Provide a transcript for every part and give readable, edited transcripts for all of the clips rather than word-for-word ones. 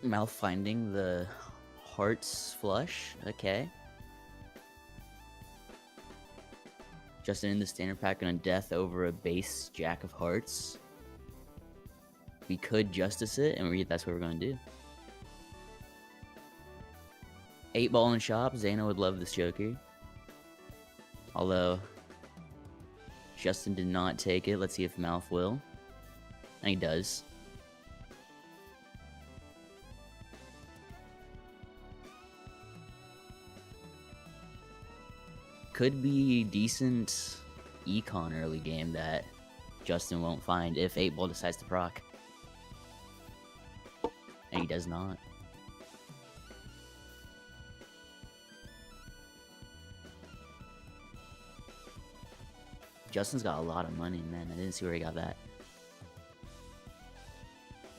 Mal finding the hearts flush. Okay. Justin in the standard pack on a death over a base jack of hearts. We could justice it, and that's what we're going to do. 8 ball in shop. Zano would love this Joker. Although, Justin did not take it. Let's see if Malf will. And he does. Could be decent Econ early game that Justin won't find if 8 ball decides to proc. And he does not. Justin's got a lot of money, man. I didn't see where he got that.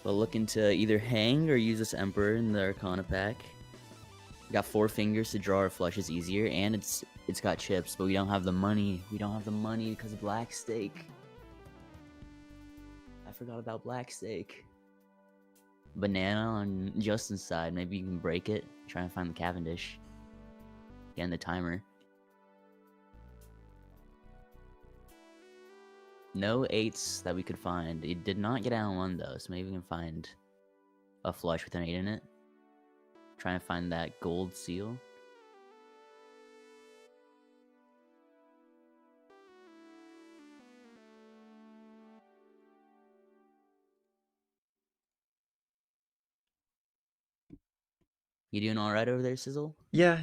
But looking to either hang or use this Emperor in the Arcana pack. Got 4 fingers to draw our flushes easier, and it's got chips, but we don't have the money. We don't have the money because of Black Stake. I forgot about Black Stake. Banana on Justin's side. Maybe you can break it. Try and find the Cavendish. Again, the timer. No 8s that we could find. It did not get out on 1 though, so maybe we can find a flush with an 8 in it. Try and find that gold seal. You doing all right over there, Sizzle? Yeah.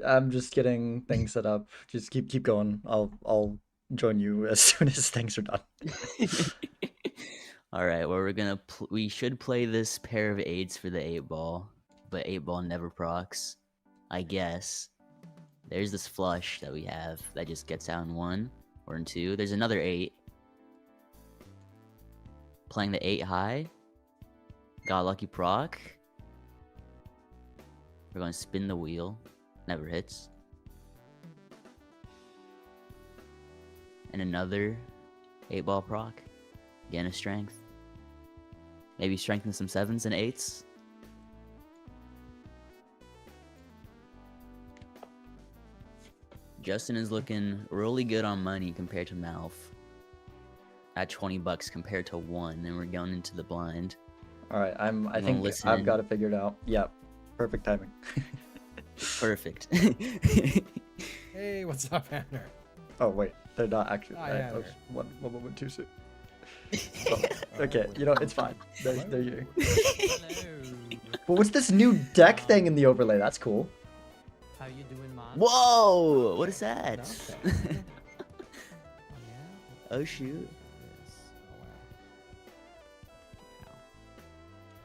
I'm just getting things set up. Just keep going. I'll join you as soon as things are done. All right. Well, we should play this pair of 8s for the 8 ball, but 8 ball never procs, I guess. There's this flush that we have that just gets out in 1 or in 2. There's another 8. Playing the 8 high. Got a lucky proc. We're going to spin the wheel. Never hits. And another 8 ball proc. Again, a strength. Maybe strengthen some 7s and 8s. Justin is looking really good on money compared to Malf. At 20 bucks compared to 1, and we're going into the blind. All right, I think I've got it figured out. Yep, perfect timing. Perfect. Hey, what's up, Anner? Oh wait, they're not actually. Yeah, I was one moment too soon. Oh, okay, you know it's fine. They're here. But what's this new deck thing in the overlay? That's cool. How you doing, man? Whoa! What is that? Okay. Oh shoot.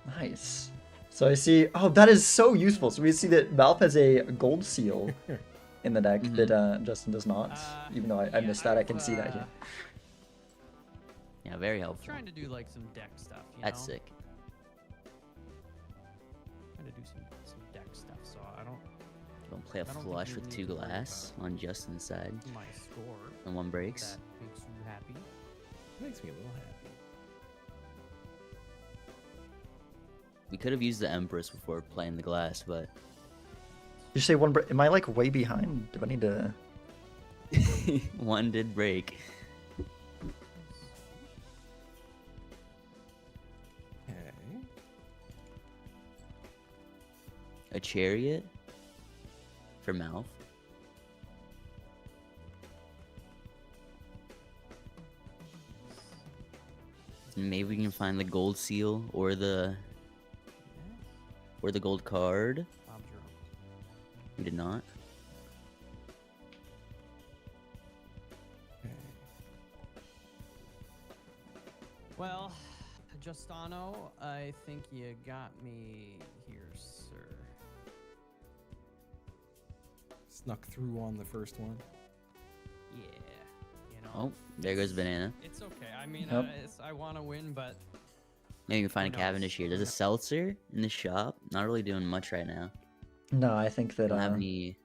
Nice. So I see. Oh, that is so useful. So we see that Malf has a gold seal in the deck that Justin does not. Even though I missed that, I can see that here. Yeah, very helpful. Trying to do like some deck stuff. That's sick. Trying to do some deck stuff, so I don't. Don't play a flush with 2 glass on Justin's side. My score. And 1 breaks. That makes you happy. Makes me a little happy. We could have used the Empress before playing the glass, but You say 1 break? Am I like way behind? Do I need to? 1 did break. Okay. A chariot for Malf. Maybe we can find the gold seal or the gold card. We did not. Okay. Well, Justano, I think you got me here, sir. Snuck through on the first one. Yeah, you know. Oh, there goes Banana. It's okay. I mean, Yep. I want to win, but Maybe we can find a Who knows? Cavendish here. There's a seltzer in the shop. Not really doing much right now. No, I think that. Don't have any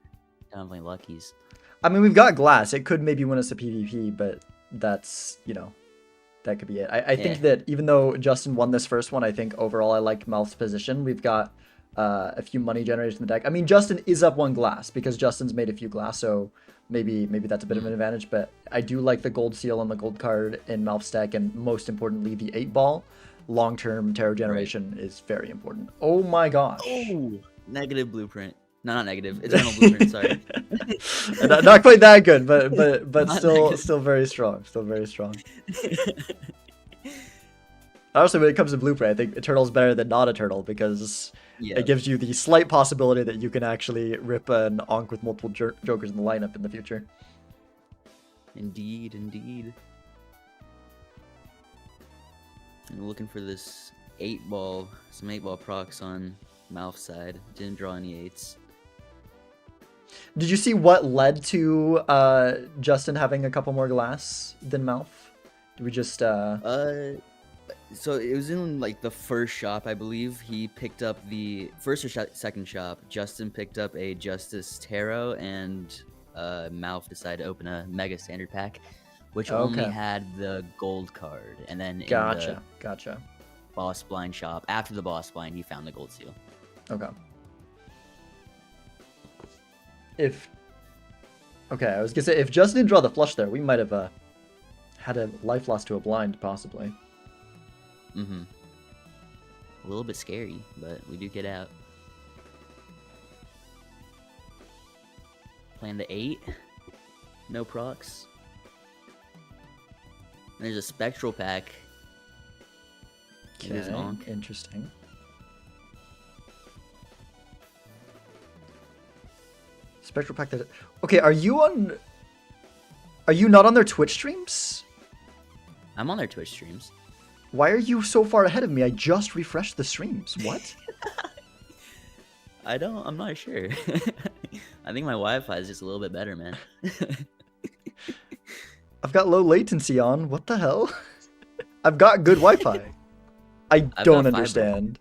luckies. I mean, we've got glass. It could maybe win us a PvP, but that's that could be it. I think Yeah. that even though Justin won this first one, I think overall I like Malph's position. We've got a few money generators in the deck. I mean, Justin is up 1 glass because Justin's made a few glass, so maybe that's a bit of an advantage. But I do like the gold seal and the gold card in Malph's deck, and most importantly, the 8-ball. Long-term tarot generation is very important. Oh my gosh. Oh, negative blueprint. No, not negative. Eternal blueprint. Sorry. Not quite that good, but Not still negative. still very strong. Still very strong. Honestly, when it comes to blueprint, I think Eternal's better than not Eternal because Yeah. it gives you the slight possibility that you can actually rip an Ankh with multiple jokers in the lineup in the future. Indeed, indeed. I'm looking for this 8-ball, some 8-ball procs on Malph's side. Didn't draw any 8s. Did you see what led to Justin having a couple more glass than Malph? Did we just So it was in like the first shop, I believe. He picked up the first or second shop. Justin picked up a Justice Tarot, and Malph decided to open a Mega Standard Pack, which only Okay. had the gold card. And then in Gotcha. the Boss Blind shop, after the Boss Blind, he found the gold seal. Okay. I was gonna say if Justin didn't draw the flush there, we might have had a life loss to a blind possibly. Mm-hmm. A little bit scary, but we do get out. Playing the 8. No procs. There's a Spectral pack. It is Ankh. Interesting. Spectral pack that. Okay, are you not on their Twitch streams? I'm on their Twitch streams. Why are you so far ahead of me? I just refreshed the streams. What? I'm not sure. I think my Wi-Fi is just a little bit better, man. I've got low latency on. What the hell? I've got good Wi-Fi. I got don't fiber. understand.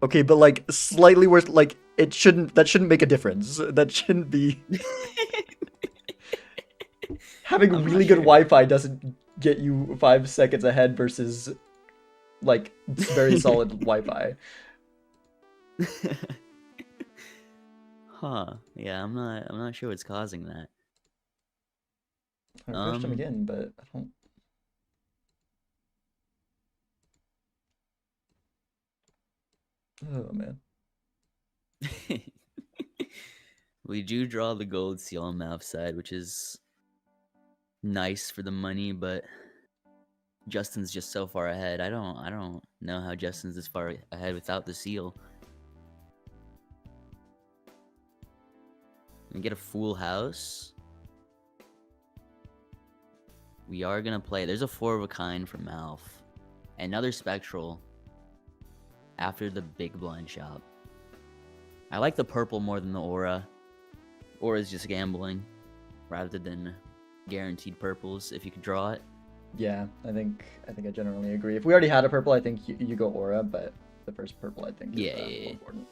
Okay, but like slightly worse. Like that shouldn't make a difference. That shouldn't be. Having I'm not really good sure. Wi-Fi doesn't get you 5 seconds ahead versus like very solid Wi-Fi. Huh. Yeah, I'm not sure what's causing that. I refreshed them again, but I don't. Oh man. We do draw the gold seal on Malph's side, which is nice for the money, but Justin's just so far ahead. I don't know how Justin's this far ahead without the seal. We get a full house. We are gonna play. There's a 4 of a kind from Malph. Another Spectral after the big blind shop. I like the purple more than the aura. Aura's just gambling rather than guaranteed purples if you could draw it. Yeah, I think I generally agree. If we already had a purple, I think you go aura, but the first purple I think is Yeah. more important.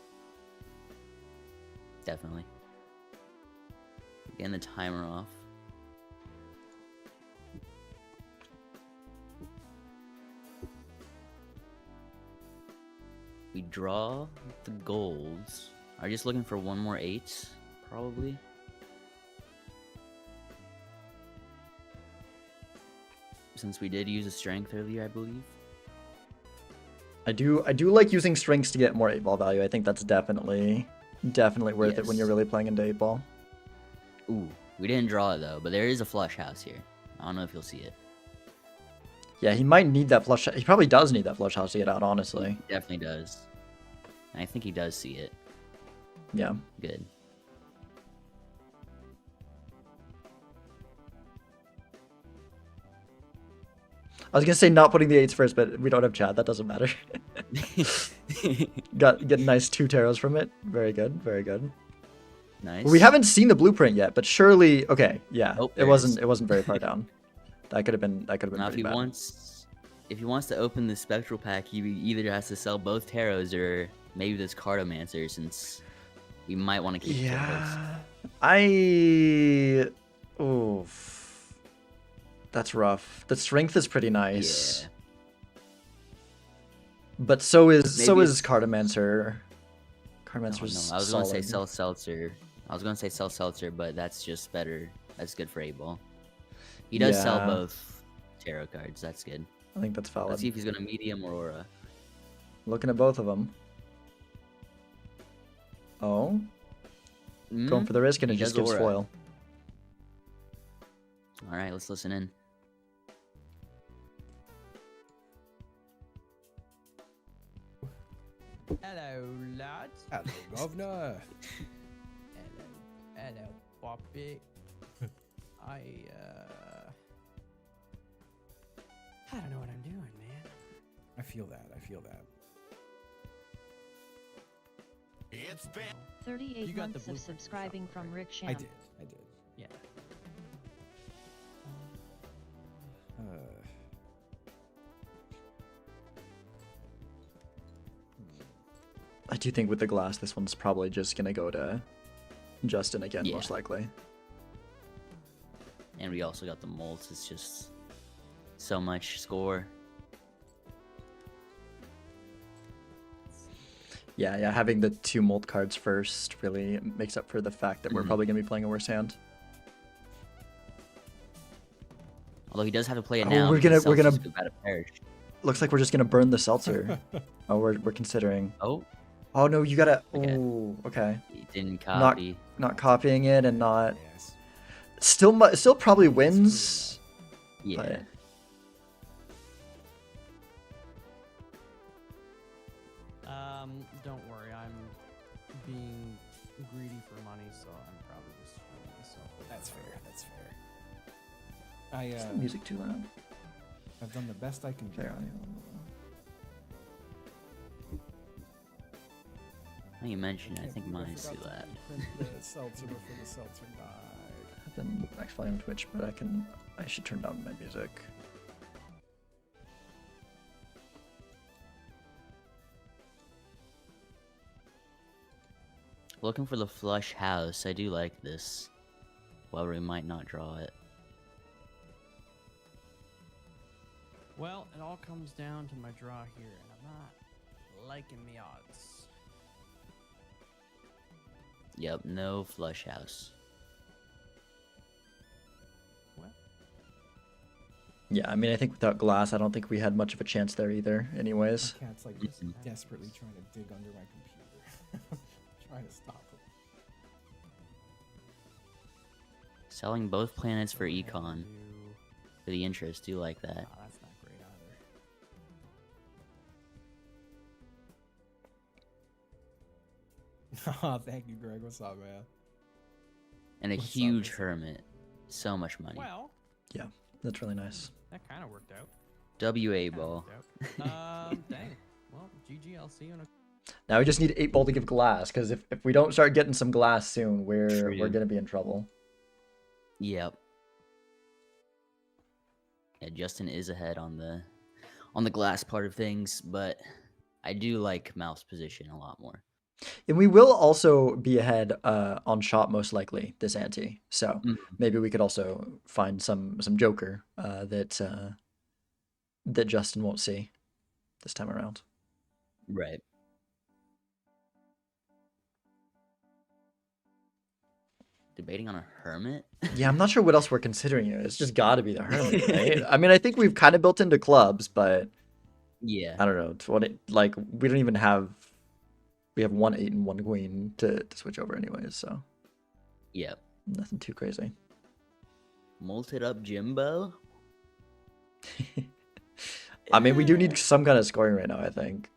Definitely. Getting the timer off. We draw the golds. Are you just looking for one more 8, probably? Since we did use a strength earlier, I believe. I do like using strings to get more 8-ball value. I think that's definitely worth it when you're Yes. really playing into 8-ball. Ooh, we didn't draw it though, but there is a flush house here. I don't know if you'll see it. Yeah, he might need that flush. He probably does need that flush house to get out, honestly. Definitely does. I think he does see it. Yeah. Good. I was gonna say not putting the 8s first, but we don't have Chad. That doesn't matter. Get nice 2 tarots from it. Very good. Very good. Nice. We haven't seen the blueprint yet, but surely okay. Yeah, Oh, it there it wasn't. is. It wasn't very far down. That could have been. Now, if pretty he bad. wants to open the Spectral pack, he either has to sell both tarots or maybe this Cartomancer, since we might want to keep tarots. Yeah. Oof. That's rough. The strength is pretty nice. Yeah. But so is Maybe it's- Cartomancer. Oh, Cartomancer's no, I was gonna say solid. Seltzer. I was gonna say Seltzer, but that's just better. That's good for 8-ball. He does sell Yeah. both tarot cards. That's good. I think that's valid. Let's see if he's gonna medium or aura. Looking at both of them. Oh, going for the risk, and it he just does gives aura. foil. All right, let's listen in. Hello, lads. Hello, governor. Hello, Poppy. I don't know what I'm doing, man. I feel that. I feel that. It's been 38 You got the months of blueprint subscribing shop, from right? Rick Sham. I did. I did. Yeah. Uh, I do think with the glass, this one's probably just gonna go to Justin again, Yeah. most likely. And we also got the molts. It's just so much score. Yeah. Having the 2 molt cards first really makes up for the fact that we're Mhm. probably gonna be playing a worse hand. Although he does have to play it Oh, now. we're because gonna- Seltzer's about to perish. Looks like we're just gonna burn the seltzer. Oh, we're considering. Oh, Oh no, you gotta. Okay. Oh, okay. he didn't copy. Not copying it and not. yes. Still probably wins. Yeah. But Don't worry, I'm being greedy for money, so I'm probably just shooting myself. That's fair. That's fair. is the music too loud? I've done the best I can do. There. Now you mentioned it, I Can't think believe mine's too forgot loud. to print the seltzer before the seltzer died. I've been actually on Twitch, but I should turn down my music. Looking for the flush house. I do like this. However, we might not draw it. Well, it all comes down to my draw here, and I'm not liking the odds. Yep, no flush house. Well, Yeah, I mean, I think without glass, I don't think we had much of a chance there either. Anyways. My cat's like Mhm. desperately trying to dig under my computer. Trying to stop it. Selling both planets for what do I have to Econ. do? For the interest, do like that. Oh, that's not great either. Oh, thank you, Greg. What's up, man? And a What's up, huge what's up? hermit. So much money. Well, That's really nice. that kind of worked out. WA Kinda ball. worked out. Dang. Well, GG. I'll see you in a. Now we just need 8 ball to give glass, because if we don't start getting some glass soon, we're True. gonna be in trouble. Yep. Yeah, Justin is ahead on the glass part of things, but I do like mouse position a lot more. And we will also be ahead on shot most likely this ante. So Mhm. maybe we could also find some joker that Justin won't see this time around. Right. Debating on a hermit? Yeah, I'm not sure what else we're considering here. It's just got to be the hermit, right? I mean, I think we've kind of built into clubs, but Yeah. I don't know. Like we don't even have. We have 1 8 and 1 queen to switch over anyways, so Yep. nothing too crazy. Molted up Jimbo? I mean, we do need some kind of scoring right now, I think.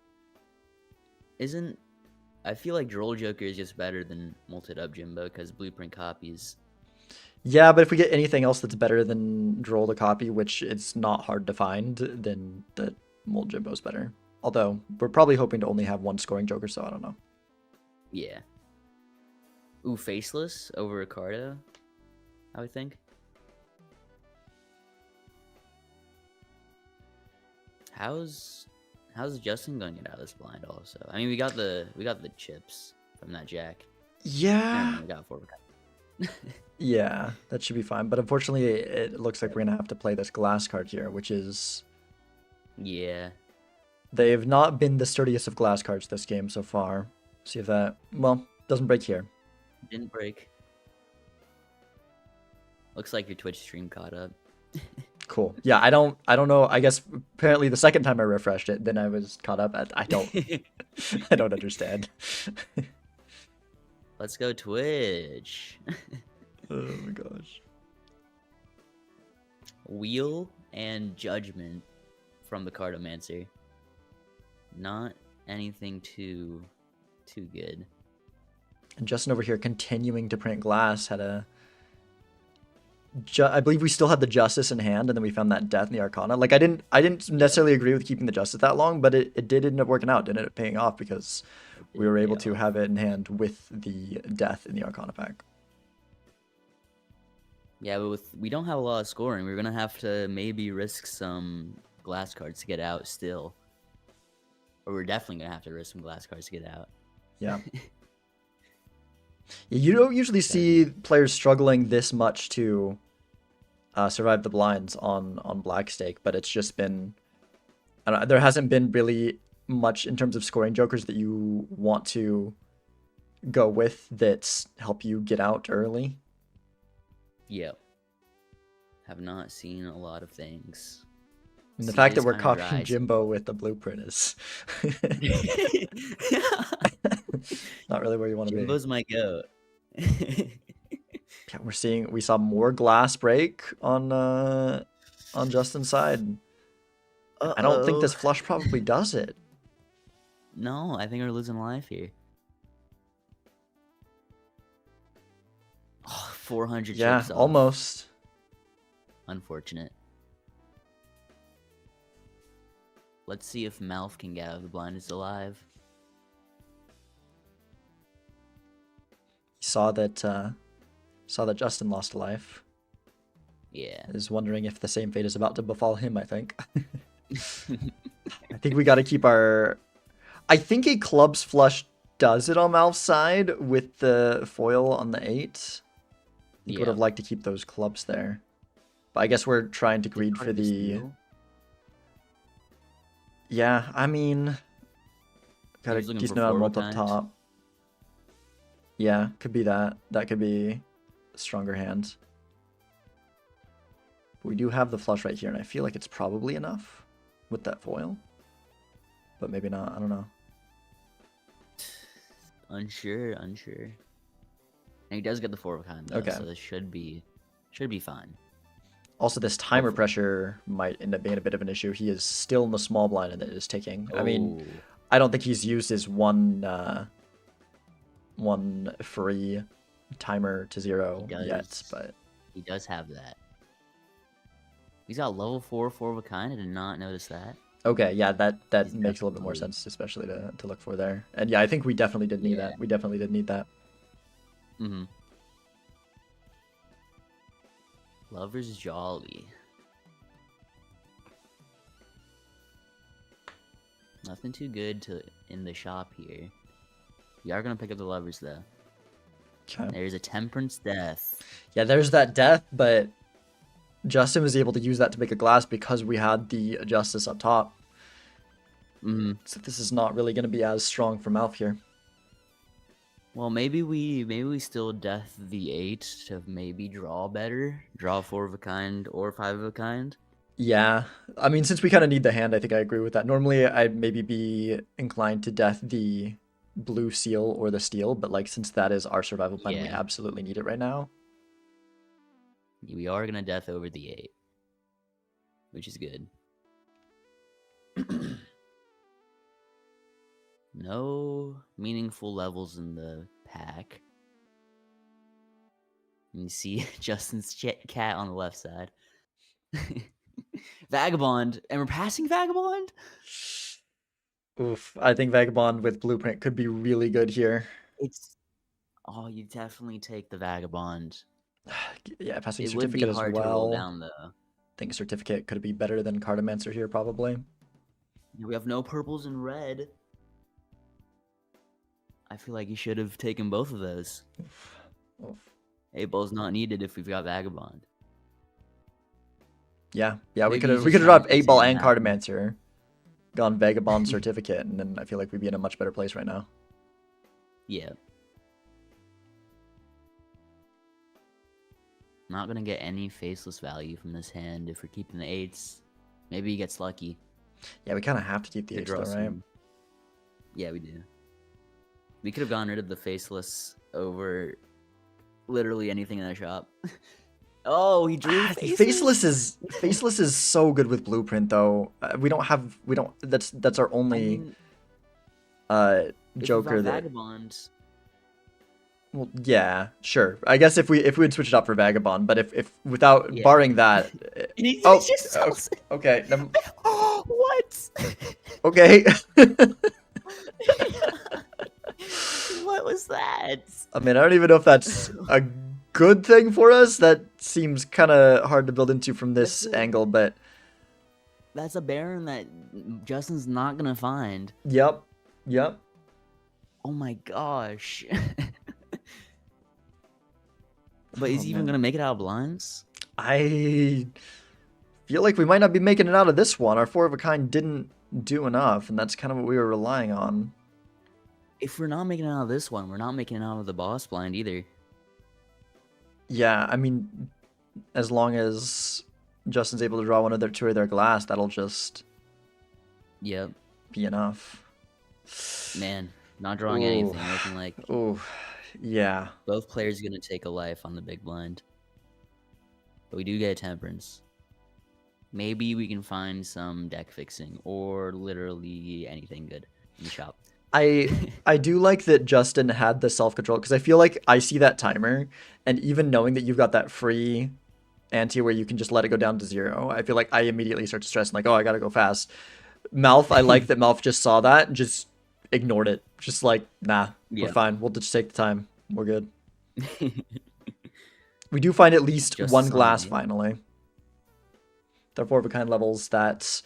Isn't I feel like Droll Joker is just better than Molted Up Jimbo because blueprint copies. Yeah, but if we get anything else that's better than Droll the copy, which it's not hard to find, then the Mold Jimbo's better. Although, we're probably hoping to only have 1 scoring Joker, so I don't know. Yeah. Ooh, Faceless over Ricardo, I would think. How's Justin going to get out of this blind also? I mean, we got the chips from that jack. Yeah. We got 4. Yeah, that should be fine. But unfortunately, it looks like we're gonna have to play this glass card here, which is Yeah. they've not been the sturdiest of glass cards this game so far. See if that well doesn't break here. Didn't break. Looks like your Twitch stream caught up. Cool. Yeah, I don't know. I guess apparently the second time I refreshed it, then I was caught up. I don't I don't understand. Let's go Twitch. Oh my gosh. Wheel and Judgment from the Cartomancer. Not anything too good. And Justin over here continuing to print glass had a. I believe we still had the Justice in hand, and then we found that Death in the Arcana. Like I didn't necessarily agree with keeping the Justice that long, but it did end up working out. It ended up paying off because we were able to have it in hand with the Death in the Arcana pack. Yeah, but we don't have a lot of scoring. We're gonna have to maybe risk some glass cards to get out still. Or we're definitely gonna have to risk some glass cards to get out. Yeah. You don't usually see players struggling this much to survive the blinds on Black Stake, but it's just been I don't know, there hasn't been really much in terms of scoring jokers that you want to go with that help you get out early. Yep. Have not seen a lot of things. And the See, fact it that we're is kinda copying dry, so- Jimbo with the blueprint is not really where you want to be. Jimbo's my goat. Yeah, we saw more glass break on Justin's side. I don't think this flush probably does it. No, I think we're losing life here. Oh, 400 Yeah, chips off. almost. Unfortunate. Let's see if Malf can get out of the blind is alive. Saw that Justin lost a life. Yeah. Is wondering if the same fate is about to befall him, I think. I think we got to keep our... I think a clubs flush does it on Malf's side with the foil on the 8. I would have liked to keep those clubs there. But I guess we're trying to greed for the... Steal? Yeah, I mean... Got a He's looking decent for amount of four multi of up a kind. top. Yeah, could be that. That could be a stronger hand. But we do have the flush right here, and I feel like it's probably enough with that foil. But maybe not, I don't know. Unsure. And he does get the 4 of a kind though, Okay. so this should be fine. Also, this timer Hopefully. pressure might end up being a bit of an issue. He is still in the small blind and it is taking. I mean, Oh, I don't think he's used his one free timer to 0 He yet, does. but he does have that. He's got level 4 of a kind. I did not notice that. okay, yeah, that He's makes a little bit more definitely- sense, especially to look for there. And yeah, I think we definitely did need Yeah. that. We definitely did need that. Mm-hmm. Lover's Jolly. Nothing too good in the shop here. We are gonna pick up the lovers though. Okay. There's a Temperance Death. Yeah, there's that death, but Justin was able to use that to make a glass because we had the Justice up top. Mm-hmm. So this is not really going to be as strong for Malf here. Well, maybe we still death the 8 to maybe draw better. Draw 4 of a kind or 5 of a kind. Yeah, I mean, since we kind of need the hand, I think I agree with that. Normally, I'd maybe be inclined to death the blue seal or the steel, but like since that is our survival plan, we Yeah. absolutely need it right now. We are gonna death over the 8, which is good. No meaningful levels in the pack. You see Justin's cat on the left side. Vagabond, and we're passing Vagabond? Oof, I think Vagabond with Blueprint could be really good here. You definitely take the Vagabond. Yeah, passing It would be certificate as hard to roll well. down though. I think certificate could be better than Cartomancer here, probably. We have no purples and red. I feel like you should have taken both of those. Oof. 8 ball's not needed if we've got Vagabond. Yeah, we Maybe could he's have just trying dropped to 8 ball take and him out. Cartomancer, gone Vagabond certificate, and then I feel like we'd be in a much better place right now. Yeah. Not gonna get any faceless value from this hand if we're keeping the 8s. Maybe he gets lucky. Yeah, we kind of have to keep the to 8s draw though, right? some- Yeah, we do. We could have gotten rid of the faceless over literally anything in the shop. Oh, he drew faceless. Faceless is so good with blueprint though. We don't. That's our I only mean, if we've Joker got that. Vagabond, Well, yeah, sure. I guess if we would switch it up for Vagabond, but if without Yeah. barring that. he Oh, just sells it. okay. Oh, what? Okay. What was that? I mean, I don't even know if that's a good thing for us. That seems kind of hard to build into from this That's a- angle, but That's a Baron that Justin's not gonna find. yep. Oh my gosh. But is Oh, he even man. gonna make it out of blinds? I feel like we might not be making it out of this one. Our 4 of a kind didn't do enough, and that's kind of what we were relying on. If we're not making it out of this one, we're not making it out of the boss blind either. Yeah, I mean, as long as Justin's able to draw one of their 2 of their glass, that'll just Yep. be enough. Man, not drawing Ooh. anything. Looking like Oh, yeah. both players are gonna take a life on the big blind. But we do get a temperance. Maybe we can find some deck fixing or literally anything good in the shop. I do like that Justin had the self-control because I feel like I see that timer, and even knowing that you've got that free ante where you can just let it go down to 0, I feel like I immediately start to stress and like, oh, I gotta go fast. Malf, I like that Malf just saw that and just ignored it. Just like, nah, Yeah. we're fine. We'll just take the time. We're good. We do find at least Just one some, glass yeah. finally. They're 4 of a kind levels that,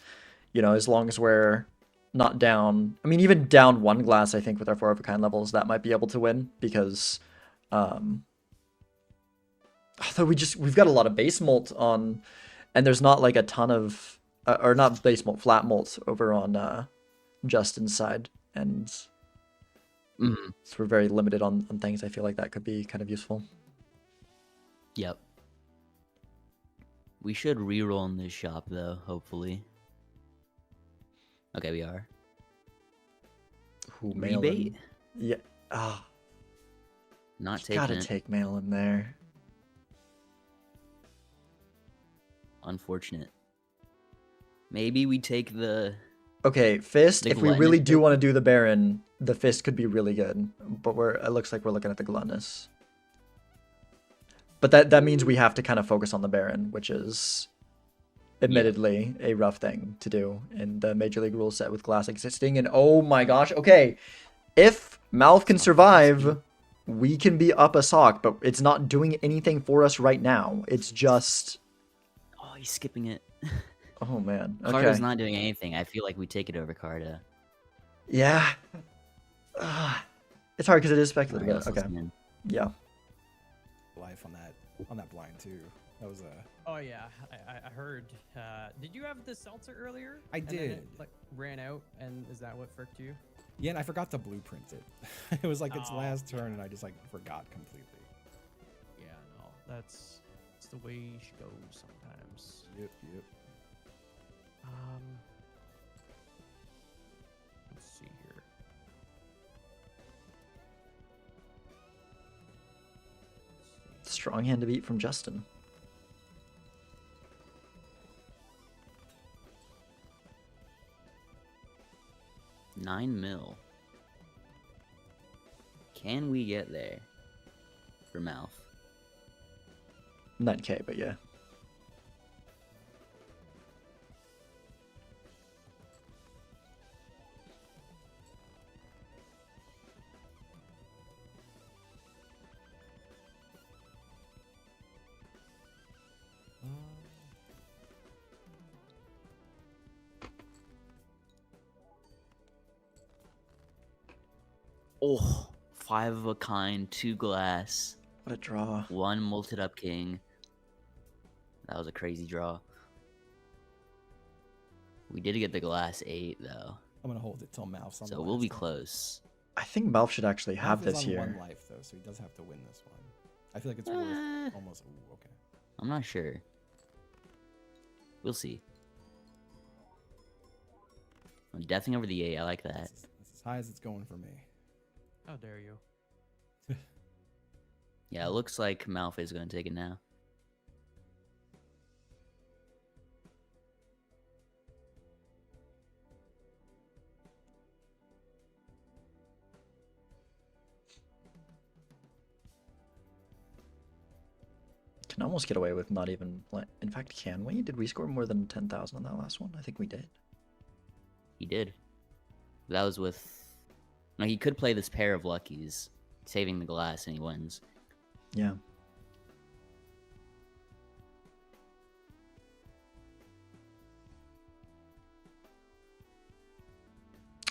you know, as long as we're not down. I mean, even down 1 glass, I think with our 4 of a kind levels, that might be able to win because, although we've got a lot of base molt on, and there's not like a ton of, or not base molt, flat molt over on Justin's side, and Mhm. so we're very limited on things. I feel like that could be kind of useful. Yep. We should reroll in this shop though, hopefully. Okay, we are. Ooh, mail in. Rebate? Yeah. Ah, Not you taking gotta it. take mail in there. Unfortunate. Maybe we take the Okay, fist. The If we really gluttonous do token? want to do the Baron, the fist could be really good. But it looks like we're looking at the gluttonous. But that means we have to kind of focus on the Baron, which is admittedly a rough thing to do in the Major League rule set with glass existing. And oh my gosh, okay. If Malf can survive, we can be up a sock, but it's not doing anything for us right now. It's just... Oh, he's skipping it. Oh man. Okay. Carta's not doing anything. I feel like we take it over Carta. Yeah. It's hard because it is speculative. Alright, but let's okay. listen in. Yeah. Life on that blind too. That was Oh yeah, I heard. Did you have the seltzer earlier? I And then did. it, like ran out, and is that what fricked you? yeah, and I forgot to blueprint it. It was like its Oh, last turn, and I just like forgot completely. Yeah, no, that's the way she goes sometimes. Yep. Let's see here. Let's see. Strong hand to beat from Justin. $9 mil. Can we get there for Malf? 9K, but yeah. Oh, 5 of a kind, 2 glass. What a draw. One molted up king. That was a crazy draw. We did get the glass 8 though, I'm gonna hold it till Mouth's on the so we'll be last one. close. I think Malf should actually have Mouth is this on here. 1 life though, so he does have to win this one. I feel like it's Eh. worth almost. Ooh, okay. I'm not sure. We'll see. I'm deathing over the 8. I like that. That's as high as it's going for me. How dare you? Yeah, it looks like Malfoy is going to take it now. Can almost get away with not even. In fact, can we? Did we score more than 10,000 on that last one? I think we did. He did. That was with... No, he could play this pair of luckies, saving the glass, and he wins. Yeah.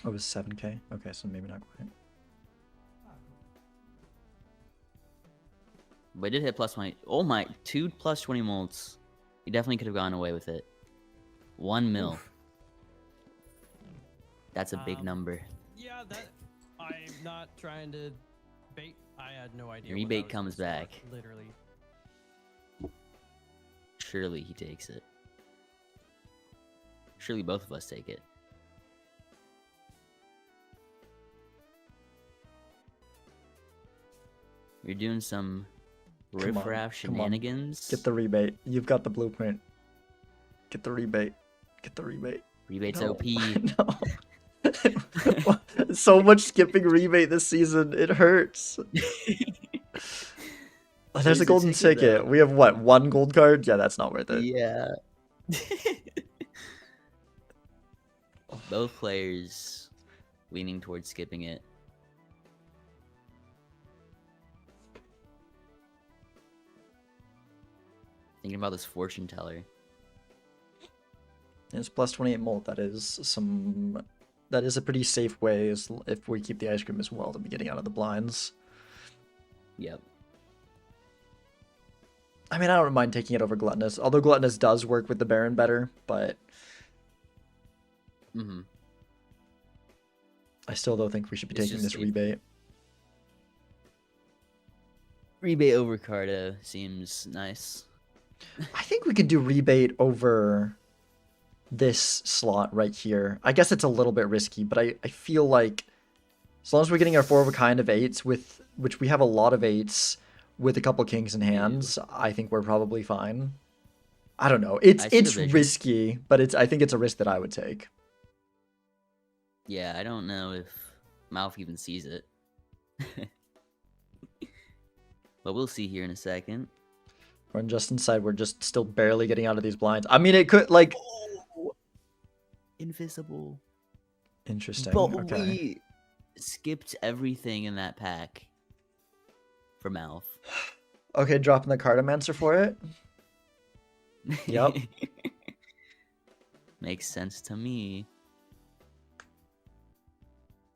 Oh, it was 7K? Okay, so maybe not quite. But it did hit plus 20. Oh my, 2 plus 20 molts. He definitely could have gone away with it. 1 mil. Oof. That's a big number. Yeah, that I'm not trying to bait. I had no idea. what Rebate that was comes gonna back. start, Literally. Surely he takes it. Surely both of us take it. You're doing some Come on, riffraff come on. shenanigans. Get the rebate. You've got the blueprint. Get the rebate. Get the rebate. Rebate's No. OP. No. So much skipping rebate this season. It hurts. Oh, there's Where's a the golden ticket, ticket. though? We have what? 1 gold card? Yeah, that's not worth it. Yeah. Both players leaning towards skipping it. Thinking about this fortune teller. It's plus 28 molt. That is some. That is a pretty safe way if we keep the ice cream as well to be getting out of the blinds. Yep. I mean, I don't mind taking it over Gluttonous, although Gluttonous does work with the Baron better, but Mm-hmm. I still don't think we should be It's taking just this safe. rebate. Rebate over Carta seems nice. I think we could do rebate over this slot right here. I guess it's a little bit risky, but I feel like as long as we're getting our 4 of a kind of 8s, with which we have a lot of 8s with a couple kings in hands, I think we're probably fine. I don't know. I see the It's vision. risky, but I think it's a risk that I would take. Yeah, I don't know if Mouth even sees it. But we'll see here in a second. We're on Justin's side. We're just still barely getting out of these blinds. I mean, it could, like... Oh, invisible. Interesting. But Okay. we skipped everything in that pack for Mouth. Okay, dropping the Cartomancer for it. Yep. Makes sense to me.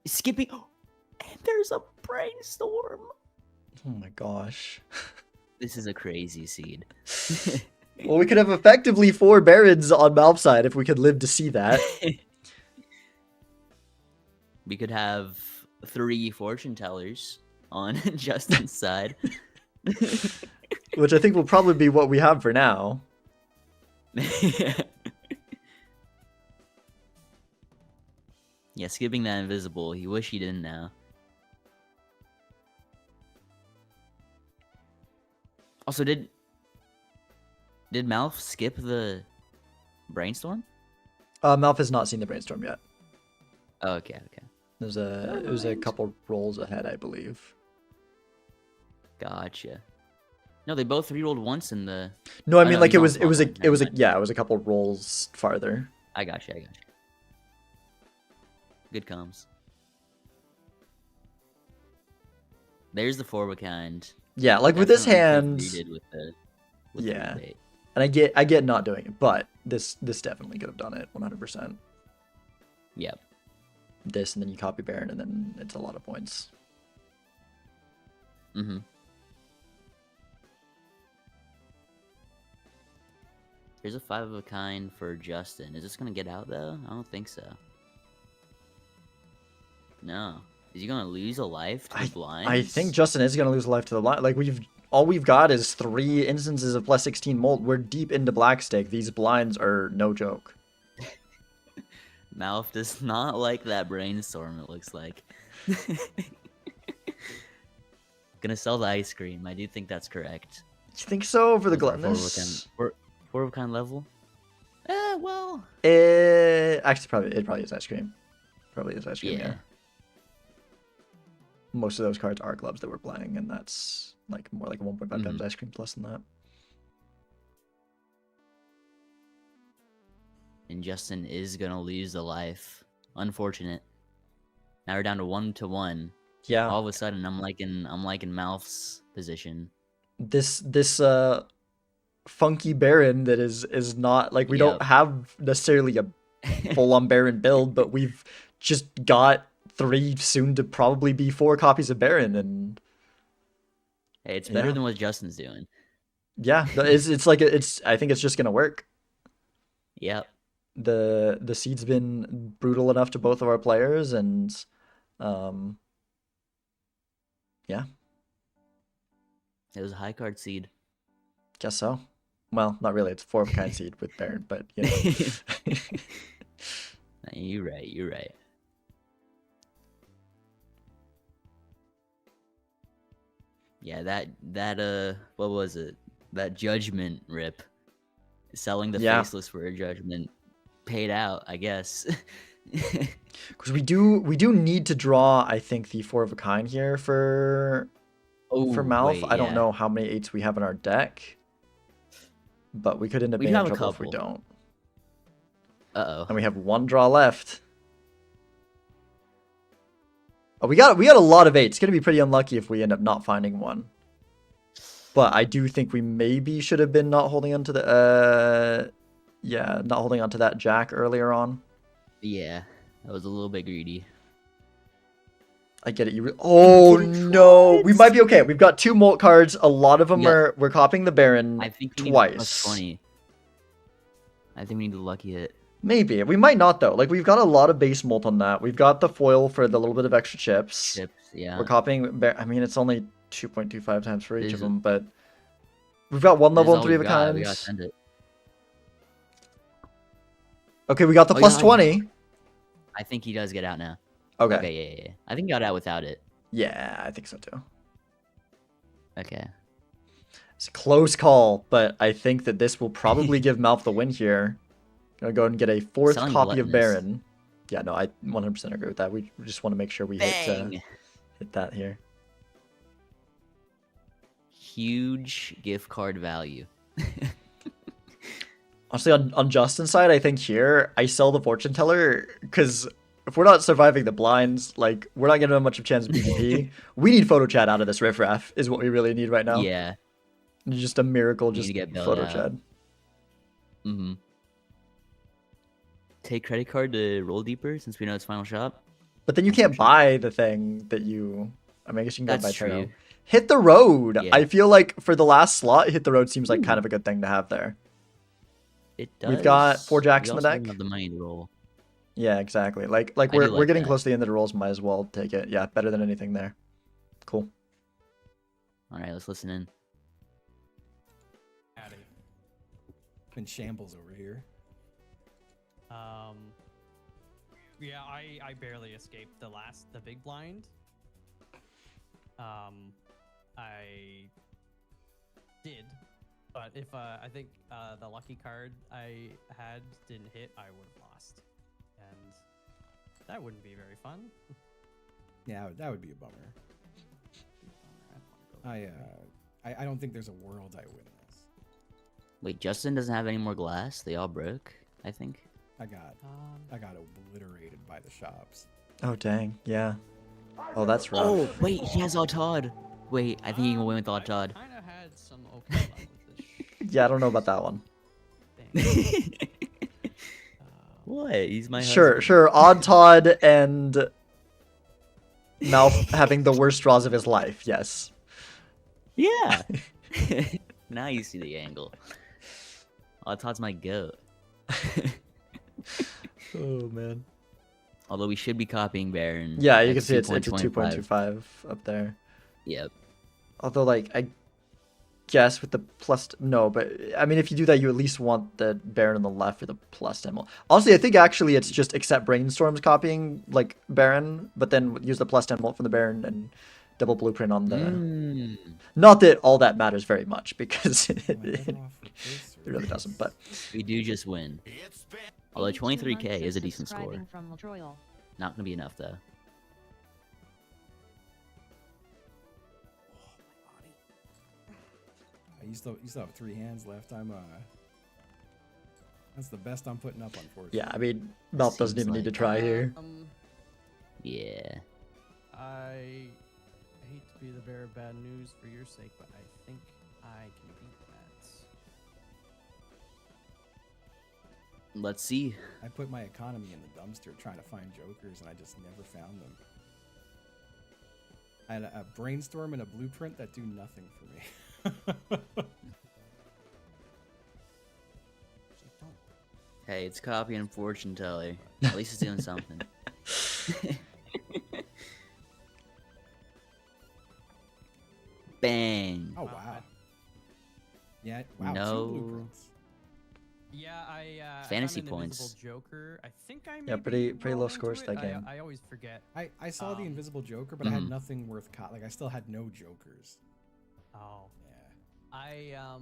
Skipping. And there's a brainstorm. Oh my gosh. This is a crazy seed. Well, we could have effectively 4 Barons on Malf's side if we could live to see that. We could have 3 fortune tellers on Justin's side. Which I think will probably be what we have for now. Yeah, skipping that invisible. He wish he didn't now. Also, did Malf skip the brainstorm? Malf has not seen the Brainstorm yet. Oh, okay. It was a couple rolls ahead, I believe. Gotcha. No, they both re-rolled once in the... No, I Oh, mean no, like he's it on was a top one. yeah, it was a couple rolls farther. I gotcha. Good comms. There's the 4 of a kind. Yeah, like with this Definitely hand, could've readed with Yeah. the rebate. and I get not doing it, but this definitely could have done it 100%. Yep. This, and then you copy Baron, and then it's a lot of points. Mm-hmm. Here's a 5 of a kind for Justin. Is this gonna get out though? I don't think so. No. Is he gonna lose a life to the blinds? I think Justin is gonna lose life to the blind. Like all we've got is 3 instances of plus 16 molt. We're deep into black stake. These blinds are no joke. Mouth does not like that brainstorm, it looks like. Gonna sell the ice cream. I do think that's correct. You think so for the Four gluttonous? of a kind level? Well. Actually, it probably is ice cream. Probably is ice cream, yeah. Most of those cards are gloves that we're playing, and that's like more like 1.5 times ice cream plus than that. And Justin is gonna lose the life. Unfortunate. Now we're down to 1-1. Yeah. All of a sudden, I'm liking Mouth's position. This funky Baron that is not like we don't have necessarily a full on Baron build, but we've just got 3 soon to probably be 4 copies of Baron, and hey, it's better than what Justin's doing. Yeah, it's like I think it's just gonna work. Yep. The seed's been brutal enough to both of our players, and yeah. It was a high card seed. Guess so. Well, not really. It's 4 of a kind seed with Baron, but you know. You're right. You're right. Yeah, that what was it? That judgment rip. Selling the faceless for a judgment paid out, I guess. Because we do need to draw, I think, the 4 of a kind here for Mouth. I don't know how many 8s we have in our deck, but we could end up being in trouble if we don't. Uh-oh. And we have 1 draw left. Oh, we got a lot of 8s. It's gonna be pretty unlucky if we end up not finding one. But I do think we maybe should have been not holding onto the not holding onto that jack earlier on. Yeah, that was a little bit greedy. I get it. Oh no, we might be okay. We've got 2 molt cards. A lot of them we're copying the Baron I think twice. Plus 20. I think we need the lucky hit. Maybe. We might not, though. Like, we've got a lot of base molt on that. We've got the foil for the little bit of extra chips. Yeah. We're copying... I mean, it's only 2.25 times for each of them, but... We've got 1 level and 3 of a kind. We gotta send it. Okay, we got the plus 20. I think he does get out now. Okay. Yeah. I think he got out without it. Yeah, I think so, too. Okay. It's a close call, but I think that this will probably give Malf the win here. Gonna go and get a 4th copy of Baron. Yeah, no, I 100% agree with that. We just want to make sure we hit that here. Huge gift card value. Honestly, on Justin's side, I think here I sell the fortune teller because if we're not surviving the blinds, like we're not gonna have much of a chance of PvP. We need photo chat out of this riffraff is what we really need right now. Yeah. Just a miracle, just get photo chat. Mm-hmm. Take credit card to roll deeper since we know it's final shop. But then you can't buy the thing that you... I mean, I guess you can go buy true. Tarot. Hit the road! Yeah. I feel like for the last slot, hit the road seems like kind of a good thing to have there. It does. We've got 4 jacks in the deck. We have the money to roll. Yeah, exactly. Like we're getting close to the end of the rolls. Might as well take it. Yeah, better than anything there. Cool. All right, let's listen in. In shambles over here. Yeah, I barely escaped the big blind. I did, but if I think the lucky card I had didn't hit, I would have lost, and that wouldn't be very fun. Yeah, that would be a bummer. I don't think there's a world I win this. Wait, Justin doesn't have any more glass? They all broke, I think. I got obliterated by the shops. Oh, dang. Yeah. Oh, that's rough. Oh, wait, he has Autod. Wait, I think he can win with Autod. I kind of had some okay luck with this. Yeah, I don't know about that one. What? He's my Sure. husband. Odd Todd and Malf having the worst draws of his life. Yes. Yeah. Now you see the angle. Todd's my goat. Oh man. Although we should be copying Baron. Yeah, you at can see it's a 2.25. 2.25 up there. Yep. Although, like, I guess with the plus, no, but I mean, if you do that, you at least want the Baron on the left for the plus 10 mil. Honestly, I think actually it's just accept Brainstorms copying like Baron, but then use the plus 10 mil from the Baron and double blueprint on the. Mm. Not that all that matters very much because Am I it better off with this or really this? doesn't. But We do just win. It's been. Although 82 23k months is a of decent score. subscribing From Latroyal. Not gonna be enough though. You still have 3 hands left. That's the best I'm putting up, unfortunately. yeah, I mean, Malp doesn't Seems even need to like- try here. Yeah. I hate to be the bearer of bad news for your sake, but I think I can beat that. Let's see. I put my economy in the dumpster trying to find jokers, and I just never found them. I had a brainstorm and a blueprint that do nothing for me. Hey, it's copying fortune teller. At least it's doing something. Bang. Oh Wow, wow. I- Yeah. Wow. No. 2 blueprints. Yeah, I Fantasy found an points. invisible Joker. I think I Yeah, maybe pretty low rolled scores into that it. game. I always forget. I saw the Um, invisible Joker, but I had mhm. nothing worth like I still had no jokers. Oh, Yeah.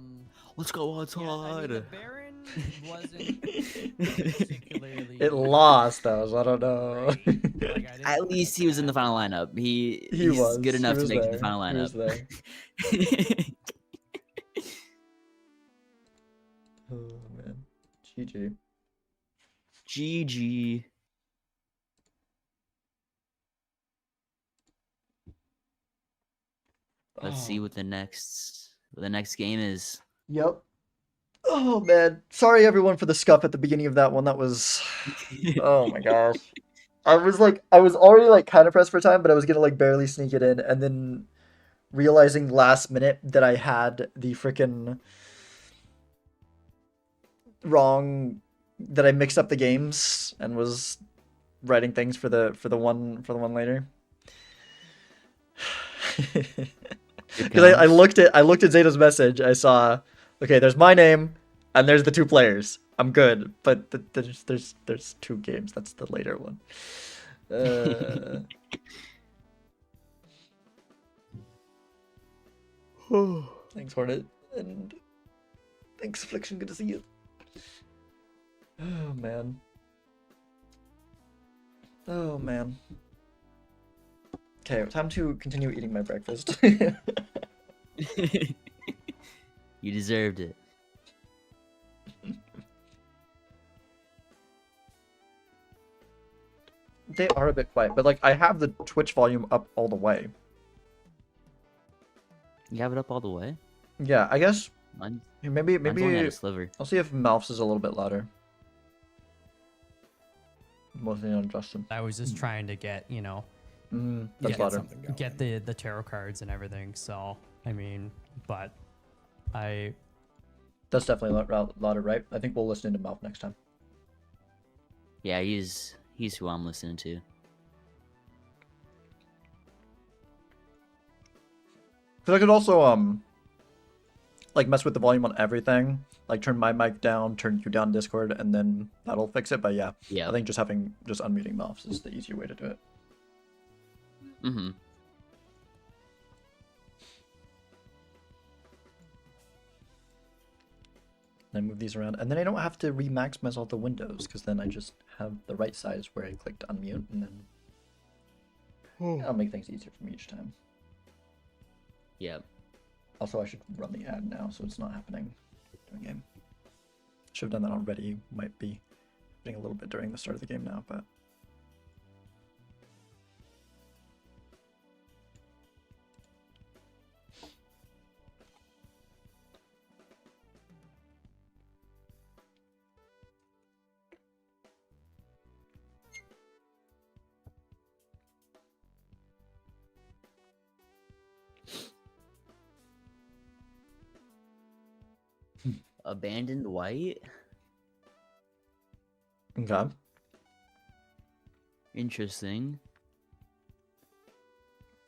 Let's go yeah, I mean, the outside. Baron wasn't particularly. It lost though, so I don't know. great. Like, I didn't At least he was in the final lineup. He's was good enough he to was make it to there, the final he was lineup. there. Oh man, GG. GG. Let's see what the next game is. Yep. Oh man, sorry everyone for the scuff at the beginning of that one. That was, oh my gosh. I was already like kind of pressed for time, but I was gonna like barely sneak it in, and then realizing last minute that I had the freaking wrong, that I mixed up the games and was writing things for the one later. Because I looked at Zeta's message. I saw, okay, there's my name, and there's the 2 players. I'm good, but there's 2 games. That's the later one. Thanks, Hornet, and thanks, Affliction. Good to see you. Oh man. Oh man. Okay, time to continue eating my breakfast. You deserved it. They are a bit quiet, but like I have the Twitch volume up all the way. You have it up all the way? Yeah, I guess Mine, maybe mine's only at a sliver. I'll see if Malph's is a little bit louder. Mostly on Justin. I was just trying to get, That's Get louder. something going. get the tarot cards and everything. So I mean, but I That's definitely louder, right? I think we'll listen to Malph next time. Yeah, he's who I'm listening to. Cause I could also like mess with the volume on everything, like turn my mic down, turn you down Discord, and then that'll fix it. But yeah, Yeah. I think just unmuting Malphs is the easier way to do it. Mm-hmm. Then move these around, and then I don't have to re-maximize all the windows, because then I just have the right size where I click to unmute, and then that'll make things easier for me each time. Yep. Also, I should run the ad now, so it's not happening during game. Should have done that already. Might be happening a little bit during the start of the game now, but. Abandoned white? Okay. Interesting.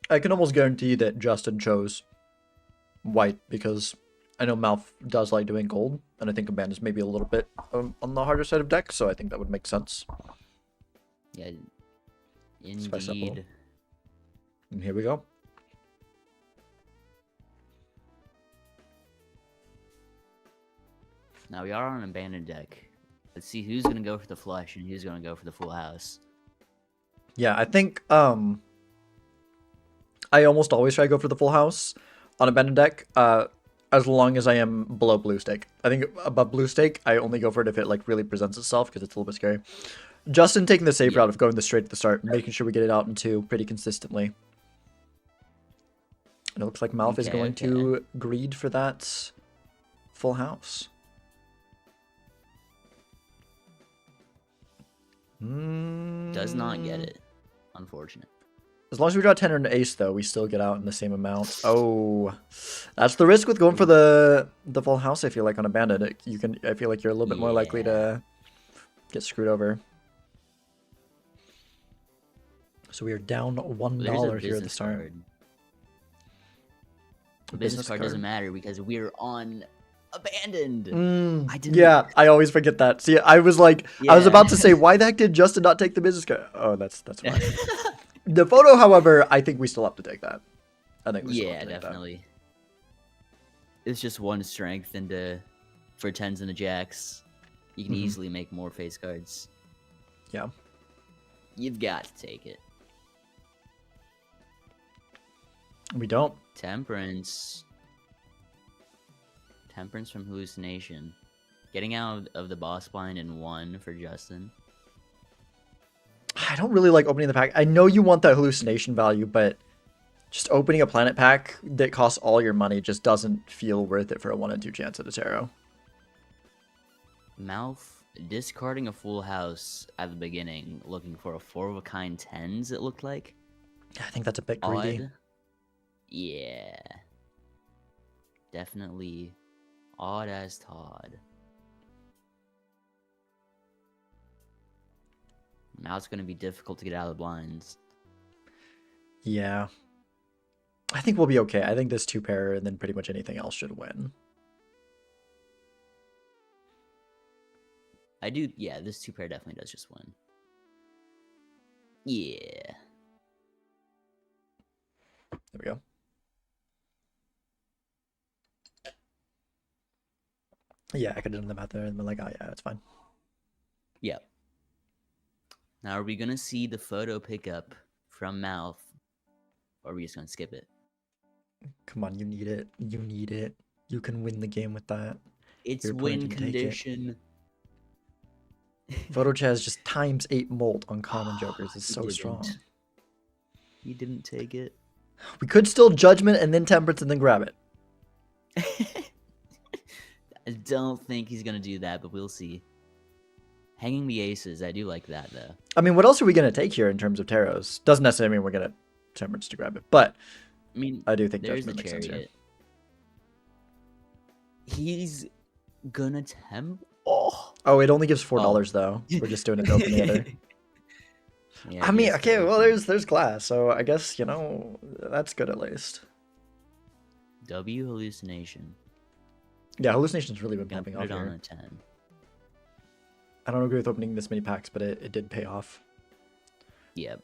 I can almost guarantee that Justin chose white because I know Malf does like doing gold, and I think Abandon's maybe a little bit on the harder side of deck, so I think that would make sense. Yeah, Spice up a little. indeed. And here we go. Now we are on an abandoned deck. Let's see who's gonna go for the flush and who's gonna go for the full house. Yeah, I think I almost always try to go for the full house on a Abandoned deck, as long as I am below blue stake. I think above blue stake, I only go for it if it like really presents itself because it's a little bit scary. Justin taking the safe route of going this straight at the start, making sure we get it out in 2 pretty consistently. And it looks like Malf is going to greed for that full house. Does not get it. Unfortunate. As long as we draw 10 or an ace, though, we still get out in the same amount. Oh, that's the risk with going for the full house. I feel like on Abandoned, I feel like you're a little bit more likely to get screwed over. So we are down $1 here at the start. Card. The business card doesn't matter because we're on Abandoned. I didn't. Yeah, I always forget that. See, I was like, I was about to say, why the heck did Justin not take the business card? Oh, that's fine. The photo, however, I think we still have to take that. I think we still have to take definitely. It's just one strength into for 10s and a jacks. You can easily make more face cards. Yeah. You've got to take it. We don't. Temperance. Temperance from hallucination. Getting out of the boss blind in 1 for Justin. I don't really like opening the pack. I know you want that hallucination value, but just opening a planet pack that costs all your money just doesn't feel worth it for a 1 in 2 chance at a tarot. Mouth discarding a full house at the beginning, looking for a 4 of a kind 10s, it looked like. I think that's a bit greedy. Odd. Yeah. Definitely odd as Todd. Now it's going to be difficult to get out of the blinds. Yeah. I think we'll be okay. I think this 2 pair and then pretty much anything else should win. I do, yeah, this 2 pair definitely does just win. Yeah. There we go. Yeah, I could have done the math there and been like, oh yeah, that's fine. Yep. Now, are we going to see the photo pickup from Mouth? Or are we just going to skip it? Come on, you need it. You need it. You can win the game with that. It's Your opponent win can take it. condition. Photo Chaz just ×8 molt on common jokers is so strong. He didn't take it. We could still Judgment and then Temperance and then grab it. I don't think he's going to do that, but we'll see. Hanging the aces, I do like that, though. I mean, what else are we going to take here in terms of tarots? Doesn't necessarily mean we're going to Temperance to grab it, but I mean, I do think there's the Judgment makes sense here. chariot. He's gonna Oh, it only gives $4 though. We're just doing it to open the other. Yeah, I mean, yes, okay, well, there's glass, so I guess, you know, that's good at least. W hallucination. Yeah, hallucination's really been Gonna popping put off it on here. a 10. I don't agree with opening this many packs, but it did pay off. Yep.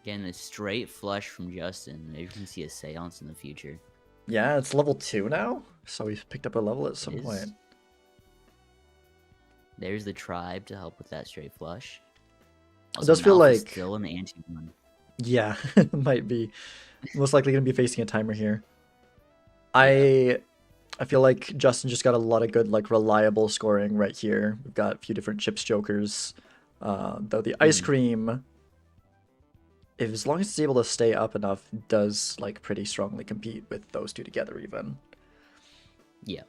Again, a straight flush from Justin. Maybe we can see a seance in the future. Yeah, it's level 2 now, so we've picked up a level at some It is. point. There's the tribe to help with that straight flush. It does feel Mouth is like- still an ante one. Yeah, it might be. Most likely going to be facing a timer here. I feel like Justin just got a lot of good, like, reliable scoring right here. We've got a few different chips jokers. Though the ice cream, if as long as it's able to stay up enough, does, like, pretty strongly compete with those 2 together even. Yeah.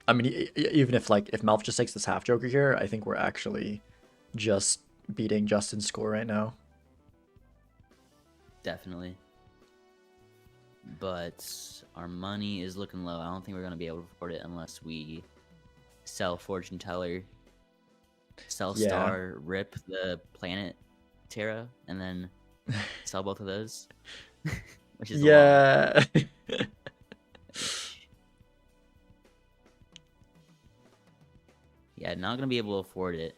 I mean, even if, like, if Malf just takes this half joker here, I think we're actually just beating Justin's score right now. Definitely. but our money is looking low. I don't think we're gonna be able to afford it unless we sell Fortune Teller, sell Yeah. Star, rip the Planet Terra, and then sell both of those. Which is a lot. Yeah. Yeah, not gonna be able to afford it.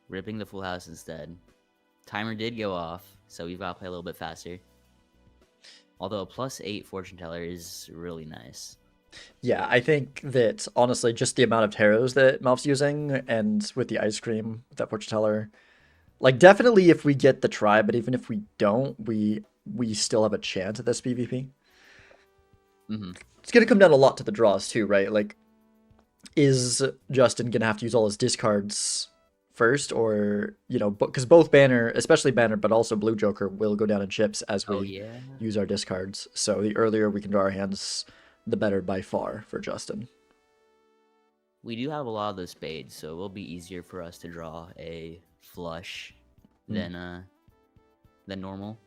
Ripping the full house instead. Timer did go off, so we've got to play a little bit faster. Although a +8 fortune teller is really nice. Yeah, I think that honestly, just the amount of tarots that Malph's using, and with the ice cream, with that fortune teller, like definitely if we get the try, but even if we don't, we still have a chance at this PvP. Mm-hmm. It's gonna come down a lot to the draws too, right? Like, is Justin gonna have to use all his discards first, or because both Banner, especially Banner, but also Blue Joker, will go down in chips as we Yeah. use our discards. So the earlier we can draw our hands, the better by far for Justin. We do have a lot of those spades, so it will be easier for us to draw a flush than normal.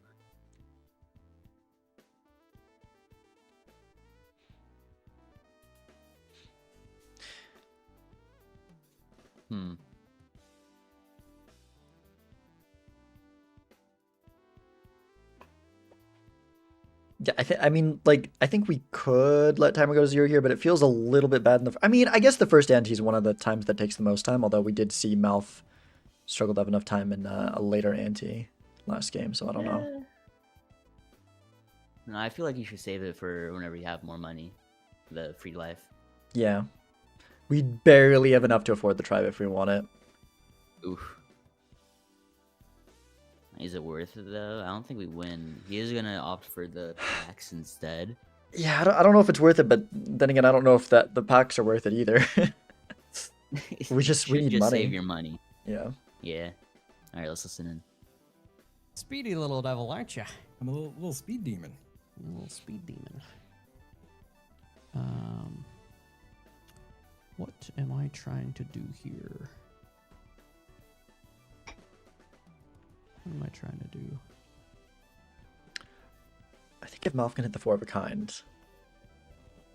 Yeah, I think we could let timer go to 0 here, but it feels a little bit bad in the. I guess the first ante is one of the times that takes the most time. Although we did see Malph struggle to have enough time in a later ante last game, so I don't know. No, I feel like you should save it for whenever you have more money, the free life. Yeah, we barely have enough to afford the tribe if we want it. Oof. Is it worth it though? I don't think we win. He is gonna opt for the packs instead. Yeah, I don't know if it's worth it, but then again, I don't know if the packs are worth it either. we need just money. Save your money. Yeah. Yeah. All right, let's listen in. Speedy little devil, aren't you? I'm a little speed demon. A little speed demon. What am I trying to do here? What am I trying to do? I think if Malph can hit the 4 of a kind,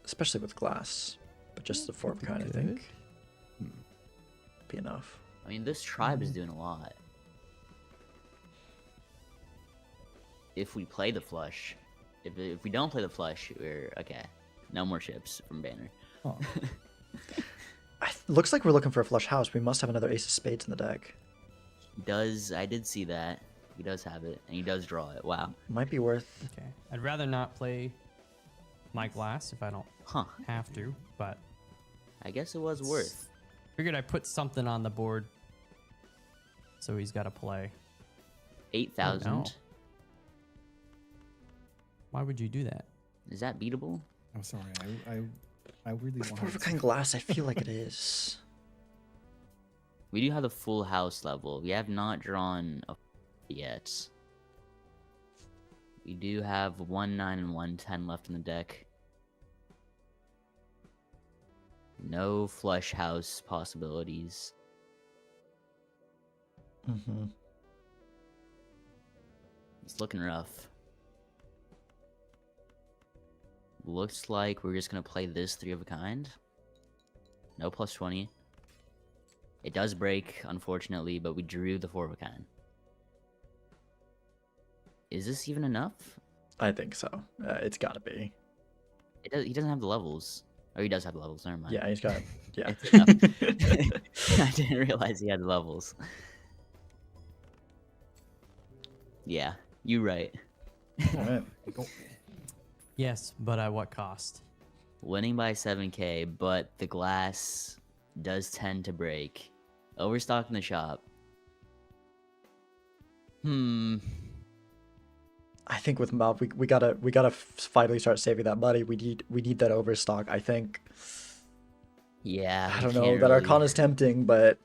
especially with glass, but just the 4 of a kind, I think, be enough. I mean, this tribe is doing a lot. If we play the flush, if we don't play the flush, we're okay. No more chips from Banner. Oh. Looks like we're looking for a flush house. We must have another ace of spades in the deck. He does. I did see that. He does have it, and he does draw it. Wow. Might be worth. Okay. I'd rather not play my glass if I don't have to, but I guess it was worth. figured I'd put something on the board so he's got to play. 8,000. Oh, no. Why would you do that? Is that beatable? I'm sorry. I really With 4 want of a kind glass, I feel like it is. We do have the full house level. We have not drawn a yet. We do have 1 9 and 1 10 left in the deck. No flush house possibilities. Mm-hmm. It's looking rough. Looks like we're just gonna play this 3 of a kind. No +20. It does break, unfortunately, but we drew the 4 of a kind. Is this even enough? I think so. It's got to be. He doesn't have the levels. Oh, he does have the levels. Never mind. Yeah, he's got. Yeah. It's enough. I didn't realize he had the levels. Yeah, you right. All right. Yes, but at what cost? Winning by 7k, but the glass does tend to break. Overstock in the shop. I think with Malph, we gotta finally start saving that money. We need that overstock. I think. Yeah. I don't know. That Arcana's tempting, but.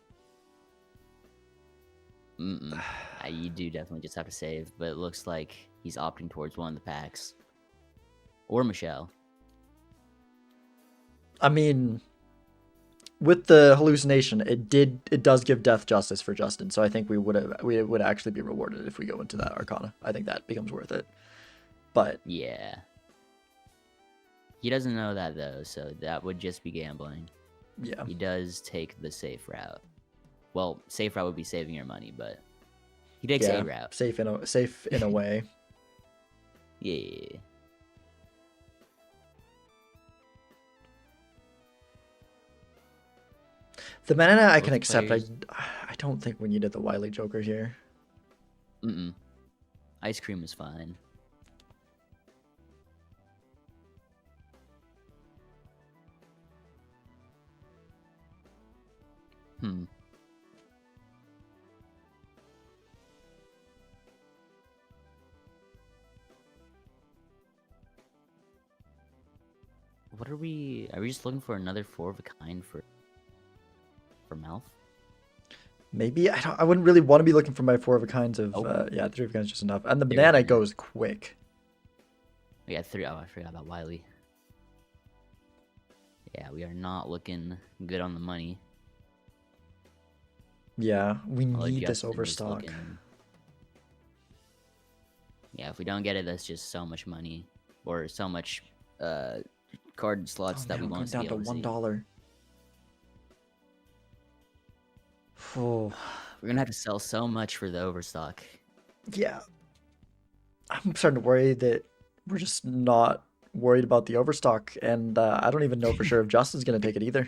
You do definitely just have to save, but it looks like he's opting towards one of the packs. Or Michelle. I mean, with the hallucination, it does give death justice for Justin. So I think we would actually be rewarded if we go into that Arcana. I think that becomes worth it. But Yeah. He doesn't know that though, so that would just be gambling. yeah, He does take the safe route. Well, safe route would be saving your money, but he takes yeah, A route. safe in a way. Yeah. The banana I can Both accept. players- I don't think we needed the Wily Joker here. Mm-mm. Ice cream is fine. Hmm. What are we? Are we just looking for another 4 of a kind for mouth? Maybe I wouldn't really want to be looking for my 4 of a kinds of Oh. yeah, 3 of a kinds is just enough. And the There banana it is. goes quick. We got 3. Oh, I forgot about Wiley. Yeah, we are not looking good on the money. Yeah, we Although need this Justin is overstock. Yeah, if we don't get it, that's just so much money or so much card slots that we I'm going won't down be to able to see. $1. Oh, We're gonna have to sell so much for the overstock. yeah. I'm starting to worry that we're just not worried about the overstock, and I don't even know for sure if Justin's gonna take it either.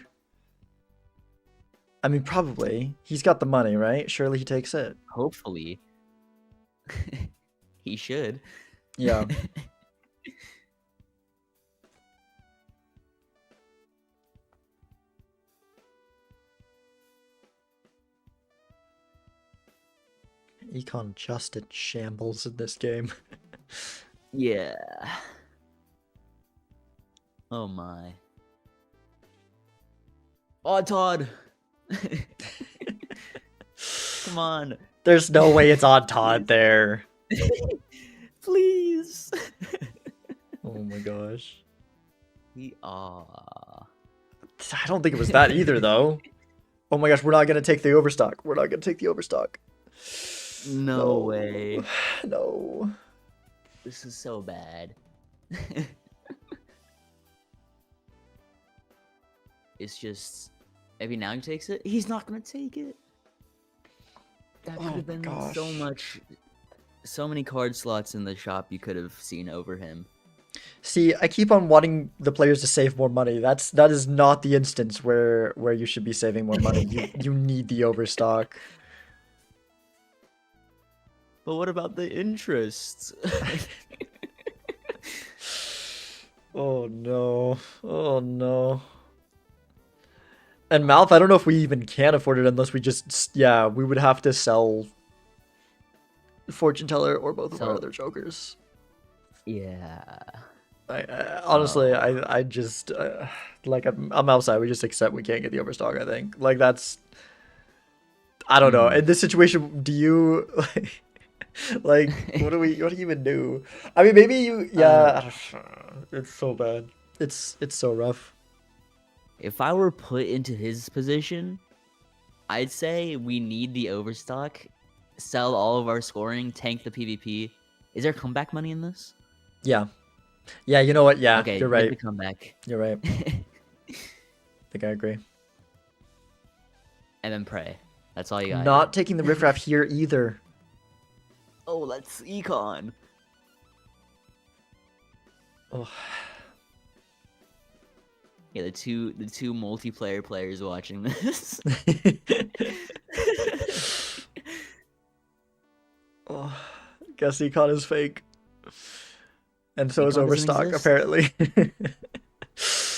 I mean, probably. He's got the money, right? Surely he takes it. Hopefully, he should. Yeah. Econ just in shambles in this game. Yeah. Oh my. Oh, Todd. Come on. There's no way it's on Todd there. Please. Oh my gosh. I don't think it was that either, though. Oh my gosh, we're not gonna take the overstock. We're not gonna take the overstock. No way. No. This is so bad. It's just maybe now he takes it. He's not gonna take it. That could Oh have my been gosh. so many card slots in the shop you could have seen over him. See, I keep on wanting the players to save more money. That is not the instance where you should be saving more money. You need the overstock. But what about the interest? Oh no. Oh no. And Mouth, I don't know if we even can afford it unless we just, yeah, we would have to sell Fortune Teller or both of our Sell- other jokers. Yeah. Honestly, I just, like, I'm outside. We just accept we can't get the overstock, I think. Like, that's, I don't know. In this situation, do you, like, what do you even do? I mean, maybe you, yeah, it's so bad. It's so rough. If I were put into his position, I'd say we need the overstock, sell all of our scoring, tank the PvP. Is there comeback money in this? Yeah. Yeah, you know what? Yeah, Okay, you're get right. the comeback. You're right. I think I agree. And then pray. That's all you got. Not taking the riffraff here either. Oh, that's Econ. Oh. Yeah, the two multiplayer players watching this. Oh, guess Econ is fake. And so is Econ doesn't Overstock, exist? apparently.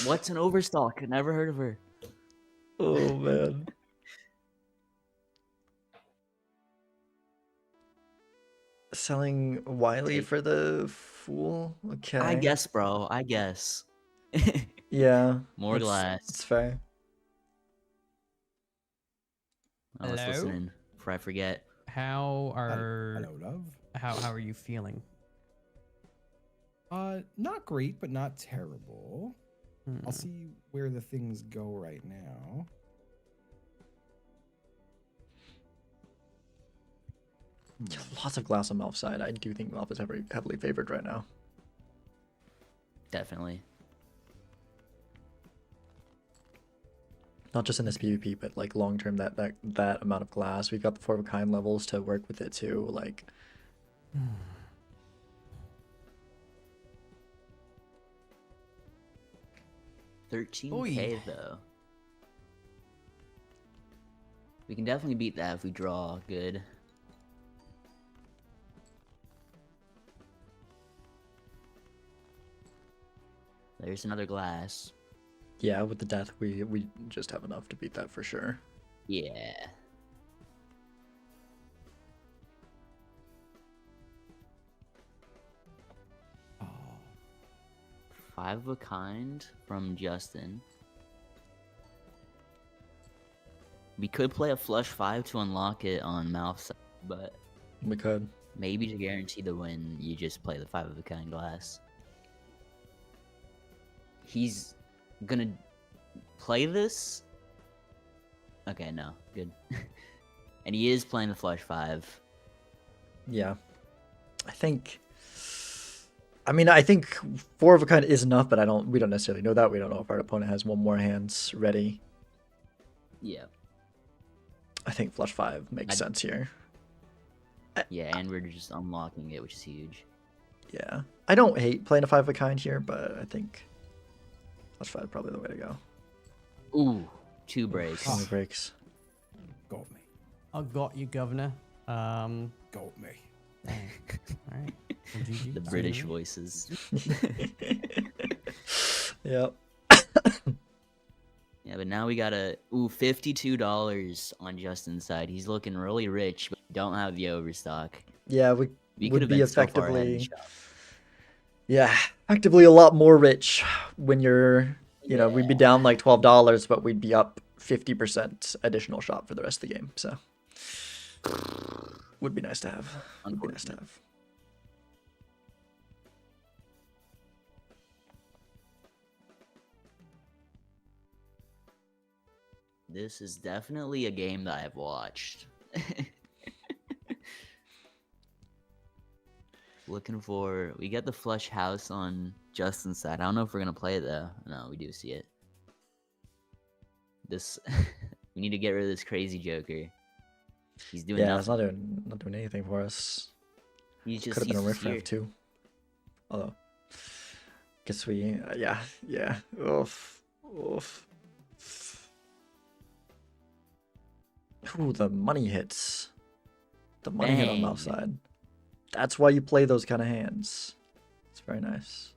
What's an overstock? Never heard of her. Oh, man. Selling Wiley for the Fool? Okay. I guess, bro. I guess. Yeah. More glass. It's fair. Oh, let's Hello? listen in before I forget. How are Hello, love. how are you feeling? Not great, but not terrible. Hmm. I'll see where the things go right now. Lots of glass on Melf's side. I do think Melf is heavily favored right now. Definitely. Not just in this PvP, but like long term, that amount of glass. We've got the 4 of a kind levels to work with it too. Like, 13K though. We can definitely beat that if we draw good. There's another glass. yeah, with the death, we just have enough to beat that for sure. Yeah. Oh, 5 of a kind from Justin. We could play a flush 5 to unlock it on mouth side, but We could. maybe to guarantee the win, you just play the 5 of a kind glass. He's gonna play this? Okay, no. Good. And he is playing the flush 5. Yeah. I mean, I think 4 of a kind is enough, but we don't necessarily know that. We don't know if our opponent has one more hands ready. Yeah. I think flush 5 makes sense here. Yeah, and we're just unlocking it, which is huge. Yeah. I don't hate playing a 5 of a kind here, but I think flush 5 is probably the way to go. Ooh, 2 breaks. Only breaks. got me. I got you, Governor. Dang. Got me. All right. Well, GG. The That's British it. voices. Yep. Yeah, but now we got $52 on Justin's side. He's looking really rich, but we don't have the overstock. Yeah, we We could would have be been so far ahead in the effectively, shop. yeah, effectively a lot more rich when you're, we'd be down like $12, but we'd be up 50% additional shop for the rest of the game. So would be nice to have. Would be nice to have. This is definitely a game that I've watched. Looking for... We get the flush house on Justin's side. I don't know if we're going to play it, though. No, we do see it. This... we need to get rid of this crazy Joker. He's doing Yeah, it's nothing. not doing anything for us. He's just... Could have been a he's riff here. raff too. Although, guess we, yeah. Oof. Ooh, the money hits. The money hit on the Dang. side. That's why you play those kind of hands. It's very nice.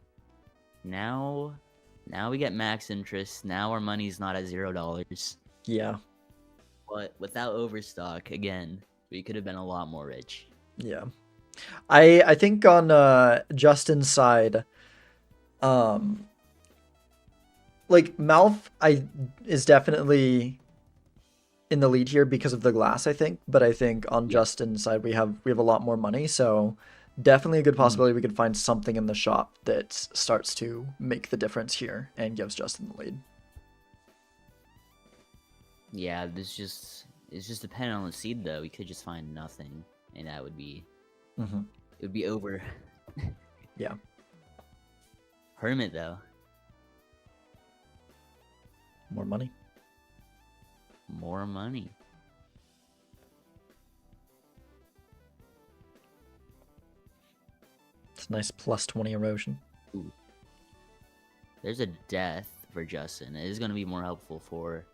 Now we get max interest. Now our money's not at $0. Yeah, But without overstock, again, we could have been a lot more rich. yeah. I think on Justin's side, like Mouth is definitely in the lead here because of the glass, I think. But I think on Justin's side we have a lot more money, so definitely a good possibility we could find something in the shop that starts to make the difference here and gives Justin the lead. Yeah, it's just dependent on the seed though. We could just find nothing, and that would be Mm-hmm. it would be over. Yeah. Hermit though, More money. more money. It's a nice plus 20 erosion. Ooh. There's a death for Justin. It is going to be more helpful for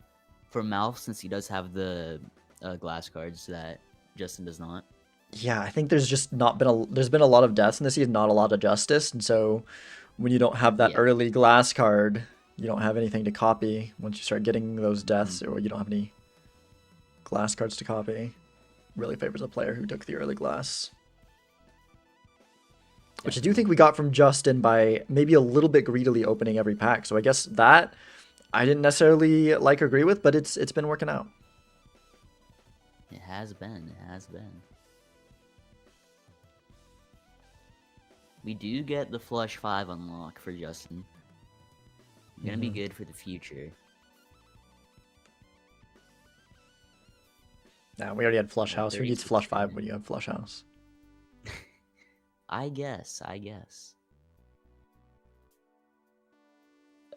Mouth since he does have the glass cards that Justin does not. Yeah, I think there's just not been there's been a lot of deaths in this season, not a lot of justice, and so when you don't have that Yeah. early glass card, you don't have anything to copy once you start getting those deaths, or you don't have any glass cards to copy. Really favors a player who took the early glass. Which I do think we got from Justin by maybe a little bit greedily opening every pack. So I guess that I didn't necessarily like or agree with, but it's been working out. It has been. It has been. We do get the flush 5 unlock for Justin. Gonna be good for the future. Nah, we already had flush Well, house. Who needs 36 flush 5 minutes. when you have flush house? I guess.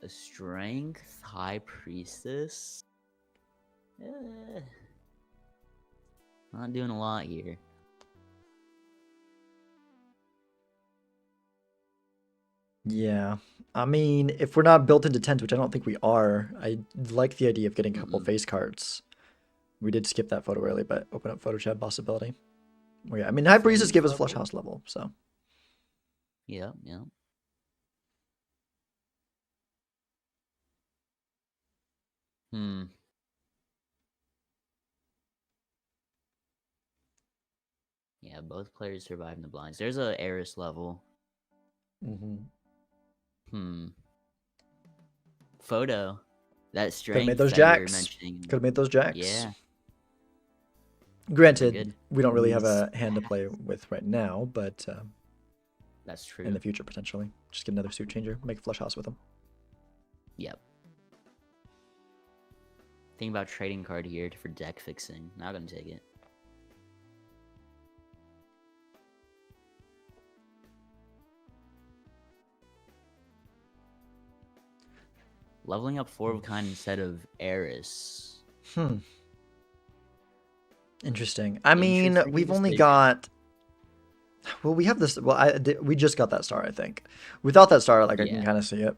A strength high priestess. Eh, not doing a lot here. Yeah. I mean, if we're not built into tent, which I don't think we are, I like the idea of getting a couple face cards. We did skip that photo early, but open up photo chat possibility. Well, yeah, I mean, High Priestess give us flush house level, so. Yeah, yeah. Hmm. Yeah, both players surviving the blinds. There's a Eris level. Mm-hmm. Hmm. Photo. That Could strength have made those that you were jacks. mentioning. Could have made those jacks. Yeah. Granted, good. we don't really have a hand to play with right now, but That's true. in the future, potentially. Just get another suit changer, make a flush house with them. Yep. Think about trading card here for deck fixing. Not gonna take it. Leveling up 4 of a kind instead of Eris. Interesting. I mean, Interesting we've only decision. got. Well, we have this. Well, we just got that star, I think. Without that star, like I can Yeah. kind of see it.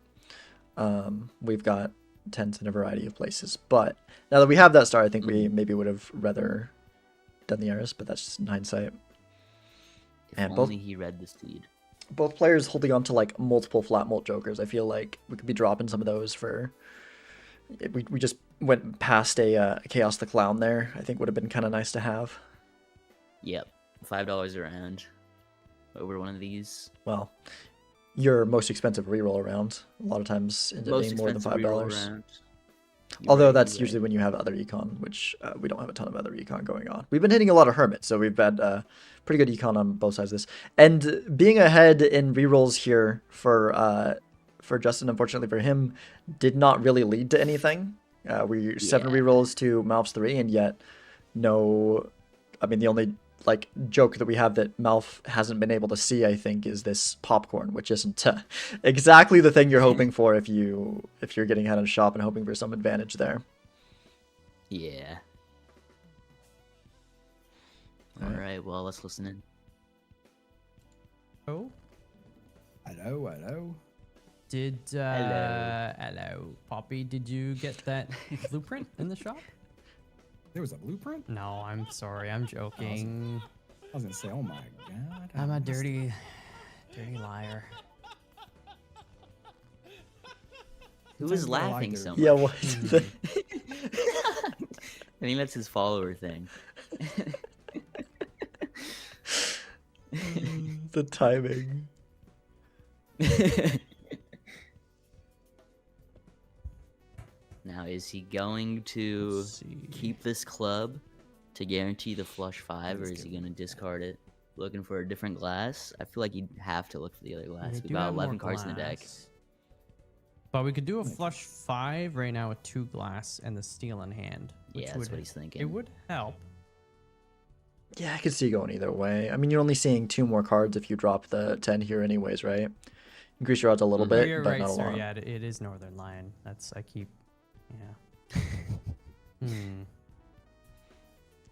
We've got tents in a variety of places, but now that we have that star, I think we maybe would have rather done the Eris, but that's just in hindsight. If And only he read the seed. Both players holding on to like multiple flat mult jokers. I feel like we could be dropping some of those for. We just went past a Chaos the Clown there. I think would have been kind of nice to have. Yep. $5 around. Over one of these. Well, your most expensive reroll around a lot of times ends up Most being more than expensive reroll $5. round. You're Although right, that's you're usually right. when you have other econ, which we don't have a ton of other econ going on. We've been hitting a lot of hermits, so we've had pretty good econ on both sides of this. And being ahead in rerolls here for Justin, unfortunately for him, did not really lead to anything. We 7 Yeah. rerolls to Malph's 3, and yet no. I mean, the only like joke that we have that Malph hasn't been able to see, I think, is this popcorn, which isn't exactly the thing you're hoping for if you're getting ahead of shop and hoping for some advantage there. Yeah. All right. Alright, well, let's listen in. Oh, Hello. did hello, Poppy? Did you get that blueprint in the shop? There was a blueprint? No, I'm sorry. I'm joking. I was gonna say, oh my god. I'm a missed it. dirty liar. Who Sometimes is you gotta lie laughing to so much? Yeah, what? I think that's his follower thing. The timing. Now, is he going to Let's see. keep this club to guarantee the flush 5, or Let's is he give going to discard it? Looking for a different glass? I feel like you'd have to look for the other glass. They We've do got have more 11 cards in the deck. glass. But we could do a flush 5 right now with 2 glass and the steel in hand. Which Yeah, that's would, what he's thinking. It would help. Yeah, I could see going either way. I mean, you're only seeing 2 more cards if you drop the 10 here anyways, right? Increase your odds a little Mhm. Oh, bit, you're but right, not a sir. lot. Yeah, it is Northern Lion. I keep. Yeah.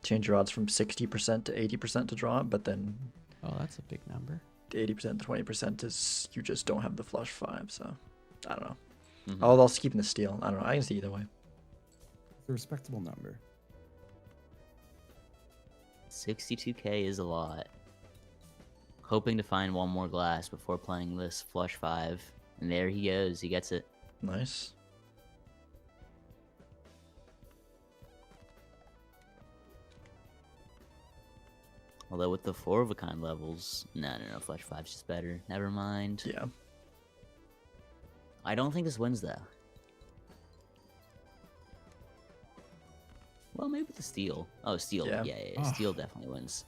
Change your odds from 60% to 80% to draw it, but then Oh, that's a big number. 80% to 20% is you just don't have the flush 5, so I don't know. Mhm. Oh, also keeping the steal. I don't know. I can see either way. It's a respectable number. 62k is a lot. Hoping to find one more glass before playing this flush 5. And there he goes. He gets it. Nice. Although with the 4 of a kind levels, no, flush 5's just better. Never mind. Yeah. I don't think this wins though. Well, maybe the steal. Oh, steal. Yeah. Yeah. Oh. Steal definitely wins.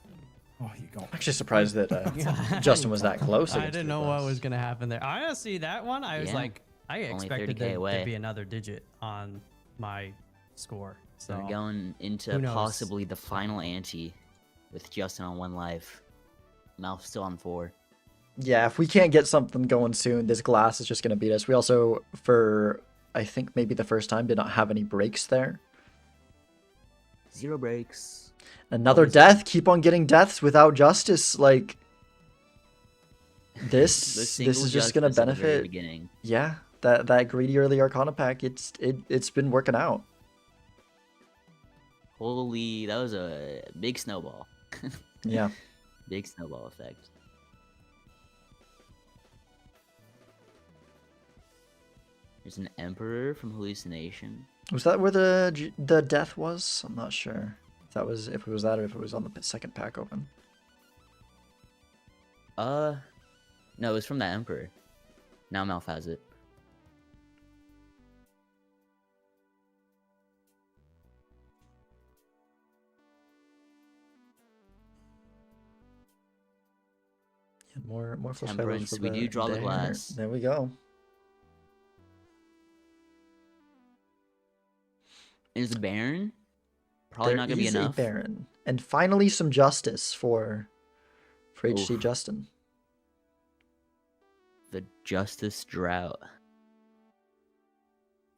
Oh, you go. I'm actually surprised that Yeah. Justin was that close. I against didn't the know glass. what was gonna happen there. Honestly, that one I was Yeah. like, I Only expected 30K there away. to be another digit on my score. So We're going into who knows? possibly the final ante with Justin on 1 life. Malf still on 4. Yeah, if we can't get something going soon, this glass is just going to beat us. We also, for I think maybe the first time, did not have any breaks there. 0 breaks. Another Always death. Keep on getting deaths without justice. Like The this single is just going to justice at the very benefit. beginning. Yeah, that greedy early Arcana pack. It's been working out. Holy, that was a big snowball. Yeah. Big snowball effect. There's an Emperor from Hallucination. Was that where the death was? I'm not sure if it was that or if it was on the second pack open. No, it was from that Emperor. Now Malf has it. Yeah, more flush Temperance, failures for we do draw the there. glass. There we go. Is the Baron? Probably There not gonna be is a enough. Baron, and finally some justice for HC Oof. Justin. The Justice Drought.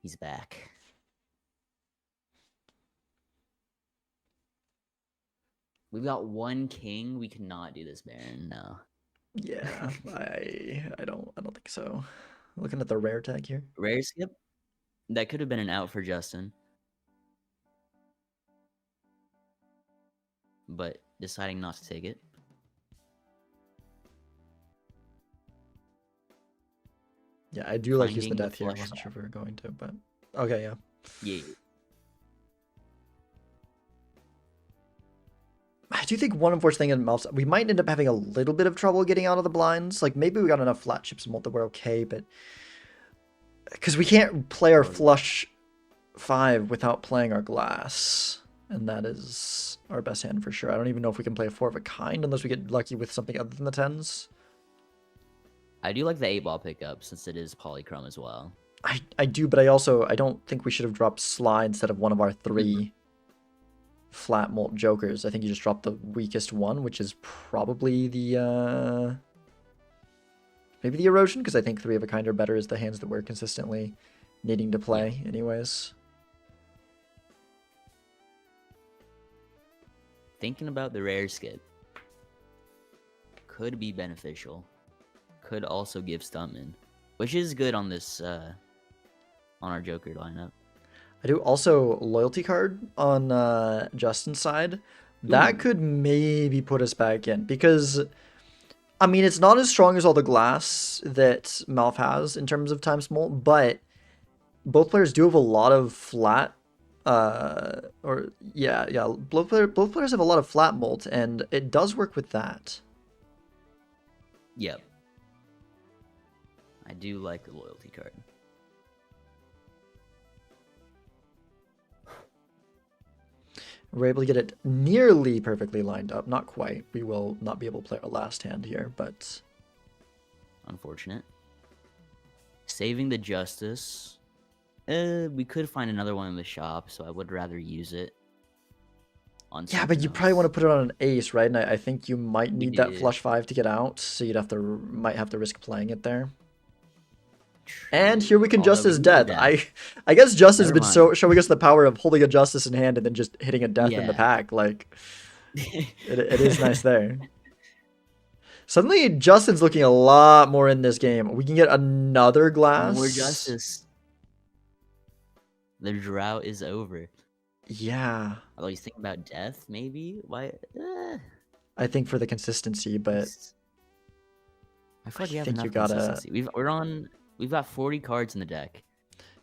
He's back. We've got 1 king. We cannot do this, Baron. No. Yeah, I don't think so. Looking at the rare tag here. Rare skip? That could have been an out for Justin. But deciding not to take it. Yeah, I do like using the Finding the death here. I flush wasn't sure back. if we were going to, but okay, yeah. Yeah. I do think one unfortunate thing in Malf's, we might end up having a little bit of trouble getting out of the blinds. Like maybe we got enough flat chips and that we're okay, but because we can't play our flush 5 without playing our glass, and that is our best hand for sure. I don't even know if we can play a 4 of a kind unless we get lucky with something other than the 10s. I do like the 8-ball pickup since it is polychrome as well. I do, but I don't think we should have dropped Sly instead of one of our 3 flat mult jokers. I think you just dropped the weakest one, which is probably the maybe the erosion, because I think 3 of a kind are better as the hands that we're consistently needing to play anyways. Thinking about the rare skip could be beneficial. Could also give stuntman, which is good on this on our Joker lineup. I do also loyalty card on Justin's side. That Ooh. could maybe put us back in, because I mean it's not as strong as all the glass that Malf has in terms of time smult, but both players do have a lot of flat both players have a lot of flat mult, and it does work with that. Yep. I do like the loyalty card. We're able to get it nearly perfectly lined up. Not quite. We will not be able to play our last hand here, but Unfortunate. Saving the Justice. We could find another one in the shop, so I would rather use it on yeah, but you something probably want to else. put it on an ace, right? And I think you might need that do. flush 5 to get out, so might have to risk playing it there. And here we can Although Justice need death. death. I guess Justice has Never been showing us the power of holding a Justice in hand and then just hitting a death in the Yeah. pack. Like it is nice there. Suddenly Justin's looking a lot more in this game. We can get another glass. More Justice. The drought is over. Yeah. Although he's thinking about death, maybe? Why? I think for the consistency, but I feel like we have think enough you gotta- consistency. We've got 40 cards in the deck.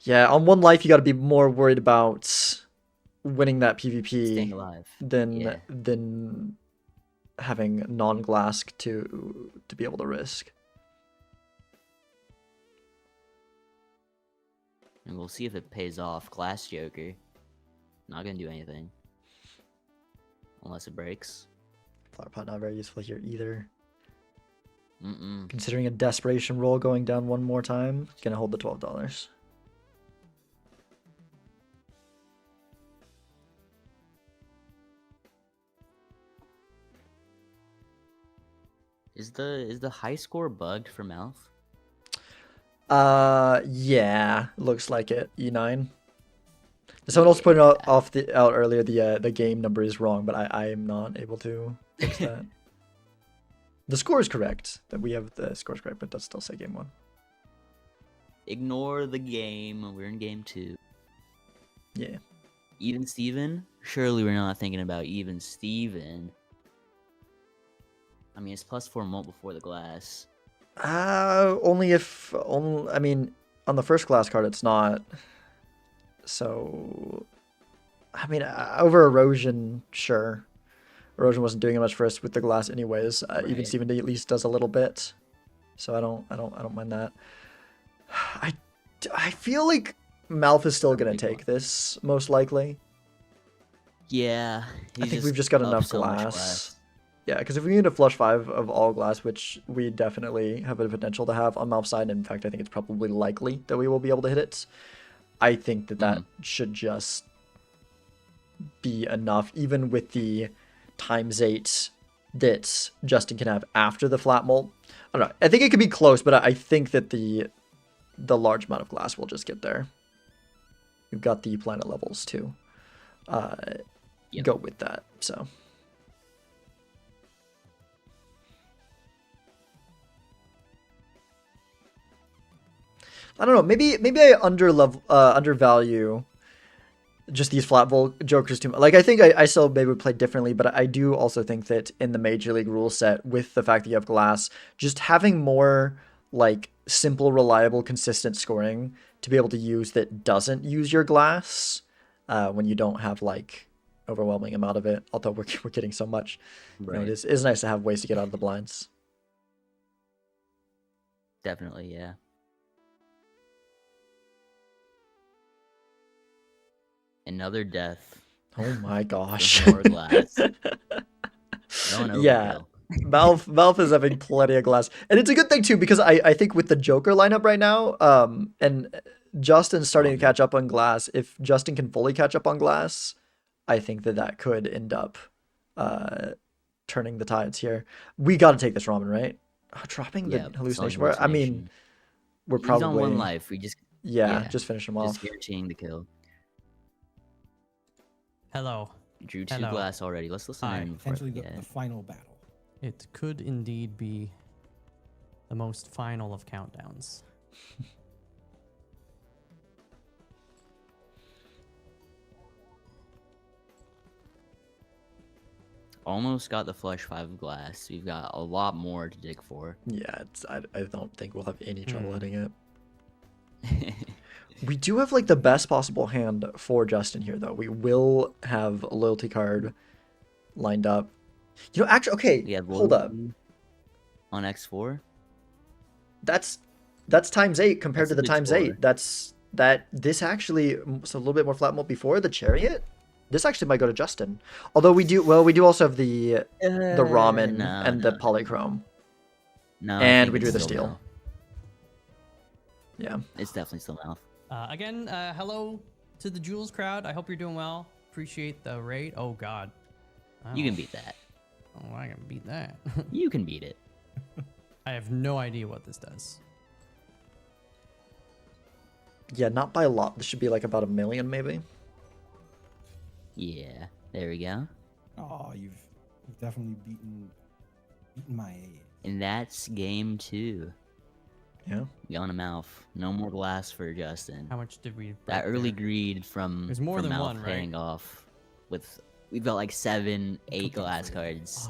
yeah, on one life you got to be more worried about winning that Staying PvP alive. than having non-glass to be able to risk. And we'll see if it pays off. Glass Joker. Not gonna do anything. Unless it breaks. Flower pot not very useful here either. Mm-mm. Considering a desperation roll going down one more time, gonna hold the $12. Is the high score bugged for Mouth? Yeah, looks like it. E9. Someone else pointed out out earlier the game number is wrong, but I am not able to fix that. The score is correct. That we have the scores correct, but it does still say game 1. Ignore the game. We're in game 2. Yeah. Even Steven? Surely we're not thinking about even Steven. I mean, it's +4 mult before the glass. Only if only. I mean, on the first glass card, it's not. So, I mean, over erosion, sure. Erosion wasn't doing much for us with the glass, anyways. Even Right. Steven at least does a little bit, so I don't mind that. I feel like Malf is still gonna take this most likely. Yeah. I think we've just got up enough so much glass. Yeah, because if we need a flush 5 of all glass, which we definitely have a potential to have on Malf's side, in fact, I think it's probably likely that we will be able to hit it. I think that should just be enough, even with the ×8 that Justin can have after the flat mult. I don't know. I think it could be close, but I think that the large amount of glass will just get there. We've got the planet levels to go with that. So. I don't know. Maybe I undervalue just these flat vol jokers too much. Like, I think I still maybe would play differently, but I do also think that in the Major League rule set, with the fact that you have glass, just having more like simple, reliable, consistent scoring to be able to use that doesn't use your glass when you don't have like overwhelming amount of it. Although we're getting so much, Right. you know, it is nice to have ways to get out of the blinds. Definitely, yeah. Another death. Oh my gosh. More glass. No Yeah. Valve is having plenty of glass. And it's a good thing too, because I think with the Joker lineup right now, and Justin's starting to catch up on glass, if Justin can fully catch up on glass, I think that could end up turning the tides here. We got to take this ramen, right? Dropping the hallucination. I mean, we're probably on 1 life. We just just finish him off. Just guaranteeing the kill. Hello. Drew 2 glass already. Let's listen to him. Potentially the final battle. It could indeed be the most final of countdowns. Almost got the flush 5 of glass. We've got a lot more to dig for. Yeah, I don't think we'll have any trouble hitting it. We do have like the best possible hand for Justin here, though. We will have a loyalty card lined up. You know, actually, okay, hold up. On X4? That's ×8 compared to the ×8. This actually is a little bit more flat mult before the chariot. This actually might go to Justin. Although we do also have the ramen and the polychrome. No, and we do the steel. Yeah, it's definitely still Mouth. Again, hello to the Jules crowd. I hope you're doing well. Appreciate the raid. Oh God, you can beat that. Oh, I can beat that. You can beat it. I have no idea what this does. Yeah, not by a lot. This should be like about 1 million, maybe. Yeah, there we go. Oh, you've definitely beaten my aid. And that's game 2. Yeah. Going to Mouth. No more glass for Justin. How much did we? That early greed from There's more than Mouth one, right? paying off with we've got like 7, 8 glass cards.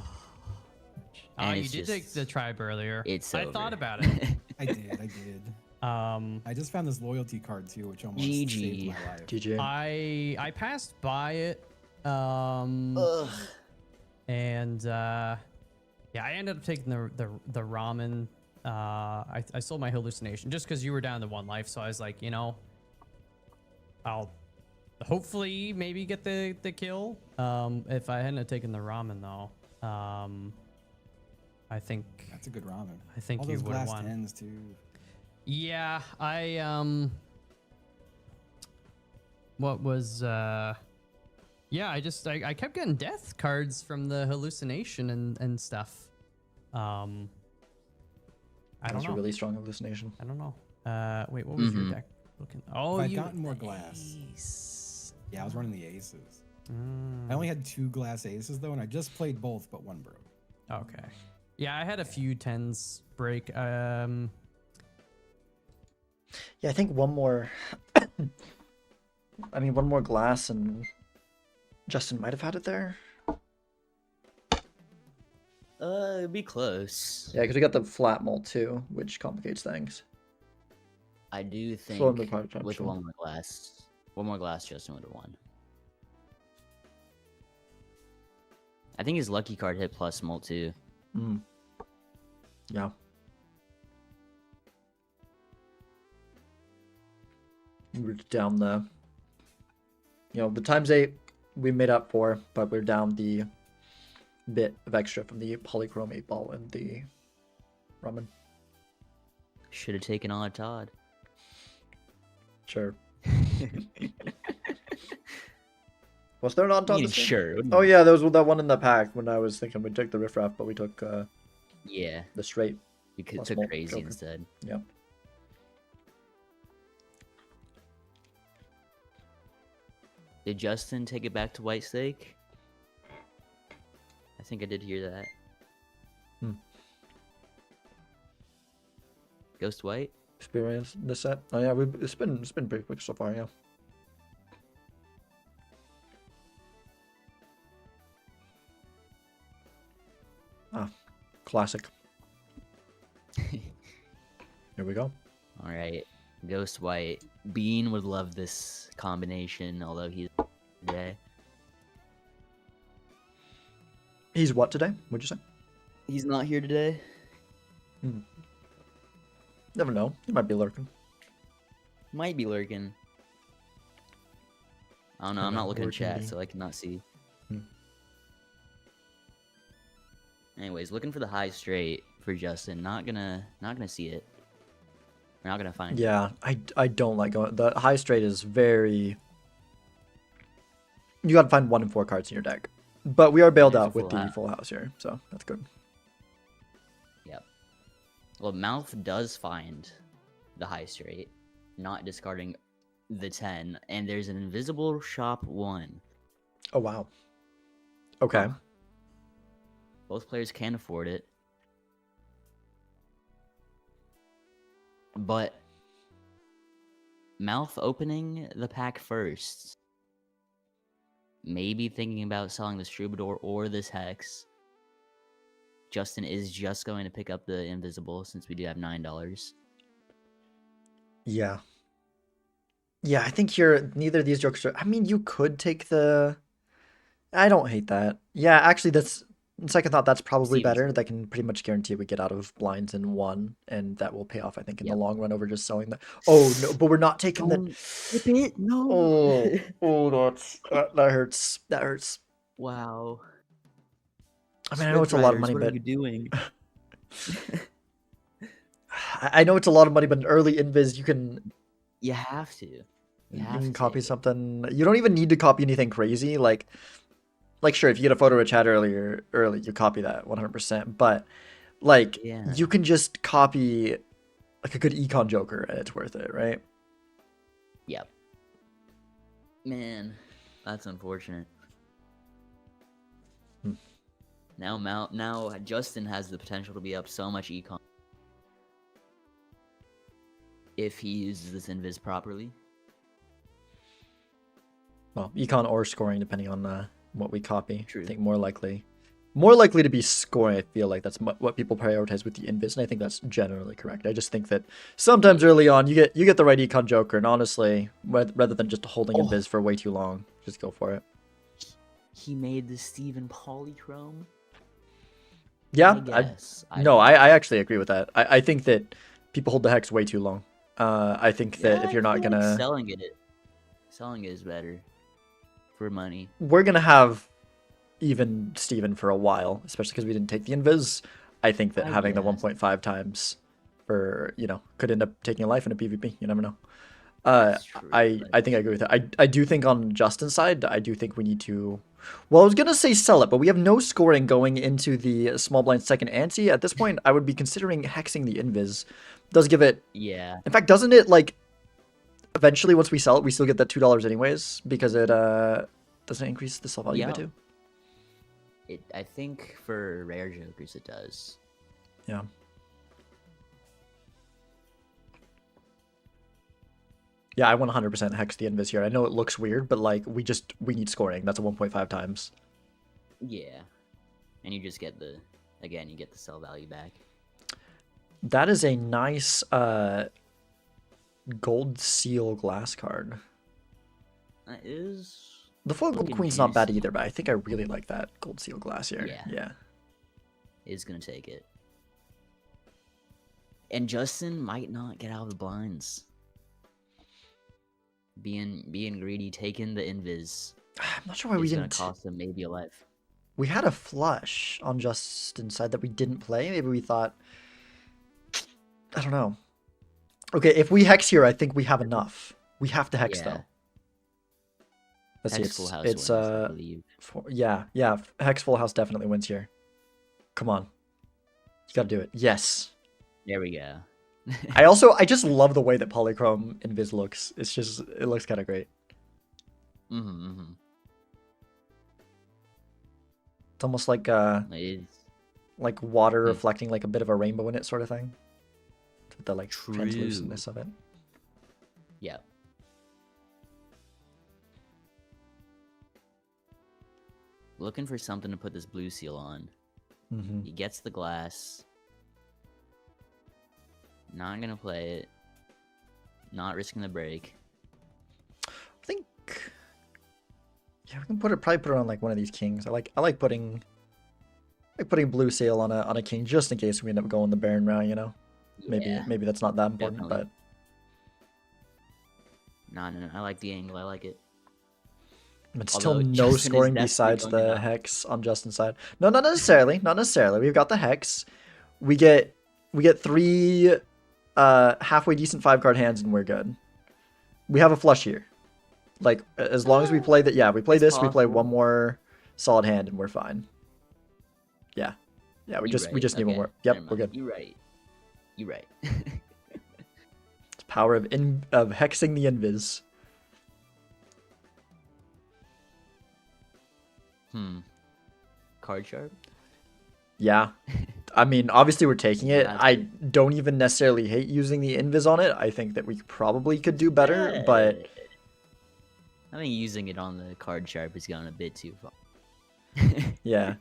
You did take the tribe earlier. I thought about it. I did. I just found this loyalty card too, which almost saved my life. GG. I passed by it. And yeah, I ended up taking the ramen. I sold my hallucination just because you were down to 1 life, so I was like, you know, I'll hopefully maybe get the kill. If I hadn't have taken the ramen though, I think that's a good ramen. I think all you those would have glass won. 10s too. Yeah, what was yeah, I kept getting death cards from the hallucination and stuff. I don't That's a know. really strong hallucination. I don't know. Wait, what was your Mhm. deck looking? Oh, I've you gotten more glass. Ace. Yeah, I was running the aces. Mm, I only had 2 glass aces though, and I just played both, but one broke. okay. Yeah, I had a few tens break. Yeah, I think one more. I mean, one more glass, and Justin might have had it there. It'd be close. Yeah, because we got the flat mult too, which complicates things. I do Slow him think to potential. with one more glass, Justin would have won. I think his lucky card hit plus mult too. Mm. Yeah. We're down the, the times 8 we made up for, but we're down the bit of extra from the polychrome 8-ball and the ramen. Should have taken on Todd. Sure. Was there an on I top mean, this game? sure. Oh yeah, there was that one in the pack when I was thinking we took the riffraff, but we took Yeah, the straight. we could Plus took mult crazy Joker. instead. Yep. Did Justin take it back to White Steak? I think I did hear that. Hmm. Ghost White? Experience this set. Oh yeah, it's been pretty quick so far. Yeah. Ah, classic. Here we go. All right, Ghost White. Bean would love this combination, although he's today. He's what today? What'd you say? He's not here today. Never know. He might be lurking. Might be lurking. I don't know. I'm not looking at chat, so I cannot see. Hmm. Anyways, looking for the high straight for Justin. Not gonna see it. We're not gonna find it. Yeah, I don't like going. The high straight is very. You gotta find 1 and 4 cards in your deck, but we are bailed There's a out with full the house. full house here, so that's good. Yep. Well, Mouth does find the high straight, not discarding the 10, and there's an invisible shop 1. Oh wow. Okay. Huh. Both players can afford it. But Mouth opening the pack first. Maybe thinking about selling this Troubadour or this Hex. Justin is just going to pick up the Invisible since we do have $9. Yeah. Yeah, I think here neither of these jokers are. I mean, you could take the. I don't hate that. Yeah, actually, that's second thought. That's probably Steven's better. good. That can pretty much guarantee we get out of blinds in 1, and that will pay off. I think in the long run over just selling the. Oh no, but we're not taking the. Flip it, no. That hurts. That hurts. Wow. I mean, I know it's a lot of money, what are but you doing? I know it's a lot of money, but an early invis you can You have to. You have can to copy take it. something. You don't even need to copy anything crazy. Like sure, if you get a photo of Chad early, you copy that 100%. But like, Yeah. you can just copy like a good Econ Joker, and it's worth it, right? Yep. Man, that's unfortunate. Hmm. Now Justin has the potential to be up so much econ if he uses this invis properly. Well, Econ or scoring, depending on what we copy. True. I think more likely to be scoring. I feel like that's what people prioritize with the invis, and I think that's generally correct. I just think that sometimes early on you get the right Econ Joker, and honestly, rather than just holding invis for way too long, just go for it. He made the Steven Polychrome. Yeah, I guess. I actually agree with that. I think that people hold the hex way too long. I think that if you're not feel like gonna selling it is better for money. we're gonna have even Steven for a while, especially because we didn't take the invis. I think that I having the guess. 1.5 times for could end up taking a life in a PvP. You never know. That's true, I but- think I agree with that. I do think on Justin's side, I do think we need to. Well, I was gonna say sell it, but we have no scoring going into the small blind second ante. At this point, I would be considering hexing the invis. Does give it. Yeah. In fact, doesn't it like eventually once we sell it, we still get that $2 anyways because it doesn't it increase the sell value by Yeah. 2? I think for rare jokers it does. Yeah. Yeah, I 100% hex the invis here. I know it looks weird, but like we need scoring. That's a 1.5 times. Yeah. And you just get the again, you get the sell value back. That is a nice gold seal glass card. That is The foil gold looking queen's not bad juicy. either, but I think I really like that gold seal glass here. Yeah. Yeah. is gonna take it. And Justin might not get out of the blinds. Being greedy, taking the invis I'm not sure why we is gonna didn't. cost him maybe a life. We had a flush on Justin's side that we didn't play. Maybe we thought. I don't know. Okay, if we hex here, I think we have enough. We have to hex Yeah. though. Let's see. Hex full house It's wins, I believe. yeah. Hex full house definitely wins here. Come on, you gotta do it. Yes. There we go. I just love the way that polychrome invis looks. It looks kind of great. Mm-hmm. It's almost like It is water Hmm. reflecting like a bit of a rainbow in it, sort of thing. With the like True. translucentness of it. yeah. Looking for something to put this blue seal on. Mm-hmm. He gets the glass. Not gonna play it. Not risking the break. I think. Yeah, we can probably put it on like one of these kings. I like putting blue sail on a king just in case we end up going the Baron round. You know, Yeah. maybe that's not that important, Definitely. No. I like the angle. I like it. but Although still no Justin is scoring definitely besides going the up. hex on Justin's side. No, not necessarily. Not necessarily. We've got the hex. We get 3 halfway decent 5-card hands and we're good. We have a flush here. Like as long as we play that, yeah, we play It's this, we play possible. one more solid hand and we're fine. Yeah, we You just right. need one Okay, more. Yep, never we're mind. good. You're right. It's power of hexing the invis. Card sharp. Yeah. I mean, obviously we're taking it. That's I good. don't even necessarily hate using the invis on it. I think that we probably could do better, but I think using it on the card sharp has gone a bit too far. yeah.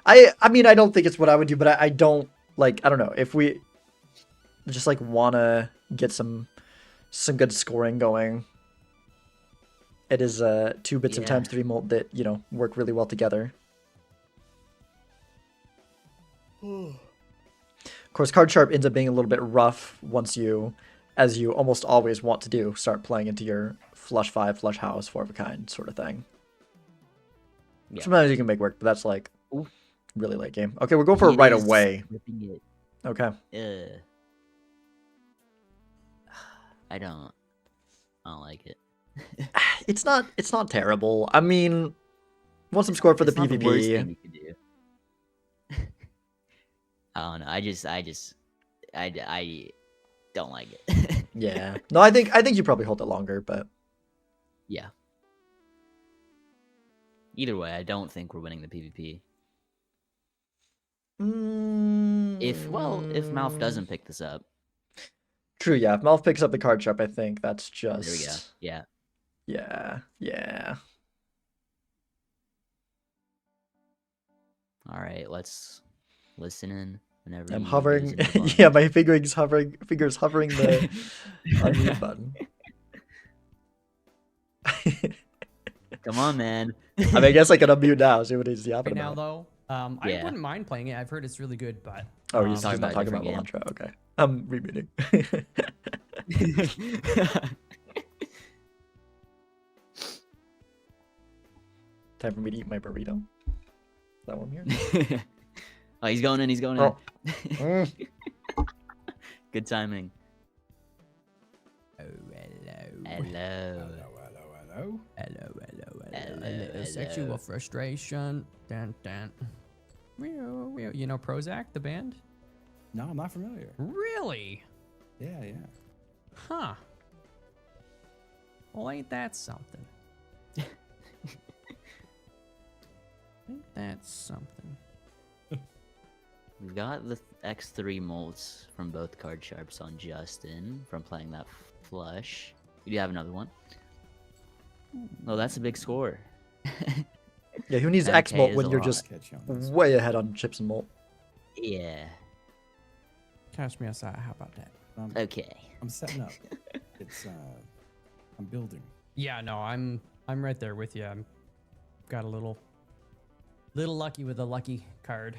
I mean, I don't think it's what I would do, but I don't like, I don't know, if we just like want to get some good scoring going. It is 2 bits of Yeah. times 3 molt that, you know, work really well together. Of course, card sharp ends up being a little bit rough once you, as you almost always want to do, start playing into your flush 5, flush house, 4 of a kind sort of thing. Yeah. Sometimes you can make work, but that's like Ooh. really late game. Okay, we're going for it It right is away. ripping it. Okay. I don't like it. It's not terrible. I mean, want some score for the It's not the worst PvP. thing you could do. I don't know. I don't like it. Yeah. No, I think you probably hold it longer, but Yeah. Either way, I don't think we're winning the PvP. If Malf doesn't pick this up, True, yeah. If Malf picks up the card sharp, I think that's just there we go. Yeah. Yeah. All right, let's listen in whenever I'm you hovering. guys are in the Yeah, my fingers hovering the unmute button. Come on, man. I mean, I guess I can unmute now. See what he's yapping Right now, about. though, I Yeah. wouldn't mind playing it. I've heard it's really good, but Oh, he's talking not about a talking about different Balatro. Okay, I'm rebooting. Time for me to eat my burrito. Is that one here? Oh, he's going in. He's going in. Oh. Mm. Good timing. oh hello. Hello. Hello. Hello, Sexual hello. frustration. Dun, dun. You know Prozac, the band? No, I'm not familiar. Really? Yeah. Huh. Well, ain't that something? Ain't that something? We've got the X3 molts from both card sharps on Justin from playing that flush. We do have another one. Oh, that's a big score. Yeah, who needs 10K X mult is when a you're lot. just Catch you on this. way ahead on chips and malt? Yeah. Catch me outside. How about that? Okay. I'm setting up. I'm building. Yeah, no, I'm right there with you. I'm got a little lucky with a lucky card.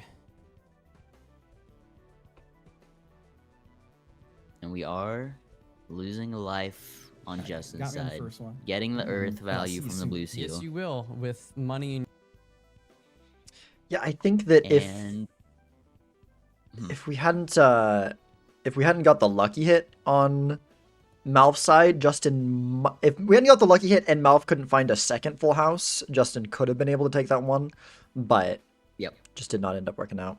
And we are losing a life on Okay, Justin's got me on the side. first one. Getting the earth I'll value see you from the soon. blue seal. Yes, you will with money and Yeah, I think that And if we hadn't got the lucky hit on Malph's side, if we hadn't got the lucky hit and Malph couldn't find a second full house, Justin could have been able to take that one, but yep. just did not end up working out.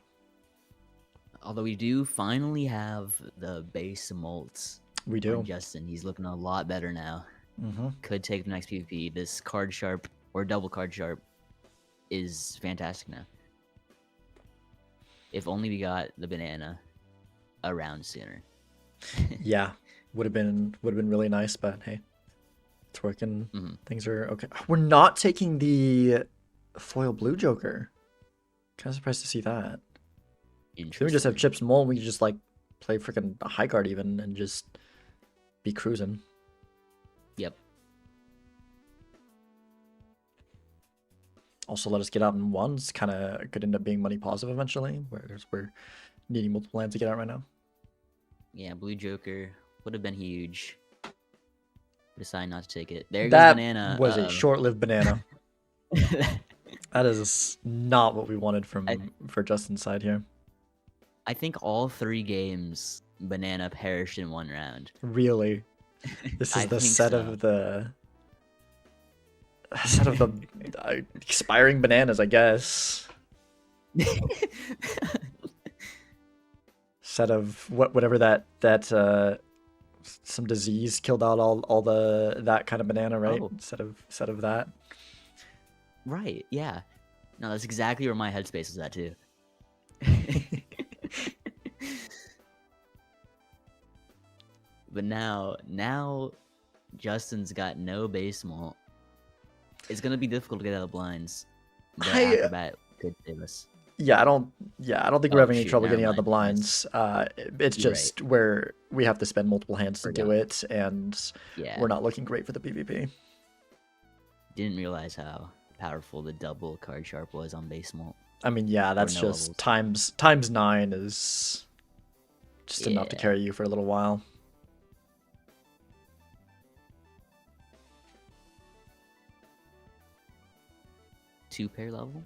Although we do finally have the base molts We do. on Justin. He's looking a lot better now. Mm-hmm. Could take the next PvP. This card sharp or double card sharp is fantastic now. If only we got the banana around sooner. Yeah, would have been really nice, but hey, it's working. Mhm. Things are okay. We're not taking the foil blue Joker. Kind of surprised to see that. Then we just have Interesting. chips and mole, and we could just like play freaking high guard even and just be cruising. Yep. Also, let us get out in ones. Kind of could end up being money positive eventually, whereas we're needing multiple lands to get out right now. Yeah, blue Joker would have been huge. Decide not to take it. There goes That banana. was a Uh-oh. short-lived banana. That is not what we wanted for Justin's side here. I think all 3 games banana perished in 1 round. Really, this is I the think set so. of the expiring bananas, I guess. Set of whatever that some disease killed out all that kind of banana, right? Oh. Set of that. Right, yeah. No, that's exactly where my headspace was at too. But now Justin's got no base malt. It's gonna be difficult to get out of the blinds. But Acrobat could save us. Yeah, I don't think we're Oh, having any shoot, trouble never getting out the mind. blinds. It's You're just where we have to spend multiple hands to do Forgot. it, and Yeah. we're not looking great for the PvP. Didn't realize how powerful the double card sharp was on base malt. I mean, yeah, that's no just levels. times 9 is just enough to Yeah. carry you for a little while. Two pair level?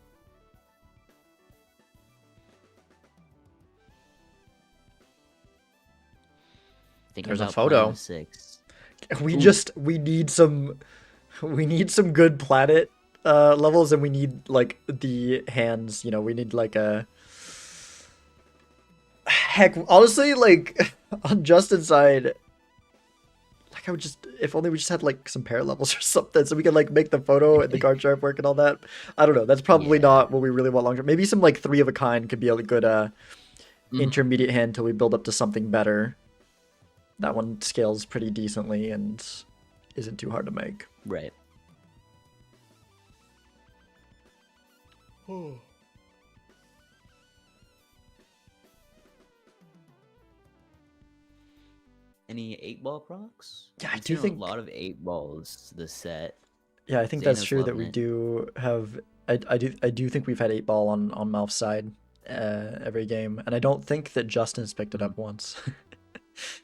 Thinking There's a about playing photo. the 6. We Ooh. we need some good planet levels, and we need like the hands. We need like a heck. Honestly, like on Justin's side, like I would just if only we just had like some pair levels or something, so we could like make the photo and the card sharp work and all that. I don't know. That's probably Yeah. not what we really want long term. Maybe some like 3 of a kind could be a good intermediate hand till we build up to something better. That one scales pretty decently and isn't too hard to make. Right. Any 8-ball procs? Yeah, I I've do seen think- a lot of 8-balls this set. Yeah, I think that's Xanos true that loving we it. do have. I do think we've had 8-ball on Malph's side every game, and I don't think that Justin's picked it up once.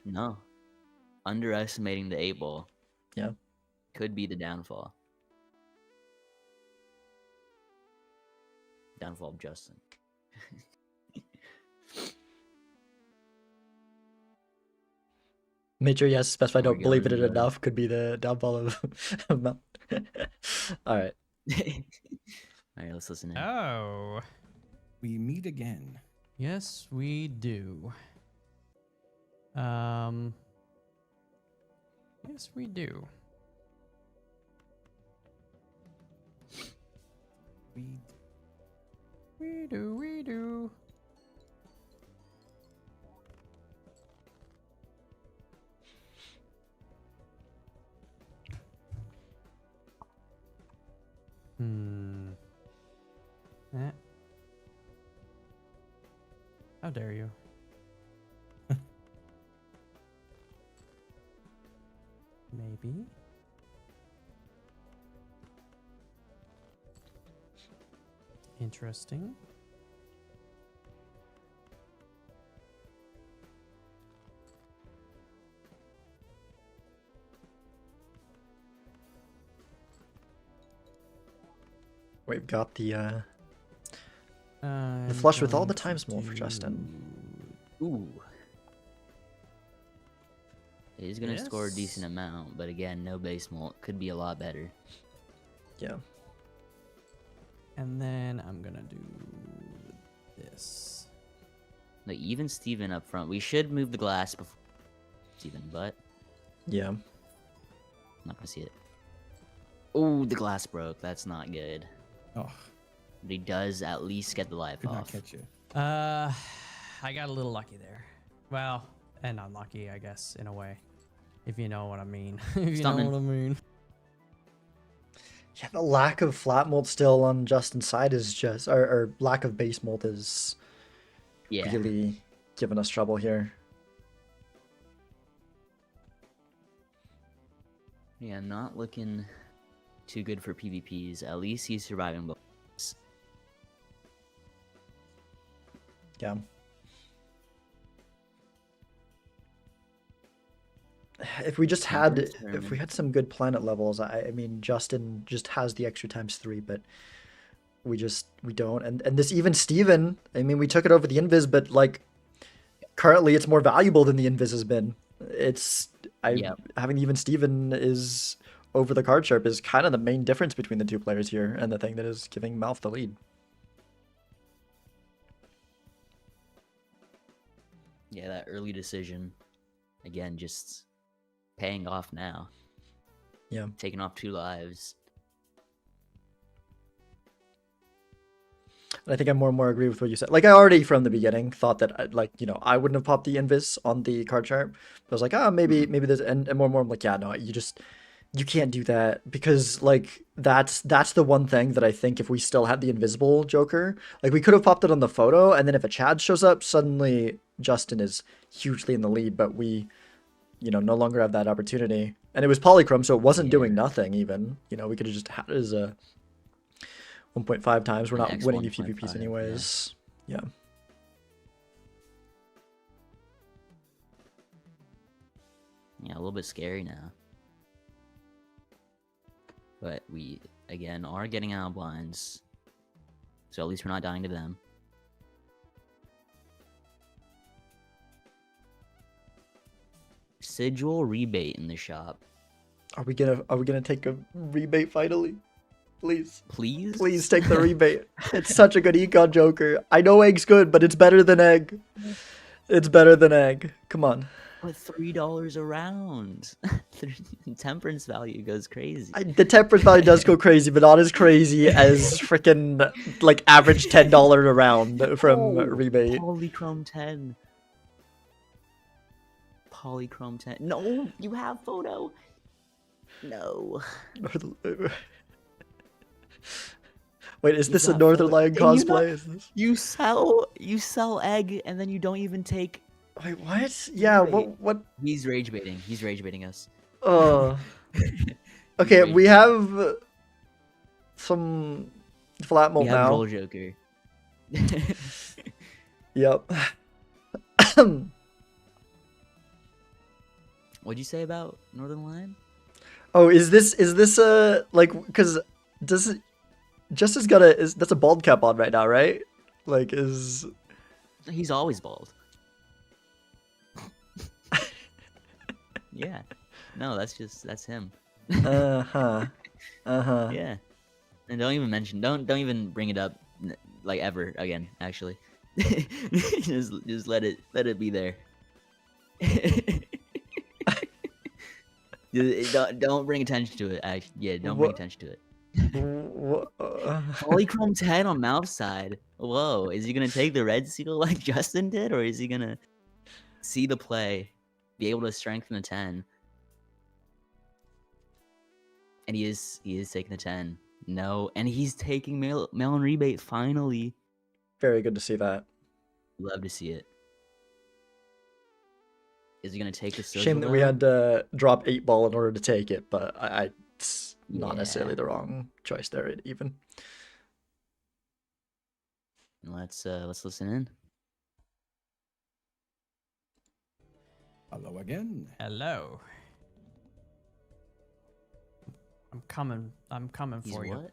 No. Underestimating the 8-ball. Yeah. Could be the downfall. Downfall of Justin. Made sure yes, specify We're don't believe in going it to- enough could be the downfall of Mel. All right. All right, let's listen in. Oh, We meet again. yes, we do. Yes, we do. We We do, we do. Hmm. Eh. How dare you? Maybe. Interesting. We've got the I'm flush with all going the to times more for Justin. Ooh. He's gonna score a Yes. decent amount, but again, no base mult. Could be a lot better. Yeah. And then I'm gonna do this. Like even Steven up front. We should move the glass before Steven, but Yeah. I'm not gonna see it. Oh, the glass broke. That's not good. oh But he does at least get the life could not off. catch you. I got a little lucky there. Well, and unlucky, I guess, in a way. If you know what I mean. If you Stuntman. know what I mean. Yeah, the lack of flat molt still on Justin's side is just, or lack of base molt is Yeah. really giving us trouble here. Yeah, not looking too good for PvPs. At least he's surviving both. Yeah. If we just had, Temperance if we had some good planet levels, I mean, Justin just has the extra ×3, but we don't. And this even Steven, I mean, we took it over the invis, but like currently it's more valuable than the invis has been. Yep. Having even Steven is over the card sharp is kind of the main difference between the two players here, and the thing that is giving Mouth the lead. Yeah, that early decision. Again, just paying off now. Yeah. Taking off 2 lives. And I think I more and more agree with what you said. Like I already from the beginning thought that I wouldn't have popped the invis on the card chart. But I was like, maybe there's and more and more I'm like, yeah, no, you can't do that, because like that's the one thing that I think if we still had the invisible Joker, like we could have popped it on the photo, and then if a Chad shows up, suddenly Justin is hugely in the lead, but we no longer have that opportunity. And it was polychrome, so it wasn't doing nothing even. We could have just had it as a 1.5 times. We're An not X winning the 1.5, PvPs anyways. Yeah. Yeah, a little bit scary now. But we, again, are getting out of blinds. So at least we're not dying to them. Sigil rebate in the shop. Are we gonna take a rebate finally? Please. Please? Please take the rebate. It's such a good econ Joker. I know Egg's good, but it's better than Egg. It's better than Egg. Come on. But $3 a round. Temperance value goes crazy. The temperance value does go crazy, but not as crazy as freaking like average $10 a round from rebate. Polychrome 10. Polychrome 10. No, you have photo. No. Wait, is You this a got Northern photo- Lion and you know- cosplay? Is this... You sell egg and then you don't even take. Wait, what? Yeah, what? He's rage baiting. He's rage baiting us. Okay, Rage we have some flat We molt have now. Roll Joker. Yep. What'd you say about Northern Lion? Oh, is this like, because Justin's got that's a bald cap on right now, right? Like, He's always bald. Yeah. No, that's him. Uh-huh. Uh-huh. Yeah. And don't even bring it up like ever again, actually. just let it be there. Don't bring attention to it. Actually, yeah, don't bring What- attention to it. Wha- Polychrome 10 on Mouth's side. Whoa, is he gonna take the red seal like Justin did, or is he gonna see the play, be able to strengthen the 10? And he is taking the 10. No, and he's taking Melon Rebate finally. Very good to see that. Love to see it. Is he gonna take the sigil? Shame that we though? had to drop 8-ball in order to take it, but it's not Yeah. necessarily the wrong choice there even. Let's listen in. Hello again. Hello. I'm coming He's for you. what?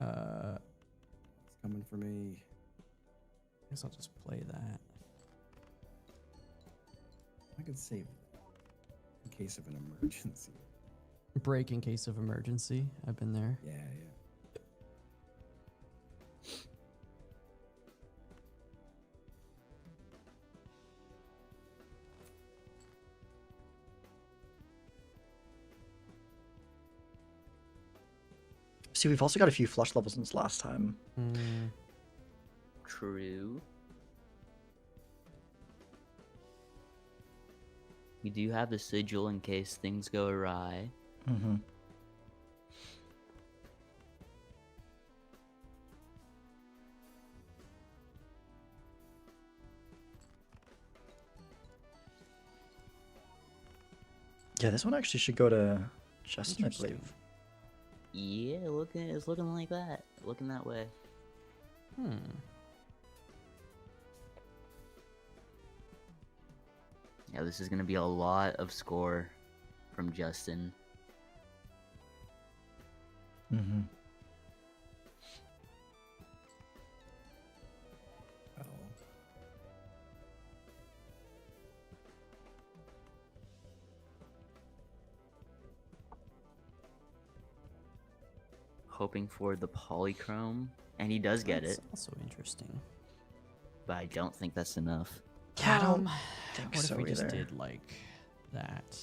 It's coming for me. I guess I'll just play that. I could save that in case of an emergency. Break in case of emergency. I've been there. Yeah. See, we've also got a few flush levels since last time. True. We do have the sigil in case things go awry. Mm-hmm. Yeah, this one actually should go to Justin, I Interesting. believe. Yeah, it's looking like that. Looking that way. Yeah, this is gonna be a lot of score from Justin. Mm-hmm. Oh. Hoping for the polychrome, and he does get That's it, also interesting. but I don't think that's enough. Yeah, I don't think What so if we just either. did like that?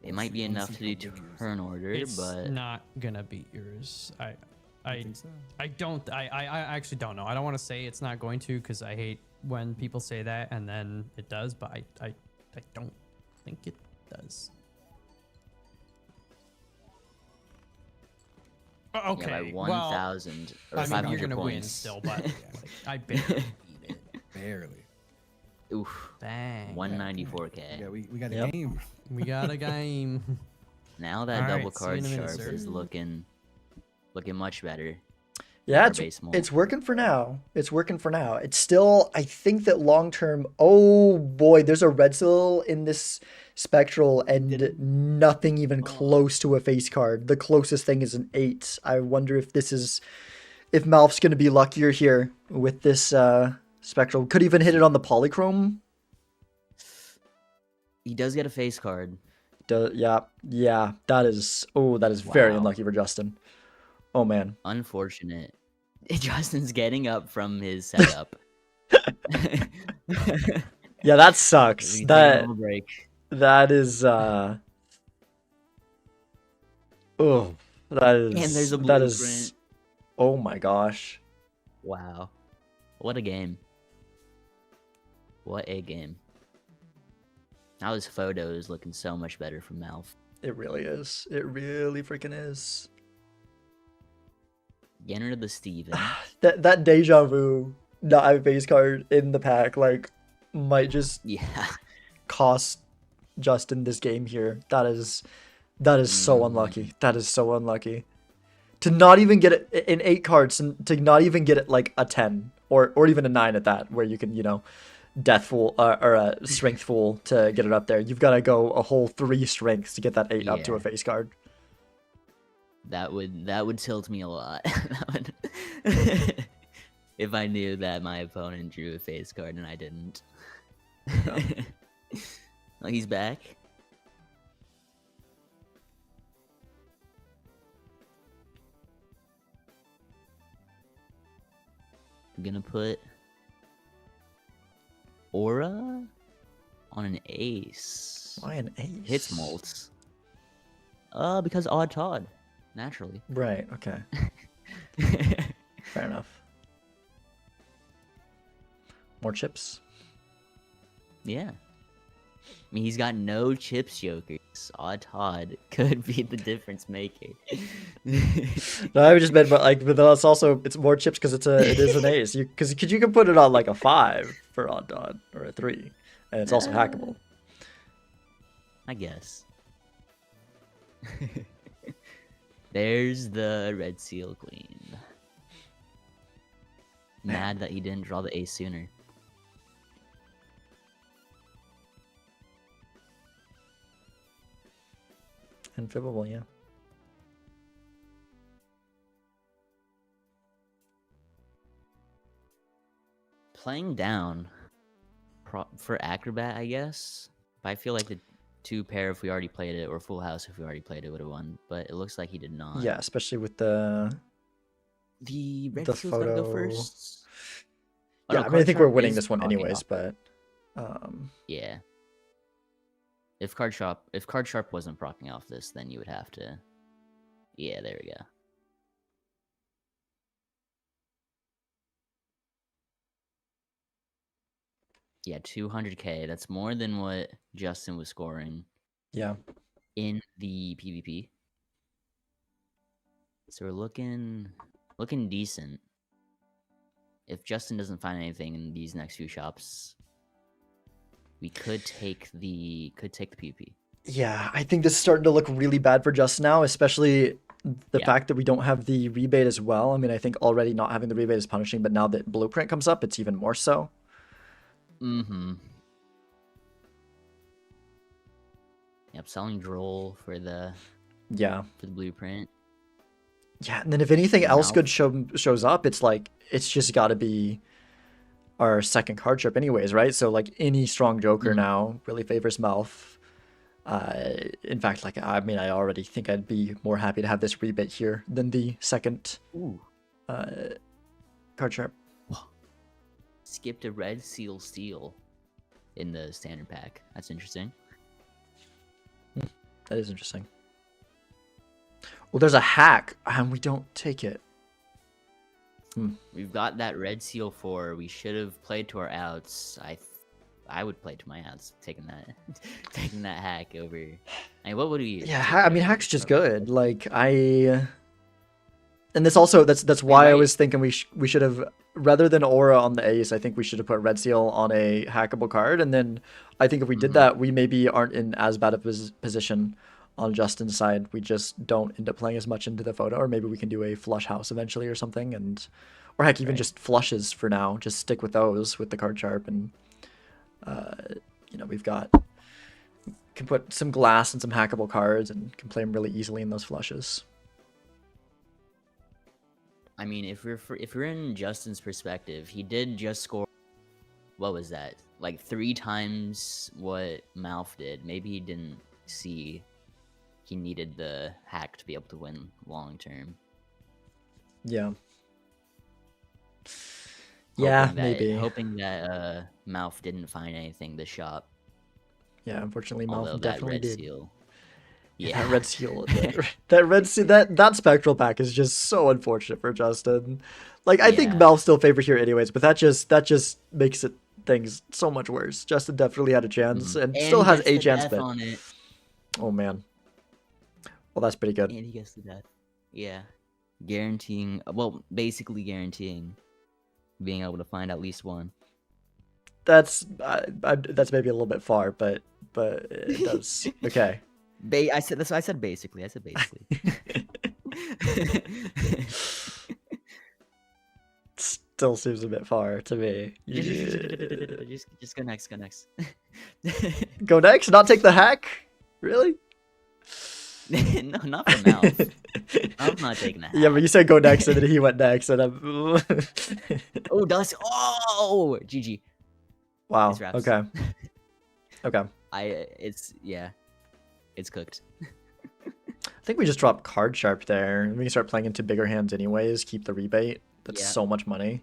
It might be I wanna enough see to how do big yours is. turn order, It's but not gonna beat yours. I I think so. I don't. I actually don't know. I don't want to say it's not going to because I hate when people say that and then it does. But I don't think it does. Okay. yeah, by well, 1,000 or I mean, 500 you're gonna win points. still, but Yeah. I barely beat it. Barely. Oof, Dang. 194k. Yeah, we got a Yep. game. We got a game. Now that Alright, double see you card in a minute, sharp sir. is looking much better. Yeah, Our it's base mold. it's working for now. It's working for now. It's still, I think that long term. Oh boy, there's a red seal in this spectral, and nothing even close to a face card. The closest thing is an 8. I wonder if Malf's gonna be luckier here with this spectral. Could even hit it on the polychrome. He does get a face card. Yeah. That is very Wow. unlucky for Justin. Oh man. Unfortunate. Justin's getting up from his setup. Yeah, that sucks. We can take a That little break. that is oh, that is And there's a that blueprint. is oh my gosh. Wow. What a game. What a game. Now his photo is looking so much better from Malf. It really is. It really freaking is. Get rid of the Steven. That deja vu not having face card in the pack like might just Yeah. cost Justin this game here. That is so unlucky. That is so unlucky. To not even get it in 8 cards, and to not even get it like a 10 or even a 9 at that, where you can, death fool or a strength fool to get it up there. You've got to go a whole 3 strengths to get that 8 up to Yeah. a face card. That would tilt me a lot. That would if I knew that my opponent drew a face card and I didn't. Oh, he's back. I'm gonna put Aura on an ace. Why an ace? Hits molts. Because odd Todd, naturally. Right. Okay. Fair enough. More chips. Yeah. I mean, he's got no chips jokers. Odd Todd could be the difference maker. No, I just meant, but that's also it's more chips because it is an ace. You can put it on like a 5 for odd dot or a 3, and it's also hackable. I guess. There's the Red Seal Queen. Mad that he didn't draw the ace sooner. Infibbable, yeah. Playing down for Acrobat, I guess. But I feel like the 2 pair if we already played it, or Full House if we already played it, would have won. But it looks like he did not. Yeah, especially with the Red the Seal's gotta go photo. first. Oh, Yeah, no, I mean, I think Card we're Sharp winning is this one proccing anyways, off but yeah. If Card Sharp wasn't proccing off this, then you would have to. Yeah, there we go. Yeah, 200k. That's more than what Justin was scoring yeah. in the PvP. So we're looking decent. If Justin doesn't find anything in these next few shops, we could take the PvP. Yeah, I think this is starting to look really bad for Justin now, especially the Yeah. fact that we don't have the rebate as well. I mean, I think already not having the rebate is punishing, but now that Blueprint comes up, it's even more so. Mm-hmm. Yep, selling Droll for the Blueprint. Yeah, and then if anything else Now- good shows up, it's like it's just got to be our second card trip anyways, right? So like any strong Joker now really favors Mouth. In fact, like I mean, I already think I'd be more happy to have this rebate here than the second card trip. Skipped a Red Seal Steel in the standard pack. That's interesting. That is interesting. Well, there's a hack, and we don't take it. We've got that Red Seal 4. We should have played to our outs. I would play to my outs, taking that hack over. I mean, what would we? Yeah, I mean, hack's just good. Like and this also that's why I was thinking we should have, rather than Aura on the ace, I think we should have put Red Seal on a hackable card, and then I think if we did that, we maybe aren't in as bad a position on Justin's side. We just don't end up playing as much into the photo, or maybe we can do a flush house eventually or something, or heck, even just flushes for now. Just stick with those with the card sharp, and we've got can put some glass and some hackable cards and can play them really easily in those flushes. I mean, if we're in Justin's perspective, he did just score. What was that? Like 3 times what Malf did. Maybe he didn't see he needed the hack to be able to win long term. Yeah. Yeah, maybe. Hoping that Malf didn't find anything this shop. Yeah, unfortunately, Although Malf that definitely Red did. Seal. Yeah, that Red Seal. that Red Seal. That Spectral pack is just so unfortunate for Justin. Like, I think Malf's still favored here anyways, but that just makes things so much worse. Justin definitely had a chance and still has a chance, but on it. Oh man. Well, that's pretty good. And he gets the death. Yeah. Basically guaranteeing being able to find at least one. That's maybe a little bit far, but it does. Okay. That's why I said basically. Still seems a bit far to me. Just go next. Go next? Not take the hack? Really? No, not for mouth. I'm not taking a hat. Yeah, but you said go next, and then he went next, and I'm. Oh, dust. Oh, GG. Wow. It's wraps. Okay. Okay. Yeah, it's cooked. I think we just drop card sharp there. We can start playing into bigger hands anyways. Keep the rebate. That's Yeah. so much money.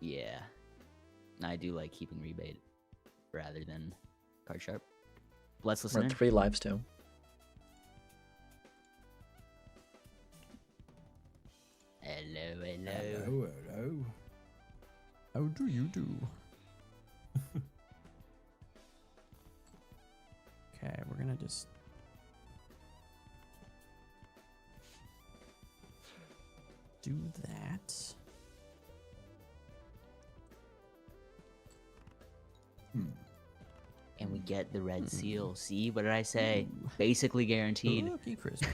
Yeah, I do like keeping rebate rather than card sharp. Let's We're listen. at 3 lives too. Hello, hello. Hello, hello. How do you do? Okay, we're gonna just do that. And we get the red seal. See, what did I say? Basically guaranteed. Cookie crisp.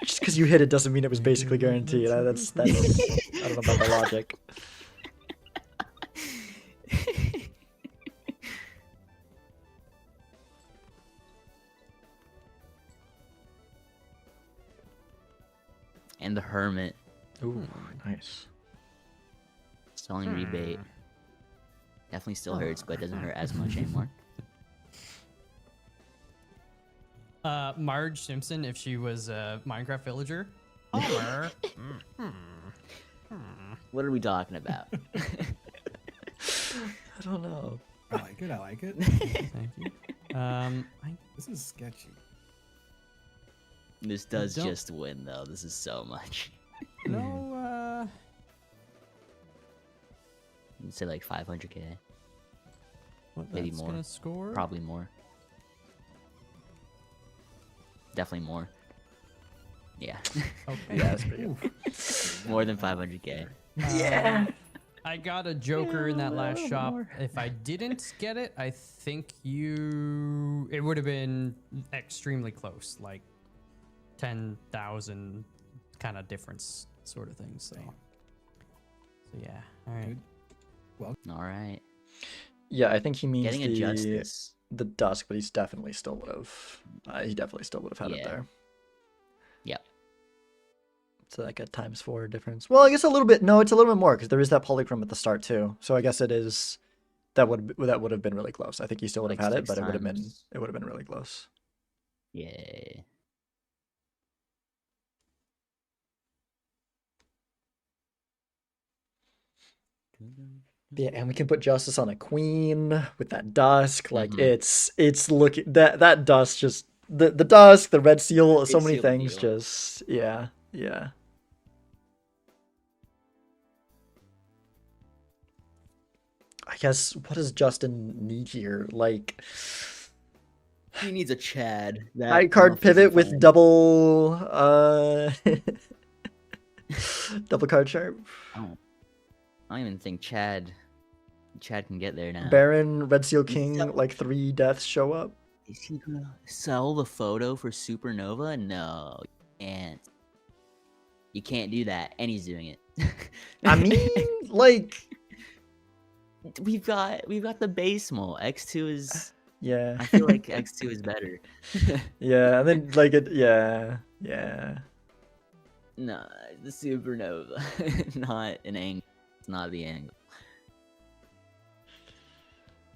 Just because you hit it doesn't mean it was basically guaranteed. That's I don't know about the logic. And the hermit. Ooh, nice. Selling rebate. Definitely still hurts, but it doesn't hurt as much anymore. Marge Simpson, if she was a Minecraft villager. Homer. What are we talking about? I don't know. I like it. I like it. Thank you. This is sketchy. This does Don't- just win, though. This is so much. No, I'd say like 500k. what Maybe that's more. gonna score? Probably more. Definitely more. Yeah. Okay. Yeah, that's pretty good. More than 500k. Yeah. I got a joker in that last little shop. more. If I didn't get it, I think it would have been extremely close, like 10,000 kind of difference sort of thing. So yeah. All right. Good. All right. Yeah, I think he means Getting a justice. the dusk, but he's definitely still would have. He definitely still would have had it Yeah. there. Yep. So like a ×4 difference. Well, I guess a little bit. No, it's a little bit more because there is that polychrome at the start too. So I guess it is. That would have been really close. I think he still would have Like had it, 6 but it would have been times. really close. Yeah. Yeah, and we can put justice on a queen with that dusk. Like Mhm. it's looking that dusk just the dusk, the red seal, so Red many seal things. deal. Just yeah. I guess what does Justin need here? Like He needs a Chad. That high card muff isn't pivot with fine. double double card sharp. I don't even think Chad can get there now. Baron, Red Seal He's King, double- like 3 deaths show up. Is he gonna sell the photo for Supernova? No, you can't do that, and he's doing it. I mean, like we've got the base mole. X2 is. yeah. I feel like X2 is better. Yeah, and then like it yeah. Nah, the Supernova, not an angle. It's not the angle.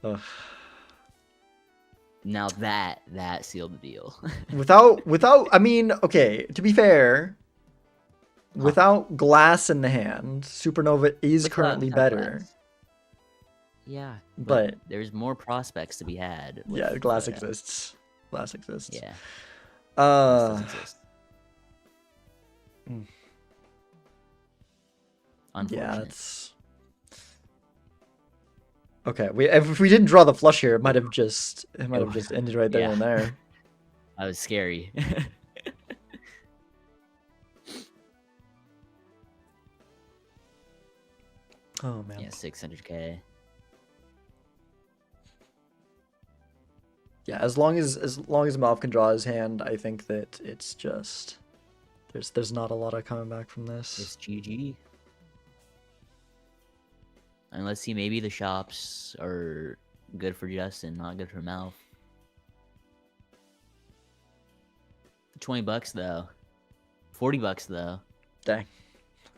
Ugh. Now that sealed the deal. Without I mean, okay, to be fair, without glass in the hand, Supernova is Without- currently without better. glass. Yeah, But- there's more prospects to be had. with Yeah, glass photo. exists. Glass exists. Yeah, glass does exist. mm. Unfortunate. Yeah, it's okay. If we didn't draw the flush here, it might have just ended right there Yeah. and there. That was scary. Oh man. Yeah, 600k. Yeah, as long as Malv can draw his hand, I think that it's just there's not a lot of coming back from this. It's GG. Unless maybe the shops are good for Justin, not good for Malf. $20 though. $40 though. Dang.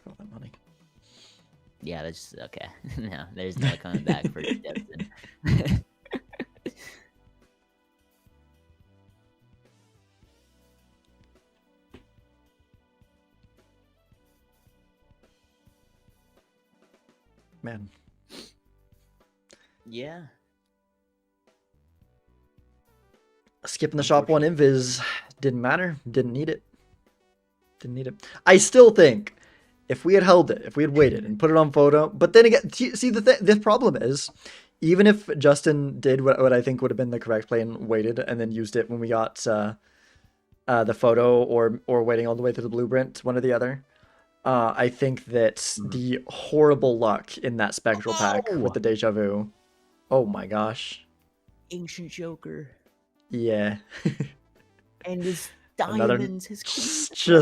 All that money. Yeah, that's okay. No, there's no coming back for Justin. Man. Yeah. Skipping the shop one invis didn't matter. Didn't need it. Didn't need it. I still think if we had held it, if we had waited and put it on photo, but then again, see the problem is, even if Justin did what I think would have been the correct play and waited and then used it when we got the photo or waiting all the way through the blueprint, one or the other. I think that the horrible luck in that spectral pack with the deja vu. Oh my gosh. Ancient Joker. Yeah. And his Another diamonds, his queen.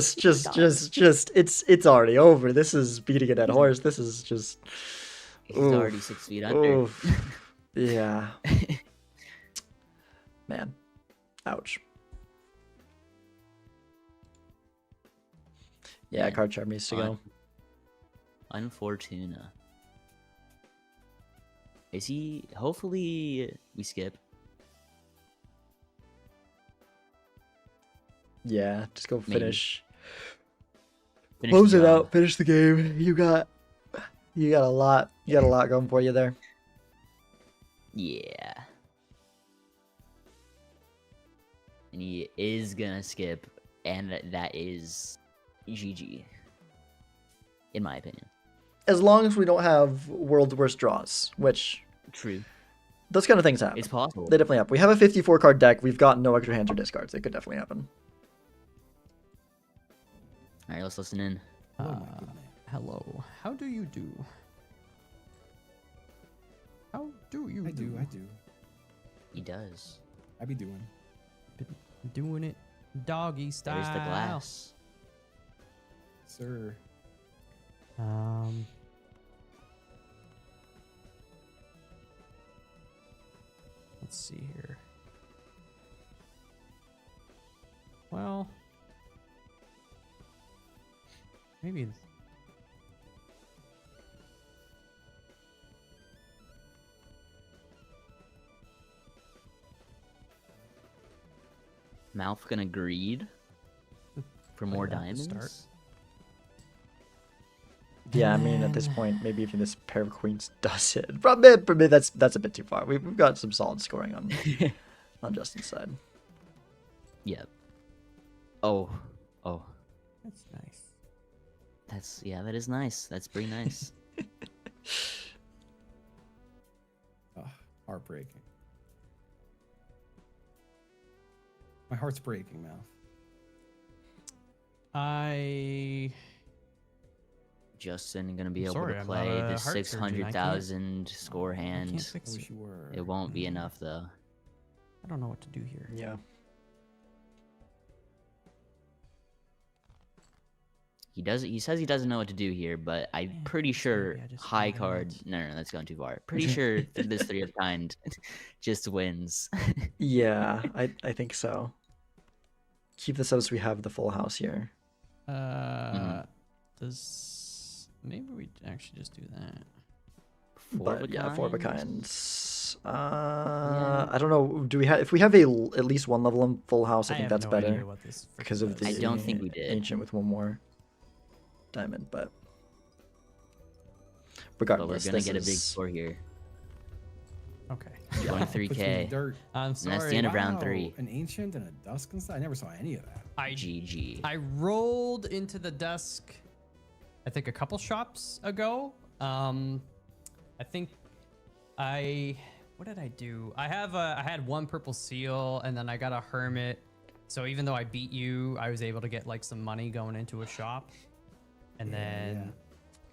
just it's already over. This is beating a dead horse. This is just He's already 6 feet under. oof. Yeah. Man. Ouch. Yeah, Man, card charm needs to go. Unfortuna. Is he? Hopefully we skip. Yeah, just go Maybe. finish. Finish Close the it job. out. Finish the game. You got a lot. You got a lot going for you there. Yeah. And he is gonna skip, and that is GG. In my opinion. As long as we don't have world's worst draws, which True. those kind of things happen. It's possible. They definitely happen. We have a 54 card deck. We've got no extra hands or discards. It could definitely happen. Alright, let's listen in. Oh my goodness. Hello. How do you do? How do you I do. He does. I be doing. Doing it doggy style. There's the glass. Sir. Let's see here. Well, maybe. Mouth gonna greed for more that to start. diamonds. Yeah, I mean, at this point, maybe even this pair of queens does it. Probably that's a bit too far. We've got some solid scoring on Justin's side. Yep. Oh. That's nice. That is nice. That's pretty nice. Oh, heartbreaking. My heart's breaking, Mouth. Justin gonna be I'm able sorry, to I'm play not a the heart surgeon. I can't- 600,000 score I can't hand. fix I it. wish you were. It won't be enough though. I don't know what to do here. Yeah. He says he doesn't know what to do here, but I'm Yeah, pretty sure maybe I just high don't card. know. No, that's going too far. Pretty sure this 3 of kind just wins. Yeah, I think so. Keep this up so we have the full house here. Does maybe we actually just do that? But yeah, 4 of a kind. kinds. I don't know. Do we have if we have at least one level in full house? I think have that's no better idea what this because freaking of the I does. don't think we did. ancient with one more diamond. But But we're regardless, gonna this get a big is- score here. Okay. Going Puts me in 3K. dirt. I'm And sorry. that's the end of round Wow, 3. An ancient and a dusk and stuff. I never saw any of that. GG. I rolled into the dusk, I think a couple shops ago. I think what did I do? I had 1 purple seal and then I got a hermit. So even though I beat you, I was able to get like some money going into a shop. And then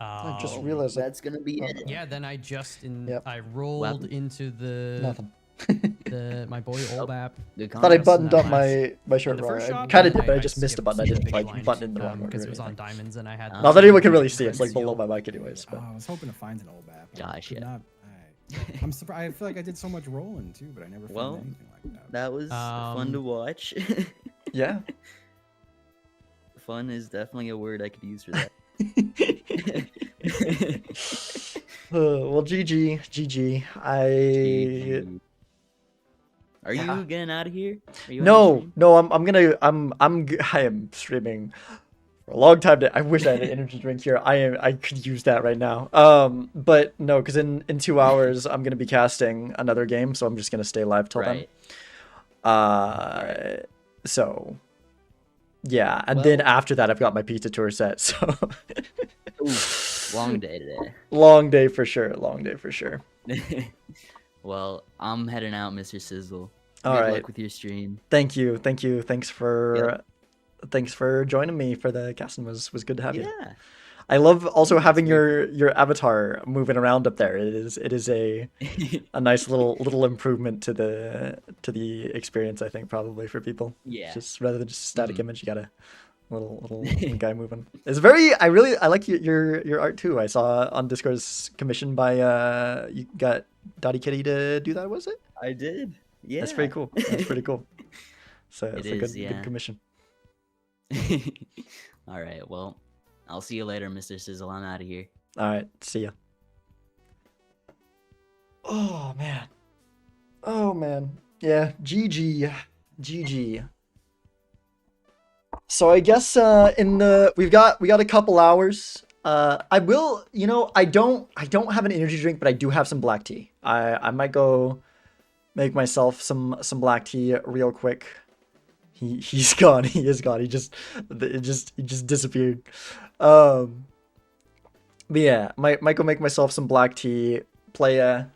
I just realized that. That's gonna be it. yeah, then I just Yep. I rolled into the Nothing. my boy Olbap. Good Thought I concept. buttoned up last- my shirt the wrong. first I shop, kind of and did, but I then just missed a skipped button. I didn't big like blind, button in the wrong order. because or it was on anything. diamonds and I had Oh. Not that anyone can really the see. It's like seal. below my mic, anyways. Oh, But I was hoping to find an old map. Gosh, yeah. I'm surprised. I feel like I did so much rolling too, but I never found Well, anything like that. That was fun to watch. yeah, fun is definitely a word I could use for that. Well, GG. GG. Are Yeah. you getting out of here? Are you ending No, stream? no, I am streaming for a long time. I wish I had an energy drink here. I could use that right now. But no, because in 2 hours I'm gonna be casting another game, so I'm just gonna stay live till then. Right. So yeah, and then after that I've got my pizza tour set. So Oof, long day today. long day for sure. Long day for sure. Well, I'm heading out, Mr. Sizzle. All Good right. luck with your stream. Thank you. Thanks for joining me for the casting. Was good to have you. Yeah. I love also Yeah, having it's your avatar moving around up there. It is a nice little improvement to the experience, I think, probably for people. Yeah. Just rather than just a static image, you got a little guy moving. It's very I like your art too. I saw on Discord's commissioned by you got Dottie Kitty to do that, was it? I did. Yeah. That's pretty cool. That's pretty cool. So it's a is, good commission. All right. Well, I'll see you later, Mr. Sizzle. I'm out of here. All right, see ya. Oh man. Yeah, GG. So I guess we got a couple hours. I will, I don't have an energy drink, but I do have some black tea. I might go make myself some black tea real quick. He's gone. He is gone. He just disappeared. But yeah, might go make myself some black tea. Play a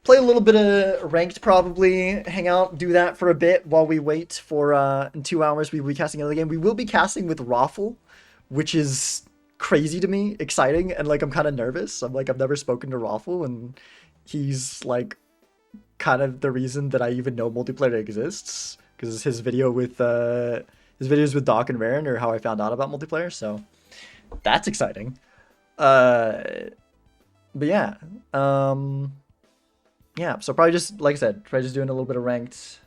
little bit of ranked, probably hang out, do that for a bit while we wait for in 2 hours we will be casting another game. We will be casting with Raffle, which is crazy to me, exciting, and like I'm kind of nervous. I've never spoken to Raffle, and he's like kind of the reason that I even know multiplayer exists, because his videos with Doc and Raren are how I found out about multiplayer. So that's exciting. But yeah. Yeah, so probably just, like I said, try just doing a little bit of ranked.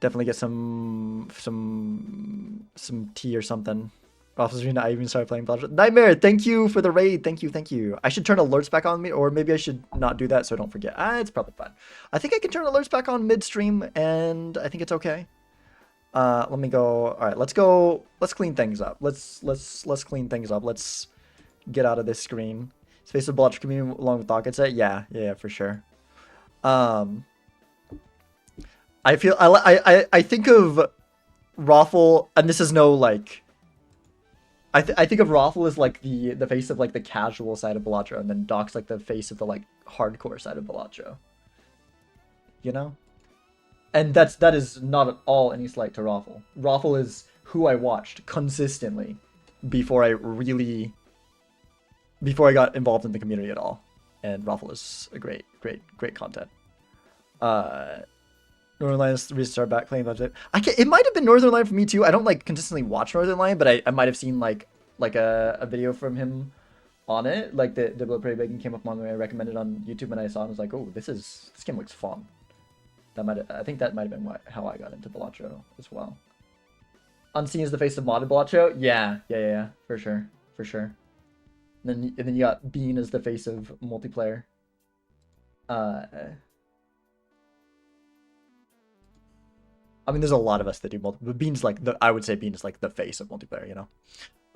Definitely get some tea or something. Officer, I even started playing Balatro. Nightmare, thank you for the raid. Thank you. I should turn alerts back on me, or maybe I should not do that so I don't forget. It's probably fine. I think I can turn alerts back on mid-stream, and I think it's okay. Let me go. All right, let's go. Let's clean things up. Let's clean things up. Let's get out of this screen. Space of Balatro community along with Doc. It's it. Yeah, for sure. I feel I think of Raffle, and this is no like. I think of Raffle as like the face of like the casual side of Balatro, and then Doc's like the face of the like hardcore side of Balatro. You know? And that is not at all any slight to Raffle. Raffle is who I watched consistently before I got involved in the community at all. And Raffle is a great content. Northern Lions restart back playing budget. It might have been Northern Lion for me too. I don't like consistently watch Northern Lion, but I might have seen like a video from him on it. Like the Pretty Bacon came up on me. I recommended on YouTube, and I saw it and was like, oh, this game looks fun. I think that might have been how I got into Balatro as well. Unseen is the face of modded Balatro. Yeah, for sure. And then you got Bean as the face of multiplayer. I mean, there's a lot of us that do multiplayer, but Bean's like I would say Bean is like the face of multiplayer, you know.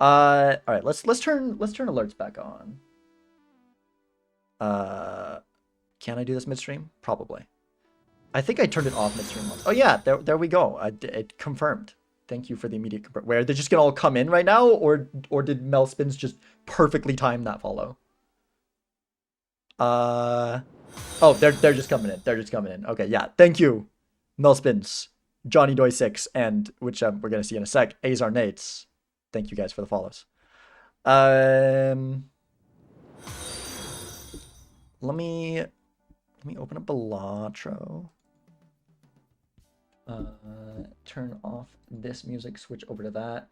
All right, let's turn alerts back on. Can I do this midstream? Probably. I think I turned it off midstream once. Oh yeah, there we go. It confirmed. Thank you for the immediate confirm. Where they're just gonna all come in right now, or did Mel Spins just perfectly time that follow? Oh, they're just coming in. Okay, yeah. Thank you, Mel Spins, Johnny Doy 6, and which we're gonna see in a sec. Azar Nates. Thank you guys for the follows. Let me open up Balatro. Turn off this music, switch over to that.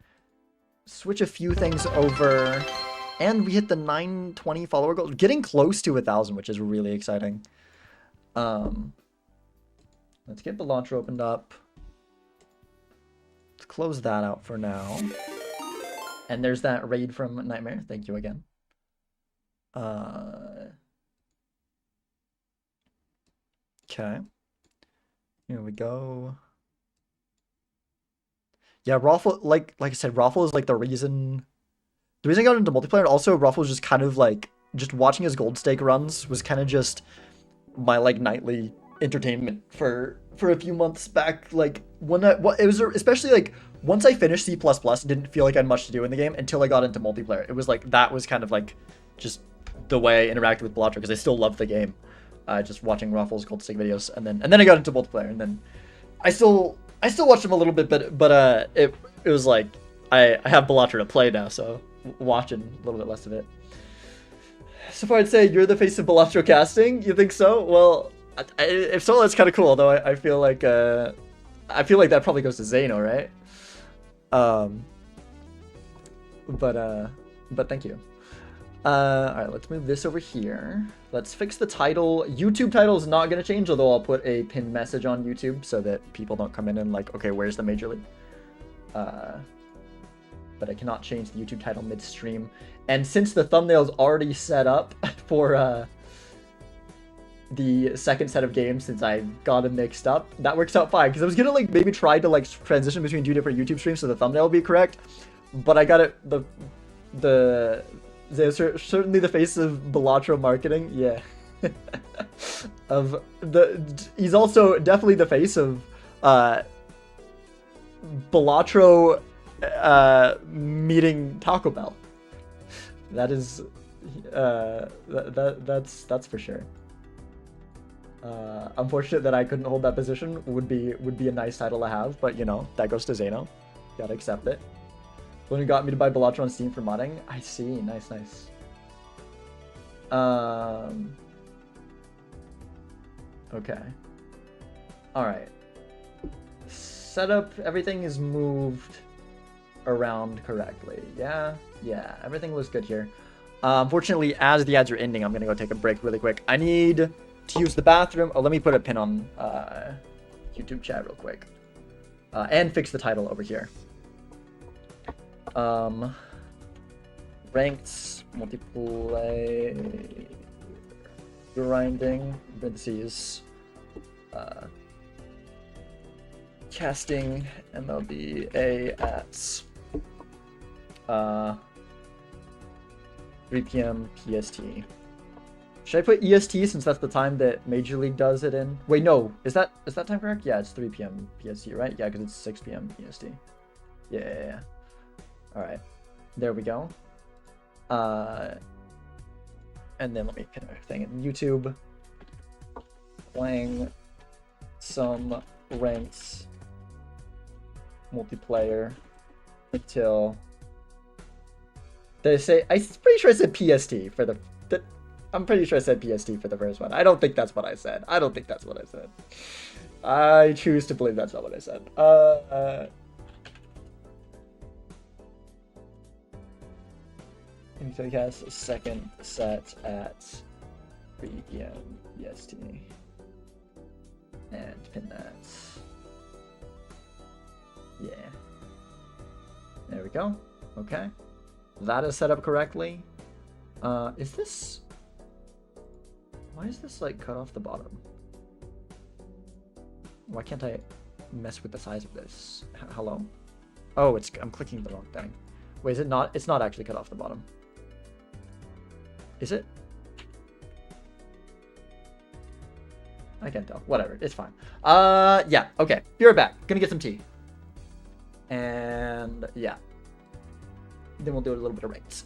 Switch a few things over. And we hit the 920 follower goal. Getting close to 1,000, which is really exciting. Let's get Balatro opened up. Let's close that out for now. And there's that raid from Nightmare. Thank you again. Okay. Here we go. Yeah, Raffle, like I said, Raffle is like the reason I got into multiplayer, and also Raffle was just kind of like, just watching his gold stake runs was kind of just my like nightly entertainment for a few months back. Like when it was especially like once I finished C++, it didn't feel like I had much to do in the game until I got into multiplayer. It was like that was kind of like just the way I interacted with Balatro, because I still love the game. Just watching Raffle's gold stake videos, and then I got into multiplayer, and then I still watched him a little bit, but it was like I have Balatro to play now, so watching a little bit less of it. So far, I'd say you're the face of Balatro casting. You think so? Well, if so, that's kind of cool. Although I feel like that probably goes to Zeno, right? But thank you. All right, let's move this over here. Let's fix the title. YouTube title is not gonna change, although I'll put a pinned message on YouTube so that people don't come in and like, okay, where's the Major League? But I cannot change the YouTube title midstream. And since the thumbnail's already set up for the second set of games, since I got them mixed up, that works out fine. Because I was gonna like maybe try to like transition between two different YouTube streams so the thumbnail will be correct, but I got it certainly the face of Balatro marketing, yeah. He's also definitely the face of Balatro meeting Taco Bell. That is that's for sure. Unfortunate that I couldn't hold that position. Would be a nice title to have, but you know, that goes to Zeno. Gotta accept it. When it got me to buy Balatro on Steam for modding. I see. Nice. Okay. Alright. Setup, everything is moved around correctly. Yeah, everything looks good here. Unfortunately, as the ads are ending, I'm gonna go take a break really quick. I need to use the bathroom. Oh, let me put a pin on YouTube chat real quick. And fix the title over here. Ranked multiplayer grinding, parentheses, casting MLB at 3 p.m. PST. Should I put EST since that's the time that Major League does it in? Wait, no. Is that time correct? Yeah, it's 3 p.m. PST, right? Yeah, because it's 6 p.m. EST. Yeah. All right. There we go. And then let me pin everything in YouTube. Playing some ranked multiplayer until they say. I'm pretty sure I said PST for the. I'm pretty sure I said PST for the first one. I don't think that's what I said. I choose to believe that's not what I said. So he has a second set at 3 p.m. EST. And pin that. Yeah. There we go. Okay. That is set up correctly. Is this... Why is this like cut off the bottom? Why can't I mess with the size of this? Hello? Oh, I'm clicking the wrong thing. Wait, is it not? It's not actually cut off the bottom. Is it? I can't tell. Whatever. It's fine. Yeah. Okay. Be right back. Gonna get some tea. And yeah. Then we'll do a little bit of rates.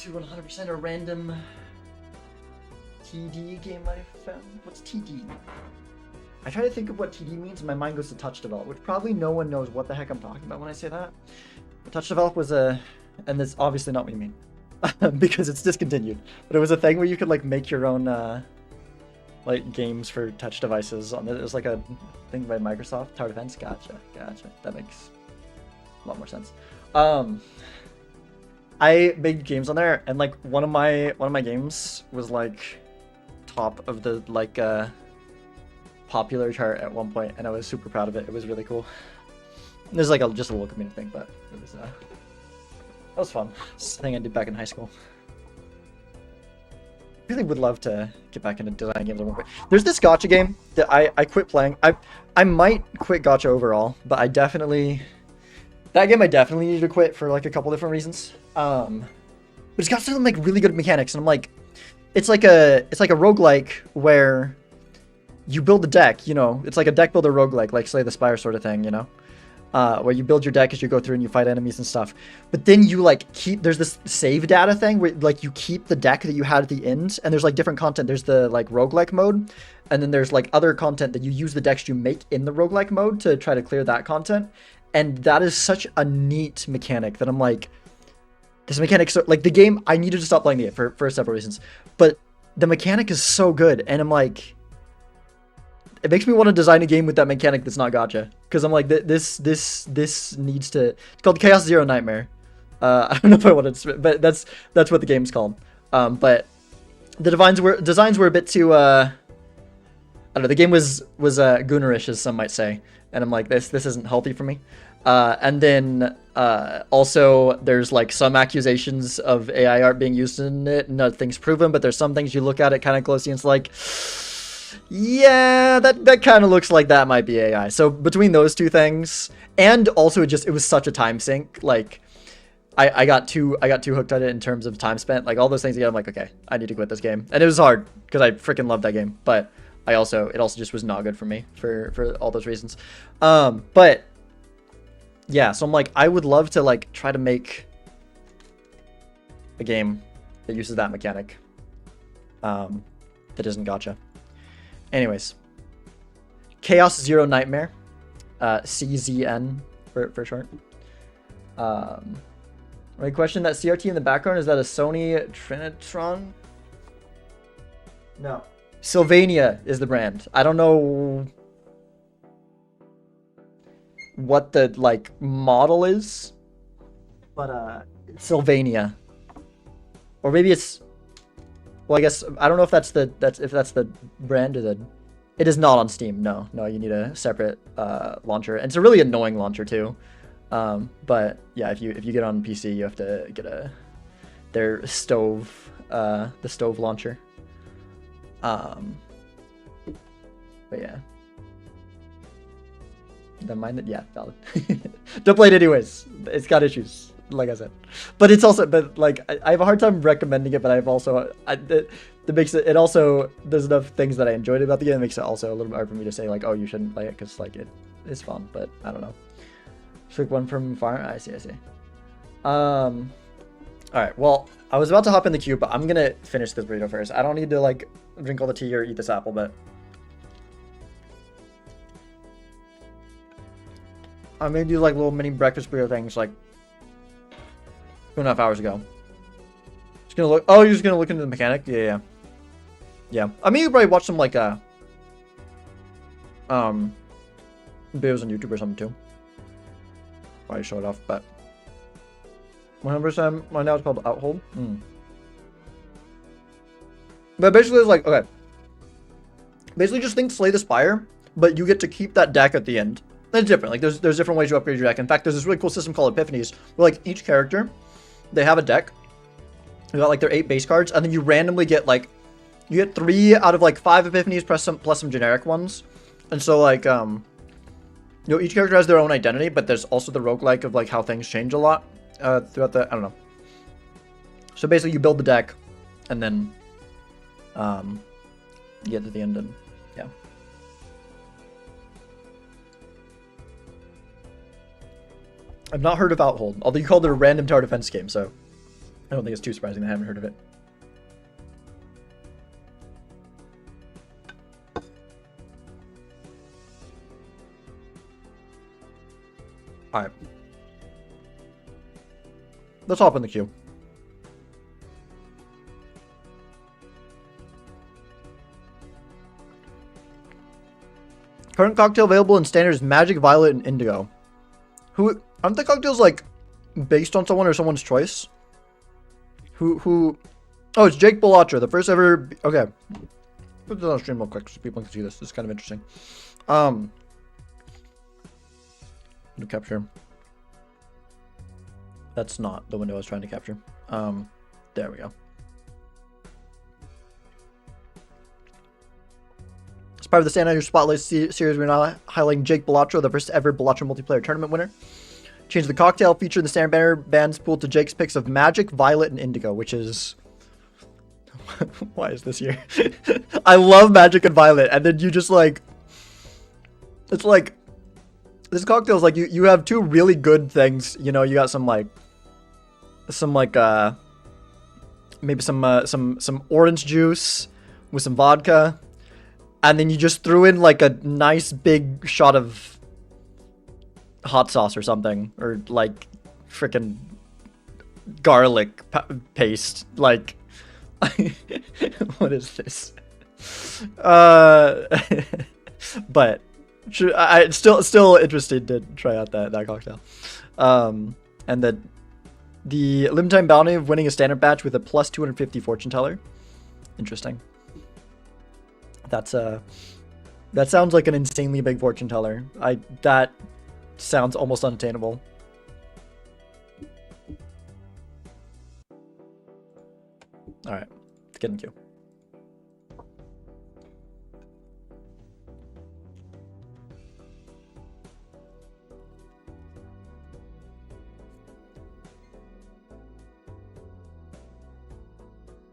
to 100% a random TD game I found. What's TD? I try to think of what TD means, and my mind goes to touch develop, which probably no one knows what the heck I'm talking about when I say that. Touch develop was and that's obviously not what you mean, because it's discontinued. But it was a thing where you could like make your own like games for touch devices on it. It was like a thing by Microsoft. Tower Defense. Gotcha. That makes a lot more sense. I made games on there, and like one of my games was like top of the like popular chart at one point, and I was super proud of it. It was really cool. There's like just a little community thing, but it was that was fun. It's a thing I did back in high school. Really would love to get back into designing games a little bit. There's this gacha game that I quit playing. I might quit gacha overall, but that game I definitely needed to quit for like a couple different reasons. But it's got some like really good mechanics, and I'm like, it's like a roguelike where you build a deck, you know, it's like a deck builder roguelike, like Slay the Spire sort of thing, you know, where you build your deck as you go through and you fight enemies and stuff. But then you like there's this save data thing where like you keep the deck that you had at the end, and there's like different content. There's the like roguelike mode, and then there's like other content that you use the decks you make in the roguelike mode to try to clear that content. And that is such a neat mechanic that I'm like, this mechanic, so like the game, I needed to stop playing it for several reasons, but the mechanic is so good, and I'm like, it makes me want to design a game with that mechanic that's not gacha, because I'm like, this needs to. It's called Chaos Zero Nightmare. I don't know if I wanted to, but that's what the game's called. But the designs were a bit too. I don't know. The game was goonerish, as some might say, and I'm like, this isn't healthy for me. And then also there's like some accusations of AI art being used in it. Nothing's proven, but there's some things you look at it kind of closely and it's like, yeah, that kind of looks like that might be AI. So between those two things, and also it was such a time sink. Like I got too hooked on it in terms of time spent. Like all those things together, I'm like, okay, I need to quit this game. And it was hard because I freaking loved that game, but it also just was not good for me for all those reasons. But yeah, so I'm like, I would love to like try to make a game that uses that mechanic that isn't gacha. Anyways, Chaos Zero Nightmare, CZN for short. My question, that CRT in the background, is that a Sony Trinitron? No. Sylvania is the brand. I don't know what the like model is, but Sylvania, or maybe it's, well, I guess I don't know if that's the brand or the. It is not on Steam. No, you need a separate launcher, and it's a really annoying launcher too. But yeah, if you get on PC, you have to get their stove, the stove launcher. But yeah. Never mind that. Yeah, valid. Don't play it anyways. It's got issues, like I said. But it's also, but like I have a hard time recommending it. But I've also, that makes it. It also, there's enough things that I enjoyed about the game. It makes it also a little bit hard for me to say like, oh, you shouldn't play it, because like it is fun. But I don't know. Took one from Fire. I see. All right. Well, I was about to hop in the queue, but I'm gonna finish this burrito first. I don't need to like drink all the tea or eat this apple, but I made these like little mini breakfast burrito things like 2.5 hours ago. Just gonna look. Oh, you're just gonna look into the mechanic? Yeah. I mean, you probably watch some like videos on YouTube or something too. Probably show it off, but 100% right now it's called Outhold. But basically it's like, okay, basically just think Slay the Spire, but you get to keep that deck at the end. It's different. Like there's different ways to upgrade your deck. In fact, there's this really cool system called Epiphanies, where like each character, they have a deck. You got like their 8 base cards, and then you randomly get like, you get 3 out of like 5 Epiphanies plus some generic ones. And so like you know, each character has their own identity, but there's also the roguelike of like how things change a lot throughout the, I don't know. So basically you build the deck, and then you get to the end, and yeah. I've not heard of Outhold, although you called it a random tower defense game, so I don't think it's too surprising that I haven't heard of it. Alright. Let's hop in the queue. Current cocktail available in standards Magic, Violet, and Indigo. Who aren't the cocktails like based on someone or someone's choice? Who oh, it's Jake Balatro, the first ever. Okay. Put this on stream real quick so people can see this. This is kind of interesting. To capture. That's not the window I was trying to capture. There we go. As part of the Stand On Your Spotlight series, we're now highlighting Jake Balatro, the first ever Balatro multiplayer tournament winner. Change the cocktail feature in the standard banner bands pool to Jake's picks of Magic, Violet, and Indigo, which is... Why is this here? I love Magic and Violet, and then you just like... It's like... This cocktail is like, you have two really good things, you know, you got some maybe some orange juice with some vodka, and then you just threw in like a nice big shot of hot sauce or something, or like freaking garlic paste. Like, what is this? But I still interested to try out that cocktail. And the limited time bounty of winning a standard batch with a plus 250 fortune teller. Interesting. That sounds like an insanely big fortune teller. That sounds almost unattainable. All right, let's get in queue.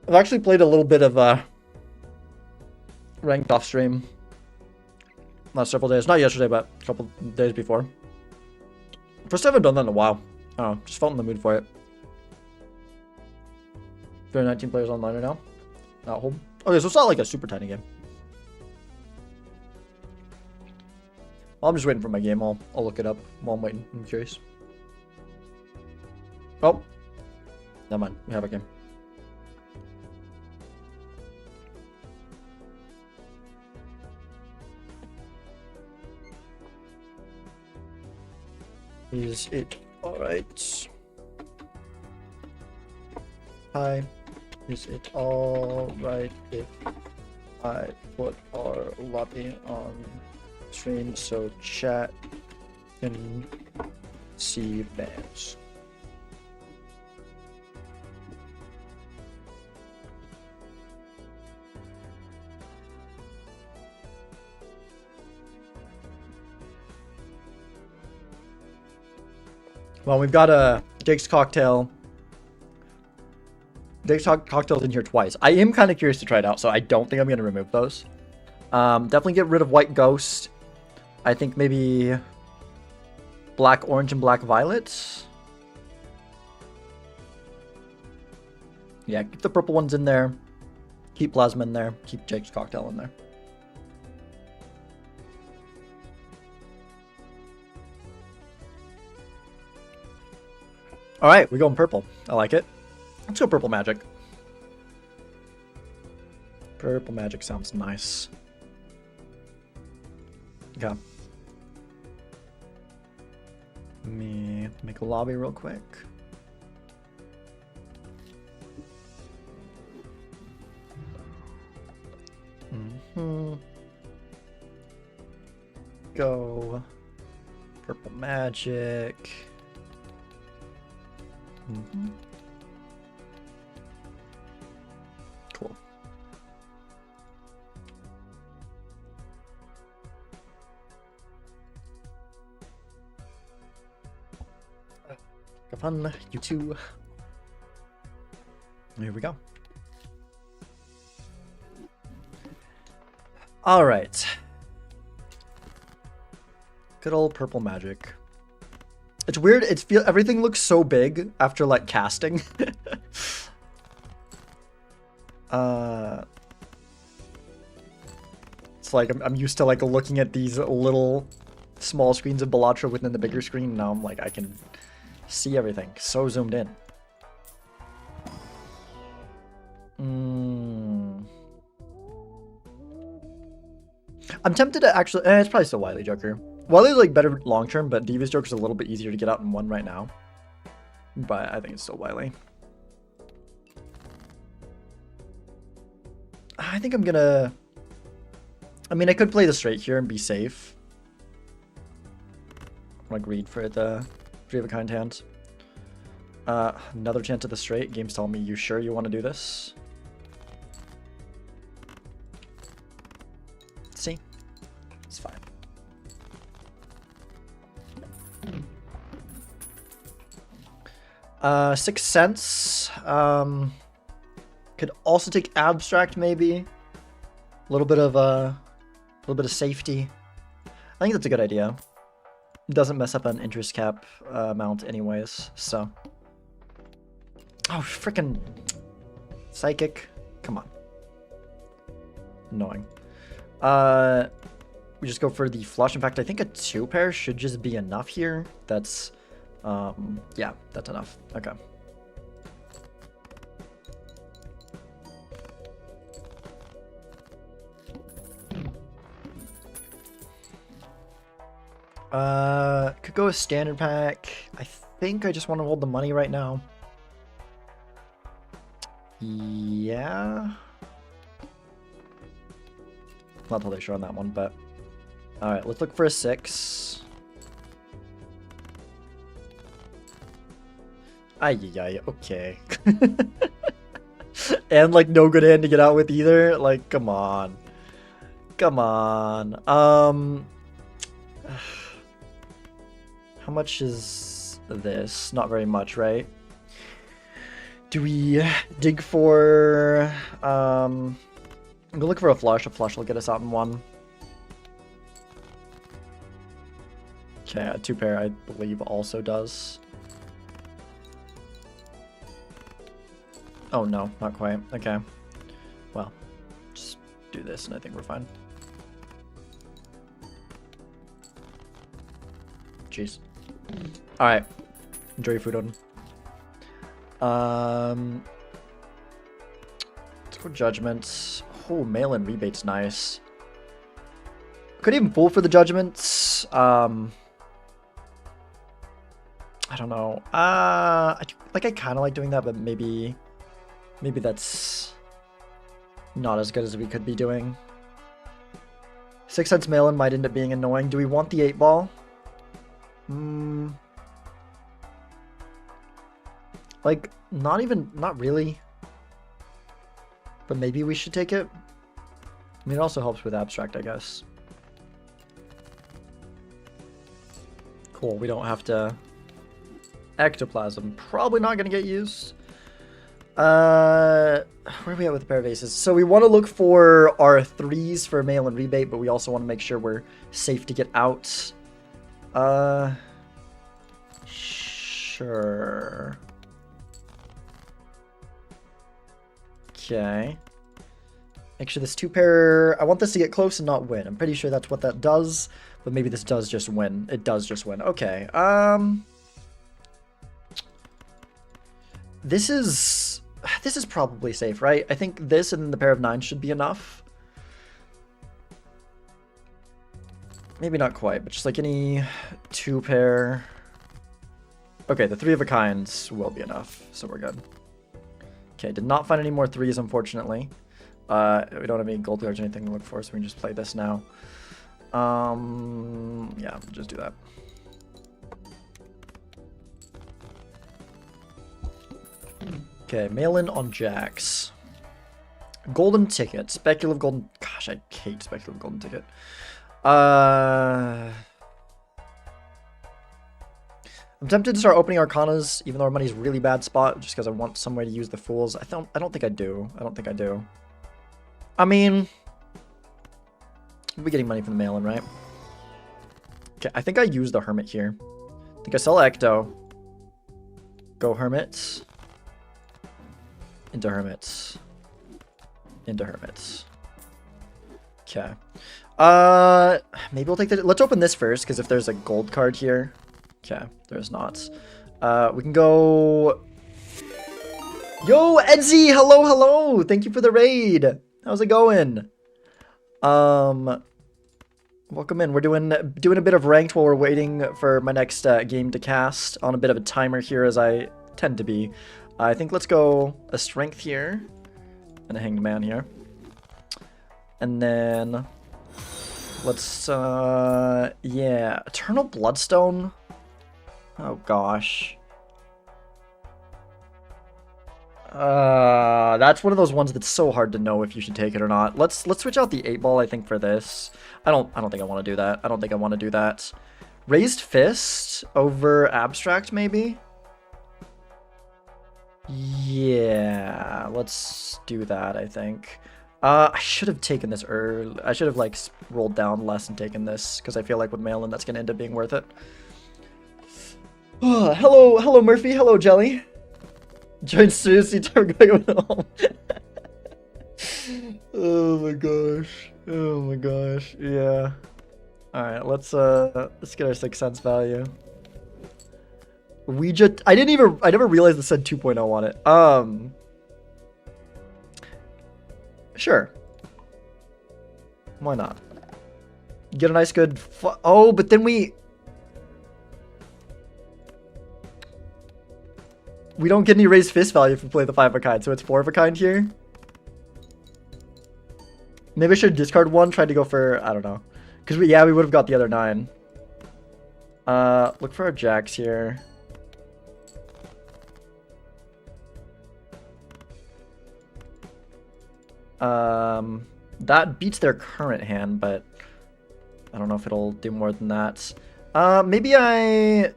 I've actually played a little bit of ranked off stream last several days. Not yesterday, but a couple days before. First time I've done that in a while. I don't know, just felt in the mood for it. There are 19 players online right now. Not home. Okay, so it's not like a super tiny game. Well, I'm just waiting for my game. I'll look it up while I'm waiting. I'm curious. Oh. Never mind. We have a game. Is it alright? Hi. Is it alright if I put our lobby on stream so chat can see bands? Well, we've got Jake's cocktail. Jake's cocktail's in here twice. I am kind of curious to try it out, so I don't think I'm going to remove those. Definitely get rid of White Ghost. I think maybe Black Orange and Black Violet. Yeah, keep the purple ones in there. Keep Plasma in there. Keep Jake's cocktail in there. Alright, we're going purple. I like it. Let's go purple magic. Purple magic sounds nice. Okay. Let me make a lobby real quick. Go. Purple magic. Cool. Have fun, you too. Here we go. All right. Good old purple magic. It's weird. Everything looks so big after like casting. It's like I'm used to like looking at these little small screens of Balatro within the bigger screen. Now I'm like I can see everything so zoomed in. I'm tempted to actually. It's probably still Wily Joker. Wily's like better long term, but Devious Joker's a little bit easier to get out in one right now. But I think it's still Wily. I think I'm gonna. I mean, I could play the straight here and be safe. I'm gonna greed for the 3 of a kind hand. Another chance at the straight. Game's telling me, you sure you want to do this? See? It's fine. Sixth Sense. Could also take Abstract, maybe. A little bit of safety. I think that's a good idea. Doesn't mess up an interest cap amount anyways, so. Oh, freaking Psychic. Come on. Annoying. We just go for the flush. In fact, I think a 2 pair should just be enough here. That's, yeah, that's enough. Okay. Could go a standard pack. I think I just want to hold the money right now. Yeah. Not totally sure on that one, but alright, let's look for a 6. Ay, okay. And like no good hand to get out with either. Like, come on. Come on. How much is this? Not very much, right? Do we dig for I'm gonna look for a flush. A flush will get us out in 1. Okay, a 2 pair I believe also does. Oh no, not quite. Okay. Well, just do this and I think we're fine. Jeez. Alright. Enjoy your food, Odin. Let's go Judgments. Oh, mail-in rebate's nice. Could even pull for the Judgments. I don't know. I kind of like doing that, but maybe that's not as good as we could be doing. 6 cents mail-in might end up being annoying. Do we want the 8 ball? Like, not really. But maybe we should take it. I mean, it also helps with Abstract, I guess. Cool, we don't have to... Ectoplasm, probably not going to get used. Where are we at with the pair of aces? So we want to look for our 3s for mail and rebate, but we also want to make sure we're safe to get out. Sure. Okay. Make sure this 2 pair... I want this to get close and not win. I'm pretty sure that's what that does, but maybe this does just win. It does just win. Okay. This is probably safe, right? I think this and the pair of 9s should be enough. Maybe not quite, but just like any 2 pair. Okay, the 3 of a kinds will be enough, so we're good. Okay, did not find any more 3s, unfortunately. We don't have any gold cards or anything to look for, so we can just play this now. Yeah, just do that. Okay, mail-in on jacks. Golden ticket. Speculative golden... Gosh, I hate speculative golden ticket. I'm tempted to start opening Arcanas, even though our money's really bad spot, just because I want some way to use the Fools. I don't think I do. I don't think I do. I mean... We'll be getting money from the mail-in, right? Okay, I think I use the Hermit here. I think I sell Ecto. Go Hermit. Into Hermits. into hermits. Okay. Maybe we'll take the. Let's open this first, because if there's a gold card here, okay, there's not. We can go. Yo, Edsy, hello, hello. Thank you for the raid. How's it going? Welcome in. We're doing a bit of ranked while we're waiting for my next game to cast. On a bit of a timer here, as I tend to be. I think let's go a strength here and a hanged man here. And then let's, yeah, Eternal Bloodstone. Oh, gosh. That's one of those ones that's so hard to know if you should take it or not. Let's switch out the 8-ball, I think, for this. I don't think I want to do that. I don't think I want to do that. Raised Fist over Abstract, maybe? Yeah, let's do that, I think. I should have taken this early. I should have, like, rolled down less and taken this, because I feel like with mail-in, that's going to end up being worth it. Hello, Murphy. Hello, Jelly. Join seriously, time going home. Oh my gosh. Oh my gosh. Yeah. Alright, let's get our 6 cents value. I never realized this said 2.0 on it. Sure. Why not? Get a nice good oh, but then we don't get any raised fist value if we play the 5 of a kind, so it's 4 of a kind here. Maybe I should discard one, try to go for, I don't know. Because we would have got the other 9. Look for our jacks here. That beats their current hand, but I don't know if it'll do more than that. Maybe I...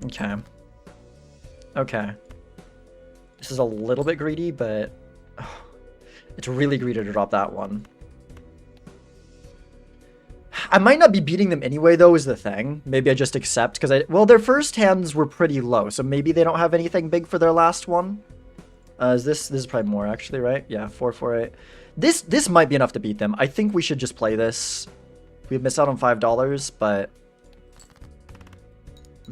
okay. Okay. This is a little bit greedy, but it's really greedy to drop that one. I might not be beating them anyway, though, is the thing. Maybe I just accept, because well, their first hands were pretty low, so maybe they don't have anything big for their last one. This is probably more, actually, right? Yeah, 4, 4, 8. This might be enough to beat them. I think we should just play this. We've missed out on $5, but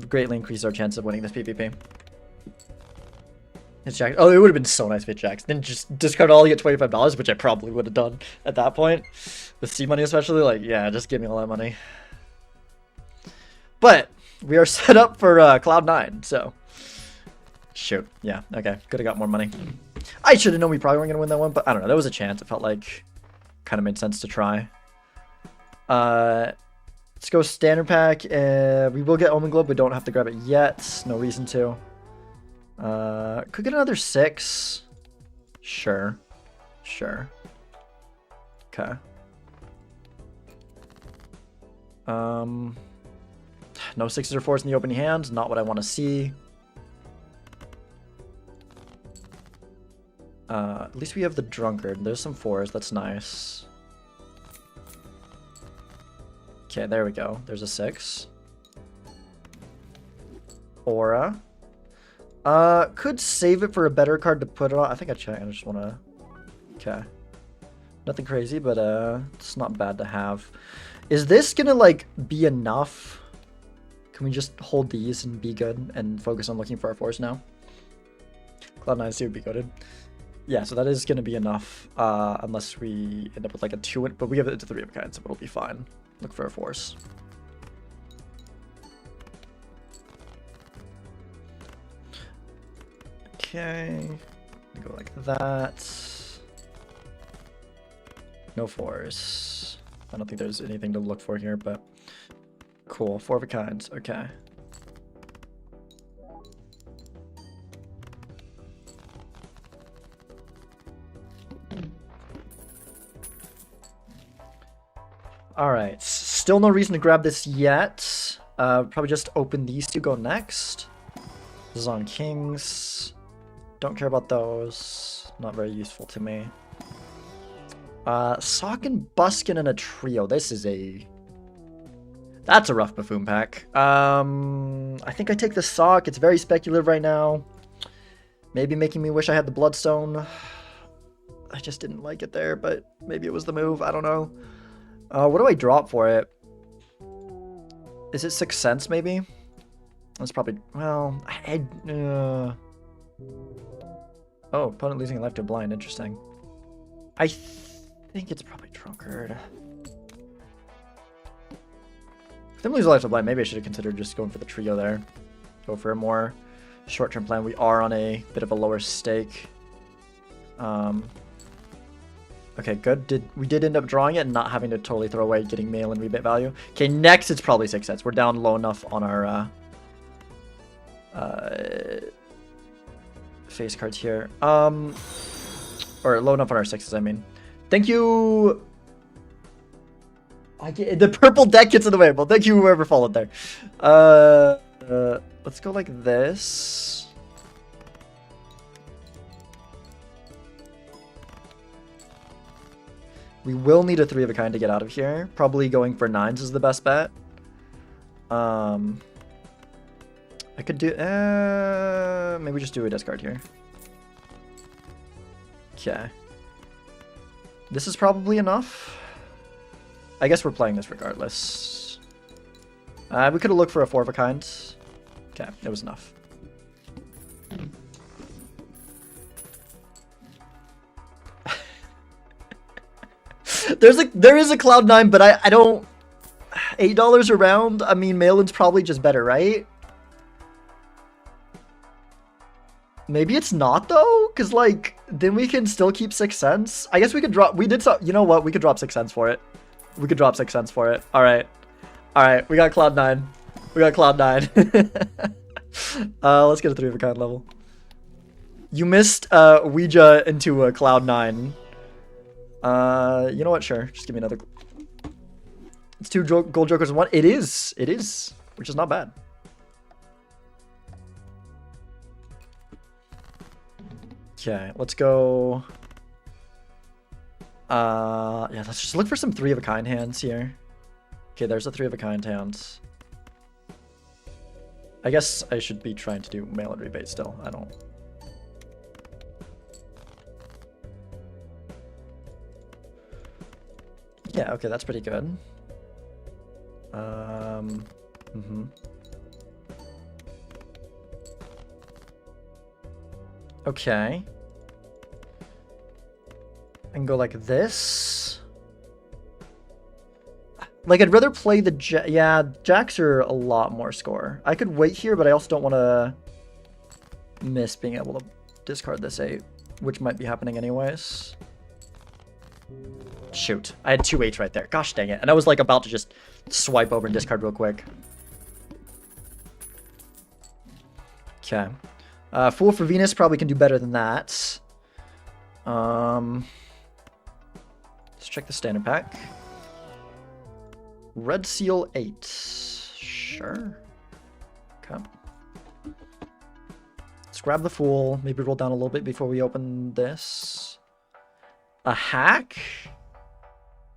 greatly increase our chance of winning this PvP. It's Jack. Oh, it would have been so nice if it Jacks. Then just discard all, you get $25, which I probably would have done at that point. With C money especially, like, yeah, just give me all that money. But we are set up for Cloud 9, so. Shoot. Yeah, okay. Could have got more money. I should have known we probably weren't going to win that one, but I don't know. There was a chance. It felt like kind of made sense to try. Let's go standard pack. We will get Omen Globe. We don't have to grab it yet. No reason to. Could get another 6. Sure. Sure. Okay. No 6s or 4s in the opening hand. Not what I want to see. At least we have the Drunkard. There's some 4s. That's nice. Okay, there we go. There's a 6. Aura. Could save it for a better card to put it on. I think I just want to... Okay. Nothing crazy, but it's not bad to have. Is this gonna, like, be enough? Can we just hold these and be good and focus on looking for our 4s now? Cloud 9 would be goated. Yeah, so that is gonna be enough, unless we end up with, like, a 2... But we have it to 3 of a kind, so it'll be fine. Look for our 4s. Okay, go like that. No 4s. I don't think there's anything to look for here, but cool. 4 of a kind. Okay. All right. Still no reason to grab this yet. Probably just open these two. Go next. This is on kings. Don't care about those. Not very useful to me. Sock and Buskin in a trio. This is a... That's a rough buffoon pack. I think I take the Sock. It's very speculative right now. Maybe making me wish I had the Bloodstone. I just didn't like it there, but maybe it was the move. I don't know. What do I drop for it? Is it 6 cents maybe? That's probably, well, oh, opponent losing a life to blind. Interesting. I think it's probably Drunkard. If them lose a life to blind, maybe I should have considered just going for the trio there. Go for a more short-term plan. We are on a bit of a lower stake. Okay, good. We did end up drawing it and not having to totally throw away getting mail and rebate value. Okay, next it's probably 6 cents. We're down low enough on our face cards here. Or low enough on our 6s, I mean. Thank you. The purple deck gets in the way. Well, thank you whoever followed there. Let's go like this. We will need a 3 of a kind to get out of here. Probably going for 9s is the best bet. I could do... maybe just do a discard here. Okay. This is probably enough. I guess we're playing this regardless. We could have looked for a 4 of a kind. Okay, it was enough. There is a Cloud9, but I don't... $8 around? I mean, Malin's probably just better, right? Maybe it's not, though? Because, like, then we can still keep 6 cents. I guess we could drop... We did so... You know what? We could drop 6 cents for it. We could drop 6 cents for it. Alright. Alright, we got Cloud9. We got Cloud9. Let's get a 3 of a kind level. You missed Ouija into a Cloud9. You know what? Sure. Just give me another... It's 2 gold jokers in 1. It is. It is. Which is not bad. Okay, let's go... yeah, let's just look for some 3 of a kind hands here. Okay, there's a 3 of a kind hands. I guess I should be trying to do mail and rebate still. I don't... Yeah, okay, that's pretty good. Okay. I can go like this. Like, I'd rather play the yeah, jacks are a lot more score. I could wait here, but I also don't want to miss being able to discard this 8, which might be happening anyways. Shoot, I had 2 8s right there. Gosh dang it. And I was like about to just swipe over and discard real quick. Okay. Fool for Venus probably can do better than that. Let's check the standard pack. Red Seal 8. Sure. Okay. Let's grab the Fool. Maybe roll down a little bit before we open this. A hack?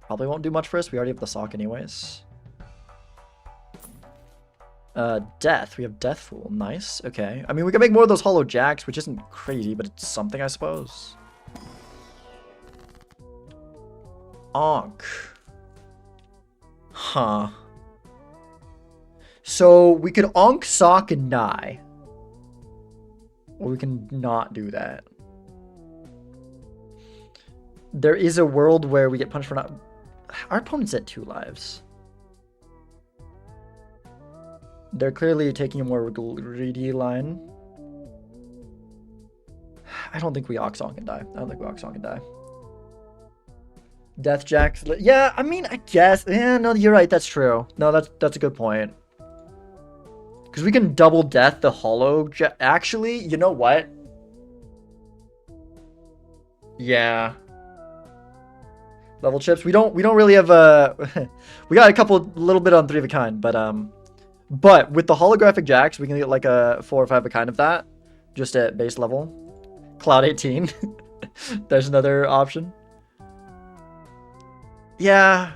Probably won't do much for us. We already have the sock anyways. Death. We have Death Fool. Nice. Okay. I mean, we can make more of those hollow jacks, which isn't crazy, but it's something, I suppose. Onk. Huh. So we could onk, sock, and die. Or we can not do that. There is a world where we get punished for not... Our opponent's at 2 lives. They're clearly taking a more greedy line. I don't think we Oxong and die. I don't think we Oxong and die. Death Jacks. Yeah, I mean, I guess. Yeah, no, you're right. That's true. No, that's a good point. Because we can double death the hollow. Actually, you know what? Yeah. Level chips. We don't really have a. We got a little bit on 3 of a kind, but with the holographic jacks, we can get like a 4 or 5 of a kind of that, just at base level. Cloud 18. There's another option. Yeah.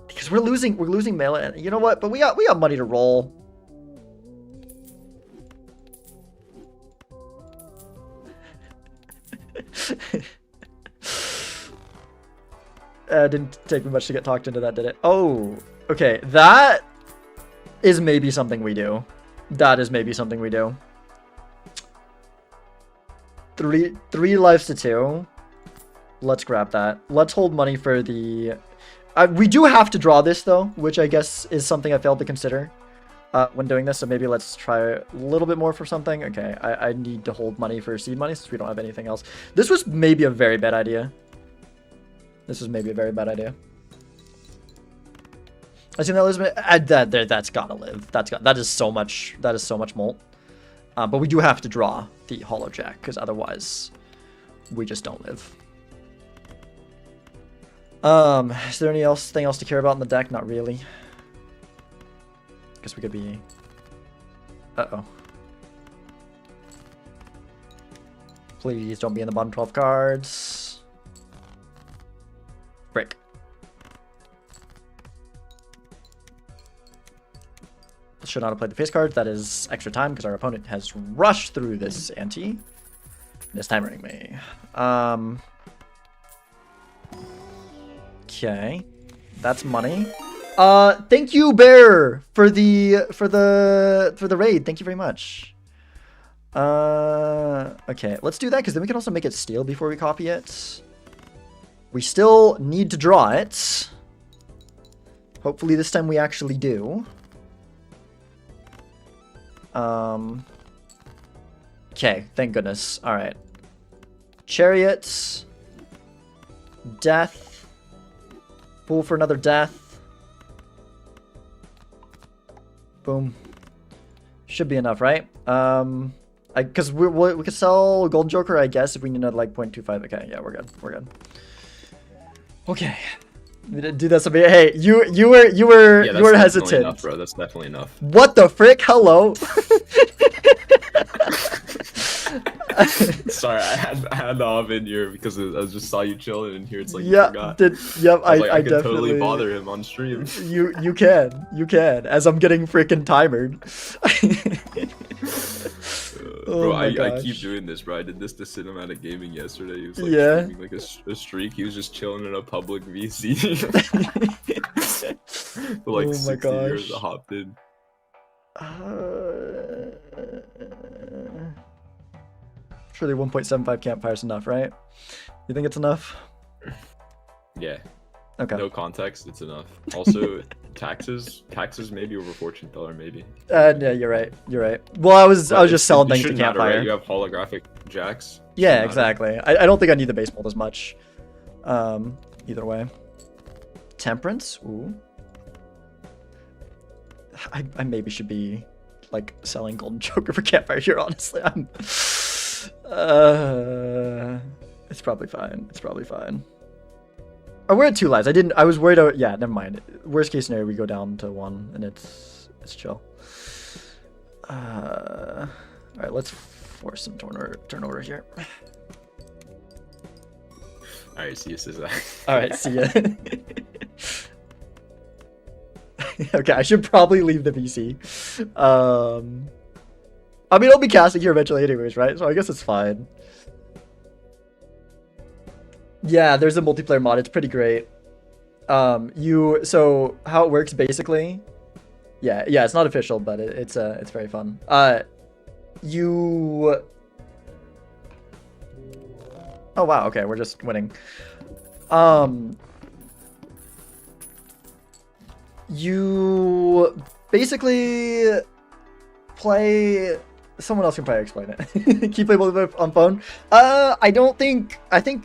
Because we're losing mail. You know what? But we got money to roll. Didn't take me much to get talked into that, did it? Oh, okay. That is maybe something we do. That is maybe something we do. Three lives to 2. Let's grab that. Let's hold money for the... we do have to draw this, though, which I guess is something I failed to consider when doing this. So maybe let's try a little bit more for something. Okay, I need to hold money for seed money since we don't have anything else. This was maybe a very bad idea. This was maybe a very bad idea. I see that, Elizabeth. That's gotta live. That is so much. That is so much molt. But we do have to draw the hollow jack because otherwise, we just don't live. Is there anything else to care about in the deck? Not really. Guess we could be... Uh-oh. Please don't be in the bottom 12 cards. Frick. Should not have played the face card. That is extra time because our opponent has rushed through this ante. This time hurting me. Okay, that's money. Thank you, Bear, for the raid. Thank you very much. Okay, let's do that because then we can also make it steal before we copy it. We still need to draw it. Hopefully this time we actually do. Okay, thank goodness. All right. Chariots. Death. Pool for another death. Boom. Should be enough, right? Because we could sell Golden Joker, I guess, if we need another like 0.25. Okay, yeah, we're good. We're good. Okay. Do that. Hey, you were hesitant. Enough, bro. That's definitely enough. What the frick? Hello. Sorry, I had the off in here because I just saw you chilling in here. It's like yeah, you forgot. I could definitely totally bother him on stream. You can as I'm getting freaking timered. Bro, I keep doing this, bro. I did this to Cinematic Gaming yesterday. He was like streaming like a streak. He was just chilling in a public VC. For like 60 years, I hopped in. Surely 1.75 campfires enough, right? You think it's enough? Yeah. Okay. No context, it's enough. Also, taxes maybe over fortune teller, maybe. Yeah, you're right. You're right. Well, I was just selling things to campfire. Right? You have holographic jacks. Yeah, exactly. I don't think I need the base mold as much. Either way. Temperance. Ooh. I maybe should be like selling Golden Joker for campfire here. Honestly, I'm. It's probably fine. It's probably fine. Oh, we're at 2 lives. I was worried. Yeah, never mind. Worst case scenario, we go down to 1, and it's chill. All right, let's force some turnover here. All right, see you, Sizak. All right, see ya. Okay, I should probably leave the VC. I mean, I'll be casting here eventually anyways, right? So I guess it's fine. Yeah, there's a multiplayer mod. It's pretty great. So how it works basically. Yeah, it's not official, but it's very fun. Oh wow, okay, we're just winning. You basically play. Someone else can probably explain it. Can you play both on phone? I think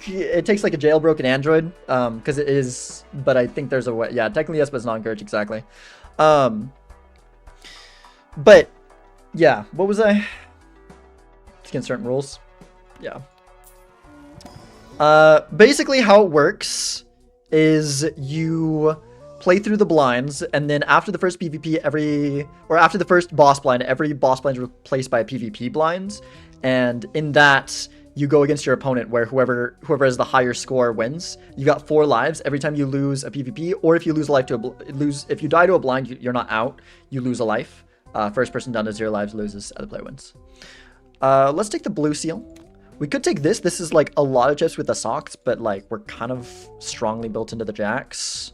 it takes like a jailbroken Android, because it is, but I think there's a way. Yeah, technically yes, but it's not encouraged exactly. But yeah, what was I? It's against certain rules. Yeah. Basically how it works is you play through the blinds, and then after the first PvP, after the first boss blind, every boss blind is replaced by a PvP blinds, and in that you go against your opponent, where whoever has the higher score wins. You got 4 lives every time you lose a PvP, or if you lose a life if you die to a blind, you're not out, you lose a life. First person down to 0 lives loses, other player wins. Let's take the blue seal. We could take this. This is like a lot of chips with the socks, but like we're kind of strongly built into the jacks.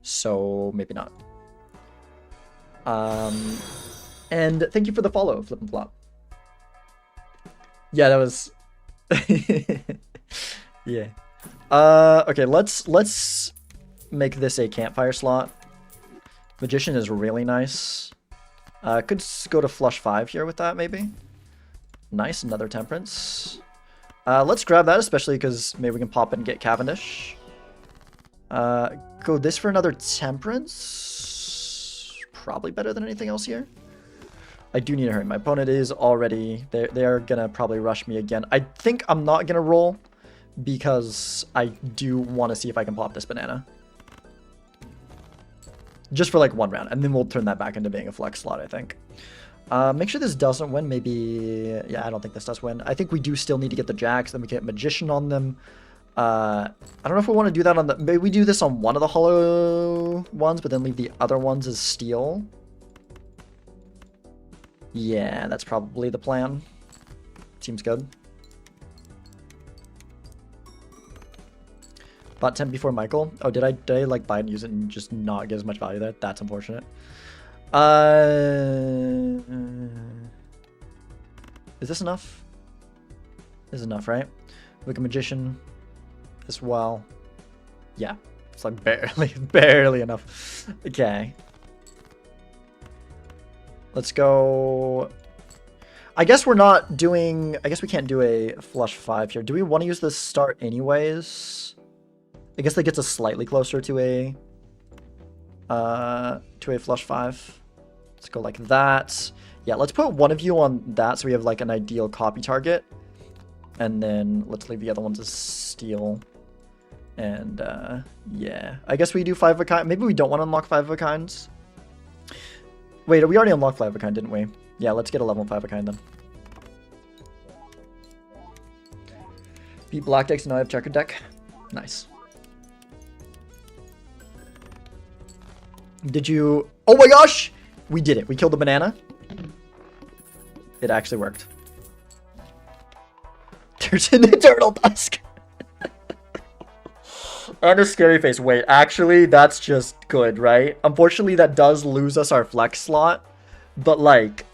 So maybe not. And thank you for the follow, Flip and Flop. Yeah, that was... yeah. Okay, let's make this a campfire slot. Magician is really nice. Could go to flush 5 here with that, maybe. Nice, another temperance. Let's grab that, especially because maybe we can pop in and get Cavendish. Go this for another temperance. Probably better than anything else here. I do need to hurry. My opponent is already... They are going to probably rush me again. I think I'm not going to roll because I do want to see if I can pop this banana. Just for like 1 round. And then we'll turn that back into being a flex slot, I think. Make sure this doesn't win. Maybe... Yeah, I don't think this does win. I think we do still need to get the jacks. Then we get Magician on them. I don't know if we want to do that on the... Maybe we do this on one of the hollow ones, but then leave the other ones as steel. Yeah, that's probably the plan. Seems good. Bought 10 before Michael. Oh, did I like buy and use it and just not get as much value there? That's unfortunate. Is this enough? This is enough, right? Look, a Magician as well. Yeah, it's like barely enough. Okay. Let's go. I guess we're not doing... I guess we can't do a flush 5 here. Do we want to use the start anyways? I guess that gets us slightly closer to a flush 5. Let's go like that. Yeah, let's put one of you on that so we have like an ideal copy target. And then let's leave the other ones as steel. And yeah, I guess we do 5 of a kind. Maybe we don't want to unlock 5 of a kinds. Wait, we already unlocked 5 of a kind, didn't we? Yeah, let's get a level 5 of a kind then. Beat black decks and now I have checkered deck. Nice. Did you... Oh my gosh! We did it. We killed the banana. It actually worked. There's an eternal dusk. And a scary face. Wait, actually, that's just good, right? Unfortunately, that does lose us our flex slot. But, like,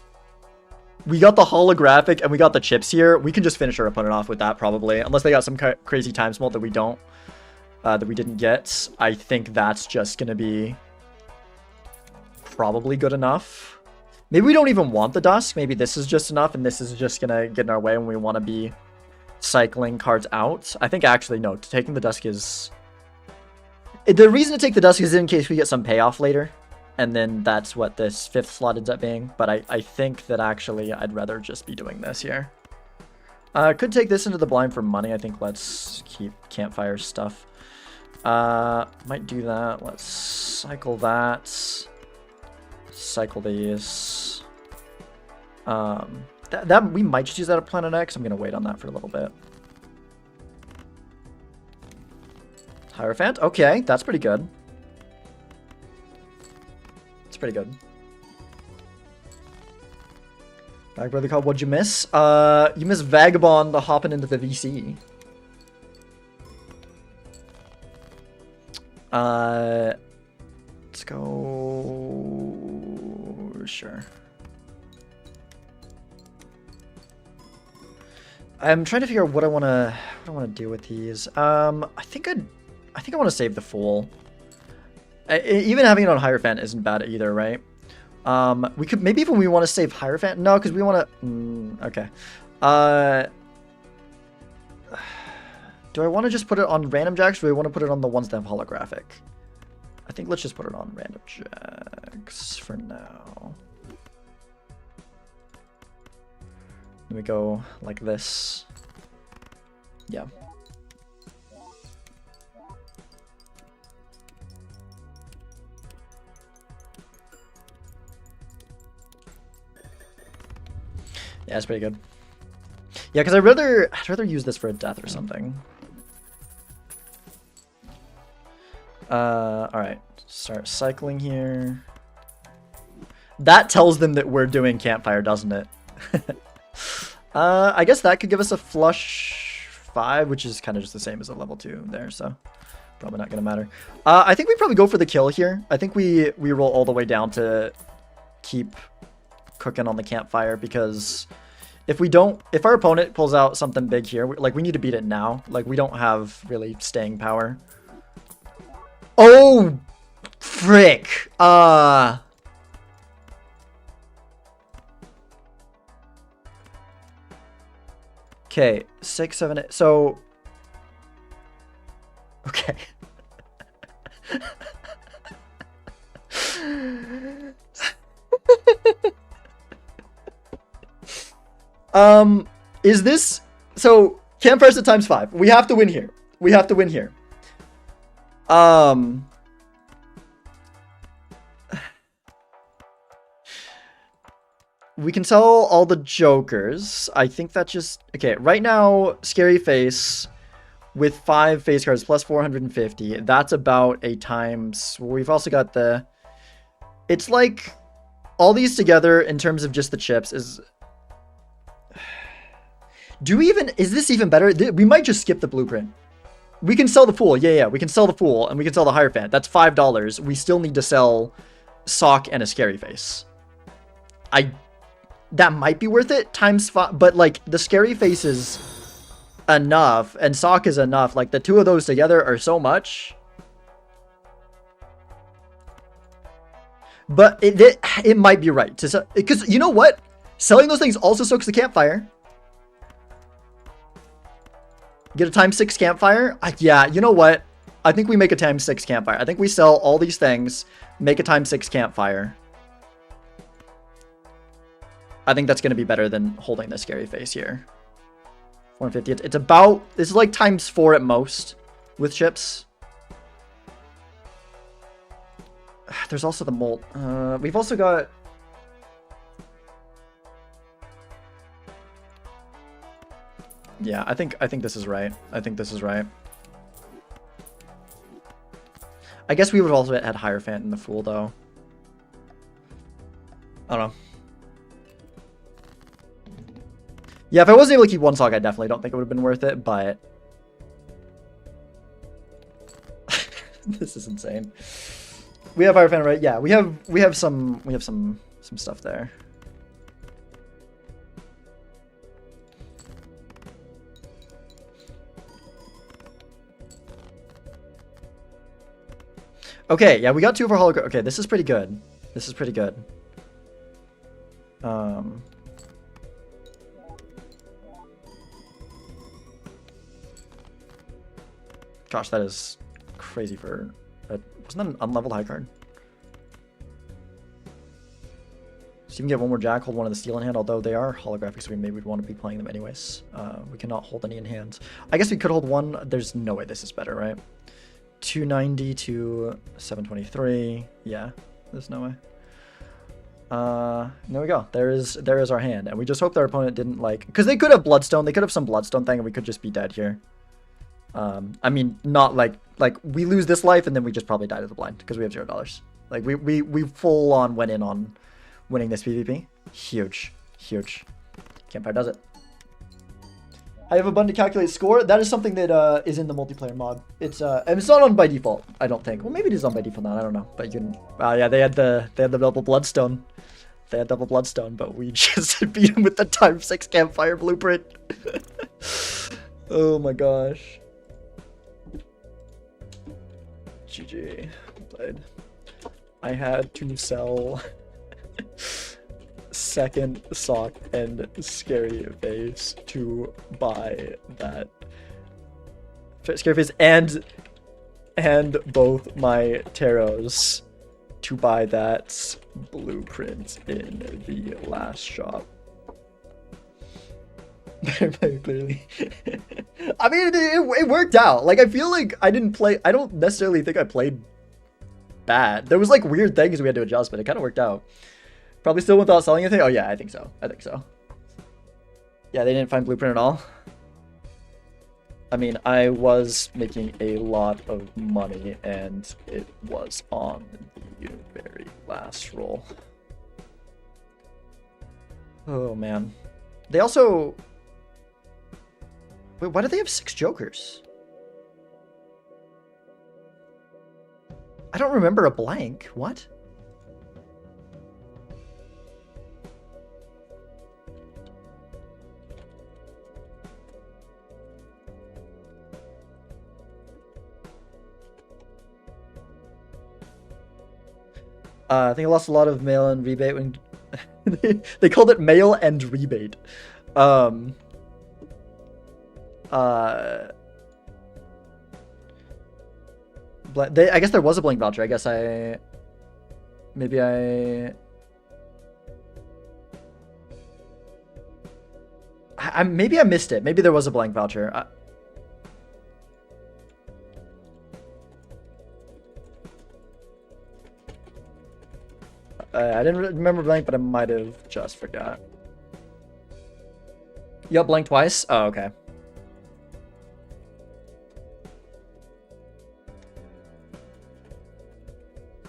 we got the holographic and we got the chips here. We can just finish our opponent off with that, probably. Unless they got some crazy time smult that we don't. That we didn't get. I think that's just going to be probably good enough. Maybe we don't even want the dusk. Maybe this is just enough and this is just going to get in our way when we want to be cycling cards out. I think, actually, no. Taking the dusk is... The reason to take the dusk is in case we get some payoff later. And then that's what this 5th slot ends up being. But I think that actually I'd rather just be doing this here. Could take this into the blind for money. I think let's keep campfire stuff. Might do that. Let's cycle that. Cycle these. That we might just use that at Planet X. I'm going to wait on that for a little bit. Hierophant? Okay, that's pretty good. It's pretty good. Back brother called, what'd you miss? You missed Vagabond hopping into the VC. Let's go... Sure. I'm trying to figure out what I want to do with these. I think I want to save the Fool. Even having it on Hierophant isn't bad either, right? We could maybe even we want to save Hierophant. No, because we want to. Okay. Do I want to just put it on random jacks, or do we want to put it on the ones that have holographic? I think let's just put it on random jacks for now. Let me go like this. Yeah. Yeah, it's pretty good. Yeah, because I'd rather use this for a death or something. Alright. Start cycling here. That tells them that we're doing campfire, doesn't it? I guess that could give us a flush 5, which is kind of just the same as a level 2 there, so probably not gonna matter. I think we probably go for the kill here. I think we roll all the way down to keep cooking on the campfire, because if our opponent pulls out something big here, like we need to beat it now. Like we don't have really staying power. Oh, frick. Okay, 6, 7, 8. So, okay. Is this so? Campfire's at ×5. We have to win here. We have to win here. We can sell all the jokers. I think that just... Okay, right now, Scary Face with 5 face cards plus 450. That's about a times... We've also got the... It's like... All these together in terms of just the chips is... Do we even... Is this even better? We might just skip the blueprint. We can sell the Fool. Yeah. We can sell the Fool and we can sell the Hierophant. That's $5. We still need to sell Sock and a Scary Face. That might be worth it, ×5, but like the Scary Face is enough and Sock is enough. Like the two of those together are so much. But it might be right to sell, because you know what? Selling those things also soaks the campfire. Get a ×6 campfire. Yeah, you know what? I think we make a ×6 campfire. I think we sell all these things, make a ×6 campfire. I think that's going to be better than holding the Scary Face here. 450. It's about... It's like ×4 at most with chips. There's also the molt. We've also got... Yeah, I think this is right. I think this is right. I guess we would also had Hierophant in the Fool, though. I don't know. Yeah, if I wasn't able to keep one Sock, I definitely don't think it would have been worth it, but... This is insane. We have Hierophant, right? Yeah, we have some stuff there. Okay, yeah, we got 2 of our hologram. Okay, this is pretty good. This is pretty good. Gosh, that is crazy for... wasn't that an unleveled high card? So you can get one more Jack, hold one of the steel in hand, although they are holographic, so maybe we'd want to be playing them anyways. We cannot hold any in hand. I guess we could hold one. There's no way this is better, right? 290 to 723. Yeah, there's no way. There we go. There is our hand, and we just hope their opponent didn't like... Because they could have Bloodstone. They could have some Bloodstone thing, and we could just be dead here. I mean, not like we lose this life and then we just probably die to the blind because we have $0. Like we full on went in on winning this PvP. Huge. Campfire does it. I have a button to calculate score. That is something that is in the multiplayer mod. It's and it's not on by default, I don't think. Well, maybe it is on by default now. I don't know. But you can. Yeah, they had the double bloodstone. They had double bloodstone, but we just beat them with the ×6 campfire blueprint. Oh my gosh. GG. Played. I had to sell second Sock and Scary Face to buy that Scary Face and both my tarots to buy that blueprint in the last shop. Very clearly. I mean, it worked out. Like, I feel like I don't necessarily think I played bad. There was like weird things we had to adjust, but it kind of worked out. Probably still without selling anything. Oh yeah, I think so. Yeah, they didn't find blueprint at all. I mean, I was making a lot of money, and it was on the very last roll. Oh man. They also... Wait, why do they have 6 jokers? I don't remember a blank. What? I think I lost a lot of mail and rebate when they called it mail and rebate. I guess there was a blank voucher. I guess maybe I missed it. Maybe there was a blank voucher. I didn't remember blank, but I might have just forgot. You got blank twice? Oh, okay.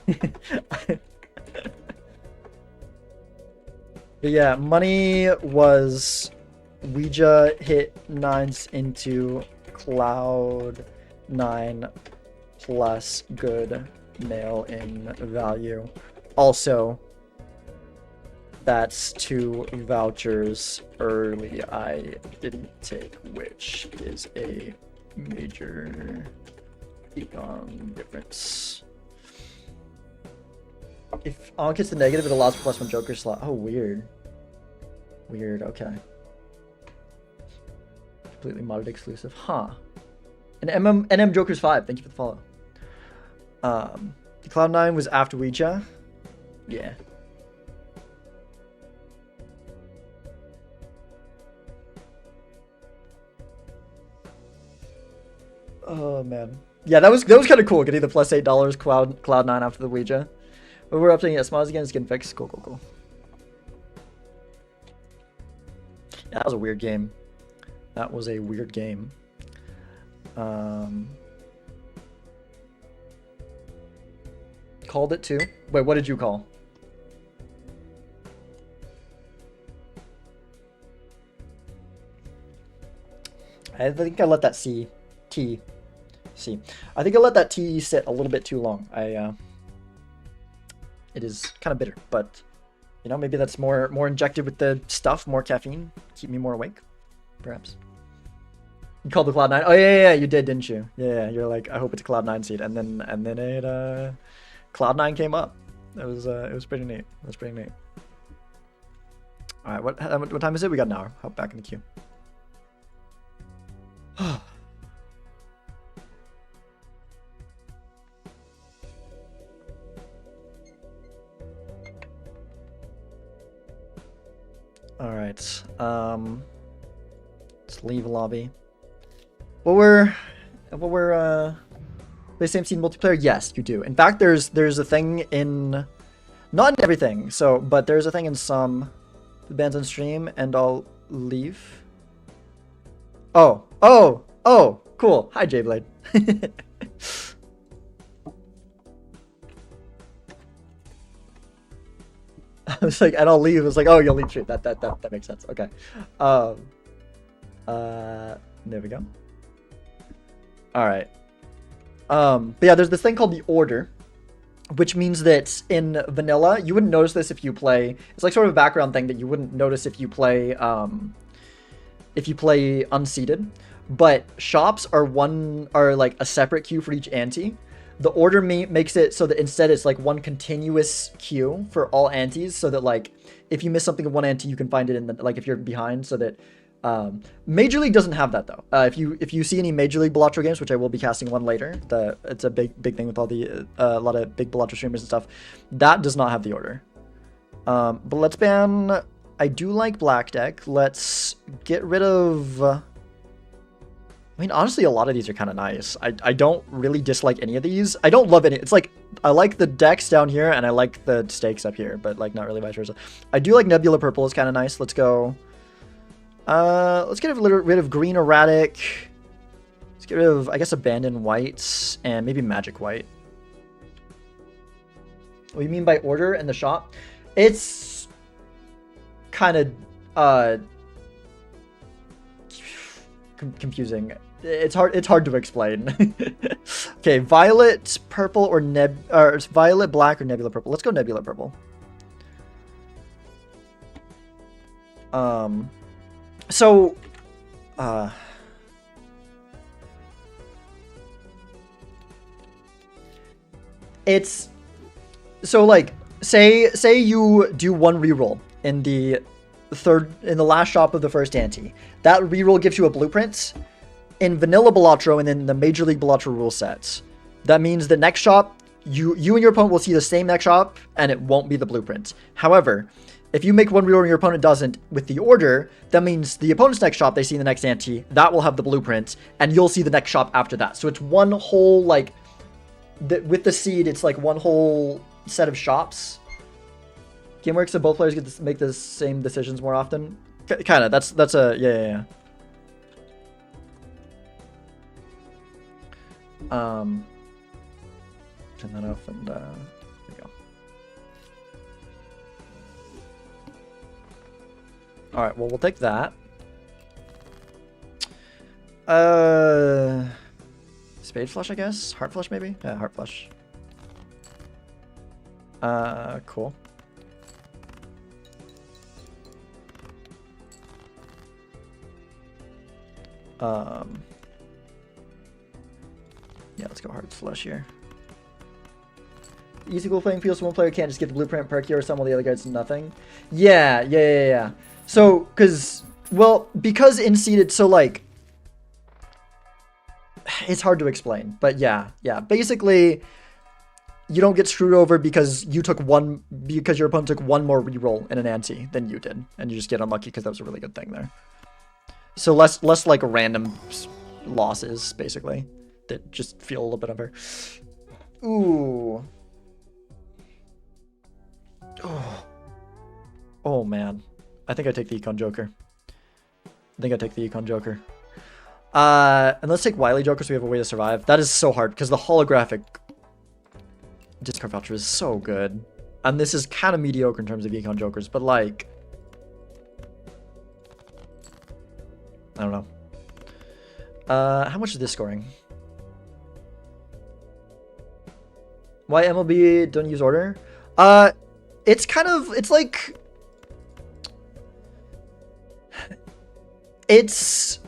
But yeah, money was Ouija hit 9s into Cloud9 plus good mail in value. Also, that's 2 vouchers early I didn't take, which is a major Econ difference. If Ankh hits the negative, it allows for +1 Joker slot. Oh, weird. Weird, okay. Completely modded exclusive. Huh. And NM Joker's 5. Thank you for the follow. The Cloud9 was after Ouija. Yeah. Oh man. Yeah, that was kind of cool getting the +$8 Cloud9 after the Ouija. But we're updating it. Smiles again, it's getting fixed. Cool, cool, cool. Yeah, that was a weird game. That was a weird game. Called it too. Wait, what did you call? I think I let that C. I think I let that T sit a little bit too long. It is kind of bitter, but you know, maybe that's more injected with the stuff, more caffeine, keep me more awake, perhaps. You called the Cloud9. Oh yeah, you did, didn't you? Yeah, you're like, I hope it's a Cloud9 seed, and then it Cloud9 came up. It was pretty neat. It was pretty neat. All right, what time is it? We got an hour. Hop back in the queue. All right. Let's leave lobby. What were the same scene multiplayer? Yes, you do. In fact, there's a thing in, not in everything. So, but there's a thing in some bands on stream, and I'll leave. Oh, cool. Hi, Jblade. I was like, and I'll leave. It was like, oh, you'll leave stream. That makes sense. Okay. There we go. All right. But yeah, there's this thing called the order, which means that in vanilla, you wouldn't notice this if you play. It's like sort of a background thing that you wouldn't notice if you play unseated. But shops are like a separate queue for each ante. The order makes it so that instead it's like one continuous queue for all antes, so that like if you miss something in one ante, you can find it in the, like if you're behind, so that Major League doesn't have that though. If you see any Major League Balatro games, which I will be casting one later, it's a big thing with all the a lot of big Balatro streamers and stuff. That does not have the order. But let's ban. I do like Black Deck. Let's get rid of. I mean, honestly, a lot of these are kind of nice. I don't really dislike any of these. I don't love any. It's like, I like the decks down here, and I like the stakes up here, but like not really vice versa. I do like Nebula Purple. It's kind of nice. Let's go. Let's get rid of Green Erratic. Let's get rid of, I guess, Abandoned Whites, and maybe Magic White. What do you mean by order in the shop? It's kind of, confusing. It's hard to explain. Okay, violet purple or violet black or nebula purple. Let's go nebula purple. So it's so like say you do one reroll in the last shop of the first ante. That reroll gives you a blueprint in vanilla Balatro and then the Major League Balatro rule sets. That means the next shop, you and your opponent will see the same next shop and it won't be the blueprint. However, if you make one reroll and your opponent doesn't with the order, that means the opponent's next shop they see in the next ante, that will have the blueprint and you'll see the next shop after that. So it's one whole like with the seed, it's like one whole set of shops. Game works so both players get to make the same decisions more often. Kind of. That's a yeah. Turn that off and there we go. All right. Well, we'll take that. Spade flush, I guess. Heart flush, maybe. Yeah, heart flush. Cool. Yeah, let's go hard flush here. Easy cool playing field, so one player can't just get the blueprint perk here or some of the other guys nothing. Yeah. So, because in seeded, so like, it's hard to explain, but yeah. Basically, you don't get screwed over because your opponent took one more reroll in an ante than you did, and you just get unlucky because that was a really good thing there. So less like random losses, basically, that just feel a little bit unfair. Ooh. Oh man. I think I take the Econ Joker. And let's take Wily Joker so we have a way to survive. That is so hard because the holographic discard voucher is so good. And this is kind of mediocre in terms of Econ Jokers, but like, I don't know. How much is this scoring? Why MLB don't use order? It's kind of, it's like, it's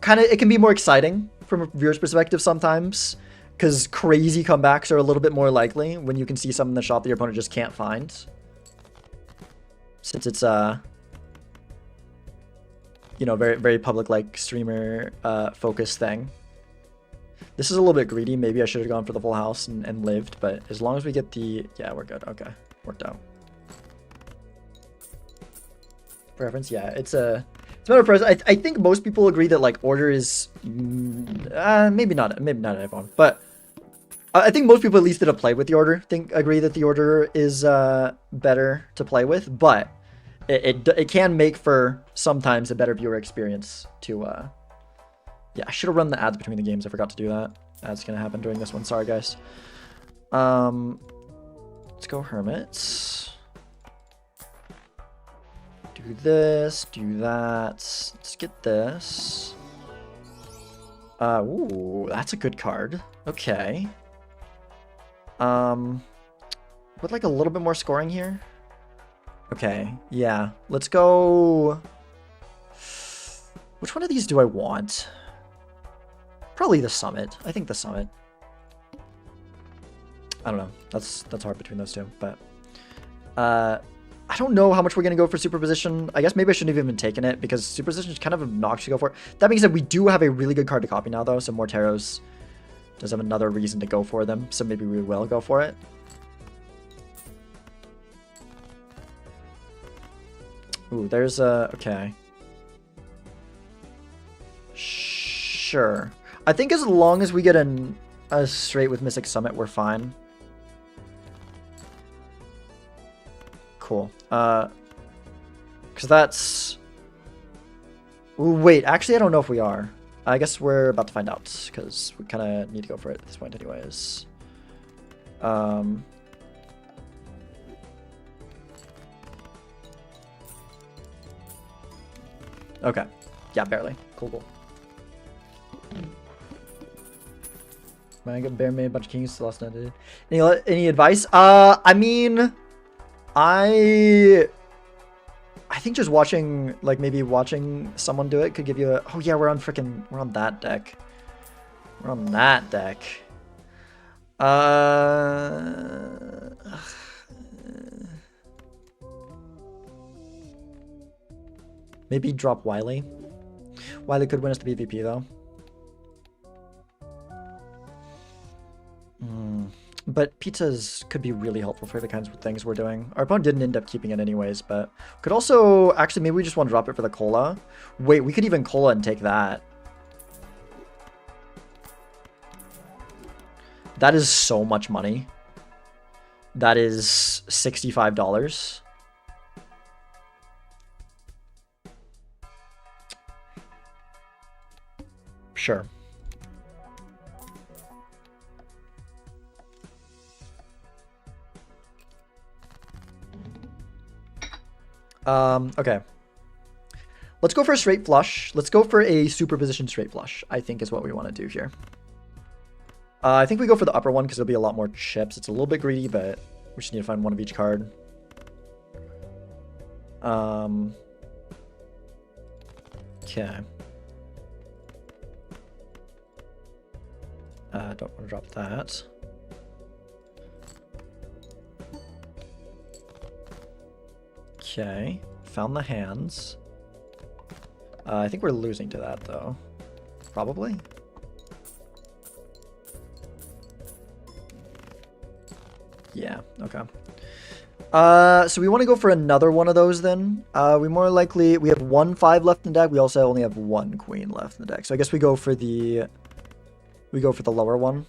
kind of, it can be more exciting from a viewer's perspective sometimes, because crazy comebacks are a little bit more likely when you can see something in the shop that your opponent just can't find. Since it's you know, very, very public, like, streamer focused thing. This is a little bit greedy. Maybe I should have gone for the full house and lived, but as long as we get the... Yeah, we're good. Okay. Worked out. Preference? Yeah, it's a matter of preference. I think most people agree that, like, order is... maybe not everyone, but... I think most people, at least that have played with the order, agree that the order is better to play with, but it can make for sometimes a better viewer experience to... Yeah, I should have run the ads between the games. I forgot to do that. That's gonna happen during this one. Sorry, guys. Let's go Hermits. Do this, do that. Let's get this. Ooh, that's a good card. Okay. Would like a little bit more scoring here. Okay, yeah. Let's go... Which one of these do I want? Probably the Summit. I think the Summit. I don't know. That's hard between those two, but... I don't know how much we're going to go for Superposition. I guess maybe I shouldn't have even taken it, because Superposition is kind of obnoxious to go for. That being said, we do have a really good card to copy now, though, so Morteros does have another reason to go for them, so maybe we will go for it. Ooh, there's a... Okay. Sure. I think as long as we get a straight with Mystic Summit, we're fine. Cool. Because that's... Ooh, wait, actually, I don't know if we are. I guess we're about to find out, because we kind of need to go for it at this point anyways. Okay. Yeah, barely. Cool, cool. I got bear made a bunch of kings. Lost none. Any advice? I mean, I think just watching, like maybe watching someone do it could give you a. Oh yeah, we're on that deck. We're on that deck. Maybe drop Wiley. Wiley could win us the PvP though. But pizzas could be really helpful for the kinds of things we're doing. Our opponent didn't end up keeping it anyways, but could also actually maybe we just want to drop it for the cola. Wait, we could even cola and take that. That is so much money. That is $65. Sure. Okay. Let's go for a straight flush. Let's go for a superposition straight flush, I think is what we want to do here. I think we go for the upper one because there'll be a lot more chips. It's a little bit greedy, but we just need to find one of each card. Okay. Don't want to drop that. Okay. Found the hands. I think we're losing to that, though. Probably. Yeah, okay. So we want to go for another one of those then. We more likely, we have 1 5 left in the deck. We also only have 1 queen left in the deck. So I guess we go for the lower one.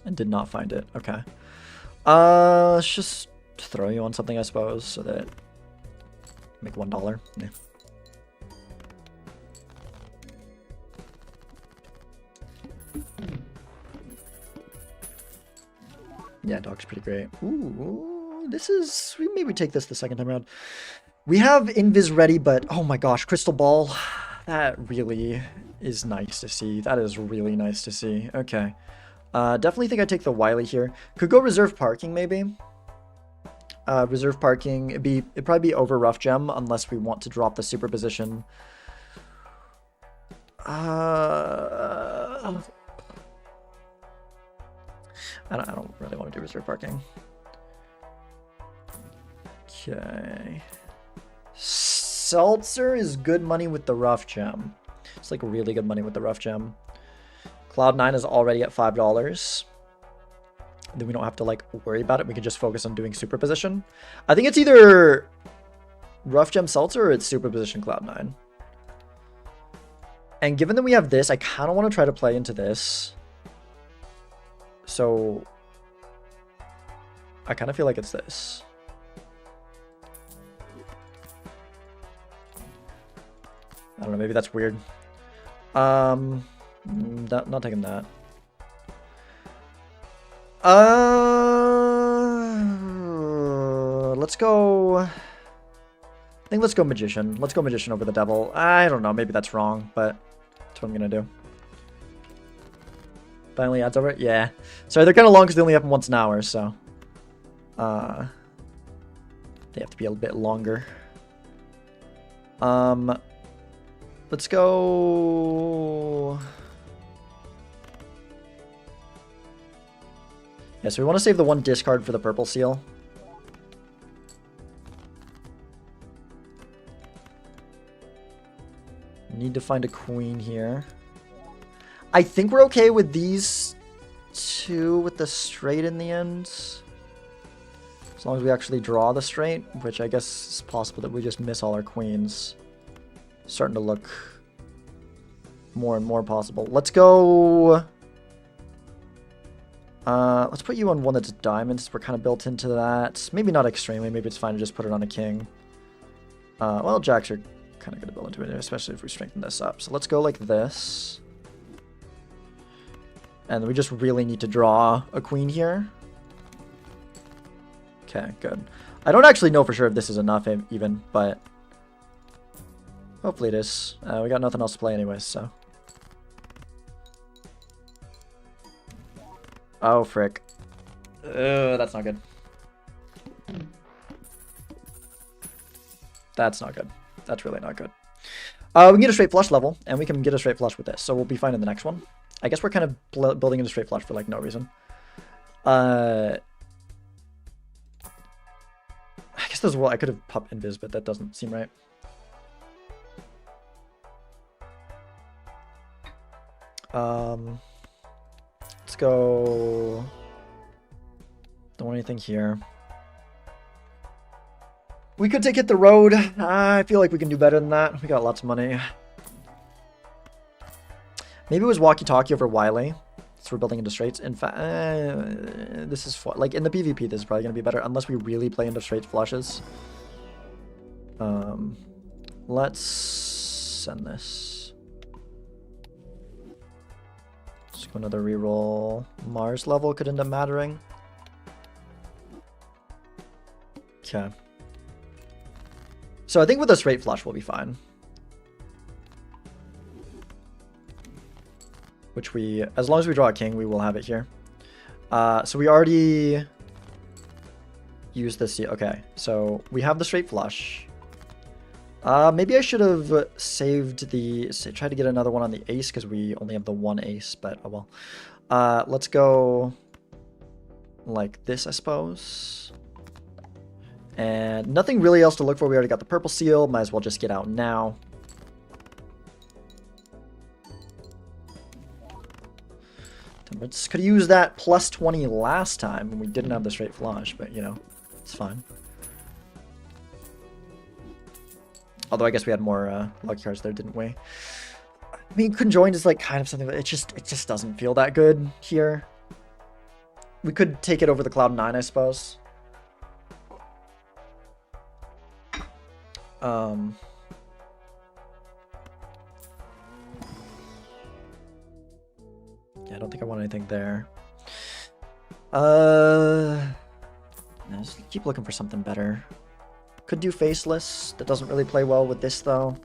And did not find it. Okay. Let's just throw you on something, I suppose, so that make $1. Yeah. Yeah, dog's pretty great. Ooh, this is... We maybe take this the second time around. We have Invis ready, but... Oh my gosh, Crystal Ball. That really is nice to see. That is really nice to see. Okay. Definitely think I take the Wiley here. Could go Reserve Parking, maybe. Reserve Parking. It'd probably be over Rough Gem, unless we want to drop the Superposition. I don't really want to do Reserve Parking. Okay. Seltzer is good money with the Rough Gem. It's like really good money with the Rough Gem. Cloud9 is already at $5. Then we don't have to like worry about it. We can just focus on doing Superposition. I think it's either Rough Gem Seltzer or it's Superposition Cloud9. And given that we have this, I kind of want to try to play into this. So I kind of feel like it's this. I don't know, maybe that's weird. Not taking that. Let's go. I think let's go Magician. Let's go Magician over the Devil. I don't know, maybe that's wrong, but that's what I'm gonna do. Finally adds over it? Yeah. Sorry, they're kind of long because they only happen once an hour, so. They have to be a bit longer. Let's go. Yeah, so we want to save the 1 discard for the purple seal. Need to find a queen here. I think we're okay with these 2 with the straight in the end. As long as we actually draw the straight, which I guess is possible that we just miss all our queens. Starting to look more and more possible. Let's go. Let's put you on one that's diamonds. We're kind of built into that. Maybe not extremely. Maybe it's fine to just put it on a king. Well, jacks are kind of going to build into it, especially if we strengthen this up. So let's go like this. And we just really need to draw a queen here. Okay, good. I don't actually know for sure if this is enough even, but hopefully it is. We got nothing else to play anyways, so. Oh, frick. That's not good. That's not good. That's really not good. We can get a straight flush level, and we can get a straight flush with this, so we'll be fine in the next one. I guess we're kind of building in a straight flush for, like, no reason. I guess this is what I could have popped invis, but that doesn't seem right. Let's go. Don't want anything here. We could take Hit the Road. I feel like we can do better than that. We got lots of money. Maybe it was Walkie-Talkie over Wily. So we're building into straights. In fact, this is like in the PvP. This is probably gonna be better unless we really play into straight flushes. Let's send this. Let's go another reroll. Mars level could end up mattering. Okay. So I think with a straight flush we'll be fine. Which we, as long as we draw a king, we will have it here. So we already used this. Okay, so we have the straight flush. Maybe I should have saved the, tried to get another one on the ace because we only have the one ace, but oh well. Let's go like this, I suppose. And nothing really else to look for. We already got the purple seal. Might as well just get out now. Could have used that plus 20 last time when we didn't have the straight flush, but you know, it's fine. Although I guess we had more lucky cards there, didn't we? I mean, conjoined is like kind of something that it just doesn't feel that good here. We could take it over the Cloud 9, I suppose. Yeah, I don't think I want anything there. Just keep looking for something better. Could do Faceless. That doesn't really play well with this, though.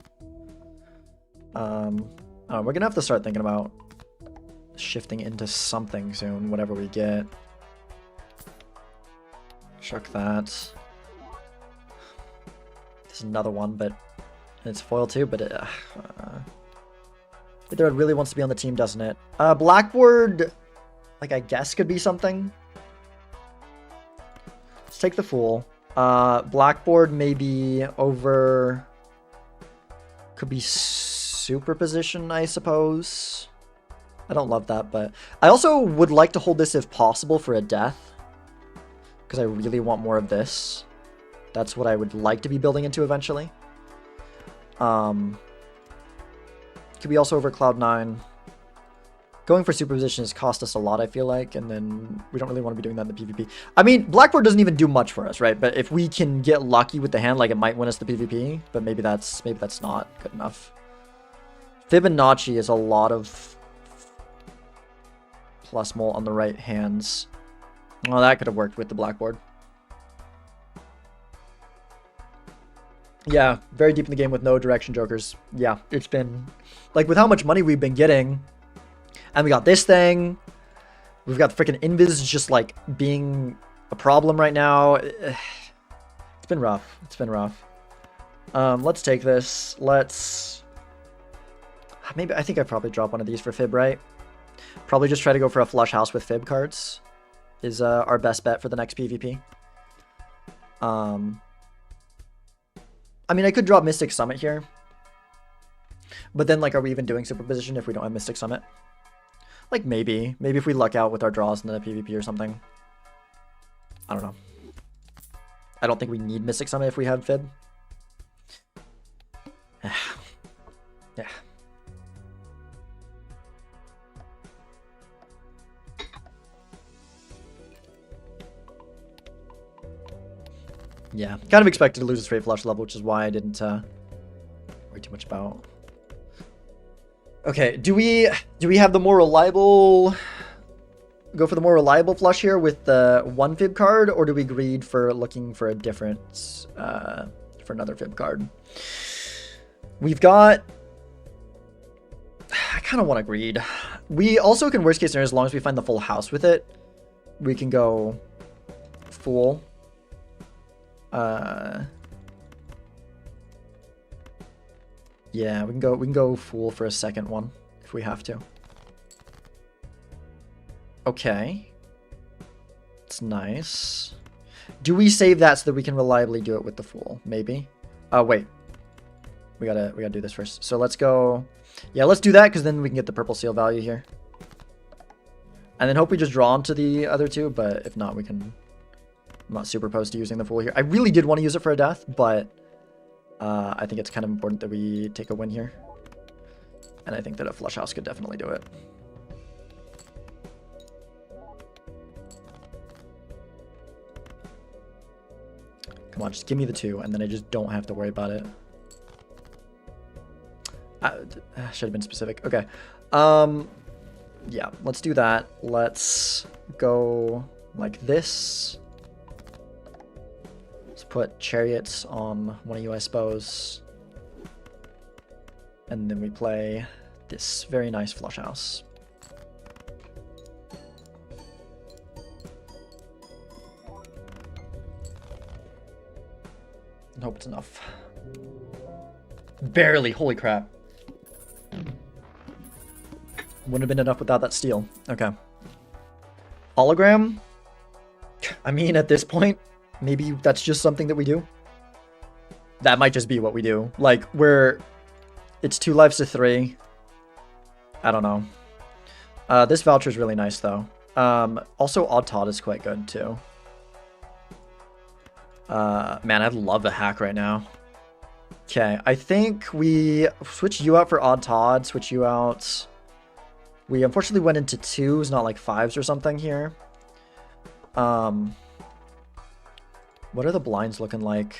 We're gonna have to start thinking about shifting into something soon, whatever we get. Chuck that. There's another one, but it's foil too, but Either it really wants to be on the team, doesn't it? Blackboard, like, I guess could be something. Let's take the Fool. Blackboard maybe over... Could be Superposition, I suppose. I don't love that, but... I also would like to hold this if possible for a death. Because I really want more of this. That's what I would like to be building into eventually. Could be also over Cloud 9. Going for Superposition has cost us a lot, I feel like, and then we don't really want to be doing that in the PvP. I mean, Blackboard doesn't even do much for us, right? But if we can get lucky with the hand, like, it might win us the PvP, but maybe that's not good enough. Fibonacci is a lot of plus mole on the right hands. Well, that could have worked with the Blackboard. Yeah, very deep in the game with no direction jokers. Yeah, it's been... Like, with how much money we've been getting, and we got this thing, we've got freaking Invis just, like, being a problem right now. It's been rough. It's been rough. Let's take this. Let's... Maybe, I think I'd probably drop one of these for Fib, right? Probably just try to go for a flush house with Fib cards is our best bet for the next PvP. I mean, I could drop Mystic Summit here. But then, like, are we even doing Superposition if we don't have Mystic Summit? Like, maybe. Maybe if we luck out with our draws in the PvP or something. I don't know. I don't think we need Mystic Summit if we have Fib. Yeah. Yeah, kind of expected to lose a straight flush level, which is why I didn't worry too much about. Okay, do we have the more reliable go for the more reliable flush here with the one fib card, or do we greed for looking for a different, for another fib card? We've got... I kind of want to greed. We also can worst case scenario, as long as we find the full house with it, we can go fool. Yeah, we can go fool for a second one if we have to. Okay. It's nice. Do we save that so that we can reliably do it with the fool? Maybe. Wait. We gotta do this first. So let's go. Yeah, let's do that because then we can get the purple seal value here. And then hope we just draw into the other two, but if not, we can... I'm not super opposed to using the fool here. I really did want to use it for a death, but I think it's kind of important that we take a win here. And I think that a flush house could definitely do it. Come on, just give me the 2, and then I just don't have to worry about it. Should have been specific. Okay. Yeah, let's do that. Let's go like this. Let's put chariots on one of you, I suppose. And then we play this very nice flush house. I hope it's enough. Barely, holy crap. Wouldn't have been enough without that steal. Okay. Hologram? I mean, at this point, maybe that's just something that we do. That might just be what we do. Like, it's 2 lives to 3. I don't know. This voucher is really nice, though. Also, Odd Todd is quite good, too. Man, I'd love a hack right now. Okay, I think we switch you out for Odd Todd, switch you out. We unfortunately went into 2s, not like 5s or something here. What are the blinds looking like?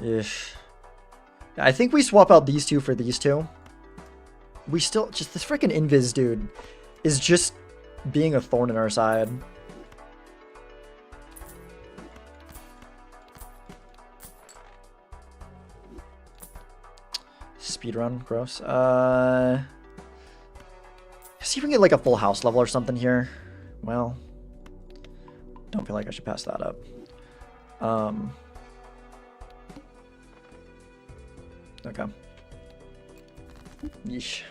Ish. I think we swap out these 2 for these 2. We still, just this freaking invis dude is just being a thorn in our side. Speedrun, gross. See if we can get like a full house level or something here. Well, don't feel like I should pass that up. Okay. Yeesh.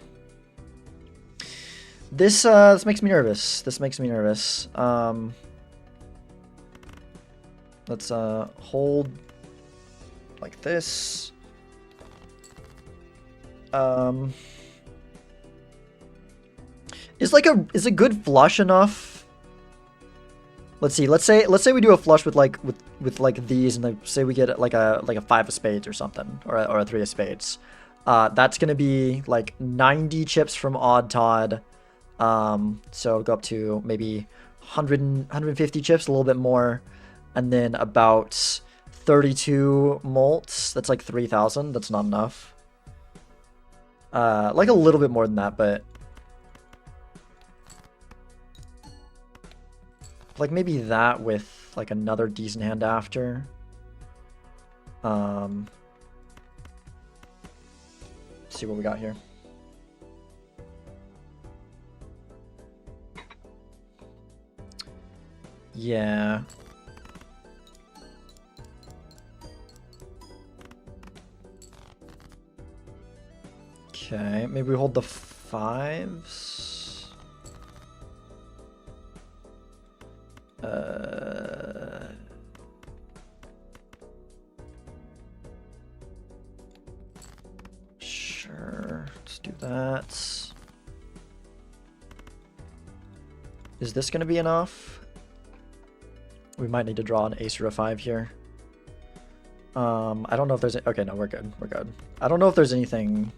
This makes me nervous. This makes me nervous. Let's hold like this. Is a good flush enough? Let's see. Let's say we do a flush with like these, and like, say we get like a 5 of spades or something, or a 3 of spades. That's gonna be like 90 chips from Odd Todd. So go up to maybe 150 chips, a little bit more, and then about 32 molts. That's like 3,000. That's not enough. Like a little bit more than that, but like maybe that with like another decent hand after. Let's see what we got here. Yeah. Okay, maybe we hold the 5s. Sure, let's do that. Is this going to be enough? We might need to draw an ace or a 5 here. I don't know if there's... Okay, no, we're good. We're good. I don't know if there's anything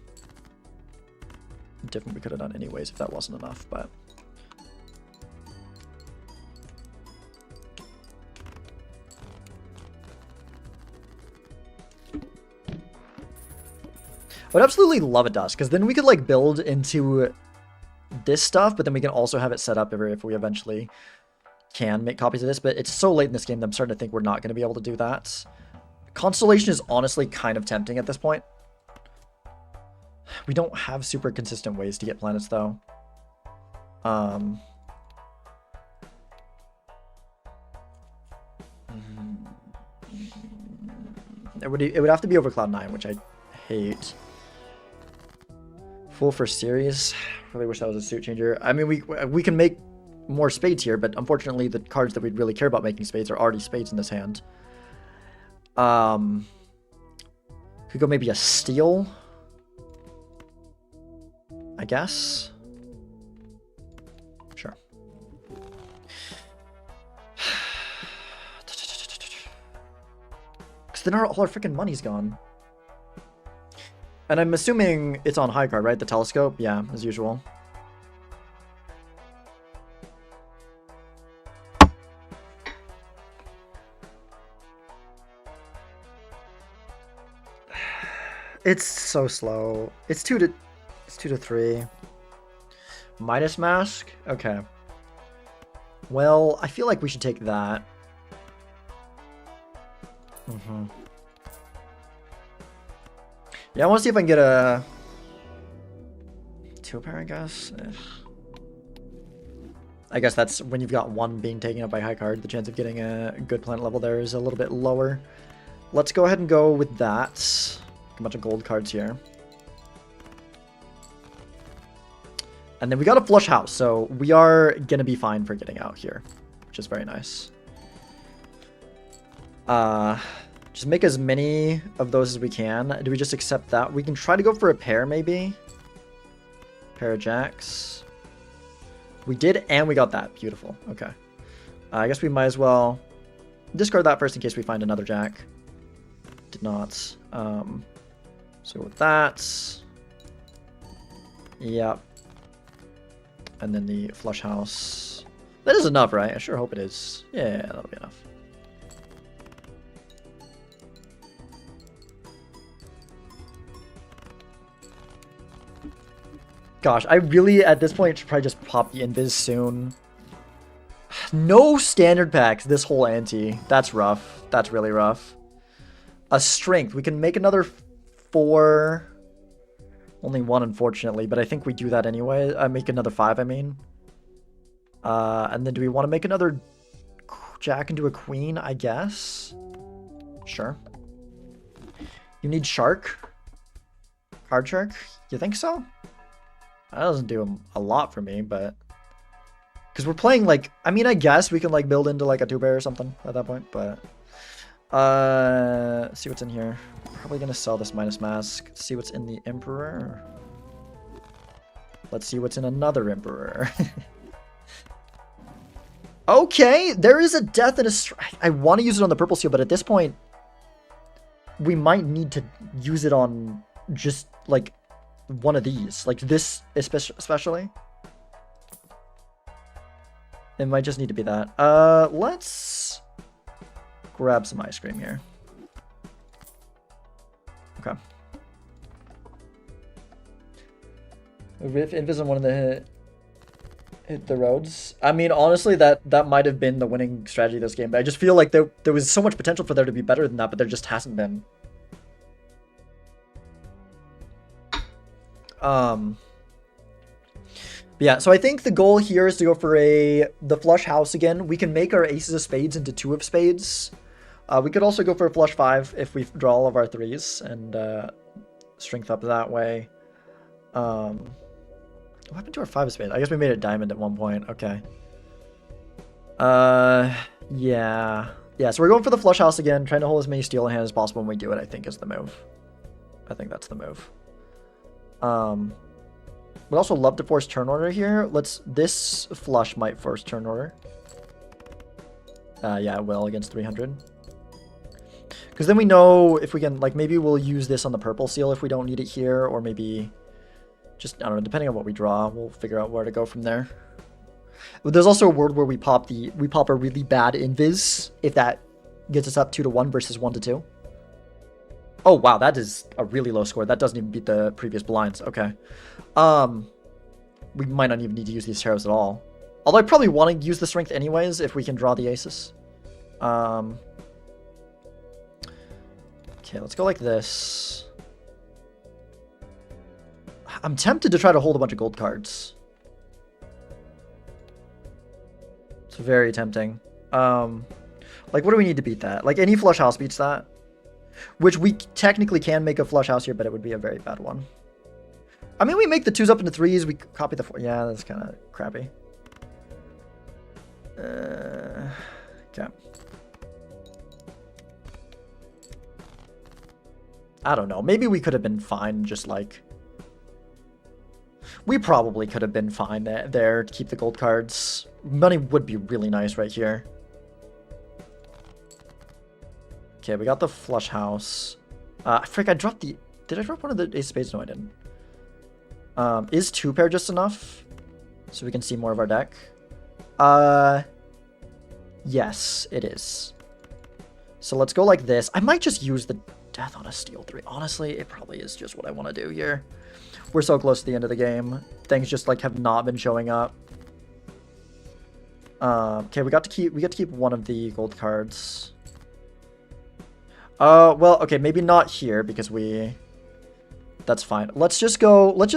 different we could have done anyways if that wasn't enough, but... I would absolutely love it does, because then we could like build into this stuff, but then we can also have it set up if we eventually can make copies of this. But it's so late in this game that I'm starting to think we're not going to be able to do that. Constellation is honestly kind of tempting at this point. We don't have super consistent ways to get planets, though. It would have to be over Cloud 9, which I hate. Full for series. Really wish that was a suit changer. I mean, we can make more spades here, but unfortunately the cards that we'd really care about making spades are already spades in this hand. Could go maybe a steal, I guess. Sure. Because then all our freaking money's gone. And I'm assuming it's on high card, right? The telescope? Yeah, as usual. It's so slow. It's 2 to 3. Midas Mask? Okay. Well, I feel like we should take that. Yeah, I want to see if I can get a 2-pair, I guess. I guess that's when you've got one being taken up by high card. The chance of getting a good planet level there is a little bit lower. Let's go ahead and go with that. A bunch of gold cards here. And then we got a flush house, so we are going to be fine for getting out here, which is very nice. Just make as many of those as we can. Do we just accept that? We can try to go for a pair, maybe. Pair of jacks. We did, and we got that. Beautiful. Okay. I guess we might as well discard that first in case we find another jack. Did not. So with that. Yep. And then the flush house. That is enough, right? I sure hope it is. Yeah, that'll be enough. Gosh, I really, at this point, should probably just pop the invis soon. No standard packs this whole ante. That's rough. That's really rough. A strength. We can make another 4. Only 1, unfortunately, but I think we do that anyway. Make another 5, I mean. And then do we want to make another jack into a queen, I guess? Sure. You need shark? Card shark? You think so? That doesn't do a lot for me, but... Because we're playing, like... I mean, I guess we can, like, build into, like, a 2-pair or something at that point, but... see what's in here. Probably gonna sell this Midas Mask. See what's in the Emperor. Let's see what's in another Emperor. Okay, there is a death and a strike. I want to use it on the purple seal, but at this point... We might need to use it on just, like... one of these, like this especially. It might just need to be that. Let's grab some ice cream here. Okay. If invis on one of the hit the roads. I mean, honestly, that might have been the winning strategy of this game, but I just feel like there was so much potential for there to be better than that, but there just hasn't been. Yeah, so I think the goal here is to go for the flush house again. We can make our aces of spades into 2 of spades. We could also go for a flush 5 if we draw all of our 3s and strength up that way. What happened to our 5 of spades? I guess we made it diamond at one point. Okay. Yeah. Yeah, so we're going for the flush house again, trying to hold as many steel in hand as possible when we do it, I think is the move. I think that's the move. Would also love to force turn order here. This flush might force turn order. Yeah, it will against 300. Because then we know if we can, like, maybe we'll use this on the purple seal if we don't need it here, or maybe just, I don't know, depending on what we draw, we'll figure out where to go from there. But there's also a world where we pop a really bad invis if that gets us up 2 to 1 versus 1 to 2. Oh, wow, that is a really low score. That doesn't even beat the previous blinds. Okay. We might not even need to use these tarots at all. Although I probably want to use the strength anyways if we can draw the aces. Okay, let's go like this. I'm tempted to try to hold a bunch of gold cards. It's very tempting. Like, what do we need to beat that? Like, any flush house beats that. Which we technically can make a flush house here, but it would be a very bad one. I mean, we make the 2s up into 3s. We copy the 4. Yeah, that's kind of crappy. Okay. I don't know. Maybe we could have been fine just like... We probably could have been fine there to keep the gold cards. Money would be really nice right here. Okay, we got the flush house. Frick, I dropped the... Did I drop one of the ace of spades? No, I didn't. Is 2-pair just enough? So we can see more of our deck? Yes, it is. So let's go like this. I might just use the death on a steel 3. Honestly, it probably is just what I want to do here. We're so close to the end of the game. Things just like have not been showing up. Okay, we get to keep one of the gold cards. Well, okay, maybe not here because that's fine. Let's just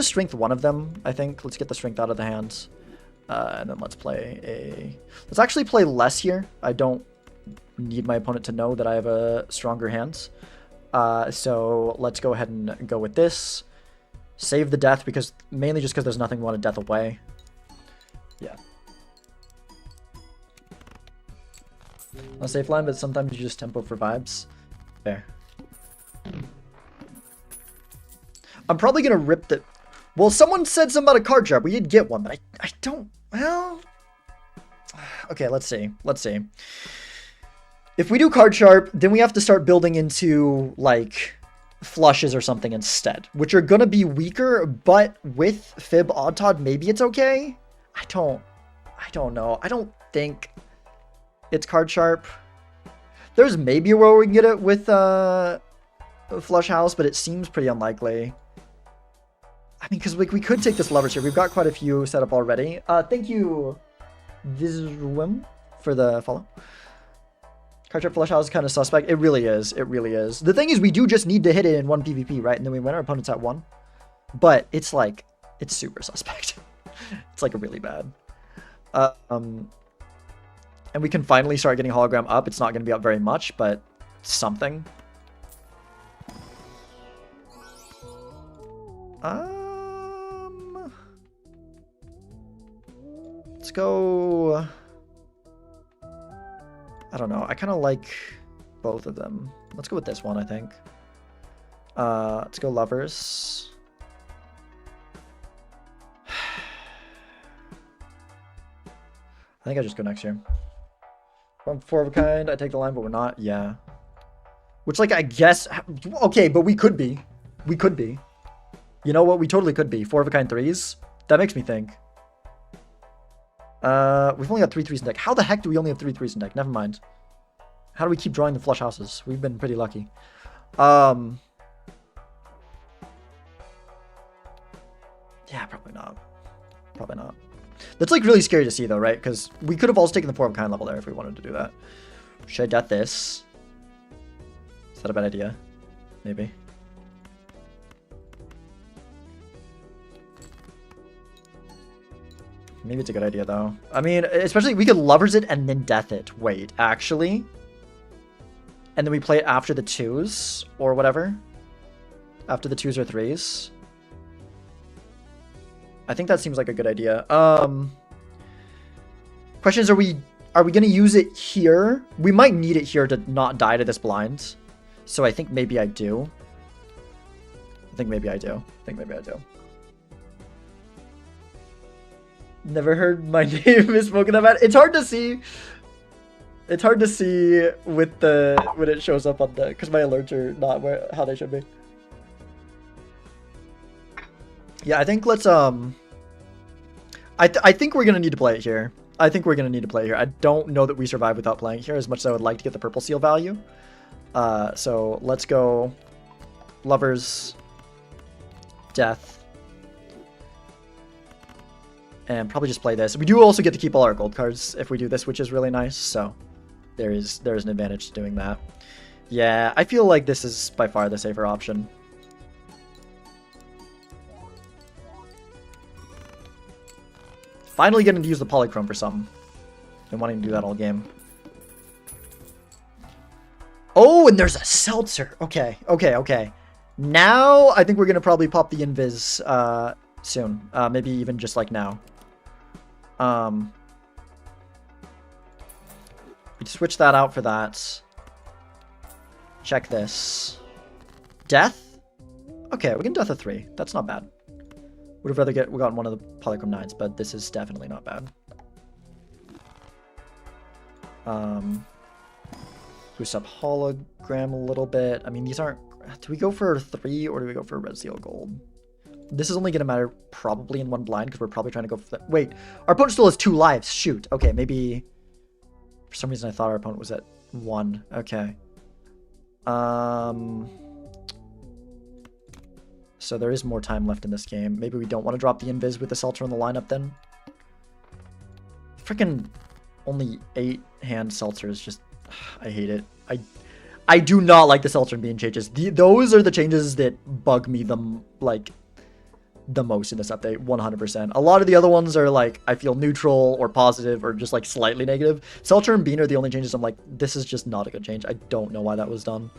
strength one of them, I think. Let's get the strength out of the hands. And then let's actually play less here. I don't need my opponent to know that I have a stronger hands. So let's go ahead and go with this. Save the death mainly just because there's nothing we want to death away. Yeah. A safe line, but sometimes you just tempo for vibes. There. I'm probably gonna rip the... Well, someone said something about a card sharp. We did get one, but I don't... Well... Okay, let's see. Let's see. If we do card sharp, then we have to start building into, like, flushes or something instead, which are gonna be weaker, but with fib odd Todd, maybe it's okay? I don't know. I don't think it's card sharp. There's maybe a way we can get it with flush house, but it seems pretty unlikely. I mean, because we could take this levers here. We've got quite a few set up already. Thank you, Vizwim, for the follow. Card sharp flush house is kind of suspect. It really is. It really is. The thing is, we do just need to hit it in 1 PvP, right? And then we win our opponents at 1. But it's like, it's super suspect. It's like really bad. And we can finally start getting hologram up. It's not going to be up very much, but something. Let's go... I don't know. I kind of like both of them. Let's go with this one, I think. Let's go lovers. I think I just go next here. I'm 4 of a kind. I take the line, but we're not. Yeah. Which, like, I guess... Okay, but we could be. We could be. You know what? We totally could be. 4 of a kind 3s. That makes me think. We've only got 3 3s in deck. How the heck do we only have 3 3s in deck? Never mind. How do we keep drawing the flush houses? We've been pretty lucky. Yeah, probably not. Probably not. That's like really scary to see though, right? Because we could have also taken the 4 of a kind level there if we wanted to do that. Should I death this? Is that a bad idea? Maybe. Maybe it's a good idea, though. I mean, especially we could lovers it and then death it. Wait, actually? And then we play it after the 2s or whatever. After the 2s or 3s. I think that seems like a good idea. Question is, are we going to use it here? We might need it here to not die to this blind. So I think maybe I do. I think maybe I do. Never heard my name is spoken about. It's hard to see. It's hard to see with when it shows up on the, because my alerts are not how they should be. Yeah, I think let's I think we're gonna need to play it here. I don't know that we survive without playing here as much as I would like to get the purple seal value. So let's go lovers, death. and probably just play this. We do also get to keep all our gold cards if we do this, which is really nice. So there is an advantage to doing that. Yeah, I feel like this is by far the safer option. Finally getting to use the polychrome for something. Been wanting to do that all game. Oh, and there's a seltzer. Okay, okay, okay. Now I think we're gonna probably pop the invis soon. Maybe even just like now. We switch that out for that. Check this. Death? Okay, we can death a 3. That's not bad. Would have rather gotten one of the polychrome 9s, but this is definitely not bad. Boost up hologram a little bit. I mean, these aren't... Do we go for 3 or do we go for red seal gold? This is only going to matter probably in one blind because we're probably trying to go for... Wait, our opponent still has 2 lives. Shoot. Okay, maybe... For some reason I thought our opponent was at 1. Okay. So there is more time left in this game. Maybe we don't want to drop the invis with the seltzer in the lineup then. Freaking only 8 hand seltzer is just... I hate it. I do not like the seltzer being changes. Those are the changes that bug me the most in this update, 100%. A lot of the other ones are like, I feel neutral or positive or just like slightly negative. Seltzer and bean are the only changes I'm like, this is just not a good change. I don't know why that was done.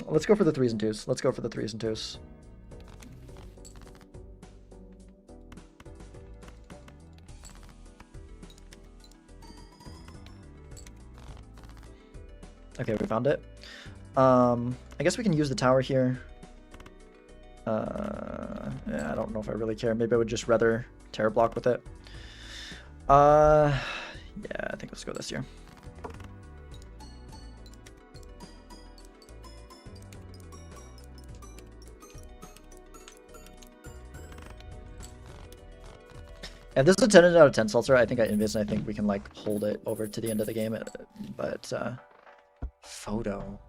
Let's go for the 3s and 2s. Let's go for the 3s and 2s. Okay, we found it. I guess we can use the tower here. Yeah, I don't know if I really care. Maybe I would just rather terror block with it. Yeah, I think let's go this here. If this is a 10 out of 10 seltzer, I think I invis and I think we can like hold it over to the end of the game. But photo.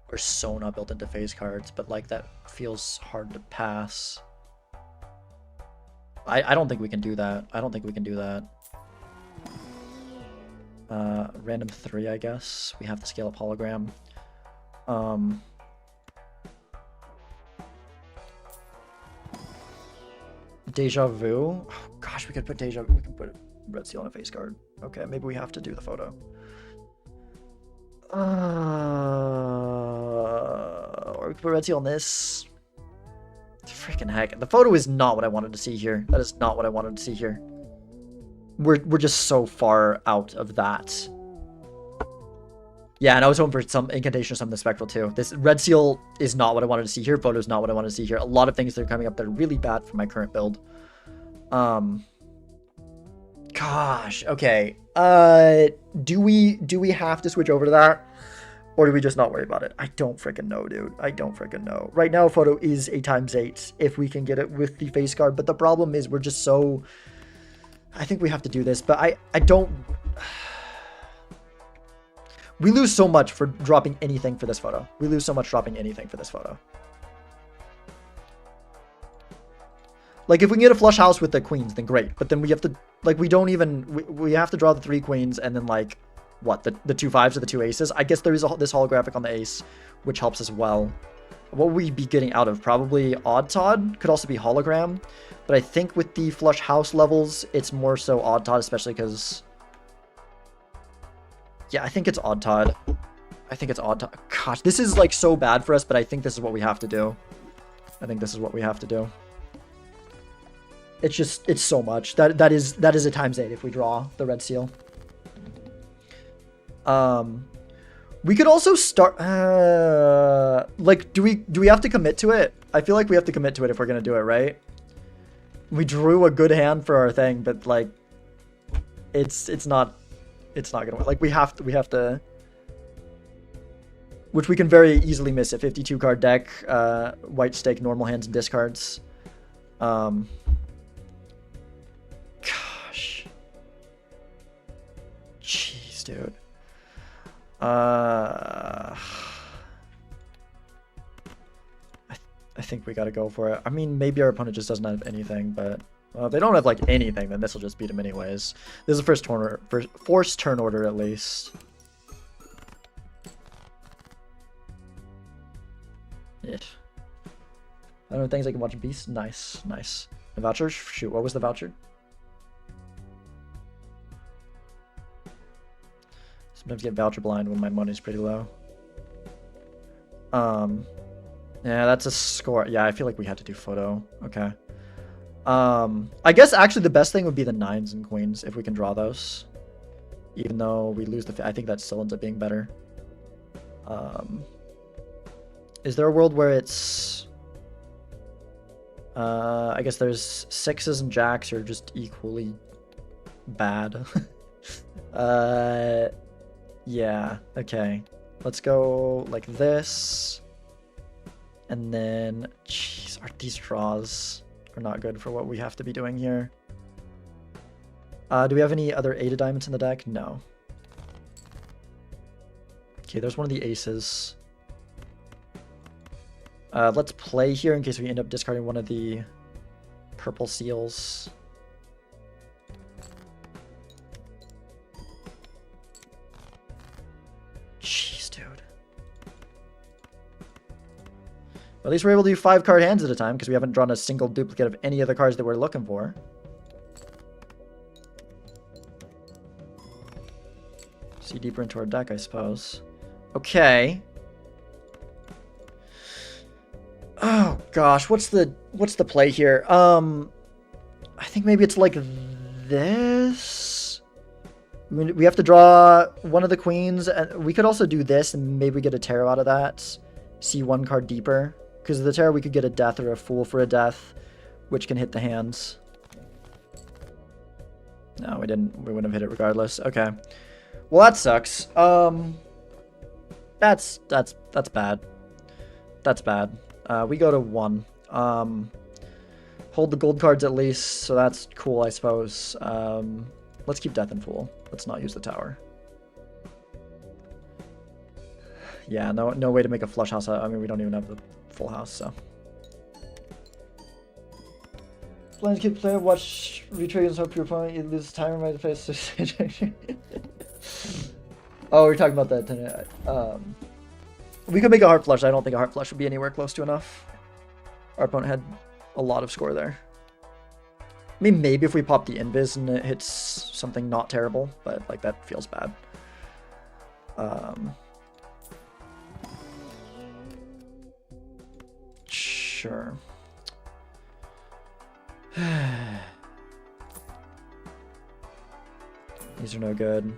We're so not built into phase cards, but like that feels hard to pass. I don't think we can do that. I don't think we can do that. Random 3, I guess. We have to scale up hologram. Deja vu. Oh, gosh, we could put deja vu. We can put red seal on a face card. Okay, maybe we have to do the photo. Or we could put red seal on this. Freaking heck. The photo is not what I wanted to see here. That is not what I wanted to see here. We're just so far out of that. Yeah, and I was hoping for some incantation or something Spectral too. This red seal is not what I wanted to see here. Photo is not what I wanted to see here. A lot of things that are coming up that are really bad for my current build. Gosh, okay. Do we have to switch over to that? Or do we just not worry about it? I don't freaking know, dude. I don't freaking know. Right now, photo is a ×8 if we can get it with the face card. But the problem is we're just so... I think we have to do this, but I don't... We lose so much for dropping anything for this photo. We lose so much dropping anything for this photo. Like, if we can get a flush house with the queens, then great. But then we have to... Like, we don't even... We have to draw the 3 queens and then, like... What? The 2 5s or the 2 aces? I guess there is this holographic on the ace, which helps as well. What would we be getting out of? Probably Odd Todd. Could also be hologram. But I think with the flush house levels, it's more so Odd Todd, especially because... Yeah, I think it's Odd Todd. I think it's Odd Todd. Gosh, this is like so bad for us, but I think this is what we have to do. I think this is what we have to do. It's just, it's so much. That is a ×8 if we draw the red seal. We could also start, like, do we have to commit to it? I feel like we have to commit to it if we're gonna do it, right? We drew a good hand for our thing, but like, it's not gonna work. Like, we have to, which we can very easily miss a 52 card deck, white stake, normal hands, and discards. Gosh. Jeez, dude. I think we gotta go for it. I mean, maybe our opponent just doesn't have anything, but if they don't have like anything, then this will just beat them anyways. This is the forced turn order at least. Yeah. I don't know, things I can watch Beast. Nice, nice. The voucher? Shoot, what was the voucher? Sometimes get voucher blind when my money's pretty low. Yeah, that's a score. Yeah, I feel like we had to do photo. Okay. I guess actually the best thing would be the 9s and queens if we can draw those. Even though we lose the... I think that still ends up being better. Is there a world where it's... I guess there's 6s and jacks are just equally bad. Yeah, okay. Let's go like this. And then, jeez, these draws are not good for what we have to be doing here. Do we have any other 8 of diamonds in the deck? No. Okay, there's one of the aces. Let's play here in case we end up discarding one of the purple seals. Jeez, dude. At least we're able to do 5 card hands at a time because we haven't drawn a single duplicate of any of the cards that we're looking for. See deeper into our deck, I suppose. Okay. Oh gosh, what's the play here? I think maybe it's like this. I mean, we have to draw one of the queens, and we could also do this, and maybe we get a tarot out of that. See 1 card deeper, because of the tarot we could get a death or a fool for a death, which can hit the hands. No, we didn't. We wouldn't have hit it regardless. Okay. Well, that sucks. That's bad. That's bad. We go to 1. Hold the gold cards at least, so that's cool, I suppose. Let's keep Death and Fool. Let's not use the tower. Yeah, no way to make a flush house. I mean, we don't even have the full house, so. Plans keep player, watch retrigger, hope your opponent you lose timer by the face. Oh, we're talking about that. We could make a heart flush. I don't think a heart flush would be anywhere close to enough. Our opponent had a lot of score there. I mean, maybe if we pop the invis and it hits something not terrible, but like that feels bad. Sure. These are no good.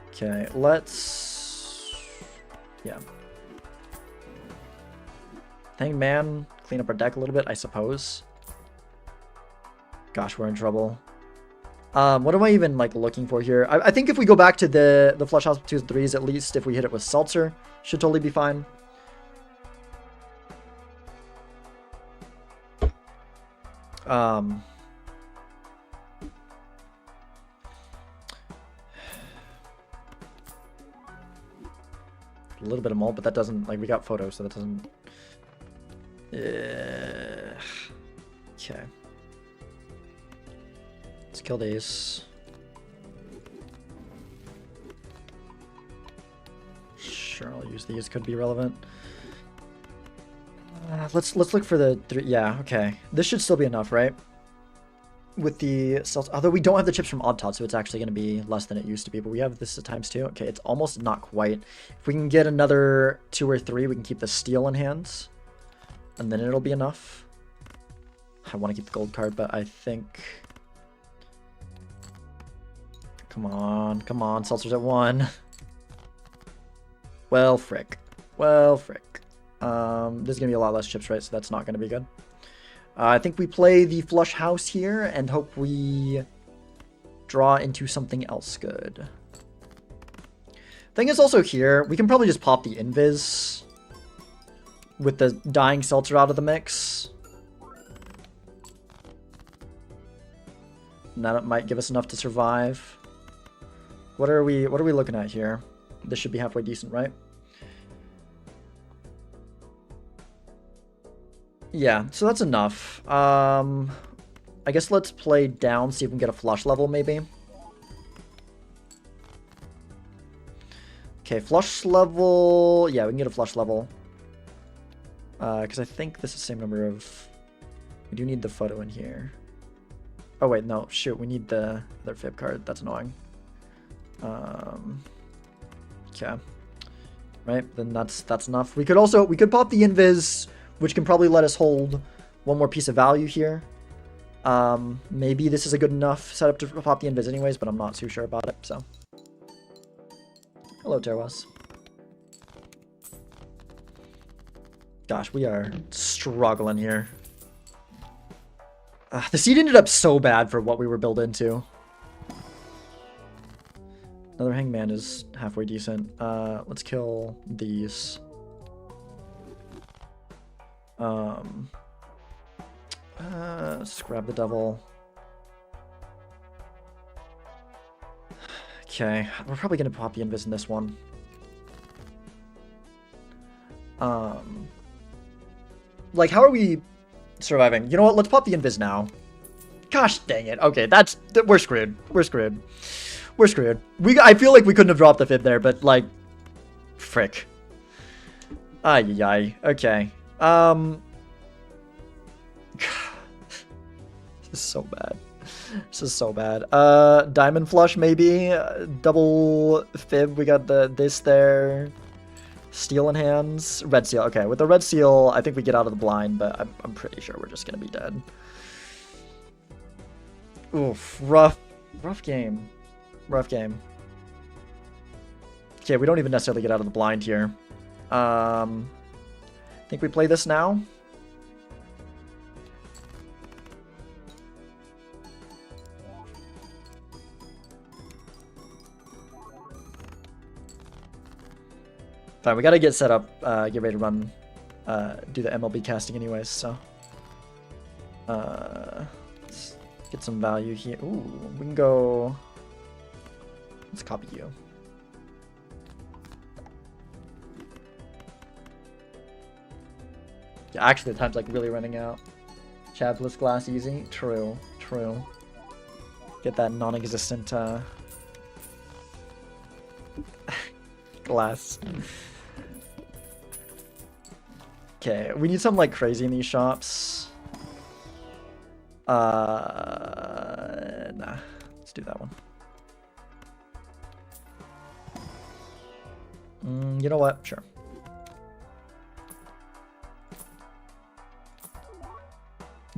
Okay, let's... Yeah. Hanged Man, clean up our deck a little bit, I suppose. Gosh, we're in trouble. What am I even like looking for here? I think if we go back to the flush house 2s, 3s, at least if we hit it with Seltzer, should totally be fine. A little bit of malt, but that doesn't, like, we got photos, so that doesn't... Okay. Let's kill these. Sure, I'll use these. Could be relevant. Let's look for the 3. Yeah, okay. This should still be enough, right? With the cells, although we don't have the chips from Odd Tot, so it's actually going to be less than it used to be. But we have this at ×2. Okay, it's almost not quite. If we can get another 2 or 3, we can keep the steel in hands, and then it'll be enough. I want to keep the gold card, but I think. Come on, come on, Seltzer's at 1. Well, frick. Well, frick. There's gonna be a lot less chips, right? So that's not gonna be good. I think we play the flush house here and hope we draw into something else good. Thing is also here, we can probably just pop the invis with the dying Seltzer out of the mix. And that might give us enough to survive. What are we looking at here? this should be halfway decent, right? Yeah, so that's enough. I guess let's play down, see if we can get a flush level, maybe. Okay, flush level. Yeah, we can get a flush level. Because I think this is the same number of... We do need the photo in here. Oh, wait, no. Shoot, we need the other fib card. That's annoying. Okay. Right, then that's enough. We could pop the invis, which can probably let us hold one more piece of value here. Maybe this is a good enough setup to pop the invis anyways, but I'm not too sure about it, so. Hello, Terwas. Gosh, we are struggling here. The seed ended up so bad for what we were built into. Another hangman is halfway decent. Let's kill these. Let's grab the devil. Okay, we're probably gonna pop the invis in this one. Like, how are we surviving? You know what? Let's pop the invis now. Gosh dang it. Okay, we're screwed. We're screwed. We're screwed. I feel like we couldn't have dropped the fib there, but like, frick. Ay. Okay. This is so bad. This is so bad. Diamond flush maybe. Double fib. We got this there. Steel in hands. Red seal. Okay, with the red seal, I think we get out of the blind, but I'm pretty sure we're just gonna be dead. Oof. Rough game. Rough game. Okay, we don't even necessarily get out of the blind here. I think we play this now. Fine, we gotta get set up, get ready to run, do the MLB casting anyways, so. Let's get some value here. Ooh, we can go, let's copy you. Yeah, actually the time's like really running out. Chabless glass easy, true. Get that non-existent, glass. Okay, we need something like crazy in these shops. Nah. Let's do that one. You know what? Sure.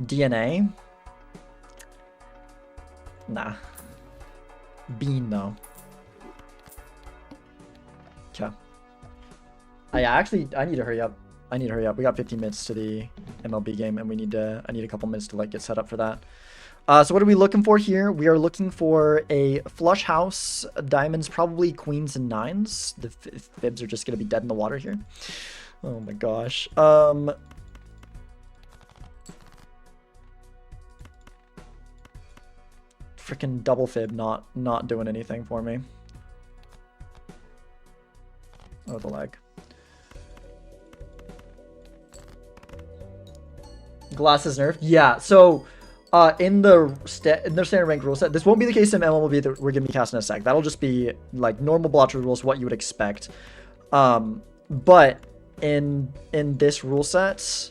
DNA? Nah. Bean, though. Okay. I need to hurry up. We got 15 minutes to the MLB game, and I need a couple minutes to like get set up for that. So what are we looking for here? We are looking for a flush house, diamonds, probably queens and nines. The fibs are just gonna be dead in the water here. Oh my gosh. Freaking double fib not doing anything for me. Oh, the lag. Glasses nerfed? Yeah, so in the standard rank rule set, this won't be the case in MLB that we're going to be casting a sec. That'll just be like normal Balatro rules, what you would expect. But in this rule set,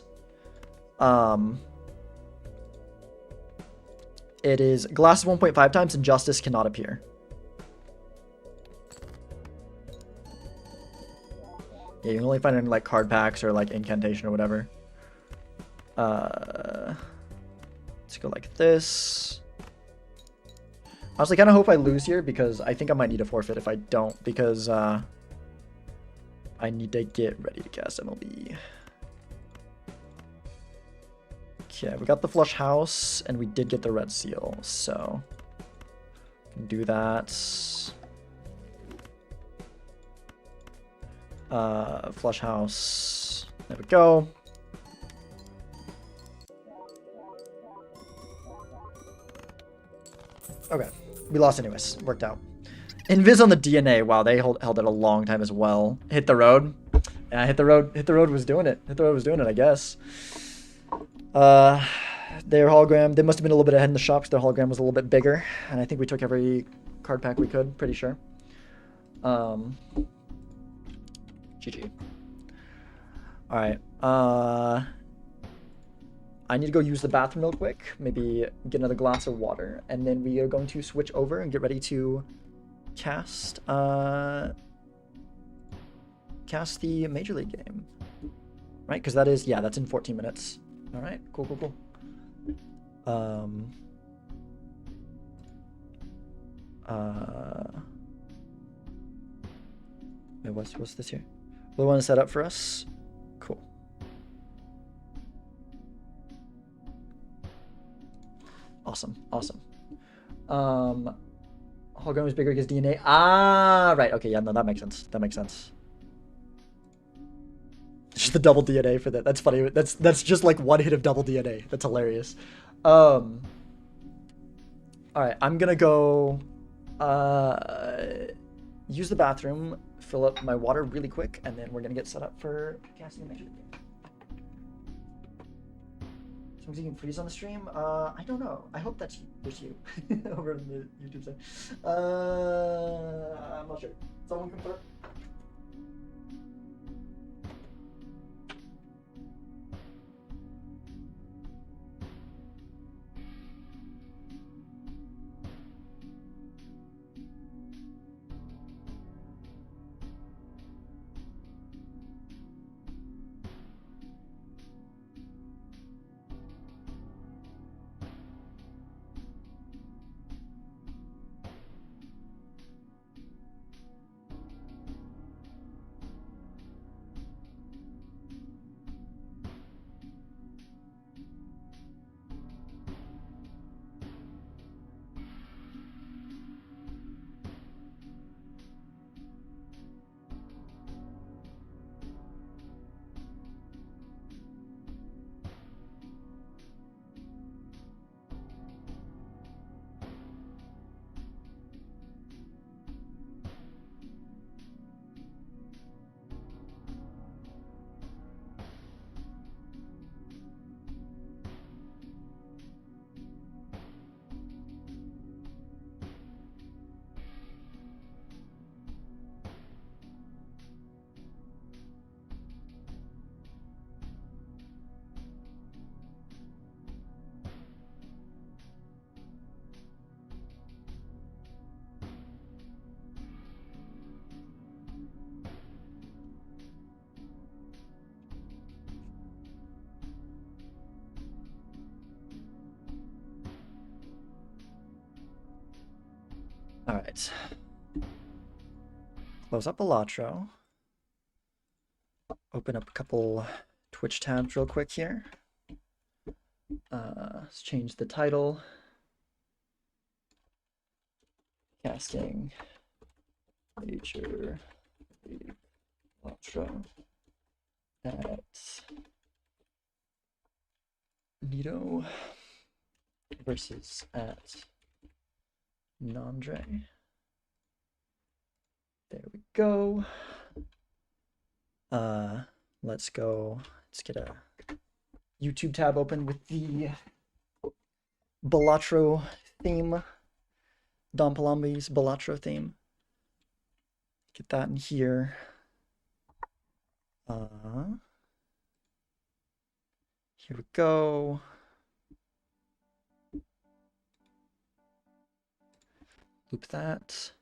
it is glasses 1.5 times and justice cannot appear. Yeah, you can only find it in like card packs or like incantation or whatever. Let's go like this. Honestly, kind of hope I lose here because I think I might need a forfeit if I don't, because I need to get ready to cast MLB. Okay, we got the flush house and we did get the red seal, so can do that. Flush house. There we go. Okay, we lost anyways. Worked out. Invis on the DNA. Wow, they held it a long time as well. Hit the road. Yeah, hit the road. Hit the road was doing it. Hit the road was doing it, I guess. Their hologram, they must have been a little bit ahead in the shop because their hologram was a little bit bigger. And I think we took every card pack we could, pretty sure. GG. Alright. I need to go use the bathroom real quick. Maybe get another glass of water. And then we are going to switch over and get ready to cast the Major League game. Right? Because that is, yeah, that's in 14 minutes. Alright, cool. Wait, what's this here? The one set up for us? Cool. Awesome. Hologram is bigger because DNA. Ah, right. Okay, yeah, no, that makes sense. Just the double DNA for that. That's funny. That's just like one hit of double DNA. That's hilarious. All right, I'm gonna go use the bathroom, fill up my water really quick, and then we're gonna get set up for casting the Major League game. Someone's eating freeze on the stream? I don't know. I hope that's you over on the YouTube side. I'm not sure. Someone confirm? All right. Close up Balatro. Open up a couple Twitch tabs real quick here. Let's change the title. Casting Major League Balatro at Nito versus at Nandre. There we go. Let's get a YouTube tab open with the Balatro theme. Don Palambi's Balatro theme. Get that in here. Here we go. Loop that.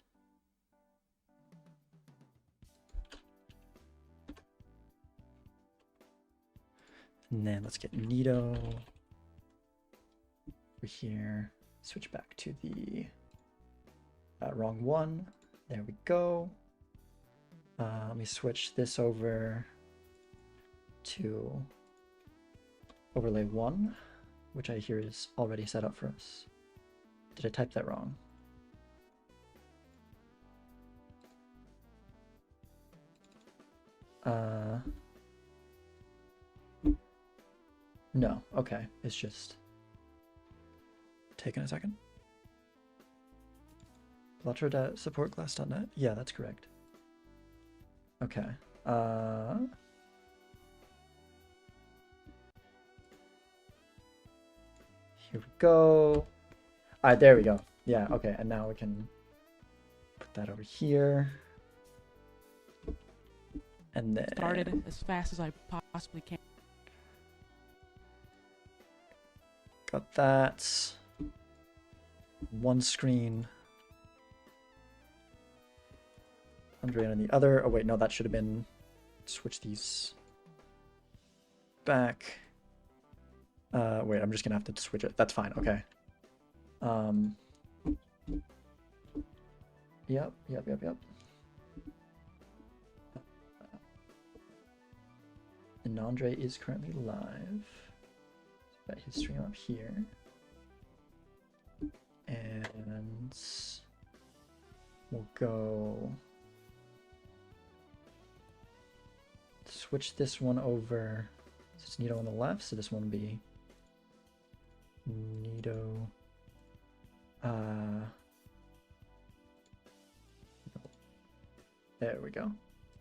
And then let's get Nito over here. Switch back to the wrong one. There we go. Let me switch this over to overlay 1, which I hear is already set up for us. Did I type that wrong? No, okay, it's just taking a second. Balatro.supportglass.net? Yeah, that's correct. Okay. Here we go. All right, there we go. Yeah, okay, and now we can put that over here. And then Started as fast as I possibly can. got that. One screen. Andre on the other. Oh wait, no, that should have been. Switch these back. Wait, I'm just gonna have to switch it. That's fine. Okay. Yep. And Andre is currently live. Got his stream up here. And we'll go switch this one over. So it's Nito on the left, so this one will be Nito. There we go.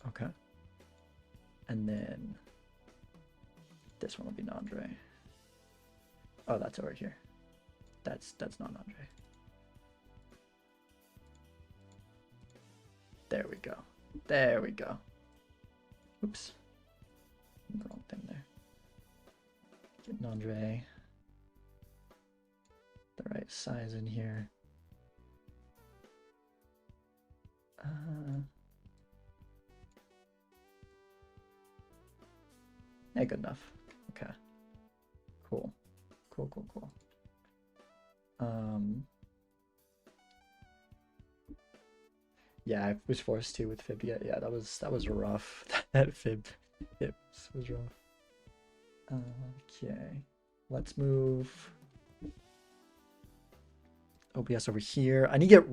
Okay. And then this one will be Nandre. Oh, that's over here. That's not Nandre. There we go. There we go. Oops. Wrong thing there. Get Nandre the right size in here. Yeah, good enough. Okay. Cool. Cool. Yeah, I was forced to with Fib. Yeah, that was rough. That Fib was rough. Okay. Let's move OBS over here. I need to get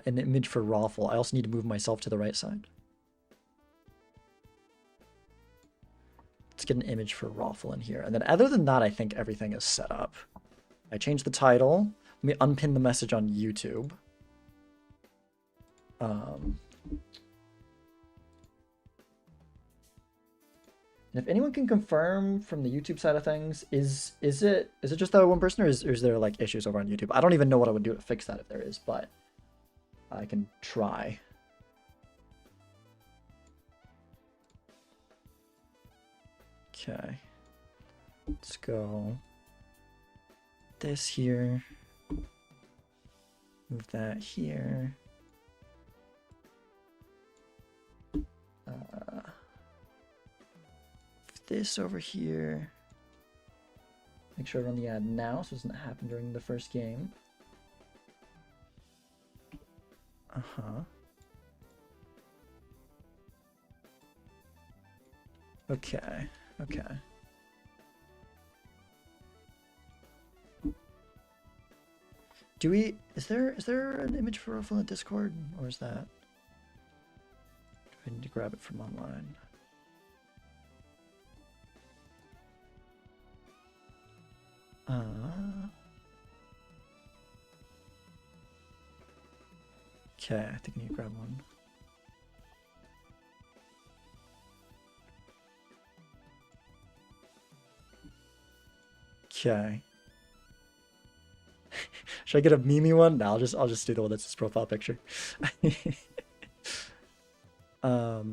an image for Raffle. I also need to move myself to the right side. Let's get an image for Raffle in here. And then other than that, I think everything is set up. I changed the title. Let me unpin the message on YouTube. And if anyone can confirm from the YouTube side of things, is it just that one person, or is there like issues over on YouTube? I don't even know what I would do to fix that if there is, but I can try. Okay. Let's go this here. Move that here. This over here. Make sure I run the ad now so it doesn't happen during the first game. Okay. Is there an image for Ruffle in Discord, or is that? Do I need to grab it from online? Okay, I think I need to grab one. Okay. Should I get a Mimi one? No, I'll just do the one that's his profile picture. Oh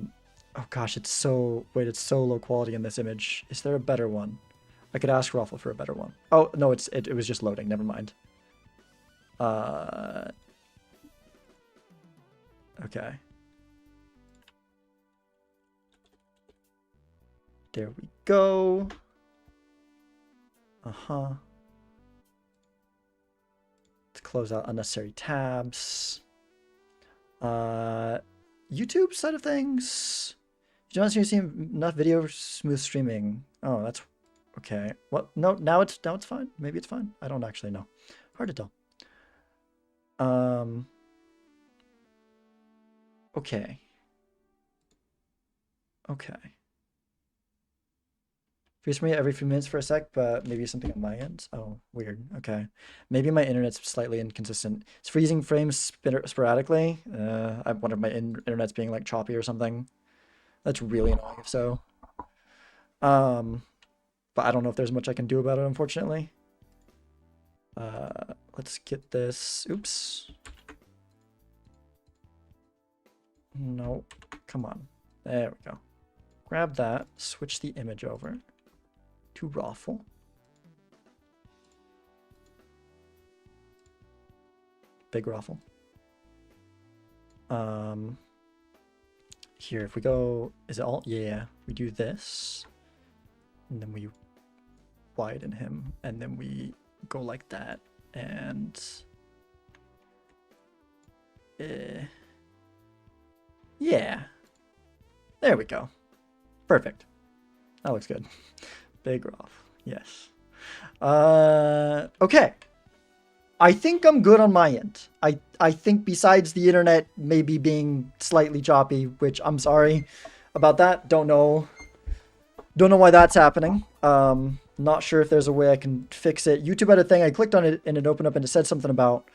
gosh, it's so low quality in this image. Is there a better one? I could ask Raffle for a better one. Oh no, it was just loading. Never mind. Okay. There we go. Let's close out unnecessary tabs. YouTube side of things. You don't see enough video smooth streaming. Oh, that's okay. What? No, now it's fine. Maybe it's fine. I don't actually know. Hard to tell. Okay. Freeze for me every few minutes for a sec, but maybe something on my end. Oh, weird. Okay. Maybe my internet's slightly inconsistent. It's freezing frames sporadically. I wonder if my internet's being like choppy or something. That's really annoying if so. But I don't know if there's much I can do about it, unfortunately. Let's get this. Oops. No, come on. There we go. Grab that, switch the image over to Raffle. Big Raffle. Here, if we go, is it all? Yeah, we do this, and then we widen him, and then we go like that, and yeah, there we go. Perfect. That looks good. Big Roth. Yes. Okay. I think I'm good on my end. I think besides the internet maybe being slightly choppy, which I'm sorry about that. Don't know why that's happening. Not sure if there's a way I can fix it. YouTube had a thing. I clicked on it and it opened up and it said something about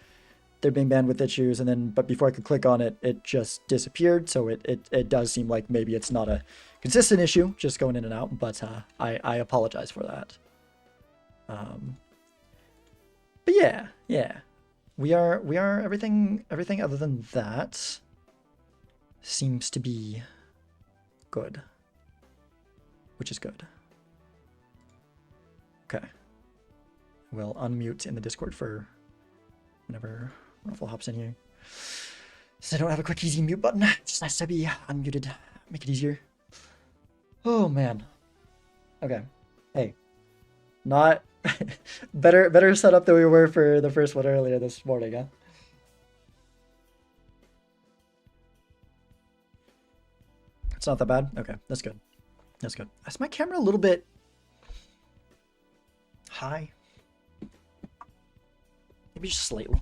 there being bandwidth issues, and then but before I could click on it, it just disappeared. So it does seem like maybe it's not a consistent issue, just going in and out. But I apologize for that. But yeah, we are everything other than that seems to be good, which is good. Okay, we'll unmute in the Discord for whenever Ruffle hops in here. Since I don't have a quick easy mute button, it's just nice to be unmuted. Make it easier. Oh man. Okay. Hey. Not better setup than we were for the first one earlier this morning, huh? It's not that bad? Okay, that's good. That's good. Is my camera a little bit high? Maybe just slightly.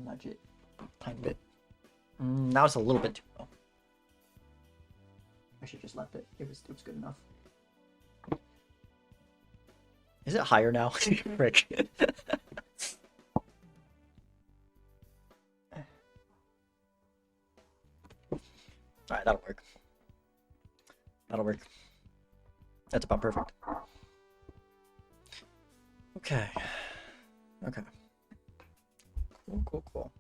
Nudge it a tiny bit. Now it's a little bit too low. I should just left it. It was good enough. Is it higher now? Frick. Alright, that'll work. That'll work. That's about perfect. Okay. Okay. Cool.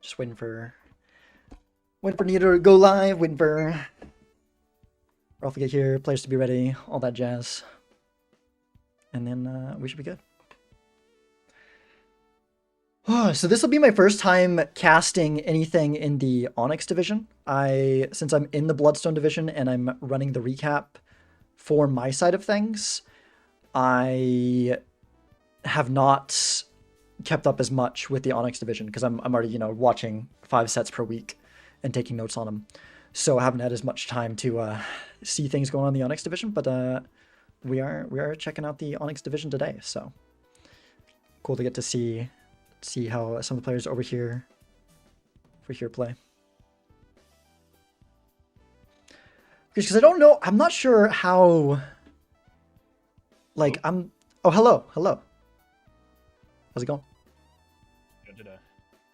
Just waiting for Nito to go live, waiting for Ralph to get here, players to be ready, all that jazz. And then we should be good. So this will be my first time casting anything in the Onyx division. Since I'm in the Bloodstone division and I'm running the recap for my side of things, I have not kept up as much with the Onyx division because I'm already, watching 5 sets per week and taking notes on them. So I haven't had as much time to see things going on in the Onyx division, but we are checking out the Onyx division today. So cool to get to see how some of the players over here play. Because I don't know, I'm not sure how. Like oh hello. How's it going?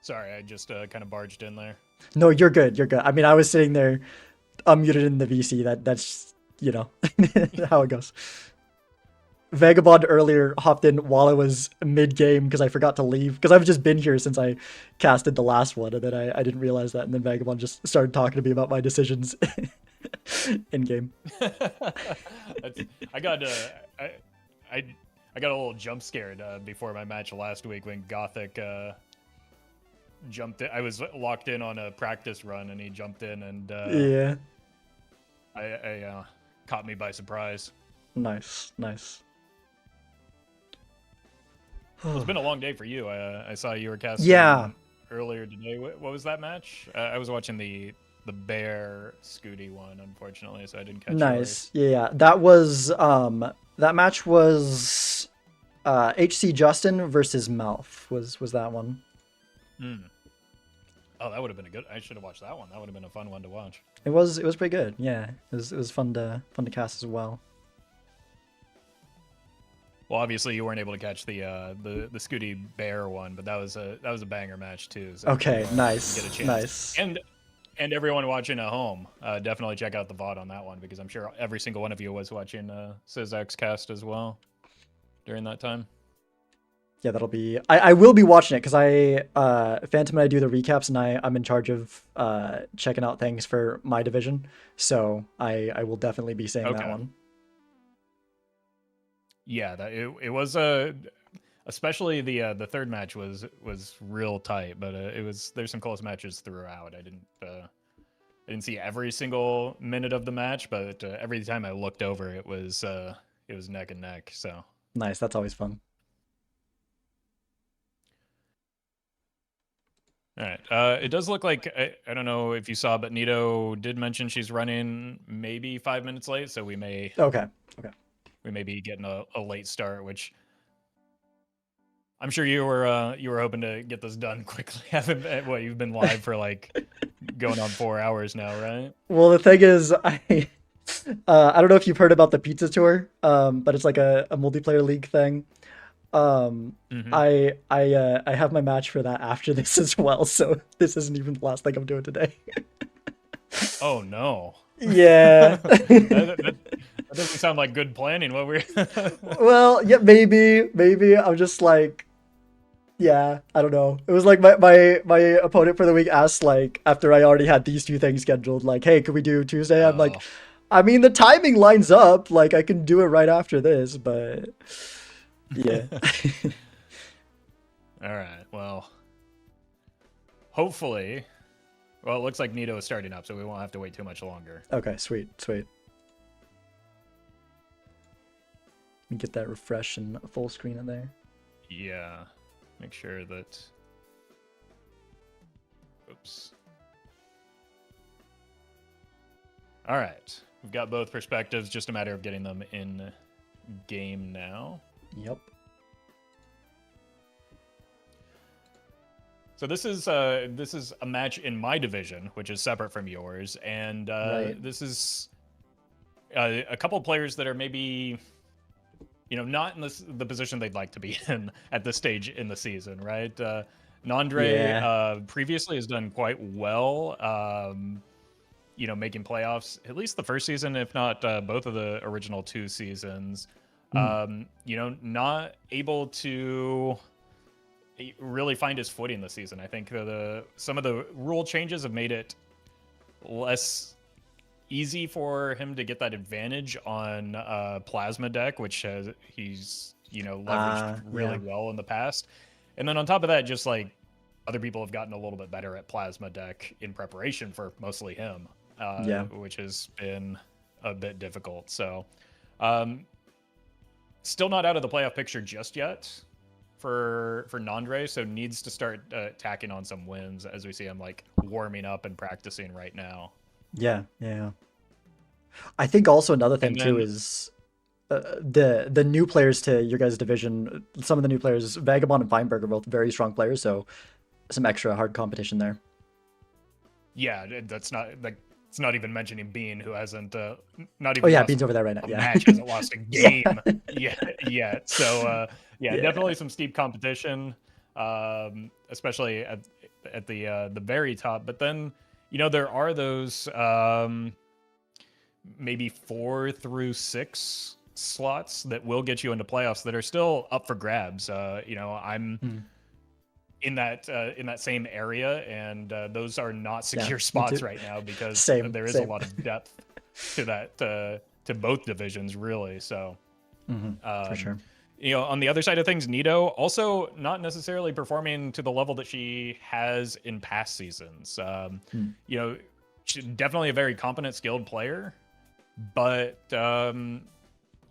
Sorry, I just kind of barged in there. No, you're good. I mean, I was sitting there unmuted in the VC. That's how it goes. Vagabond earlier hopped in while I was mid-game because I forgot to leave. Because I've just been here since I casted the last one, and then I didn't realize that. And then Vagabond just started talking to me about my decisions in-game. I got a little jump scared before my match last week when Gothic jumped in. I was locked in on a practice run and he jumped in and yeah, I caught me by surprise. Nice. It's been a long day for you. I saw you were casting earlier today. What was that match? I was watching the Bear Scooty one, unfortunately, so I didn't catch Nice. Yeah, that was that match was HC Justin versus Mouth was that one. Oh, that would have been a good. I should have watched that one. That would have been a fun one to watch. It was pretty good. Yeah, it was fun to cast as well. Well, obviously you weren't able to catch the Scooty Bear one, but that was a banger match too. So Okay, if you, nice, get a chance. nice. And everyone watching at home, definitely check out the VOD on that one because I'm sure every single one of you was watching Sizak's cast as well during that time. Yeah, that'll be. I will be watching it because Phantom and I do the recaps, and I'm in charge of checking out things for my division. So I will definitely be saying that one. Yeah, it was especially the third match was real tight, but there's some close matches throughout. I didn't see every single minute of the match, but every time I looked over, it was neck and neck. So nice, that's always fun. All right. It does look like, I don't know if you saw, but Nito did mention she's running maybe 5 minutes late, so we may be getting a late start, which I'm sure you were hoping to get this done quickly. You've been live for like going on 4 hours now, right? Well, the thing is, I don't know if you've heard about the pizza tour, but it's like a multiplayer league thing. I have my match for that after this as well, so this isn't even the last thing I'm doing today. Oh no. Yeah. that doesn't sound like good planning. What we're Well, yeah, maybe I'm just like, yeah, I don't know. It was like my opponent for the week asked, like, after I already had these two things scheduled, like, hey, could we do Tuesday? I'm like, I mean, the timing lines up, like I can do it right after this, but yeah. All right. Well, hopefully. Well, it looks like Nito is starting up, so we won't have to wait too much longer. Okay, sweet. Let me get that refresh and full screen in there. Yeah. Make sure that. Oops. All right. We've got both perspectives. Just a matter of getting them in game now. Yep. So this is a match in my division, which is separate from yours, and This is a couple of players that are maybe, not in the position they'd like to be in at this stage in the season, right? Nandre previously has done quite well, making playoffs at least the first season, if not both of the original 2 seasons. Not able to really find his footing this season. I think some of the rule changes have made it less easy for him to get that advantage on Plasma deck, which he's leveraged really well in the past. And then on top of that, just like other people have gotten a little bit better at Plasma deck in preparation for mostly him, which has been a bit difficult. So still not out of the playoff picture just yet for Nandre, so needs to start tacking on some wins as we see him like warming up and practicing right now. Yeah. I think also another thing too is the new players to your guys' division. Some of the new players, Vagabond and Feinberg, are both very strong players, so some extra hard competition there. Yeah, that's not like. It's not even mentioning Bean, who hasn't not even. Oh yeah, Bean's over there right now. Match hasn't lost a game yet. So definitely some steep competition, especially at the very top. But then there are those maybe 4 through 6 slots that will get you into playoffs that are still up for grabs. I'm. In that same area, and those are not secure spots right now because there is a lot of depth to that to both divisions, really. So for sure. On the other side of things, Nito also not necessarily performing to the level that she has in past seasons. She's definitely a very competent, skilled player, but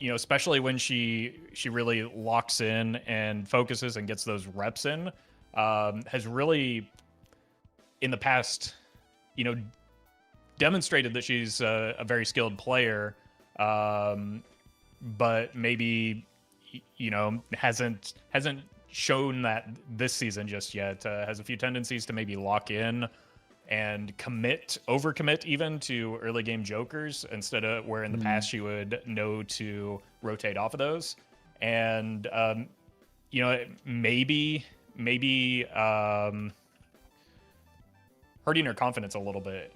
especially when she really locks in and focuses and gets those reps in. Has really, in the past, demonstrated that she's a very skilled player, but maybe, hasn't shown that this season just yet. Has a few tendencies to maybe lock in and overcommit even to early game jokers instead of where in the past you would know to rotate off of those. And maybe hurting her confidence a little bit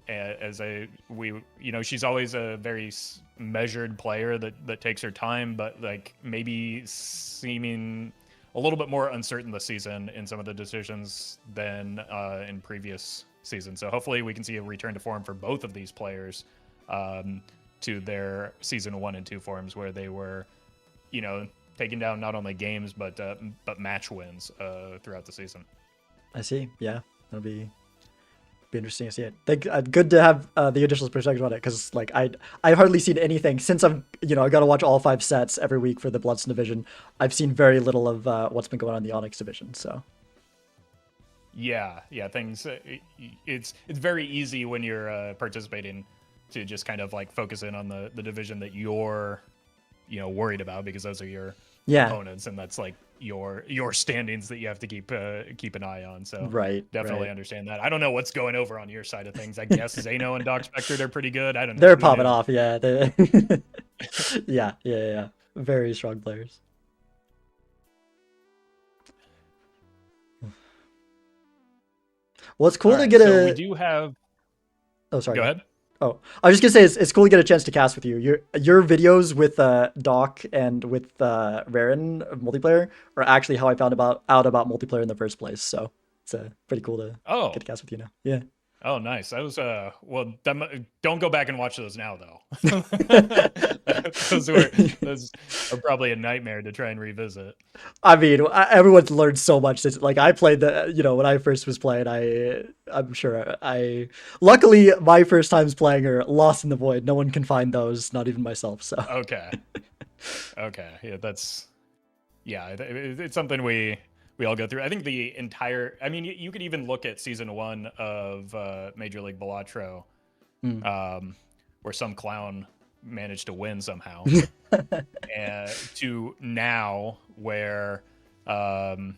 she's always a very measured player that takes her time, but like maybe seeming a little bit more uncertain this season in some of the decisions than in previous seasons. So hopefully we can see a return to form for both of these players to their season 1 and 2 forms where they were, taking down not only games but match wins throughout the season. I see. Yeah, that'll be interesting to see it. Good to have the additional perspective on it, because like I've hardly seen anything since I got to watch all 5 sets every week for the Bloodstone division. I've seen very little of what's been going on in the Onyx division. So yeah, things. It's very easy when you're participating to just kind of like focus in on the division that you're worried about, because those are your opponents, and that's like your standings that you have to keep an eye on. So definitely understand that. I don't know what's going over on your side of things. I guess Zeno and Doc Spectre are pretty good. I don't know. They're popping off. Yeah. Yeah. Very strong players. Well, it's cool to get so we do have. Oh, sorry. Go ahead. Oh, I was just gonna say it's cool to get a chance to cast with you. Your videos with Doc and with Raren multiplayer are actually how I found out about multiplayer in the first place. So it's pretty cool to get to cast with you now. Yeah. Oh, nice. That was don't go back and watch those now though. those are probably a nightmare to try and revisit. I mean, everyone's learned so much. Like I played when I first was playing, I'm sure luckily my first times playing are lost in the void. No one can find those, not even myself. So okay. Yeah, it's something we all go through. I think you could even look at season 1 of Major League Balatro, where some clown managed to win somehow, to now where the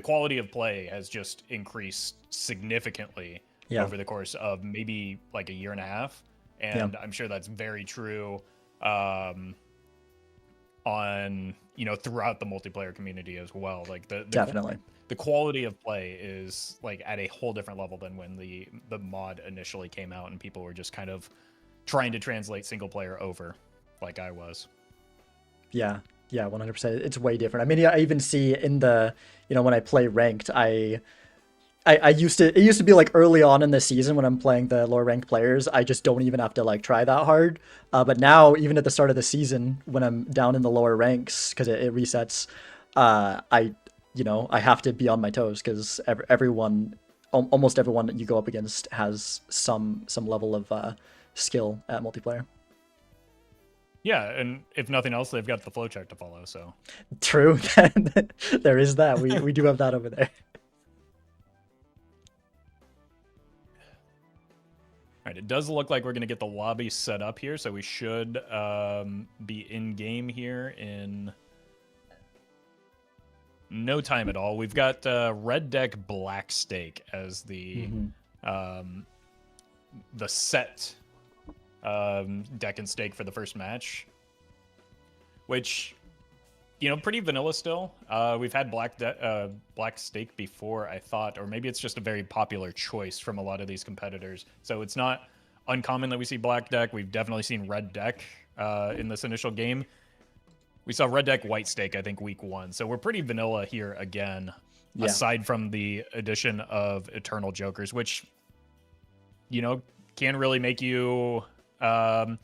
quality of play has just increased signithroughout over the course of maybe like a year and a half, and I'm sure that's very true on throughout the multiplayer community as well. Like definitely the quality of play is like at a whole different level than when the mod initially came out and people were just kind of trying to translate single player over, like I was. Yeah, 100%. It's way different. I mean, I even see in the when I play ranked, it used to be like early on in the season when I'm playing the lower ranked players, I just don't even have to like try that hard. But now even at the start of the season when I'm down in the lower ranks, because it resets, I have to be on my toes, because almost everyone that you go up against has some level of skill at multiplayer. Yeah, and if nothing else, they've got the flowchart to follow. So true. There is that. We do have that over there. All right, it does look like we're going to get the lobby set up here, so we should be in game here in no time at all. We've got red deck black stake as the set deck and stake for the first match, which pretty vanilla still. We've had black stake before, I thought, or maybe it's just a very popular choice from a lot of these competitors. So it's not uncommon that we see black deck. We've definitely seen red deck in this initial game. We saw red deck white stake, I think, week 1. So we're pretty vanilla here again, aside from the addition of Eternal Jokers, which, can really make you have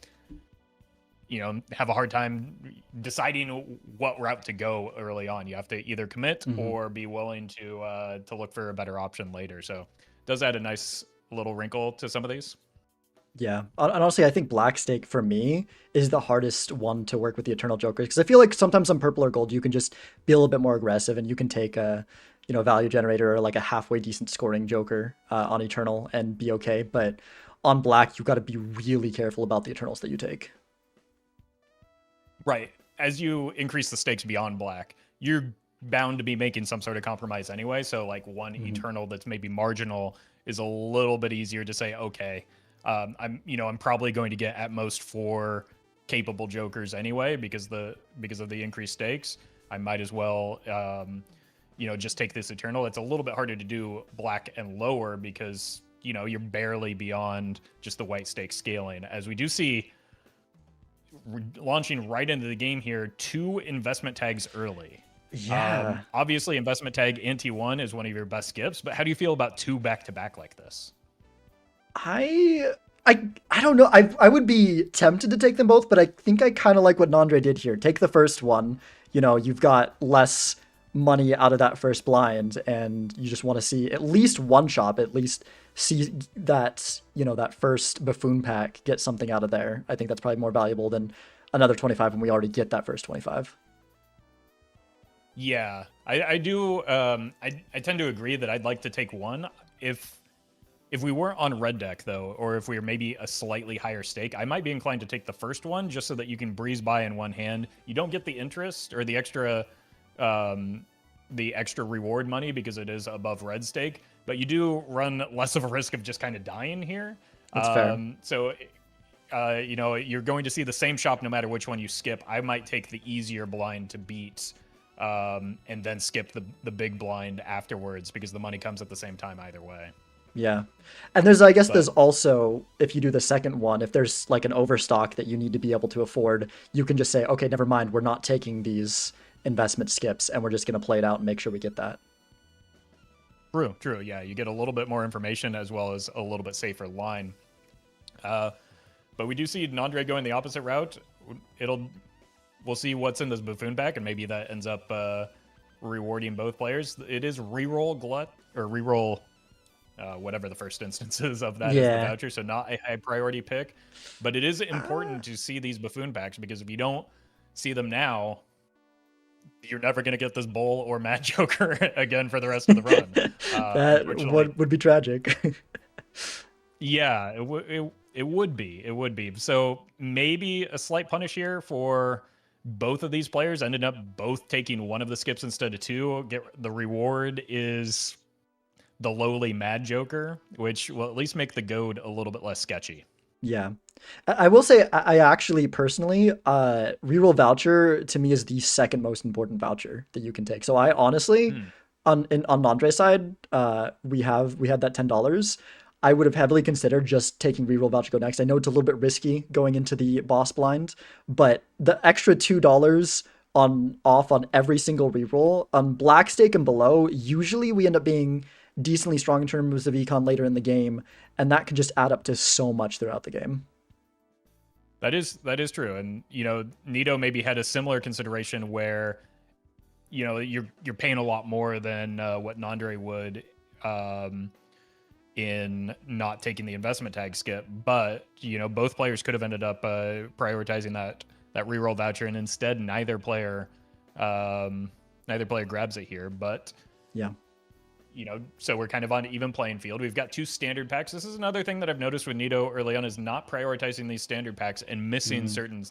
a hard time deciding what route to go early on. You have to either commit or be willing to look for a better option later. So it does add a nice little wrinkle to some of these. Yeah, and honestly, I think black stake for me is the hardest one to work with the Eternal Jokers, because I feel like sometimes on purple or gold you can just be a little bit more aggressive and you can take a value generator or like a halfway decent scoring Joker on Eternal and be okay. But on black, you've got to be really careful about the Eternals that you take. Right. As you increase the stakes beyond black, you're bound to be making some sort of compromise anyway. So like one eternal that's maybe marginal is a little bit easier to say, okay, I'm probably going to get at most 4 capable jokers anyway because of the increased stakes. I might as well just take this eternal. It's a little bit harder to do black and lower because you're barely beyond just the white stake scaling, as we do see launching right into the game here 2 investment tags early. Yeah. Obviously, investment tag ante 1 is one of your best skips, but how do you feel about 2 back-to-back like this? I don't know. I would be tempted to take them both, but I think I kind of like what Nandre did here. Take the first one. You've got less money out of that first blind, and you just want to see at least one shop, at least see that, that first buffoon pack get something out of there. I think that's probably more valuable than another 25 when we already get that first 25. Yeah, I do. I tend to agree that I'd like to take one. If we weren't on red deck, though, or if we were maybe a slightly higher stake, I might be inclined to take the first one just so that you can breeze by in one hand. You don't get the interest or the extra reward money because it is above red stake, but you do run less of a risk of just kind of dying here. That's fair. So, you're going to see the same shop no matter which one you skip. I might take the easier blind to beat and then skip the big blind afterwards because the money comes at the same time either way. Yeah. And there's also, if you do the second one, if there's like an overstock that you need to be able to afford, you can just say, okay, never mind, we're not taking these investment skips and we're just going to play it out and make sure we get that. True. Yeah, you get a little bit more information as well as a little bit safer line. But we do see Nandre going the opposite route. We'll see what's in this buffoon pack, and maybe that ends up rewarding both players. It is reroll glut or reroll whatever the first instance is of that is the voucher, so not a high priority pick. But it is important to see these buffoon packs because if you don't see them now, you're never going to get this bull or mad joker again for the rest of the run. That would be tragic. Yeah, it would be. So maybe a slight punish here for both of these players. Ended up both taking one of the skips instead of 2. The reward is the lowly mad joker, which will at least make the goad a little bit less sketchy. Yeah. I will say, I actually personally, reroll voucher to me is the second most important voucher that you can take. So I honestly, on Nandre's side, we had that $10. I would have heavily considered just taking reroll voucher go next. I know it's a little bit risky going into the boss blind, but the extra $2 off on every single reroll on black stake and below, usually we end up being decently strong in terms of econ later in the game, and that can just add up to so much throughout the game. That is true, and Nito maybe had a similar consideration where you're paying a lot more than what Nandre would in not taking the investment tag skip, but both players could have ended up prioritizing that reroll voucher, and instead neither player grabs it here. But yeah. So we're kind of on an even playing field. We've got 2 standard packs. This is another thing that I've noticed with Nito early on is not prioritizing these standard packs and missing certain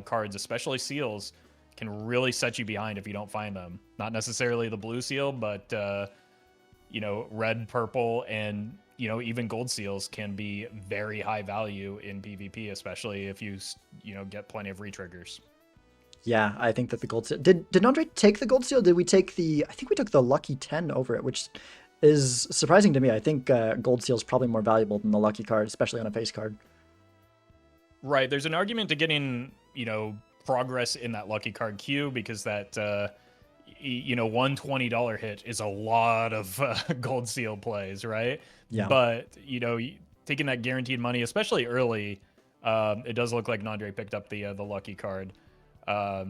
cards, especially seals, can really set you behind if you don't find them. Not necessarily the blue seal, but red, purple, and even gold seals can be very high value in PvP, especially if you get plenty of re-triggers. Yeah, I think that the gold seal... Did Andre take the gold seal? Did we take the... I think we took the lucky 10 over it, which is surprising to me. I think gold seal is probably more valuable than the lucky card, especially on a face card. Right. There's an argument to getting, progress in that lucky card queue because that, one $20 hit is a lot of gold seal plays, right? Yeah. But, taking that guaranteed money, especially early, it does look like Nandre picked up the lucky card.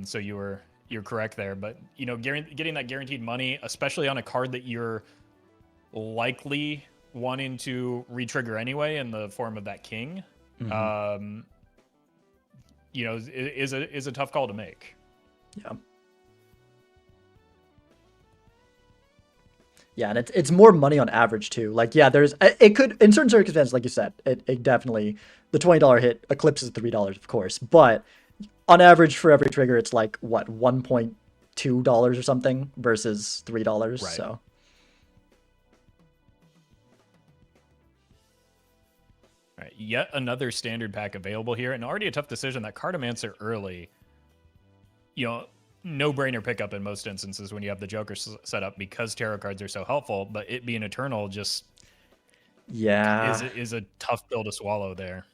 So you're correct there, but getting that guaranteed money, especially on a card that you're likely wanting to re-trigger anyway in the form of that king, is a tough call to make. Yeah. Yeah, and it's more money on average too. Like, yeah, it could in certain circumstances, like you said, it definitely the $20 hit eclipses $3, of course, but on average for every trigger, it's like what 1.2 $2 or something versus $3. Right. So All right, yet another standard pack available here, and already a tough decision. That Cartomancer early, no-brainer pickup in most instances when you have the Joker set up because tarot cards are so helpful, but it being Eternal just yeah, is a tough pill to swallow there.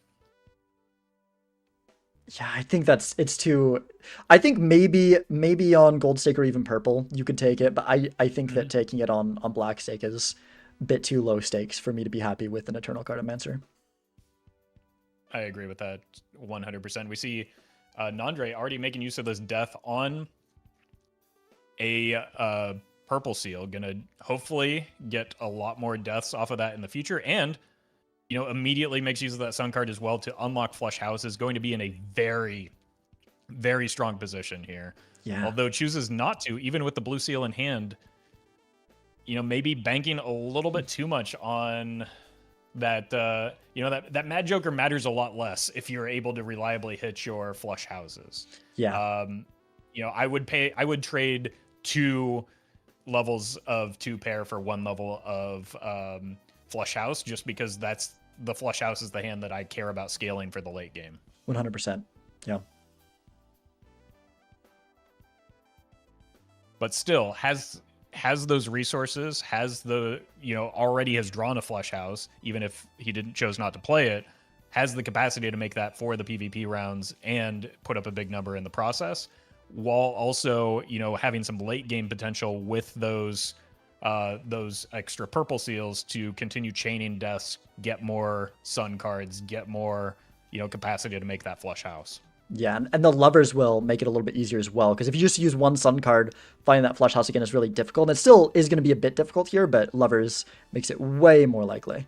yeah, I think it's too. I think maybe on gold stake or even purple you could take it, but I think that taking it on black stake is a bit too low stakes for me to be happy with an Eternal Cartomancer. I agree with that 100%. We see Nandre already making use of this death on a purple seal. Gonna hopefully get a lot more deaths off of that in the future, and immediately makes use of that sun card as well to unlock flush houses. Going to be in a very, very strong position here. Yeah. Although chooses not to, even with the blue seal in hand, maybe banking a little bit too much on that. That Mad Joker matters a lot less if you're able to reliably hit your flush houses. Yeah. I would trade 2 levels of 2 pair for 1 level of flush house, just because that's the flush house is the hand that I care about scaling for the late game. 100%. Yeah. But still has those resources, already has drawn a flush house, even if he chose not to play it, has the capacity to make that for the PvP rounds and put up a big number in the process, while also, having some late game potential with those extra purple seals to continue chaining deaths, get more sun cards, get more, capacity to make that flush house. Yeah, and the lovers will make it a little bit easier as well, because if you just use 1 sun card, finding that flush house again is really difficult. And it still is going to be a bit difficult here, but lovers makes it way more likely.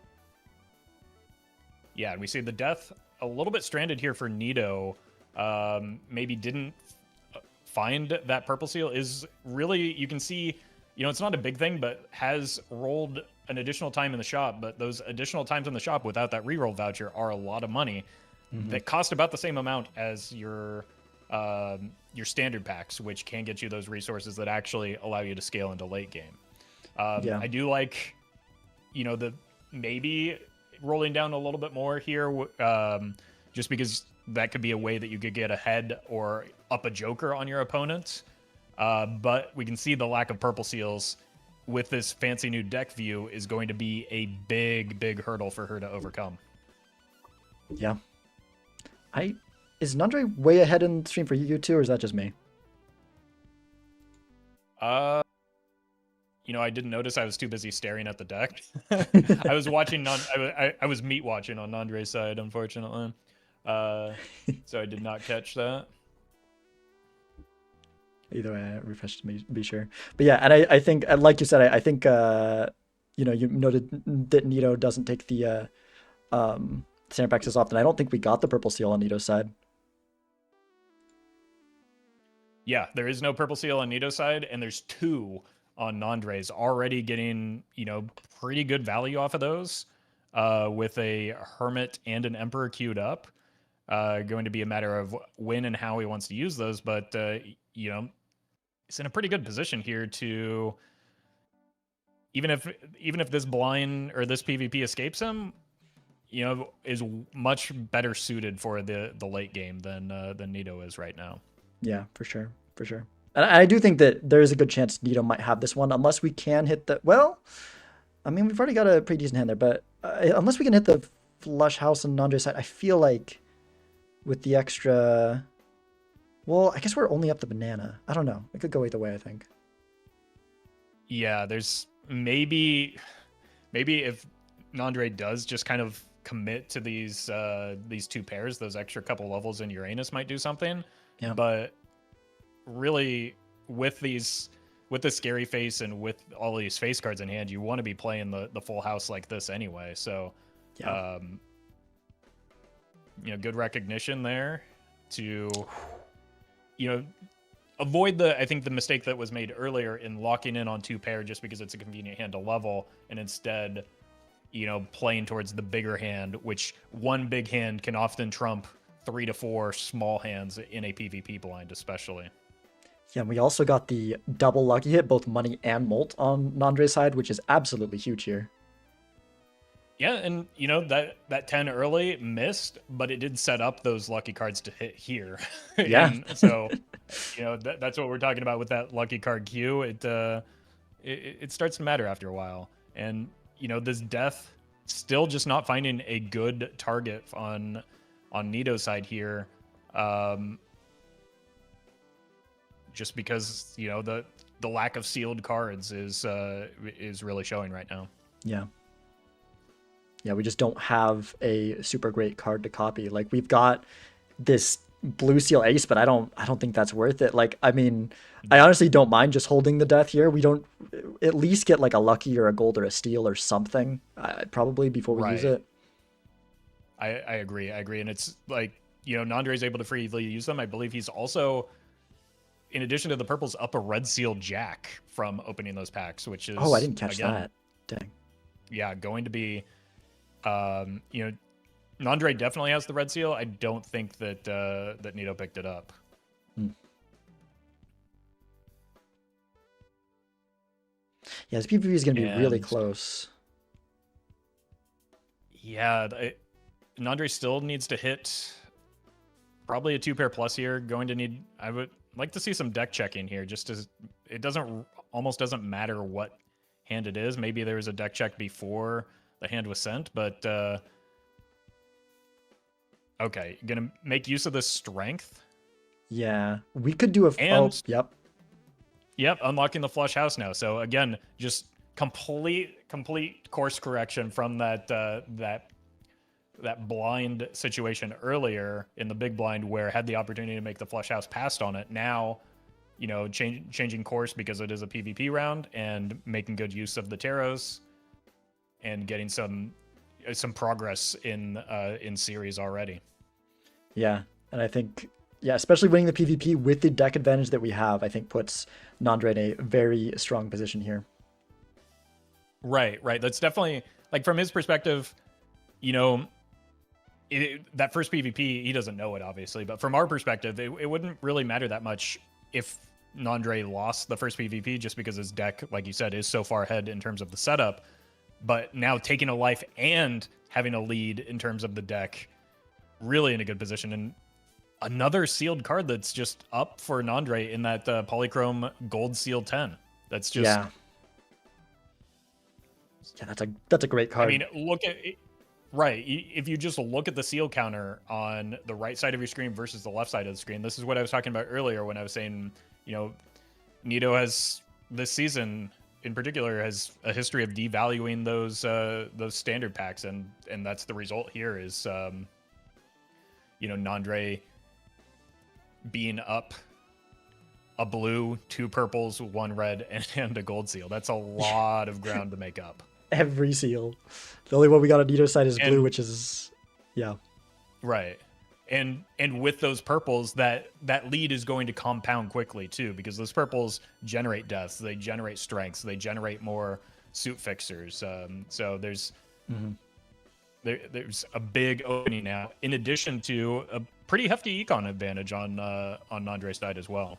Yeah, and we see the death a little bit stranded here for Nito. Maybe didn't find that purple seal. Is really, you can see, it's not a big thing, but has rolled an additional time in the shop. But those additional times in the shop without that reroll voucher are a lot of money. That cost about the same amount as your standard packs, which can get you those resources that actually allow you to scale into late game. Yeah. I do like, the maybe rolling down a little bit more here, just because that could be a way that you could get ahead or up a Joker on your opponent. But we can see the lack of purple seals with this fancy new deck view is going to be a big, big hurdle for her to overcome. Yeah. Is Nandre way ahead in the stream for you too, or is that just me? I didn't notice. I was too busy staring at the deck. I was watching I was meat watching on Nandre's side, unfortunately. So I did not catch that. Either way, I refreshed to be sure. But yeah, and I think, like you said, I think you noted that Nito doesn't take the standard packs as often. I don't think we got the purple seal on Nito's side. Yeah, there is no purple seal on Nito's side, and there's 2 on Nandre's, already getting, pretty good value off of those, with a Hermit and an Emperor queued up. Going to be a matter of when and how he wants to use those, but, it's in a pretty good position here to, even if this blind or this PvP escapes him, is much better suited for the late game than Nito is right now. Yeah, for sure. And I do think that there is a good chance Nito might have this one, unless we can hit the... Well, I mean, we've already got a pretty decent hand there, but unless we can hit the flush house on Nandre's side, I feel like with the extra... Well, I guess we're only up the banana. I don't know. It could go either way, I think. Yeah, there's maybe if Nandre does just kind of commit to these 2 pairs, those extra couple levels in Uranus might do something. Yeah. But really, with this scary face and with all these face cards in hand, you want to be playing the full house like this anyway. So, Yeah. Good recognition there to, avoid the mistake that was made earlier in locking in on 2 pair just because it's a convenient hand to level, and instead, playing towards the bigger hand, which one big hand can often trump 3 to 4 small hands in a PvP blind, especially. Yeah, and we also got the double lucky hit, both money and molt on Nandre's side, which is absolutely huge here. Yeah, and you know that 10 early missed, but it did set up those lucky cards to hit here. Yeah. And so, you know, that's what we're talking about with that lucky card queue. It starts to matter after a while. And you know, this death still just not finding a good target on Nito's side here. Just because, you know, the lack of sealed cards is really showing right now. Yeah. Yeah, we just don't have a super great card to copy. Like, we've got this blue seal ace, but I don't think that's worth it. Like, I mean, I honestly don't mind just holding the death here. We don't at least get like a lucky or a gold or a steal or something, probably before we use it. I agree. And it's like, you know, Nandre is able to freely use them. I believe he's also, in addition to the purples, up a red seal jack from opening those packs, which is, Oh, I didn't catch again, that. Dang. Yeah, going to be, you know, Nandre definitely has the red seal. I don't think that that Nito picked it up. Yeah, this PvP is going to be really close. Yeah, Nandre still needs to hit probably a 2-pair plus here. Going to need, I would like to see some deck checking here, just as it almost doesn't matter what hand it is. Maybe there was a deck check before the hand was sent, but okay, gonna make use of this strength. Yeah, we could do a. Yep. Yep, unlocking the flush house now. So again, just complete course correction from that blind situation earlier in the big blind, where had the opportunity to make the flush house passed on it. Now, you know, changing course because it is a PvP round and making good use of the taros and getting some progress in series already. Yeah, and I think, yeah, especially winning the PvP with the deck advantage that we have, I think puts Nandre in a very strong position here. Right. That's definitely, like, from his perspective, you know, that first PvP, he doesn't know it, obviously, but from our perspective, it wouldn't really matter that much if Nandre lost the first PvP, just because his deck, like you said, is so far ahead in terms of the setup. But now taking a life and having a lead in terms of the deck, really in a good position. And another sealed card that's just up for Nandre in that polychrome gold seal 10. That's just... Yeah, that's a great card. I mean, look at it. Right. If you just look at the seal counter on the right side of your screen versus the left side of the screen, this is what I was talking about earlier when I was saying, you know, Nito has, this season in particular, has a history of devaluing those standard packs, and that's the result here is, you know, Nandre being up a blue, 2 purples, 1 red, and a gold seal. That's a lot of ground to make up. Every seal. The only one we got on Nito's side is blue, which is, yeah. Right. And with those purples, that lead is going to compound quickly too, because those purples generate deaths, they generate strengths, they generate more suit fixers. So there's there's a big opening now, in addition to a pretty hefty econ advantage on Nandre's side as well.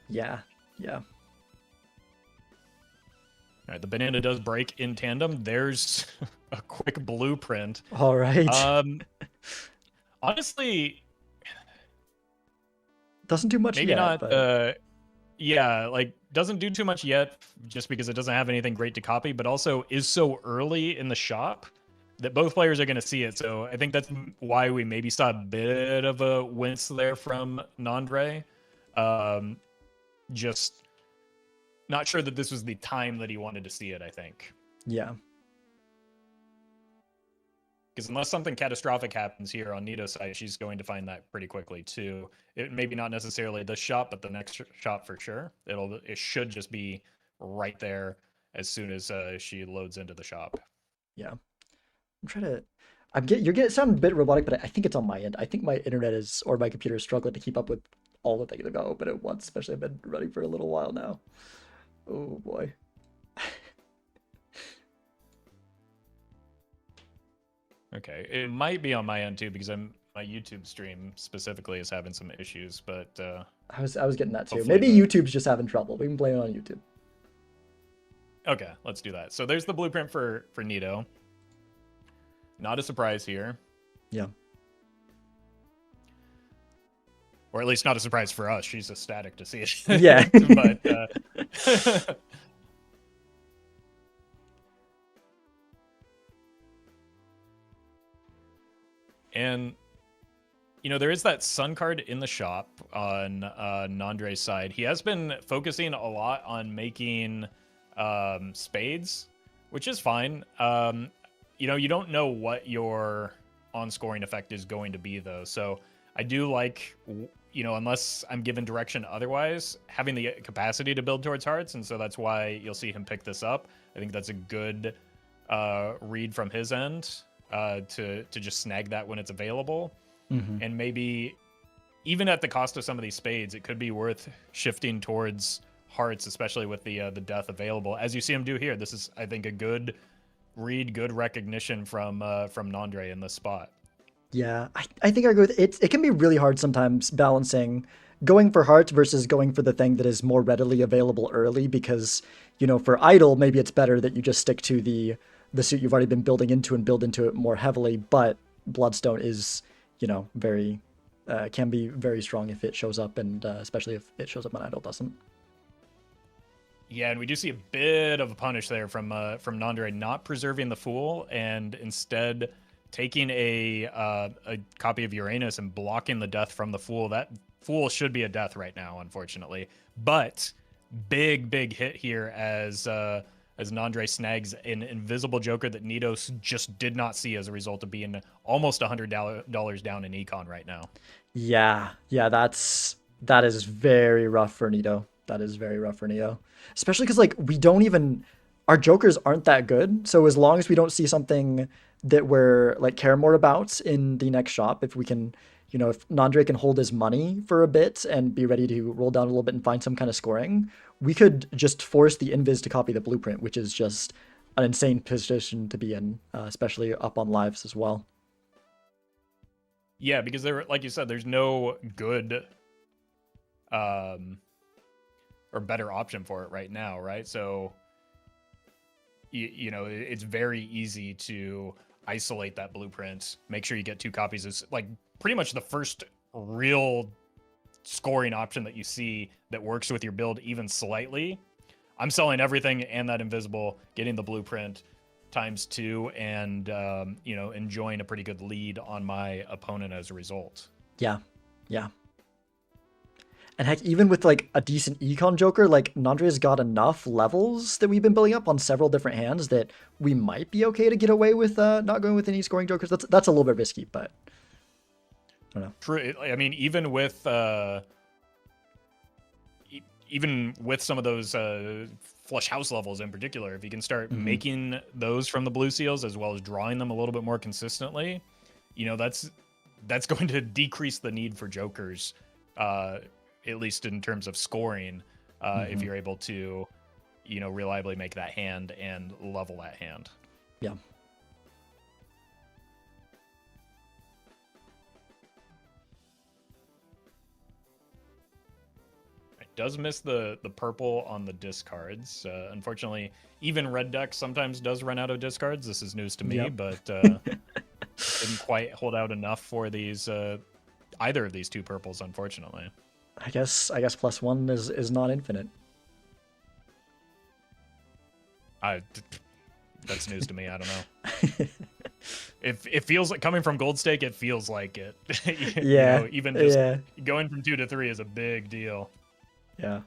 Yeah. All right, the banana does break in tandem. There's a quick blueprint. All right. Honestly, doesn't do much maybe yet. Not. But... Yeah, like doesn't do too much yet, just because it doesn't have anything great to copy. But also is so early in the shop that both players are going to see it. So I think that's why we maybe saw a bit of a wince there from Nandre. Just not sure that this was the time that he wanted to see it, I think. Yeah. Because unless something catastrophic happens here on Nito's side, she's going to find that pretty quickly too. It maybe not necessarily this shot, but the next shot for sure. It should just be right there as soon as she loads into the shop. Yeah. I'm trying to... you're getting sounding a bit robotic, but I think it's on my end. I think my internet or my computer is struggling to keep up with all the things I've got open at once, especially I've been running for a little while now. Oh boy. Okay, it might be on my end too, because my YouTube stream specifically is having some issues, but I was getting that too. Hopefully Maybe the- YouTube's just having trouble. We can blame it on YouTube. okay, let's do that. So there's the blueprint for Nito. Not a surprise here, Yeah. or at least not a surprise for us. She's ecstatic to see it. Yeah. But and you know, there is that sun card in the shop on Nandre's side. He has been focusing a lot on making spades, which is fine. You know, you don't know what your on-scoring effect is going to be, though. So I do like, you know, unless I'm given direction otherwise, having the capacity to build towards hearts. And so that's why you'll see him pick this up. I think that's a good read from his end to just snag that when it's available. Mm-hmm. And maybe even at the cost of some of these spades, it could be worth shifting towards hearts, especially with the death available. As you see him do here, this is, I think, a good read, good recognition from Nandre in this spot. Yeah, I think I agree with it. It can be really hard sometimes balancing going for hearts versus going for the thing that is more readily available early, because, you know, for idle, maybe it's better that you just stick to the suit you've already been building into and build into it more heavily. But Bloodstone is, you know, very can be very strong if it shows up, and especially if it shows up when idle doesn't. Yeah, and we do see a bit of a punish there from Nandre not preserving the Fool and instead taking a copy of Uranus and blocking the death from the Fool. That Fool should be a death right now, unfortunately. But big hit here as Nandre snags an invisible Joker that Nito just did not see as a result of being almost $100 down in Econ right now. Yeah, that is very rough for Nito. That is very rough for Nito. Especially because, like, our Jokers aren't that good. So as long as we don't see something that we're, like, care more about in the next shop, if we can, you know, if Nandre can hold his money for a bit and be ready to roll down a little bit and find some kind of scoring, we could just force the Invis to copy the blueprint, which is just an insane position to be in, especially up on lives as well. Yeah, because there, like you said, there's no good or better option for it right now, right? So, you know, it's very easy to isolate that blueprint, make sure you get 2 copies. It's like pretty much the first real scoring option that you see that works with your build even slightly. I'm selling everything and that invisible, getting the blueprint ×2, and you know, enjoying a pretty good lead on my opponent as a result. Yeah. And heck, even with, like, a decent Econ Joker, like, Nandre's got enough levels that we've been building up on several different hands that we might be okay to get away with not going with any scoring Jokers. That's a little bit risky, but I don't know. True. I mean, even with some of those flush house levels in particular, if you can start making those from the blue seals as well as drawing them a little bit more consistently, you know, that's going to decrease the need for Jokers, at least in terms of scoring, if you're able to, you know, reliably make that hand and level that hand. Yeah. It does miss the purple on the discards. Unfortunately, even red deck sometimes does run out of discards. This is news to me, but didn't quite hold out enough for these either of these 2 purples, unfortunately. I guess +1 is not infinite. That's news to me. I don't know. It feels like, coming from Gold Stake, it feels like it. You know, even just going from 2 to 3 is a big deal. Yeah,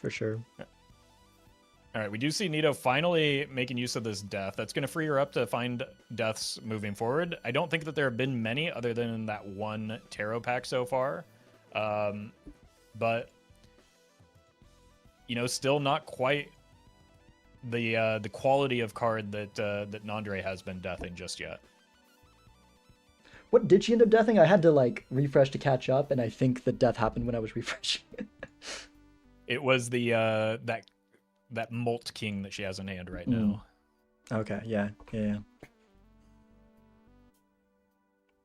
for sure. All right, we do see Nito finally making use of this death. That's going to free her up to find deaths moving forward. I don't think that there have been many other than that one tarot pack so far. But, you know, still not quite the quality of card that Nandre has been deathing just yet. What did she end up deathing? I had to, like, refresh to catch up, and I think the death happened when I was refreshing. It was the that Molt King that she has in hand right now. Okay, yeah.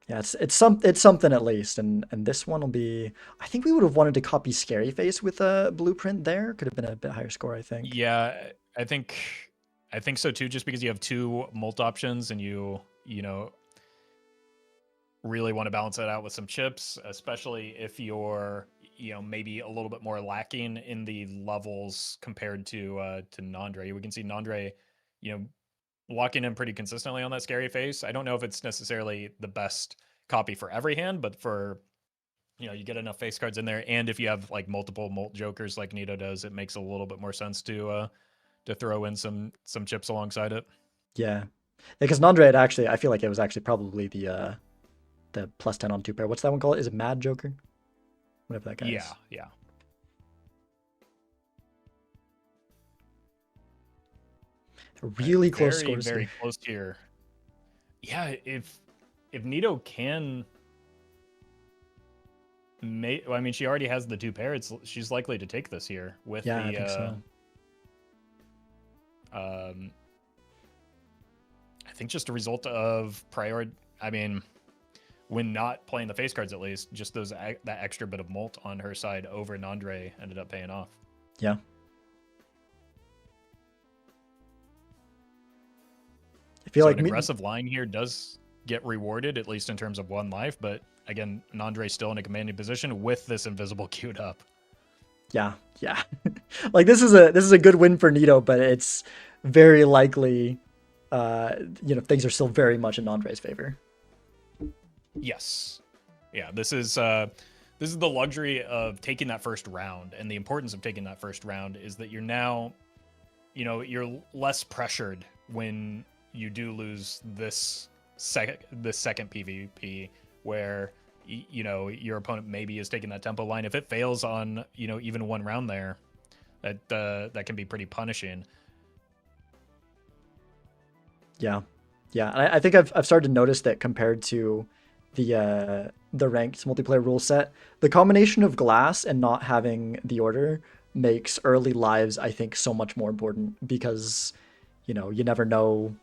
Yeah, it's something at least, and this one will be. I think we would have wanted to copy Scary Face with a blueprint there. Could have been a bit higher score, I think. Yeah, I think so too. Just because you have two mult options and you know really want to balance it out with some chips, especially if you're maybe a little bit more lacking in the levels compared to Nandre. We can see Nandre, you know, locking in pretty consistently on that Scary Face. I don't know if it's necessarily the best copy for every hand, but for you get enough face cards in there, and if you have like multiple mult jokers like Nito does, it makes a little bit more sense to throw in some chips alongside it. Yeah, because Nandre had actually, I feel like it was actually probably the +10 on 2 pair. What's that one called? Is it Mad Joker? Whatever that guy is. Yeah. Really close Very, scores very here. close here. Yeah, if Nito can I mean, she already has the 2 pair. She's likely to take this here with Yeah, the I think so. I think just a result of I mean, when not playing the face cards, at least just that extra bit of mult on her side over Nandre ended up paying off. Yeah. I feel So like an aggressive line here does get rewarded, at least in terms of 1 life, but again, Nandre's still in a commanding position with this invisible queued up. Yeah. Like this is a good win for Nito, but it's very likely things are still very much in Nandre's favor. Yes. Yeah, this is the luxury of taking that first round, and the importance of taking that first round is that you're now you're less pressured when you do lose this second PvP, where your opponent maybe is taking that tempo line. If it fails on even 1 round there, that can be pretty punishing. Yeah. I think I've started to notice that compared to the ranked multiplayer rule set, the combination of glass and not having the order makes early lives, I think, so much more important, because you never know,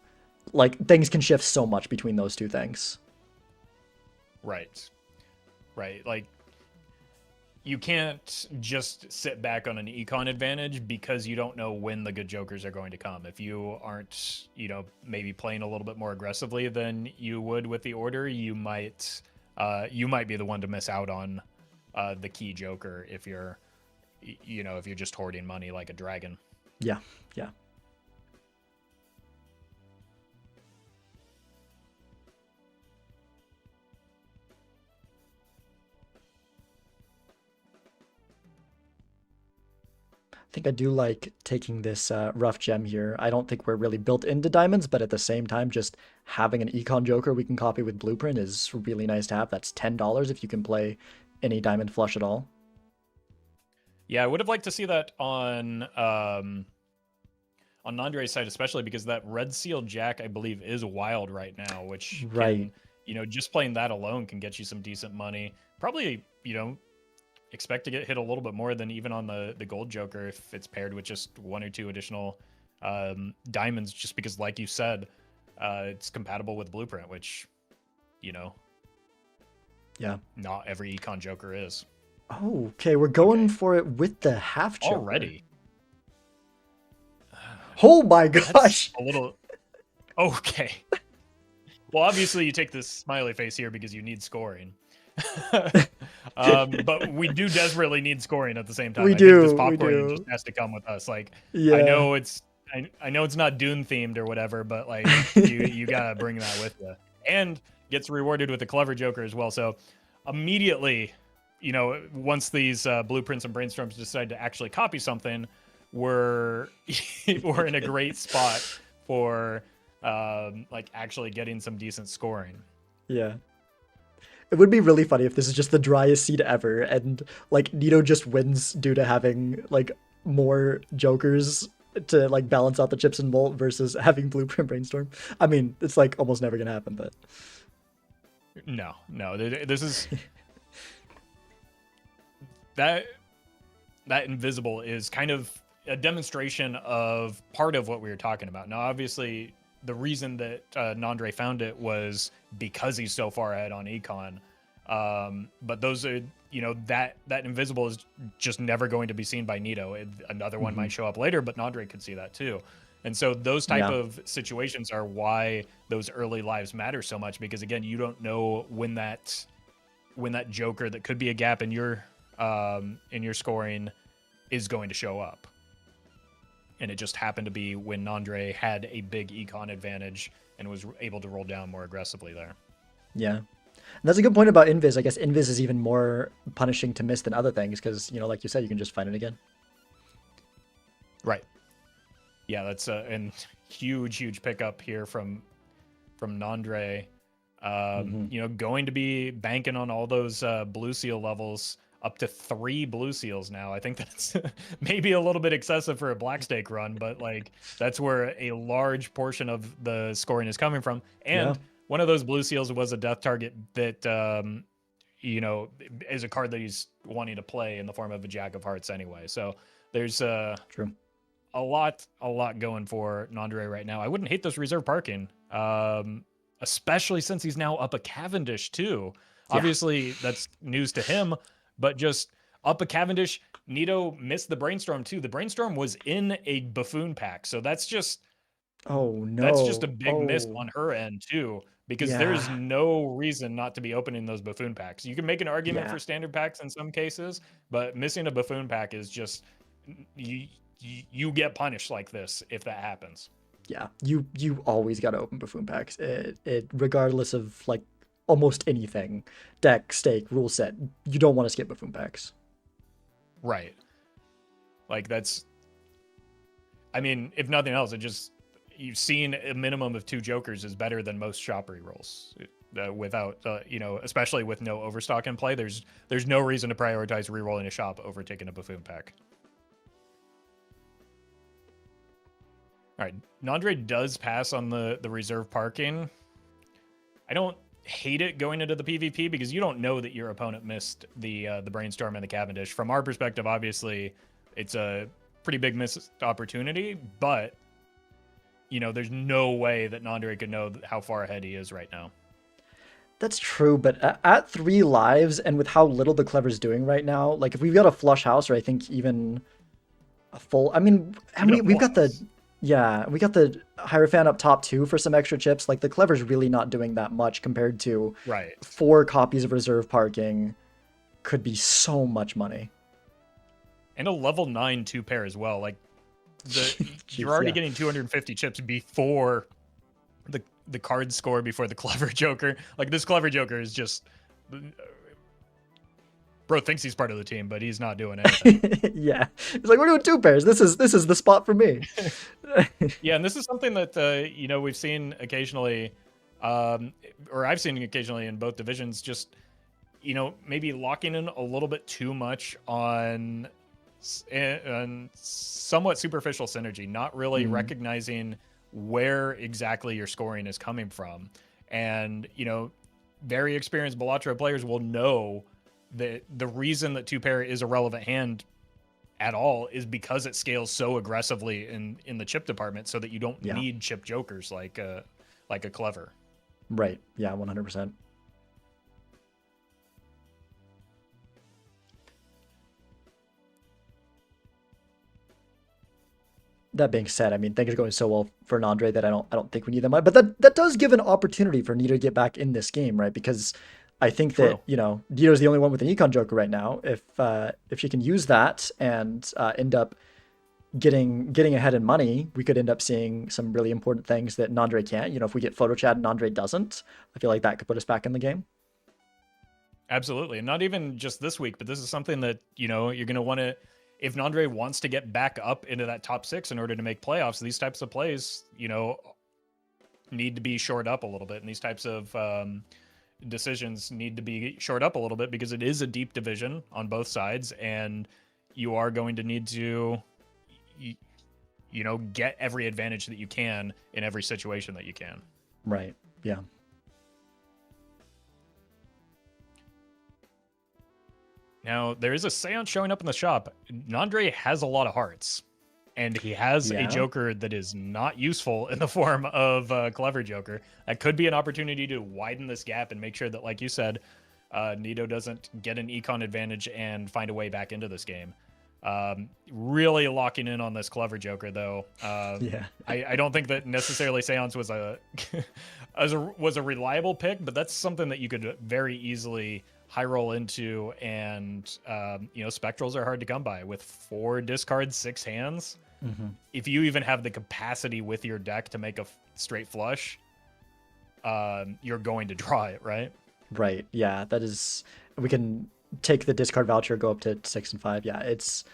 like things can shift so much between those two things. Right. Like, you can't just sit back on an econ advantage because you don't know when the good jokers are going to come. If you aren't, maybe playing a little bit more aggressively than you would with the order, you might be the one to miss out on the key joker if you're just hoarding money like a dragon. Yeah. I think I do like taking this rough gem here. I don't think we're really built into diamonds, but at the same time, just having an econ joker we can copy with blueprint is really nice to have. That's $10 if you can play any diamond flush at all. Yeah, I would have liked to see that on Nandre's side, especially because that red seal jack, I believe, is wild right now, which Right. can, just playing that alone can get you some decent money. Probably, expect to get hit a little bit more than even on the gold joker if it's paired with just 1 or 2 additional diamonds, just because, like you said, it's compatible with blueprint, which, Yeah. not every econ joker is. Oh, okay. We're going for it with the half joker. Already. Oh my That's gosh. a little... Okay. Well, obviously you take this smiley face here because you need scoring. But we do desperately need scoring at the same time. We I do, think this we popcorn do. just has to come with us. Like, Yeah. I know it's not Dune themed or whatever, but like you gotta bring that with you. And gets rewarded with a clever joker as well. So immediately, once these blueprints and brainstorms decide to actually copy something, we're in a great spot for like actually getting some decent scoring. Yeah. It would be really funny if this is just the driest seed ever, and like Nito just wins due to having like more jokers to like balance out the chips and mult versus having blueprint brainstorm. I mean, it's like almost never gonna happen, but No, this is that invisible is kind of a demonstration of part of what we were talking about. Now, obviously, the reason that Nandre found it was because he's so far ahead on Econ. But those are, that invisible is just never going to be seen by Nito. Another one might show up later, but Nandre could see that too. And so those type of situations are why those early lives matter so much, because again, you don't know when that joker that could be a gap in your scoring is going to show up. And it just happened to be when Nandre had a big econ advantage and was able to roll down more aggressively there. Yeah. And that's a good point about Invis. I guess Invis is even more punishing to miss than other things because, like you said, you can just find it again. Right. Yeah, that's a huge pickup here from Nandre. Going to be banking on all those blue seal levels, up to 3 blue seals now. I think that's maybe a little bit excessive for a black stake run, but like that's where a large portion of the scoring is coming from. And one of those blue seals was a death target that is a card that he's wanting to play in the form of a Jack of Hearts anyway. So there's True. a lot going for Nandre right now. I wouldn't hate this reserve parking, especially since he's now up a Cavendish too. Yeah. Obviously, that's news to him, but just up a Cavendish. Nito missed the Brainstorm too. The Brainstorm was in a Buffoon pack, so that's just that's just a big miss on her end too, because there's no reason not to be opening those Buffoon packs. You can make an argument for standard packs in some cases, but missing a Buffoon pack is just you get punished like this if that happens. Yeah, you always got to open Buffoon packs. It regardless of like almost anything, deck, stake, rule set, you don't want to skip Buffoon packs. Right. Like that's, I mean, if nothing else, you've seen a minimum of 2 jokers is better than most shop rerolls. Without, especially with no overstock in play, there's no reason to prioritize rerolling a shop over taking a Buffoon pack. All right, Nandre does pass on the reserve parking. I don't hate it going into the PvP because you don't know that your opponent missed the Brainstorm and the Cavendish. From our perspective, obviously, it's a pretty big missed opportunity, but there's no way that Nandre could know how far ahead he is right now. That's true, but at 3 lives and with how little the Clever's doing right now, like if we've got a flush house or I think even a full, I mean, and we've got the. Yeah, we got the Hierophant up top too for some extra chips. Like the Clever's really not doing that much compared to 4 copies of reserve parking could be so much money. And a level 9 2-pair as well. Like you're already getting 250 chips before the card score before the Clever Joker. Like this Clever Joker is just bro thinks he's part of the team, but he's not doing anything. Yeah, he's like, we're doing 2 pairs. This is the spot for me. Yeah, and this is something that we've seen occasionally, or I've seen occasionally in both divisions. Just maybe locking in a little bit too much on somewhat superficial synergy, not really recognizing where exactly your scoring is coming from, and very experienced Balatro players will know that the reason that 2-pair is a relevant hand at all is because it scales so aggressively in the chip department, so that you don't need chip jokers like a Clever. Right. Yeah. 100%. That being said, I mean, things are going so well for Nandre that I don't think we need them. But that does give an opportunity for Nito to get back in this game, right? Because I think that Nito's the only one with an Econ Joker right now. If she can use that and end up getting ahead in money, we could end up seeing some really important things that Nandre can't. If we get Photo Chat and Nandre doesn't, I feel like that could put us back in the game. Absolutely, and not even just this week, but this is something that you're going to want to. If Nandre wants to get back up into that top 6 in order to make playoffs, these types of plays, need to be shored up a little bit, and these types of decisions need to be shored up a little bit because it is a deep division on both sides, and you are going to need to get every advantage that you can in every situation that you can. Right. Yeah. Now, there is a seance showing up in the shop. Nandre has a lot of hearts. and he has a Yeah. Joker that is not useful in the form of Clever Joker. That could be an opportunity to widen this gap and make sure that, like you said, Nito doesn't get an econ advantage and find a way back into this game. Really locking in on this Clever Joker, though. Yeah. I don't think that necessarily Seance was a was a reliable pick, but that's something that you could very easily high roll into, and you know, Spectrals are hard to come by with 4 discards, 6 hands. Mm-hmm. If you even have the capacity with your deck to make a straight flush, you're going to draw it, right? Right. Yeah, that is. We can take the discard voucher, go up to 6 and 5. Yeah, it's.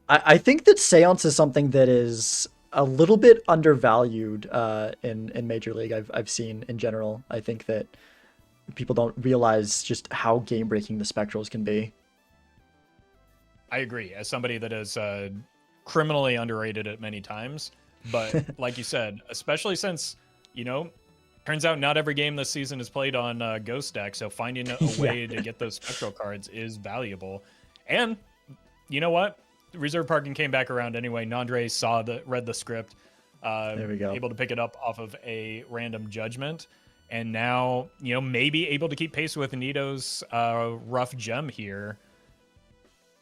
I think that Seance is something that is a little bit undervalued in Major League. I've seen in general. I think that people don't realize just how game breaking the Spectrals can be. I agree. As somebody that has criminally underrated it many times, but like you said, especially since, you know, turns out not every game this season is played on Ghost deck, so finding a way to get those Spectral cards is valuable. And you know what? Reserve parking came back around anyway. Nandre read the script, There we go. able to pick it up off of a random judgment, and now, you know, maybe able to keep pace with Nito's rough gem here,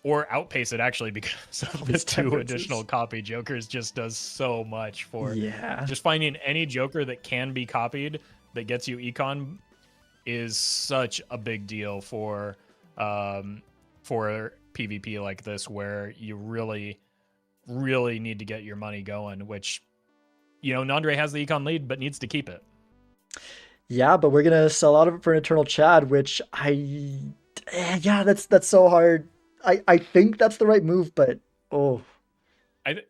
or outpace it actually, because of the His 2 temperances. additional copy Jokers just does so much for Yeah. just finding any Joker that can be copied that gets you econ is such a big deal for PvP like this, where you really need to get your money going, which, you know, Nandre has the econ lead but needs to keep it. Yeah, but we're gonna sell out of it for an Eternal Chad, which yeah, that's so hard. I think that's the right move, but oh. I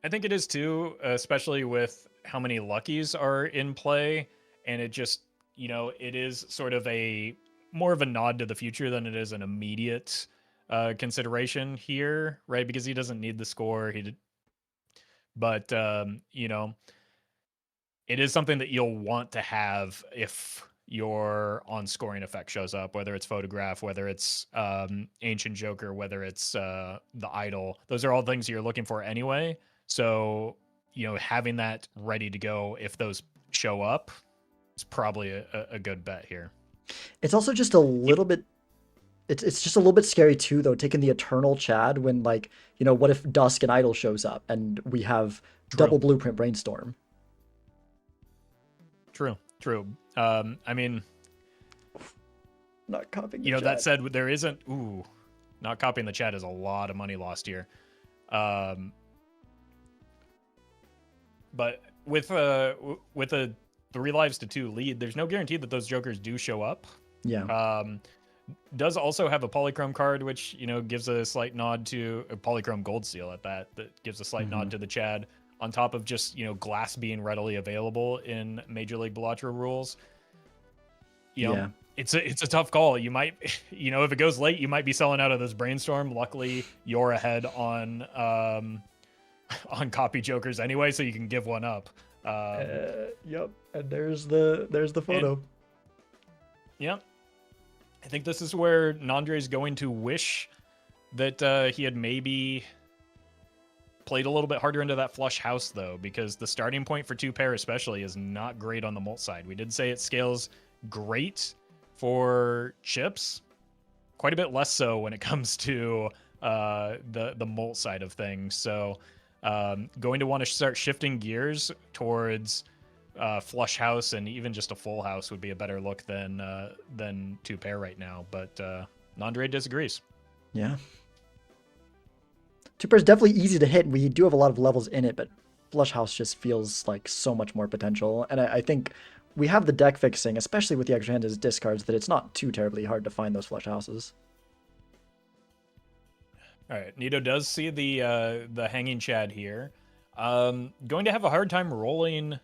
think it is too, especially with how many luckies are in play, and it just, you know, it is sort of a more of a nod to the future than it is an immediate consideration here, right? Because he doesn't need the score. But you know, it is something that you'll want to have if your on scoring effect shows up, whether it's photograph, whether it's ancient Joker, whether it's the idol. Those are all things you're looking for anyway. So, you know, having that ready to go if those show up is probably a good bet here. It's also just a little bit. It's just a little bit scary too, though, taking the Eternal Chad when, like, you know, what if Dusk and Idol shows up and we have double blueprint Brainstorm? True. I mean, Not copying the you know, Chad. that said, there isn't. Not copying the chat is a lot of money lost here. But with a 3 lives to 2 lead, there's no guarantee that those Jokers do show up. Yeah. Does also have a Polychrome card, which, you know, gives a slight nod to a Polychrome Gold Seal at that gives a slight nod to the Chad, on top of just, you know, glass being readily available in Major League Balatro rules. You know, Yeah. it's a tough call. You might, you know, if it goes late, you might be selling out of this Brainstorm. Luckily, you're ahead on copy Jokers anyway, so you can give one up. Yep. And there's the photo. Yep. I think this is where Nandre is going to wish that he had maybe played a little bit harder into that flush house, though, because the starting point for 2-pair especially is not great on the Molt side. We did say it scales great for chips, quite a bit less so when it comes to the Molt side of things. So going to want to start shifting gears towards flush house, and even just a full house would be a better look than 2-pair right now. But Nandre disagrees. Yeah. 2-pair is definitely easy to hit. We do have a lot of levels in it, but flush house just feels like so much more potential. And I think we have the deck fixing, especially with the extra hand as discards, that it's not too terribly hard to find those flush houses. All right, Nito does see the hanging Chad here. Going to have a hard time rolling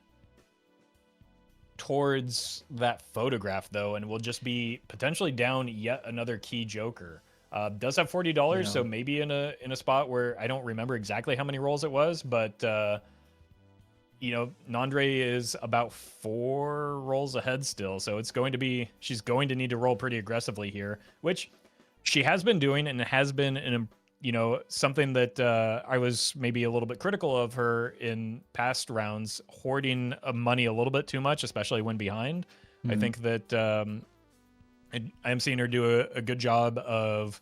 towards that photograph, though, and will just be potentially down yet another key Joker. Does have $40, so maybe in a spot where I don't remember exactly how many rolls it was, but you know, Nandre is about 4 rolls ahead still, so it's going to be, she's going to need to roll pretty aggressively here, which she has been doing, and it has been you know, something that I was maybe a little bit critical of her in past rounds, hoarding money a little bit too much, especially when behind. I think that I'm seeing her do a good job of,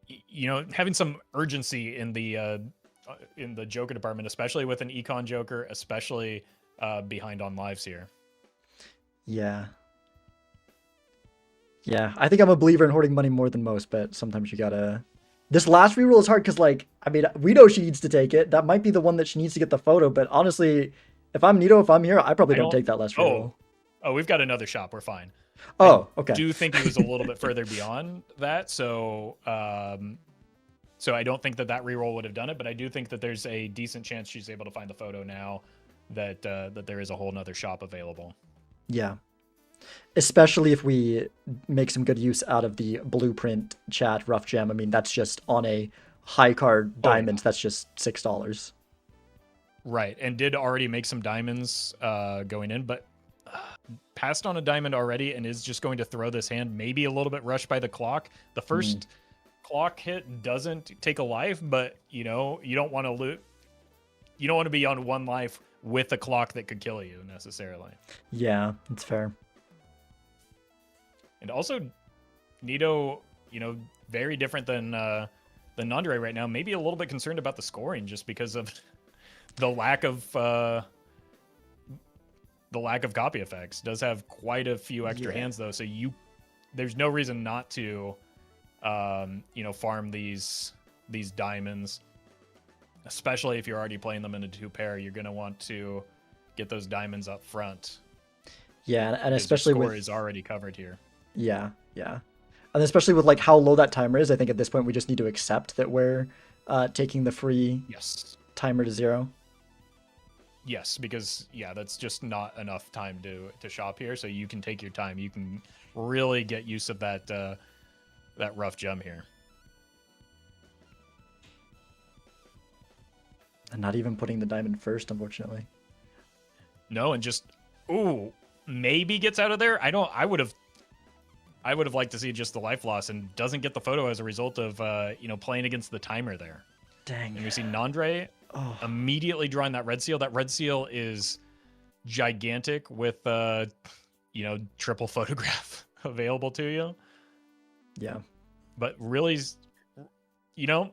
you know, having some urgency in the Joker department, especially with an Econ Joker, especially behind on lives here. Yeah. Yeah, I think I'm a believer in hoarding money more than most, but sometimes you gotta. This last reroll is hard because, like, I mean, we know she needs to take it. That might be the one that she needs to get the photo, but honestly, if I'm Nito, if I'm here, I probably don't take that last reroll. Oh, we've got another shop. We're fine. Oh, I okay. do think he was a little bit further beyond that, so so I don't think that reroll would have done it, but I do think that there's a decent chance she's able to find the photo now that that there is a whole nother shop available. Yeah. Especially if we make some good use out of the blueprint chat rough gem. I mean, that's just on a high card diamond. That's just $6. Right, and did already make some diamonds going in, but passed on a diamond already and is just going to throw this hand, maybe a little bit rushed by the clock. The first clock hit doesn't take a life, but you know, you don't want to loot. You don't want to be on one life with a clock that could kill you necessarily. Yeah, that's fair. And also, Nito, you know, very different than Nandre right now. Maybe a little bit concerned about the scoring just because of the lack of copy effects. Does have quite a few extra hands though, so there's no reason not to, you know, farm these diamonds. Especially if you're already playing them in a 2-pair, you're gonna want to get those diamonds up front. Yeah, and especially your score with is already covered here. Yeah, yeah. And especially with like how low that timer is, I think at this point we just need to accept that we're taking the free timer to 0. Yes, because yeah, that's just not enough time to shop here. So you can take your time. You can really get use of that that rough gem here. And not even putting the diamond first, unfortunately. No, and just maybe gets out of there. I would have liked to see just the life loss and doesn't get the photo as a result of you know, playing against the timer there. Dang. And we see Nandre immediately drawing that red seal. That red seal is gigantic with you know, triple photograph available to you. Yeah. But really, you know,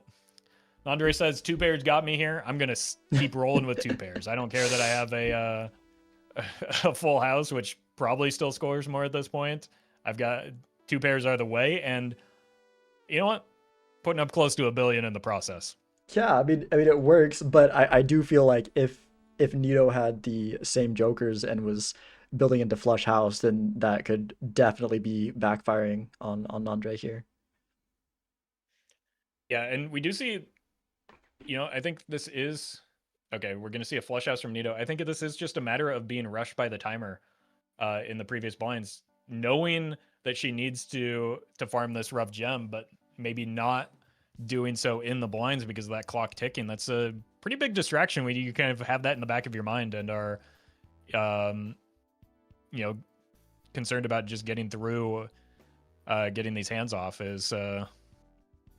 Andre says 2 pairs got me here. I'm gonna keep rolling with 2 pairs. I don't care that I have a full house, which probably still scores more at this point. I've got 2 pairs are the way, and you know what? Putting up close to $1 billion in the process. Yeah, I mean it works, but I do feel like if Nito had the same jokers and was building into flush house, then that could definitely be backfiring on Andre here. Yeah, and we do see, you know, I think this is okay. We're gonna see a flush house from Nito. I think this is just a matter of being rushed by the timer in the previous blinds, knowing that she needs to farm this rough gem, but maybe not doing so in the blinds because of that clock ticking. That's a pretty big distraction when you kind of have that in the back of your mind and are, you know, concerned about just getting through, getting these hands off is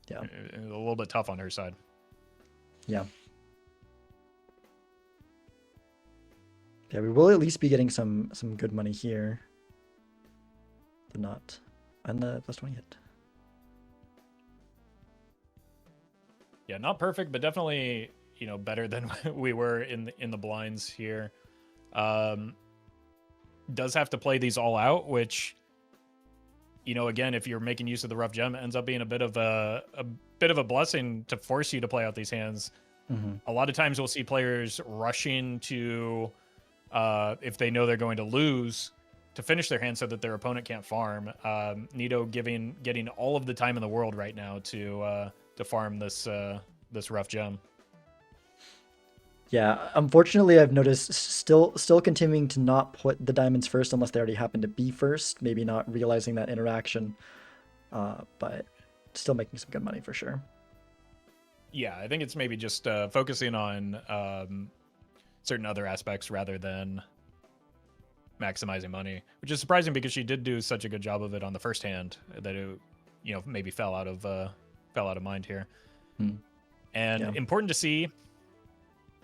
yeah, a little bit tough on her side. Yeah. Yeah, we will at least be getting some good money here. But not on the +20 hit. Yeah, not perfect, but definitely, you know, better than we were in the blinds here. Does have to play these all out, which, you know, again, if you're making use of the rough gem, it ends up being a bit of a blessing to force you to play out these hands. A lot of times we'll see players rushing to, if they know they're going to lose, to finish their hand so that their opponent can't farm. Nito getting all of the time in the world right now to farm this rough gem. Yeah, unfortunately, I've noticed still continuing to not put the diamonds first unless they already happen to be first. Maybe not realizing that interaction, but still making some good money for sure. Yeah, I think it's maybe just focusing on certain other aspects rather than maximizing money, which is surprising because she did do such a good job of it on the first hand that it, you know, maybe fell out of fell out of mind here. Hmm. And Yeah. important to see.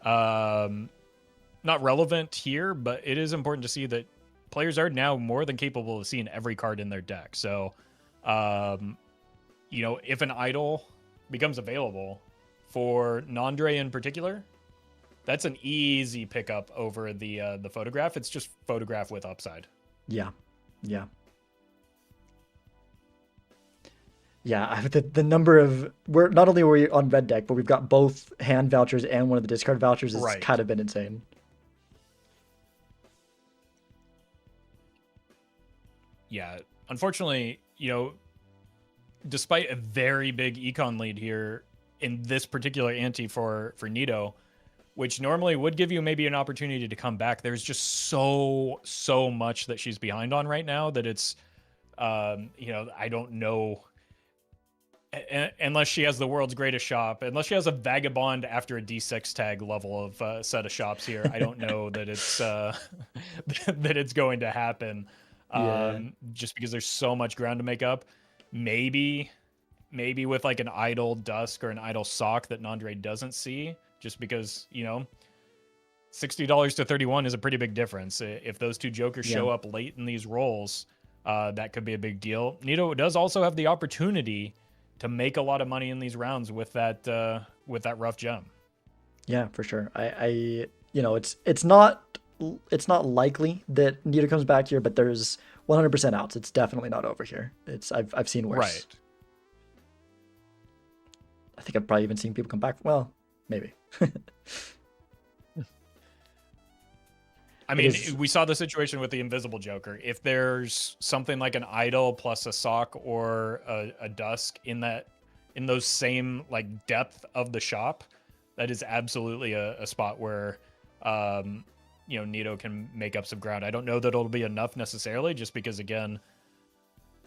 Not relevant here, but it is important to see that players are now more than capable of seeing every card in their deck. So, if an idol becomes available for Nandre in particular, that's an easy pickup over the photograph. It's just photograph with upside. Yeah. The number of we're not only were we on red deck, but we've got both hand vouchers and one of the discard vouchers. It's Right. kind of been insane. Yeah, unfortunately, despite a very big econ lead here in this particular ante for Nito, which normally would give you maybe an opportunity to come back, there's just so much that she's behind on right now that it's, I don't know. Unless she has the world's greatest shop, unless she has a vagabond after a D6 tag level of set of shops here, I don't know that it's that it's going to happen. Just because there's so much ground to make up. Maybe with like an idle dusk or an idle sock that Nandre doesn't see, just because $60 to 31 is a pretty big difference. If those two jokers show up late in these rolls, that could be a big deal. Nito does also have the opportunity to make a lot of money in these rounds with that rough gem. Yeah, for sure. It's not likely that Nito comes back here, but there's 100% outs. It's definitely not over here. I've seen worse. Right. I think I've probably even seen people come back. Well, maybe. I mean, we saw the situation with the Invisible Joker. If there's something like an idol plus a sock or a dusk in those same like depth of the shop, that is absolutely a spot where Nito can make up some ground. I don't know that it'll be enough necessarily, just because again,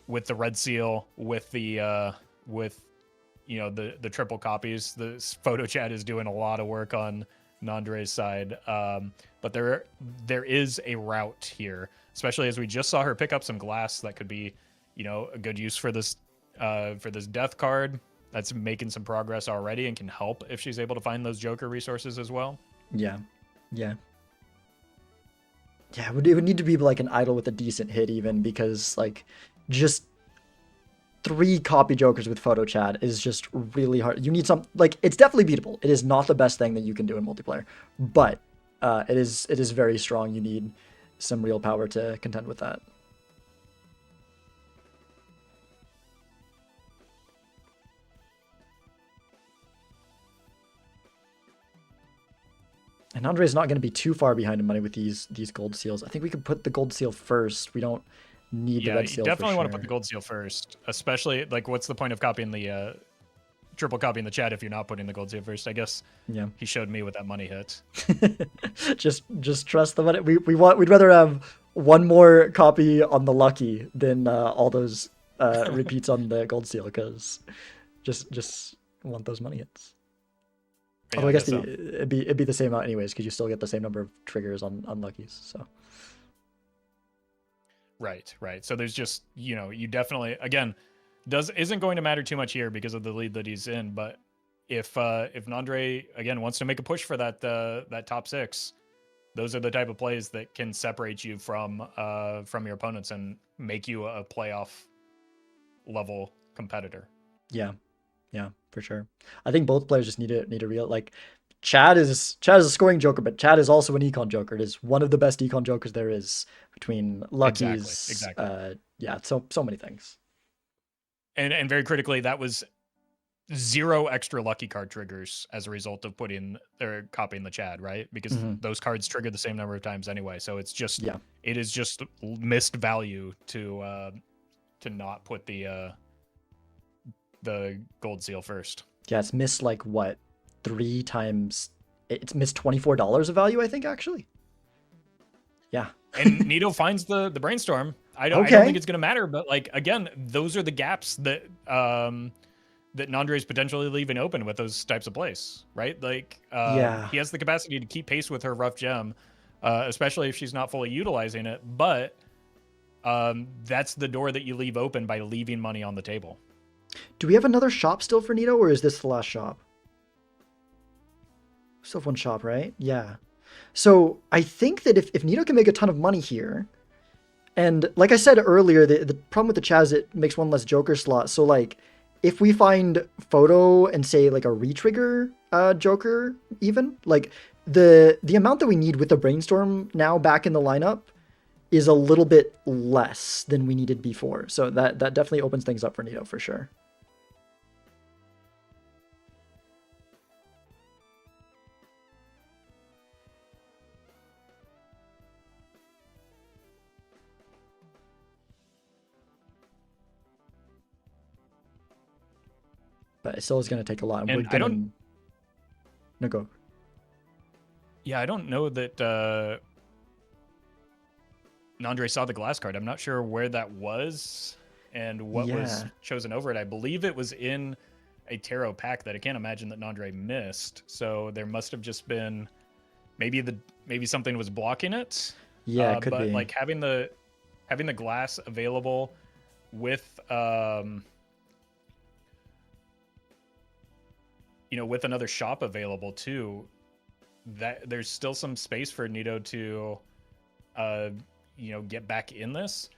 with the red seal, with the triple copies, the photo chat is doing a lot of work on Nandre's side. But there is a route here, especially as we just saw her pick up some glass that could be, a good use for this death card. That's making some progress already and can help if she's able to find those Joker resources as well. Yeah. It would need to be like an idol with a decent hit even, because like just 3 copy Jokers with photo chat is just really hard. You need it's definitely beatable. It is not the best thing that you can do in multiplayer, but it is very strong. You need some real power to contend with that. And Andre's not going to be too far behind in money with these gold seals. I think we could put the gold seal first. We don't need the red seal. You definitely want to sure. put the gold seal first, especially like what's the point of copying the triple copying the chat if you're not putting the gold seal first? I guess he showed me with that money hit. just trust the money. We'd rather have one more copy on the lucky than all those repeats on the gold seal, because just want those money hits. Although I guess it'd be the same amount anyways, because you still get the same number of triggers on luckies. So. Right. So there's just you definitely isn't going to matter too much here because of the lead that he's in. But if Nandre again wants to make a push for that top 6, those are the type of plays that can separate you from your opponents and make you a playoff level competitor. Yeah, for sure. I think both players just need to real like Chad is a scoring joker, but Chad is also an econ joker. It is one of the best econ jokers there is between luckies. Exactly. So many things. And very critically, that was 0 extra lucky card triggers as a result of putting or copying the Chad, right? Because those cards trigger the same number of times anyway. So it's just it is just missed value to not put the gold seal first. Yeah, it's missed like what 3 times. It's missed $24 of value, I think, actually. Yeah. And Nito finds the brainstorm. I don't think it's gonna matter, but like again, those are the gaps that that Nandre is potentially leaving open with those types of plays, right? Like he has the capacity to keep pace with her rough gem, especially if she's not fully utilizing it. But that's the door that you leave open by leaving money on the table. Do we have another shop still for Nito, or is this the last shop? We still have one shop, right? Yeah. So I think that if Nito can make a ton of money here, and like I said earlier, the problem with the Chaz, it makes one less Joker slot. So like, if we find photo and say like a retrigger Joker, even like the amount that we need with the brainstorm now back in the lineup is a little bit less than we needed before. So that definitely opens things up for Nito for sure. But it still is going to take a lot. And we're gonna... No, go. Yeah, I don't know that Nandre saw the glass card. I'm not sure where that was and what was chosen over it. I believe it was in a tarot pack that I can't imagine that Nandre missed. So there must have just been maybe something was blocking it. Yeah, it could but be. like having the glass available with with another shop available too, that there's still some space for Nito to get back in this.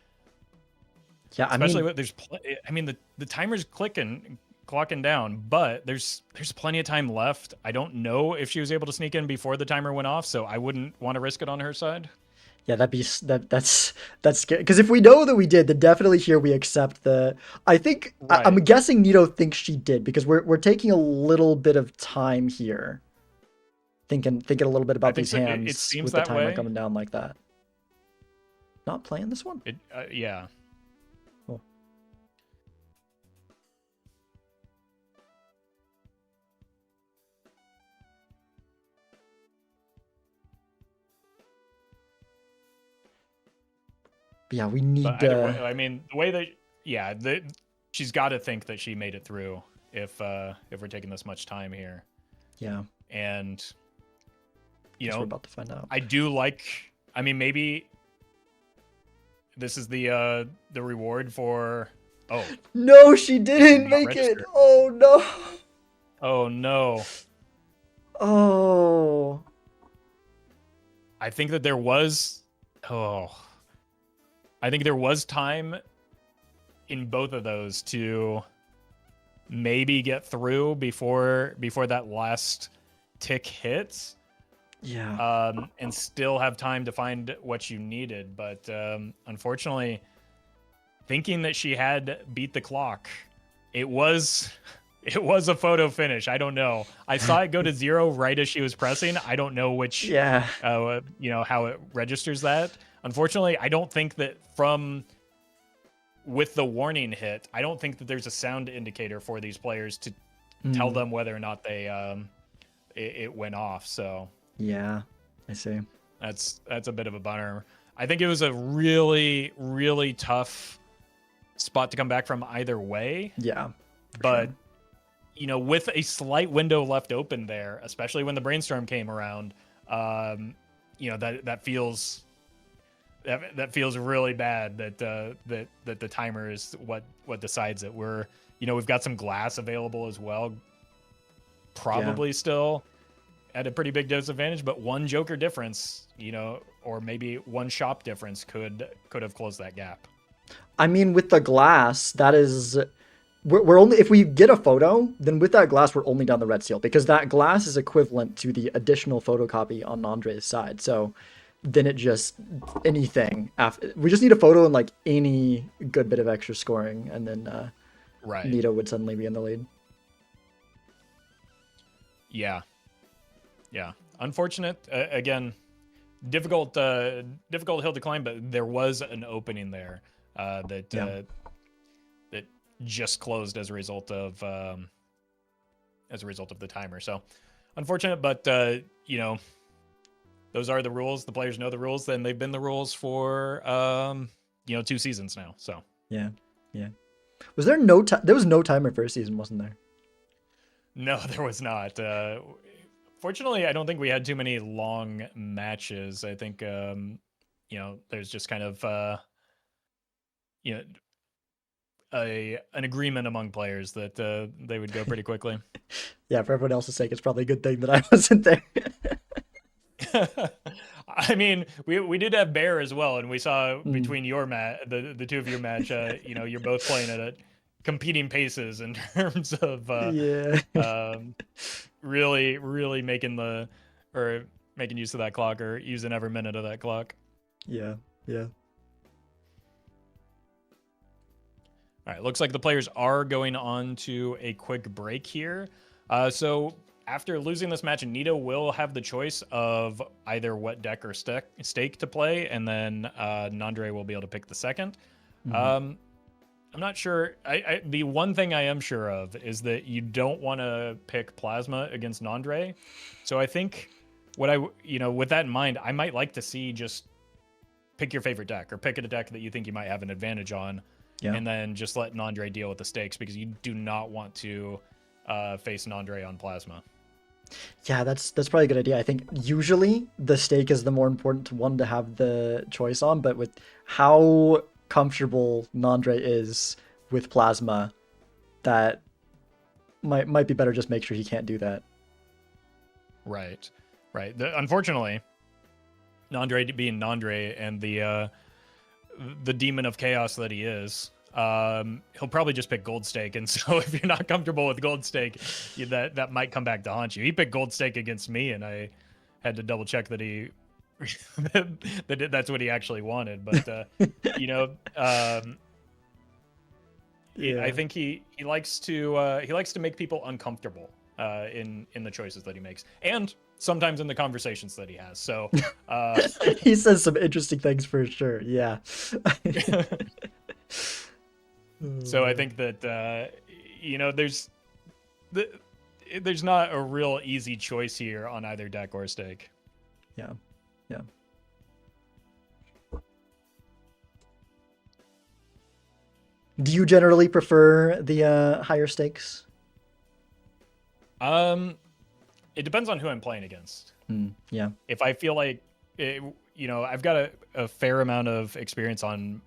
Yeah, especially with the timer's clocking down, but there's plenty of time left. I don't know if she was able to sneak in before the timer went off, so I wouldn't want to risk it on her side. Yeah, that's scary. Because if we know that we did, then definitely here we accept the. I think Right. I'm guessing Nito thinks she did because we're taking a little bit of time here, thinking a little bit about these hands it seems with the that timer way. coming down like that. Not playing this one. Yeah. Cool. But yeah, we need. But either way, I mean, the way that she's got to think that she made it through if we're taking this much time here. Yeah. And We're about to find out. I do like. I mean, maybe this is the reward for. Oh no, she didn't make registered. it. Oh no. Oh no. Oh. I think that there was. I think there was time in both of those to maybe get through before that last tick hits. Yeah. And still have time to find what you needed. But unfortunately, thinking that she had beat the clock, it was a photo finish. I don't know. I saw it go to 0 right as she was pressing. I don't know which, how it registers that. Unfortunately, I don't think that with the warning hit, I don't think that there's a sound indicator for these players to tell them whether or not they it went off. So yeah, I see. That's a bit of a bummer. I think it was a really, really tough spot to come back from either way. Yeah. But with a slight window left open there, especially when the brainstorm came around, that feels really bad that the timer is what decides it. We've got some glass available as well. Probably still at a pretty big disadvantage, but one Joker difference, or maybe one shop difference could have closed that gap. I mean, with the glass, that is, we're only, if we get a photo, then with that glass, we're only down the red seal because that glass is equivalent to the additional photocopy on Andre's side. So then it just, anything after, we just need a photo and like any good bit of extra scoring, and then Nito would suddenly be in the lead. Yeah. Unfortunate. Again, difficult hill to climb, but there was an opening there that just closed as a result of the timer. So unfortunate, but those are the rules. The players know the rules, and they've been the rules for 2 seasons now. So yeah. Was there no time? There was no timer first season, wasn't there? No, there was not. Fortunately, I don't think we had too many long matches. I think there's just kind of an agreement among players that they would go pretty quickly. Yeah, for everyone else's sake, it's probably a good thing that I wasn't there. I mean, we did have Bear as well, and we saw Mm. between your the two of your match, you're both playing at competing paces in terms of Yeah. really making making use of that clock or using every minute of that clock. Yeah. Yeah. All right, looks like the players are going on to a quick break here. So after losing this match, Nito will have the choice of either what deck or stake to play, and then Nandre will be able to pick the second. I'm not sure. The one thing I am sure of is that you don't want to pick Plasma against Nandre. So I think with that in mind, I might like to see just pick your favorite deck or pick a deck that you think you might have an advantage on. Yeah. And then just let Nandre deal with the stakes, because you do not want to face Nandre on Plasma. Yeah, that's probably a good idea. I think usually the stake is the more important one to have the choice on, but with how comfortable Nandre is with Plasma, that might be better just make sure he can't do that. Right. Unfortunately, Nandre being Nandre and the demon of chaos that he is, he'll probably just pick Gold Stake. And so if you're not comfortable with Gold Stake, that might come back to haunt you. He picked Gold Stake against me, and I had to double check that that's what he actually wanted. But Yeah. I think he likes to make people uncomfortable in the choices that he makes, and sometimes in the conversations that he has. So he says some interesting things for sure. Yeah. So I think that there's not a real easy choice here on either deck or stake. Yeah. Yeah. Do you generally prefer the higher stakes? It depends on who I'm playing against. Yeah. If I feel like I've got a fair amount of experience on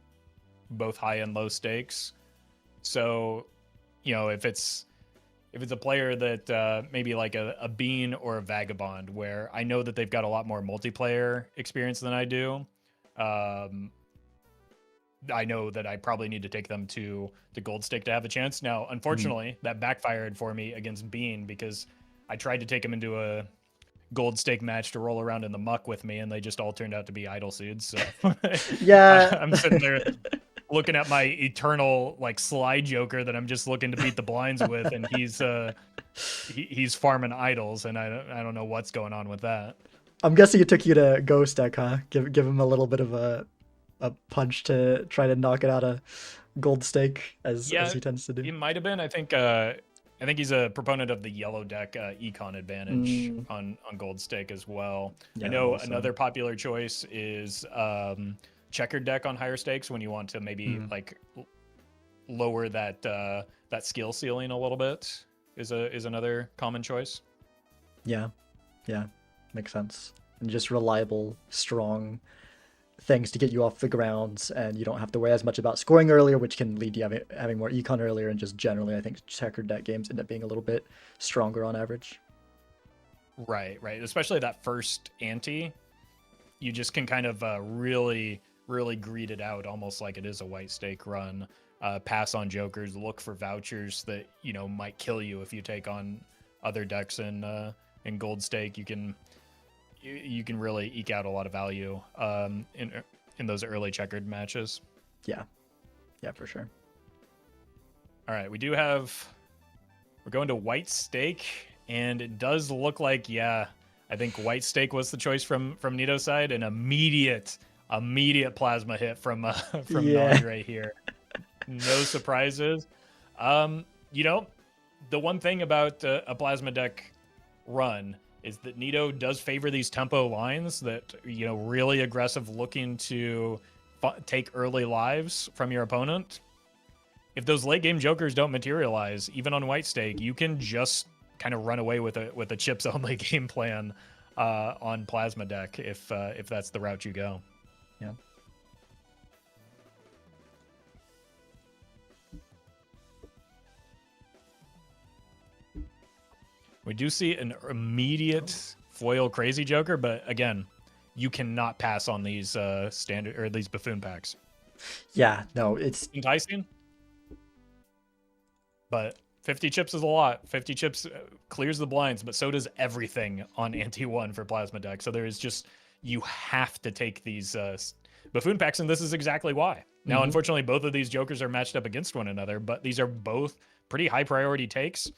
both high and low stakes. So, if it's a player that maybe like a Bean or a Vagabond, where I know that they've got a lot more multiplayer experience than I do, I know that I probably need to take them to the Gold Stake to have a chance. Now, unfortunately, that backfired for me against Bean, because I tried to take him into a Gold Stake match to roll around in the muck with me, and they just all turned out to be idle seeds. So Yeah. I'm sitting there looking at my eternal slide joker that I'm just looking to beat the blinds with, and he's farming idols, and I don't know what's going on with that. I'm guessing it took you to Ghost Deck, huh? Give him a little bit of a punch to try to knock it out of Gold Stake, as he tends to do. He might have been. I think he's a proponent of the yellow deck Econ advantage on Gold Stake as well. Yeah, I know also. another popular choice is checkered deck on higher stakes, when you want to maybe lower that skill ceiling a little bit, is another common choice. Yeah, makes sense. And just reliable, strong things to get you off the ground, and you don't have to worry as much about scoring earlier, which can lead to having more econ earlier. And just generally, I think checkered deck games end up being a little bit stronger on average. Right. Especially that first ante, you just can kind of really greed it out, almost like it is a white stake run. Pass on jokers, look for vouchers that might kill you if you take on other decks in Gold Stake. You can really eke out a lot of value in those early checkered matches. Yeah, for sure. All right, we're going to white stake, and it does look like, I think white stake was the choice from Nito's side. An immediate plasma hit from Nandre here. No surprises. The one thing about a plasma deck run is that Nito does favor these tempo lines that, really aggressive, looking to take early lives from your opponent. If those late game jokers don't materialize, even on white stake, you can just kind of run away with a chips only game plan on plasma deck if that's the route you go. Yeah. We do see an immediate foil crazy joker, but again, you cannot pass on these standard or these buffoon packs. Yeah, no, it's Enticing, but 50 chips is a lot. 50 chips clears the blinds, but so does everything on ante 1 for plasma deck. So there is just, you have to take these buffoon packs, and this is exactly why. Now, unfortunately, both of these jokers are matched up against one another, but these are both pretty high priority takes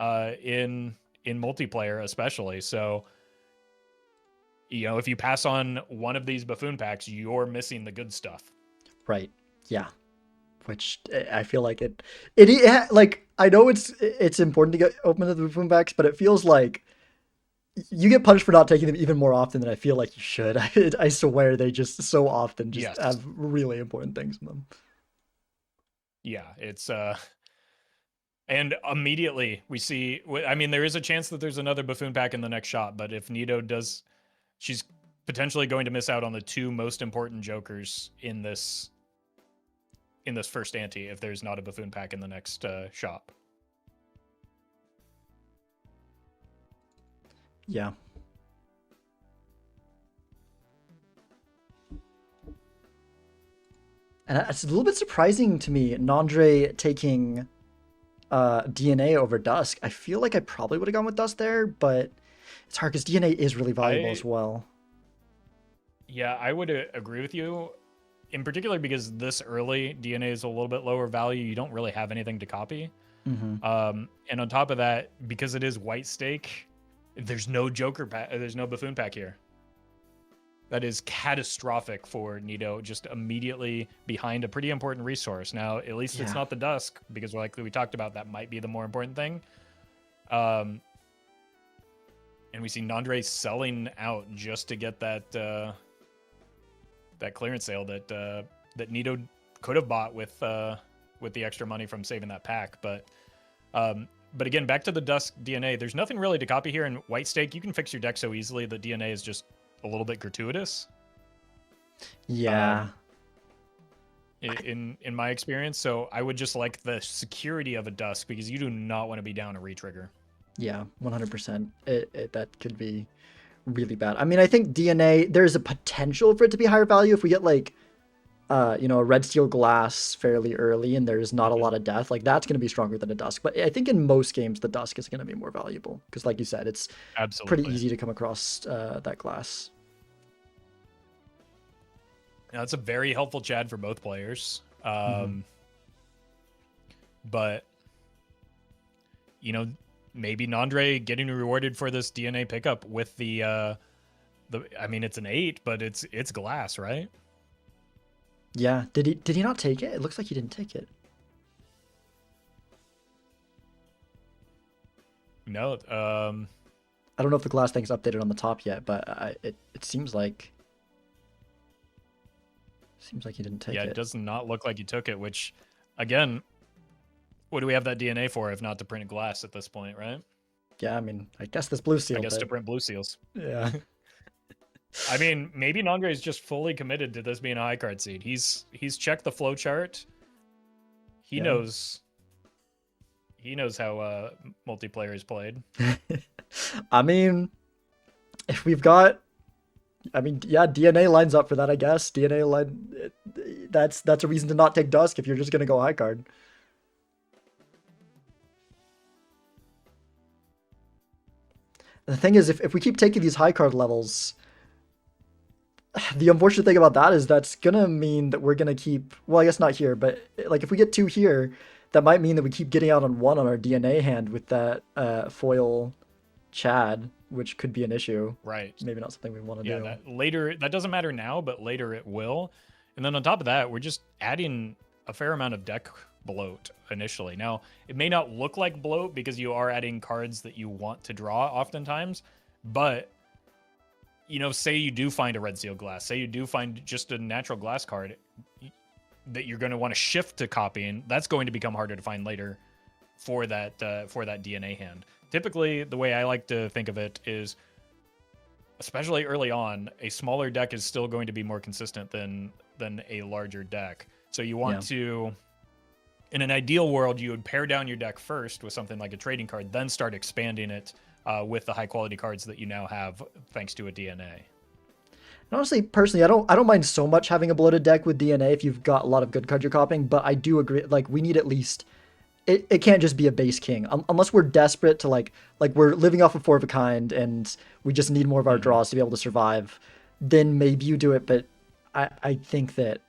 in multiplayer, especially. So, you know, if you pass on one of these buffoon packs, you're missing the good stuff. right. Yeah. Which I feel like like, I know it's important to get open to the buffoon packs, but it feels like you get punished for not taking them even more often than I feel like you should. I swear they just so often just Yes. have really important things in them. Yeah, it's and immediately we see, I mean, there is a chance that there's another buffoon pack in the next shot, but if Nito does, she's potentially going to miss out on the two most important jokers in this first ante if there's not a buffoon pack in the next shop. Yeah. And it's a little bit surprising to me, Nandre taking DNA over Dusk. I feel like I probably would have gone with Dusk there, but it's hard because DNA is really valuable as well. Yeah, I would agree with you, in particular because this early DNA is a little bit lower value. You don't really have anything to copy. And on top of that, because it is white stake, there's no joker pack, there's no buffoon pack here. That is catastrophic for Nito, just immediately behind a pretty important resource. Now, at least it's not the Dusk, because like we talked about, that might be the more important thing. And we see Nandre selling out just to get that that clearance sale that Nito could have bought with the extra money from saving that pack. But again, back to the Dusk DNA, there's nothing really to copy here in white stake. You can fix your deck so easily. The DNA is just a little bit gratuitous. Yeah. In my experience, so I would just like the security of a Dusk, because you do not want to be down a retrigger. Yeah, 100%. That could be really bad. I mean, I think DNA, there's a potential for it to be higher value if we get like, you know, a red steel glass fairly early and there's not a lot of death. Like, that's going to be stronger than a Dusk. But I think in most games, the Dusk is going to be more valuable because, like you said, it's pretty easy to come across that glass. Now, that's a very helpful Chad for both players. But, you know, maybe Nandre getting rewarded for this DNA pickup with the I mean, it's an 8, but it's glass, right? Yeah. Did he not take it? It looks like he didn't take it. No. I don't know if the glass thing's updated on the top yet, but it seems like he didn't take it. Yeah, it does not look like he took it, which, again, what do we have that DNA for if not to print glass at this point, right? Yeah, I mean, I guess this blue seal. I guess to print blue seals. Yeah. I mean, maybe Nandre is just fully committed to this being a high card seed. He's checked the flow chart. He knows how multiplayer is played. I mean, if we've got, I mean, yeah, DNA lines up for that, I guess. DNA line, that's a reason to not take Dusk if you're just gonna go high card. The thing is, if we keep taking these high card levels, the unfortunate thing about that is that's gonna mean that we're gonna keep, well, I guess not here, but like if we get 2 here, that might mean that we keep getting out on 1 on our DNA hand with that foil Chad, which could be an issue. Right. Maybe not something we want to do. That later, that doesn't matter now, but later it will. And then on top of that, we're just adding a fair amount of deck bloat initially. Now, it may not look like bloat because you are adding cards that you want to draw oftentimes, but, you know, say you do find a red seal glass, say you do find just a natural glass card that you're going to want to shift to copying, that's going to become harder to find later for that DNA hand. Typically, the way I like to think of it is, especially early on, a smaller deck is still going to be more consistent than a larger deck. So you want to in an ideal world, you would pare down your deck first with something like a trading card, then start expanding it with the high quality cards that you now have thanks to a DNA. And honestly, personally, I don't mind so much having a bloated deck with DNA if you've got a lot of good cards you're copying, but I do agree, like, we need at least, it can't just be a base king. Unless we're desperate to, like we're living off of Four of a Kind and we just need more of our draws to be able to survive, then maybe you do it, but I think that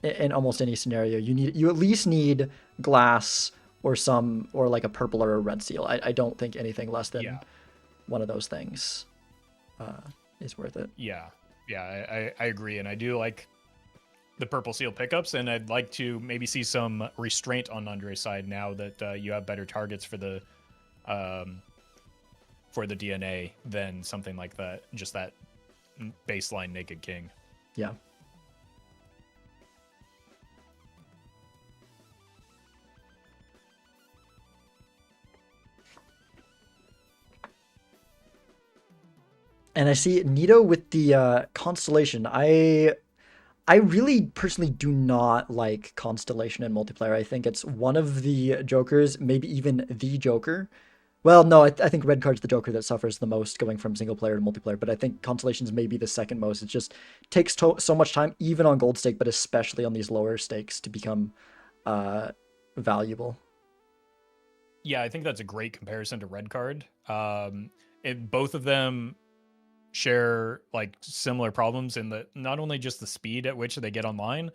in almost any scenario, you at least need glass or like a purple or a red seal. I don't think anything less than one of those things is worth it. Yeah, I agree, and I do like the purple seal pickups, and I'd like to maybe see some restraint on Andre's side now that you have better targets for the DNA than something like that, just that baseline Naked King. Yeah. And I see Nito with the Constellation. I really personally do not like Constellation in multiplayer. I think it's one of the Jokers, maybe even the Joker. Well, no, I think red card's the Joker that suffers the most going from single player to multiplayer, but I think Constellation's maybe the second most. It just takes so much time, even on gold stake, but especially on these lower stakes, to become valuable. Yeah, I think that's a great comparison to red card. Both of them share like similar problems in that not only just the speed at which they get online,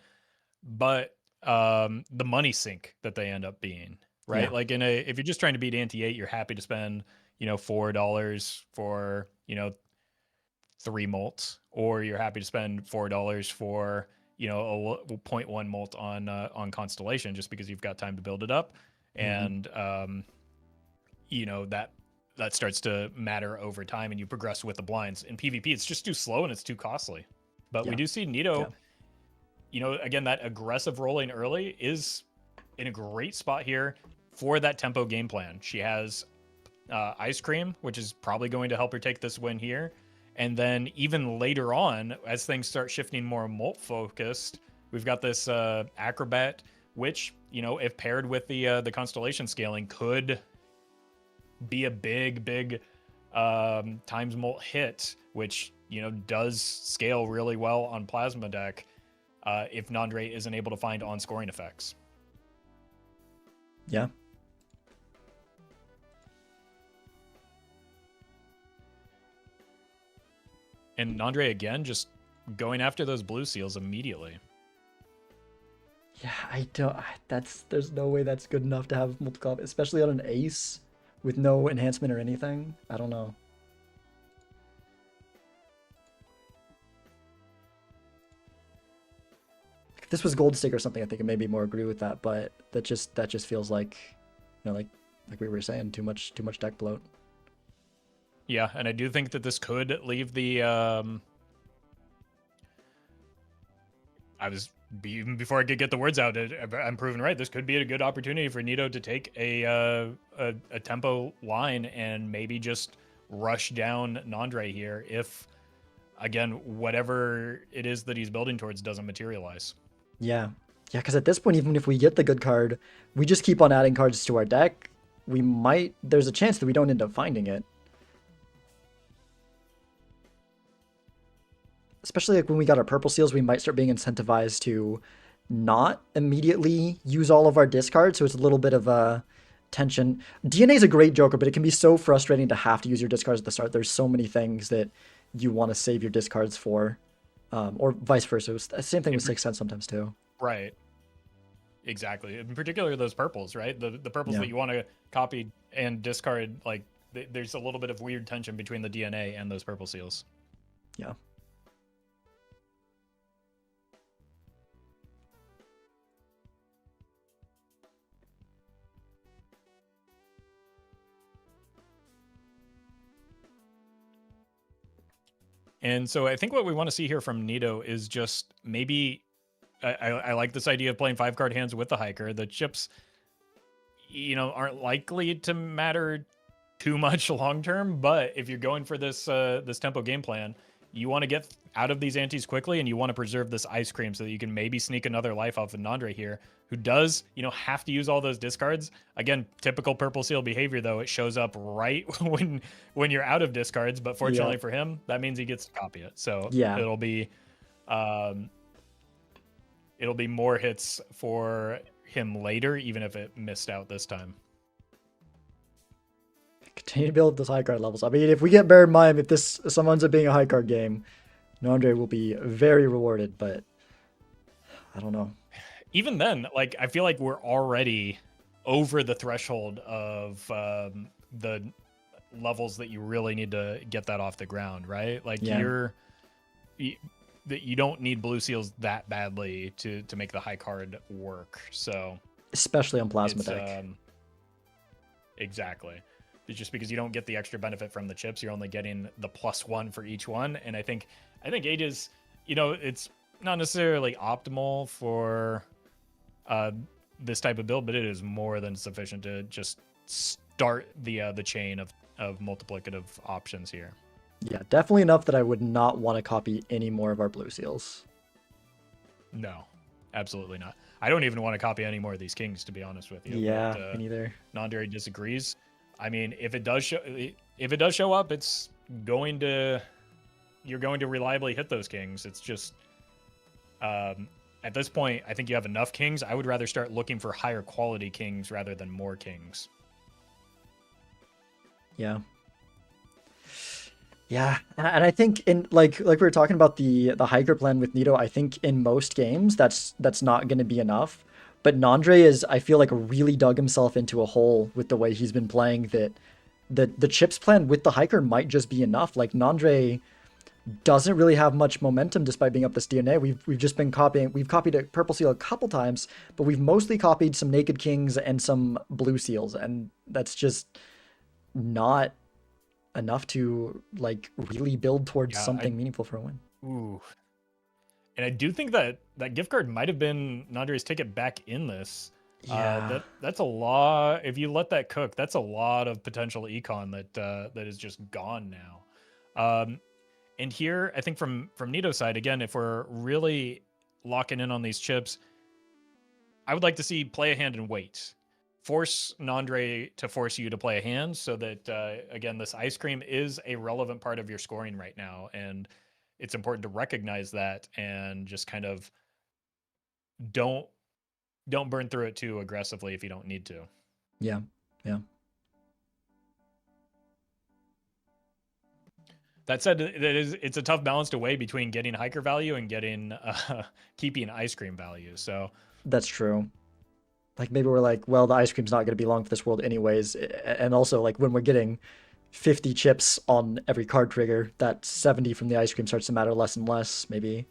but the money sink that they end up being, right? Yeah. Like if you're just trying to beat ante 8, you're happy to spend, $4 for, 3 molts, or you're happy to spend $4 for, a 0.1 molt on Constellation just because you've got time to build it up. And that starts to matter over time, and you progress with the blinds. In PvP, it's just too slow and it's too costly. But we do see Nito, again, that aggressive rolling early is in a great spot here for that tempo game plan. She has Ice Cream, which is probably going to help her take this win here. And then even later on, as things start shifting more molt focused, we've got this Acrobat, which, if paired with the Constellation scaling, could be a big times molt hit, which does scale really well on Plasma deck if Nandre isn't able to find on scoring effects. Yeah. And Nandre again just going after those blue seals immediately. Yeah, there's no way that's good enough to have multi-cop, especially on an ace with no enhancement or anything. I don't know. If this was gold stick or something, I think I maybe more agree with that, but that just feels like, like we were saying, too much deck bloat. Yeah, and I do think that this could leave the even before I could get the words out, I'm proven right. This could be a good opportunity for Nito to take a tempo line and maybe just rush down Nandre here if, again, whatever it is that he's building towards doesn't materialize. Yeah, because at this point, even if we get the good card, we just keep on adding cards to our deck. There's a chance that we don't end up finding it. Especially like when we got our purple seals, we might start being incentivized to not immediately use all of our discards, so it's a little bit of a tension. DNA is a great Joker, but it can be so frustrating to have to use your discards at the start. There's so many things that you want to save your discards for, or vice versa. Same thing with Sixth Sense sometimes too. Right. Exactly. In particular, those purples, right? The purples that you want to copy and discard, like there's a little bit of weird tension between the DNA and those purple seals. Yeah. And so I think what we want to see here from Nito is just maybe I like this idea of playing 5-card hands with the hiker. The chips, aren't likely to matter too much long term, but if you're going for this this tempo game plan, you want to get out of these antes quickly, and you want to preserve this ice cream so that you can maybe sneak another life off of Nandre here, who does, have to use all those discards. Again, typical purple seal behavior, though. It shows up right when you're out of discards, but fortunately for him, that means he gets to copy it. So it'll be more hits for him later, even if it missed out this time. Continue to build those high card levels. I mean, if we get Bear in Mind, if this someone ends up being a high card game, Nandre will be very rewarded, but I don't know. Even then, like, I feel like we're already over the threshold of the levels that you really need to get that off the ground, right? Like, you don't need blue seals that badly to make the high card work. So especially on plasma deck. Exactly. It's just because you don't get the extra benefit from the chips, you're only getting the +1 for each one. And I think Aegis, it's not necessarily optimal for this type of build, but it is more than sufficient to just start the chain of multiplicative options here. Yeah, definitely enough that I would not want to copy any more of our blue seals. No, absolutely not. I don't even want to copy any more of these kings, to be honest with you. Yeah, me neither. Nandre disagrees. I mean, if it does show up, you're going to reliably hit those kings. It's just at this point, I think you have enough kings. I would rather start looking for higher quality kings rather than more kings. Yeah. Yeah, and I think in like we were talking about the hiker plan with Nito, I think in most games that's not going to be enough. But Nandre is, I feel like, really dug himself into a hole with the way he's been playing, that the chips plan with the hiker might just be enough. Like, Nandre doesn't really have much momentum despite being up this DNA. We've just been copying. We've copied a purple seal a couple times, but we've mostly copied some naked kings and some blue seals, and that's just not enough to like really build towards something meaningful for a win. Ooh. And I do think that gift card might have been Nandre's ticket back in this. Yeah. That's a lot. If you let that cook, that's a lot of potential econ that is just gone now. And here, I think from Nito's side, again, if we're really locking in on these chips, I would like to see play a hand and wait. Force Nandre to force you to play a hand so that, again, this ice cream is a relevant part of your scoring right now. And it's important to recognize that and just kind of don't burn through it too aggressively if you don't need to. Yeah. That said, it's a tough balance to weigh between getting hiker value and getting keeping ice cream value. So that's true. Like, maybe we're like, well, the ice cream's not going to be long for this world anyways. And also, like, when we're getting 50 chips on every card trigger, that 70 from the ice cream starts to matter less and less. Maybe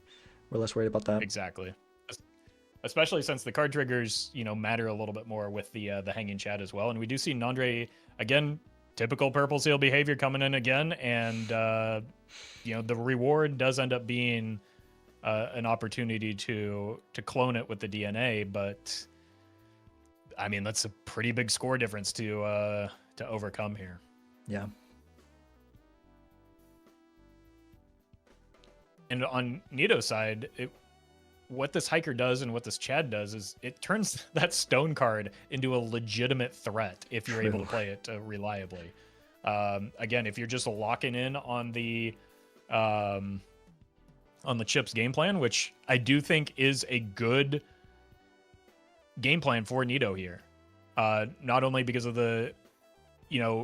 we're less worried about that. Exactly. Especially since the card triggers, matter a little bit more with the hanging chat as well. And we do see Nandre, again, typical purple seal behavior coming in again. And, the reward does end up being an opportunity to clone it with the DNA. But, I mean, that's a pretty big score difference to overcome here. Yeah. And on Nito's side, what this hiker does and what this Chad does is it turns that stone card into a legitimate threat if you're able to play it reliably. Again, if you're just locking in on the chips game plan, which I do think is a good game plan for Nito here, not only because of the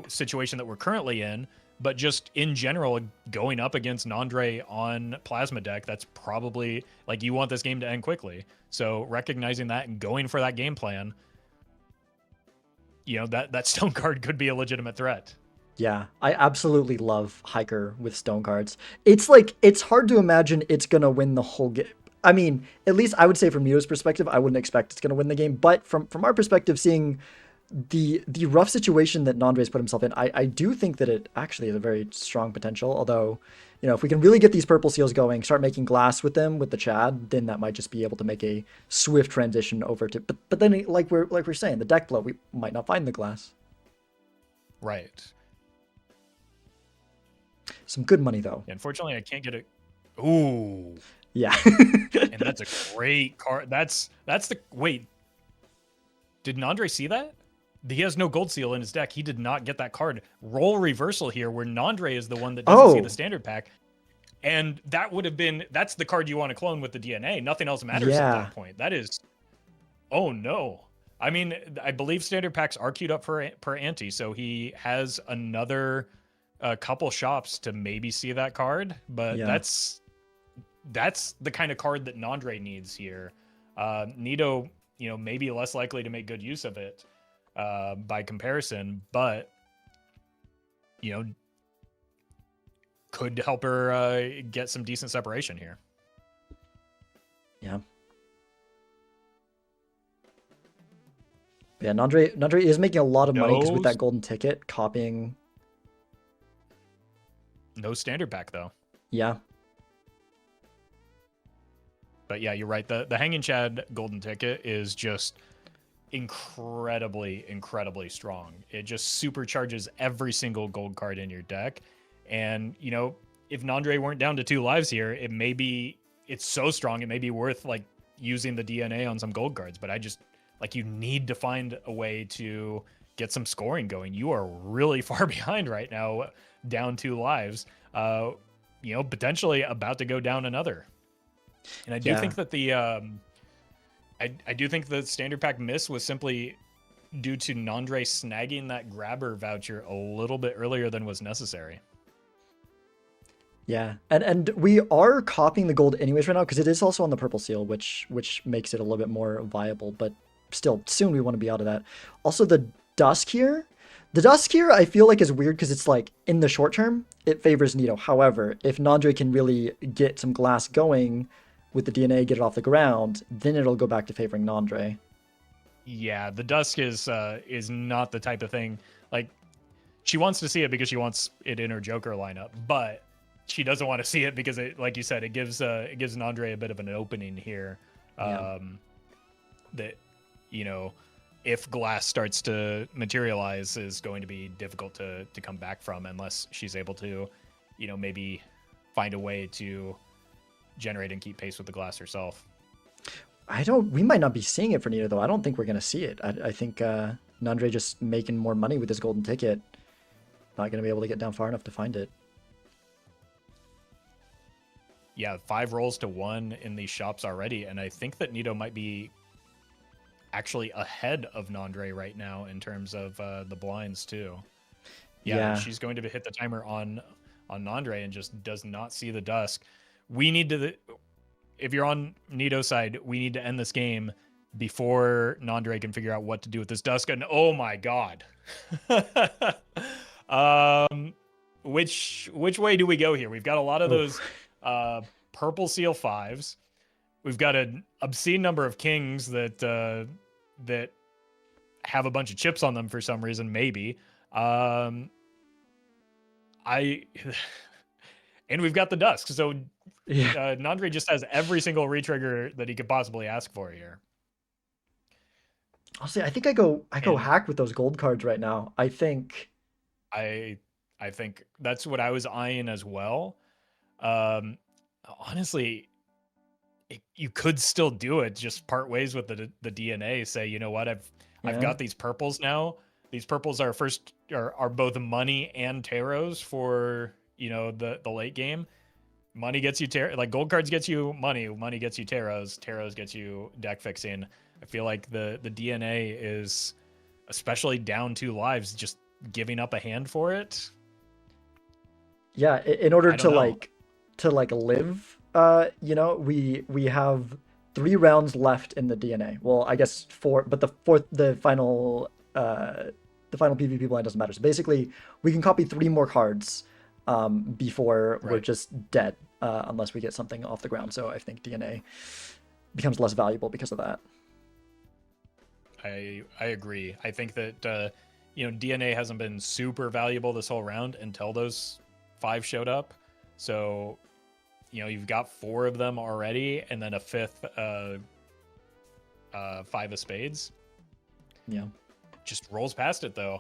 situation that we're currently in, but just in general, going up against Nandre on plasma deck, that's probably, like, you want this game to end quickly. So recognizing that and going for that game plan, that stone card could be a legitimate threat. Yeah, I absolutely love hiker with stone cards. It's like, it's hard to imagine it's gonna win the whole game. I mean, at least I would say from Mito's perspective, I wouldn't expect it's gonna win the game. But from our perspective, seeing the rough situation that Nandre's put himself in, I do think that it actually has a very strong potential. Although, if we can really get these purple seals going, start making glass with them with the Chad, then that might just be able to make a swift transition over to. But then, like we're saying, the deck blow, we might not find the glass. Right. Some good money though. Unfortunately, I can't get it. Ooh, Yeah. and that's a great card. That's the wait. Did Nandre see that? He has no gold seal in his deck. He did not get that card. Roll reversal here, where Nandre is the one that doesn't see the standard pack. And that would have been, that's the card you want to clone with the DNA. Nothing else matters at that point. That is, oh no. I mean, I believe standard packs are queued up per ante, so he has another couple shops to maybe see that card. But that's the kind of card that Nandre needs here. Nito, maybe less likely to make good use of it by comparison, but could help her get some decent separation here. Yeah. Yeah, Nandre is making a lot of money because with that golden ticket, copying. No standard pack though. Yeah. But yeah, you're right. The Hanging Chad golden ticket is just incredibly strong. It just supercharges every single gold card in your deck. And if Nandre weren't down to 2 lives here, it's so strong it may be worth like using the DNA on some gold cards. But you need to find a way to get some scoring going. You are really far behind right now, down 2 lives. Potentially about to go down another. And I do think that I do think the standard pack miss was simply due to Nandre snagging that grabber voucher a little bit earlier than was necessary. Yeah, and we are copying the gold anyways right now because it is also on the purple seal, which makes it a little bit more viable. But still, soon we want to be out of that. Also, the dusk here I feel like is weird because it's like in the short term it favors Nito. However, if Nandre can really get some glass going with the DNA, get it off the ground, then it'll go back to favoring Nandre. Yeah, the dusk is not the type of thing like she wants to see it because she wants it in her Joker lineup, but she doesn't want to see it because it, like you said, it gives Nandre a bit of an opening here. That if glass starts to materialize is going to be difficult to come back from unless she's able to maybe find a way to generate and keep pace with the glass herself. We might not be seeing it for Nito though. I don't think we're gonna see it. I think Nandre just making more money with his golden ticket, not gonna be able to get down far enough to find it. Yeah, 5 rolls to 1 in these shops already, and I think that Nito might be actually ahead of Nandre right now in terms of the blinds too. Yeah, she's going to hit the timer on Nandre and just does not see the dusk. We need to, if you're on Nito's side, we need to end this game before Nandre can figure out what to do with this dusk. And oh my god, which way do we go here? We've got a lot of those purple seal 5s. We've got an obscene number of kings that have a bunch of chips on them for some reason, maybe. And we've got the dusk. So Nandre just has every single retrigger that he could possibly ask for here. I'll say I think I go hack with those gold cards right now. I think that's what I was eyeing as well. Honestly, you could still do it. Just part ways with the DNA. Say, you know what? I've got these purples now. These purples are both money and tarots for the late game. Money gets you like gold cards gets you money. Money gets you tarots. Tarots gets you deck fixing. I feel like the DNA is, especially down 2 lives, just giving up a hand for it. Yeah, in order to live, we have 3 rounds left in the DNA. Well, I guess 4, but the final PvP blind doesn't matter. So basically, we can copy 3 more cards before we're just dead, unless we get something off the ground. So I think DNA becomes less valuable because of that. I agree. I think that DNA hasn't been super valuable this whole round until those 5 showed up. So you've got 4 of them already, and then a 5th 5 of spades. Yeah, just rolls past it though.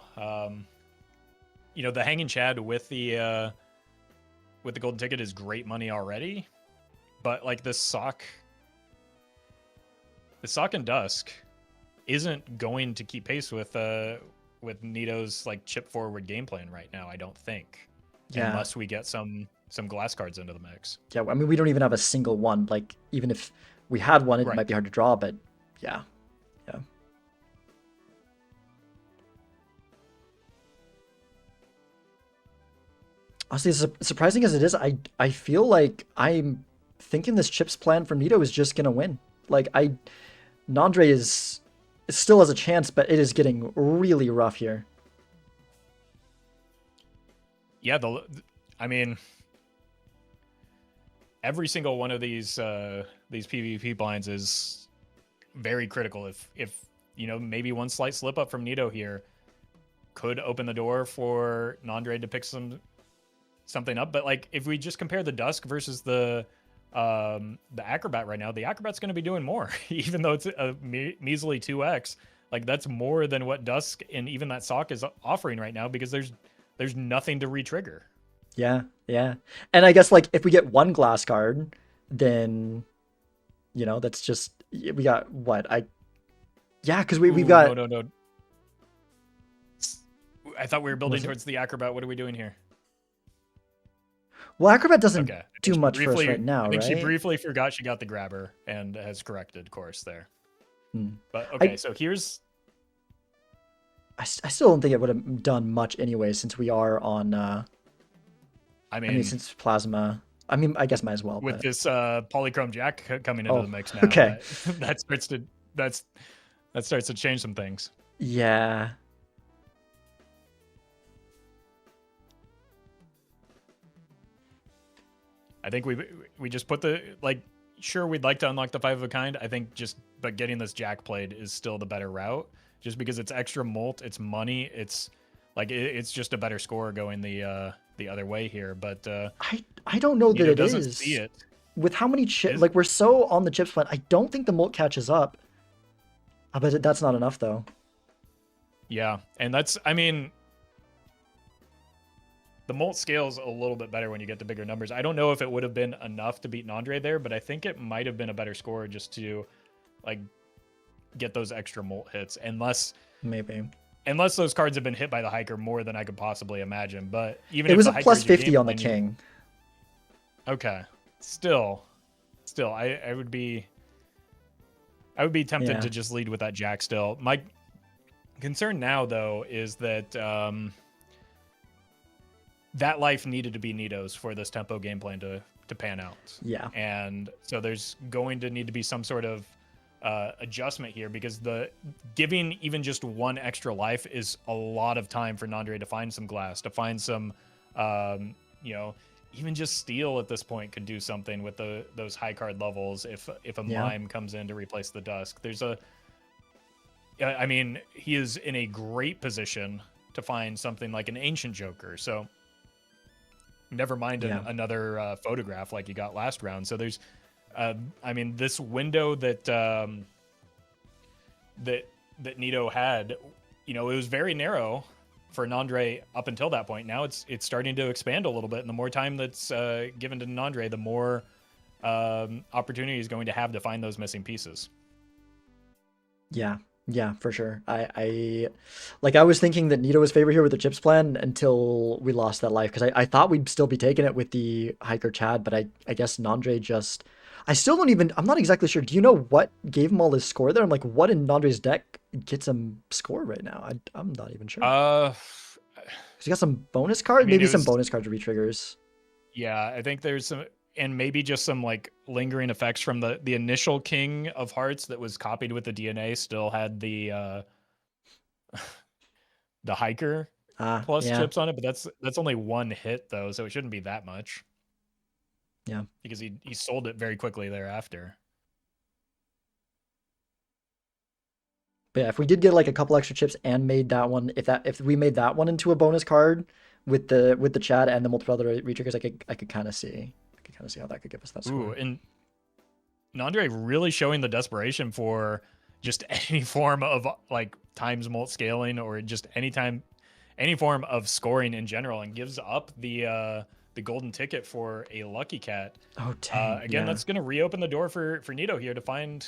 The Hanging Chad with the with the golden ticket is great money already, but like the sock and dusk isn't going to keep pace with Nito's like chip forward game plan right now, I don't think. Yeah. Unless we get some glass cards into the mix. Yeah, I mean, we don't even have a single one. Like, even if we had one, it Right. might be hard to draw, but yeah. Yeah. Honestly, as surprising as it is, I feel like I'm thinking this chips plan from Nito is just gonna win. Like, Nandre is still has a chance, but it is getting really rough here. Yeah, I mean, every single one of these PvP blinds is very critical. If maybe one slight slip up from Nito here could open the door for Nandre to pick something up. But like, if we just compare the Dusk versus the Acrobat right now, the Acrobat's going to be doing more, even though it's a measly 2x. Like, that's more than what Dusk and even that Sock is offering right now, because there's nothing to re-trigger. Yeah, yeah. And I guess, like, if we get one glass card, then, that's just, we got what? Yeah, because we've got... No. I thought we were building towards the Acrobat. What are we doing here? Well, Acrobat doesn't Okay. do much for us right now, I think right? she briefly forgot she got the grabber and has corrected course there. Hmm. But okay, so here's... I still don't think it would have done much anyway, since we are on... I mean, since Plasma... I mean, I guess might as well. With but... this Polychrome Jack coming into the mix now. Okay. That starts to change some things. Yeah. I think we just put the, like, sure, we'd like to unlock the 5 of a kind. I think but getting this Jack played is still the better route, just because it's extra molt, it's money, it's like it's just a better score going the other way here. But I don't know that it doesn't is. see it. With how many chips, like, we're so on the chips plan, I don't think the molt catches up. I bet that's not enough though. Yeah, and I mean, the molt scales a little bit better when you get the bigger numbers. I don't know if it would have been enough to beat Nandre there, but I think it might have been a better score just to, like, get those extra molt hits. Unless those cards have been hit by the hiker more than I could possibly imagine. But even it was if a the plus hiker is your 50 game on the plan, king. Okay, still, I would be tempted to just lead with that Jack still. My concern now, though, is that that life needed to be Nito's for this tempo game plan to pan out. Yeah. And so there's going to need to be some sort of adjustment here, because giving even just one extra life is a lot of time for Nandre to find some glass, to find some, even just steal at this point could do something with those high card levels. If a mime comes in to replace the Dusk, I mean, he is in a great position to find something like an Ancient Joker. So never mind another photograph like you got last round. So there's, I mean, this window that Nito had, it was very narrow for Nandre up until that point. Now it's starting to expand a little bit, and the more time that's given to Nandre, the more opportunity he's going to have to find those missing pieces. Yeah, for sure. I was thinking that Nito was favored here with the chips plan until we lost that life, because I thought we'd still be taking it with the hiker Chad, but I guess Nandre just... I'm not exactly sure. Do you know what gave him all his score there? I'm like, what in Nandre's deck gets him score right now? I'm not even sure. Has he got some bonus card? Maybe some bonus card re-triggers. Yeah, I think there's some, and maybe just some like lingering effects from the initial King of Hearts that was copied with the DNA still had the hiker plus chips on it, but that's only one hit though, so it shouldn't be that much. Yeah, because he sold it very quickly thereafter. But yeah, if we did get like a couple extra chips and made that one, if we made that one into a bonus card with the Chad and the multiple other re-triggers, I could kind of see how that could give us that score. Ooh, and Nandre really showing the desperation for just any form of like times molt scaling, or just any form of scoring in general, and gives up the the golden ticket for a Lucky Cat. Oh, dang. Again, yeah. that's going to reopen the door for Nito here to find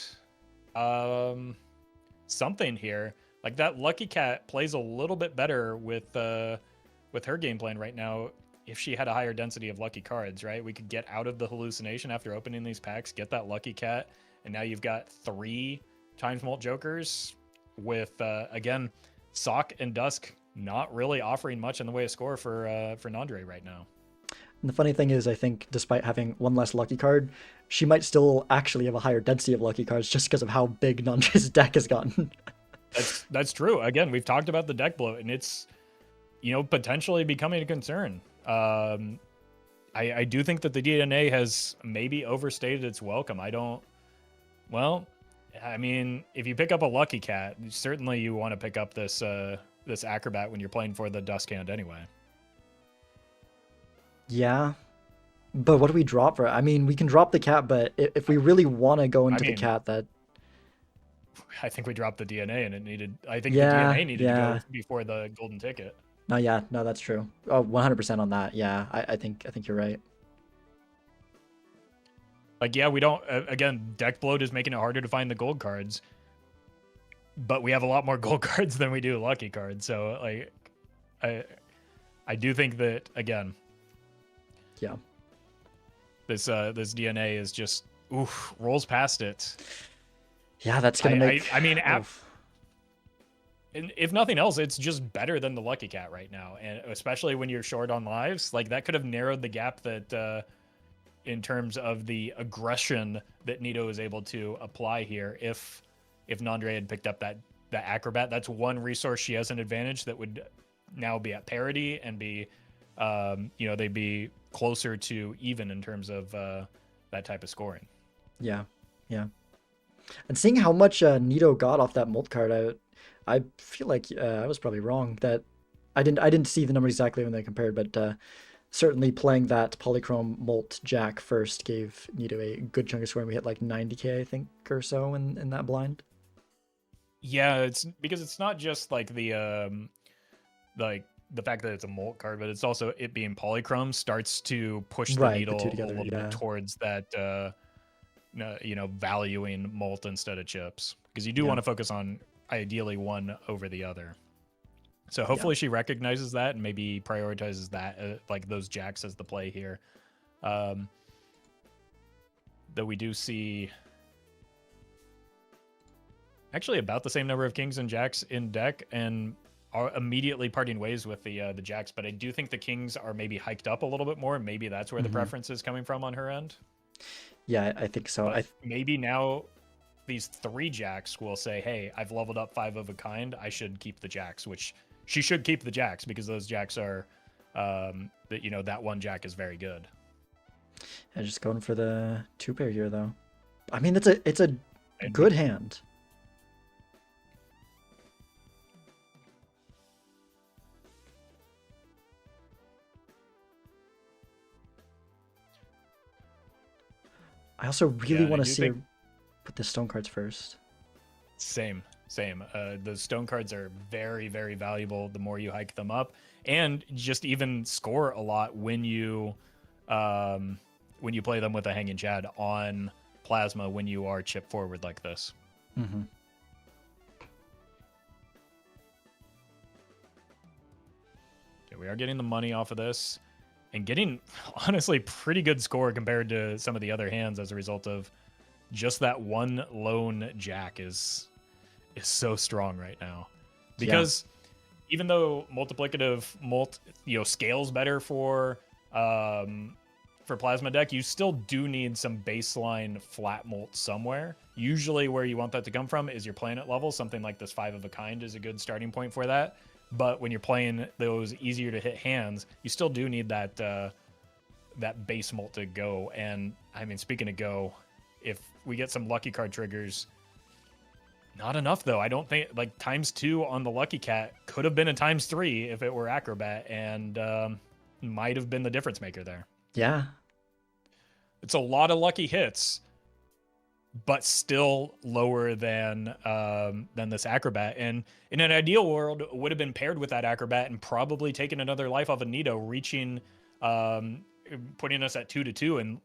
something here. Like that Lucky Cat plays a little bit better with her game plan right now. If she had a higher density of lucky cards, right? We could get out of the hallucination after opening these packs, get that Lucky Cat, and now you've got 3 times Molt Jokers with, again, Sock and Dusk not really offering much in the way of score for Nandre right now. And the funny thing is, I think despite having one less lucky card, she might still actually have a higher density of lucky cards just because of how big Nandre's deck has gotten. That's true. Again, we've talked about the deck bloat, and it's, potentially becoming a concern. I do think that the DNA has maybe overstated its welcome. I mean, if you pick up a Lucky Cat, certainly you want to pick up this this Acrobat when you're playing for the Dusk Hand anyway. Yeah. But what do we drop for it? I mean, we can drop the cat, but if we really want to go into the cat, that... I think we dropped the DNA and it needed... I think Yeah, the DNA needed to go before the golden ticket. No, yeah, no, that's true. Oh, 100% on that. Yeah, I think you're right. Like, yeah, we don't... again, deck bloat is making it harder to find the gold cards. But we have a lot more gold cards than we do lucky cards. So, like, I do think that, again... Yeah. This DNA is just rolls past it. Yeah, that's gonna make. I mean, if nothing else, it's just better than the Lucky Cat right now, and especially when you're short on lives, like that could have narrowed the gap that, in terms of the aggression that Nito is able to apply here. If Nandre had picked up that Acrobat, that's one resource she has an advantage that would now be at parity and be, they'd be closer to even in terms of that type of scoring. Yeah, yeah. And seeing how much Nito got off that Molt card, I feel like I was probably wrong that I didn't see the number exactly when they compared, but certainly playing that Polychrome Molt Jack first gave Nito a good chunk of scoring. We hit like 90k, I think, or so in that blind. Yeah, it's because it's not just like the fact that it's a Molt card, but it's also it being Polychrome starts to push the needle a little bit towards that, valuing Molt instead of chips, because you do want to focus on ideally one over the other. So hopefully she recognizes that and maybe prioritizes that, like those jacks as the play here. Though we do see actually about the same number of kings and jacks in deck, and are immediately parting ways with the jacks, but I do think the kings are maybe hiked up a little bit more. Maybe that's where the preference is coming from on her end. Yeah, I think so. Maybe now these 3 jacks will say, hey, I've leveled up 5 of a kind, I should keep the jacks, which she should keep the jacks because those jacks are that one jack is very good. Yeah, just going for the 2-pair here though. I mean, it's a good hand. I also really want to see her put the stone cards first. Same. The stone cards are very, very valuable the more you hike them up, and just even score a lot when you play them with a hanging chad on plasma when you are chip forward like this. Mm-hmm. Okay, we are getting the money off of this. And getting, honestly, pretty good score compared to some of the other hands as a result of just that one lone jack is so strong right now. Because even though multiplicative scales better for plasma deck, you still do need some baseline flat molt somewhere. Usually where you want that to come from is your planet level. Something like this 5 of a kind is a good starting point for that. But when you're playing those easier to hit hands, you still do need that that base molt to go. And I mean, speaking of go, if we get some lucky card triggers, not enough though. I don't think like ×2 on the Lucky Cat could have been a ×3 if it were Acrobat, and might have been the difference maker there. Yeah, it's a lot of lucky hits, but still lower than this Acrobat. And in an ideal world, would have been paired with that Acrobat and probably taken another life off of Nito, reaching putting us at 2-2 and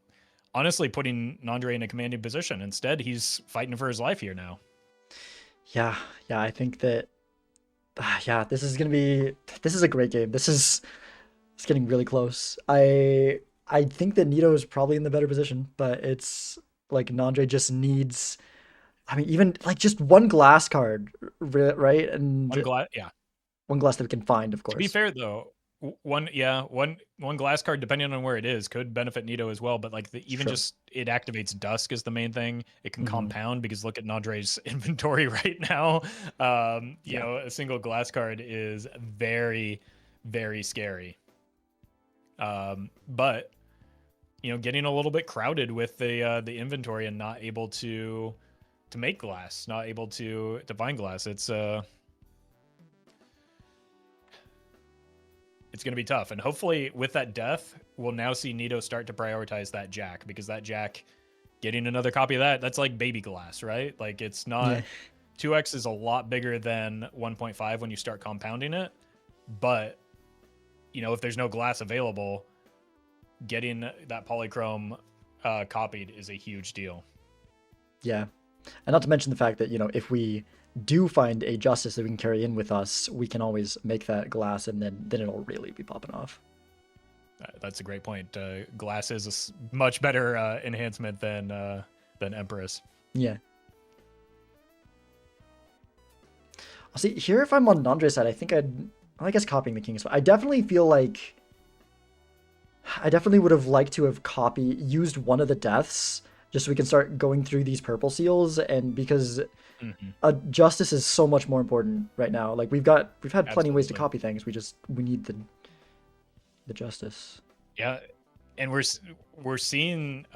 honestly putting Nandre in a commanding position. Instead, he's fighting for his life here now. Yeah, I think that this is a great game. It's getting really close. I think that Nito is probably in the better position, but it's like Nandre just needs, I mean, even like just one glass card, right? And Yeah. one glass that we can find, of To be course. fair though, one glass card, depending on where it is, could benefit Nito as well. But like even Sure. just it activates Dusk is the main thing. It can Mhm. compound because look at Nandre's inventory right now. You Yeah. know, a single glass card is very, very scary. But you know, getting a little bit crowded with the inventory and not able to make glass, not able to find glass. It's going to be tough. And hopefully with that death, we'll now see Nito start to prioritize that Jack, because that Jack, getting another copy of that's like baby glass, right? Like it's not, Yeah. 2x is a lot bigger than 1.5 when you start compounding it. But, you know, if there's no glass available, getting that polychrome copied is a huge deal. Yeah. And not to mention the fact that, you know, if we do find a justice that we can carry in with us, we can always make that glass, and then it'll really be popping off. That's a great point. Glass is a much better enhancement than Empress. Yeah. I'll see here if I'm on Nandre's side. I guess copying the king is fine. I definitely feel like I definitely would have liked to have used one of the deaths just so we can start going through these purple seals, and because justice is so much more important right now. Like we've had plenty of ways to copy things. We need the justice. Yeah, and we're seeing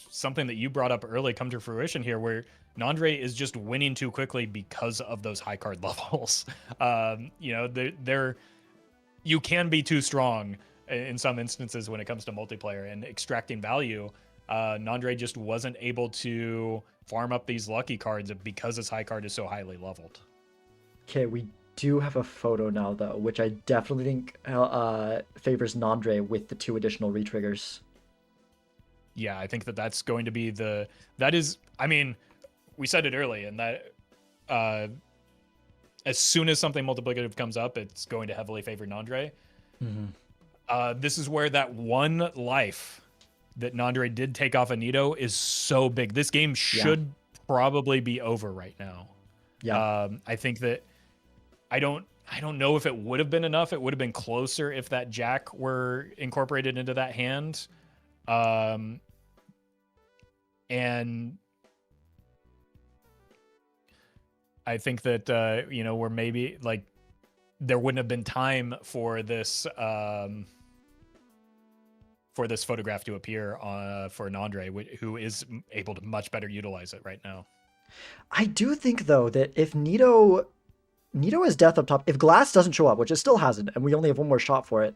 something that you brought up early come to fruition here, where Nandre is just winning too quickly because of those high card levels. You know, you can be too strong in some instances when it comes to multiplayer and extracting value. Nandre just wasn't able to farm up these lucky cards because his high card is so highly leveled. Okay, we do have a photo now though, which I definitely think favors Nandre with the 2 additional retriggers. Yeah, I think that's going to be that is, I mean, we said it early, and that as soon as something multiplicative comes up, it's going to heavily favor Nandre. This is where that one life that Nandre did take off Anito is so big. This game should probably be over right now. Yeah. I think that I don't know if it would have been enough. It would have been closer if that Jack were incorporated into that hand. And I think that you know, where maybe like there wouldn't have been time for this photograph to appear for Nandre, who is able to much better utilize it right now. I do think though that if Nito has death up top, if Glass doesn't show up, which it still hasn't, and we only have one more shot for it,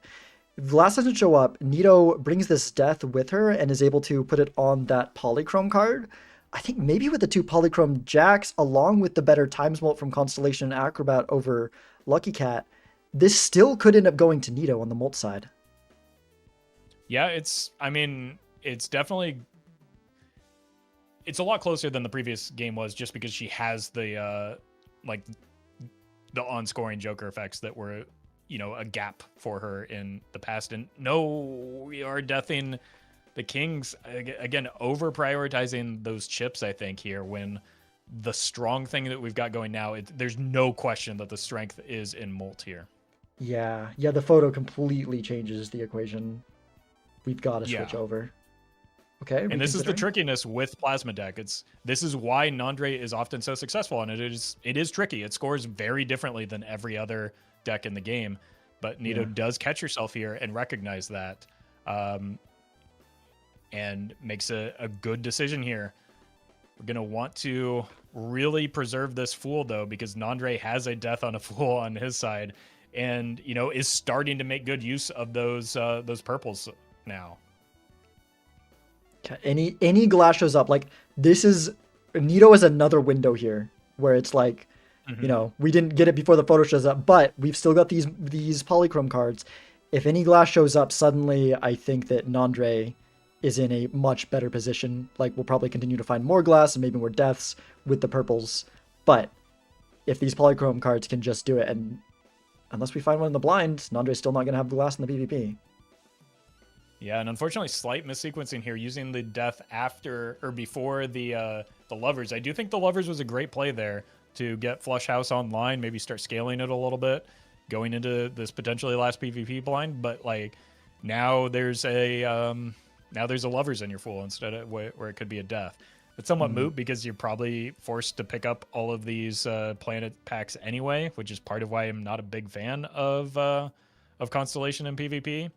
if Glass doesn't show up, Nito brings this death with her and is able to put it on that polychrome card. I think maybe with the 2 polychrome jacks, along with the better times mult from Constellation and Acrobat over Lucky Cat, this still could end up going to Nito on the mult side. Yeah, it's definitely, it's a lot closer than the previous game was, just because she has the like the on-scoring Joker effects that were, you know, a gap for her in the past. And no, we are deathing the Kings again, over prioritizing those chips, I think, here, when the strong thing that we've got going now, there's no question that the strength is in Molt here. Yeah, the photo completely changes the equation. We've got to switch over. Okay, and this is the trickiness with Plasma Deck. This is why Nandre is often so successful, and it is tricky. It scores very differently than every other deck in the game, but Nito does catch herself here and recognize that, and makes a good decision here. We're gonna want to really preserve this Fool though, because Nandre has a death on a Fool on his side, and you know, is starting to make good use of those purples now. Any glass shows up, like this is Nito is another window here where it's like, you know, we didn't get it before the photo shows up, but we've still got these polychrome cards. if any glass shows up suddenly, I think that Nandre is in a much better position. Like, we'll probably continue to find more glass and maybe more deaths with the purples. But if these polychrome cards can just do it, and unless we find one in the blind, Nandre's still not going to have the glass in the PvP. Yeah, and unfortunately, slight missequencing here, using the death after or before the lovers. I do think the lovers was a great play there to get Flush House online, maybe start scaling it a little bit, going into this potentially last PvP blind. But like now there's a lovers in your full instead of where it could be a death. It's somewhat moot because you're probably forced to pick up all of these planet packs anyway, which is part of why I'm not a big fan of Constellation in PvP.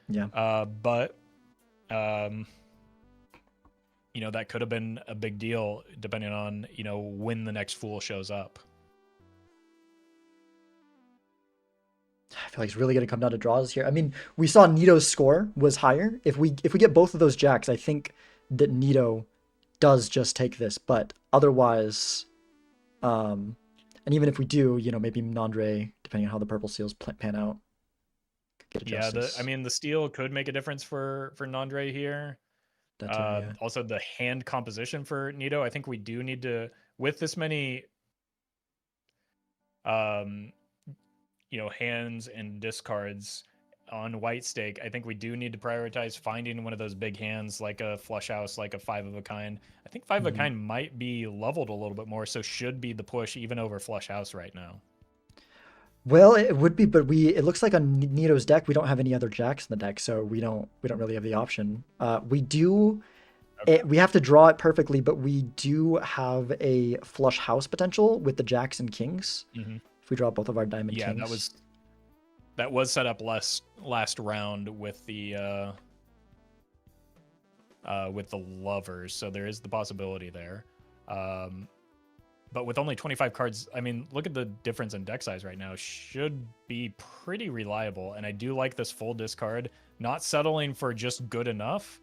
Yeah. But you know, that could have been a big deal depending on, you know, when the next Fool shows up. I feel like it's really going to come down to draws here. I mean, we saw Nito's score was higher. If we get both of those jacks, I think that Nito does just take this. But otherwise, and even if we do, you know, maybe Nandre, depending on how the purple seals pan out, could get a Yeah, justice. I mean, the steal could make a difference for Nandre here. That too, yeah. Also, the hand composition for Nito, I think we do need to, with this many, you know, hands and discards on white stake, I think we do need to prioritize finding one of those big hands like a Flush House, like a 5 of a kind. I think 5 of a kind might be leveled a little bit more, so should be the push even over Flush House right now. Well, it would be, but it looks like on Nito's deck we don't have any other jacks in the deck, so we don't really have the option. We do. We have to draw it perfectly, but we do have a Flush House potential with the jacks and kings. If we draw both of our diamond kings. Yeah, that was set up last round with the lovers, so there is the possibility there. But with only 25 cards, I mean, look at the difference in deck size right now. Should be pretty reliable, and I do like this full discard. Not settling for just good enough,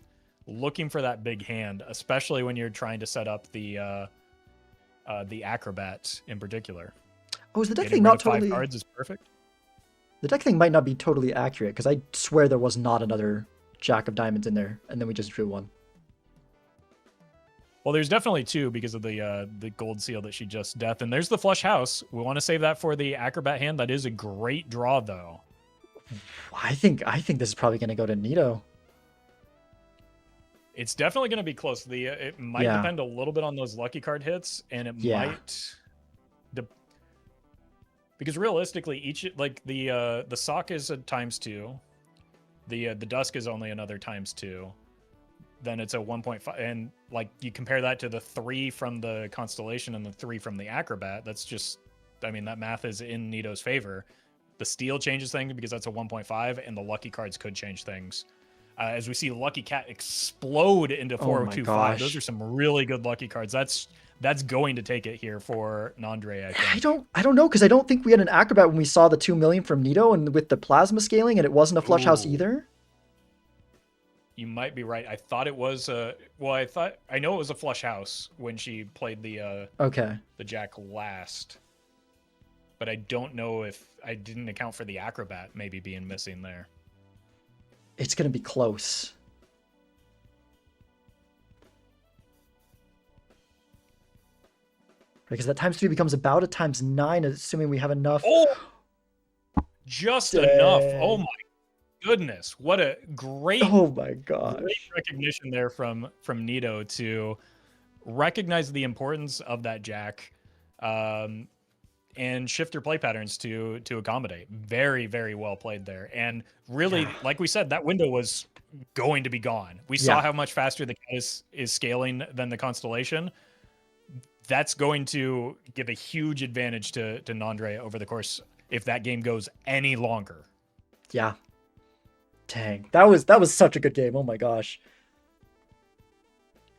looking for that big hand, especially when you're trying to set up the acrobat in particular. Oh, is the deck Getting thing rid not of 5 totally? cards is perfect. The deck thing might not be totally accurate because I swear there was not another jack of diamonds in there, and then we just drew one. Well, there's definitely 2 because of the gold seal that she just death, and there's the Flush House. We want to save that for the acrobat hand. That is a great draw, though. I think this is probably going to go to Nito. It's definitely going to be close. It might depend a little bit on those lucky card hits, and it might. Because realistically, each like the sock is a ×2, the dusk is only another ×2. Then it's a 1.5, and like you compare that to the 3 from the constellation and the 3 from the acrobat. That's just, I mean, that math is in Nito's favor. The steal changes things because that's a 1.5, and the lucky cards could change things. As we see Lucky Cat explode into 4025. Those are some really good lucky cards. That's going to take it here for Nandre, I think. I don't know, because I don't think we had an acrobat when we saw the 2 million from Nito and with the plasma scaling, and it wasn't a Flush House either. You might be right. I thought it was I know it was a Flush House when she played the jack last. But I don't know if I didn't account for the acrobat maybe being missing there. It's going to be close. Because that ×3 becomes about a ×9, assuming we have enough. Oh! Just enough. Oh my goodness. What a great great recognition there from Nito to recognize the importance of that jack and shift your play patterns to accommodate. Very, very well played there. And really, like we said, that window was going to be gone. We saw how much faster the cat is scaling than the constellation. That's going to give a huge advantage to Nandre over the course if that game goes any longer. Yeah. Dang. That was such a good game. Oh my gosh.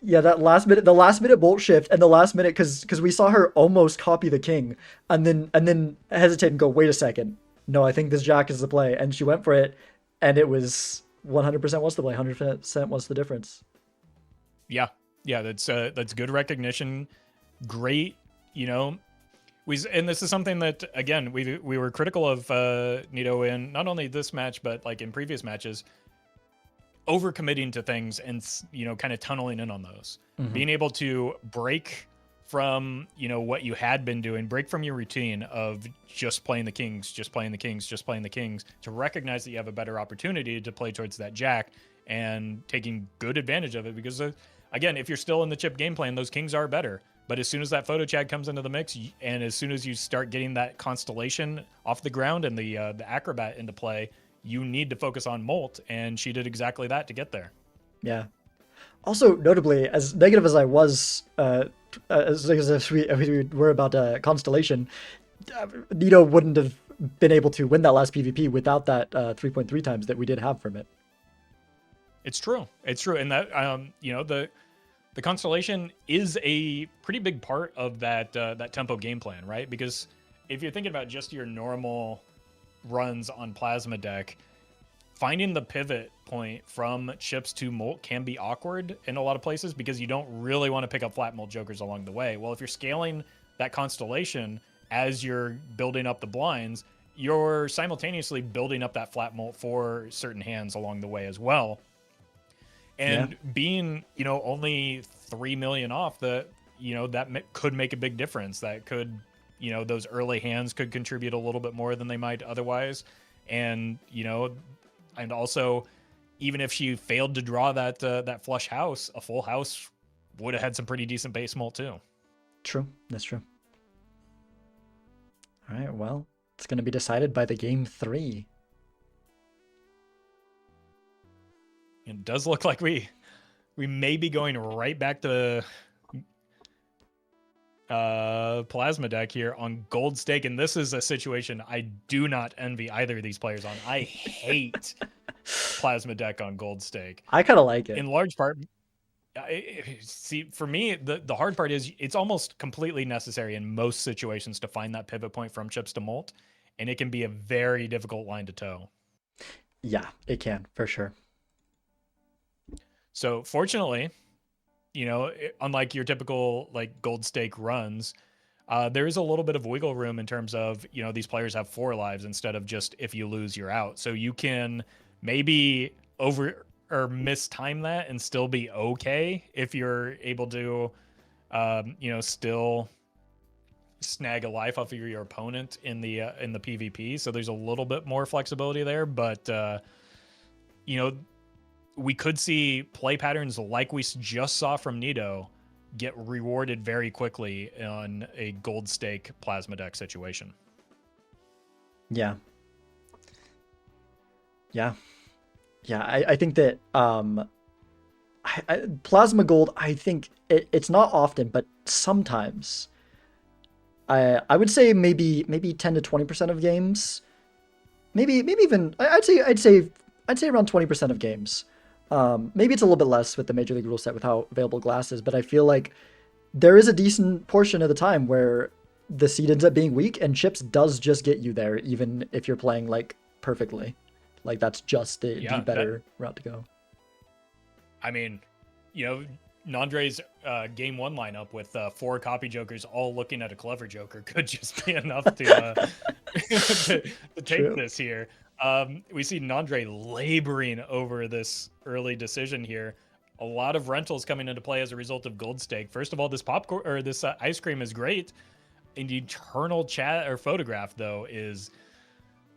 Yeah, the last minute bolt shift and the last minute because we saw her almost copy the king and then hesitate and go, wait a second. No, I think this jack is the play. And she went for it, and it was 100% was the play. 100% was the difference. Yeah, that's good recognition. Great, And this is something that again we were critical of Nito in not only this match but like in previous matches, overcommitting to things and kind of tunneling in on those, being able to break from what you had been doing, break from your routine of just playing the kings, just playing the kings, just playing the kings, to recognize that you have a better opportunity to play towards that jack and taking good advantage of it. Because again, if you're still in the chip game plan, those kings are better. But as soon as that photo chad comes into the mix, and as soon as you start getting that constellation off the ground and the acrobat into play, you need to focus on Molt, and she did exactly that to get there. Yeah. Also, notably, as negative as I was, as we were about Constellation, Nito wouldn't have been able to win that last PvP without that 3.3 times that we did have from it. It's true. It's true. And that, the Constellation is a pretty big part of that tempo game plan, right? Because if you're thinking about just your normal runs on Plasma Deck, finding the pivot point from chips to Molt can be awkward in a lot of places because you don't really want to pick up flat Molt jokers along the way. Well, if you're scaling that Constellation as you're building up the blinds, you're simultaneously building up that flat Molt for certain hands along the way as well. And being, only 3 million off, that could make a big difference. That could, those early hands could contribute a little bit more than they might otherwise. And, and also, even if she failed to draw that flush house, a full house would have had some pretty decent base Molt too. True. That's true. All right. Well, it's going to be decided by the game 3. It does look like we may be going right back to Plasma Deck here on Gold Stake, and this is a situation I do not envy either of these players on. I hate Plasma Deck on Gold Stake. I kind of like it. In large part, see, for me, the hard part is it's almost completely necessary in most situations to find that pivot point from chips to Molt, and it can be a very difficult line to toe. Yeah, it can, for sure. So fortunately, unlike your typical like Gold Stake runs, there is a little bit of wiggle room in terms of, these players have 4 lives instead of just if you lose, you're out. So you can maybe over or mistime that and still be okay if you're able to, still snag a life off of your opponent in the PvP. So there's a little bit more flexibility there, but we could see play patterns like we just saw from Nito get rewarded very quickly on a Gold Stake Plasma Deck situation. Yeah. I think that Plasma Gold, I think it's not often, but sometimes I would say maybe 10 to 20% of games, maybe even I'd say around 20% of games. Maybe it's a little bit less with the Major League rule set with how available glass is, but I feel like there is a decent portion of the time where the seed ends up being weak and chips does just get you there, even if you're playing like perfectly. Like that's just the better route to go. I mean, Nandre's game 1 lineup with 4 copy jokers all looking at a clever joker could just be enough to take this here. We see Nandre laboring over this early decision here. A lot of rentals coming into play as a result of Gold Stake. First of all, this popcorn or this ice cream is great. An eternal chat or photograph though is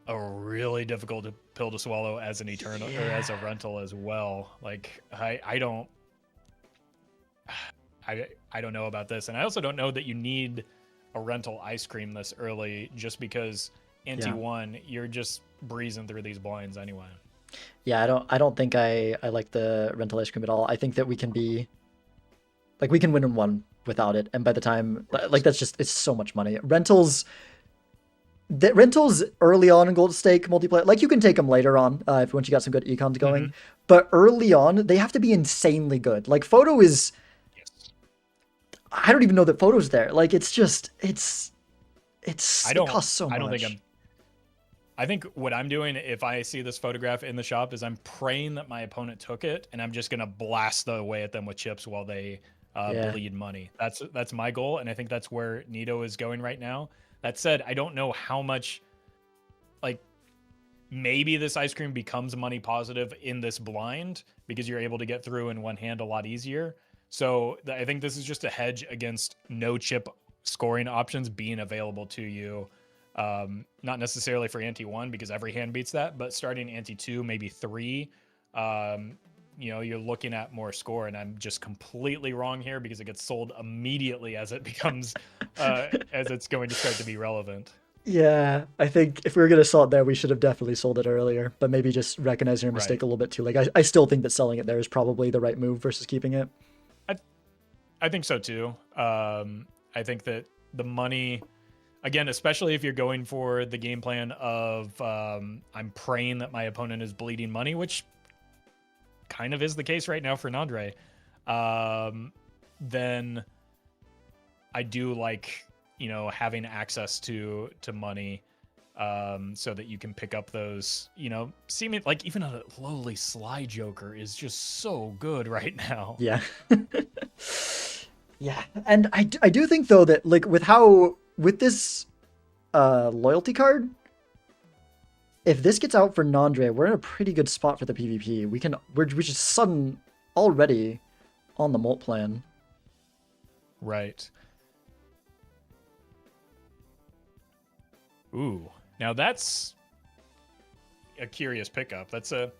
a really difficult pill to swallow as an eternal or as a rental as well. Like I don't know about this, and I also don't know that you need a rental ice cream this early just because ante 1 you're just breezing through these blinds anyway. Yeah, I don't think I like the rental ice cream at all. I think that we can win in 1 without it, and by the time it's so much money. Rentals early on in Gold Stake multiplayer, like you can take them later on if once you got some good econs going, but early on they have to be insanely good. Like photo is, I don't even know that photo's there. Like it costs so much. I think what I'm doing if I see this photograph in the shop is I'm praying that my opponent took it, and I'm just gonna blast away at them with chips while they Yeah. bleed money. That's my goal, and I think that's where Nito is going right now. That said, I don't know how much, like, maybe this ice cream becomes money positive in this blind because you're able to get through in one hand a lot easier. So I think this is just a hedge against no chip scoring options being available to you. Not necessarily for ante 1 because every hand beats that, but starting ante 2, maybe 3, you're looking at more score, and I'm just completely wrong here because it gets sold immediately as it becomes, as it's going to start to be relevant. Yeah, I think if we were going to sell it there, we should have definitely sold it earlier, but maybe just recognizing your mistake a little bit too. Like, I still think that selling it there is probably the right move versus keeping it. I think so too. I think that the money, again, especially if you're going for the game plan of I'm praying that my opponent is bleeding money, which kind of is the case right now for Nandre, then I do like, having access to money, so that you can pick up those, seeming like even a lowly Sly Joker is just so good right now. Yeah. Yeah, and I do think though that like with this loyalty card, if this gets out for Nandre, we're in a pretty good spot for the PvP. We're just sudden already on the molt plan. Right. Ooh, now that's a curious pickup. That's a,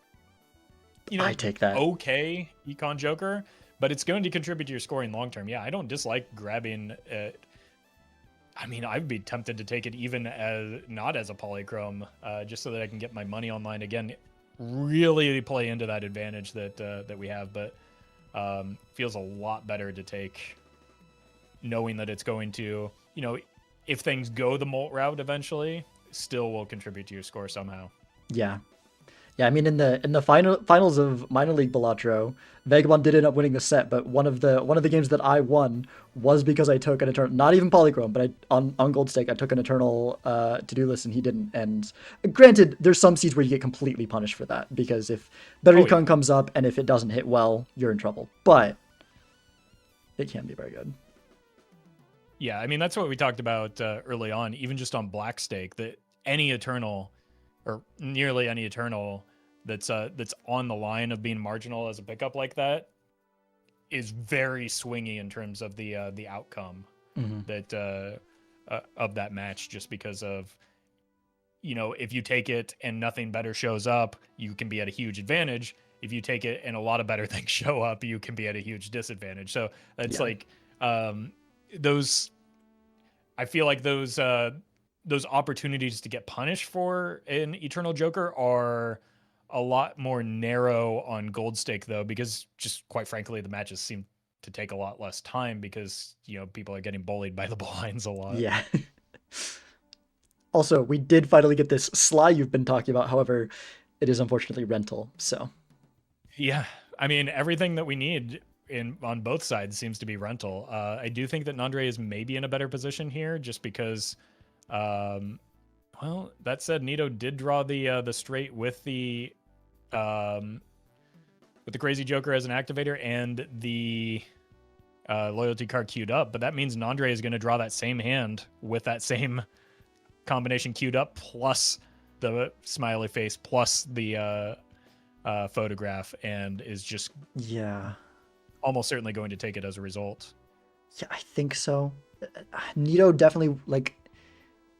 I take that. Okay Econ Joker, but it's going to contribute to your scoring long term. Yeah, I don't dislike grabbing it. I mean, I'd be tempted to take it even as not as a polychrome, just so that I can get my money online again. Really play into that advantage that we have, but feels a lot better to take, knowing that it's going to, if things go the molt route eventually, still will contribute to your score somehow. Yeah. Yeah, I mean in the finals of minor league Balatro, Vagabond did end up winning the set, but one of the games that I won was because I took an eternal, not even polychrome, but on gold stake I took an eternal to-do list and he didn't. And granted, there's some seeds where you get completely punished for that because if better econ comes up and if it doesn't hit well, you're in trouble. But it can be very good. Yeah, I mean that's what we talked about early on, even just on black stake, that any eternal, or nearly any eternal that's on the line of being marginal as a pickup like that is very swingy in terms of the outcome that of that match, just because of, if you take it and nothing better shows up, you can be at a huge advantage. If you take it and a lot of better things show up, you can be at a huge disadvantage. So it's like those, I feel like those opportunities to get punished for an Eternal Joker are a lot more narrow on gold stake though, because just quite frankly, the matches seem to take a lot less time because, people are getting bullied by the blinds a lot. Yeah. Also, we did finally get this Sly you've been talking about. However, it is unfortunately rental, so. Yeah, I mean, everything that we need on both sides seems to be rental. I do think that Nandre is maybe in a better position here just because, well, that said, Nito did draw the straight with the Crazy Joker as an activator and the loyalty card queued up, but that means Nandre is going to draw that same hand with that same combination queued up, plus the smiley face, plus the photograph, and is just almost certainly going to take it as a result. Yeah, I think so. Nito definitely,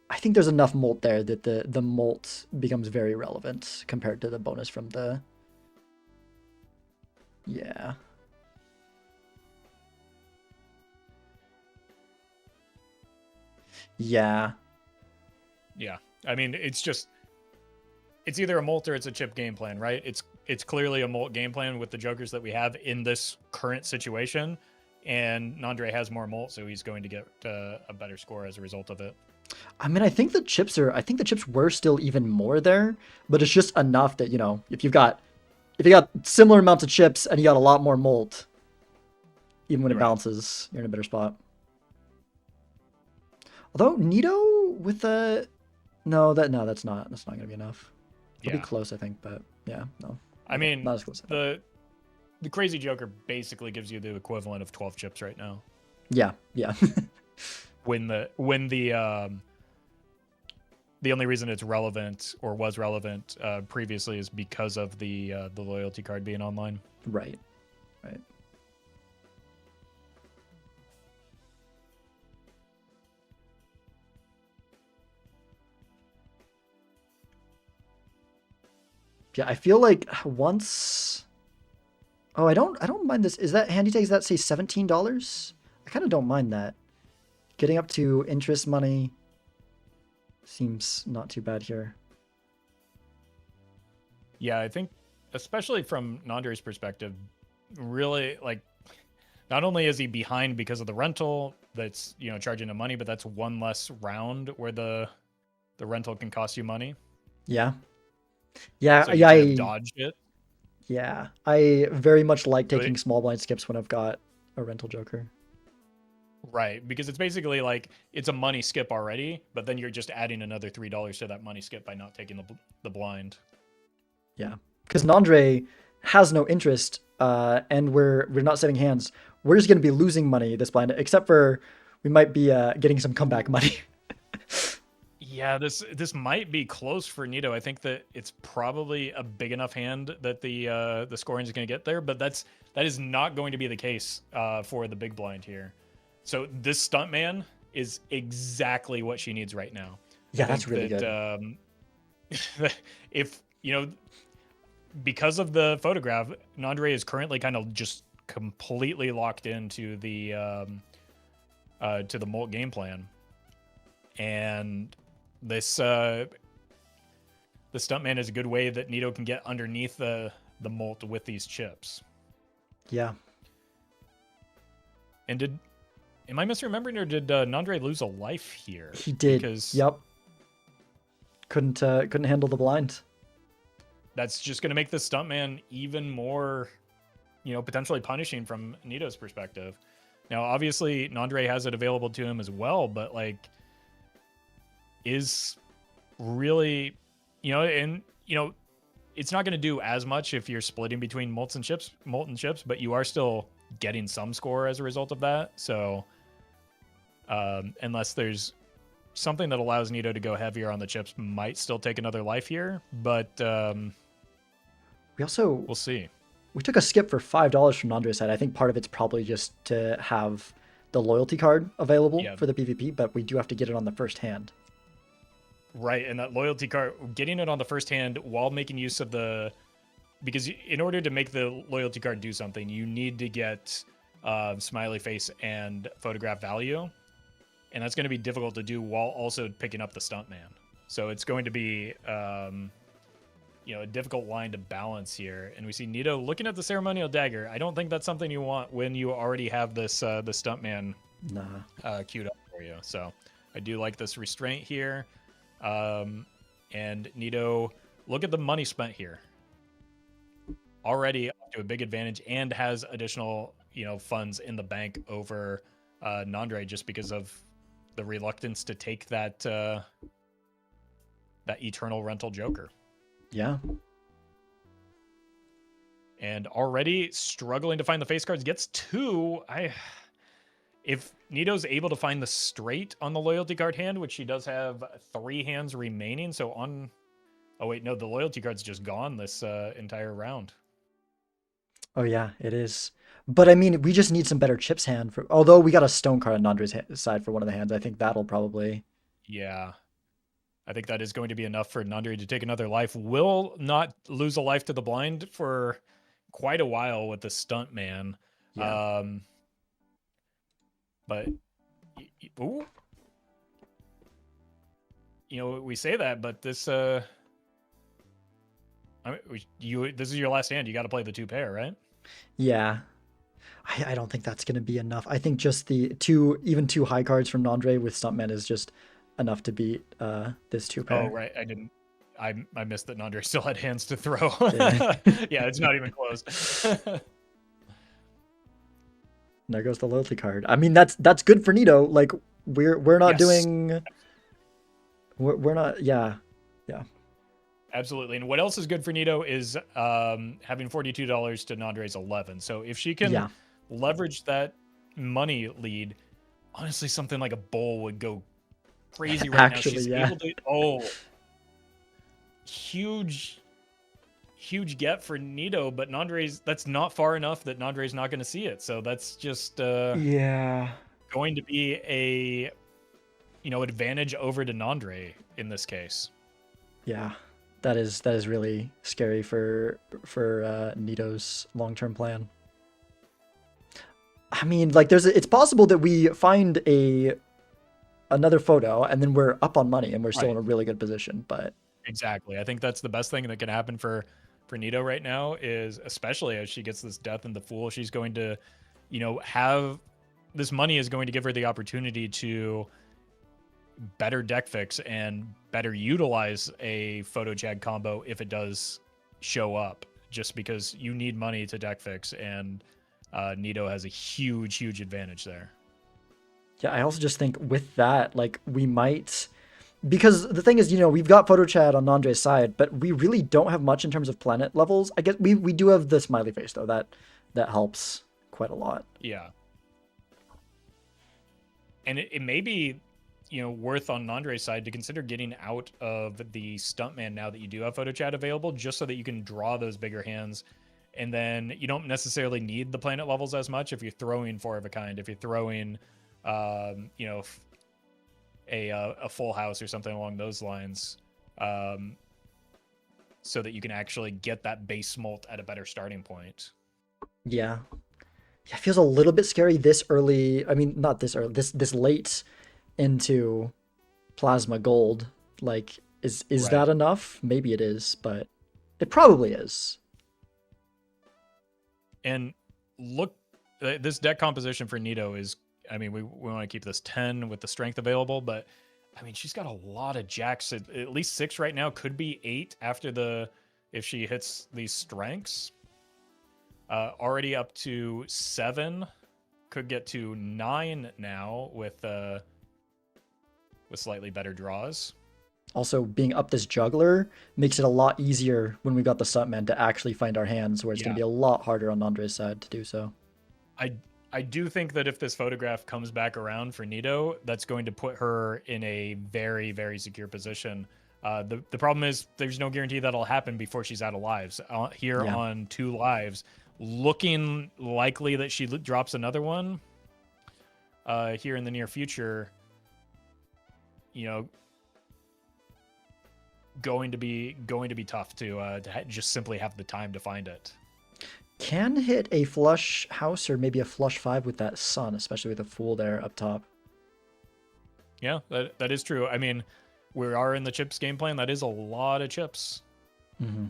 I think there's enough molt there that the molt becomes very relevant compared to the bonus from the... Yeah. Yeah. Yeah. I mean, it's either a molt or it's a chip game plan, right? It's clearly a molt game plan with the jokers that we have in this current situation, and Nandre has more molt, so he's going to get a better score as a result of it. I mean, I think the chips were still even more there, but it's just enough that, if you got similar amounts of chips and you got a lot more molt, even when it balances, you're in a better spot. Although Nito with the that's not gonna be enough. It'll be close, I think, but yeah, no. I mean, not as close. the Crazy Joker basically gives you the equivalent of 12 chips right now. Yeah, yeah. When the only reason it's relevant or was relevant previously is because of the loyalty card being online. Right. Right. Yeah, I feel like once. Oh, I don't mind this. Is that handy tags that say $17? I kind of don't mind that. Getting up to interest money seems not too bad here. Yeah, I think especially from Nandre's perspective, really like not only is he behind because of the rental that's, you know, charging him money, but that's one less round where the rental can cost you money. Yeah. Yeah, So you yeah, could have dodged it. yeah. I very much like But taking small blind skips when I've got a rental joker. Right, because it's basically like it's a money skip already, but then you're just adding another $3 to that money skip by not taking the blind. Yeah, because Nandre has no interest, and we're not setting hands. We're just gonna be losing money this blind, except for we might be getting some comeback money. Yeah, this might be close for Nito. I think that it's probably a big enough hand that the scoring is going to get there, but that is not going to be the case for the big blind here. So this stuntman is exactly what she needs right now. Yeah, that's really good. If you know, because of the photograph, Nandre is currently kind of just completely locked into the Molt game plan, and this the stuntman is a good way that Nito can get underneath the Molt with these chips. Yeah. And am I misremembering, or did Nandre lose a life here? He did. Because yep. Couldn't handle the blind. That's just going to make the stuntman even more, you know, potentially punishing from Nito's perspective. Now, obviously, Nandre has it available to him as well, but like, is really, you know, and you know, it's not going to do as much if you're splitting between molten chips, but you are still getting some score as a result of that. So, unless there's something that allows Nito to go heavier on the chips, might still take another life here, but we'll see. We took a skip for $5 from Nandre's side. I think part of it's probably just to have the loyalty card available for the PvP, but we do have to get it on the first hand. Right, and that loyalty card, getting it on the first hand while making use of because in order to make the loyalty card do something, you need to get smiley face and photograph value, and that's going to be difficult to do while also picking up the stuntman. So it's going to be you know, a difficult line to balance here. And we see Nito looking at the ceremonial dagger. I don't think that's something you want when you already have this the stuntman queued up for you. So I do like this restraint here. And Nito, look at the money spent here. Already up to a big advantage and has additional, you know, funds in the bank over Nandre just because of the reluctance to take that eternal rental joker. Yeah. And already struggling to find the face cards, gets two. If Nito's able to find the straight on the loyalty card hand, which she does have 3 hands remaining, so on... Oh, wait, no, the loyalty card's just gone this entire round. Oh, yeah, it is. But, I mean, we just need some better chips hand. Although we got a stone card on Nandre's side for one of the hands, I think that'll probably... Yeah. I think that is going to be enough for Nandre to take another life. Will not lose a life to the blind for quite a while with the stuntman. Yeah. But, ooh. You know, we say that, but this, this is your last hand. You got to play the 2 pair, right? Yeah. I don't think that's going to be enough. I think just the even two high cards from Nandre with Stuntman is just enough to beat this 2 pair. Oh, right. I missed that Nandre still had hands to throw. Yeah, yeah, it's not even close. There goes the loyalty card. I mean, that's good for Nito. Like we're not doing. We're not. Yeah. Absolutely. And what else is good for Nito is having $42 to Nandre's 11. So if she can Yeah. leverage that money lead, honestly, something like a bowl would go crazy right now. Actually, She's yeah. able to huge get for Nito, but Nandre's that's not far enough that Nandre's not going to see it. So that's just Yeah. going to be a advantage over to Nandre in this case. Yeah. That is really scary for Nito's long-term plan. I mean, like it's possible that we find another photo and then we're up on money and we're still in a really good position, but Exactly. I think that's the best thing that can happen for Nito right now is, especially as she gets this death in the Fool, she's going to, have this money is going to give her the opportunity to better deck fix and better utilize a photo jag combo if it does show up, just because you need money to deck fix, and Nito has a huge advantage there. yeah, I also just think with that, like we might, because the thing is, we've got photo chat on Nandre's side, but we really don't have much in terms of planet levels. I guess we do have the smiley face though, that helps quite a lot. Yeah. And it may be, worth on Nandre's side to consider getting out of the Stuntman now that you do have photo chat available, just so that you can draw those bigger hands. And then you don't necessarily need the planet levels as much if you're throwing 4 of a kind, if you're throwing, a full house or something along those lines, so that you can actually get that base smult at a better starting point. Yeah. Yeah, it feels a little bit scary this early. I mean, not this early, this late into plasma gold. Like, is Right. that enough? Maybe it is, but it probably is. And look, this deck composition for Nito is, I mean, we want to keep this 10 with the strength available, but I mean, she's got a lot of jacks, at least 6 right now, could be 8 after if she hits these strengths. Already up to 7, could get to 9 now with slightly better draws. Also, being up this juggler makes it a lot easier when we got the Stuntman to actually find our hands, where it's going to be a lot harder on Andre's side to do so. I do think that if this photograph comes back around for Nito, that's going to put her in a very, very secure position. The problem is there's no guarantee that'll happen before she's out of lives. Here on 2 lives, looking likely that she drops another one here in the near future. Going to be tough to just simply have the time to find it. Can hit a flush house or maybe a flush 5 with that sun, especially with a Fool there up top. Yeah, that is true. I mean, we are in the chips game plan. That is a lot of chips. Mm-hmm.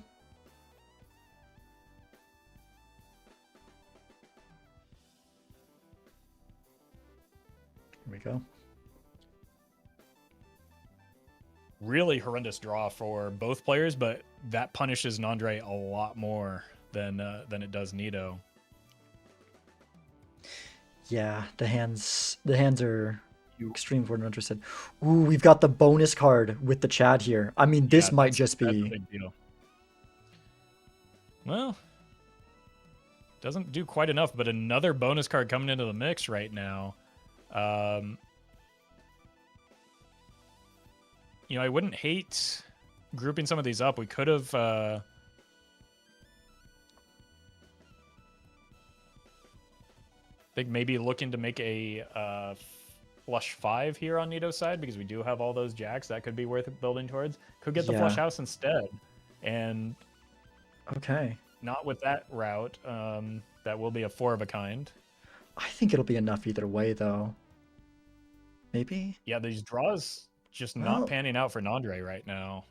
Here we go. Really horrendous draw for both players, but that punishes Nandre a lot more than it does Nito. Yeah, the hands are extreme for interested. Ooh, we've got the bonus card with the Chad here. I mean, this might just that's a be big deal. Well, doesn't do quite enough, but another bonus card coming into the mix right now. I wouldn't hate grouping some of these up. We could have I think maybe looking to make a flush 5 here on Nito's side, because we do have all those jacks. That could be worth building towards. Could get the flush house instead. And okay. not with that route. That will be a 4 of a kind. I think it'll be enough either way, though. Maybe? Yeah, these draws just not panning out for Nandre right now.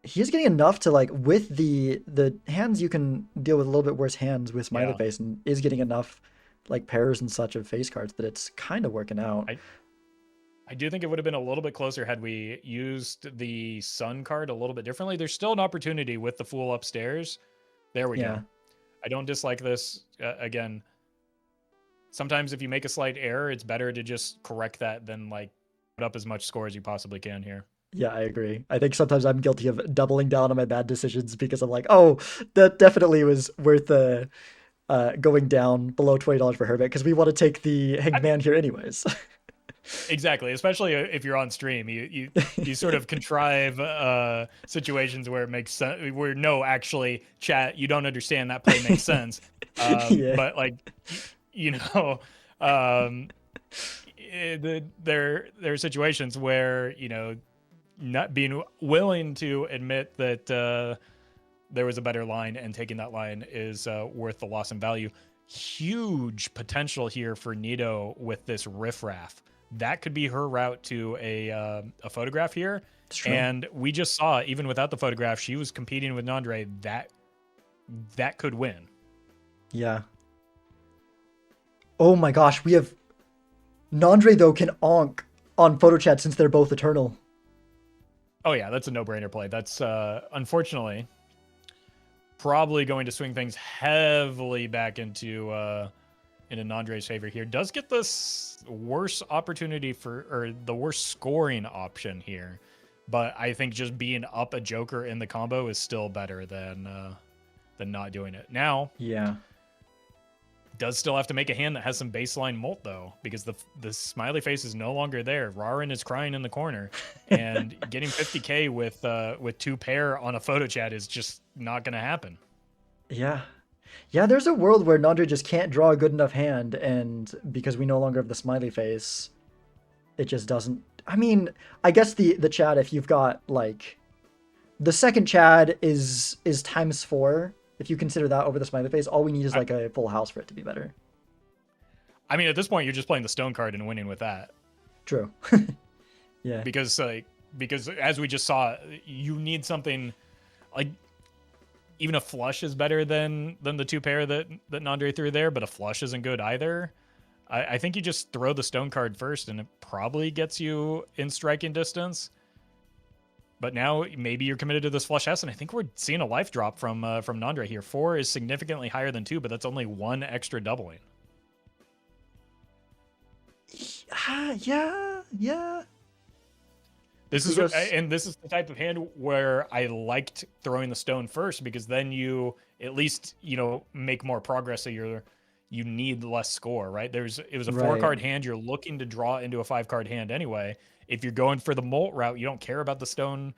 He is getting enough to, like, with the hands, you can deal with a little bit worse hands with Smiley Face, and is getting enough, like, pairs and such of face cards that it's kind of working out. I do think it would have been a little bit closer had we used the Sun card a little bit differently. There's still an opportunity with the Fool upstairs. There we go. I don't dislike this. Again, sometimes if you make a slight error, it's better to just correct that than, like, put up as much score as you possibly can here. Yeah, I agree. I think sometimes I'm guilty of doubling down on my bad decisions because I'm like, oh, that definitely was worth going down below $20 for Hermit because we want to take the Hanged Man here anyways. Exactly, especially if you're on stream, you sort of contrive situations where it makes sense. Where no, actually, chat, you don't understand that play makes sense. Yeah. But like, you know, um, there are situations where not being willing to admit that there was a better line and taking that line is worth the loss in value. Huge potential here for Nito with this riffraff. That could be her route to a photograph here. It's true. And we just saw, even without the photograph, she was competing with Nandre. That could win. Yeah. Oh my gosh, we have Nandre though can onk on photo chat since they're both eternal. Oh yeah, that's a no-brainer play. That's unfortunately probably going to swing things heavily back into Nandre's favor here. Does get this worse opportunity or the worst scoring option here, but I think just being up a Joker in the combo is still better than not doing it. Now, Yeah. does still have to make a hand that has some baseline molt though, because the smiley face is no longer there. Rarin is crying in the corner, and getting 50k with two pair on a photo chat is just not going to happen. Yeah. Yeah, there's a world where Nandre just can't draw a good enough hand, and because we no longer have the smiley face, it just doesn't. I mean, I guess the Chad, if you've got like the second Chad is ×4. If you consider that over the smiley face, all we need is like a full house for it to be better. I mean, at this point, you're just playing the stone card and winning with that. True. Yeah. Because as we just saw, you need something like even a flush is better than the two pair that Nandre threw there, but a flush isn't good either. I think you just throw the stone card first, and it probably gets you in striking distance. But now maybe you're committed to this flush S, and I think we're seeing a life drop from Nandre here. 4 is significantly higher than 2, but that's only 1 extra doubling. Yeah. This is the type of hand where I liked throwing the stone first, because then you at least make more progress, so you need less score, right? It was a 4-card hand. You're looking to draw into a 5-card hand anyway. If you're going for the molt route, you don't care about the stone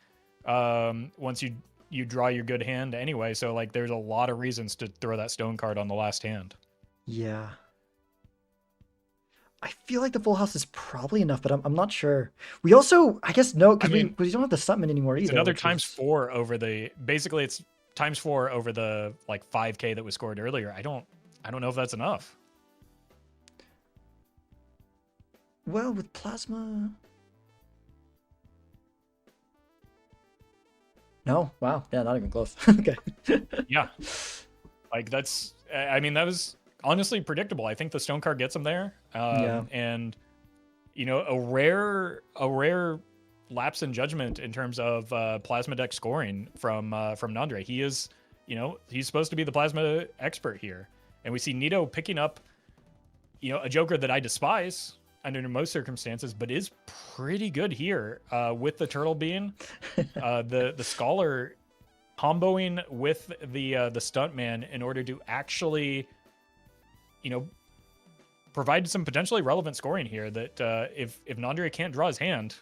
once you draw your good hand anyway. So like, there's a lot of reasons to throw that stone card on the last hand. Yeah. I feel like the full house is probably enough, but I'm not sure. We also, I guess, no, because we don't have the Summon anymore either. It's another ×4 over basically it's ×4 over the like 5k that was scored earlier. I don't know if that's enough. Well, with Plasma. No, wow, yeah, not even close. Okay. Yeah, like that was honestly predictable. I think the stone card gets him there. Yeah. And a rare lapse in judgment in terms of plasma deck scoring from Nandre. He is, he's supposed to be the plasma expert here, and we see Nito picking up, a Joker that I despise under most circumstances, but is pretty good here with the Turtle Bean, the Scholar comboing with the Stuntman in order to actually, provide some potentially relevant scoring here. That if Nandre can't draw his hand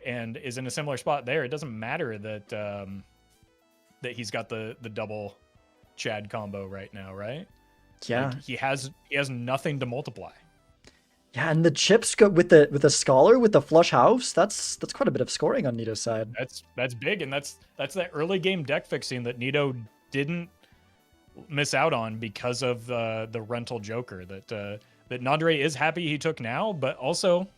and is in a similar spot there, it doesn't matter that that he's got the double Chad combo right now, right? Yeah. Like, he has nothing to multiply. Yeah, and the chips go with the Scholar with the flush house. That's quite a bit of scoring on Nito's side. That's big, and that's that early game deck fixing that Nito didn't miss out on because of the rental Joker that Nandre is happy he took now, but also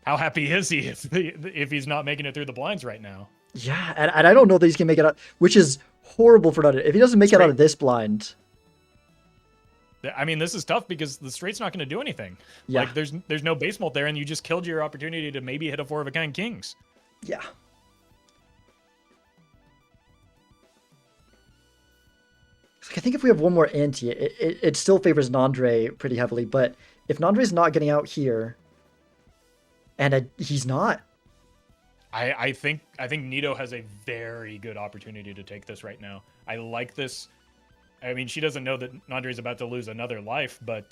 how happy is he if he's not making it through the blinds right now? Yeah, and I don't know that he's gonna make it out, which is horrible for Nandre. If he doesn't make it out of this blind. I mean, this is tough because the straight's not going to do anything. Yeah. Like, there's no base mult there, and you just killed your opportunity to maybe hit a 4-of-a-kind kings. Yeah. I think if we have one more ante, it still favors Nandre pretty heavily, but if Nandre's not getting out here, and he's not, I think Nito has a very good opportunity to take this right now. I like this. I mean, she doesn't know that Nandre's about to lose another life, but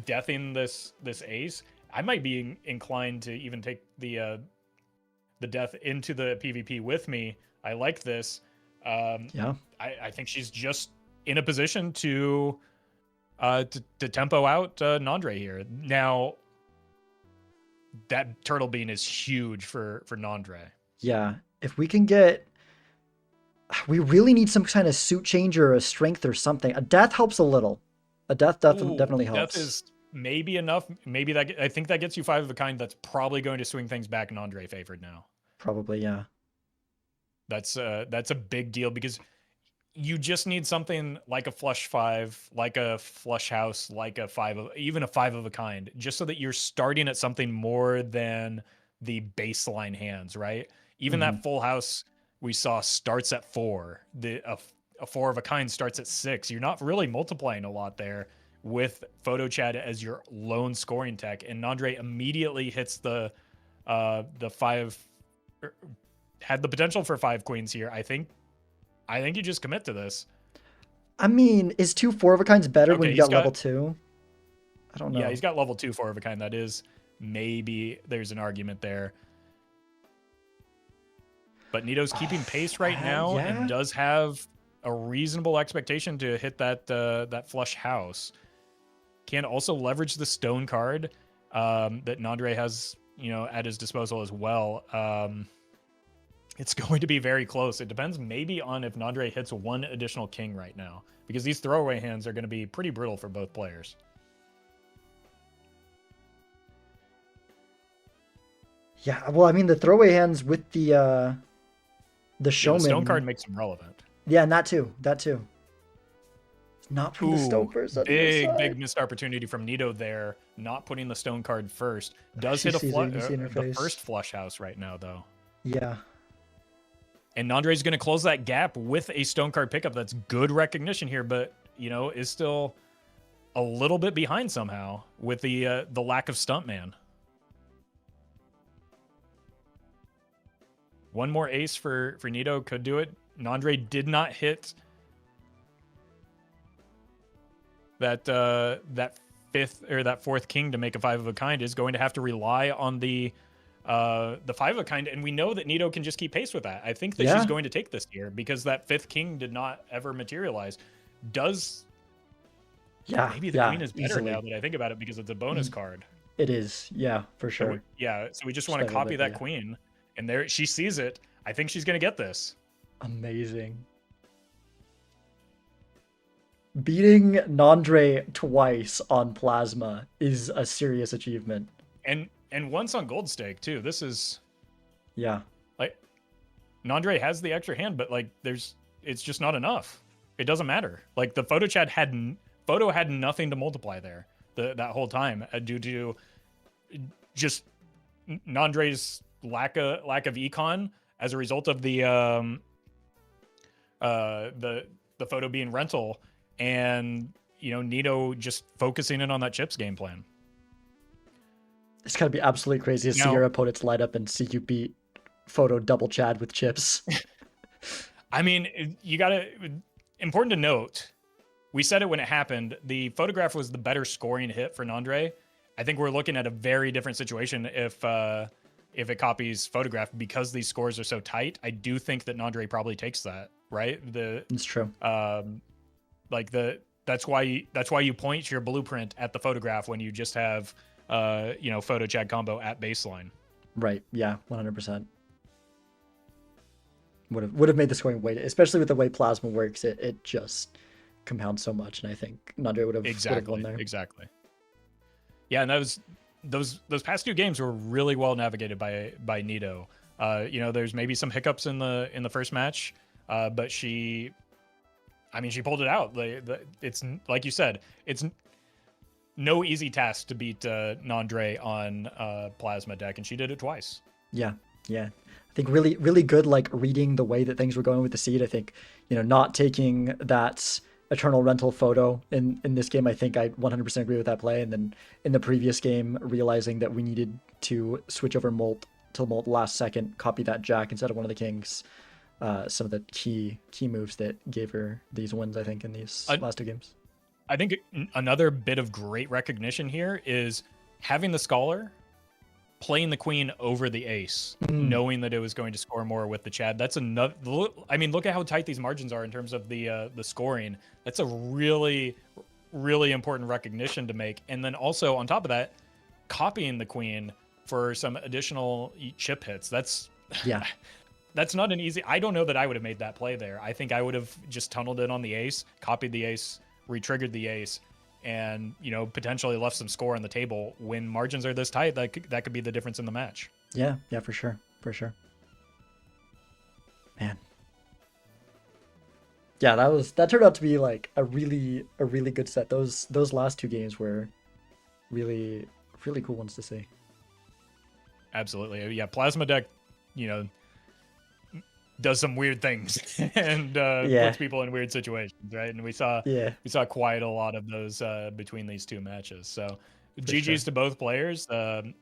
deathing this ace, I might be inclined to even take the death into the PvP with me. I like this. Yeah. I think she's just in a position to tempo out Nandre here. Now, that turtle bean is huge for Nandre. Yeah. If we can get... We really need some kind of suit change or a strength or something. A death helps a little. A death definitely helps. Death is maybe enough. Maybe that, I think that gets you 5 of a kind. That's probably going to swing things back Nandre favored now. Probably, yeah. That's a big deal because you just need something like a flush 5, like a flush house, like a 5, even a 5 of a kind, just so that you're starting at something more than the baseline hands, right? Even that full house we saw starts at 4. A 4 of a kind starts at 6. You're not really multiplying a lot there with Photo Chat as your lone scoring tech, and Nandre immediately hits the 5. Had the potential for 5 queens here. I think you just commit to this. I mean, is 2 4 of a kinds better when Okay, you got level 2? I don't know. Yeah, he's got level 2 4 of a kind. That is, maybe there's an argument there. But Nito's keeping pace right now and does have a reasonable expectation to hit that flush house. Can also leverage the stone card that Nandre has, at his disposal as well. It's going to be very close. It depends maybe on if Nandre hits 1 additional king right now, because these throwaway hands are going to be pretty brutal for both players. Yeah, well, I mean, the throwaway hands with the showman. The stone card makes them relevant. Yeah, and that too. Not putting the stone first. Big missed opportunity from Nito there. Not putting the stone card first. Does hit the first flush house right now, though. Yeah. And Nandre's going to close that gap with a stone card pickup. That's good recognition here, but, is still a little bit behind somehow with the lack of Stuntman. One more ace for Nito could do it. Nandre did not hit that 5th or that 4th king to make a 5 of a kind. Is going to have to rely on the 5 of a kind, and we know that Nito can just keep pace with that. I think that she's going to take this here because that 5th king did not ever materialize. Maybe the queen is better now that I think about it because it's a bonus card. It is, yeah, for sure. So we just want to copy that queen, and there she sees it. I think she's going to get this. Amazing. Beating Nandre twice on Plasma is a serious achievement. And once on Gold Stake too. This is, like, Nandre has the extra hand, but like it's just not enough. It doesn't matter. Like the Photo Chat had nothing to multiply there that whole time due to just Nandre's lack of econ as a result of the photo being rental, and Nito just focusing in on that chips game plan. It's gotta be absolutely crazy to see your opponents light up and see you beat Photo double Chad with chips. I mean, important to note, we said it when it happened, the photograph was the better scoring hit for Nandre. I think we're looking at a very different situation if it copies photograph because these scores are so tight. I do think that Nandre probably takes that, right? It's true. That's why you point your blueprint at the photograph when you just have Photo Chat combo at baseline. Right. Yeah. 100%. Would have made the scoring way, especially with the way Plasma works. It just compounds so much, and I think Nandre would have won there. Exactly. Yeah, and those past 2 games were really well navigated by Nito. There's maybe some hiccups in the first match, but she pulled it out. It's like you said, it's no easy task to beat Nandre on Plasma deck, and she did it twice. Yeah. I think really, really good, like, reading the way that things were going with the seed. I think, not taking that Eternal Rental photo in this game, I think I 100% agree with that play. And then in the previous game, realizing that we needed to switch over Molt till the last second, copy that jack instead of one of the kings. Some of the key moves that gave her these wins, I think, in these last 2 games. I think another bit of great recognition here is having the scholar playing the queen over the ace, knowing that it was going to score more with the Chad. That's another. I mean, look at how tight these margins are in terms of the scoring. That's a really, really important recognition to make. And then also on top of that, copying the queen for some additional chip hits. That's that's not an easy. I don't know that I would have made that play there. I think I would have just tunneled in on the ace, copied the ace, re-triggered the ace, and potentially left some score on the table. When margins are this tight, that could be the difference in the match. Yeah, for sure. Man. Yeah, that turned out to be like a really good set. Those last 2 games were really cool ones to see. Absolutely. Yeah, Plasma deck, does some weird things and puts people in weird situations, right? And we saw quite a lot of those between these 2 matches. So GG's to both players. I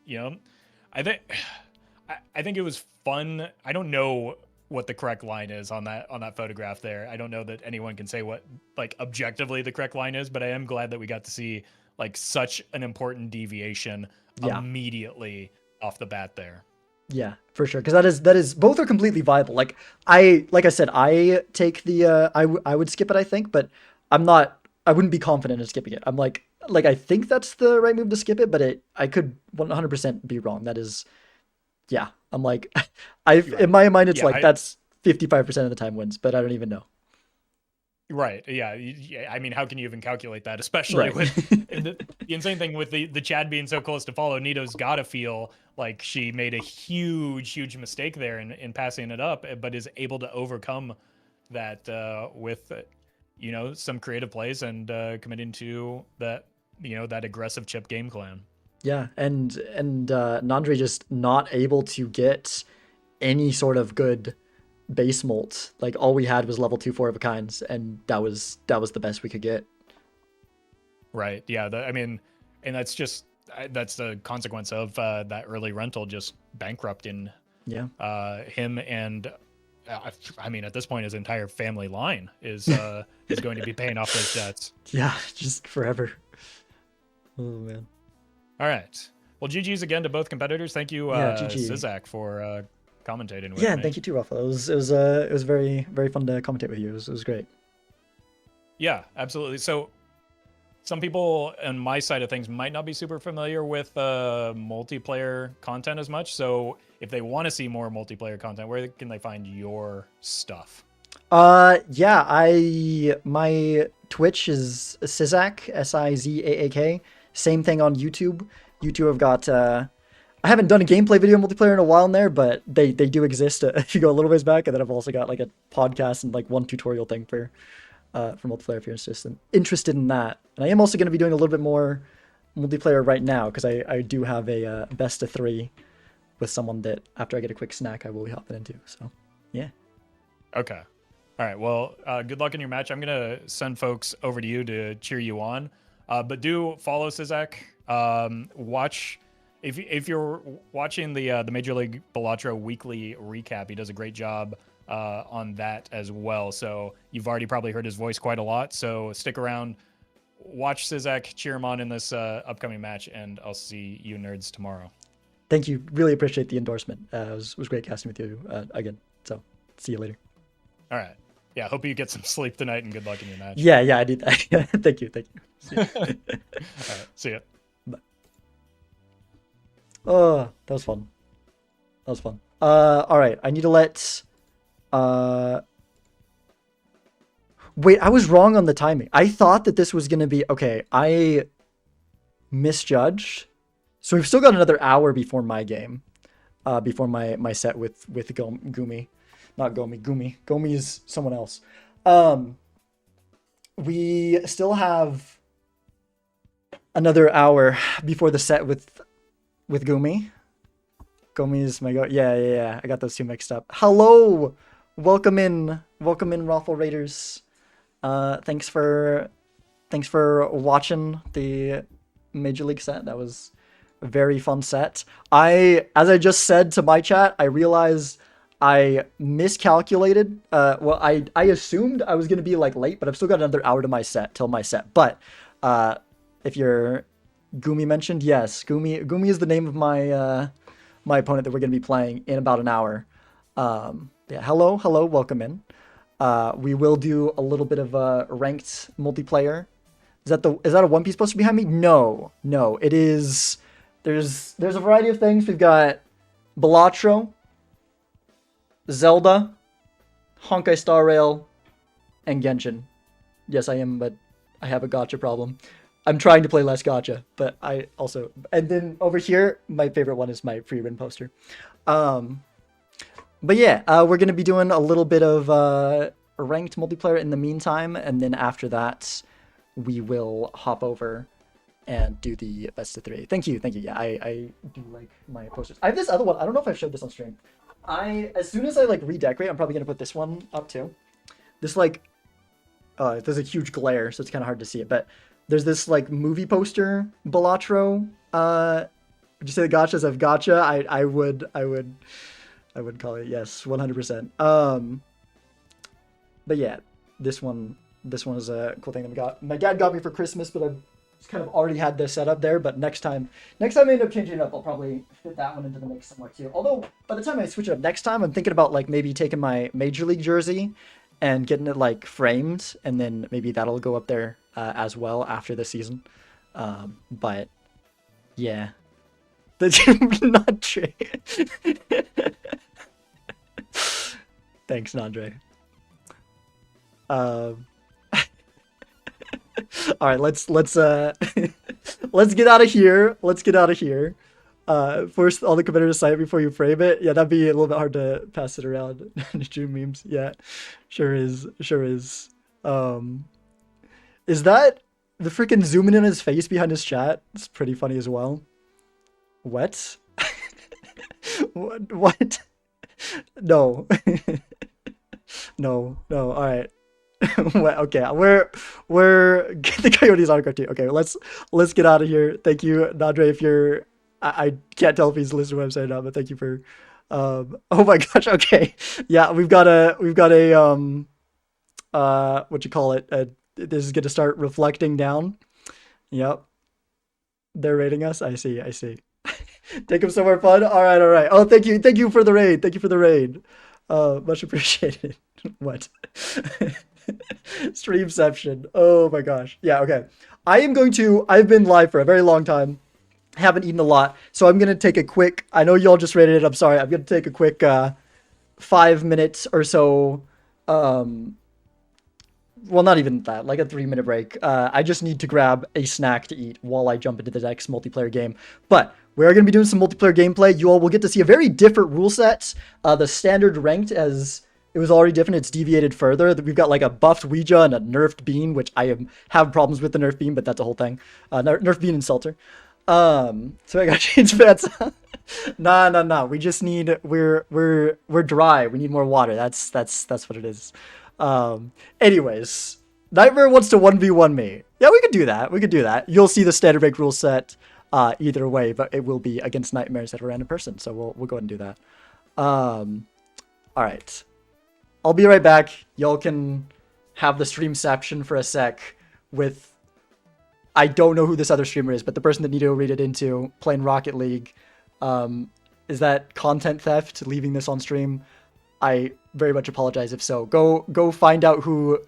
think it was fun. I don't know what the correct line is on that photograph there. I don't know that anyone can say what like objectively the correct line is, but I am glad that we got to see like such an important deviation immediately off the bat there. Yeah, for sure. Because that is both are completely viable. Like I said, I take the I would skip it, I think, but I wouldn't be confident in skipping it. I'm like I think that's the right move to skip it, but I could 100% be wrong. That is, I'm like, in my mind it's that's 55% of the time wins, but I don't even know. Right. Yeah. I mean, how can you even calculate that? Especially with the insane thing with the Chad being so close to follow. Nito's got to feel like she made a huge mistake there in passing it up, but is able to overcome that with, some creative plays and committing to that, that aggressive chip game plan. Yeah. And Nandre just not able to get any sort of good base molt. Like all we had was level 2 4 of a kinds, and that was the best we could get. Right. Yeah. And that's the consequence of that early rental just bankrupting him, and I mean at this point his entire family line is going to be paying off those debts. Yeah, just forever. Oh man. All right. Well, GG's again to both competitors. Thank you, Sizak, for commentating with me. Yeah, thank you too, Rafa. It was very fun to commentate with you. It was great. Yeah, absolutely. So some people on my side of things might not be super familiar with multiplayer content as much. So if they want to see more multiplayer content, where can they find your stuff? My Twitch is Sizak, Sizaak. Same thing on YouTube. YouTube, I've got I haven't done a gameplay video multiplayer in a while in there, but they do exist if you go a little ways back. And then I've also got like a podcast and like one tutorial thing for multiplayer if you're interested in that. And I am also going to be doing a little bit more multiplayer right now because I do have a best of 3 with someone that after I get a quick snack I will be hopping into. So yeah. Okay. All right. Well, good luck in your match. I'm gonna send folks over to you to cheer you on, but do follow Sizak. Watch. If you're watching the Major League Balatro weekly recap, he does a great job on that as well. So you've already probably heard his voice quite a lot. So stick around, watch Sizak, cheer him on in this upcoming match, and I'll see you nerds tomorrow. Thank you. Really appreciate the endorsement. It was great casting with you again. So see you later. All right. Yeah, hope you get some sleep tonight and good luck in your match. Yeah, I need that. Thank you. See you. All right, see ya. Oh, that was fun. All right, I need to let... Wait, I was wrong on the timing. I thought that this was going to be... Okay, I misjudged. So we've still got another hour before my game. Before my set with Gumi. Not Gomi, Gumi. Gomi is someone else. We still have another hour before the set with Gumi. Gumi is my go. Yeah. I got those two mixed up. Hello, welcome in, Raffle Raiders. Thanks for watching the Major League set. That was very fun set. As I just said to my chat, I realized I miscalculated. Well, I assumed I was gonna be like late, but I've still got another hour to my set till my set. But if you're Gumi mentioned, yes, Gumi is the name of my my opponent that we're gonna be playing in about an hour. Yeah, hello, welcome in. We will do a little bit of a ranked multiplayer. Is that a One Piece poster behind me? No, it is. There's a variety of things. We've got Balatro, Zelda, Honkai Star Rail, and Genshin. Yes, I am, but I have a gacha problem. I'm trying to play less gacha, but I also. And then over here, my favorite one is my free win poster. But yeah, we're gonna be doing a little bit of ranked multiplayer in the meantime, and then after that, we will hop over and do the best of 3. Thank you. Yeah, I do like my posters. I have this other one. I don't know if I've showed this on stream. As soon as I like redecorate, I'm probably gonna put this one up too. This like, there's a huge glare, so it's kind of hard to see it. But there's this like movie poster, Balatro. Would you say the gachas of gacha? I would call it, yes, 100%. But yeah, this one is a cool thing that we got. My dad got me for Christmas, but I've kind of already had this set up there. But next time I end up changing it up, I'll probably fit that one into the mix somewhat too. Although by the time I switch it up next time, I'm thinking about like maybe taking my Major League jersey and getting it like framed, and then maybe that'll go up there as well after the season. But yeah, not Trey. Thanks, Nandre. All right, let's let's get out of here. First, all the competitors sign it before you frame it. Yeah, that'd be a little bit hard to pass it around. Dream memes. Yeah, sure is. Is that the freaking zooming in his face behind his chat? It's pretty funny as well. What? What? No. No. All right. Okay, we're get the Coyotes autograph too. Okay, let's get out of here. Thank you, Nadre. If you're, I can't tell if he's listening to what I'm saying now, but thank you for. Oh my gosh. Okay, yeah, we've got a what you call it? This is gonna start reflecting down. Yep, they're rating us. I see. Take them somewhere fun. All right. Oh, thank you for the raid. Much appreciated. What? Streamception. Oh my gosh. Yeah, okay. I've been live for a very long time. Haven't eaten a lot. So I'm going to take a quick, I know y'all just rated it. I'm sorry. I'm going to take a quick 5 minutes or so. Well, not even that, like a 3-minute break. I just need to grab a snack to eat while I jump into the next multiplayer game. But we're going to be doing some multiplayer gameplay. You all will get to see a very different rule set. The standard ranked, as it was already different, it's deviated further. We've got like a buffed Ouija and a nerfed Bean, which I have problems with the nerfed Bean, but that's a whole thing. Nerfed Bean and Salter. So I got to change bets. Nah. We just need, we're dry. We need more water. That's what it is. Anyways, Nightmare wants to 1v1 me. Yeah, we could do that. You'll see the standard rank rule set either way, but it will be against Nightmare instead of a random person. So we'll go ahead and do that. All right. I'll be right back. Y'all can have the streamception for a sec with, I don't know who this other streamer is, but the person that Nito read it into playing Rocket League. Is that content theft, leaving this on stream? I very much apologize if so. Go find out who.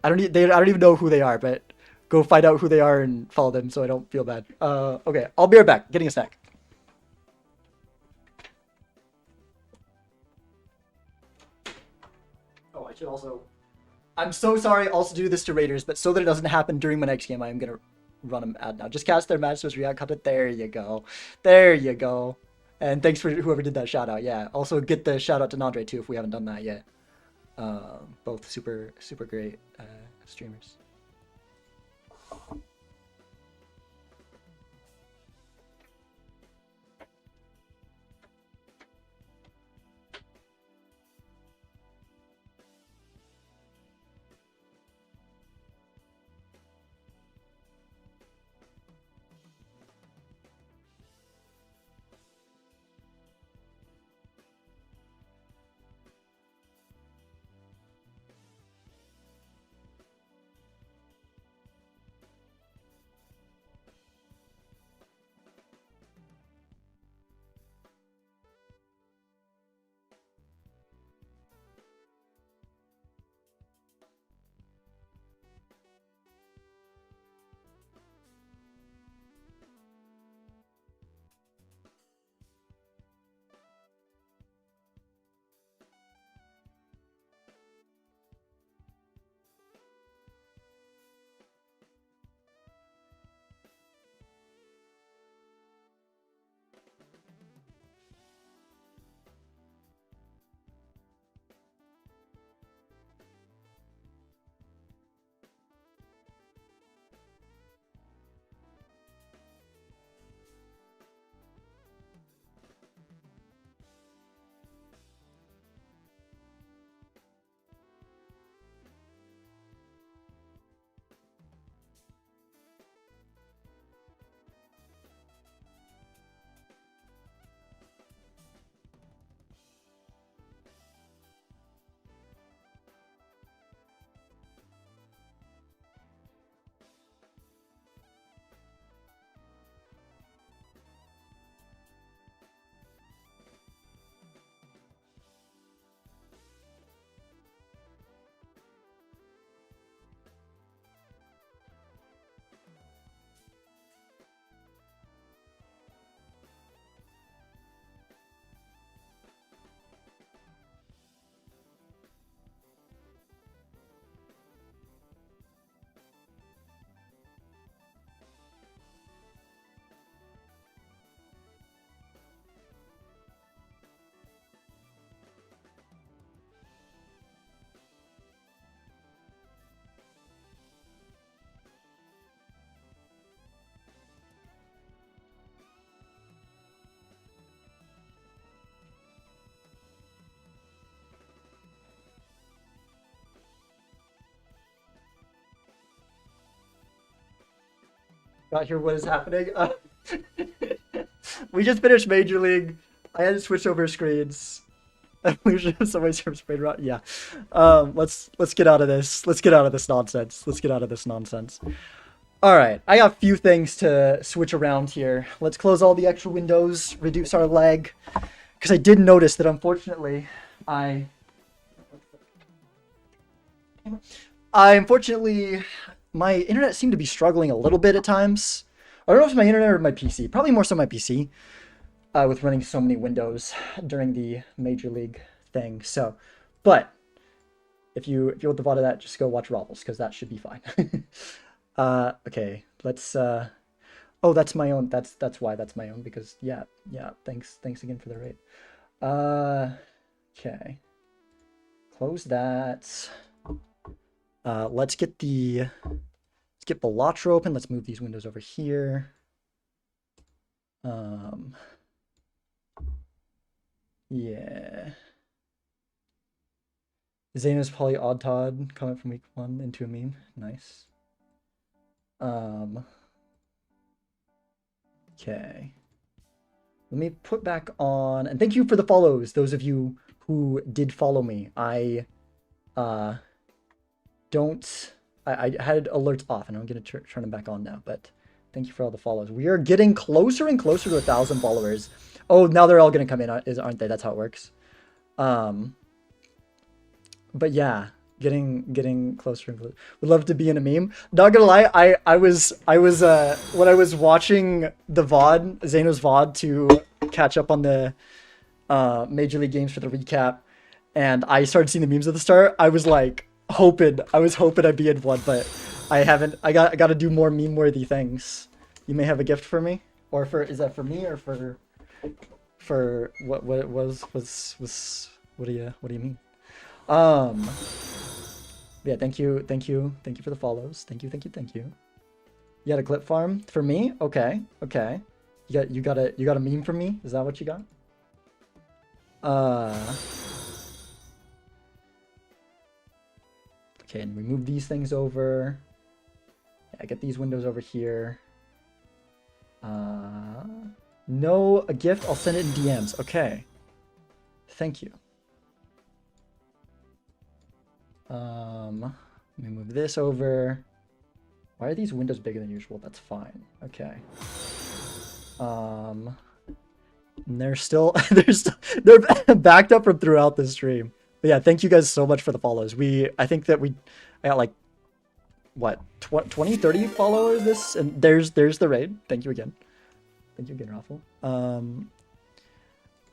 I don't even know who they are, but go find out who they are and follow them so I don't feel bad. Okay, I'll be right back. Getting a snack. Oh, I should also. I'm so sorry. Also do this to Raiders, but so that it doesn't happen during my next game, I am gonna run them ad now. Just cast their match as React content. There you go. And thanks for whoever did that shout out. Yeah. Also get the shout out to Nandre too if we haven't done that yet. Both super great streamers. Got here. What is happening? We just finished Major League. I had to switch over screens. Illusion of somebody's from sprayed rot. Yeah. Let's get out of this. Let's get out of this nonsense. Let's get out of this nonsense. All right. I got a few things to switch around here. Let's close all the extra windows, reduce our lag, because I did notice that unfortunately, unfortunately, my internet seemed to be struggling a little bit at times. I don't know if it's my internet or my PC. Probably more so my PC. With running so many windows during the Major League thing. So, but if you want the VOD of that, just go watch Rovels, because that should be fine. Okay, let's oh, that's my own. That's why that's my own, because yeah, thanks again for the raid. Okay. Close that. Let's get Balatro open. Let's move these windows over here. Yeah. Xanos Poly Odd Todd comment from week 1 into a meme. Nice. Okay. Let me put back on, and thank you for the follows, those of you who did follow me. I had alerts off, and I'm gonna turn them back on now, but thank you for all the follows. We are getting closer and closer to 1,000 followers. Oh, now they're all gonna come in, aren't they? That's how it works. But yeah, getting closer and closer. Would love to be in a meme. Not gonna lie, I was when I was watching the VOD, Zeno's VOD, to catch up on the Major League games for the recap, and I started seeing the memes at the start. I was like hoping I'd be in one, but I haven't. I got to do more meme worthy things. You may have a gift for me, or is that for me or for what it was what do you mean? Yeah, thank you for the follows. Thank you. You got a clip farm for me? Okay. You got a meme for me? Is that what you got? Okay, and we move these things over. Yeah, get these windows over here. No, a gift, I'll send it in DMs. Okay. Thank you. Let me move this over. Why are these windows bigger than usual? That's fine. Okay. And they're backed up from throughout the stream. But yeah, thank you guys so much for the follows. I think that I got like what 20 30 followers this, and there's the raid. Thank you again, Raffle. All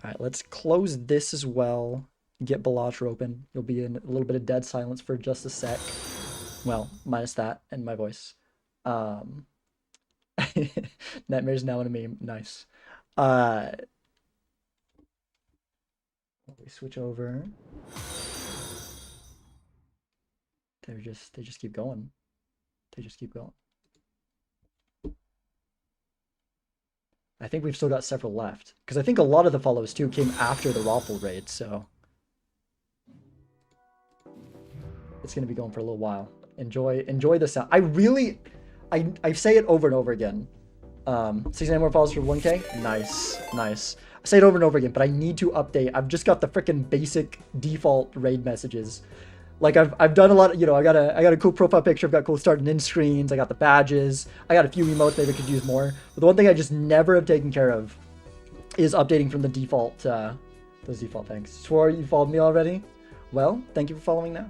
right, let's close this as well. Get Balatro open. You'll be in a little bit of dead silence for just a sec. Well, minus that and my voice. Nightmare's now in a meme. Nice. We switch over. They just keep going. I think we've still got several left, because I think a lot of the follows too came after the Raffle raid, so it's gonna be going for a little while. Enjoy the sound. I say it over and over again. 69 more followers for 1K. Nice. I say it over and over again, but I need to update. I've just got the freaking basic default raid messages. Like I've done a lot. I got a cool profile picture. I've got cool start and end screens. I got the badges. I got a few emotes. Maybe I could use more. But the one thing I just never have taken care of is updating from the default. Those default things. Swore you followed me already. Well, thank you for following now.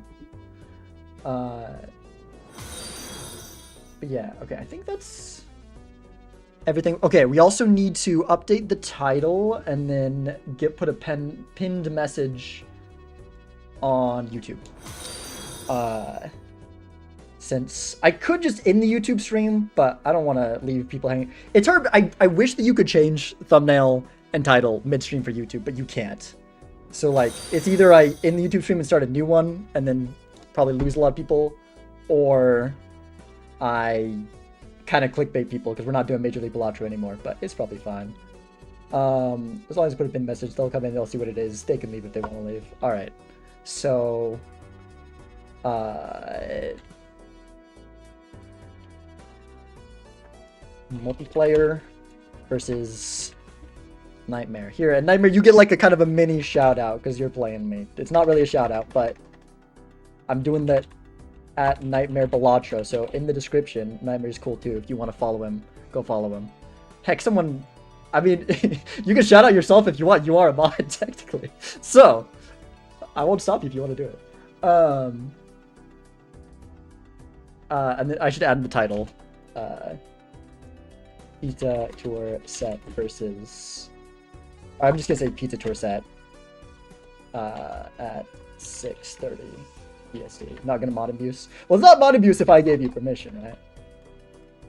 But yeah, okay. I think that's everything. Okay, we also need to update the title and then put a pinned message on YouTube. Since I could just end the YouTube stream, but I don't want to leave people hanging. It's hard. I wish that you could change thumbnail and title midstream for YouTube, but you can't. So like, it's either I end the YouTube stream and start a new one and then probably lose a lot of people, or I kind of clickbait people because we're not doing Major League Balatro anymore, but it's probably fine. As long as I put a pin message, they'll come in, they'll see what it is. They can leave if they want to leave. All right. So, multiplayer versus Nightmare. Here at Nightmare, you get like a kind of a mini shout out because you're playing me. It's not really a shout out, but I'm doing that at Nightmare Balatro. So in the description, Nightmare's cool too. If you want to follow him, go follow him. Heck, someone, I mean, you can shout out yourself if you want. You are a mod technically, so I won't stop you if you want to do it. And then I should add in the title. Pizza Tour Set versus... I'm just gonna say Pizza Tour Set at 6:30 EST. Not gonna mod abuse. Well, it's not mod abuse if I gave you permission, right?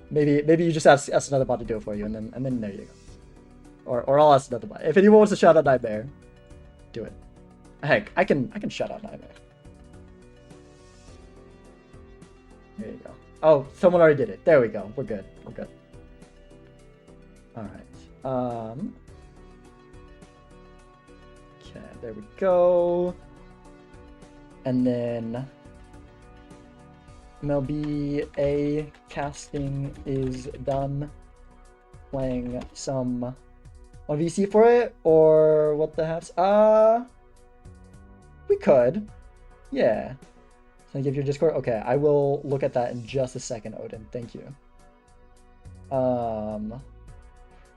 Maybe you just ask another bot to do it for you, and then there you go. Or I'll ask another bot. If anyone wants to shout out Nightmare, do it. Heck, I can shout out Nightmare. There you go. Oh, someone already did it. There we go. We're good. We're good. Alright. Okay, there we go. And then MLB A casting is done. Playing some 1VC for it, or what the heck? We could. Yeah. Can I give your Discord? Okay, I will look at that in just a second, Odin. Thank you.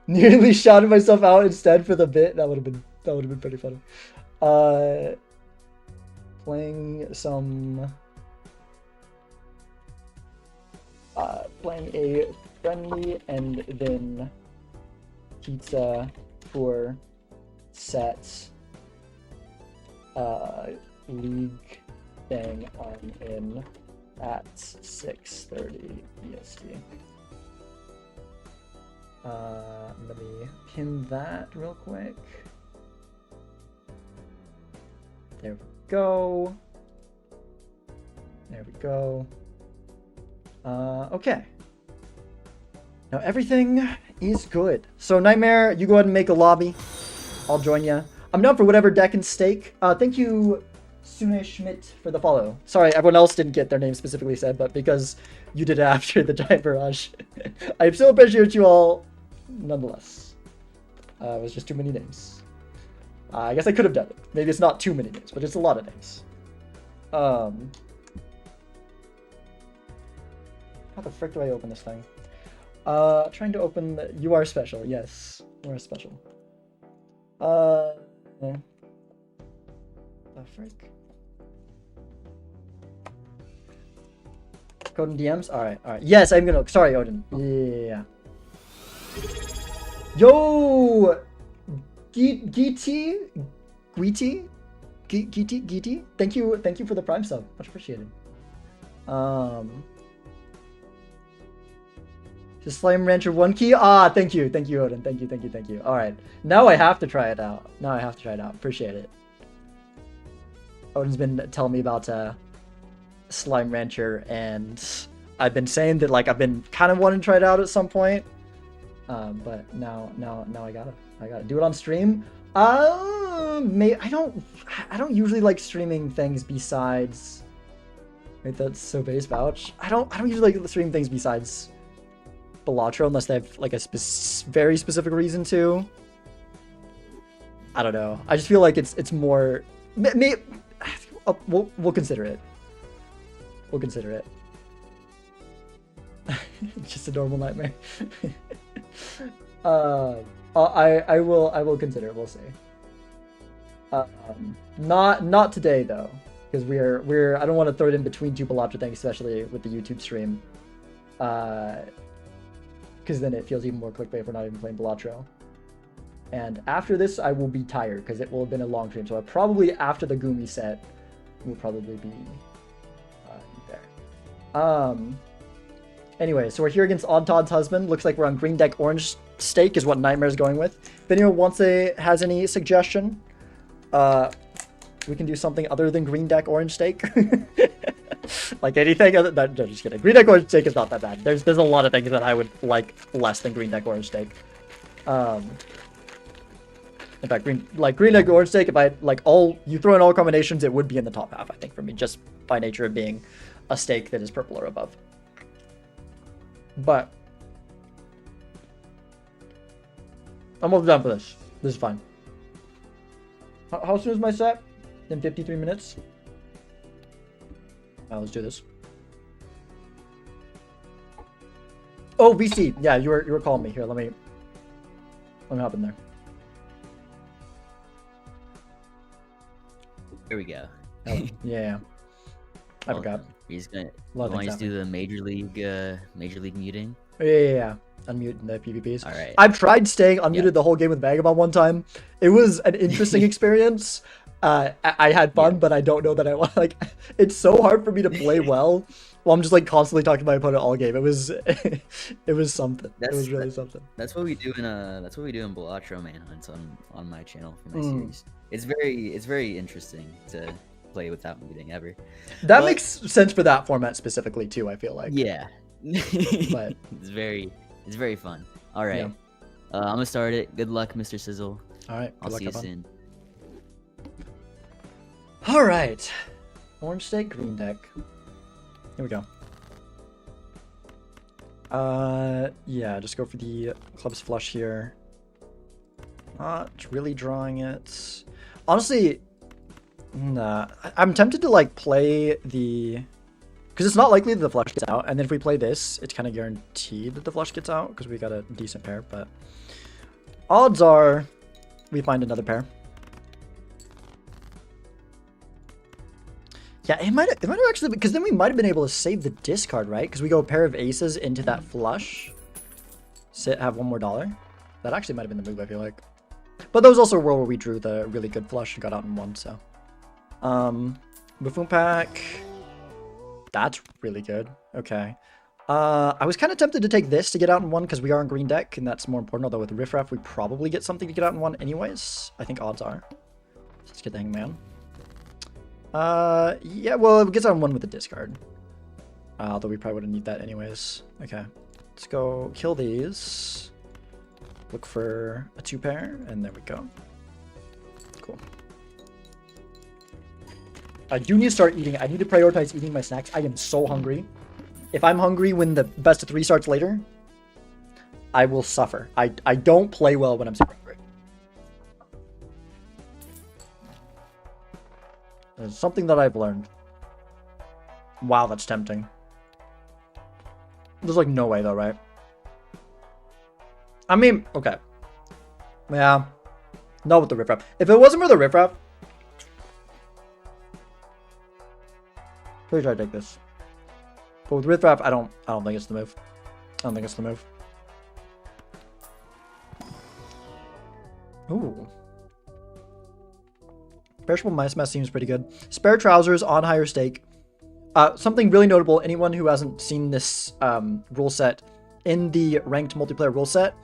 Nearly shouted myself out instead for the bit. That would have been pretty funny. Playing some playing a friendly and then pizza for sets league thing on in at 6:30 EST. Let me pin that real quick. There we go. There we go. Okay. Now everything is good. So Nightmare, you go ahead and make a lobby. I'll join you. I'm down for whatever deck and stake. Thank you, Sune Schmidt, for the follow. Sorry, everyone else didn't get their name specifically said, but because you did it after the Giant Barrage, I still appreciate you all nonetheless. It was just too many names. I guess I could have done it. Maybe it's not too many names, but it's a lot of names. How the frick do I open this thing? Trying to open the... You are special. Yes, you are special. The frick? Code and DMs? Alright, alright. Yes, I'm gonna... Sorry, Odin. Yeah. Yo! Giti? Thank you for the Prime sub. Much appreciated. Just Slime Rancher 1 key? Thank you, Odin. Thank you. Alright. Now I have to try it out. Appreciate it. Odin's been telling me about Slime Rancher, and I've been saying that like I've been kind of wanting to try it out at some point. But now I gotta do it on stream. I don't usually like streaming things besides. Wait, that's so base vouch. I don't usually like stream things besides Balatro unless they have like a very specific reason to. I don't know. I just feel like it's more. We'll consider it. We'll consider it. Just a normal nightmare. I will consider it. We'll see. Not today though, because we're I don't want to throw it in between two Balatro things, especially with the YouTube stream. Because then it feels even more clickbait if we're not even playing Balatro. And after this, I will be tired because it will have been a long stream. So probably after the Gumi set, we'll probably be there. Anyway, so we're here against Odd Todd's husband. Looks like we're on green deck orange stake is what Nightmare's going with. If anyone has any suggestion, we can do something other than green deck orange stake. Like anything other than, no, just kidding. Green deck orange stake is not that bad. There's a lot of things that I would like less than green deck orange stake. In fact, green deck orange stake, if I like you throw in all combinations, it would be in the top half, I think, for me, just by nature of being a stake that is purple or above. But almost done for this. This is fine. How soon is my set? In 53 minutes. Let's do this. Oh, VC. Yeah, you were calling me. Here, let me hop in there. Here we go. Oh, yeah. I forgot. He's gonna. A lot of Want things to do the major league muting? Yeah. Unmute the PvPs. All right. I've tried staying unmuted the whole game with Vagabond one time. It was an interesting experience. I had fun, but I don't know that I want. Like, it's so hard for me to play well while I'm just like constantly talking to my opponent all game. It was, it was something. It was really something. That's what we do in Balatro manhunts on my channel for my series. It's very interesting to play without muting ever. That makes sense for that format specifically too. I feel like. Yeah. But it's very fun. All right. Yeah. I'm gonna start it. Good luck, Mr. Sizzle. All right. I'll see you soon. All right. Orange State, green deck. Here we go. Yeah, just go for the club's flush here. Not really drawing it. Honestly, nah. I'm tempted to like play the, because it's not likely that the flush gets out, and then if we play this, it's kind of guaranteed that the flush gets out because we got a decent pair. But odds are, we find another pair. Yeah, it might have actually, because then we might have been able to save the discard, right? Because we go a pair of aces into that flush. Sit, have one more dollar. That actually might have been the move, I feel like. But there was also a world where we drew the really good flush and got out in one, so. Buffoon pack. That's really good. Okay. I was kind of tempted to take this to get out in one because we are in green deck, and that's more important. Although with Riff Raff, we probably get something to get out in one anyways. I think odds are. Let's get the Hangman. Yeah, well, it gets on one with the discard. Although we probably wouldn't need that anyways. Okay. Let's go kill these. Look for a 2-pair, and there we go. Cool. I do need to start eating. I need to prioritize eating my snacks. I am so hungry. If I'm hungry when the best of 3 starts later, I will suffer. I don't play well when I'm super hungry. It's something that I've learned. Wow, that's tempting. There's like no way though, right? I mean, okay. Yeah. No with the Riff Raff. If it wasn't for the Riff Raff, pretty sure I'd take this. But with Riff Raff, I don't think it's the move. I don't think it's the move. Ooh. Perishable Mice Mess seems pretty good. Spare Trousers on higher stake. Something really notable, anyone who hasn't seen this rule set in the ranked multiplayer rule set,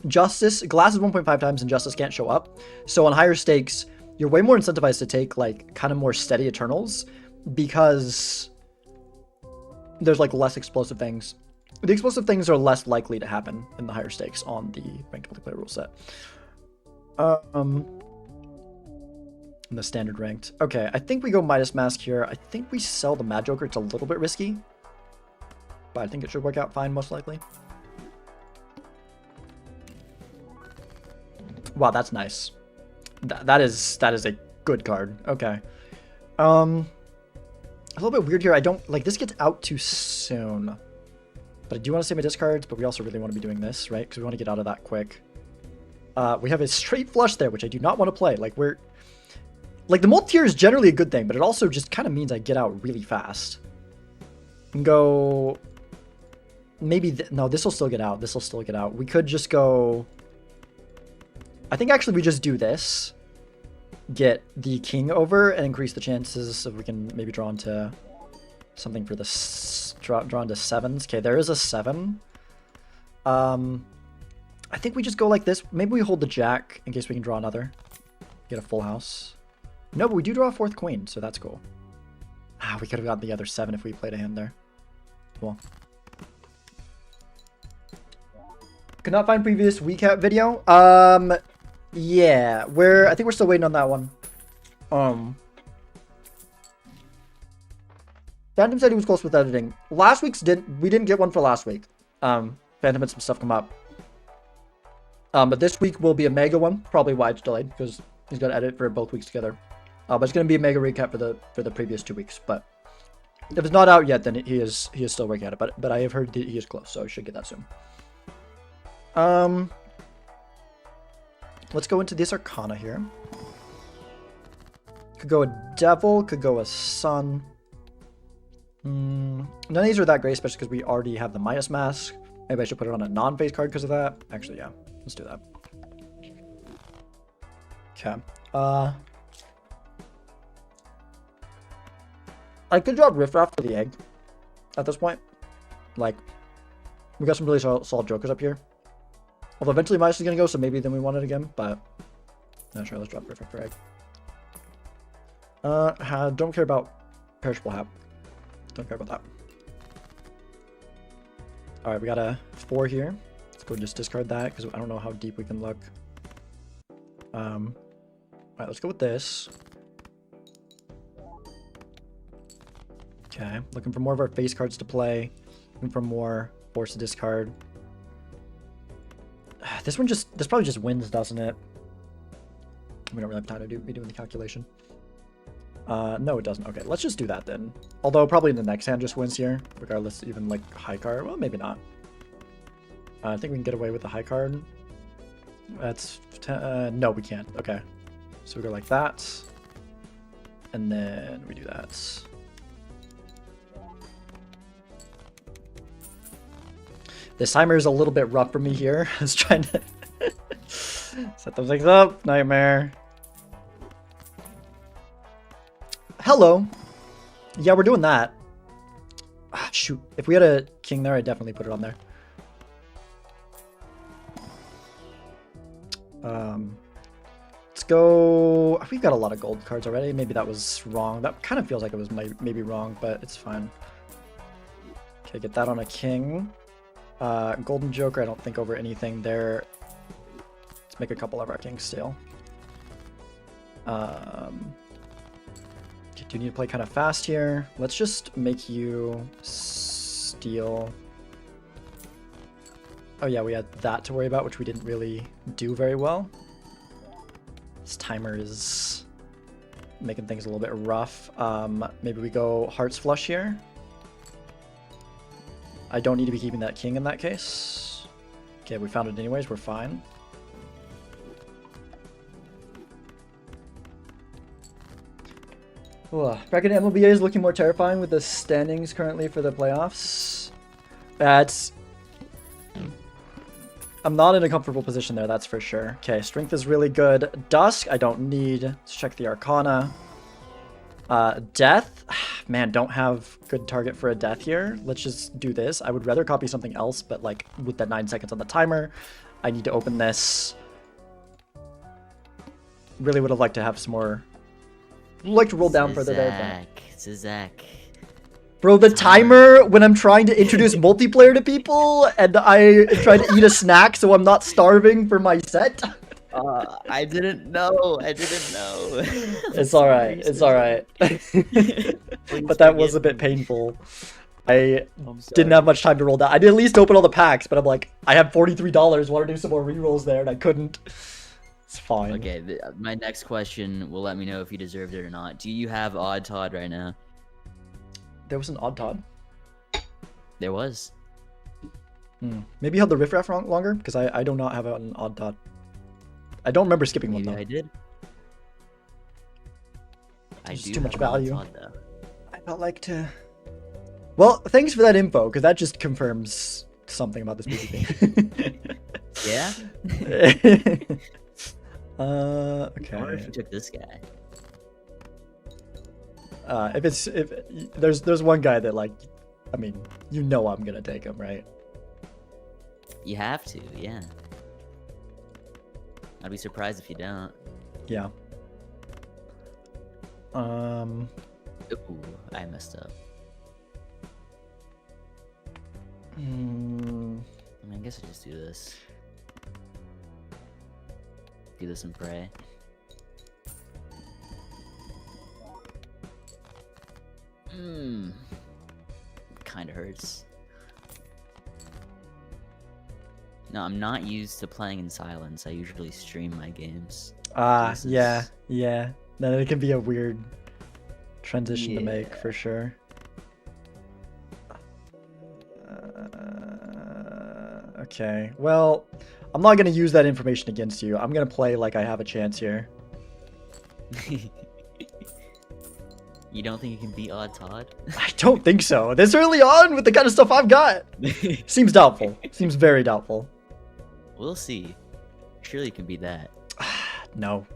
Justice, Glass is 1.5 times and Justice can't show up. So on higher stakes, you're way more incentivized to take like kind of more steady Eternals because there's like less explosive things. The explosive things are less likely to happen in the higher stakes on the ranked multiplayer rule set. The standard ranked. Okay, I think we go Midas Mask here. I think we sell the Mad Joker. It's a little bit risky, but I think it should work out fine, most likely. Wow, that's nice. That is a good card. Okay. A little bit weird here. I don't like this gets out too soon, but I do want to save my discards. But we also really want to be doing this, right? Because we want to get out of that quick. We have a straight flush there, which I do not want to play. Like we're. Like, the multi-tier is generally a good thing, but it also just kind of means I get out really fast. And go... Maybe... No, this will still get out. This will still get out. We could just go... I think actually we just do this. Get the king over and increase the chances so we can maybe draw into something for the... Draw into 7s. Okay, there is a 7. I think we just go like this. Maybe we hold the jack in case we can draw another. Get a full house. No, but we do draw a 4th queen, so that's cool. We could have gotten the other 7 if we played a hand there. Cool. Could not find previous recap video. Yeah, I think we're still waiting on that one. Phantom said he was close with editing. Last week's we didn't get one for last week. Phantom had some stuff come up. But this week will be a mega one. Probably why it's delayed because he's got to edit for both weeks together. But it's gonna be a mega recap for the previous 2 weeks. But if it's not out yet, then he is still working at it. But I have heard that he is close, so I should get that soon. Let's go into this Arcana here. Could go a Devil, could go a Sun. None of these are that great, especially because we already have the Midas Mask. Maybe I should put it on a non-face card because of that. Actually, yeah. Let's do that. Okay. I could drop Riff Raff for the egg at this point. Like, we got some really solid jokers up here. Although eventually Midas is going to go, so maybe then we want it again, but not sure. Let's drop Riff Raff for egg. Don't care about Perishable Hat. Don't care about that. Alright, we got a 4 here. Let's go just discard that, because I don't know how deep we can look. Alright, let's go with this. Okay, looking for more of our face cards to play. Looking for more force to discard. This probably just wins, doesn't it? We don't really have time to be doing the calculation. No, it doesn't. Okay, let's just do that then. Although probably the next hand just wins here, regardless, even like high card. Well, maybe not. I think we can get away with the high card. That's no, we can't. Okay, so we go like that, and then we do that. This timer is a little bit rough for me here. I was trying to set those things up. Nightmare. Hello. Yeah, we're doing that. Ah, shoot. If we had a king there, I'd definitely put it on there. Let's go. We've got a lot of gold cards already. Maybe that was wrong. That kind of feels like it was maybe wrong, but it's fine. Okay, get that on a king. Golden Joker, I don't think over anything there. Let's make a couple of our kings still. Do you need to play kind of fast here? Let's just make you steal. Oh yeah, we had that to worry about, which we didn't really do very well. This timer is making things a little bit rough. Maybe we go Hearts Flush here. I don't need to be keeping that king in that case. Okay, we found it anyways, we're fine. Bracket MLBA is looking more terrifying with the standings currently for the playoffs. I'm not in a comfortable position there, that's for sure. Okay, strength is really good. Dusk, I don't need. Let's check the Arcana. Death, man, don't have good target for a death here. Let's just do this. I would rather copy something else, but like with that 9 seconds on the timer, I need to open this. Really would have liked to have some more. Like to roll down further there. It's a Zach. Bro, the timer when I'm trying to introduce multiplayer to people and I try to eat a snack so I'm not starving for my set. I didn't know. It's alright. It's alright. But that was a bit painful. I didn't have much time to roll down. I did at least open all the packs, but I'm like, I have $43. Want to do some more rerolls there, and I couldn't. It's fine. Okay, my next question will let me know if you deserved it or not. Do you have Odd Todd right now? There was an Odd Todd. There was. Maybe you held the Riff Raff longer, because I do not have an Odd Todd. I don't remember skipping one, though. I did. There's do too much have Odd value. Todd, though. I felt like to... Well, thanks for that info, because that just confirms something about this movie thing. Yeah? Okay. I wonder if you took this guy. If there's one guy that, like, I mean, you know I'm gonna take him, right? You have to, yeah. I'd be surprised if you don't. Yeah. Ooh, I messed up. I mean, I guess I just do this. Do this and pray. Kinda hurts. No, I'm not used to playing in silence. I usually stream my games. This Yeah, is- yeah. Then it can be a weird transition to make Yeah. for sure. Okay, well, I'm not gonna use that information against you. I'm gonna play like I have a chance here. You don't think you can beat Odd Todd? I don't think so. This early on with the kind of stuff I've got. Seems doubtful. Seems very doubtful. We'll see. Surely you can beat that. No.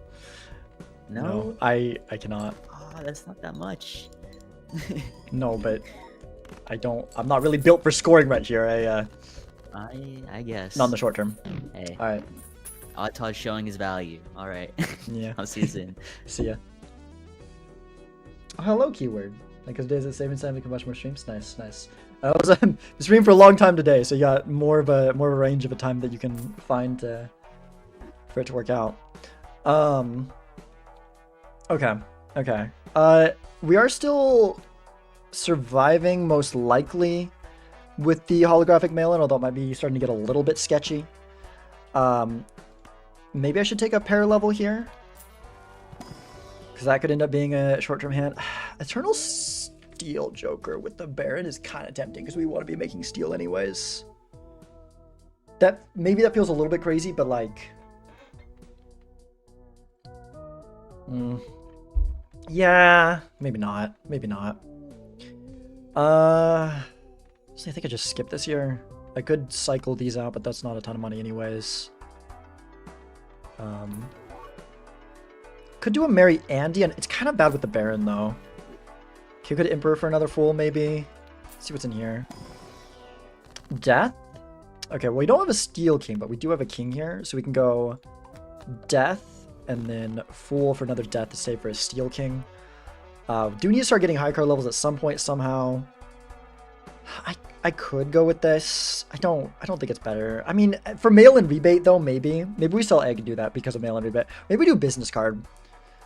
No? I cannot. Oh, that's not that much. No, but I'm not really built for scoring right here. I guess. Not in the short term. Hey, Alright. Odd Todd's showing his value. Alright. Yeah. I'll see you soon. See ya. Oh, hello, keyword. Like, because days at saving time, we can watch more streams. Nice, nice. I was streaming for a long time today, so you got more of a range of a time that you can find for it to work out. Okay. We are still surviving, most likely, with the holographic mail-in, although it might be starting to get a little bit sketchy. Maybe I should take a pair level here, because that could end up being a short-term hand. Eternal Steel Joker with the Baron is kind of tempting, because we want to be making steel anyways. Maybe that feels a little bit crazy, but like... Yeah, maybe not. Maybe not. So I think I just skip this year. I could cycle these out, but that's not a ton of money anyways. Could do a Mary Andy, and it's kind of bad with the Baron though. Okay, could Emperor for another Fool maybe. Let's see what's in here. Death? Okay, well we don't have a Steel King, but we do have a King here, so we can go Death, and then Fool for another Death to save for a Steel King. Do need to start getting high card levels at some point somehow. I could go with this. I don't think it's better. I mean, for mail-in rebate though, maybe we sell egg and do that because of mail-in rebate. Maybe we do business card,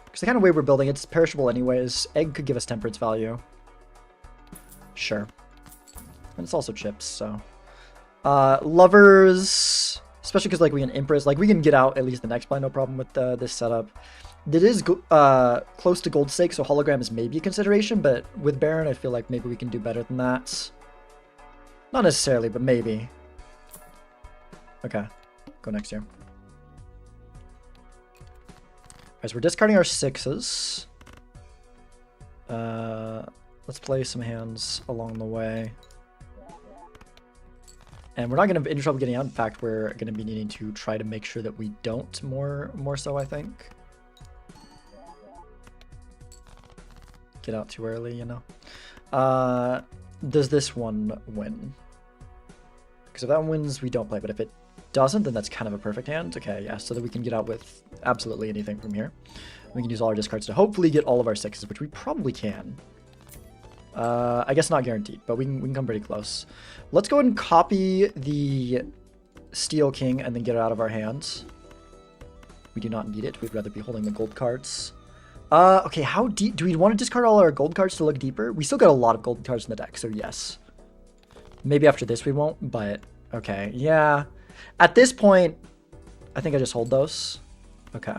because the kind of way we're building, it's perishable anyways. Egg could give us temperance value. Sure, and it's also chips. So, lovers, especially because like we can Empress, like we can get out at least the next blind, no problem with this setup. It is close to gold stake, so hologram is maybe a consideration, but with Baron, I feel like maybe we can do better than that. Not necessarily, but maybe. Okay, go next here. Alright, so we're discarding our sixes. Let's play some hands along the way. And we're not going to be in trouble getting out. In fact, we're going to be needing to try to make sure that we don't more so, I think. Get out too early, you know. Does this one win? Because if that one wins, we don't play. But if it doesn't, then that's kind of a perfect hand. Okay, yeah, so that we can get out with absolutely anything from here. We can use all our discards to hopefully get all of our sixes, which we probably can. I guess not guaranteed, but we can come pretty close. Let's go ahead and copy the Steel King and then get it out of our hands. We do not need it. We'd rather be holding the gold cards. Okay, how deep? Do we want to discard all our gold cards to look deeper? We still got a lot of gold cards in the deck, so yes. Maybe after this we won't, but okay. Yeah. At this point, I think I just hold those. Okay.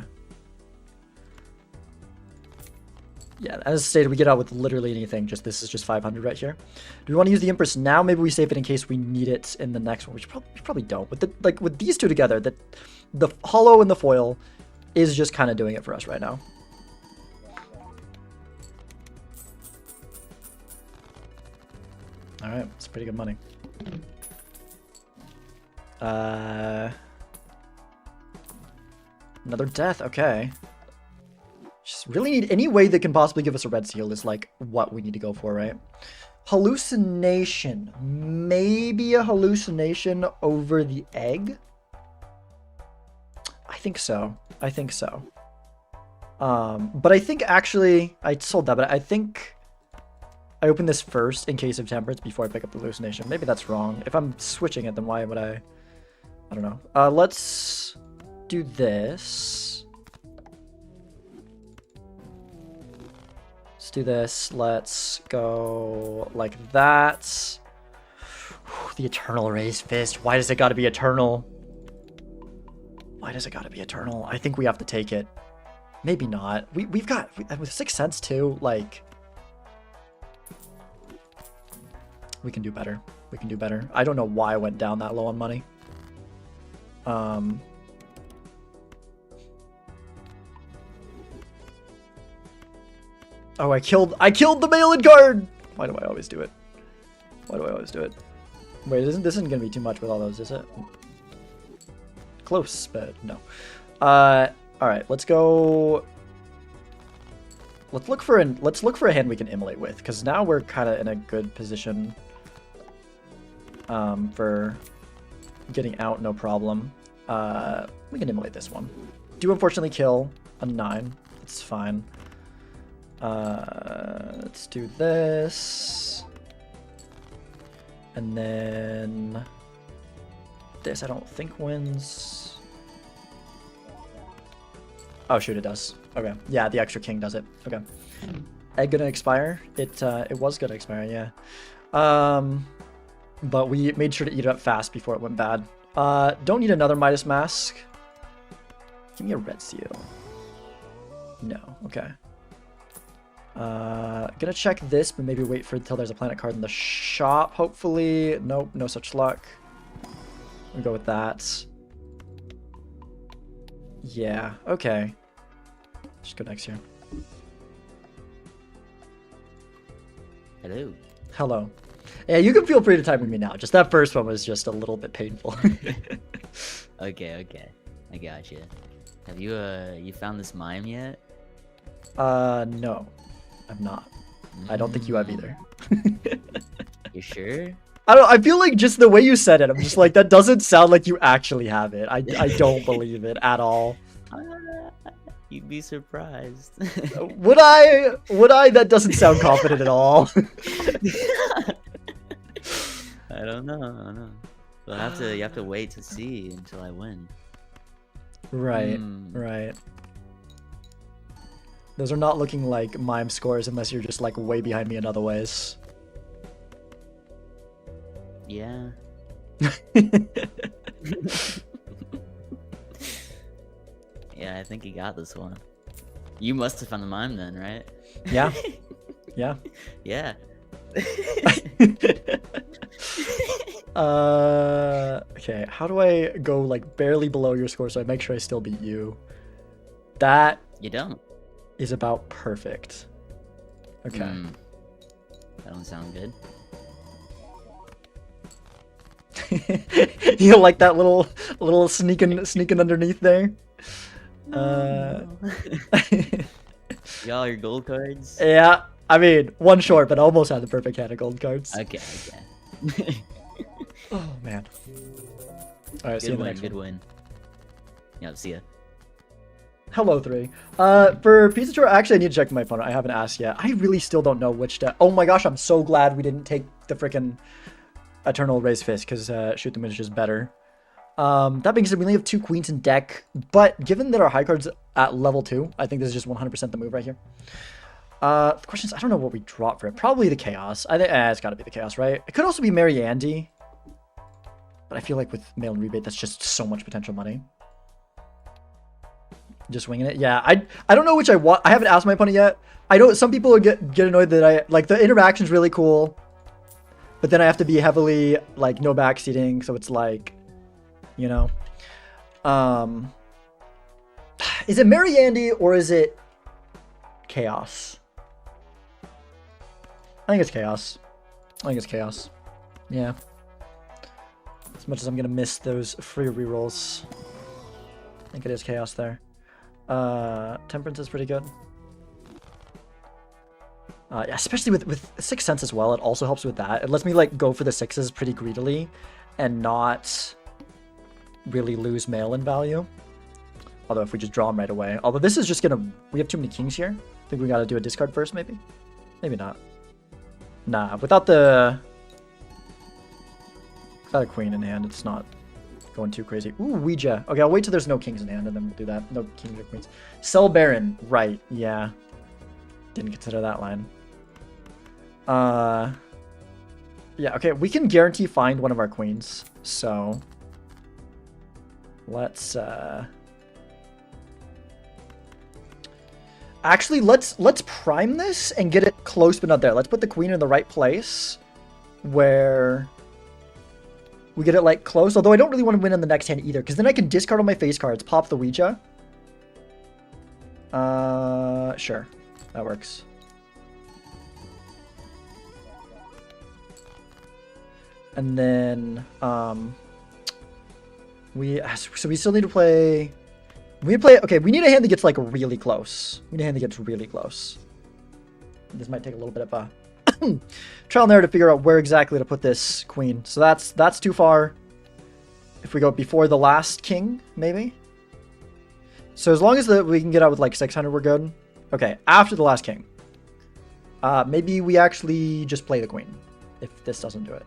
Yeah, as stated, we get out with literally anything. Just this is just 500 right here. Do we want to use the Empress now? Maybe we save it in case we need it in the next one, which we probably don't. But like with these two together, the holo and the foil is just kind of doing it for us right now. All right, it's pretty good money. Another death. Okay. Just really need any way that can possibly give us a red seal is like what we need to go for, right? Hallucination. Maybe a hallucination over the egg. I think so. I think so. But I think actually I sold that, but I think I open this first in case of temperance before I pick up the hallucination. Maybe that's wrong. If I'm switching it, then why would I don't know. Let's do this. Let's do this. Let's go like that. The Eternal Raised Fist. Why does it gotta be Eternal? Why does it gotta be Eternal? I think we have to take it. Maybe not. We've got, with Sixth Sense too, like... We can do better. We can do better. I don't know why I went down that low on money. Oh, I killed the mail-in card! Why do I always do it? Why do I always do it? Wait, this isn't gonna be too much with all those, is it? Close, but no. Alright, let's go. Let's look for a hand we can immolate with, because now we're kinda in a good position for getting out, no problem. We can immolate this one. Do unfortunately kill a 9. It's fine. Let's do this. And then this I don't think wins. Oh shoot, it does. Okay. Yeah, the extra king does it. Okay. Egg gonna expire? It was gonna expire, yeah. But we made sure to eat it up fast before it went bad. Don't need another Midas Mask. Give me a red seal. No, okay. Gonna check this, but maybe wait for until there's a planet card in the shop, hopefully. Nope, no such luck. We'll go with that. Yeah, okay. Just go next here. Hello. Hello. Yeah, you can feel free to type with me now. Just that first one was just a little bit painful. Okay. I gotcha. Have you you found this mime yet? No. I'm not. I don't think you have either. You sure? I feel like just the way you said it, I'm just like, that doesn't sound like you actually have it. I don't believe it at all. You'd be surprised. Would I? That doesn't sound confident at all. I don't know. You have to wait to see until I win. Right, right. Those are not looking like mime scores unless you're just like way behind me in other ways. Yeah. Yeah, I think you got this one. You must have found the mime then, right? Yeah. Yeah. Yeah. Okay, how do I go like barely below your score so I make sure I still beat you? That You don't. is about perfect. Okay. That don't sound good. You like that little sneaking underneath there? Y'all your gold cards? Yeah, I mean, one short, but I almost had the perfect hand of gold cards. Okay. Oh, man. Alright, see you in the next Good one. win. Yeah, see ya. Hello, 3. For Pizza Tour, actually, I need to check my opponent. I haven't asked yet. I really still don't know which deck. Oh my gosh, I'm so glad we didn't take the freaking Eternal Raised Fist, because Shoot the Moon is just better. That being said, we only have 2 queens in deck, but given that our high card's at level 2, I think this is just 100% the move right here. The question is, I don't know what we drop for it. Probably the Chaos. I think it's got to be the Chaos, right? It could also be Mary Andy, but I feel like with mail and rebate, that's just so much potential money. Just winging it. Yeah, I don't know which I want. I haven't asked my opponent yet. I know some people get annoyed that I like the interaction's really cool, but then I have to be heavily like no backseating, so it's like, you know, is it Mary Andy or is it Chaos? I think it's Chaos. Yeah. As much as I'm gonna miss those free rerolls, I think it is Chaos there. Temperance is pretty good. Yeah, especially with Sixth Sense as well. It also helps with that. It lets me like go for the 6s pretty greedily and not really lose mail-in value. Although if we just draw them right away. Although this is just gonna... We have too many kings here. I think we gotta do a discard first, maybe? Maybe not. Nah, without a queen in hand, it's not going too crazy. Ooh, Ouija. Okay, I'll wait till there's no kings in hand and then we'll do that. No kings or queens. Sell Baron. Right, yeah. Didn't consider that line. Yeah, okay, we can guarantee find one of our queens. So let's Actually, let's prime this and get it close but not there. Let's put the queen in the right place where we get it like close. Although I don't really want to win on the next hand either, because then I can discard all my face cards, pop the Ouija. Sure, that works. And then we still need to play. Okay, we need a hand that gets like really close. We need a hand that gets really close. This might take a little bit of a trial and error to figure out where exactly to put this queen. So that's too far. If we go before the last king, maybe. So as long as we can get out with like 600, we're good. Okay, after the last king. Maybe we actually just play the queen, if this doesn't do it.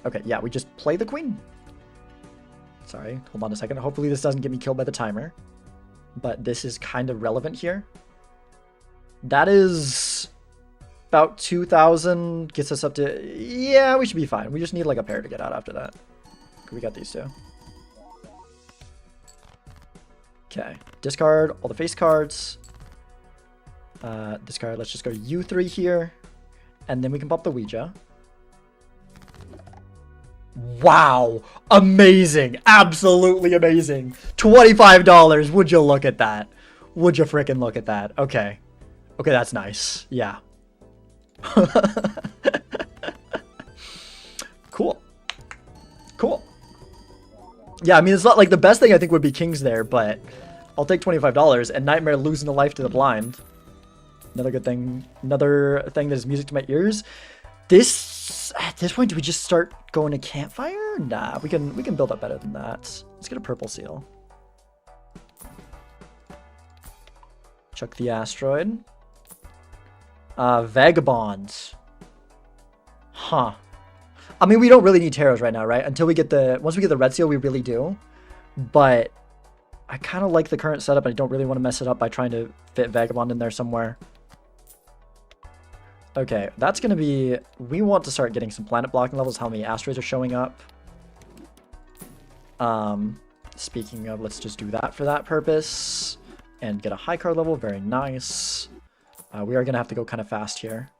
Okay, yeah, we just play the queen. Sorry, hold on a second. Hopefully this doesn't get me killed by the timer. But this is kind of relevant here. That is about 2,000. Gets us up to... Yeah, we should be fine. We just need like a pair to get out after that. We got these two. Okay, discard all the face cards. Discard, let's just go U3 here. And then we can pop the Ouija. Wow, amazing, absolutely amazing. $25, would you look at that? Would you frickin' look at that? Okay, that's nice, yeah. Cool. Yeah, I mean, it's not like the best thing I think would be kings there, but I'll take $25 and Nightmare losing a life to the blind. Another good thing, another thing that is music to my ears. At this point, do we just start going to campfire? Nah, we can build up better than that. Let's get a purple seal. Chuck the asteroid. Vagabonds. Huh. I mean, we don't really need taros right now, right? Until we get once we get the red seal, we really do. But I kind of like the current setup, and I don't really want to mess it up by trying to fit Vagabond in there somewhere. Okay, that's going to be... We want to start getting some planet blocking levels, how many asteroids are showing up. Speaking of, let's just do that for that purpose. And get a high card level, very nice. We are going to have to go kind of fast here.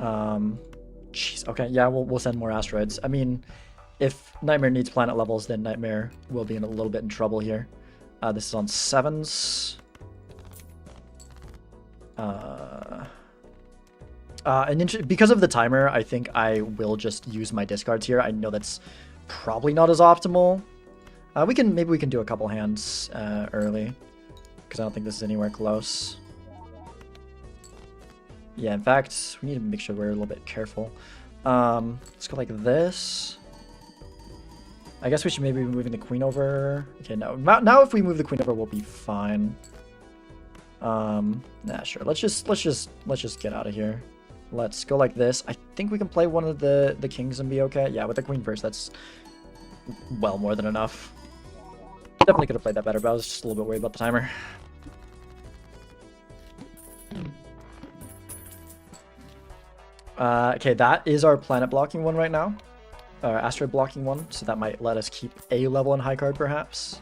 Jeez, okay, yeah, we'll send more asteroids. I mean, if Nightmare needs planet levels, then Nightmare will be in a little bit in trouble here. This is on 7s. Because of the timer, I think I will just use my discards here. I know that's probably not as optimal. Maybe we can do a couple hands early, because I don't think this is anywhere close. Yeah, in fact, we need to make sure we're a little bit careful. Let's go like this. I guess we should maybe be moving the queen over. Okay, no. Now if we move the queen over, we'll be fine. Nah, sure. Let's just get out of here. Let's go like this. I think we can play one of the kings and be okay. Yeah, with the queen first, that's well more than enough. Definitely could have played that better, but I was just a little bit worried about the timer. Okay, that is our planet blocking one right now. Asteroid blocking one, so that might let us keep a level in high card, perhaps.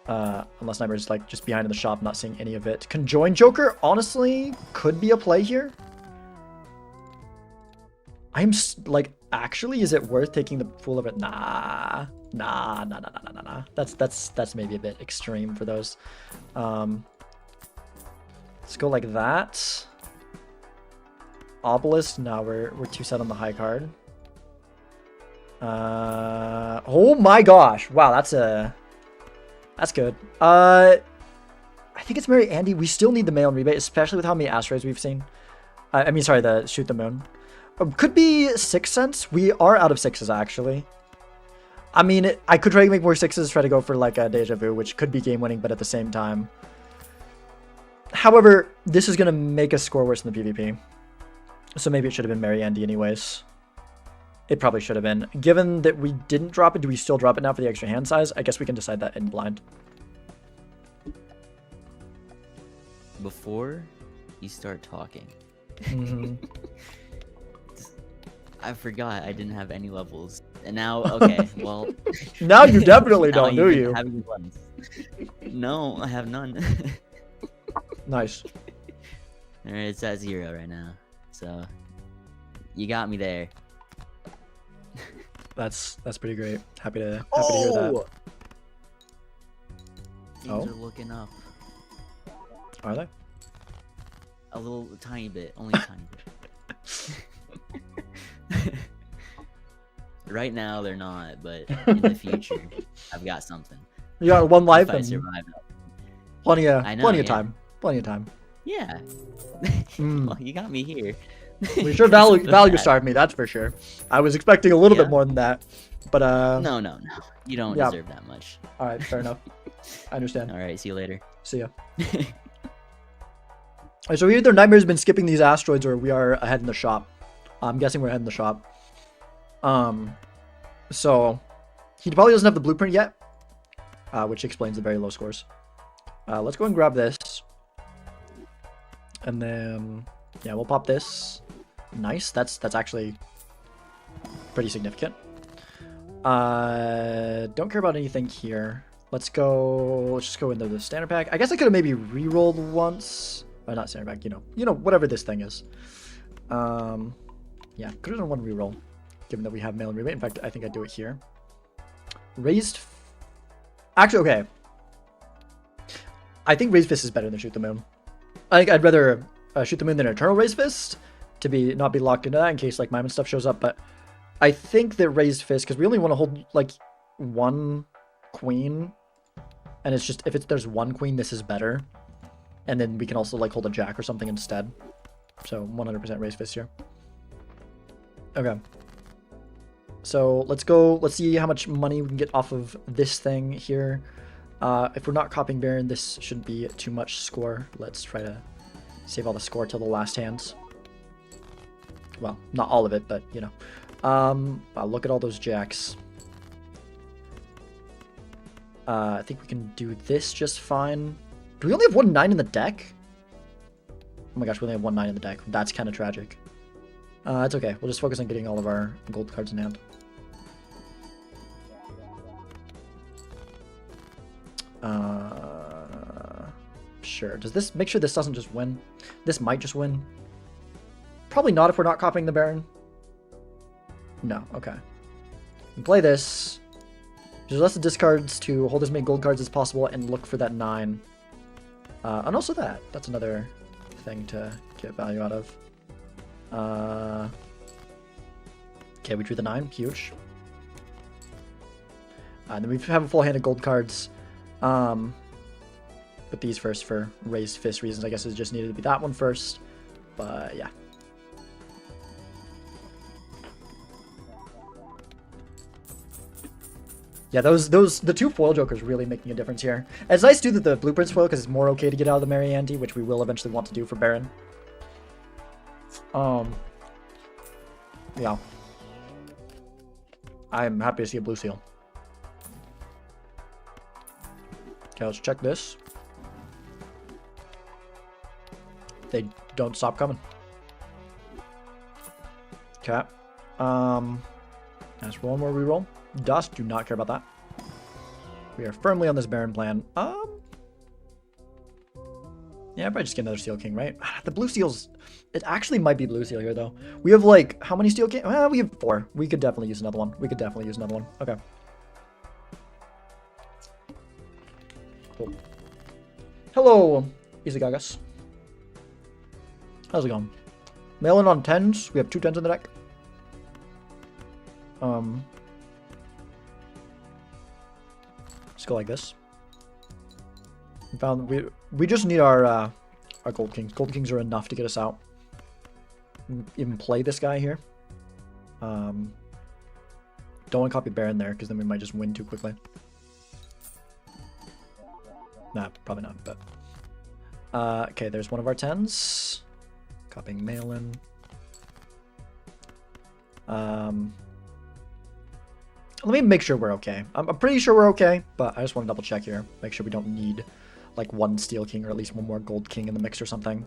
Unless Nightmare's like just behind in the shop, not seeing any of it. Conjoined Joker, honestly, could be a play here. I'm like, actually, is it worth taking the fool of it? Nah. That's maybe a bit extreme for those. Let's go like that. Obelisk, no, we're too set on the high card. Oh my gosh, wow, that's good. I think it's Mary Andy. We still need the mail and rebate, especially with how many asteroids we've seen. I mean, sorry, the shoot the moon. Could be 6 cents. We are out of 6s, actually. I mean, I could try to make more 6s, try to go for like a deja vu, which could be game winning, but at the same time. However, this is going to make us score worse in the PvP. So maybe it should have been Mary Andy anyways. It probably should have been. Given that we didn't drop it, do we still drop it now for the extra hand size? I guess we can decide that in blind. Before you start talking. I forgot I didn't have any levels. And now, okay, well... Now you definitely don't, do even you? have any buttons. No, I have none. Nice. Alright, it's at 0 right now. So you got me there. That's pretty great. Happy to hear that. Things Oh. are looking up. Are they? A little tiny bit, only a tiny bit. Right now they're not, but in the future, I've got something. You got one life If I and survive. plenty of I know, plenty of yeah. time. Plenty of time. Yeah. Mm. Well, you got me here. We sure Because of the value fact- starved me, that's for sure. I was expecting a little bit Yeah. more than that. But No. You don't Yeah. deserve that much. alright, fair enough. I understand. Alright, see you later. See ya. Alright, so either Nightmare's been skipping these asteroids or we are ahead in the shop. I'm guessing we're ahead in the shop. So he probably doesn't have the blueprint yet, which explains the very low scores. Let's go and grab this. And then, yeah, we'll pop this. Nice. That's actually pretty significant. Don't care about anything here. Let's just go into the standard pack. I guess I could have maybe re-rolled once. Or not standard pack, you know, whatever this thing is. Yeah, could have done one re-roll, given that we have mail and rebate. In fact, I think I'd do it here. Actually, okay. I think Raised Fist is better than Shoot the Moon. I think I'd rather Shoot the Moon than Eternal Raised Fist to not be locked into that in case like Mime stuff shows up. But I think that Raised Fist, because we only want to hold like one queen, and it's just if there's one queen, this is better, and then we can also like hold a jack or something instead. So 100% Raised Fist here. Okay. So let's go. Let's see how much money we can get off of this thing here. If we're not copying Baron, this shouldn't be too much score. Let's try to save all the score till the last hands. Well, not all of it, but you know. Wow, look at all those jacks. I think we can do this just fine. Do we only have 1 9 in the deck? Oh my gosh, we only have 1 9 in the deck. That's kind of tragic. It's okay. We'll just focus on getting all of our gold cards in hand. Sure. Does this make sure this doesn't just win? This might just win. Probably not if we're not copying the Baron. No. Okay. We can play this. There's less discards to hold as many gold cards as possible and look for that 9. And also that. That's another thing to get value out of. Okay, we drew the 9. Huge. And then we have a full hand of gold cards. Put these first for Raised Fist reasons. I guess it just needed to be that one first. But yeah. Yeah, the 2 foil jokers really making a difference here. And it's nice too that the blueprints foil because it's more okay to get out of the Merry Ante, which we will eventually want to do for Baron. Yeah. I'm happy to see a blue seal. Okay, let's check this. They don't stop coming. Okay. Let's roll more reroll. Dust, do not care about that. We are firmly on this Baron plan. Yeah, probably just get another Steel King, right? The blue seals, it actually might be blue seal here, though. We have, like, how many Steel King? Well, we have 4. We could definitely use another one. Okay. Cool. Hello, Izagagas. How's it going? Mail in on 10s. We have 2 10s in the deck. Let's go like this. We found we just need our gold kings. Gold kings are enough to get us out. Even play this guy here. Don't want to copy Baron there because then we might just win too quickly. Nah, probably not. But okay, there's one of our 10s. Copying mail-in. Let me make sure we're okay. I'm pretty sure we're okay, but I just want to double check here. Make sure we don't need like 1 Steel King or at least 1 more Gold King in the mix or something.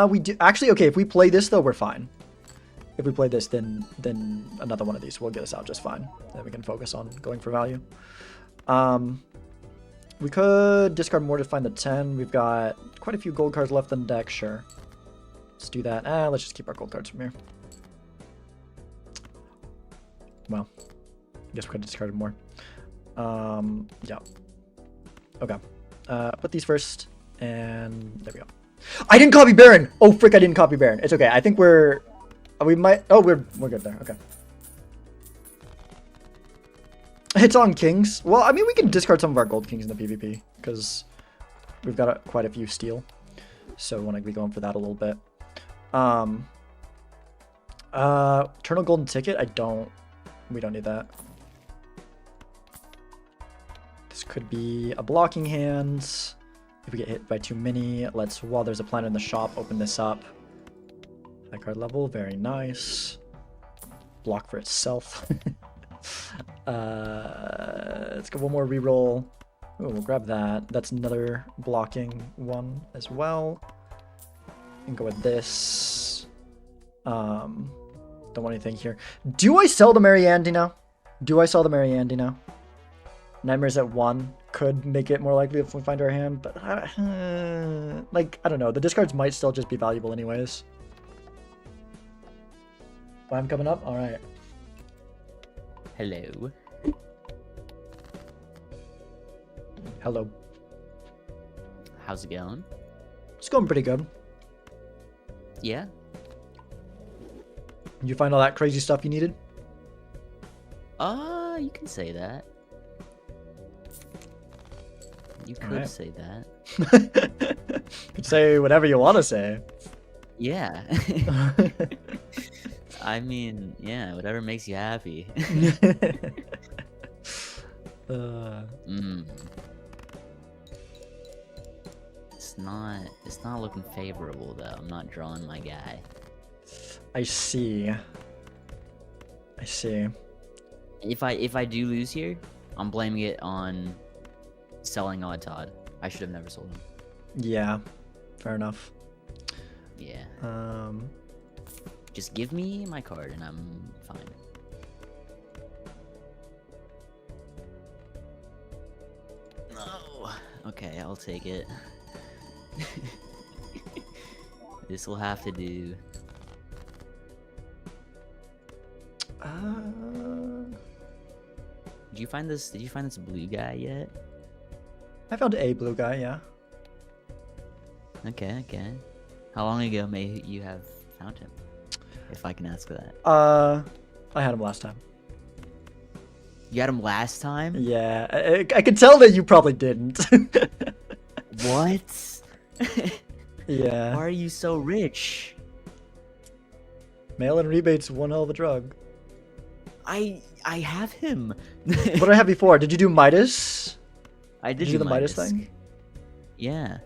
We do actually. Okay, if we play this though, we're fine. If we play this, then another one of these will get us out just fine. Then we can focus on going for value. We could discard more to find the 10. We've got quite a few gold cards left in the deck, sure. Let's do that. Let's just keep our gold cards from here. Well, I guess we could have discarded more. Yeah. Okay. Put these first, and there we go. I didn't copy Baron! Oh, frick, I didn't copy Baron. It's okay. I think we might... Oh, we're good there. Okay. It's on kings. Well, I mean, we can discard some of our gold kings in the PvP, because we've got quite a few steel. So we want to be going for that a little bit. Eternal golden ticket? We don't need that. This could be a blocking hand. If we get hit by too many, while there's a planet in the shop, open this up. High card level, very nice. Block for itself. Let's go one more reroll. Oh, we'll grab that. That's another blocking one as well. And go with this. Don't want anything here. Do I sell the Mariandy now? Nightmares at 1 could make it more likely if we find our hand, but like, I don't know. The discards might still just be valuable anyways. I'm coming up? Alright. Hello. Hello. How's it going? It's going pretty good. Yeah. Did you find all that crazy stuff you needed? You can say that. You could Alright. say that. You could say whatever you want to say. Yeah. I mean, yeah, whatever makes you happy. It's not looking favorable though. I'm not drawing my guy. I see. If I do lose here, I'm blaming it on selling Odd Todd. I should have never sold him. Yeah, fair enough. Yeah. Just give me my card and I'm fine. No. Okay, I'll take it. This will have to do. Did you find this blue guy yet? I found a blue guy, yeah. Okay. How long ago may you have found him? If I can ask that. I had him last time. You had him last time? Yeah, I could tell that you probably didn't. What? Yeah. Why are you so rich? Mail-in rebates one hell of a drug. I have him. What did I have before? Did you do Midas? I did you do the Midas thing? Yeah.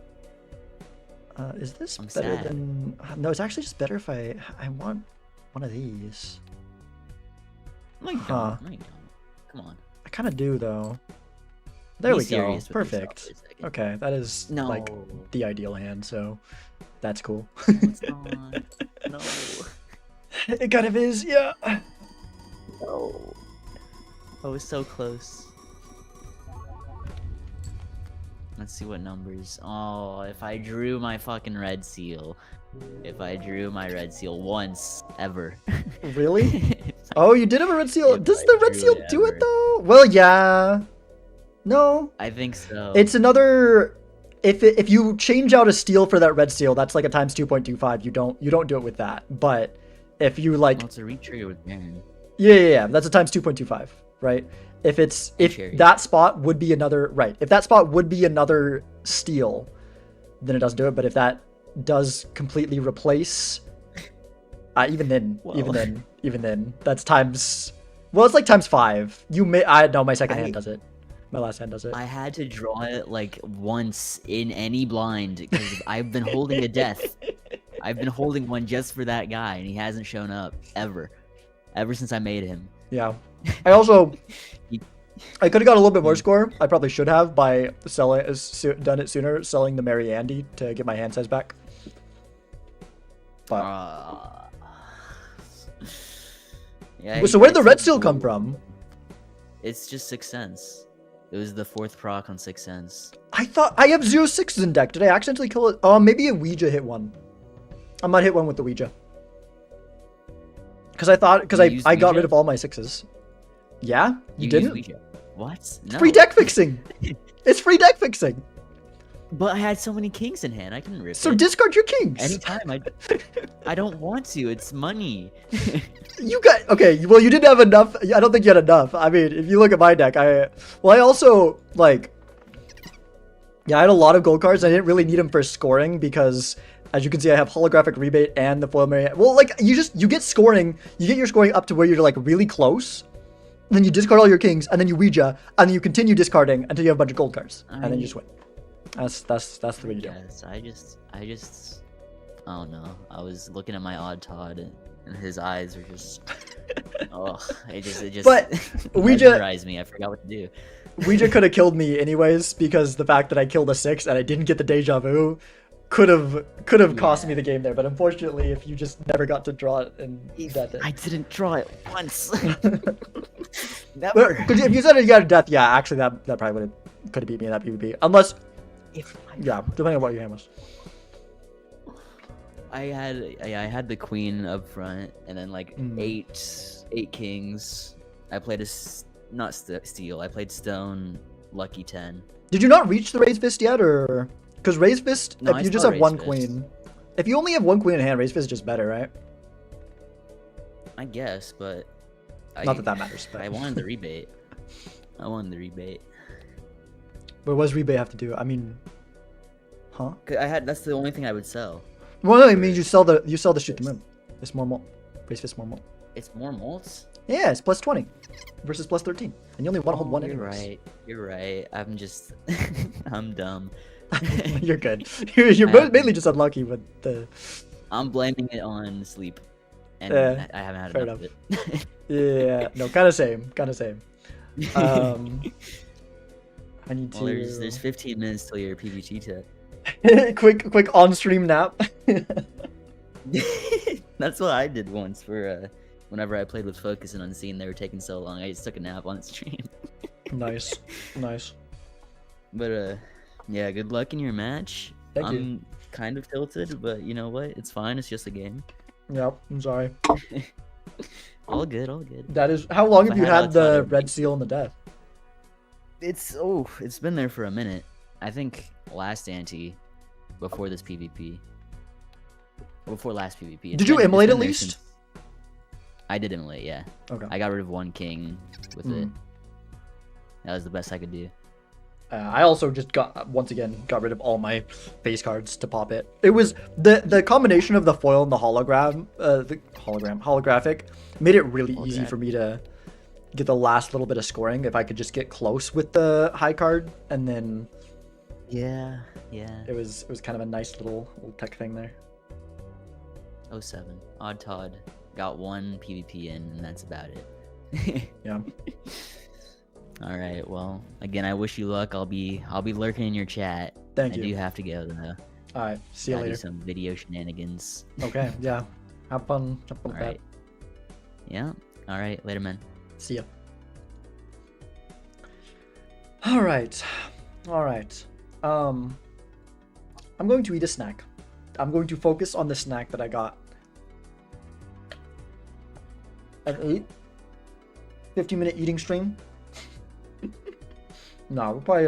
Is this I'm better sad. than... No, it's actually just better if I want one of these. No, you Huh. don't. No, you don't. Come on. I kind of do, though. There Be we go. serious with yourself Perfect. for a second. Okay, that is, No. like, the ideal hand, so that's cool. It's not. No. It kind of is, yeah. No. I was so close. Let's see what numbers. Oh, if I drew my fucking red seal. If I drew my red seal once, ever. Really? Oh, you did have a red seal. If Does I the red drew seal it do it, ever. though? Well, yeah. No. I think so. It's another... If you change out a steel for that red seal, that's like a times 2.25. You don't do it with that. But if you like... Well, it's a retrigger with Baron. Yeah. That's a times 2.25, right? If Cherry. that spot would be another... Right. If that spot would be another steel, then it doesn't do it. But if that does completely replace... even then, that's times... Well, it's like times 5. No, my second hand does it. My last hand does it. I had to draw it like once in any blind because I've been holding a death. I've been holding one just for that guy, and he hasn't shown up ever since I made him. Yeah. I also... I could have got a little bit more score. I probably should have by done it sooner, selling the Mary Andy to get my hand size back. But... Yeah. so where did the red seal come from? It's just 6th sense. It was the 4th proc on 6 cents. I thought I have 0/6s in deck. Did I accidentally kill it? Maybe a Ouija hit one. I might hit one with the Ouija. Because You used I got Ouija? rid of all my 6s. Yeah? You used didn't? Ouija. What? No. Free deck fixing! It's free deck fixing! But I had so many kings in hand, I couldn't rip So it. discard your kings! Anytime I don't want to. It's money. You got okay. Well, you didn't have enough. I don't think you had enough. I mean, if you look at my deck, I also like. Yeah, I had a lot of gold cards. I didn't really need them for scoring because, as you can see, I have holographic rebate and the foil Mary. Well, like you get scoring. You get your scoring up to where you're like really close. Then you discard all your kings, and then you Ouija, and then you continue discarding until you have a bunch of gold cards, and then you just win. That's the way you do it. Yes, I just, I don't know. I was looking at my odd Todd, and his eyes were just, oh, it just. But Ouija mesmerized me. I forgot what to do. Ouija could have killed me anyways because the fact that I killed a 6 and I didn't get the deja vu could have cost me the game there. But unfortunately, if you just never got to draw it and death it. I didn't draw it once. Never. Because if you said you got a death, yeah, actually that probably could have beat me in that PvP. Unless, yeah, depending on what your hand was. I had the queen up front, and then like eight kings. I played not steel. I played stone. Lucky 10. Did you not reach the raised fist yet, or because raised fist? No, if I you just saw have one raised queen, if you only have one queen in hand, raised fist is just better, right? I guess, but Not that matters. But I wanted the rebate. I wanted the rebate. But what does rebate have to do? I mean, huh? 'Cause that's the only thing I would sell. Well, no, it means you sell the shoot the moon. It's more mult. Raised fist more mult. It's more molts. Yeah, it's plus 20 versus plus 13, and you only want to hold one You're anyways. right. You're right. I'm just, I'm dumb. You're good. You're I have- mainly just unlucky with the. I'm blaming it on sleep, and I haven't had fair enough of it. Yeah, no, kind of same. I need Well, to. there's 15 minutes till your PvT test. quick on-stream nap. That's what I did once for whenever I played with Focus and Unseen. They were taking so long. I just took a nap on stream. Nice. But yeah, good luck in your match. Thank you. I'm kind of tilted, but you know what? It's fine. It's just a game. Yep, I'm sorry. All good. That is. How long If have I you had had outside the of- red seal and the death? It's been there for a minute. I think last ante, before this PvP, before last PvP. Did you it's immolate been at there least? since- I did immolate, yeah. Okay. I got rid of one king with it. Mm. That was the best I could do. I also just got rid of all my base cards to pop it. It was the combination of the foil and the holographic made it really easy for me to get the last little bit of scoring if I could just get close with the high card, and then Yeah. it was kind of a nice little tech thing there. 07. Odd Todd got one PvP in, and that's about it. Yeah. All right. Well, again, I wish you luck. I'll be lurking in your chat. Thank I you. do have to go though. All right. See you Gotta do later. some video shenanigans. Okay. Yeah. Have fun. With All that. right. Yeah. All right. Later, man. See ya. All right. I'm going to eat a snack. I'm going to focus on the snack that I got. An 15-minute eating stream. No, we'll probably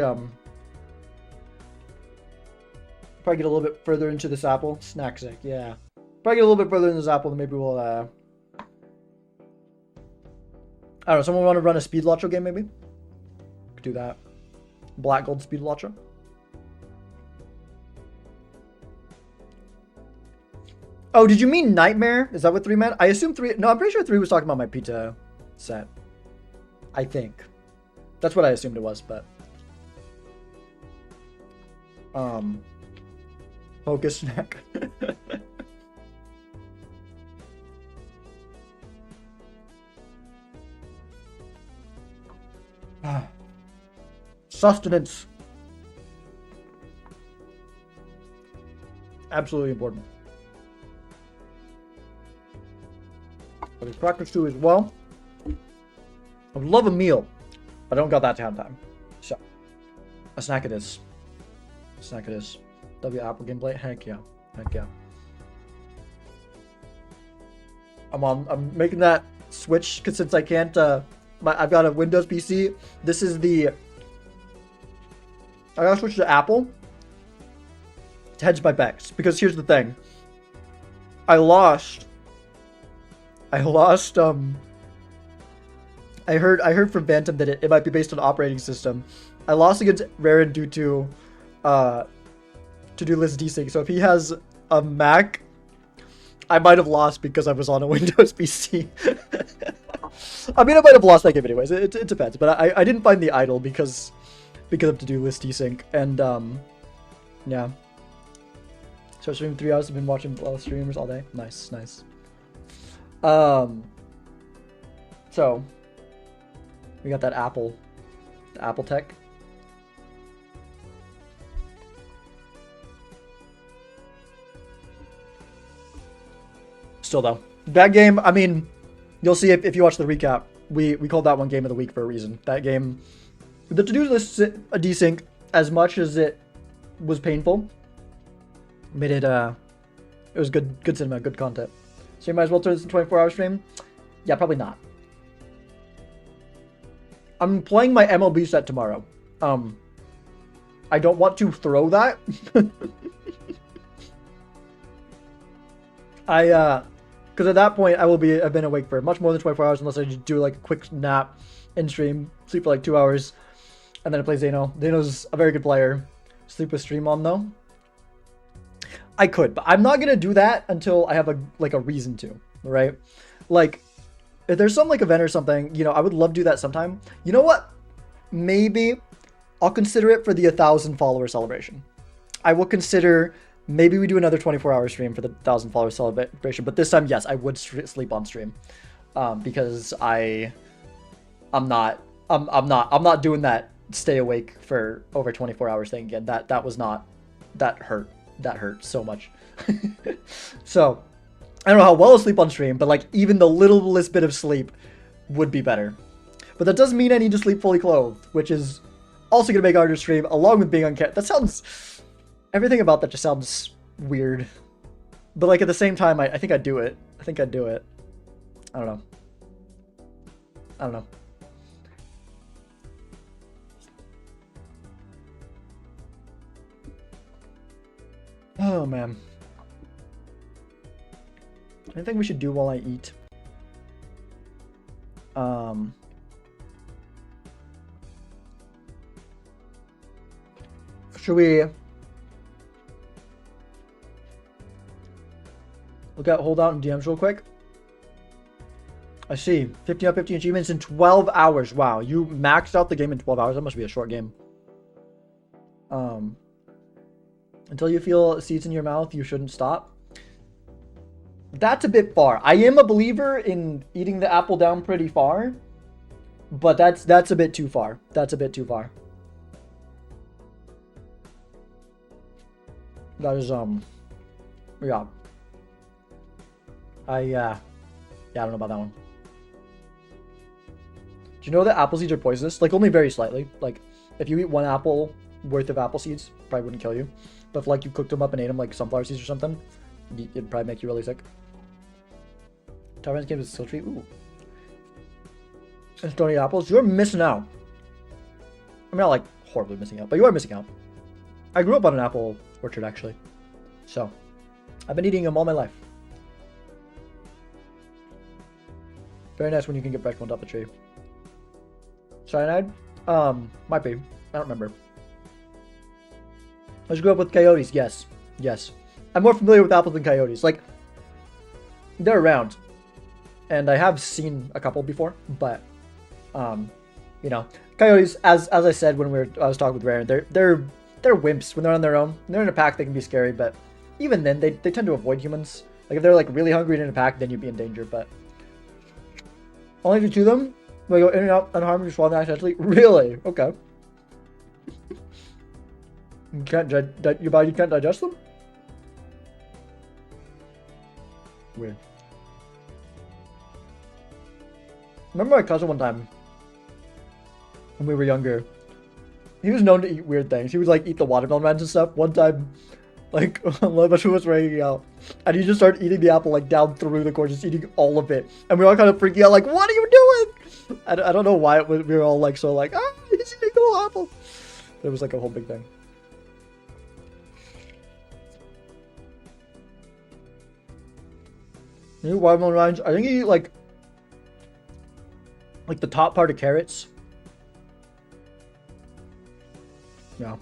get a little bit further into this apple. Snack sick, yeah. Probably get a little bit further in this apple, then maybe we'll I don't know, someone want to run a speed lotro game maybe? Could do that. Black gold speed lotro. Oh, did you mean Nightmare? Is that what 3 meant? I assume 3. No, I'm pretty sure 3 was talking about my pizza set. I think. That's what I assumed it was, but. Focus snack. Sustenance. Absolutely important. But it's practice too as well. I would love a meal, but I don't got that downtime. So A snack it is. Snack it is. W Apple gameplay? Heck yeah. Heck yeah. I'm making that switch because since I can't I've got a Windows PC. This is the I gotta switch to Apple to hedge my bets because here's the thing. I lost I heard from Bantam that it might be based on operating system. I lost against Raren due to to-do list desync. So if he has a Mac, I might have lost because I was on a Windows PC. I mean, I might have lost that game anyways. It depends. But I didn't find the idle because of to-do list desync. And yeah. So I streamed 3 hours. I've been watching streamers all day. Nice, nice. So we got that Apple tech. Still though, that game, I mean, you'll see if you watch the recap, we called that one game of the week for a reason. That game, the to-do list desync, as much as it was painful, made it was good cinema, good content. So you might as well turn this into a 24-hour stream? Yeah, probably not. I'm playing my MLB set tomorrow. I don't want to throw that. Because at that point I've been awake for much more than 24 hours unless I just do like a quick nap in stream, sleep for like 2 hours, and then I play Zeno. Zeno's a very good player. Sleep with stream on though. I could, but I'm not gonna do that until I have a reason to, right? Like, if there's some like event or something, you know, I would love to do that sometime. You know what? Maybe I'll consider it for the 1,000 follower celebration. I will consider maybe we do another 24-hour stream for the 1,000 follower celebration. But this time, yes, I would sleep on stream, because I'm not doing that stay awake for over 24 hours thing again. That hurt so much. So I don't know how well I'll sleep on stream, but like even the littlest bit of sleep would be better. But that doesn't mean I need to sleep fully clothed, which is also going to make harder to stream along with being on camera. That sounds, everything about that just sounds weird. But like at the same time, I think I'd do it. I think I'd do it. I don't know. I don't know. Oh man. Anything we should do while I eat? Should we look at holdout and DMs real quick? I see. 50 out of 50 achievements in 12 hours. Wow, you maxed out the game in 12 hours. That must be a short game. Until you feel seeds in your mouth, you shouldn't stop. That's a bit far. I am a believer in eating the apple down pretty far, but that's a bit too far. That's a bit too far. That is yeah. Yeah, I don't know about that one. Do you know that apple seeds are poisonous? Like only very slightly. Like if you eat one apple worth of apple seeds, probably wouldn't kill you. But if like you cooked them up and ate them like sunflower seeds or something, it'd probably make you really sick. Tyrant's game is a skill tree. Ooh. And stony apples. You're missing out. I'm not like horribly missing out, but you are missing out. I grew up on an apple orchard actually. So I've been eating them all my life. Very nice when you can get breadcrumbs up a tree. Cyanide? Might be. I don't remember. I just grew up with coyotes. Yes. Yes. I'm more familiar with apples than coyotes. Like, they're around. And I have seen a couple before, but, you know, coyotes, as I said when I was talking with Raren, they're wimps when they're on their own. When they're in a pack, they can be scary, but even then, they tend to avoid humans. Like, if they're, like, really hungry and in a pack, then you'd be in danger, but only if you chew them, they go in and out unharmed, you swallow them accidentally. Really? Okay. You can't your body can't digest them? Weird. Remember my cousin one time when we were younger, He was known to eat weird things. He would like eat the watermelon rinds and stuff. One time, like Lebanon was hanging out, and he just started eating the apple like down through the course, just eating all of it. And we were all kind of freaking out, like, "What are you doing?" I don't know why we were all like so like, "Ah, he's eating the whole apple." It was like a whole big thing. New watermelon rinds. I think he eat like the top part of carrots. Yeah.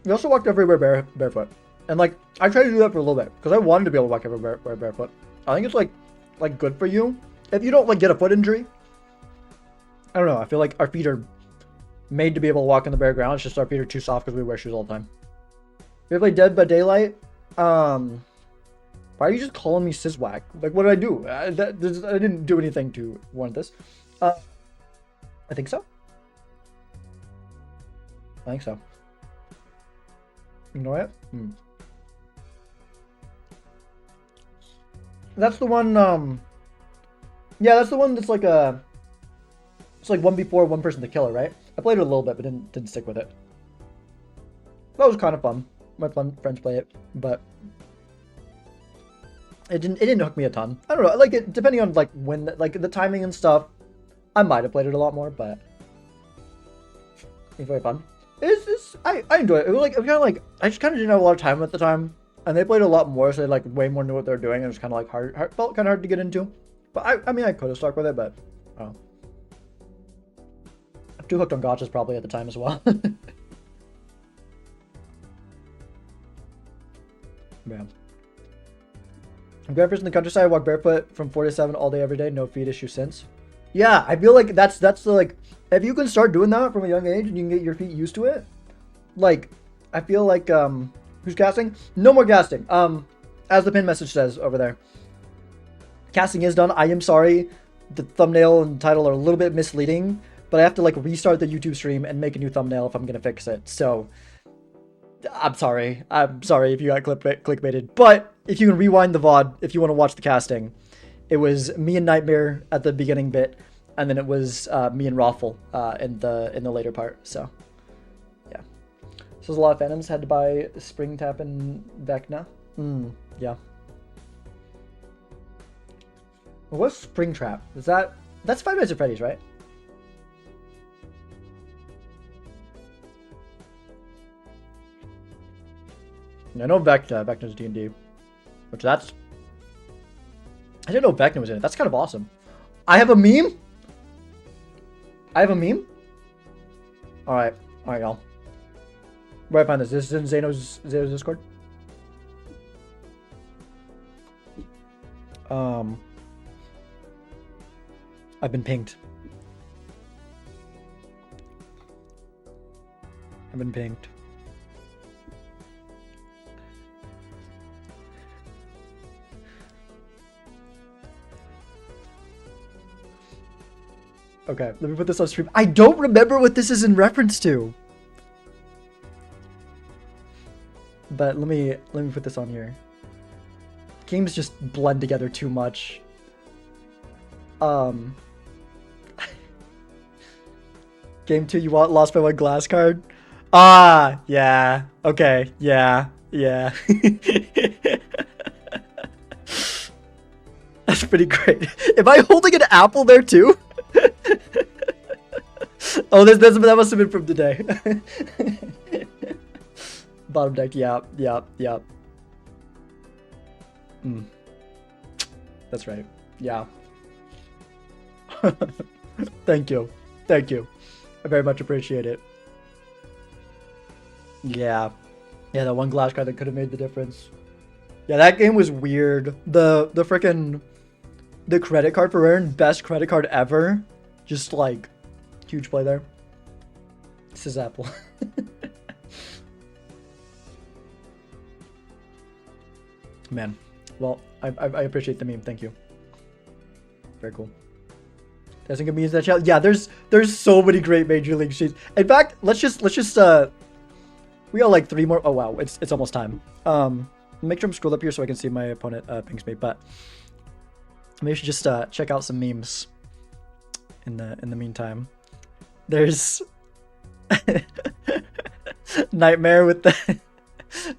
We also walked everywhere barefoot, and like I tried to do that for a little bit because I wanted to be able to walk everywhere barefoot. I think it's like good for you if you don't like get a foot injury. I don't know. I feel like our feet are made to be able to walk in the bare ground. It's just our feet are too soft because we wear shoes all the time. We play Dead by Daylight. Why are you just calling me Sizwhack? Like, what did I do? I didn't do anything to warrant this. I think so. I think so. You know what? That's the one, yeah, that's the one that's like it's like 1v4, one person to kill it, right? I played it a little bit, but didn't stick with it. That was kind of fun. My friends play it, but it didn't hook me a ton. I don't know, like it depending on like when like the timing and stuff. I might have played it a lot more, but it's very fun. I enjoy it. It was kind of like I just kind of didn't have a lot of time at the time, and they played a lot more, so they like way more knew what they were doing, and it was kind of like felt kind of hard to get into. But I mean I could have stuck with it, but I don't know. I'm too hooked on gotchas probably at the time as well. Man. I'm grandparents in the countryside. I walk barefoot from 4 to 7 all day every day. No feet issue since. Yeah, I feel like that's the like if you can start doing that from a young age and you can get your feet used to it, like I feel like who's casting? No more casting. As the pin message says over there. Casting is done. I am sorry. The thumbnail and title are a little bit misleading, but I have to like restart the YouTube stream and make a new thumbnail if I'm gonna fix it. So I'm sorry. I'm sorry if you got clickbaited. But if you can rewind the VOD, if you want to watch the casting, it was me and Nightmare at the beginning bit, and then it was me and Raffle in the later part. So yeah. So there's a lot of Phantoms. Had to buy Spring Tap and Vecna. Yeah. What's Spring Trap? That's Five Nights at Freddy's, right? I know Vecna's D&D, which that's... I didn't know Vecna was in it. That's kind of awesome. I have a meme? I have a meme? Alright, y'all. Where do I find this? This is in Zeno's Discord? I've been pinged. I've been pinged. Okay, let me put this on stream. I don't remember what this is in reference to. But let me put this on here. Games just blend together too much. Game 2, you want lost by one glass card? Ah, yeah. Okay, yeah. That's pretty great. Am I holding an apple there too? Oh, that must have been from today. Bottom deck, yeah. That's right. Yeah. Thank you. I very much appreciate it. Yeah, that one glass card that could have made the difference. Yeah, that game was weird. The frickin' the credit card for Aaron, best credit card ever. Just like huge play there. This is Apple. Man, well, I appreciate the meme. Thank you. Very cool. Doesn't give me that challenge. Yeah, there's so many great Major League sheets. In fact, let's just we got like 3 more. Oh wow, it's almost time. Make sure I'm scrolled up here so I can see my opponent pings me. But Maybe we should just check out some memes in the meantime. There's Nightmare with the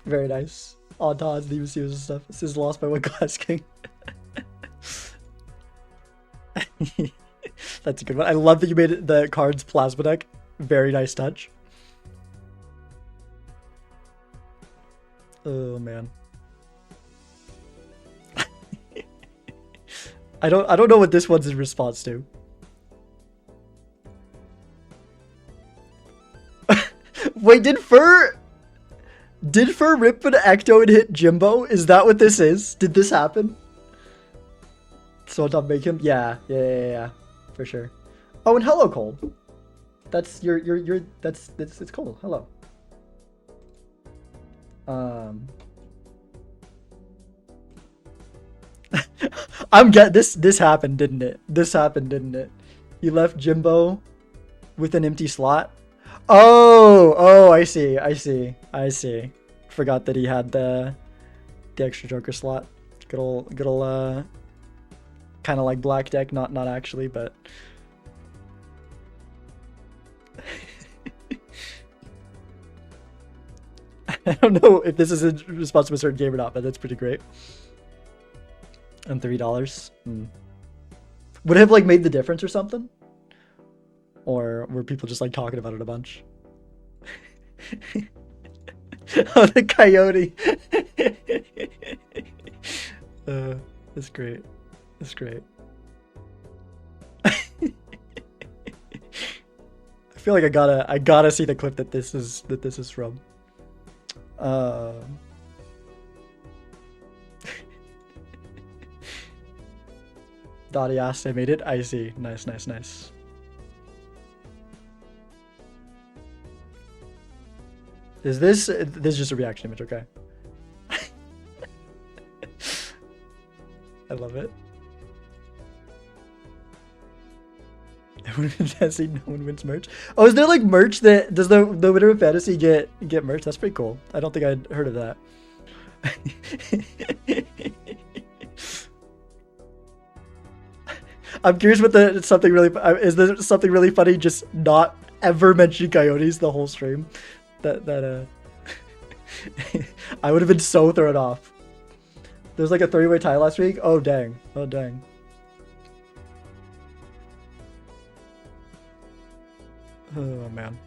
very nice odd odds, the UCOs and stuff. This is lost by one Glass King. That's a good one. I love that you made it the cards plasma deck. Very nice touch. Oh man. I don't know what this one's in response to. Wait, did Fur rip an Ecto and hit Jimbo? Is that what this is? Did this happen? So don't make him. Yeah, for sure. Oh, and hello, Cole. That's it's Cole. Hello. This happened, didn't it? This happened, didn't it? He left Jimbo with an empty slot. Oh, I see. Forgot that he had the extra Joker slot. Good old kind of like black deck, not actually, but I don't know if this is in response to a certain game or not, but that's pretty great. And $3. Would it have like made the difference or something? Or were people just like talking about it a bunch? Oh, the coyote. That's great. That's great. I feel like I gotta see the clip that this is from. Dottie asked, I made it. I see. Nice. Is this is just a reaction image? Okay. I love it. Fantasy, no one wins merch. Oh, is there like merch that does the winner of fantasy get merch? That's pretty cool. I don't think I'd heard of that. I'm curious what something really funny just not ever mentioning coyotes the whole stream. That I would have been so thrown off. There's like a 30-way tie last week. Oh dang. Oh dang. Oh man.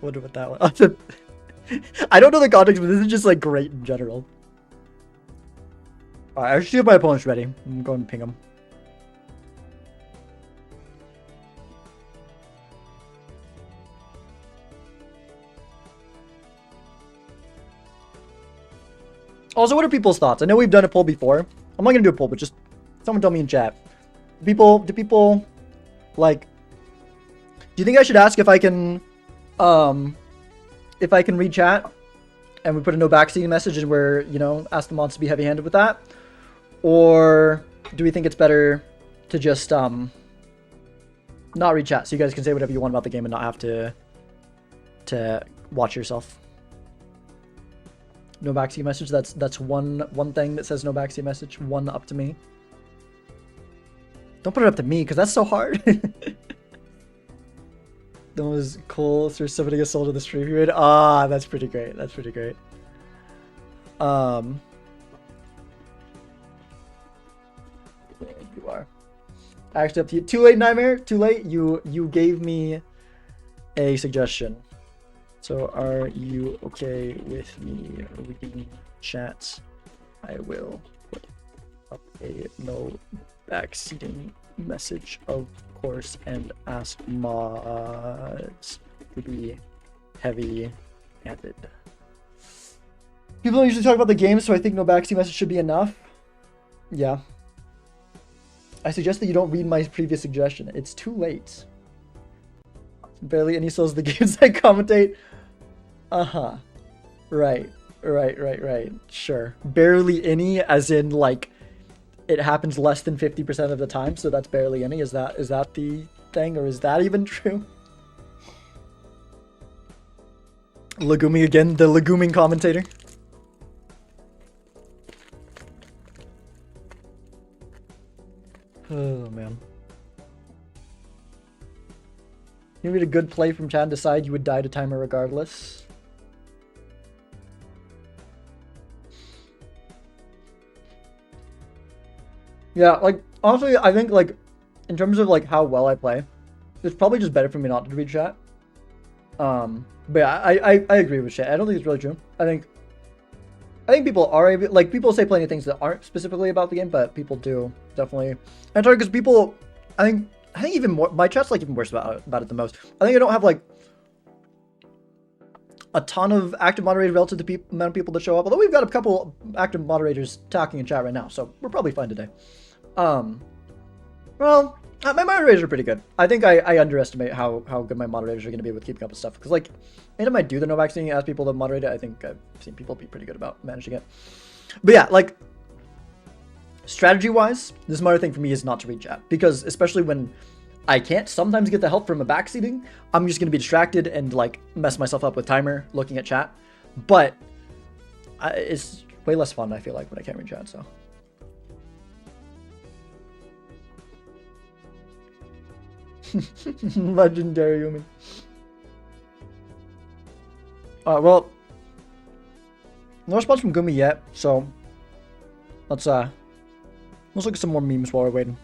Wonder what that was. I don't know the context, but this is just like great in general. Alright, I should see if my opponent's ready. I'm going to ping him. Also, what are people's thoughts? I know we've done a poll before. I'm not gonna do a poll, but just someone tell me in chat. Do people like? Do you think I should ask if I can read chat, and we put a no backseating message, and we're ask the mods to be heavy-handed with that, or do we think it's better to just not read chat so you guys can say whatever you want about the game and not have to watch yourself? No backseat message. That's one thing that says no backseat message. One up to me. Don't put it up to me because that's so hard. That was cool. So submitting a soul to the stream you made. Ah, that's pretty great. That's pretty great. You are actually up to you. Too late, Nightmare. Too late. You gave me a suggestion. So are you okay with me reading chat? I will put up a no backseating message, of course, and ask mods to be heavy-handed. People don't usually talk about the game, so I think no backseat message should be enough. Yeah. I suggest that you don't read my previous suggestion. It's too late. Barely any souls of the games I commentate. Uh-huh. Right. Sure. Barely any, as in, like, it happens less than 50% of the time, so that's barely any. Is that the thing, or is that even true? Legumi again, the leguming commentator. Oh man. You read a good play from Chad and decide you would die to timer regardless. Yeah, like honestly, I think like in terms of like how well I play, it's probably just better for me not to read chat. But yeah, I agree with shit. I don't think it's really true. I think people are able, like people say plenty of things that aren't specifically about the game, but people do definitely. And sorry, because people, I think even more. My chat's like even worse about it than most. I think I don't have like a ton of active moderators relative to the amount of people that show up. Although we've got a couple active moderators talking in chat right now, so we're probably fine today. Well, my moderators are pretty good. I think I underestimate how good my moderators are going to be with keeping up with stuff. Because, like, anytime I do the no vaccine, ask people to moderate it, I think I've seen people be pretty good about managing it. But yeah, like, strategy-wise, the smarter thing for me is not to read chat. Because, especially when I can't sometimes get the help from a backseating, I'm just going to be distracted and, like, mess myself up with timer looking at chat. But it's way less fun, I feel like, when I can't read chat, so... Legendary Yumi. Well, no response from Gumi yet, so let's look at some more memes while we're waiting.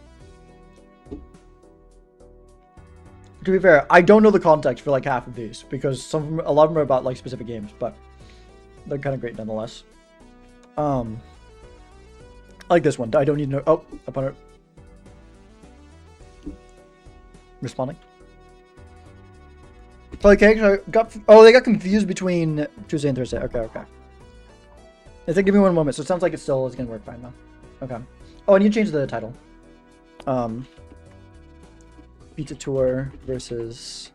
To be fair, I don't know the context for like half of these because a lot of them are about like specific games, but they're kind of great nonetheless. I like this one. I don't need to know. Oh, opponent. Responding. Okay, they got confused between Tuesday and Thursday. Okay. It's like, give me one moment. So it sounds like it still is gonna work fine now. Okay. Oh, I need to change the title. Pizza Tour versus.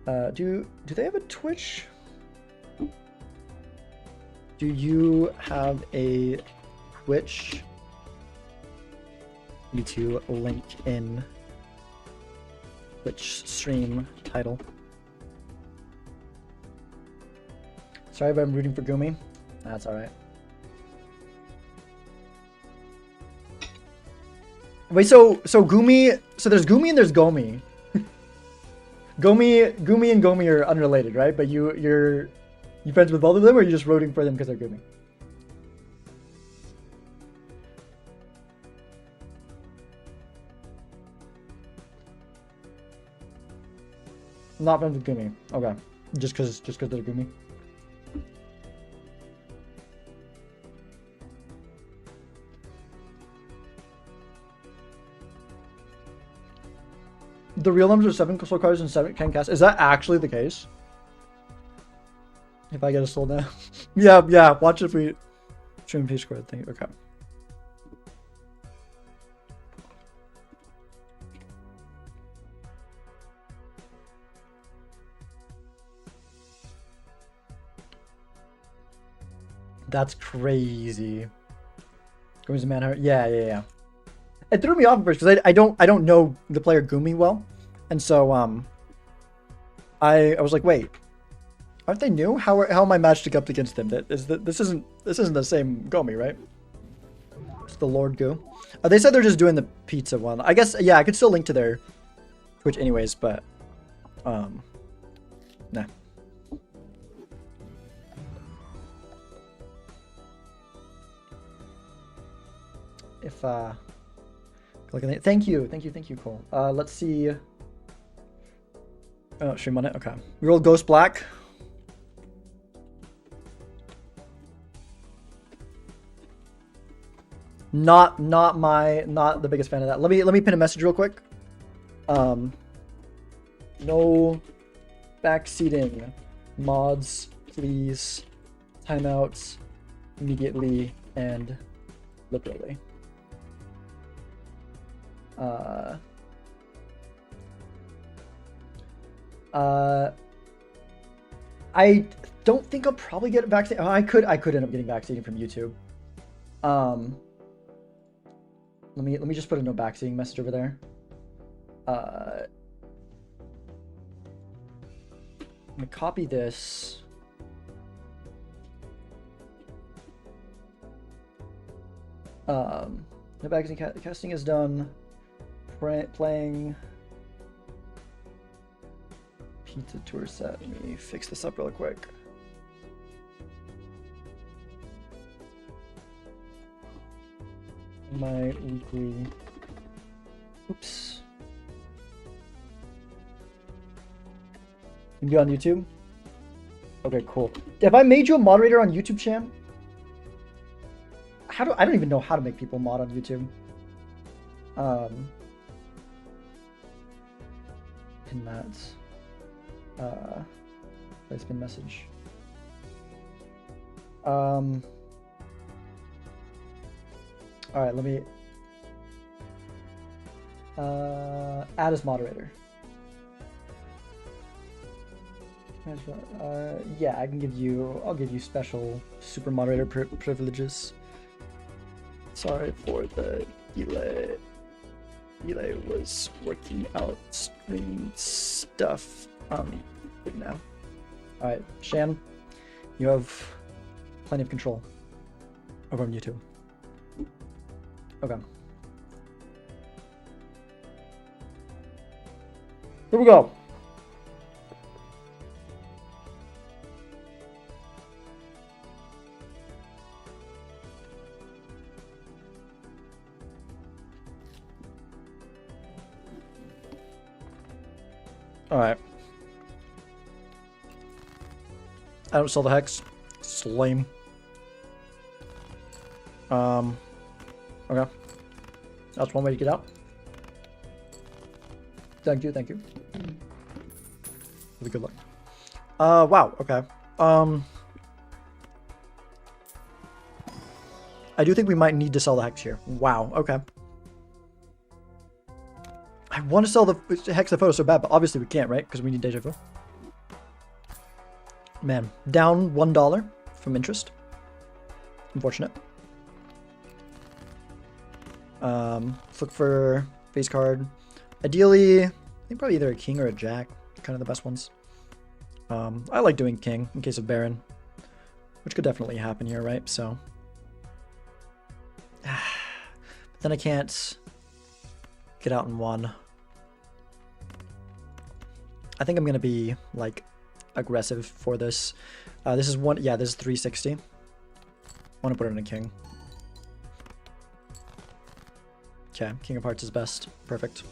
Do they have a Twitch? Do you have a Twitch? Need to link in. Twitch stream title. Sorry if I'm rooting for Gumi. That's alright. Wait, so Gumi, so there's Gumi and there's Gomi. Gumi and Gomi are unrelated, right? But you're friends with both of them, or are you just rooting for them because they're Gumi? Not friends with Gumi. Okay. Just cause they're Gumi. The real numbers are 7 soul cards and 10 casts. Is that actually the case? If I get a soul now. yeah, watch if we stream P squared thing. Okay. That's crazy. Gumi's a manhunter. Yeah. It threw me off first because I don't know the player Gumi well, and so I was like, wait, aren't they new? How am I matched up against them? This isn't the same Gumi, right? It's the Lord Goo. They said they're just doing the pizza one. I guess yeah, I could still link to their Twitch anyways, but nah. If click on it. Thank you, Cole. Let's see. Oh, stream on it. Okay. We roll Ghost Black. Not the biggest fan of that. Let me pin a message real quick. No backseating. Mods, please. Timeouts immediately and liberally. I don't think I'll probably get vaccinated. Oh, I could end up getting vaccinated from YouTube. Let me just put a no vaccinating message over there. I'm gonna copy this. No back casting is done. Playing pizza tour set. Let me fix this up real quick. My weekly. Oops. You can be on YouTube? Okay, cool. Have I made you a moderator on YouTube, Sham? I don't even know how to make people mod on YouTube. Pin that. Placement message. Alright, let me add as moderator. Yeah, I'll give you special super moderator privileges. Sorry for the delay. Delay was working out stream stuff now. Alright, Shan, you have plenty of control over on YouTube. Okay. Here we go. Alright. I don't sell the hex. It's lame. Okay. That's one way to get out. Thank you. Really good luck. Wow, okay. I do think we might need to sell the hex here. Wow, okay. I want to sell the hex of photo so bad, but obviously we can't, right? Because we need deja vu. Man, down $1 from interest. Unfortunate. Let's look for face card. Ideally, I think probably either a king or a jack. Kind of the best ones. I like doing king in case of baron, which could definitely happen here, right? So, but then I can't get out in one. I think I'm gonna be like aggressive for this. This is one. Yeah, this is 360. I want to put it in a king. Okay, King of Hearts is best. Perfect.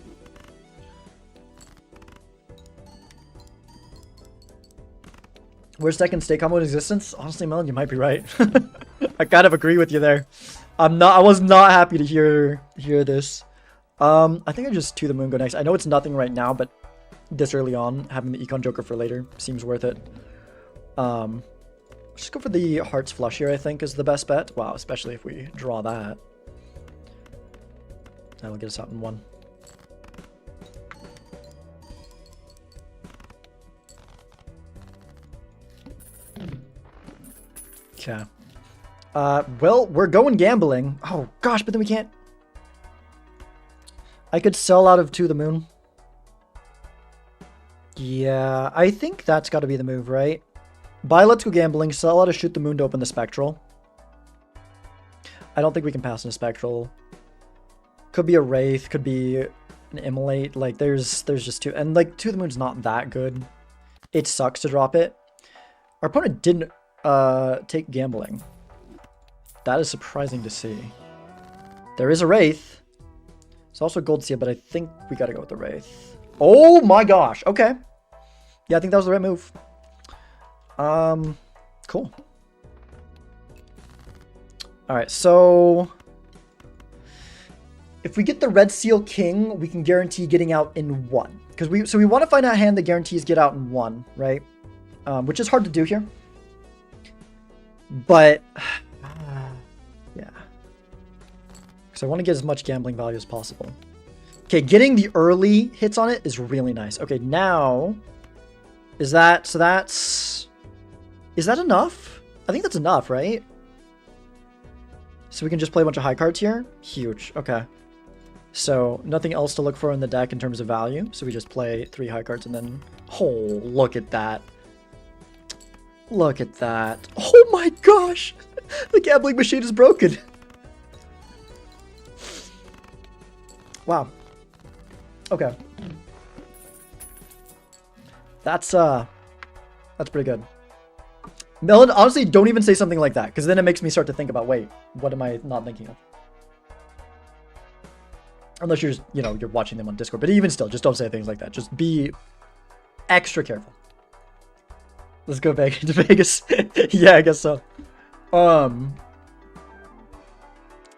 Worst deck in stake combo in existence? Honestly, Melon, you might be right. I kind of agree with you there. I was not happy to hear this. I think I just to the moon go next. I know it's nothing right now, but this early on, having the Econ Joker for later seems worth it. Just go for the Hearts flush here, I think, is the best bet. Wow, especially if we draw that. That'll get us out in one. Okay. Well, we're going gambling. Oh, gosh, but then we can't. I could sell out of To the Moon. Yeah, I think that's got to be the move, right? Buy Let's Go Gambling, sell out of Shoot the Moon to open the Spectral. I don't think we can pass in a Spectral. Could be a Wraith, could be an Immolate. Like, there's just two. And, like, To the Moon's not that good. It sucks to drop it. Our opponent didn't take Gambling. That is surprising to see. There is a Wraith. It's also Gold Seal, but I think we gotta go with the Wraith. Oh my gosh, okay. Yeah, I think that was the right move. Cool. Alright, so if we get the Red Seal King, we can guarantee getting out in one. Because we want to find a hand that guarantees get out in one, right? Which is hard to do here. But yeah. Because I want to get as much gambling value as possible. Okay, getting the early hits on it is really nice. Okay, now is that is that enough? I think that's enough, right? So we can just play a bunch of high cards here. Huge. Okay. So nothing else to look for in the deck in terms of value. So we just play 3 high cards and then... Oh, look at that. Look at that. Oh my gosh! The gambling machine is broken. Wow. Okay. That's pretty good. Melon, honestly, don't even say something like that, because then it makes me start to think about, wait, what am I not thinking of? Unless you're just, you know, you're watching them on Discord. But even still, just don't say things like that. Just be extra careful. Let's go back to Vegas. Yeah, I guess so. Well,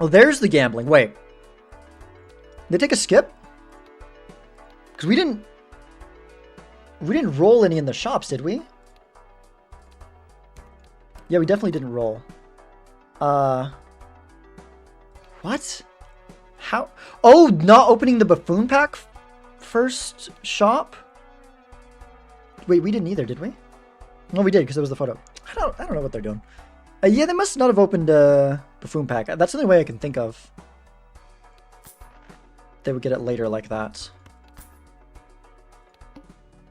there's the gambling. Wait. Did they take a skip? Because we didn't roll any in the shops, did we? Yeah, we definitely didn't roll. What? How? Oh, not opening the buffoon pack first shop? Wait, we didn't either, did we? No, we did, because it was the photo. I don't know what they're doing. Yeah, they must not have opened buffoon pack. That's the only way I can think of. They would get it later like that.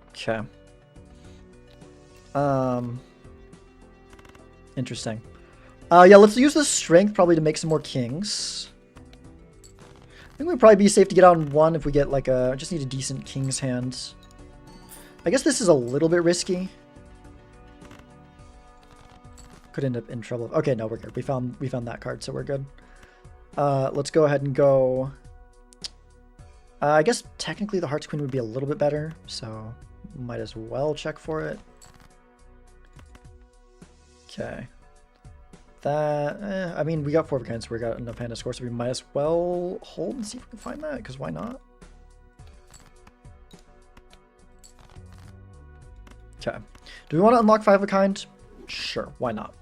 Okay. Interesting. Yeah, let's use the strength probably to make some more kings. I think we'd probably be safe to get on one if we get like a... just need a decent king's hand. I guess this is a little bit risky. Could end up in trouble. Okay, no, we're good. We found that card, so we're good. Let's go ahead and go... I guess technically the Hearts Queen would be a little bit better, so might as well check for it. Okay. That, I mean, we got 4 of a kind, so we got enough hand to score, so we might as well hold and see if we can find that, because why not? Okay. Do we want to unlock 5 of a kind? Sure, why not?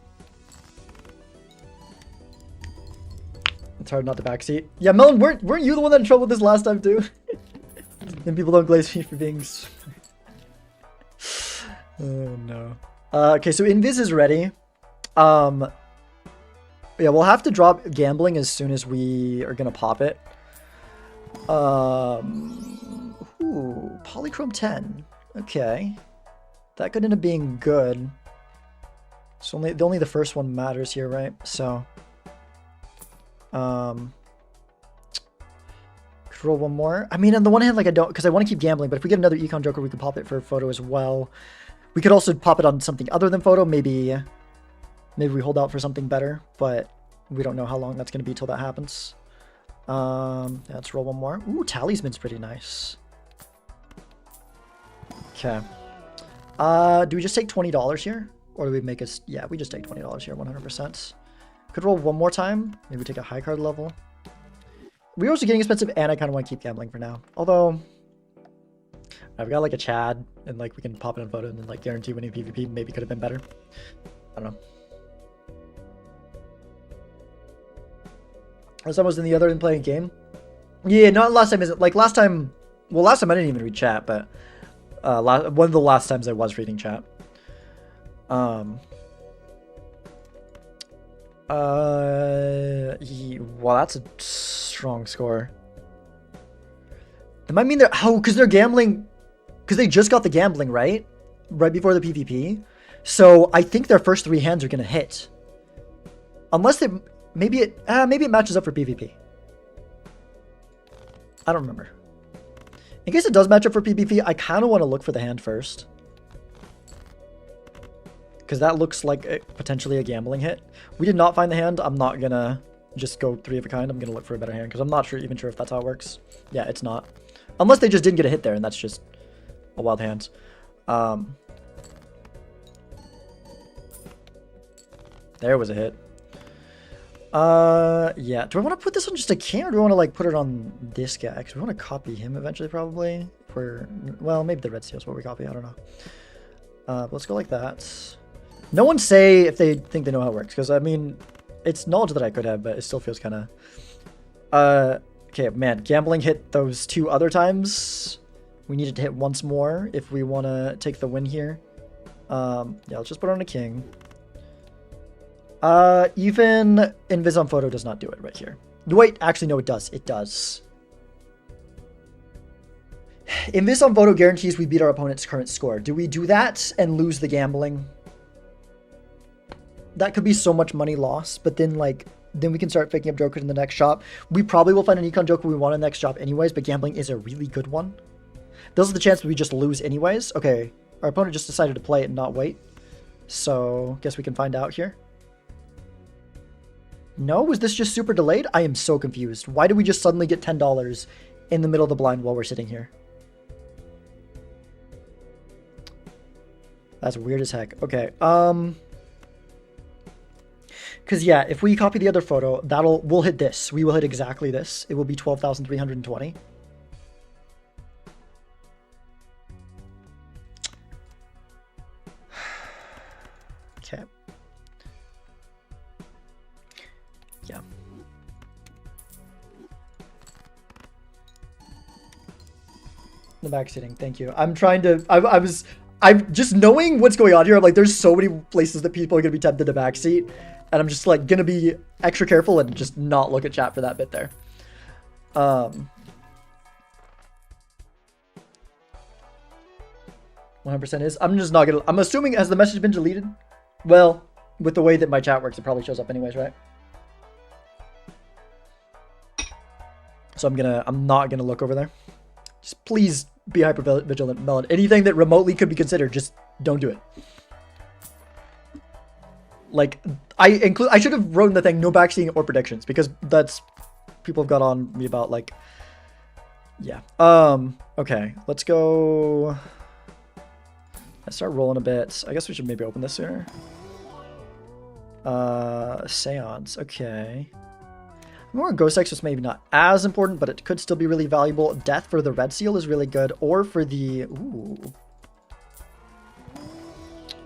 It's hard not to backseat. Yeah, Melon, weren't you the one that had trouble with this last time, too? And people don't glaze me for being... Oh, no. Okay, so Invis is ready. Yeah, we'll have to drop gambling as soon as we are gonna pop it. Ooh, Polychrome 10. Okay. That could end up being good. So only the first one matters here, right? So could roll one more. I mean, on the one hand, like I don't, because I want to keep gambling, but if we get another Econ Joker, we could pop it for photo as well. We could also pop it on something other than photo. Maybe we hold out for something better, but we don't know how long that's going to be till that happens. Yeah, let's roll one more. Ooh, Talisman's pretty nice. Okay. Do we just take $20 here? Or do we make us... Yeah, we just take $20 here, 100%. Could roll one more time. Maybe take a high card level. We're also getting expensive, and I kind of want to keep gambling for now. Although... I've got like a Chad, and like we can pop it on photo and then like guarantee winning PvP. Maybe could have been better. I don't know. Last time I was in the other and playing a game. Yeah, not last time. Isn't like last time. Well, last time I didn't even read chat, but one of the last times I was reading chat. Well, that's a strong score. It might mean they're because they're gambling, because they just got the gambling right before the PvP. So I think their first 3 hands are gonna hit, unless they maybe it matches up for PvP. I don't remember. In case it does match up for PvP, I kind of want to look for the hand first, because that looks like potentially a gambling hit. We did not find the hand. I'm not gonna just go 3 of a kind. I'm gonna look for a better hand, because I'm not even sure if that's how it works. Yeah, it's not. Unless they just didn't get a hit there, and that's just a wild hand. There was a hit. Yeah. Do I want to put this on just a king, or do I want to like put it on this guy? Because we want to copy him eventually, probably. Well, maybe the red seal's what we copy. I don't know. Let's go like that. No one say if they think they know how it works, because I mean, it's knowledge that I could have, but it still feels kind of. Okay, man, gambling hit those 2 other times. We needed to hit once more if we want to take the win here. Yeah, let's just put on a king. Even Invis on photo does not do it right here. Wait, actually, no, it does. It does. Invis on photo guarantees we beat our opponent's current score. Do we do that and lose the gambling? That could be so much money lost, but then, like, then we can start picking up jokers in the next shop. We probably will find an econ joker we want in the next shop anyways, but gambling is a really good one. This is the chance we just lose anyways. Okay, our opponent just decided to play it and not wait. So, guess we can find out here. No? Was this just super delayed? I am so confused. Why did we just suddenly get $10 in the middle of the blind while we're sitting here? That's weird as heck. Okay, because yeah, if we copy the other photo, we'll hit this. We will hit exactly this. It will be 12,320. Okay. Yeah. The back sitting. Thank you. I'm trying to. I'm just knowing what's going on here. I'm like, there's so many places that people are gonna be tempted to backseat, and I'm just like gonna be extra careful and just not look at chat for that bit there. 100% is. I'm just not gonna. I'm assuming, has the message been deleted? Well, with the way that my chat works, it probably shows up anyways, right? So I'm not gonna look over there. Just please be hyper vigilant, Melon. Anything that remotely could be considered, just don't do it. Like, I should have written the thing, no backseating or predictions, because that's, people have got on me about, like, yeah. Okay, let's go. Let's start rolling a bit. I guess we should maybe open this sooner. Seance, okay. More Ghost X was maybe not as important, but it could still be really valuable. Death for the red seal is really good, or for the, ooh.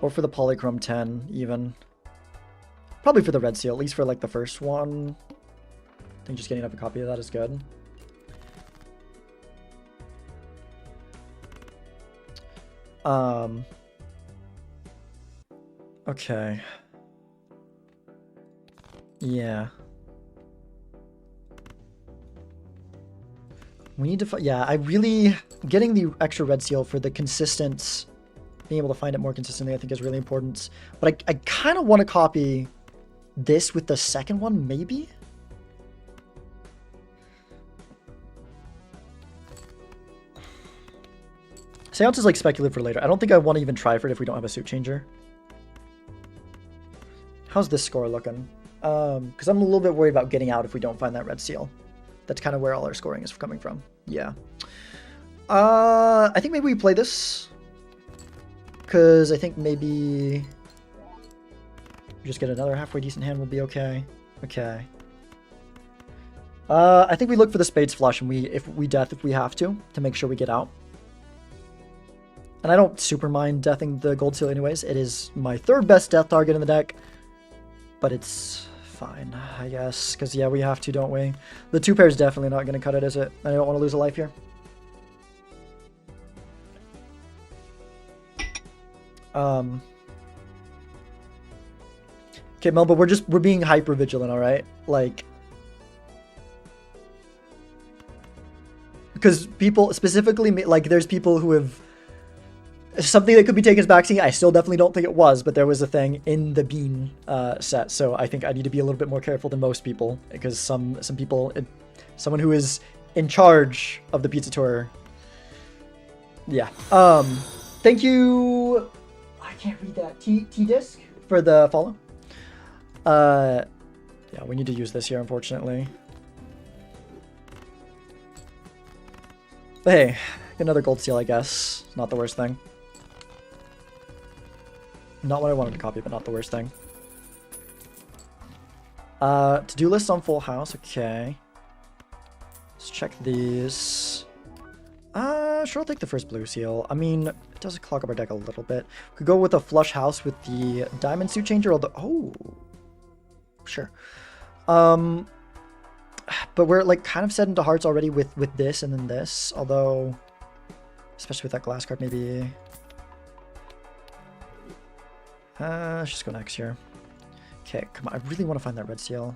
Or for the Polychrome 10, even. Probably for the red seal, at least for like the first one. I think just getting up a copy of that is good. Okay. Yeah. We need to, yeah, I really, getting the extra red seal for the consistent, being able to find it more consistently, I think is really important. But I kind of want to copy this with the second one, maybe? Seance is like speculative for later. I don't think I want to even try for it if we don't have a suit changer. How's this score looking? Because I'm a little bit worried about getting out if we don't find that red seal. That's kind of where all our scoring is coming from. Yeah. I think maybe we play this. Because I think maybe just get another halfway decent hand will be okay. Okay. I think we look for the spades flush and if we death if we have to make sure we get out. And I don't super mind deathing the gold seal anyways. It is my third best death target in the deck. But it's fine, I guess. Because, yeah, we have to, don't we? The two pair is definitely not going to cut it, is it? I don't want to lose a life here. Okay, Mel, but we're being hyper vigilant, all right? Like, because people specifically, like, there's people who have something that could be taken as backseat. I still definitely don't think it was, but there was a thing in the bean set, so I think I need to be a little bit more careful than most people, because some people, someone who is in charge of the pizza tour. Yeah. Thank you. I can't read that. T-Disc for the follow. Yeah, we need to use this here, unfortunately. But hey, get another gold seal, I guess. Not the worst thing. Not what I wanted to copy, but not the worst thing. To-do list on full house, okay. Let's check these. Sure, I'll take the first blue seal. I mean, it does clog up our deck a little bit. We could go with a flush house with the diamond suit changer, although, oh, sure. But we're like kind of set into hearts already with this and then this, although, especially with that glass card, maybe. Let's just go next here. Okay, come on. I really want to find that red seal.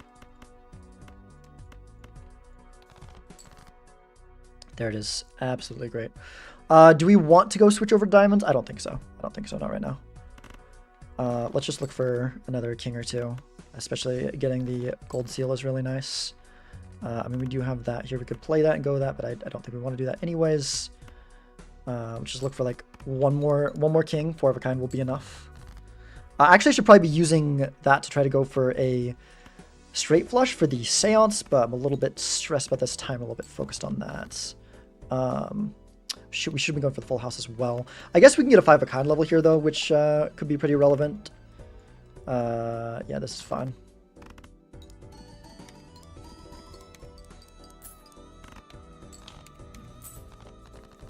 There it is. Absolutely great. Do we want to go switch over to diamonds? I don't think so. I don't think so. Not right now. Let's just look for another king or two. especially getting the gold seal is really nice. I mean, we do have that here. We could play that and go with that, but I don't think we want to do that anyways. Just look for like one more king. 4 of a kind will be enough. Actually, I should probably be using that to try to go for a straight flush for the seance, but I'm a little bit stressed about this time. I'm a little bit focused on that. We should be going for the full house as well. I guess we can get a 5 of a kind level here though, which could be pretty relevant. Yeah, this is fine.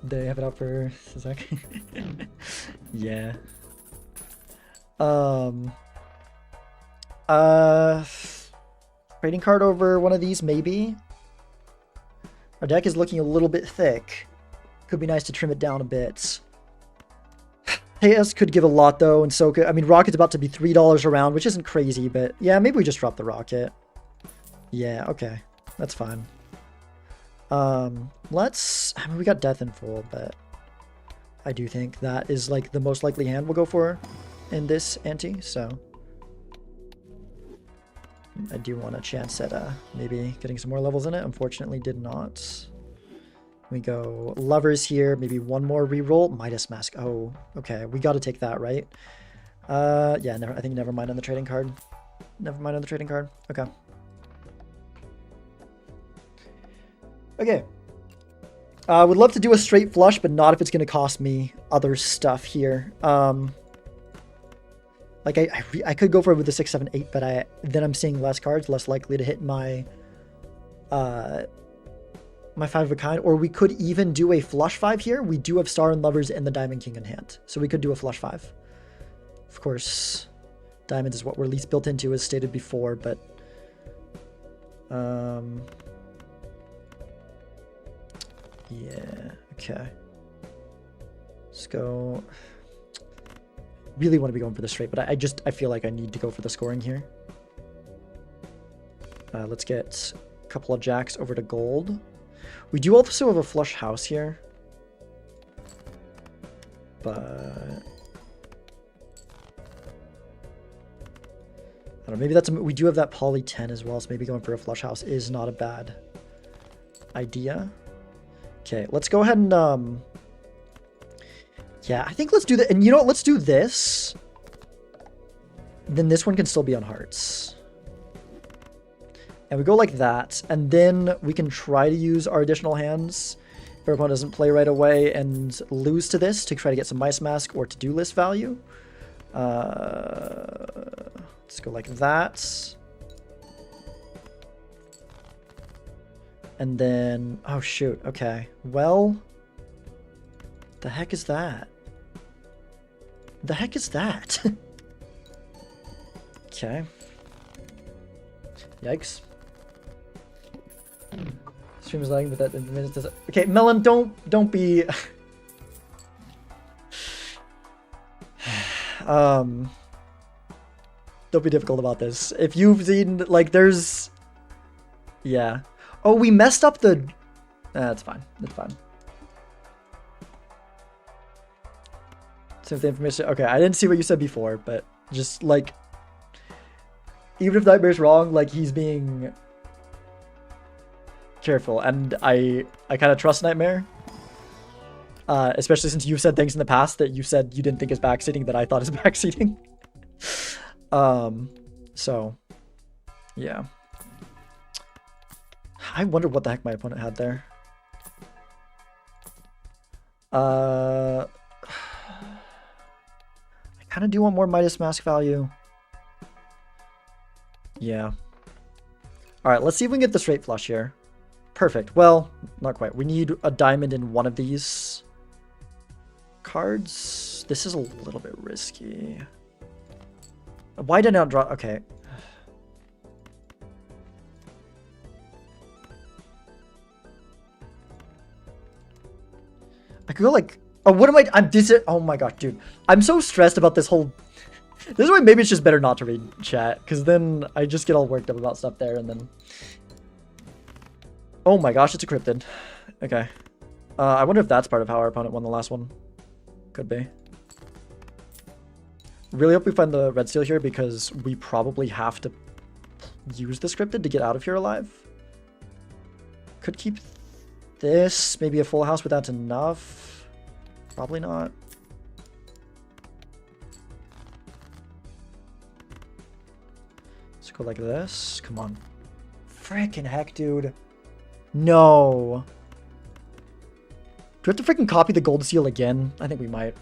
They have it out for a sec. Yeah. Trading card over one of these, maybe. Our deck is looking a little bit thick. Could be nice to trim it down a bit. Tejas could give a lot though, and so could, I mean, Rocket's about to be $3 a round, which isn't crazy, but yeah, maybe we just drop the Rocket. Yeah, okay, that's fine. I mean, we got Death in full, but I do think that is like the most likely hand we'll go for in this ante, so I do want a chance at maybe getting some more levels in it. Unfortunately, did not. We go Lovers here, maybe one more reroll. Midas Mask. Oh, okay, we got to take that, right? Yeah, never. I think never mind on the trading card. Never mind on the trading card. Okay. Okay. Would love to do a straight flush, but not if it's going to cost me other stuff here. Like I could go for it with the 6, 7, 8, but then I'm seeing less cards, less likely to hit my my 5 of a kind. Or we could even do a flush 5 here. We do have Star and Lovers and the Diamond King in hand, so we could do a flush 5. Of course, diamonds is what we're least built into, as stated before, but yeah, okay. Let's go. Really want to be going for the straight, but I feel like I need to go for the scoring here. Let's get a couple of jacks over to gold. We do also have a flush house here, but I don't know, maybe we do have that poly 10 as well, so maybe going for a flush house is not a bad idea. Okay, let's go ahead and yeah, I think let's do that. And you know what? Let's do this. Then this one can still be on hearts. And we go like that. And then we can try to use our additional hands if our opponent doesn't play right away and lose to this to try to get some Mice Mask or to-do list value. Let's go like that. And then, oh shoot, okay. Well, the heck is that? The heck is that? Okay. Yikes. Stream is lagging, but that minute does. Okay, Melon, don't be. Don't be difficult about this. If you've seen, like, there's, yeah. Oh, we messed up the. That's fine. That's fine. The information. Okay, I didn't see what you said before, but just like, even if Nightmare's wrong, like, he's being careful, and I kind of trust Nightmare, especially since you've said things in the past that you said you didn't think is backseating that I thought is backseating. So yeah, I wonder what the heck my opponent had there. I kind of do want more Midas Mask value. Yeah. Alright, let's see if we can get the straight flush here. Perfect. Well, not quite. We need a diamond in one of these cards. This is a little bit risky. Why did I not draw? Okay. I could go like, oh, what am I? Oh my god, dude. I'm so stressed about this whole. This is why maybe it's just better not to read chat, because then I just get all worked up about stuff there, and then. Oh my gosh, it's a cryptid. Okay. I wonder if that's part of how our opponent won the last one. Could be. Really hope we find the red seal here, because we probably have to use the scripted to get out of here alive. Could keep this, maybe a full house, but that's enough. Probably not. Let's go like this. Come on. Frickin' heck, dude. No. Do we have to freaking copy the gold seal again? I think we might.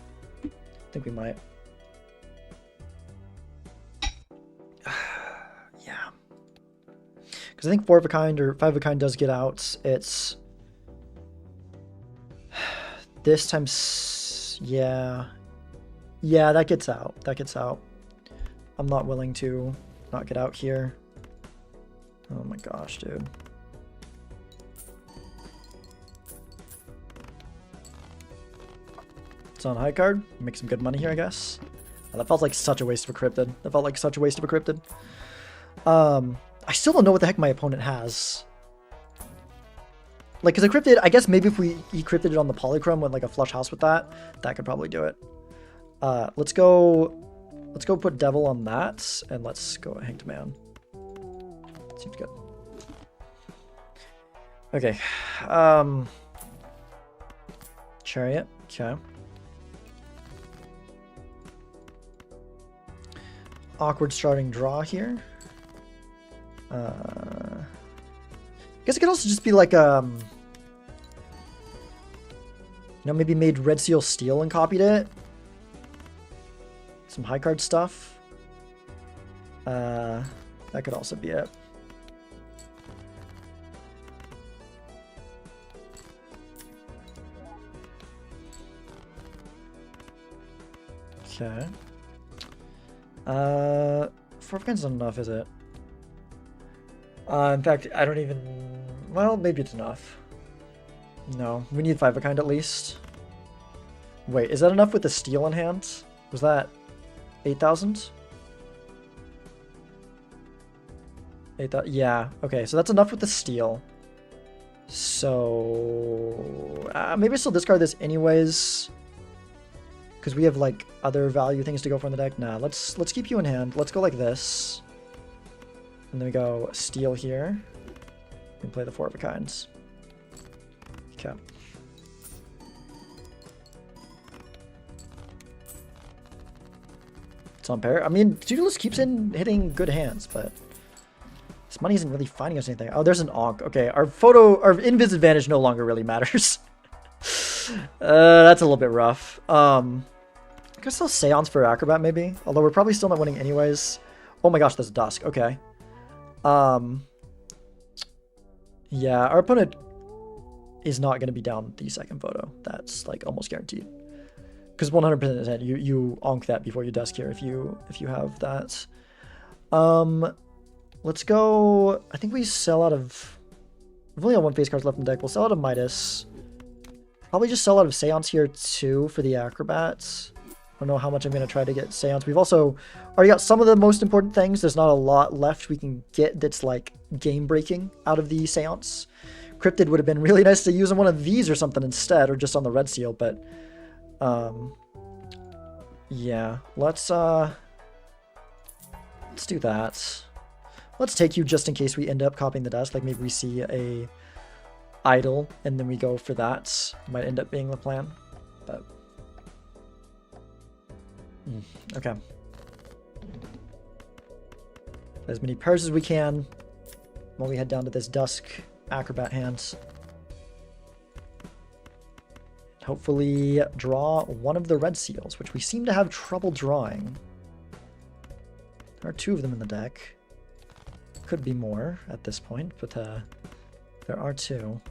I think we might. Yeah. Because I think 4 of a kind or 5 of a kind does get out. It's this time. Yeah. Yeah, that gets out. That gets out. I'm not willing to not get out here. Oh my gosh, dude. It's on high card. Make some good money here, I guess. Oh, that felt like such a waste of a cryptid. That felt like such a waste of a cryptid. I still don't know what the heck my opponent has. Like, because a cryptid, I guess maybe if he cryptid it on the polychrome with like a flush house with that could probably do it. Let's go put devil on that, and let's go hanged man. Seems good. Okay. Chariot. Okay. Awkward starting draw here. I guess it could also just be like you know, maybe made red seal steel and copied it. Some high card stuff. That could also be it. Okay. 4 of kinds is not enough, is it? In fact, I don't even... Well, maybe it's enough. No, we need 5 of a kind at least. Wait, is that enough with the steel in hand? Was that 8,000? 8,000? Yeah, okay, so that's enough with the steel. So... maybe I still discard this anyways. Because we have, like, other value things to go for in the deck. Nah, let's keep you in hand. Let's go like this. And then we go steel here. And play the 4 of a kinds. Okay. It's on pair. I mean, Tutelus keeps hitting good hands, but this money isn't really finding us anything. Oh, there's an Onk. Okay, our invis advantage no longer really matters. That's a little bit rough. I guess I'll Seance for Acrobat maybe. Although we're probably still not winning anyways. Oh my gosh, that's Dusk. Okay. Yeah, our opponent is not going to be down the second photo. That's like almost guaranteed. Because 100% you onk that before you Dusk here if you have that. Let's go. I think we sell out of. We've only got 1 face card left in the deck. We'll sell out of Midas. Probably just sell out of Seance here too for the Acrobats. I don't know how much I'm going to try to get Seance. We've also already got some of the most important things. There's not a lot left we can get that's like game breaking out of the Seance. Cryptid would have been really nice to use on one of these or something instead, or just on the red seal, but yeah, let's do that. Let's take you just in case we end up copying the dust. Like maybe we see a idol and then we go for that. Might end up being the plan, but okay. As many pairs as we can while we head down to this Dusk Acrobat hands. Hopefully draw one of the red seals, which we seem to have trouble drawing. There are 2 of them in the deck. Could be more at this point, but there are 2.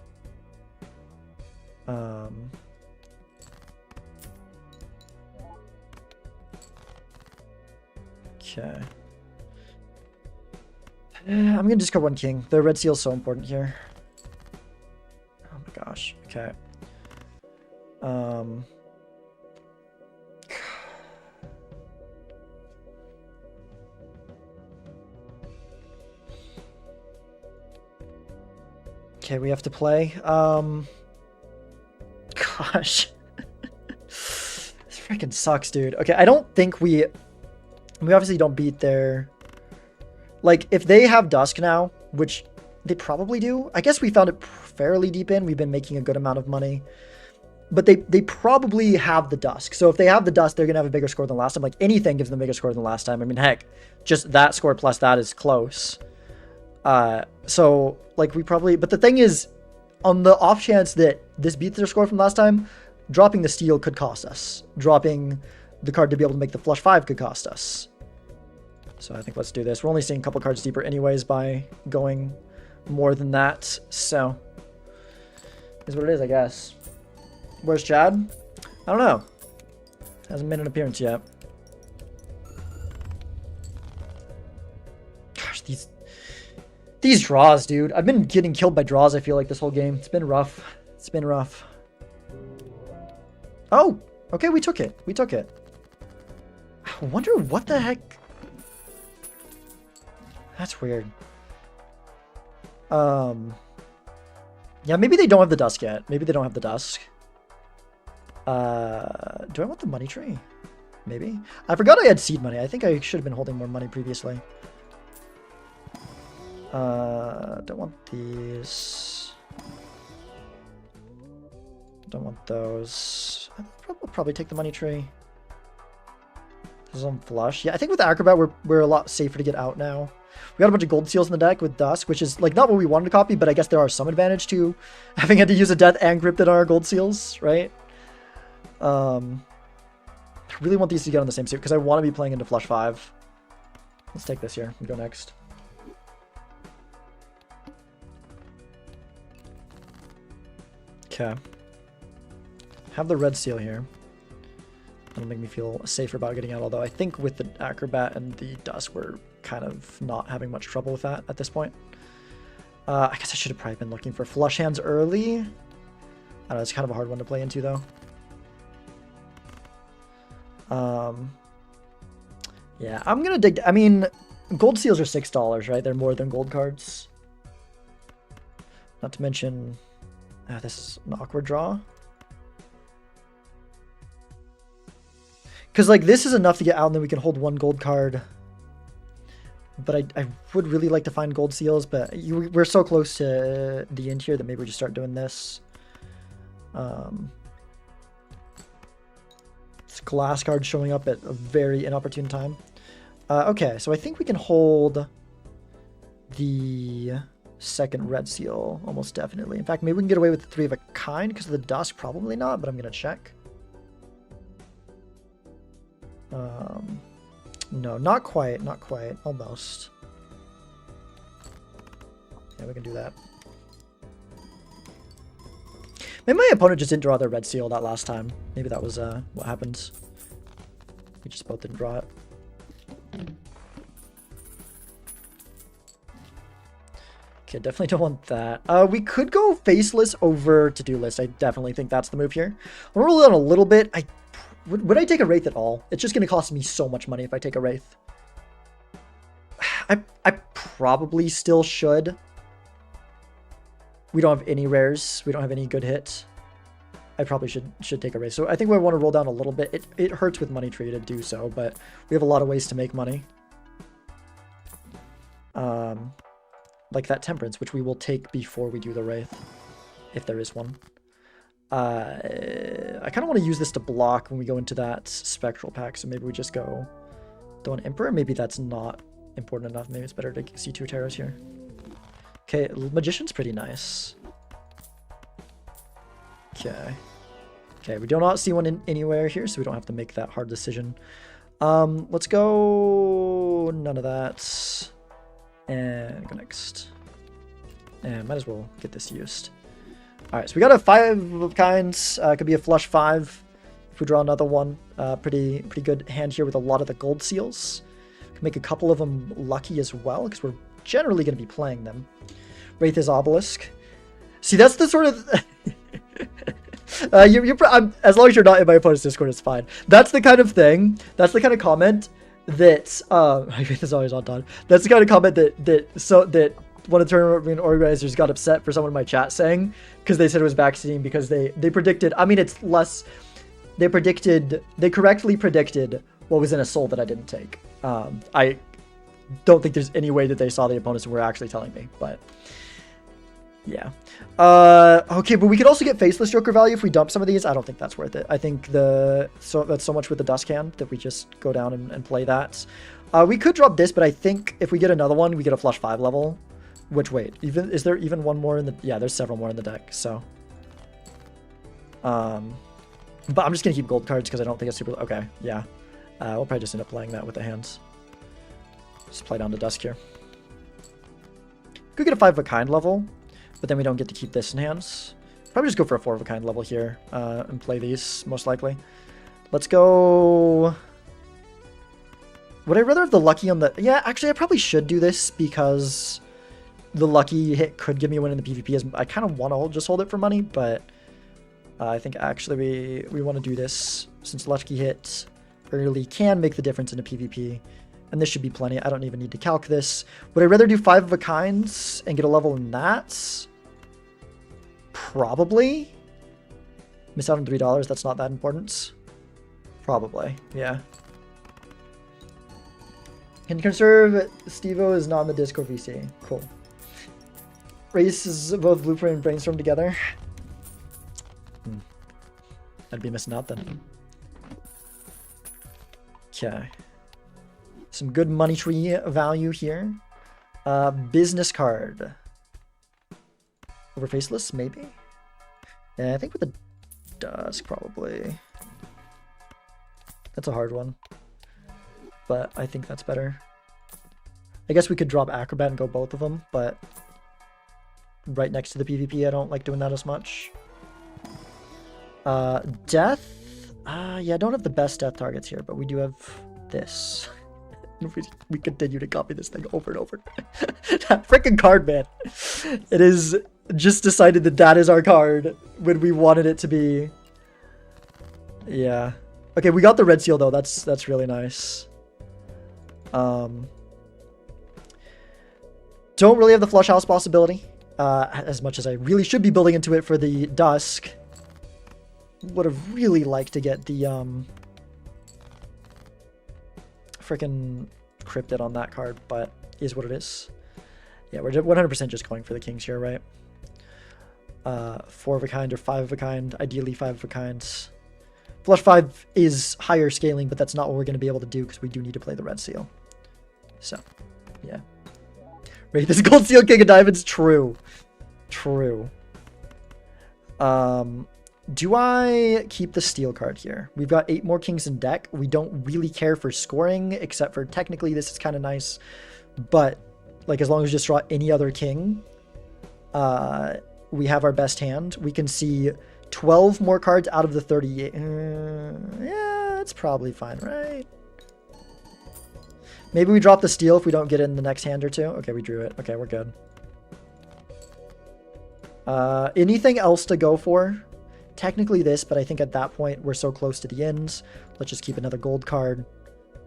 Okay. I'm gonna discard 1 king. The red seal is so important here. Oh my gosh. Okay. Okay, we have to play. Gosh. This freaking sucks, dude. Okay, I don't think we obviously don't beat their Like, if they have Dusk now, which they probably do, I guess we found it fairly deep in. We've been making a good amount of money. But they probably have the Dusk. So if they have the Dusk, they're going to have a bigger score than last time. Like, anything gives them a bigger score than last time. I mean, heck, just that score plus that is close. So, like, we probably... But the thing is, on the off chance that this beats their score from last time, dropping the steal could cost us. Dropping the card to be able to make the flush 5 could cost us. So I think let's do this. We're only seeing a couple cards deeper anyways by going more than that. So, is what it is, I guess. Where's Chad? I don't know. Hasn't made an appearance yet. Gosh, these draws, dude. I've been getting killed by draws, I feel like, this whole game. It's been rough. It's been rough. Oh! Okay, we took it. We took it. I wonder what the heck... That's weird. Yeah, maybe they don't have the Dusk yet. Maybe they don't have the Dusk. Do I want the money tree? Maybe. I forgot I had seed money. I think I should have been holding more money previously. Don't want these. Don't want those. I'll probably take the money tree. This is on flush. Yeah, I think with Acrobat, we're a lot safer to get out now. We got a bunch of gold seals in the deck with Dusk, which is like not what we wanted to copy, but I guess there are some advantage to having had to use a Death and Cryptid on our gold seals, right? I really want these to get on the same suit because I want to be playing into flush 5. Let's take this here and go next. Okay. Have the red seal here. That'll make me feel safer about getting out, although I think with the Acrobat and the Dusk, we're kind of not having much trouble with that at this point. I guess I should have probably been looking for flush hands early. I don't know, it's kind of a hard one to play into, though. Yeah, I'm gonna dig... I mean, gold seals are $6, right? They're more than gold cards. Not to mention... this is an awkward draw. Because, like, this is enough to get out, and then we can hold one gold card. But I would really like to find gold seals, but we're so close to the end here that maybe we just start doing this. This glass card showing up at a very inopportune time. Okay, so I think we can hold the second red seal almost definitely. In fact, maybe we can get away with the 3 of a kind because of the Dusk. Probably not, but I'm going to check. No, not quite, not quite, almost. Yeah, we can do that. Maybe my opponent just didn't draw their red seal that last time. Maybe that was what happened. We just both didn't draw it. Okay, definitely don't want that. We could go faceless over to-do list. I definitely think that's the move here. I'm gonna roll it on a little bit. Would I take a Wraith at all? It's just going to cost me so much money if I take a Wraith. I probably still should. We don't have any rares. We don't have any good hits. I probably should take a Wraith. So I think we want to roll down a little bit. It hurts with money tree to do so, but we have a lot of ways to make money. Like that Temperance, which we will take before we do the Wraith, if there is one. I kind of want to use this to block when we go into that Spectral pack, so maybe we just go an Emperor. Maybe that's not important enough. Maybe it's better to see 2 Terrors here. Okay, Magician's pretty nice. Okay, we do not see one anywhere here, so we don't have to make that hard decision. Let's go none of that. And go next. And might as well get this used. Alright, so we got a 5 of kinds. Could be a flush 5 if we draw another one. Pretty good hand here with a lot of the gold seals. Can make a couple of them lucky as well, because we're generally going to be playing them. Wraith is Obelisk. See, that's the sort of... as long as you're not in my opponent's Discord, it's fine. That's the kind of thing. That's the kind of comment that... Wraith is always on time. That's the kind of comment that one of the tournament organizers got upset for someone in my chat saying, because they said it was backseating because they predicted, I mean, it's less, they correctly predicted what was in a soul that I didn't take. don't think there's any way that they saw the opponents and were actually telling me, but yeah. Okay, but we could also get Faceless Joker value if we dump some of these. I don't think that's worth it. I think that's so much with the Dusk Hand that we just go down and play that. We could drop this, but I think if we get another one, we get a flush 5 level. Which, wait, is there even one more in the... Yeah, there's several more in the deck, so... But I'm just going to keep gold cards because I don't think it's super... Okay, yeah. We'll probably just end up playing that with the hands. Just play down to Dusk here. Could get a 5 of a kind level, but then we don't get to keep this in hands. Probably just go for a 4 of a kind level here and play these, most likely. Let's go... Would I rather have the lucky on the... Yeah, actually, I probably should do this because the lucky hit could give me a win in the PvP. As I kind of want to just hold it for money, but I think actually we want to do this since lucky hit early can make the difference in a PvP. And this should be plenty. I don't even need to calc this. Would I rather do 5 of a kinds and get a level in that? Probably. Miss out on $3. That's not that important. Probably. Yeah. Can conserve. Stevo is not in the Discord VC. Cool. Races both Blueprint and Brainstorm together. I'd be missing out then. Okay. Some good money tree value here. Business card. Over Faceless, maybe? Yeah, I think with the Dusk, probably. That's a hard one. But I think that's better. I guess we could drop Acrobat and go both of them, but right next to the PvP, I don't like doing that as much. Death? Yeah, I don't have the best death targets here, but we do have this. We continue to copy this thing over and over. That freaking card, man. It is just decided that that is our card when we wanted it to be. Yeah. Okay, we got the red seal though. That's really nice. Don't really have the flush house possibility. As much as I really should be building into it for the Dusk. Would have really liked to get the freaking cryptid on that card, but is what it is. Yeah, we're 100% just going for the kings here, right? 4 of a kind or 5 of a kind, ideally 5 of a kinds. Flush 5 is higher scaling, but that's not what we're going to be able to do because we do need to play the red seal. So, yeah. Right, this gold seal king of diamonds, true. True. Do I keep the steel card here? We've got 8 more kings in deck. We don't really care for scoring, except for technically this is kind of nice. But, like, as long as we just draw any other king, we have our best hand. We can see 12 more cards out of the 38. Yeah, it's probably fine, right? Maybe we drop the steel if we don't get it in the next hand or two. Okay, we drew it. Okay, we're good. Anything else to go for? Technically this, but I think at that point we're so close to the ends. Let's just keep another gold card.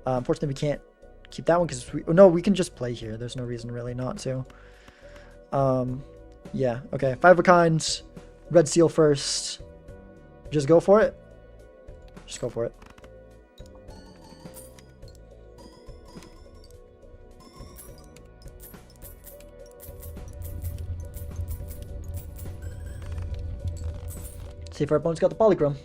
Unfortunately, we can't keep that one because no, we can just play here. There's no reason really not to. Yeah, okay. 5 of a kinds. Red seal first. Just go for it. Just go for it. See if our opponent's got the polychrome.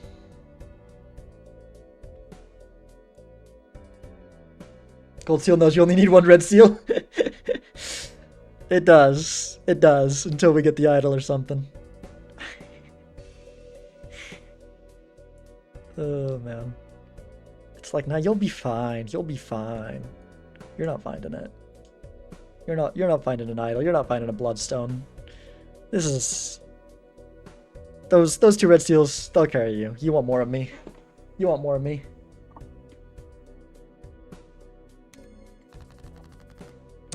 Gold seal knows you only need 1 red seal. It does. It does. Until we get the idol or something. Oh, man. It's like, nah, you'll be fine. You'll be fine. You're not finding it. You're not finding an idol. You're not finding a bloodstone. This is... Those 2 red seals, they'll carry you. You want more of me. You want more of me.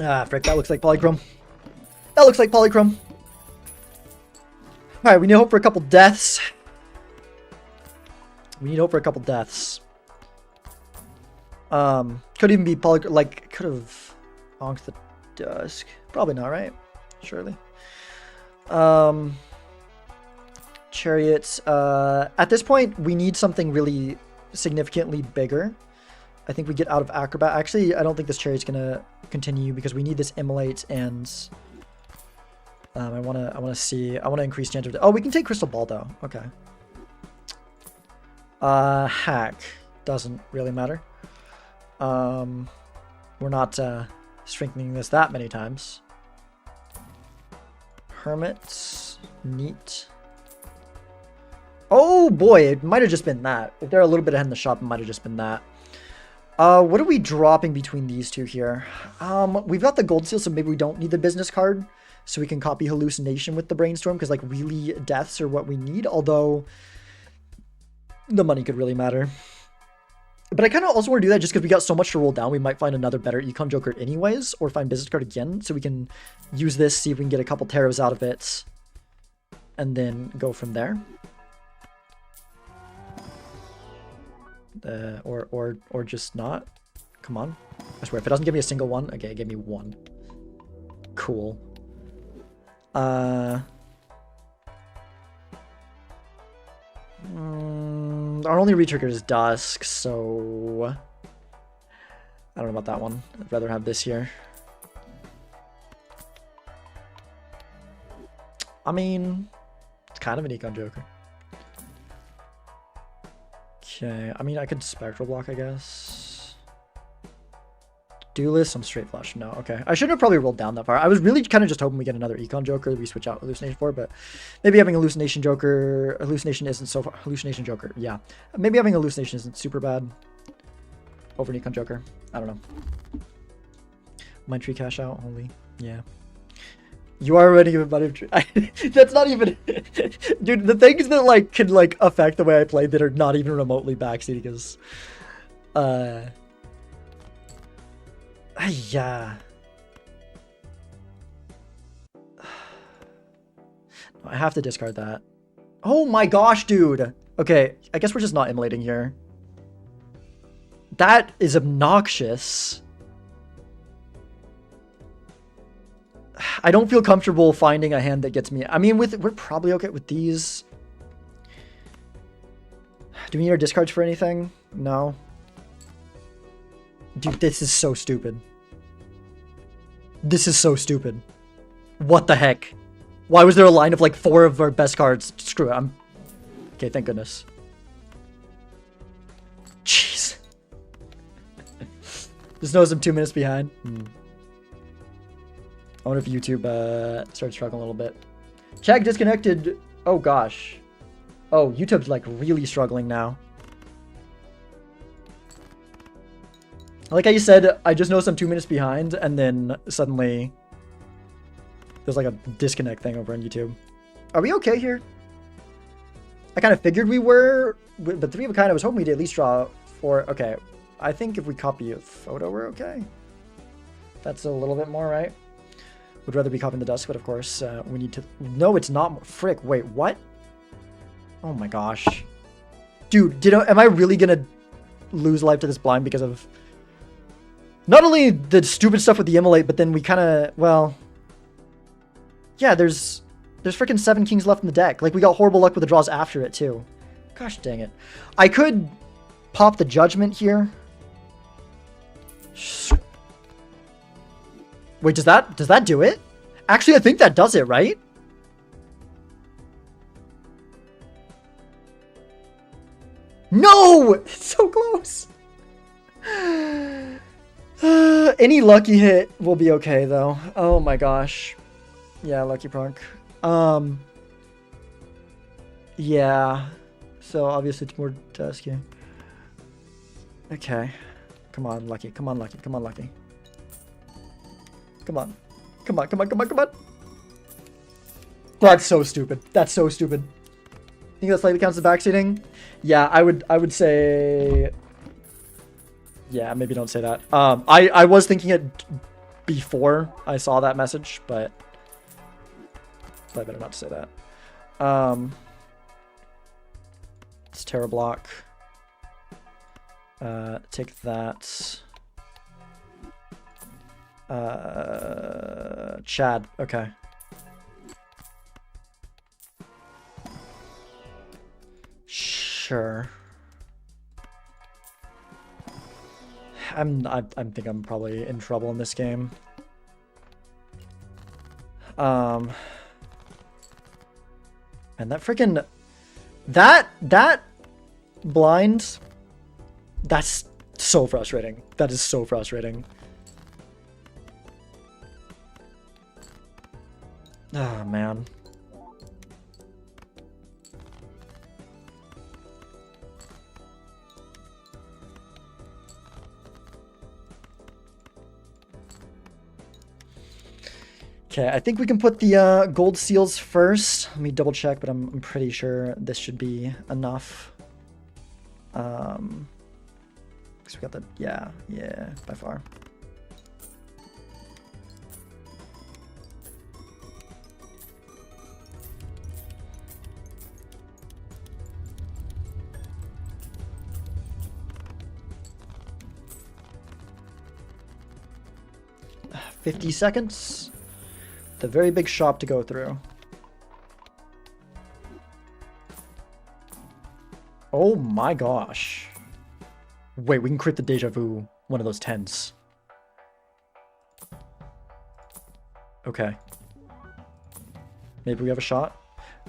Ah, frick, that looks like polychrome. That looks like polychrome. Alright, we need hope for a couple deaths. We need hope for a couple deaths. Could even be polychrome, like, could have honked the Dusk. Probably not, right? Surely. Chariots. At this point, we need something really significantly bigger. I think we get out of Acrobat. Actually, I don't think this chariot's gonna continue because we need this immolate and I wanna increase chance of. Oh, we can take Crystal Ball though. Okay. Hack doesn't really matter. We're not strengthening this that many times. Hermit, neat. Oh boy, it might have just been that. If they're a little bit ahead in the shop, it might have just been that. What are we dropping between these two here? We've got the gold seal, so maybe we don't need the business card. So we can copy hallucination with the brainstorm, because like really deaths are what we need, although the money could really matter. But I kind of also want to do that just because we got so much to roll down. We might find another better Econ Joker anyways, or find business card again, so we can use this, see if we can get a couple taros out of it, and then go from there. Or just not. Come on. I swear, if it doesn't give me a single one, okay, it gave me one. Cool. Our only retrigger is Dusk, so I don't know about that one. I'd rather have this here. I mean, it's kind of an Econ Joker. Okay, I mean, I could Spectral block, I guess. Duelist, I'm straight flush. No, okay. I shouldn't have probably rolled down that far. I was really kind of just hoping we get another Econ Joker that we switch out Hallucination for, but maybe having Hallucination Joker... Hallucination isn't so far... Hallucination Joker, yeah. Maybe having Hallucination isn't super bad over an Econ Joker. I don't know. Mind Tree cash out, holy... Yeah. You are already a Mind Tree... That's not even... Dude, the things that, like, can, like, affect the way I play that are not even remotely backseating is... Yeah. I have to discard that. Oh my gosh, dude. Okay, I guess we're just not immolating here. That is obnoxious. I don't feel comfortable finding a hand that gets me. I mean, we're probably okay with these. Do we need our discards for anything? No. Dude, this is so stupid. This is so stupid. What the heck? Why was there a line of like 4 of our best cards? Screw it, I'm... Okay, thank goodness. Jeez. Just knows I'm 2 minutes behind. I wonder if YouTube starts struggling a little bit. Chag disconnected. Oh gosh. Oh, YouTube's like really struggling now. Like I said, I just noticed I'm 2 minutes behind, and then suddenly there's like a disconnect thing over on YouTube. Are we okay here? I kind of figured we were, but 3 of a kind, I was hoping we'd at least draw 4. Okay, I think if we copy a photo, we're okay. That's a little bit more, right? Would rather be copying the Dusk, but of course, we need to... No, it's not... Frick, wait, what? Oh my gosh. Dude, am I really gonna lose life to this blind because of... Not only the stupid stuff with the immolate, but then we kind of, well... Yeah, there's freaking 7 kings left in the deck. Like, we got horrible luck with the draws after it, too. Gosh dang it. I could pop the Judgment here. Wait, does that do it? Actually, I think that does it, right? No! It's so close! Any lucky hit will be okay, though. Oh my gosh. Yeah, lucky pronk. Yeah. So, obviously, it's more dusky. Okay. Come on, lucky. Come on, lucky. Come on, lucky. Come on. Come on, come on, come on, come on. That's so stupid. That's so stupid. Think that slightly counts as backseating? Yeah, I would say... Yeah, maybe don't say that. I was thinking it before I saw that message, but I better not say that. It's Terra block. Take that. Chad. Okay. Sure. I think I'm probably in trouble in this game. And that freaking that blind, that's so frustrating. That is so frustrating. Oh man. Okay, I think we can put the gold seals first. Let me double check, but I'm pretty sure this should be enough. Because we got the, yeah, by far. $50 seconds. The very big shop to go through. Oh my gosh. Wait, we can crit the deja vu, one of those 10s. Okay. Maybe we have a shot.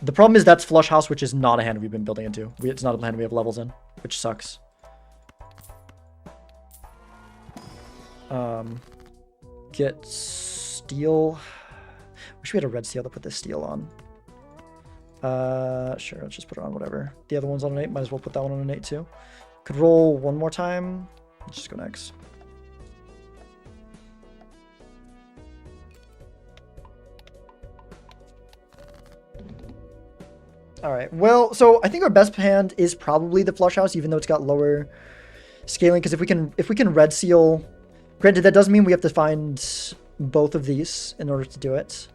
The problem is that's flush house, which is not a hand we've been building into. It's not a hand we have levels in, which sucks. Get steel. Wish we had a red seal to put this steel on. Sure, let's just put it on whatever. The other one's on an 8, might as well put that one on an 8 too. Could roll one more time. Let's just go next. Alright, well, so I think our best hand is probably the flush house, even though it's got lower scaling, because if we can red seal, granted that does mean we have to find both of these in order to do it.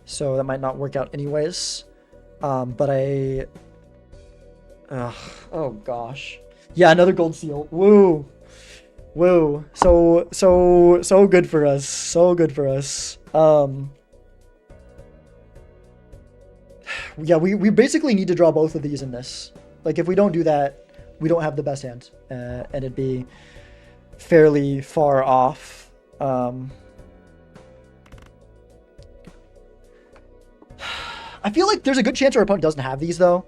So that might not work out anyways. But oh gosh. Yeah, another gold seal. Woo. Woo. So good for us. So good for us. Yeah, we basically need to draw both of these in this. Like, if we don't do that, we don't have the best hand. And it'd be fairly far off. I feel like there's a good chance our opponent doesn't have these, though.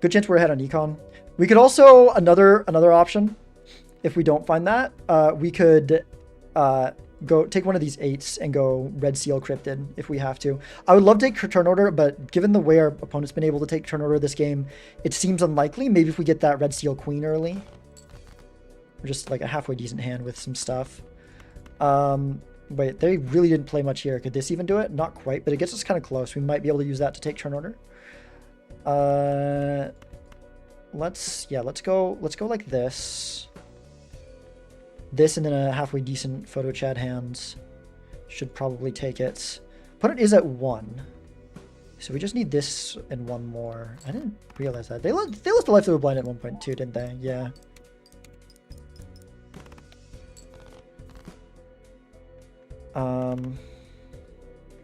Good chance we're ahead on Econ. We could also, another option, if we don't find that, we could go take one of these 8s and go red seal cryptid if we have to. I would love to take turn order, but given the way our opponent's been able to take turn order this game, it seems unlikely. Maybe if we get that red seal queen early. Or just like a halfway decent hand with some stuff. Wait, they really didn't play much here. Could this even do it? Not quite, but it gets us kind of close. We might be able to use that to take turn order. Let's go like this. This and then a halfway decent photo chat hand should probably take it. Opponent is at 1. So we just need this and one more. I didn't realize that. They left the life they were blind at 1.2, didn't they? Yeah.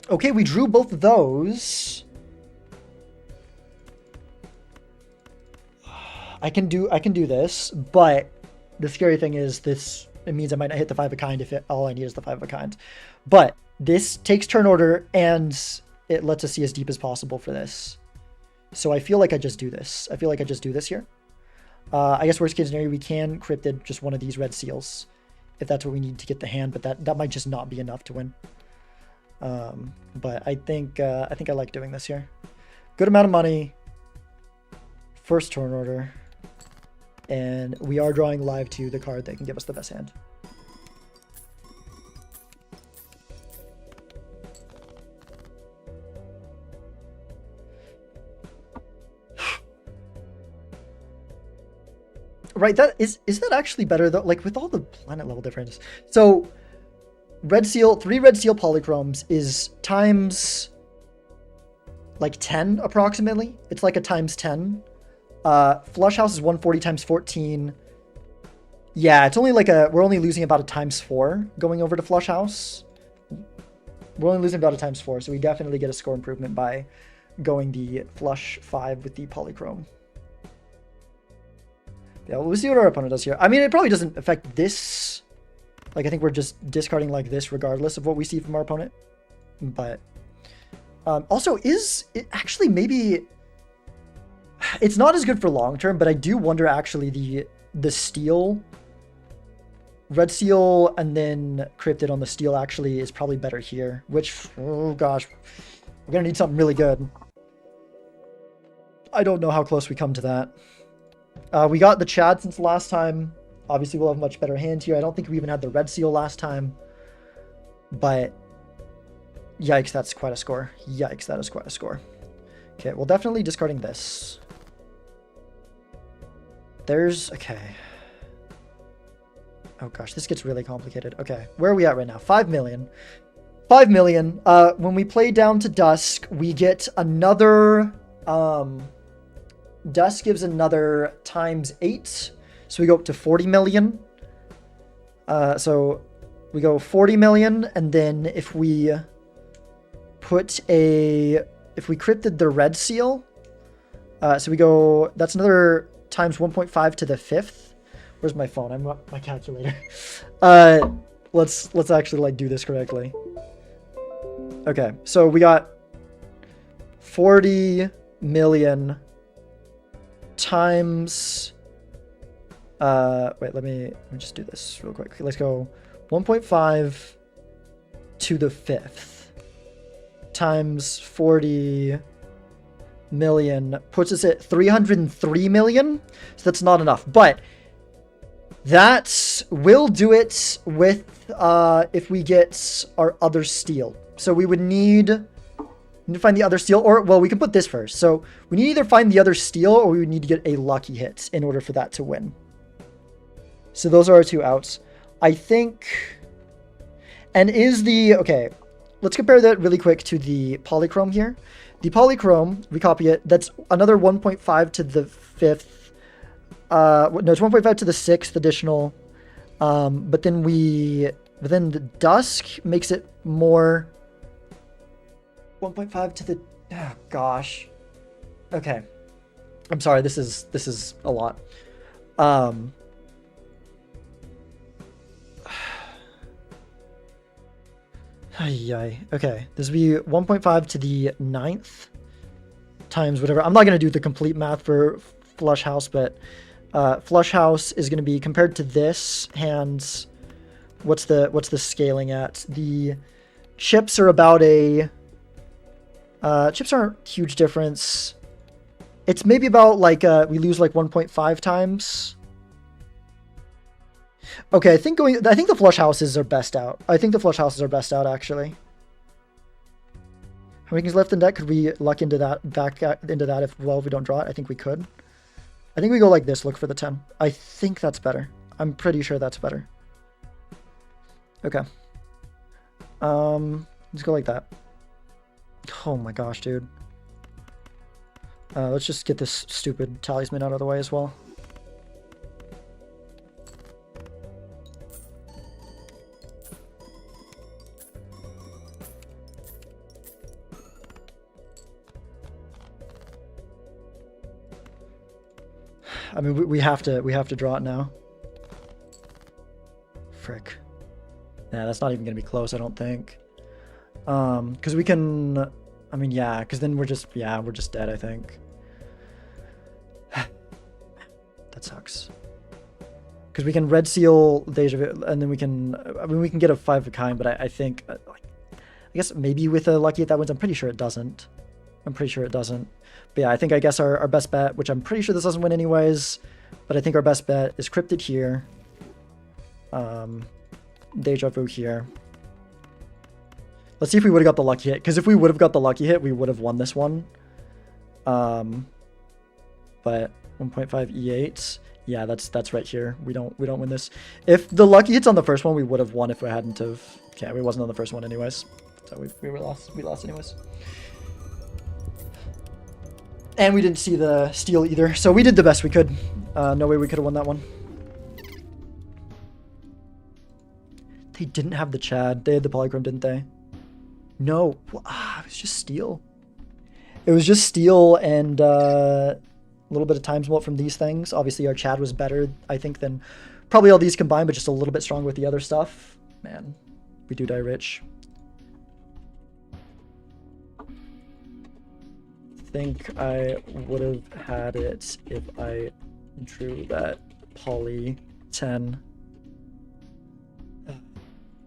Okay, we drew both of those. I can do this, but the scary thing is this. It means I might not hit the 5 of kind if all I need is the 5 of kind. But this takes turn order and it lets us see as deep as possible for this. So I feel like I just do this. I feel like I just do this here. I guess worst case scenario, we can cryptid just one of these red seals if that's what we need to get the hand, but that might just not be enough to win. But I think I like doing this here. Good amount of money. First turn order. And we are drawing live to the card that can give us the best hand. Right, that is that actually better though? Like with all the planet level difference. So red seal, 3 red seal polychromes is times like 10 approximately. It's like a times 10. Flush house is 140 times 14. Yeah, it's only like we're only losing about a times 4 going over to flush house. We're only losing about a times 4, so we definitely get a score improvement by going the flush 5 with the polychrome. Yeah, we'll see what our opponent does here. I mean, it probably doesn't affect this Like, I think we're just discarding like this regardless of what we see from our opponent. But also, is it actually maybe... It's not as good for long term, but I do wonder actually the steal... Red seal and then cryptid on the steal actually is probably better here. Which, oh gosh, we're going to need something really good. I don't know how close we come to that. We got the Chad since last time. Obviously, we'll have a much better hand here. I don't think we even had the red seal last time. But, yikes, that's quite a score. Yikes, that is quite a score. Okay, well, definitely discarding this. Okay. Oh gosh, this gets really complicated. Okay, where are we at right now? 5 million. 5 million. When we play down to Dusk, we get another... Dusk gives another times 8. So we go up to 40 million. So we go 40 million, and then if we put if we cryptid the red seal, so we go, that's another times 1.5 to the 5th. Where's my phone? I'm my calculator. Let's actually like do this correctly. Okay, so we got 40 million times wait, let me just do this real quick. Let's go 1.5 to the 5th times 40 million puts us at 303 million. So that's not enough, but that will do it with if we get our other steal. So we would need to find the other steal, or well, we can put this first. So we need to either find the other steal, or we would need to get a lucky hit in order for that to win. So those are our two outs. I think, and is the, okay, let's compare that really quick to the polychrome here. The polychrome, we copy it, that's another 1.5 to the 5th. No, it's 1.5 to the 6th additional. But then the Dusk makes it more 1.5 to the, oh gosh. Okay. I'm sorry, this is a lot. Okay, this would be 1.5 to the 9th times whatever. I'm not going to do the complete math for Flush House, but Flush House is going to be compared to this hand. What's the scaling at? The chips are about a chips aren't huge difference. It's maybe about like we lose like 1.5 times. Okay, I think the Flush Houses are best out. I think the Flush Houses are best out actually. How many things left in deck? Could we luck into that, back into that if we don't draw it? I think we could. I think we go like this, look for the 10. I think that's better. I'm pretty sure that's better. Okay. Let's go like that. Oh my gosh, dude. Let's just get this stupid talisman out of the way as well. I mean, we have to draw it now. Frick. Nah, that's not even gonna be close, I don't think. Because we can, I mean, yeah, because then we're just dead, I think. That sucks. Because we can red seal Deja Vu, and then we can, I mean, we can get a 5 of a kind, but I think, like, I guess maybe with a lucky if that wins, I'm pretty sure it doesn't. But yeah, I guess our best bet, which I'm pretty sure this doesn't win anyways, but I think our best bet is Cryptid here. Deja Vu here. Let's see if we would have got the lucky hit, because if we would have got the lucky hit, we would have won this one. But 1.5 E8. Yeah, that's right here. We don't win this. If the lucky hit's on the first one, we would have won if we hadn't have. Okay, we wasn't on the first one anyways. So we lost anyways. And we didn't see the steal either. So we did the best we could. No way we could have won that one. They didn't have the Chad. They had the Polychrome, didn't they? No. It was just steal. It was just steal and a little bit of time mult from these things. Obviously, our Chad was better, I think, than probably all these combined, but just a little bit stronger with the other stuff. Man, we do die rich. Think I would have had it if I drew that poly 10.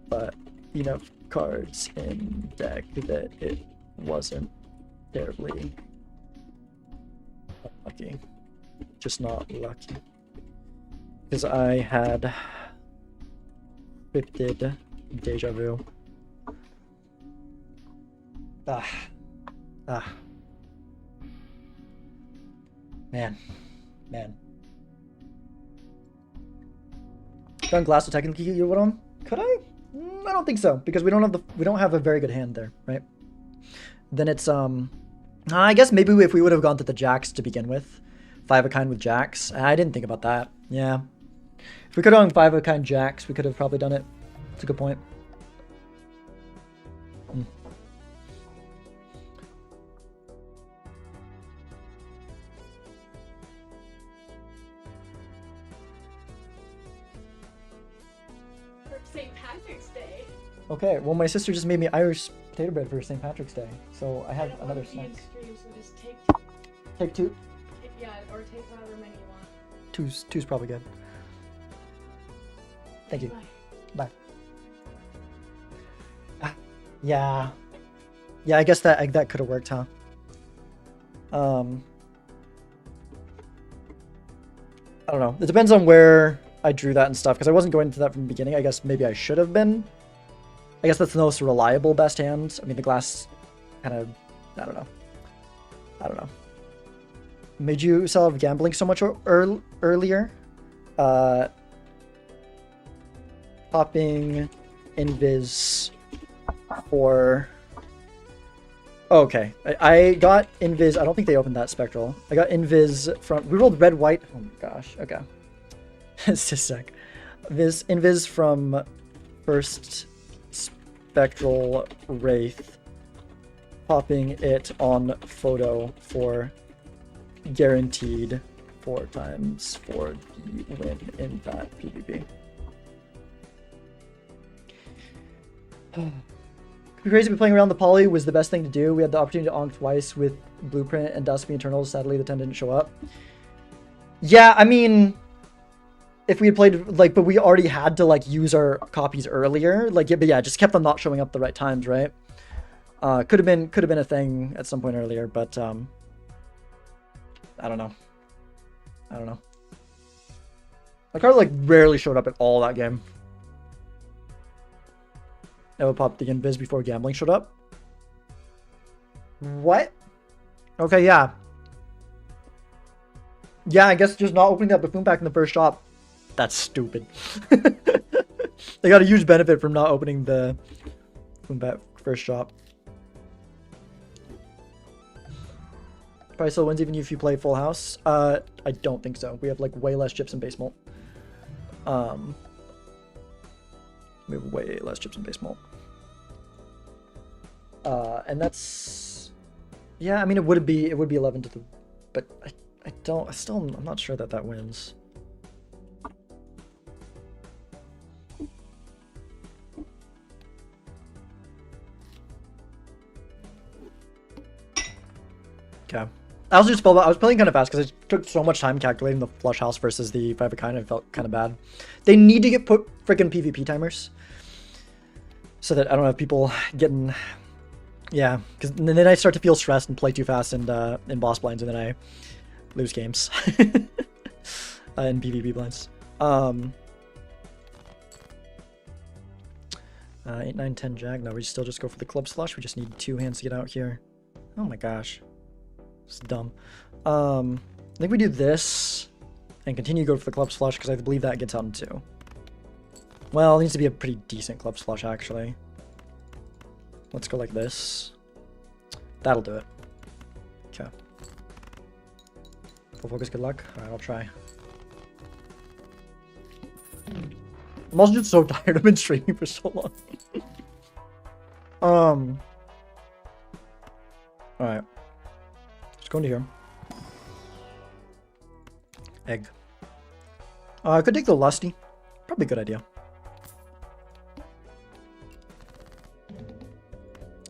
But enough cards in deck that it wasn't terribly lucky. Just not lucky. Because I had scripted deja vu. Man. Gun glass to technically you would on? Could I? I don't think so, because we don't have a very good hand there, right? Then it's I guess maybe if we would have gone to the jacks to begin with. 5 of kind with jacks. I didn't think about that. Yeah. If we could have gone 5 of kind jacks, we could have probably done it. That's a good point. St. Patrick's Day. Okay, well my sister just made me Irish potato bread for St. Patrick's Day, so I have don't another want to be snack. extreme, so just take Take 2. yeah, or take however many you want. Two's probably good. Thank you. Bye. Bye. Yeah. Yeah, I guess that could have worked, huh? I don't know. It depends on where I drew that and stuff, because I wasn't going into that from the beginning. I guess maybe I should have been. I guess that's the most reliable best hand. I mean, the glass kind of, I don't know. Made you sell off gambling so much earlier? Popping invis for... Oh, okay. I got invis. I don't think they opened that spectral. I got invis from... We rolled red, white. Oh my gosh. Okay. It's just a sec. Invis from first spectral wraith. Popping it on photo for guaranteed 4 times for the win in that PvP. Crazy, but playing around the poly was the best thing to do. We had the opportunity to onk twice with Blueprint and Dustby Eternals. Sadly, the 10 didn't show up. Yeah, I mean, if we had played, like, but we already had to, like, use our copies earlier. Like, yeah, but yeah, just kept them not showing up the right times, right? Could have been a thing at some point earlier, but, I don't know. My card, like, rarely showed up at all that game. Never popped the invis before gambling showed up. What? Okay, yeah. Yeah, I guess just not opening that buffoon pack in the first shop. That's stupid. They got a huge benefit from not opening the buffoon pack first shop. Probably still wins even if you play full house. I don't think so. We have like way less chips in base mult. We have way less chips in base mult. And that's, yeah, I mean, it would be 11 to the, but I'm not sure that wins. Okay. I also just felt I was playing kind of fast because it took so much time calculating the flush house versus the 5 of kind. I felt kind of bad. They need to get put freaking PvP timers so that I don't have people getting, yeah. Because then I start to feel stressed and play too fast in boss blinds, and then I lose games in PvP blinds. 8, 9, 10 jag. No, we still just go for the club slush. We just need 2 hands to get out here. Oh my gosh. It's dumb. I think we do this and continue to go for the club flush because I believe that gets out in 2. Well, it needs to be a pretty decent club flush actually. Let's go like this. That'll do it. Okay. Full focus, good luck. Alright, I'll try. I'm also just so tired. I've been streaming for so long. Alright. Just go into here. Egg. I could take the Lusty. Probably a good idea.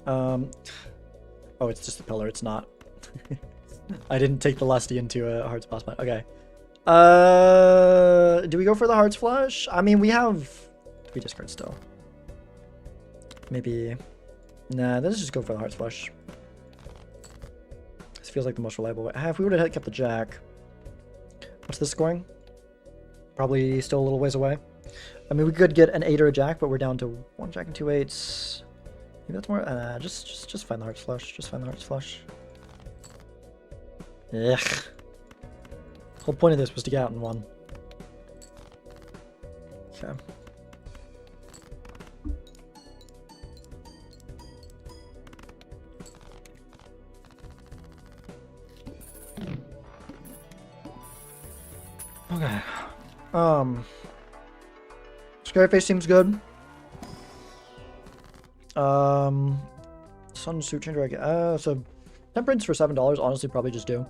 Oh, it's just a pillar. It's not. I didn't take the Lusty into a Hearts boss fight. Okay. Do we go for the Hearts flush? I mean, we have 3 discards still. Maybe. Nah, let's just go for the Hearts flush. This feels like the most reliable way. If we would have kept the Jack. What's this scoring? Probably still a little ways away. I mean, we could get an 8 or a Jack, but we're down to 1 Jack and 2 8s. Maybe that's more. Just find the Hearts flush. Just find the Hearts flush. Ugh. The whole point of this was to get out in 1. Okay. Okay. Scareface seems good. Sun suit changer. I get. So Temperance for $7. Honestly, probably just do.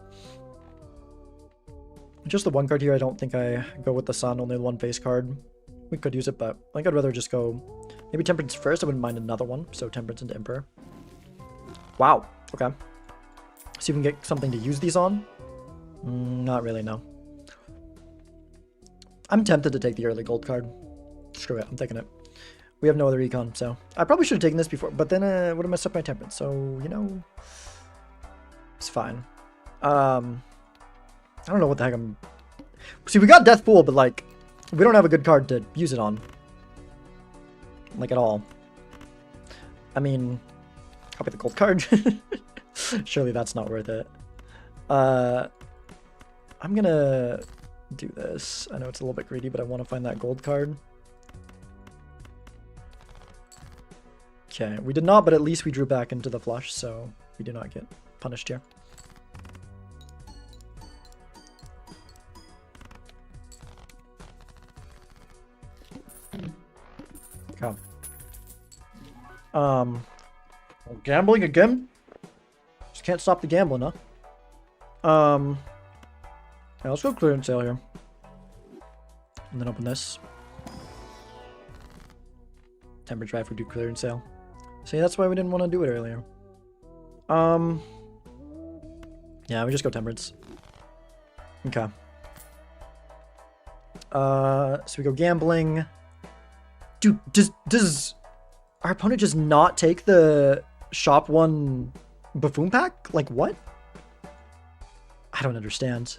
Just the 1 card here. I don't think I go with the Sun. Only the 1 face card. We could use it, but I think I'd rather just go. Maybe Temperance first. I wouldn't mind another one. So Temperance into Emperor. Wow. Okay. See if we can get something to use these on. Not really. No. I'm tempted to take the early gold card. Screw it, I'm taking it. We have no other econ, so I probably should have taken this before, but then would have messed up my temperance, so you know, it's fine. I don't know what the heck I'm. See, we got Death Pool, but like, we don't have a good card to use it on, like at all. I mean, copy the gold card. Surely that's not worth it. I'm gonna do this. I know it's a little bit greedy, but I want to find that gold card. Okay, we did not, but at least we drew back into the flush, so we do not get punished here. Okay. Gambling again? Just can't stop the gambling, huh? Yeah, let's go clearance sale here. And then open this. Temper drive for do clearance sale. See, that's why we didn't want to do it earlier. Yeah, we just go temperance. Okay. So we go gambling. Dude, does our opponent just not take the shop 1 buffoon pack? Like what? I don't understand.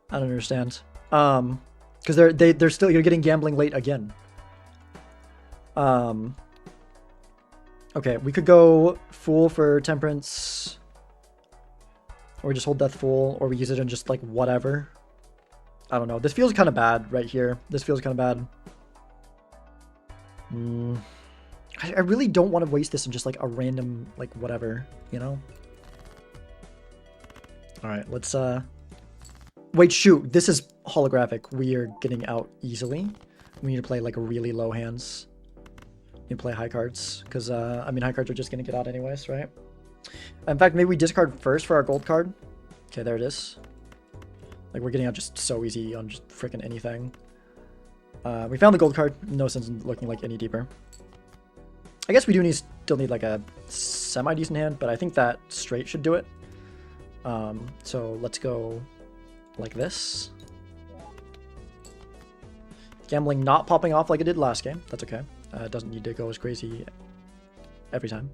I don't understand. Because they're still, you're getting gambling late again. Okay, we could go Fool for Temperance. Or just hold Death Fool, or we use it in just like whatever. I don't know. This feels kind of bad right here. This feels kind of bad. I really don't want to waste this in just like a random, like whatever, you know? Alright, let's, wait, shoot. This is holographic. We are getting out easily. We need to play like really low hands. We need to play high cards. Because, I mean, high cards are just going to get out anyways, right? In fact, maybe we discard first for our gold card. Okay, there it is. Like, we're getting out just so easy on just freaking anything. We found the gold card. No sense in looking like any deeper. I guess we do still need like a semi-decent hand, but I think that straight should do it. So let's go like this. Gambling not popping off like it did last game. That's okay. It doesn't need to go as crazy every time.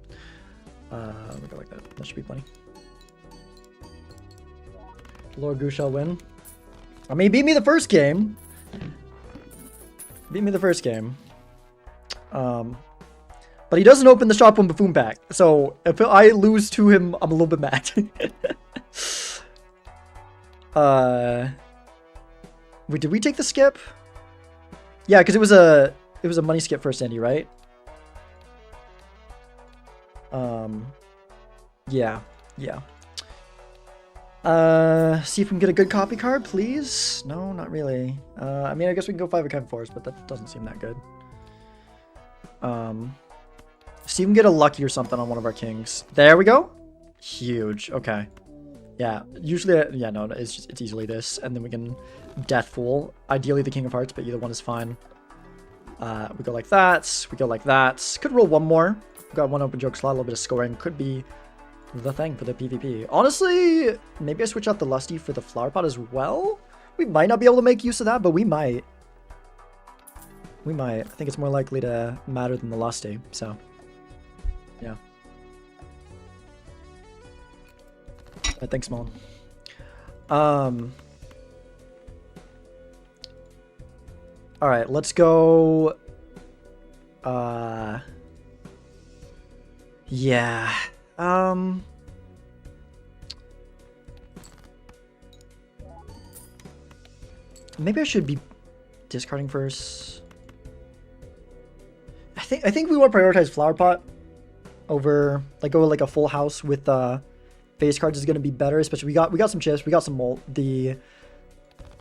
We'll go like that. That should be plenty. Lord Goose shall win. I mean, he beat me the first game. Beat me the first game. But he doesn't open the shop 1 buffoon pack. So if I lose to him, I'm a little bit mad. Wait, did we take the skip? Yeah, because it was a money skip first, Andy, right? Yeah. See if we can get a good copy card, please. No, not really. I mean, I guess we can go 5 of kind 4s, but that doesn't seem that good. See if we can get a lucky or something on one of our kings. There we go. Huge. Okay. Yeah, usually, yeah, no, it's easily this, and then we can Death Fool. Ideally the King of Hearts, but either one is fine. We go like that, we go like that. Could roll one more. We've got one open joke slot, a little bit of scoring. Could be the thing for the PvP. Honestly, maybe I switch out the Lusty for the Flower Pot as well? We might not be able to make use of that, but we might. We might. I think it's more likely to matter than the Lusty, so. Yeah. Thanks, Molin. Alright, let's go. Yeah. Maybe I should be discarding first. I think we want to prioritize Flower Pot over like a full house with face cards is going to be better, especially we got some chips, we got some molt. The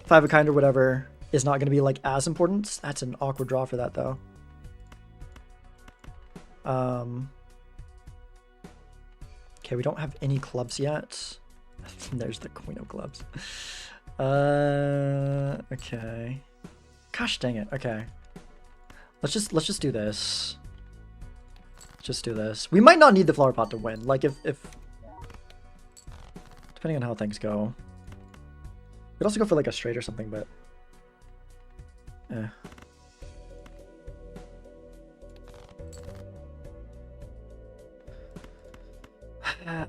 5 of kind or whatever is not going to be like as important. That's an awkward draw for that though. Okay, we don't have any clubs yet. There's the Queen of Clubs. Okay. Gosh dang it. Okay. Let's just do this. Just do this. We might not need the Flower Pot to win. Like if depending on how things go. We could also go for like a straight or something, but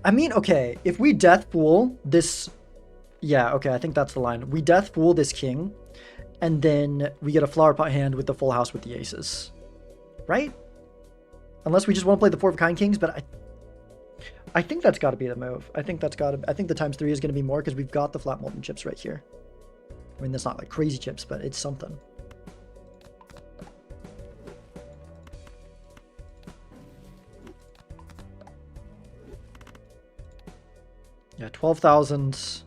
I mean, okay, if we Death Fool this... Yeah, okay, I think that's the line. We Death Fool this king, and then we get a Flower Pot hand with the full house with the aces. Right? Unless we just want to play the 4 of kind kings, but I think that's got to be the move. I think the ×3 is going to be more because we've got the flat molten chips right here. I mean, that's not like crazy chips, but it's something. Yeah, 12,000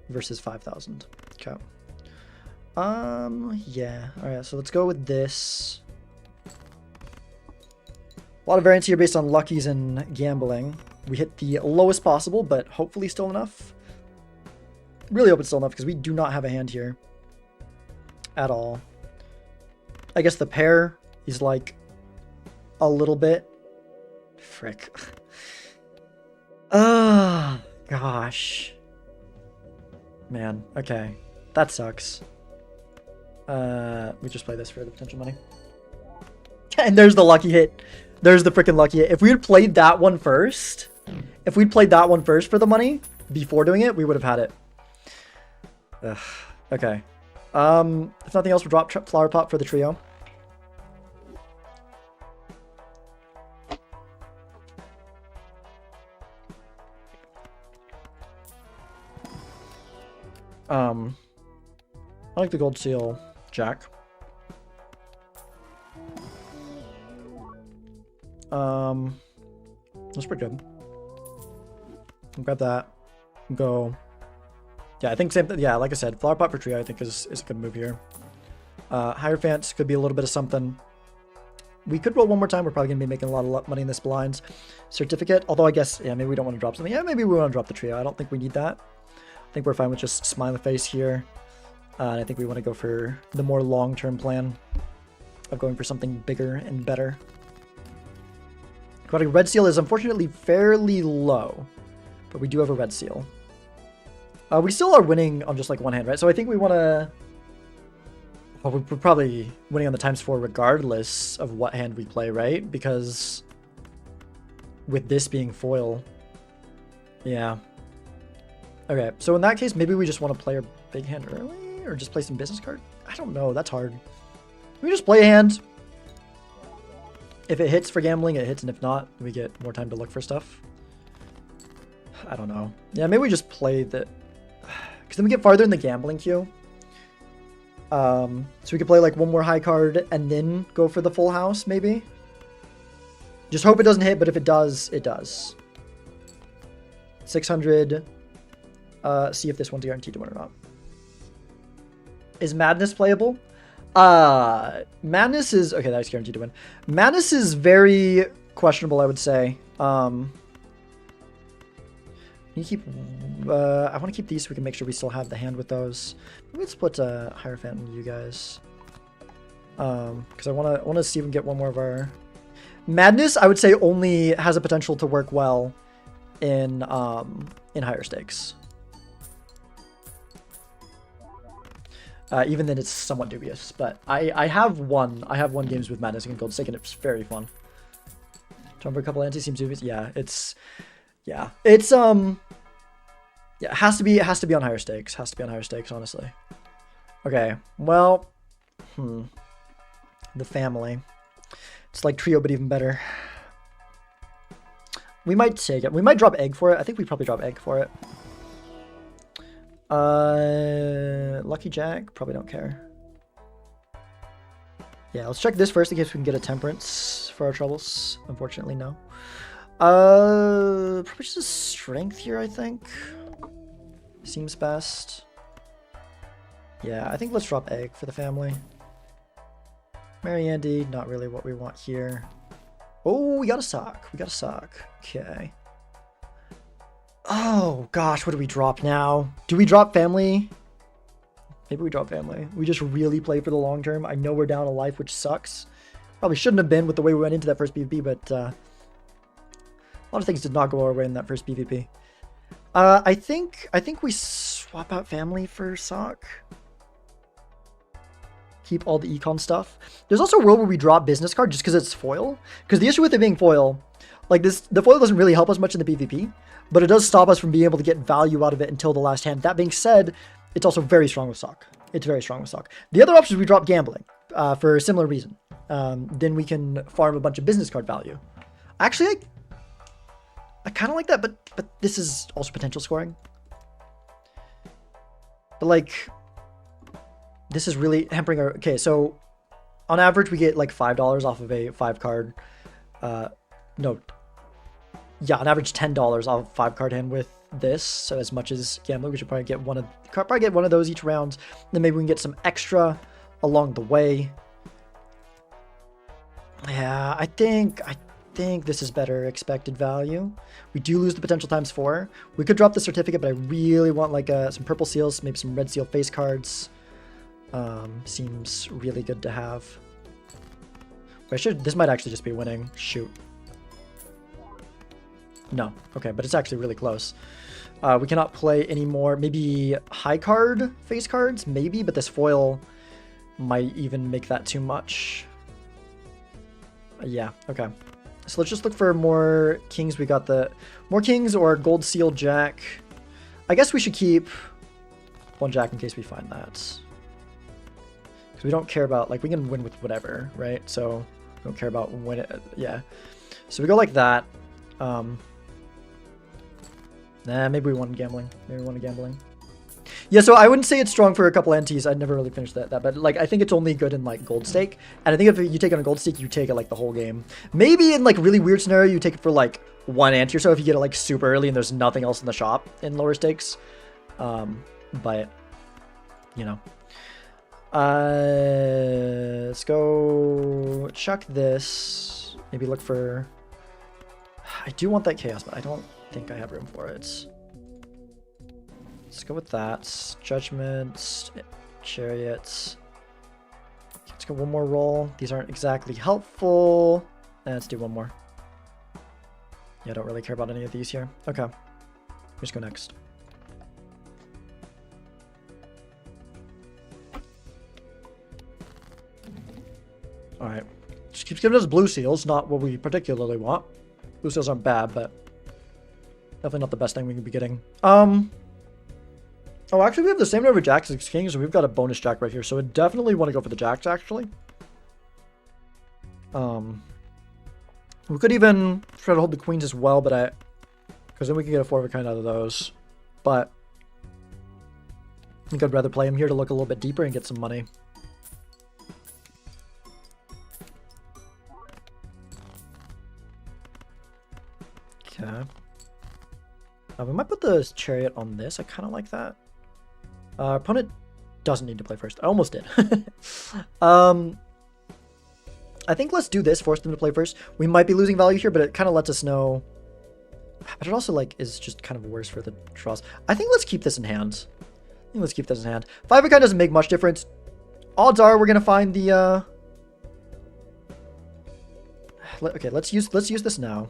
versus 5,000. Okay. Yeah. All right, so let's go with this. A lot of variance here based on luckies and gambling. We hit the lowest possible, but hopefully still enough. Really hope it's still enough because we do not have a hand here at all. I guess the pair is like a little bit. Frick. Oh, gosh. Man, okay. That sucks. We just play this for the potential money. And there's the lucky hit. There's the freaking lucky hit. If we had played that one first, for the money before doing it, we would have had it. Ugh. Okay. If nothing else, we'll drop Flower Pot for the trio. I like the gold seal jack. That's pretty good. I'll grab that. Go. Yeah, I think same. Yeah, like I said, Flower Pot for trio I think is a good move here. Hierophant could be a little bit of something. We could roll one more time. We're probably gonna be making a lot of money in this blinds. Certificate. Although I guess yeah, maybe we don't want to drop something. Yeah, maybe we want to drop the trio. I don't think we need that. I think we're fine with just smiley face here. And I think we want to go for the more long-term plan of going for something bigger and better. Aquatic red seal is unfortunately fairly low, but we do have a red seal. We still are winning on just like one hand, right? So I think we want to... Well, we're probably winning on the ×4 regardless of what hand we play, right? Because with this being foil, yeah. Okay, so in that case, maybe we just want to play our big hand early? Or just play some business card? I don't know, that's hard. We just play a hand. If it hits for gambling, it hits, and if not, we get more time to look for stuff. I don't know. Yeah, maybe we just play the... Because then we get farther in the gambling queue. So we could play like one more high card and then go for the full house, maybe? Just hope it doesn't hit, but if it does, it does. 600. See if this one's guaranteed to win or not. Is Madness playable? Madness is... Okay, that's guaranteed to win. Madness is very questionable, I would say. You keep. I want to keep these so we can make sure we still have the hand with those. Maybe let's put Hierophant and you guys. Because I want to see if we can get one more of our. Madness, I would say, only has a potential to work well in higher stakes. Even then, it's somewhat dubious. But I have won games with Madness and Gold Stake, and it's very fun. Jump for a couple anti seems dubious. Yeah, it's yeah, it has to be on higher stakes. Has to be on higher stakes, honestly. Okay, well, the family. It's like trio, but even better. We might take it. We might drop egg for it. I think we probably drop egg for it. Lucky Jack, probably don't care. Yeah, let's check this first in case we can get a temperance for our troubles. Unfortunately, no. Probably just a strength here, I think. Seems best. Yeah, I think let's drop egg for the family. Mary Andy, not really what we want here. Oh, we got a sock. We got a sock. Okay. Oh, gosh, what do we drop now? Do we drop family? Maybe we drop family. We just really play for the long term. I know we're down a life, which sucks. Probably shouldn't have been with the way we went into that first PvP, but a lot of things did not go our way in that first PvP. I think we swap out family for sock. Keep all the econ stuff. There's also a world where we drop business card just because it's foil. Because the issue with it being foil, like this, the foil doesn't really help us much in the PvP, but it does stop us from being able to get value out of it until the last hand. That being said, it's also very strong with sock. It's very strong with sock. The other option is we drop gambling for a similar reason. Then we can farm a bunch of business card value. Actually, I kind of like that, but this is also potential scoring. But like, this is really hampering our... Okay, so on average, we get like $5 off of a 5-card... no. Yeah, on average $10 off a 5-card hand with this. So as much as gambling, we should probably get one of those each round. Then maybe we can get some extra along the way. Yeah, I think this is better expected value. We do lose the potential _4. We could drop the certificate, but I really want like some purple seals, maybe some red seal face cards. Seems really good to have. This might actually just be winning. Shoot. No. Okay, but it's actually really close. We cannot play any more. Maybe high card face cards? Maybe, but this foil might even make that too much. Yeah, okay. So let's just look for more kings. We got the more kings or gold seal jack. I guess we should keep one jack in case we find that. We don't care about, like, we can win with whatever, right? So we don't care about when it, yeah. So we go like that. Maybe we won gambling. Maybe we won gambling. Yeah, so I wouldn't say it's strong for a couple NTs. I'd never really finished that, but like I think it's only good in like gold stake. And I think if you take it on a gold stake, you take it like the whole game. Maybe in like really weird scenario, you take it for like one ante or so if you get it like super early and there's nothing else in the shop in lower stakes. But you know. Let's go chuck this. Maybe look for... I do want that chaos, but I don't think I have room for it. Let's go with that. Judgment, chariots. Let's go one more roll. These aren't exactly helpful. Let's do one more. Yeah, I don't really care about any of these here. Okay. Let's go next. Alright. Just keeps giving us blue seals, not what we particularly want. Blue seals aren't bad, but definitely not the best thing we can be getting. Oh, actually, we have the same number of jacks as kings, and we've got a bonus jack right here, so I definitely want to go for the jacks, actually. We could even try to hold the queens as well, but because then we can get a 4 of a kind out of those. But I think I'd rather play him here to look a little bit deeper and get some money. Okay. We might put the chariot on this. I kind of like that. Opponent doesn't need to play first. I almost did. I think let's do this. Force them to play first. We might be losing value here, but it kind of lets us know But it also like is just kind of worse for the draws. I think let's keep this in hand. I think let's keep this in hand. 5 of a kind doesn't make much difference. Odds are we're gonna find the okay, let's use this now.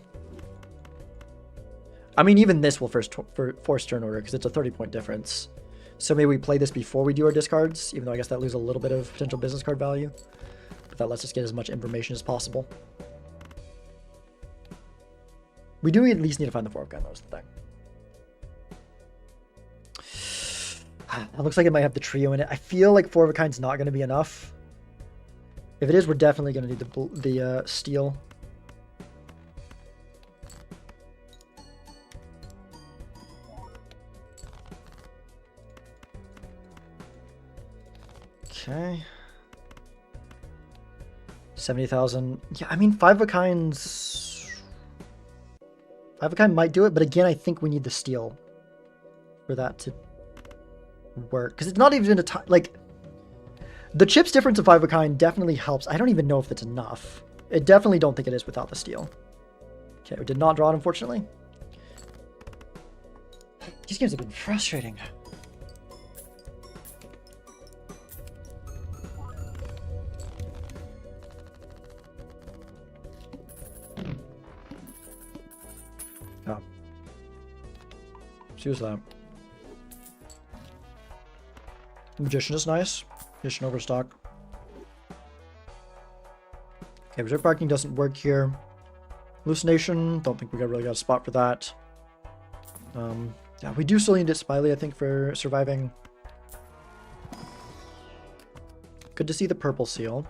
I mean, even this will force turn order because it's a 30-point difference. So maybe we play this before we do our discards, even though I guess that loses a little bit of potential business card value. But that lets us get as much information as possible. We do at least need to find the 4 of kind, that was the thing. It looks like it might have the trio in it. I feel like 4 of a kind's not going to be enough. If it is, we're definitely going to need the steel. Okay. 70,000. Yeah, I mean, 5 of a kinds. 5 of a kind might do it, but again, I think we need the steel for that to work. Because it's not even a time. Like, the chips difference of 5 of a kind definitely helps. I don't even know if that's enough. I definitely don't think it is without the steel. Okay, we did not draw it, unfortunately. These games have been frustrating. Oh. Who's that? Magician is nice. Magician overstock. Okay, reserve parking doesn't work here. Hallucination, don't think we really got a spot for that. Yeah, we do still need it Spiley, I think, for surviving. Good to see the purple seal.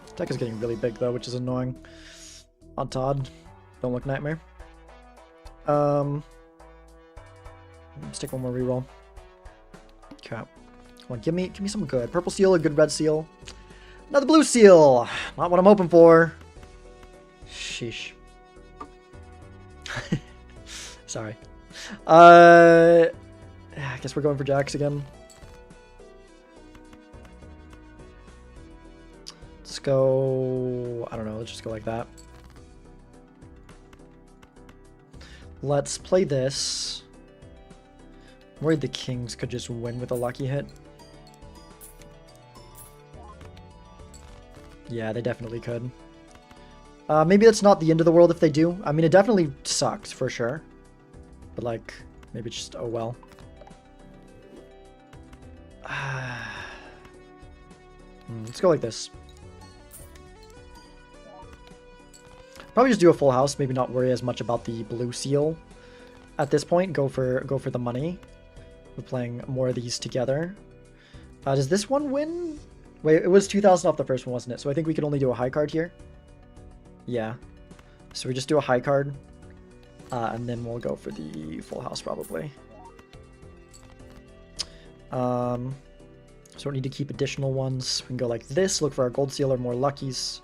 This deck is getting really big though, which is annoying. On Todd, don't look nightmare. Let's take one more reroll. Okay. Come on, give me some good. Purple seal, a good red seal. Another blue seal! Not what I'm hoping for. Sheesh. Sorry. I guess we're going for jacks again. Let's go... I don't know, let's just go like that. Let's play this. I'm worried the kings could just win with a lucky hit. Yeah, they definitely could. Maybe that's not the end of the world if they do. I mean, it definitely sucks, for sure. But, like, maybe just, oh well. Let's go like this. Probably just do a full house, maybe not worry as much about the blue seal at this point. Go for the money. We're playing more of these together. Does this one win? Wait, it was 2,000 off the first one, wasn't it? So I think we can only do a high card here. Yeah. So we just do a high card. And then we'll go for the full house probably. So we need to keep additional ones. We can go like this, look for our gold seal or more luckies.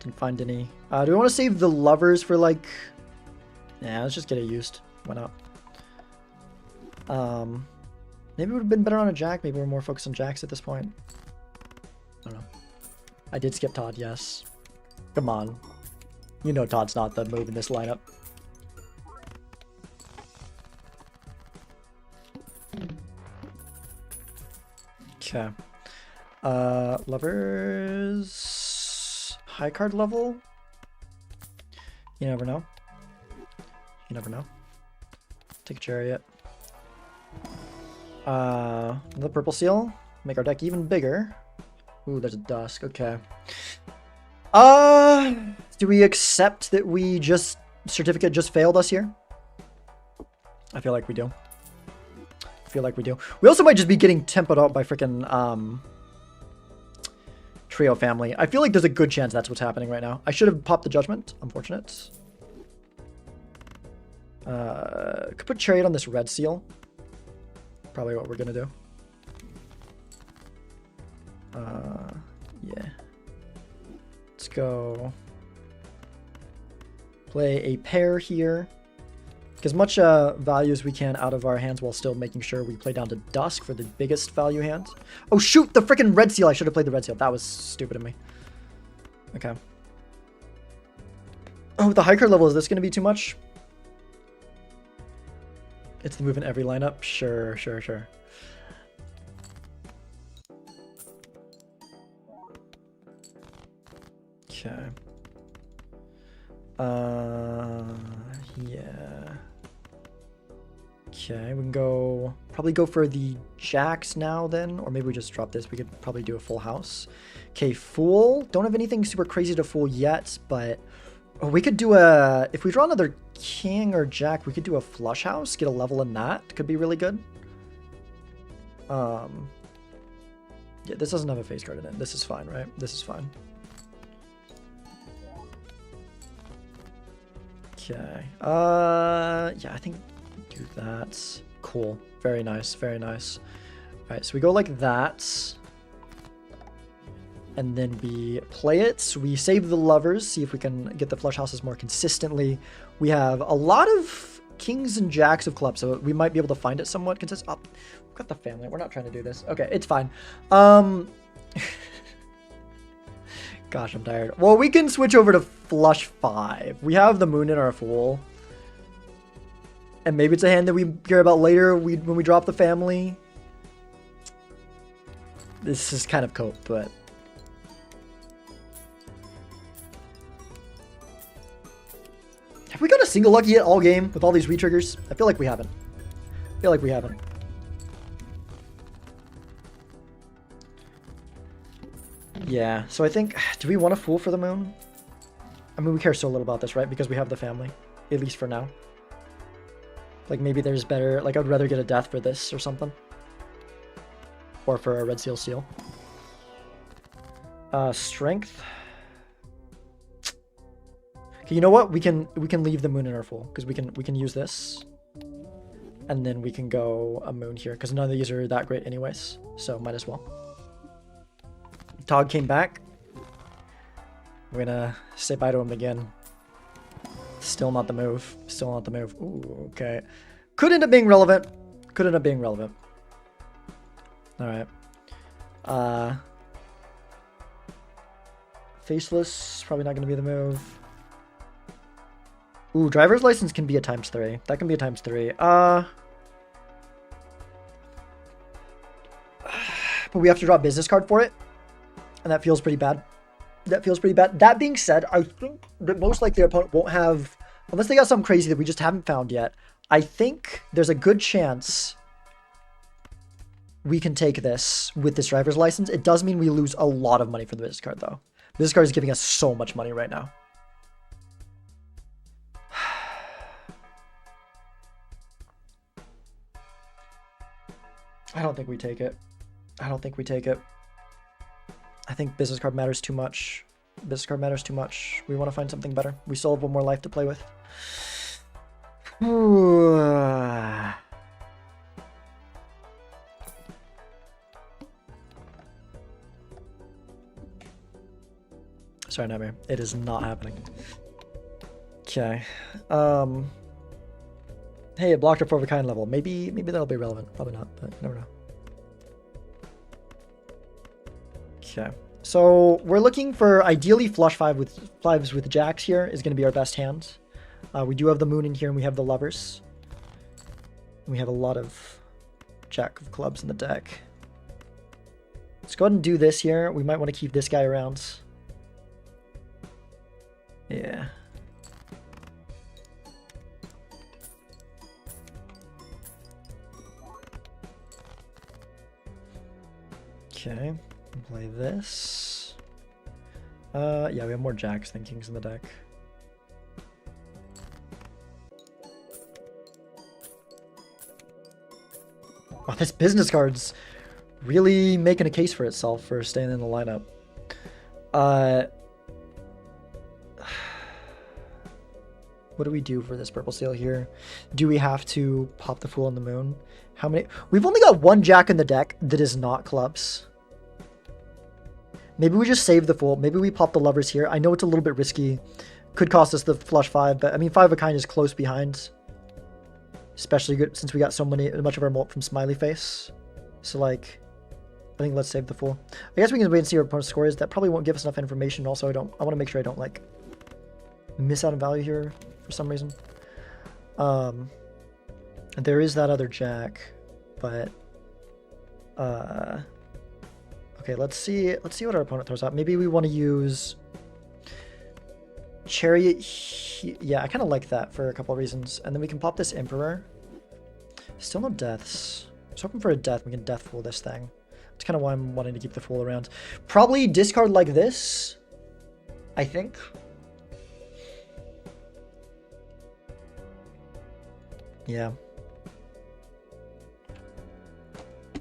Didn't find any. Do we want to save the lovers for like... Nah, let's just get it used. Why not? Maybe it would have been better on a jack. Maybe we're more focused on jacks at this point. I don't know. I did skip Todd, yes. Come on. You know Todd's not the move in this lineup. Okay. Lovers... High card level? You never know. You never know. Take a chariot. The purple seal. Make our deck even bigger. Ooh, there's a dusk. Okay. Do we accept that we just... Certificate just failed us here? I feel like we do. I feel like we do. We also might just be getting tempoed out by freaking, Trio family. I feel like there's a good chance that's what's happening right now. I should have popped the judgment. Unfortunate. Could put chariot on this red seal. Probably what we're gonna do. Yeah. Let's go play a pair here. As much value as we can out of our hands while still making sure we play down to dusk for the biggest value hand. Oh shoot, the freaking red seal. I should have played the red seal. That was stupid of me. Okay. Oh with the high card level, is this going to be too much? It's the move in every lineup? Sure. Okay. Yeah. Okay, we can probably go for the jacks now then, or maybe we just drop this. We could probably do a full house. Okay, fool. Don't have anything super crazy to fool yet, but we could do if we draw another king or jack, we could do a flush house, get a level in that. Could be really good. Yeah, this doesn't have a face card in it. This is fine, right? This is fine. Okay. Yeah, I think do that. Cool. Very nice. Very nice. All right, so we go like that. And then we play it. We save the lovers, see if we can get the flush houses more consistently. We have a lot of kings and jacks of clubs, so we might be able to find it somewhat consistent. Oh, we've got the family. We're not trying to do this. Okay, it's fine. Gosh, I'm tired. Well, we can switch over to flush 5. We have the moon in our fool. And maybe it's a hand that we care about later when we drop the family. This is kind of cope, but... Have we got a single lucky hit all game with all these re-triggers? I feel like we haven't. Yeah, so I think... Do we want a fool for the moon? I mean, we care so little about this, right? Because we have the family. At least for now. Like, maybe there's better... Like, I'd rather get a death for this or something. Or for a red seal. Strength. Okay, you know what? We can leave the moon in our fool. Because we can use this. And then we can go a moon here. Because none of these are that great anyways. So, might as well. Tog came back. We're gonna say bye to him again. Still not the move. Ooh, okay. Could end up being relevant. Alright. Faceless. Probably not gonna be the move. Ooh, driver's license can be a ×3. That can be a ×3. But we have to draw a business card for it. And that feels pretty bad. That being said, I think that most likely their opponent won't have... Unless they got something crazy that we just haven't found yet. I think there's a good chance we can take this with this driver's license. It does mean we lose a lot of money from the business card, though. Business card is giving us so much money right now. I don't think we take it. I think business card matters too much. We want to find something better. We still have one more life to play with. Sorry, Nightmare. It is not happening. Okay. Hey, it blocked our 4 of a kind level. Maybe that'll be relevant. Probably not, but you never know. Okay, so we're looking for ideally flush 5s with jacks here is going to be our best hand. We do have the moon in here and we have the lovers. We have a lot of jack of clubs in the deck. Let's go ahead and do this here. We might want to keep this guy around. Yeah. Okay. Play this. Yeah, we have more jacks than kings in the deck. Wow, this business card's really making a case for itself for staying in the lineup. What do we do for this purple seal here? Do we have to pop the fool on the moon? How many? We've only got one jack in the deck that is not clubs. Maybe we just save the fool. Maybe we pop the lovers here. I know it's a little bit risky. Could cost us the flush 5, but I mean 5 of a kind is close behind. Especially good since we got much of our mult from Smiley Face. So like, I think let's save the fool. I guess we can wait and see what our opponent's score is. That probably won't give us enough information. Also, I want to make sure I don't like miss out on value here for some reason. There is that other jack, but okay, let's see what our opponent throws out. Maybe we want to use Chariot. Yeah, I kind of like that for a couple of reasons. And then we can pop this Emperor. Still no deaths. I was hoping for a death. We can death fool this thing. That's kind of why I'm wanting to keep the fool around. Probably discard like this, I think. Yeah.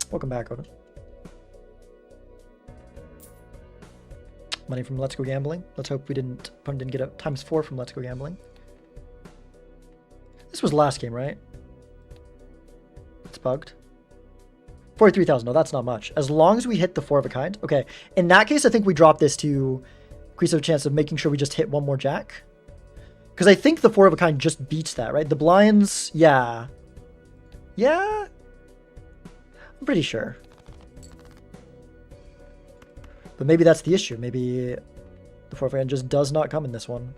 Welcome back, Odin. Money from Let's Go Gambling. Let's hope opponent didn't get a ×4 from Let's Go Gambling. This was last game, right? It's bugged. 43,000. No, that's not much. As long as we hit the 4 of a kind. Okay. In that case, I think we drop this to increase our chance of making sure we just hit one more jack. Because I think the 4 of a kind just beats that, right? The blinds, yeah. Yeah? I'm pretty sure. But maybe that's the issue. Maybe the 4 of a kind just does not come in this one.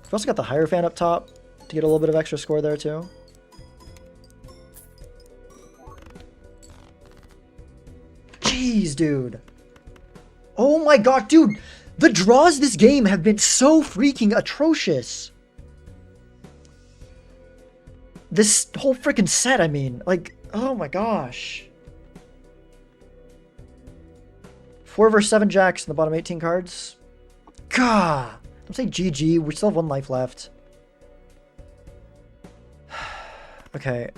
We've also got the Hierophant up top to get a little bit of extra score there too. Jeez, dude. Oh my god, dude. The draws this game have been so freaking atrocious. This whole freaking set, I mean. Like, oh my gosh. 4 versus 7 jacks in the bottom 18 cards. God. I'm saying GG. We still have 1 life left. Okay.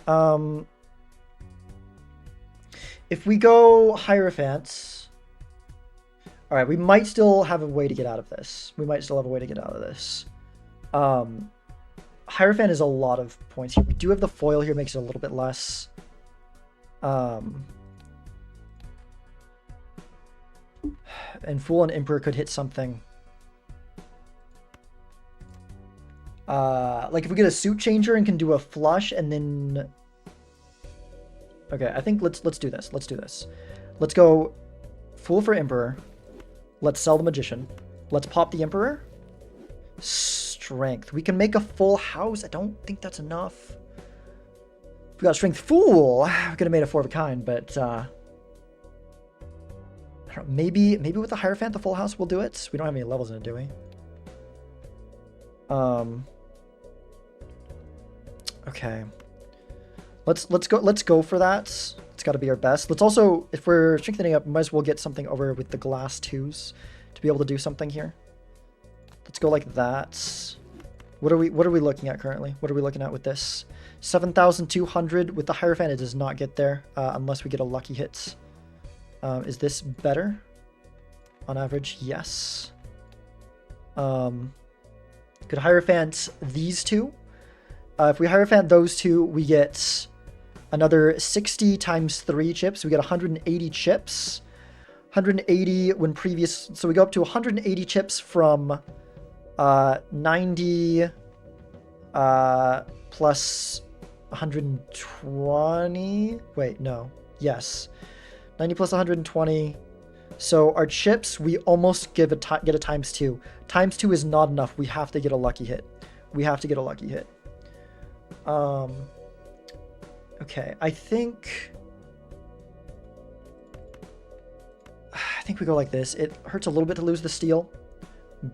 If we go Hierophants... Alright, we might still have a way to get out of this. Hierophant is a lot of points here. We do have the foil here, makes it a little bit less. And Fool and Emperor could hit something. Like if we get a suit changer and can do a flush and then... Okay, I think let's do this. Let's go Fool for Emperor. Let's sell the Magician. Let's pop the Emperor. Strength. We can make a full house. I don't think that's enough. We got Strength Fool. We could have made a 4 of a kind, but I don't know, maybe with the Hierophant, the full house will do it. We don't have any levels in it, do we? Okay. Let's go for that. It's got to be our best. Let's also, if we're strengthening up, we might as well get something over with the glass 2s to be able to do something here. Let's go like that. What are we looking at currently? What are we looking at with this? 7,200 with the Hierophant. It does not get there unless we get a lucky hit. Is this better on average? Yes. Could Hierophant these two? If we Hierophant those two, we get another 60 times 3 chips. We get 180 chips. 180 when previous... So we go up to 180 chips from 90 plus 120. Wait, no. Yes. 90 plus 120. So our chips, we almost get a ×2. ×2 is not enough. We have to get a lucky hit. Okay, I think we go like this. It hurts a little bit to lose the steal,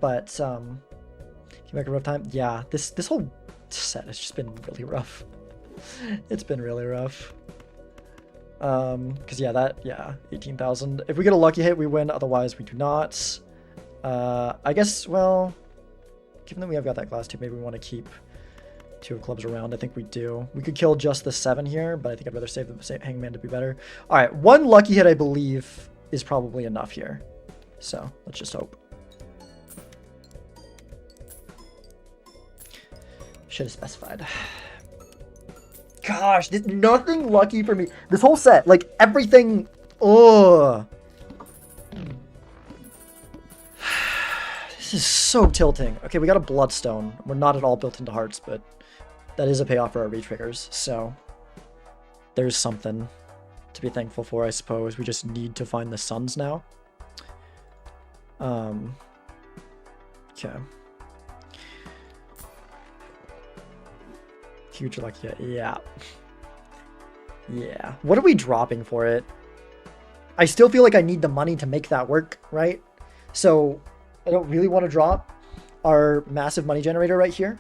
but can you make a rough time? Yeah, this whole set has just been really rough. It's been really rough. Because yeah, 18,000. If we get a lucky hit, we win. Otherwise, we do not. I guess, well, given that we have got that glass 2, maybe we want to keep 2 of clubs around. I think we do. We could kill just the 7 here, but I think I'd rather save the hangman to be better. All right, 1 lucky hit, I believe, is probably enough here. So let's just hope. Should have specified. Gosh, there's nothing lucky for me. This whole set, like everything. Oh, this is so tilting. Okay, we got a Bloodstone. We're not at all built into hearts, but that is a payoff for our retriggers. So there's something to be thankful for, I suppose. We just need to find the suns now. Okay. Huge lucky hit. Yeah. Yeah. What are we dropping for it? I still feel like I need the money to make that work, right? So I don't really want to drop our massive money generator right here.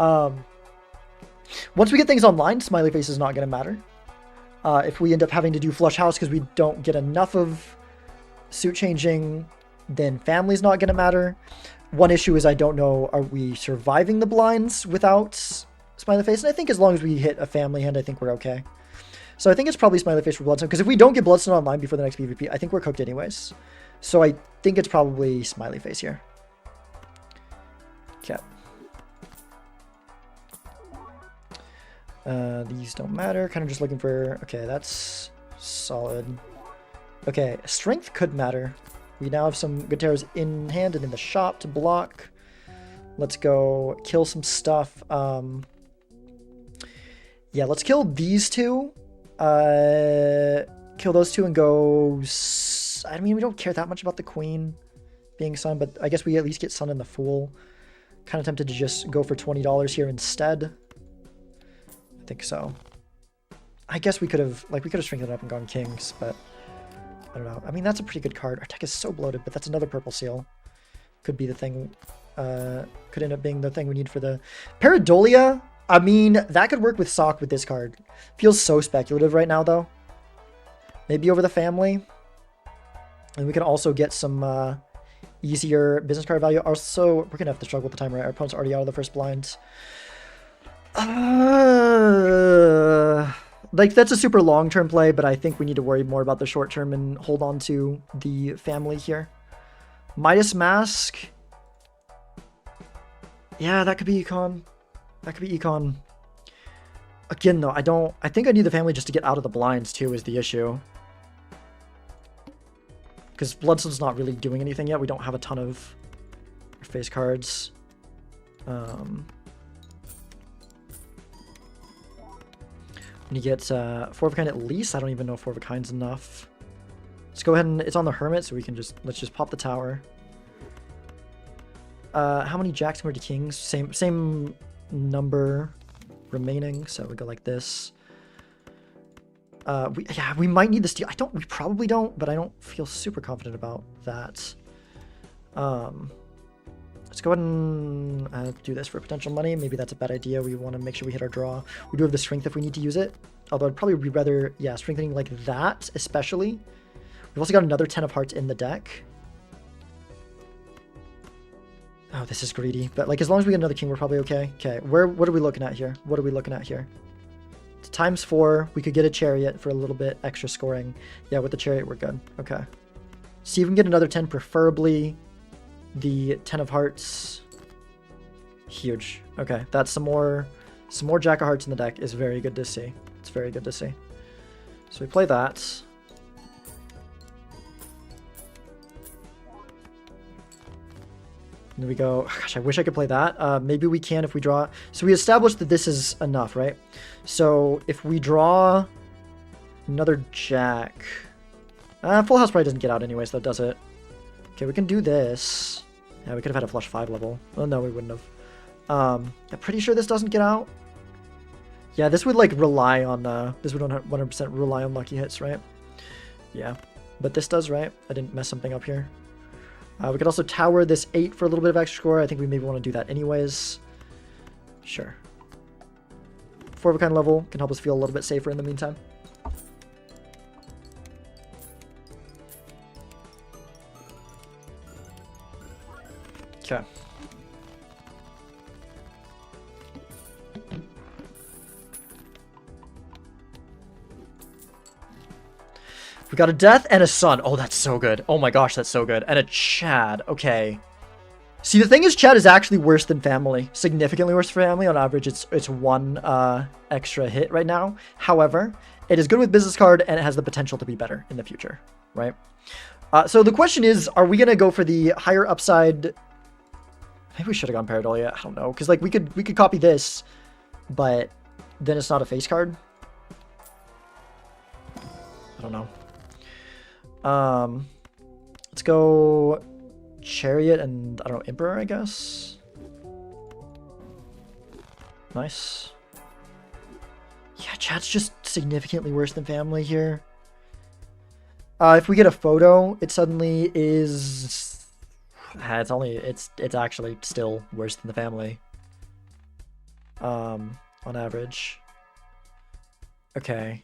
Once we get things online, smiley face is not going to matter. If we end up having to do flush house because we don't get enough of suit changing, then family's not going to matter. One issue is I don't know, are we surviving the blinds without smiley face? And I think as long as we hit a family hand, I think we're okay. So I think it's probably smiley face for Bloodstone, because if we don't get Bloodstone online before the next PvP, I think we're cooked anyways. So I think it's probably smiley face here. Okay. These don't matter. Kind of just looking for... Okay, that's solid. Okay, strength could matter. We now have some good terrors in hand and in the shop to block. Let's go kill some stuff. Yeah, let's kill these two. Kill those two and go... I mean, we don't care that much about the queen being Sun, but I guess we at least get Sun in the Fool. Kind of tempted to just go for $20 here instead. I think so. I guess we could have, like, we could have strengthened it up and gone Kings, but I don't know. I mean, that's a pretty good card. Our deck is so bloated, but that's another purple seal. Could be the thing, could end up being the thing we need for the Paradolia. I mean, that could work with Sock with this card. Feels so speculative right now, though. Maybe over the family. And we can also get some easier business card value. Also, we're going to have to struggle with the time, right? Our opponent's already out of the first blinds. Like, that's a super long-term play, but I think we need to worry more about the short-term and hold on to the family here. Midas Mask. Yeah, that could be Econ. That could be Econ. Again, though, I think I need the family just to get out of the blinds, too, is the issue. Because Bloodstone's not really doing anything yet. We don't have a ton of face cards. When you get 4 of a kind at least, I don't even know if 4 of a kind's enough. Let's go ahead and it's on the Hermit, so we can let's just pop the tower. How many jacks compared to kings? Same number remaining, so we go like this. Yeah, we might need the steal. We probably don't, but I don't feel super confident about that. Let's go ahead and do this for potential money. Maybe that's a bad idea. We want to make sure we hit our draw. We do have the strength if we need to use it. Although I'd probably be rather, yeah, strengthening like that, especially. We've also got another 10 of hearts in the deck. Oh, this is greedy. But like, as long as we get another king, we're probably okay. Okay, what are we looking at here? What are we looking at here? It's ×4. We could get a chariot for a little bit extra scoring. Yeah, with the chariot, we're good. Okay. See if we can get another 10, preferably the 10 of hearts. Huge. Okay, that's some more jack of hearts in the deck is very good to see. It's very good to see. So we play that. And we go, oh gosh, I wish I could play that. Maybe we can if we draw. So we established that this is enough, right? So if we draw another jack, full house probably doesn't get out anyways, though, does it? Okay, we can do this. Yeah, we could have had a flush 5 level. Oh, no, we wouldn't have. I'm pretty sure this doesn't get out. Yeah, this would, like, rely on, this would 100% rely on lucky hits, right? Yeah, but this does, right? I didn't mess something up here. We could also tower this 8 for a little bit of extra score. I think we maybe want to do that anyways. Sure. 4 of a kind level can help us feel a little bit safer in the meantime. Okay. We got a death and a sun. Oh, that's so good. Oh my gosh, that's so good. And a Chad. Okay. See, the thing is, Chad is actually worse than family. Significantly worse for family. On average, it's 1 extra hit right now. However, it is good with business card, and it has the potential to be better in the future, right? So the question is, are we going to go for the higher upside? Maybe we should have gone Paradolia. I don't know. Because, like, we could copy this, but then it's not a face card. I don't know. Let's go Chariot and, I don't know, Emperor, I guess. Nice. Chat's just significantly worse than family here. If we get a photo, it suddenly is... It's actually still worse than the family. On average. Okay.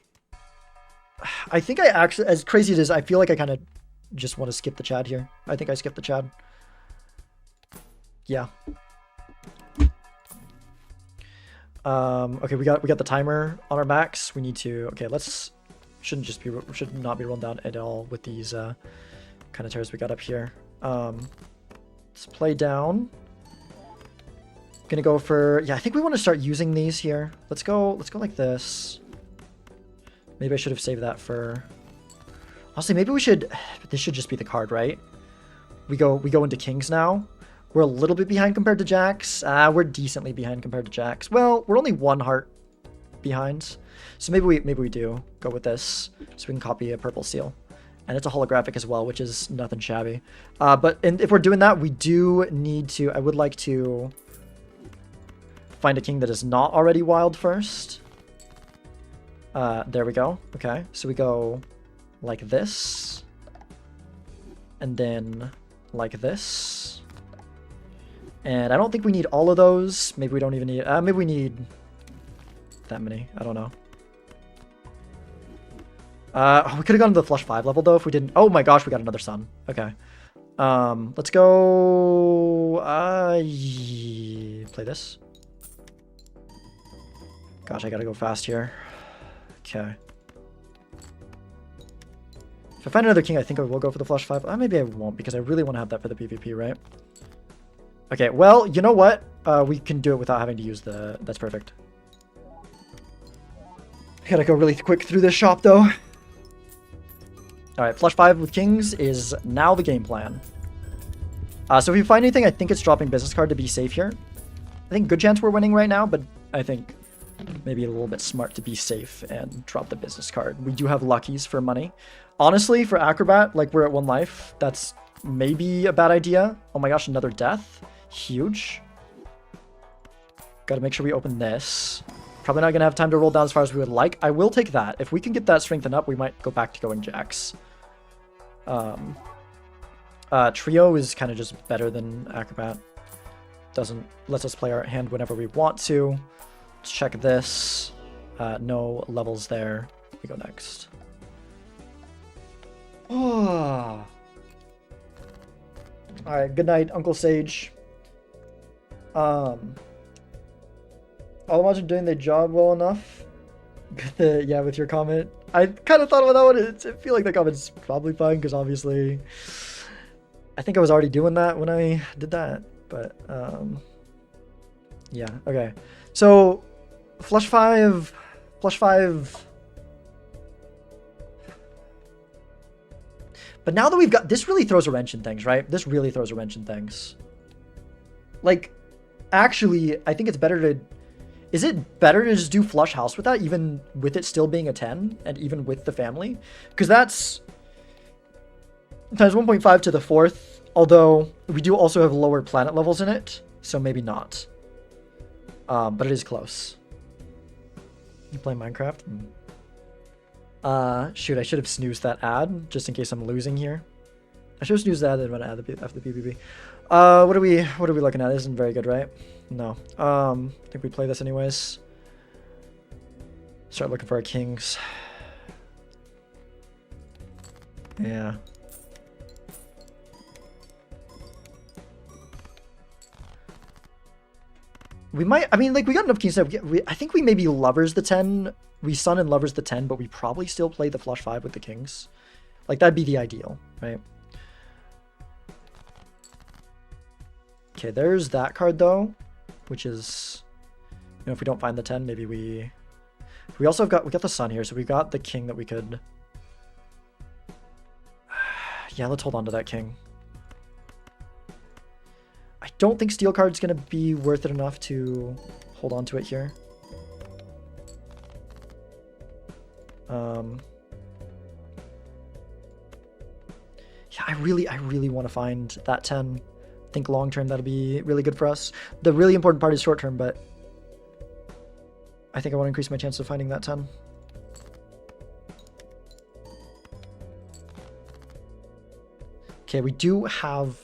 I think I actually, as crazy as it is, I feel like I kind of just want to skip the Chad here. I think I skipped the Chad. Yeah. Okay, we got the timer on our max. We need to, okay, should not be run down at all with these kind of tears we got up here. Let's play down. Gonna go for, yeah, I think we want to start using these here. Let's go like this. Maybe I should have saved that for, honestly, maybe this should just be the card, right? We go into kings now. We're a little bit behind compared to jacks. We're decently behind compared to jacks. Well, we're only 1 heart behind. So maybe we do go with this so we can copy a purple seal. And it's a holographic as well, which is nothing shabby. And if we're doing that, we do need to, I would like to find a king that is not already wild first. There we go. Okay, so we go like this. And then like this. And I don't think we need all of those. Maybe we don't even need, maybe we need that many. I don't know. We could have gone to the flush 5 level though if we didn't. Oh my gosh, we got another sun. Okay. Let's go, play this. Gosh, I gotta go fast here. Okay. If I find another king, I think I will go for the flush 5. Maybe I won't because I really want to have that for the PvP, right? Okay, well, you know what? We can do it without having to use the... That's perfect. I gotta go really quick through this shop, though. Alright, flush 5 with kings is now the game plan. So if you find anything, I think it's dropping business card to be safe here. I think good chance we're winning right now, but I think maybe a little bit smart to be safe and drop the business card. We do have luckies for money. Honestly, for Acrobat, like we're at 1 life, that's maybe a bad idea. Oh my gosh, another death. Huge. Gotta make sure we open this. Probably not gonna have time to roll down as far as we would like. I will take that. If we can get that strengthened up, we might go back to going jacks. Trio is kind of just better than Acrobat. Lets us play our hand whenever we want to. Let's check this. No levels there. We go next. Oh. Alright, good night, Uncle Sage. I'll imagine doing the job well enough. Yeah, with your comment. I kind of thought about that one. I feel like the comment's probably fine, because obviously I think I was already doing that when I did that. But, yeah, okay. So, flush 5... But now that we've got... This really throws a wrench in things, right? This really throws a wrench in things. Like, actually, I think it's better to... Is it better to just do flush house with that, even with it still being a 10, and even with the family? Because that's... times 1.5 to the 4th, although we do also have lower planet levels in it, so maybe not. But it is close. You play Minecraft? Shoot, I should have snoozed that ad, just in case I'm losing here. I should have snoozed that and run ad after the PvP. What are we looking at? This isn't very good, right? No. I think we play this anyways. Start looking for our kings. Yeah. We might, I mean, like, we got enough kings there. I think we maybe lovers the 10. We sun and lovers the 10, but we probably still play the flush 5 with the kings. Like, that'd be the ideal, right? Okay, there's that card, though, which is, you know, if we don't find the 10, maybe we also have we got the sun here, so we've got the king that we could... Yeah, let's hold on to that king. I don't think steel card's going to be worth it enough to hold on to it here. Yeah, I really want to find that 10. I think long term that'll be really good for us. The really important part is short term, but I think I want to increase my chance of finding that 10. Okay, we do have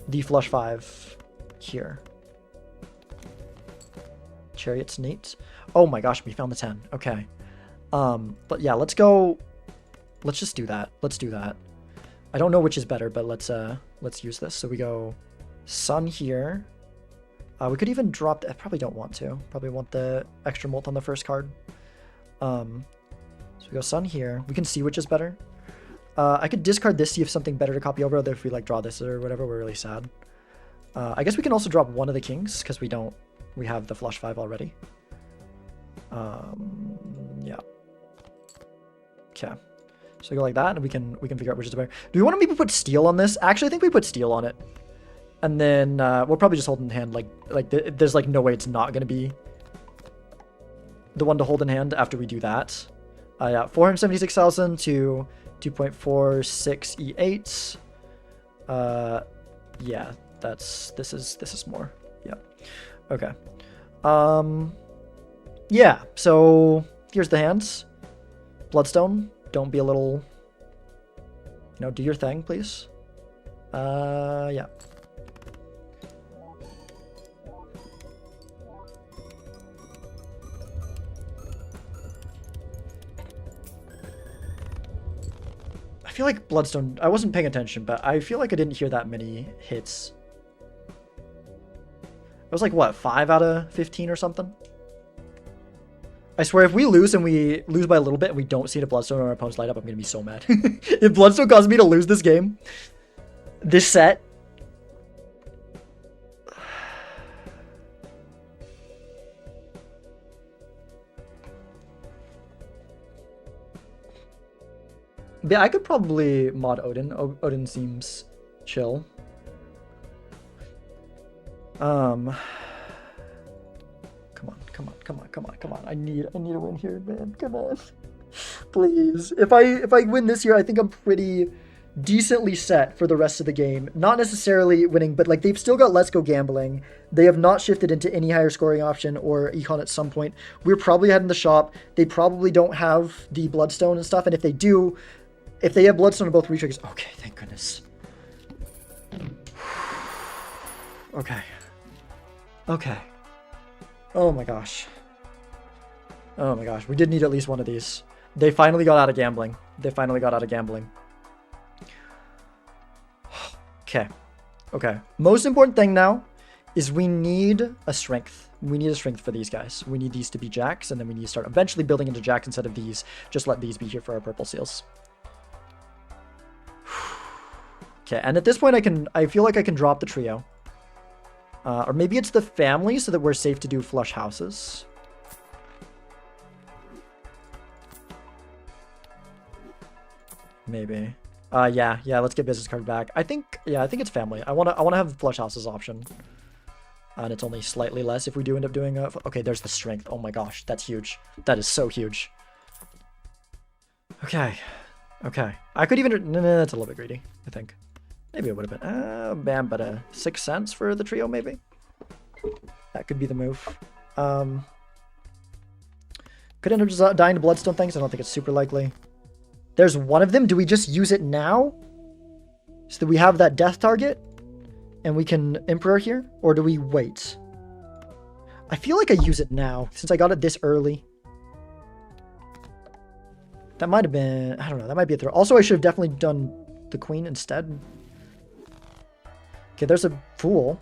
the flush 5 here. Chariot's neat. Oh my gosh, we found the 10. Okay. But yeah, let's go. Let's just do that. Let's do that. I don't know which is better, but let's use this. So we go sun here. We could even drop. I probably don't want to. Probably want the extra molt on the first card. So we go sun here. We can see which is better. I could discard this, see if something better to copy over. Other if we like draw this or whatever, we're really sad. I guess we can also drop one of the kings because we don't. We have the flush 5 already. Yeah. Okay. So we go like that, and we can figure out which is better. Do we want to maybe put steel on this? Actually, I think we put steel on it, and then we'll probably just hold in hand. There's like no way it's not gonna be the one to hold in hand after we do that. Yeah, 476,000 to 2.46 E8. Yeah, this is more. Yeah. Okay. Yeah, so here's the hands. Bloodstone, don't be a little, do your thing, please. Yeah. I feel like Bloodstone, I wasn't paying attention, but I feel like I didn't hear that many hits. It was like, what, 5 out of 15 or something? I swear, if we lose and we lose by a little bit and we don't see the Bloodstone on our opponent's light up, I'm going to be so mad. If Bloodstone causes me to lose this game, this set... Yeah, I could probably mod Odin. Odin seems chill. Come on. I need a win here, man. Come on. Please. If I win this year, I think I'm pretty decently set for the rest of the game. Not necessarily winning, but like they've still got Let's Go Gambling. They have not shifted into any higher scoring option or Econ at some point. We're probably heading the shop. They probably don't have the Bloodstone and stuff, and if they do, if they have Bloodstone on both retriggers, okay, thank goodness. Okay. Oh my gosh. We did need at least one of these. They finally got out of gambling. Okay. Most important thing now is we need a strength. We need a strength for these guys. We need these to be jacks, and then we need to start eventually building into jacks instead of these. Just let these be here for our purple seals. Okay, and at this point I feel like I can drop the trio. Or maybe it's the family so that we're safe to do flush houses. Maybe. Yeah, let's get business card back. I think it's family. I want to have flush houses option. And it's only slightly less if we do end up doing a... Okay, there's the strength. Oh my gosh, that's huge. That is so huge. Okay. I could even... No, that's a little bit greedy, I think. Maybe it would have been... bam, but 6 cents for the trio, maybe? That could be the move. Could end up just dying to Bloodstone things. I don't think it's super likely. There's one of them. Do we just use it now? So that we have that death target? And we can Emperor here? Or do we wait? I feel like I use it now, since I got it this early. That might have been... I don't know. That might be a throw. Also, I should have definitely done the queen instead. Okay, there's a fool.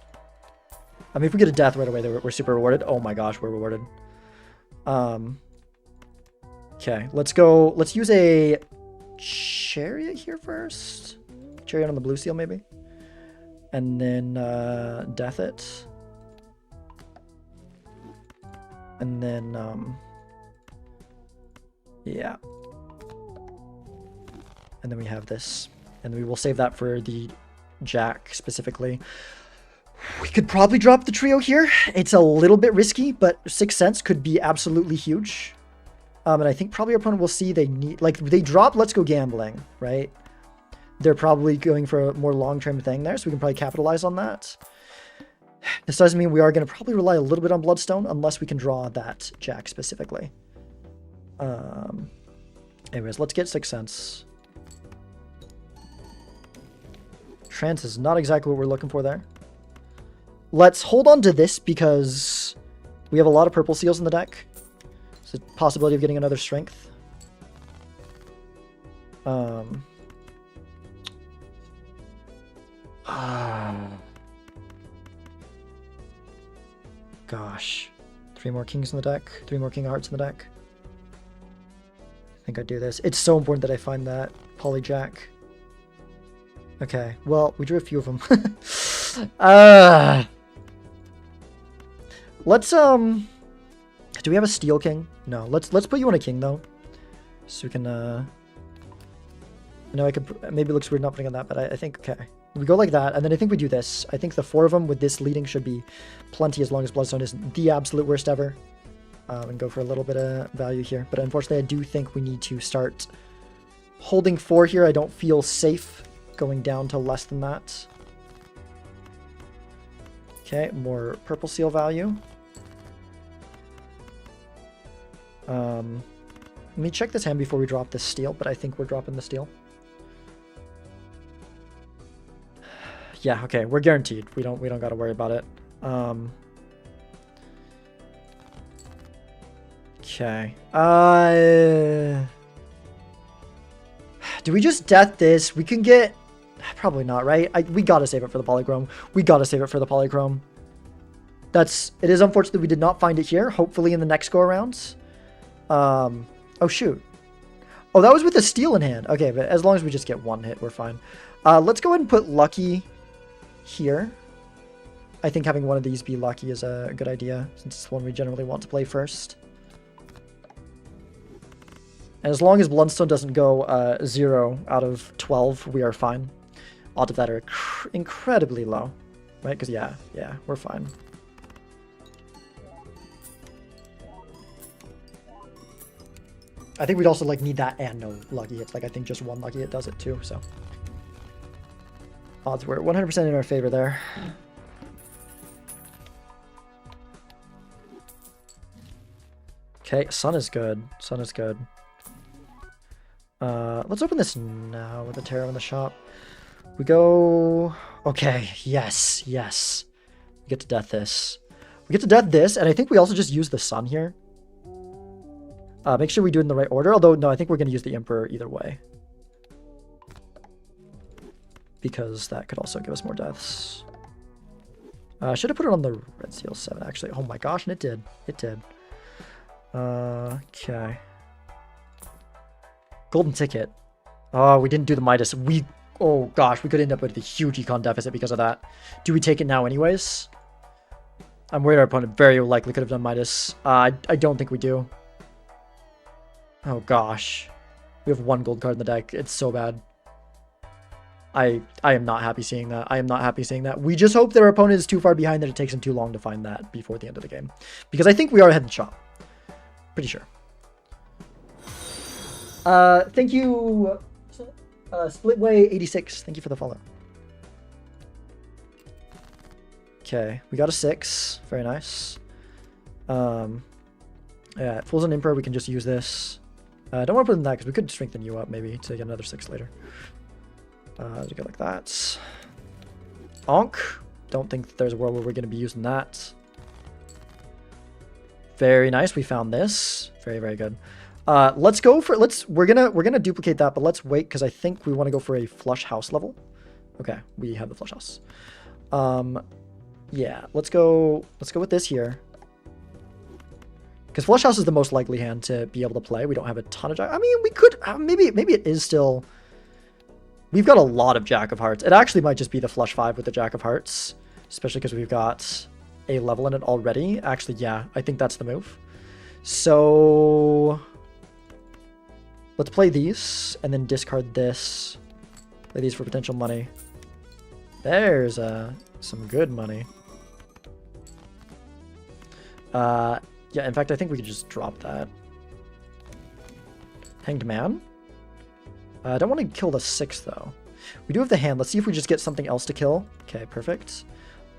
I mean, if we get a death right away, we're super rewarded. Oh my gosh, we're rewarded. Okay, let's go. Let's use a chariot here first. Chariot on the blue seal, maybe. And then death it. And then, yeah. And then we have this. And we will save that for the jack specifically. We could probably drop the trio here. It's a little bit risky, but 6 cents could be absolutely huge. And I think probably our opponent will see they need, like, they drop Let's Go Gambling, right? They're probably going for a more long-term thing there, so we can probably capitalize on that. This does mean we are going to probably rely a little bit on Bloodstone unless we can draw that jack specifically. Anyways, let's get Sixth Sense. Trance is not exactly what we're looking for there. Let's hold on to this because we have a lot of purple seals in the deck. There's a possibility of getting another strength. Gosh. 3 more kings in the deck. 3 more king of hearts in the deck. I think I'd do this. It's so important that I find that poly jack. Okay, well, we drew a few of them. Let's, do we have a steel king? No, let's put you on a king, though. So we can, I know I could, maybe it looks weird not putting on that, but I think, okay. We go like that, and then I think we do this. I think the 4 of them with this leading should be plenty as long as Bloodstone isn't the absolute worst ever. And go for a little bit of value here. But unfortunately, I do think we need to start holding 4 here. I don't feel safe going down to less than that. Okay, more purple seal value. Let me check this hand before we drop this steel, but I think we're dropping the steel. Yeah, okay, we're guaranteed. We don't got to worry about it. Okay. Do we just death this? We can get... Probably not, right? We gotta save it for the polychrome. We gotta save it for the polychrome. It is unfortunate that we did not find it here. Hopefully in the next go-arounds. Oh, shoot. Oh, that was with a steel in hand. Okay, but as long as we just get 1 hit, we're fine. Let's go ahead and put Lucky here. I think having one of these be Lucky is a good idea, since it's one we generally want to play first. And as long as Bloodstone doesn't go 0 out of 12, we are fine. Odds of that are incredibly low, right? Because yeah, we're fine. I think we'd also like need that and no lucky hits. Like I think just 1 lucky hit does it too. So odds were 100% in our favor there. Okay, Sun is good. Sun is good. Let's open this now with the tarot in the shop. We go... Okay, yes. We get to death this. We get to death this, and I think we also just use the Sun here. Make sure we do it in the right order, although, no, I think we're going to use the Emperor either way. Because that could also give us more deaths. Should have put it on the Red Seal 7, actually. Oh my gosh, and it did. It did. Okay. Golden ticket. Oh, we didn't do the Midas. Oh gosh, we could end up with a huge econ deficit because of that. Do we take it now anyways? I'm worried our opponent very likely could have done Midas. I don't think we do. Oh gosh. We have 1 gold card in the deck. It's so bad. I am not happy seeing that. I am not happy seeing that. We just hope that our opponent is too far behind that it takes him too long to find that before the end of the game. Because I think we are ahead in shop. Pretty sure. Thank you, Splitway86. Thank you for the follow. Okay, we got a 6. Very nice. Yeah, Fools and Emperor, we can just use this. I don't want to put in that because we could strengthen you up maybe to get another 6 later. To go like that. Onk. Don't think there's a world where we're going to be using that. Very nice. We found this. Very, very good. Let's go for we're gonna duplicate that, but let's wait because I think we want to go for a flush house level. Okay, we have the flush house. Yeah, let's go with this here. Because flush house is the most likely hand to be able to play. We don't have a ton of jack. I mean, we could maybe it is still. We've got a lot of Jack of Hearts. It actually might just be the flush 5 with the Jack of Hearts, especially because we've got a level in it already. Actually, yeah, I think that's the move. So let's play these and then discard this. Play these for potential money. There's some good money. Yeah, in fact, I think we could just drop that. Hanged Man. I don't want to kill the 6, though. We do have the hand. Let's see if we just get something else to kill. Okay, perfect.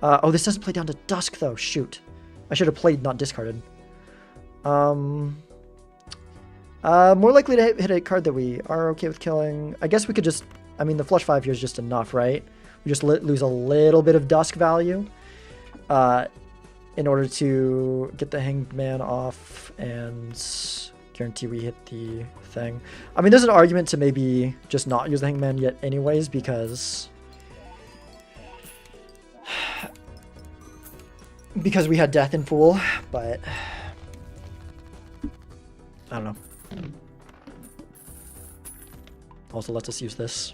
Oh, this doesn't play down to dusk though. Shoot. I should have played, not discarded. More likely to hit a card that we are okay with killing. I guess we could just... I mean, the flush 5 here is just enough, right? We just lose a little bit of dusk value in order to get the Hanged Man off and guarantee we hit the thing. I mean, there's an argument to maybe just not use the Hanged Man yet anyways, because we had Death in Fool, but I don't know. Also lets us use this.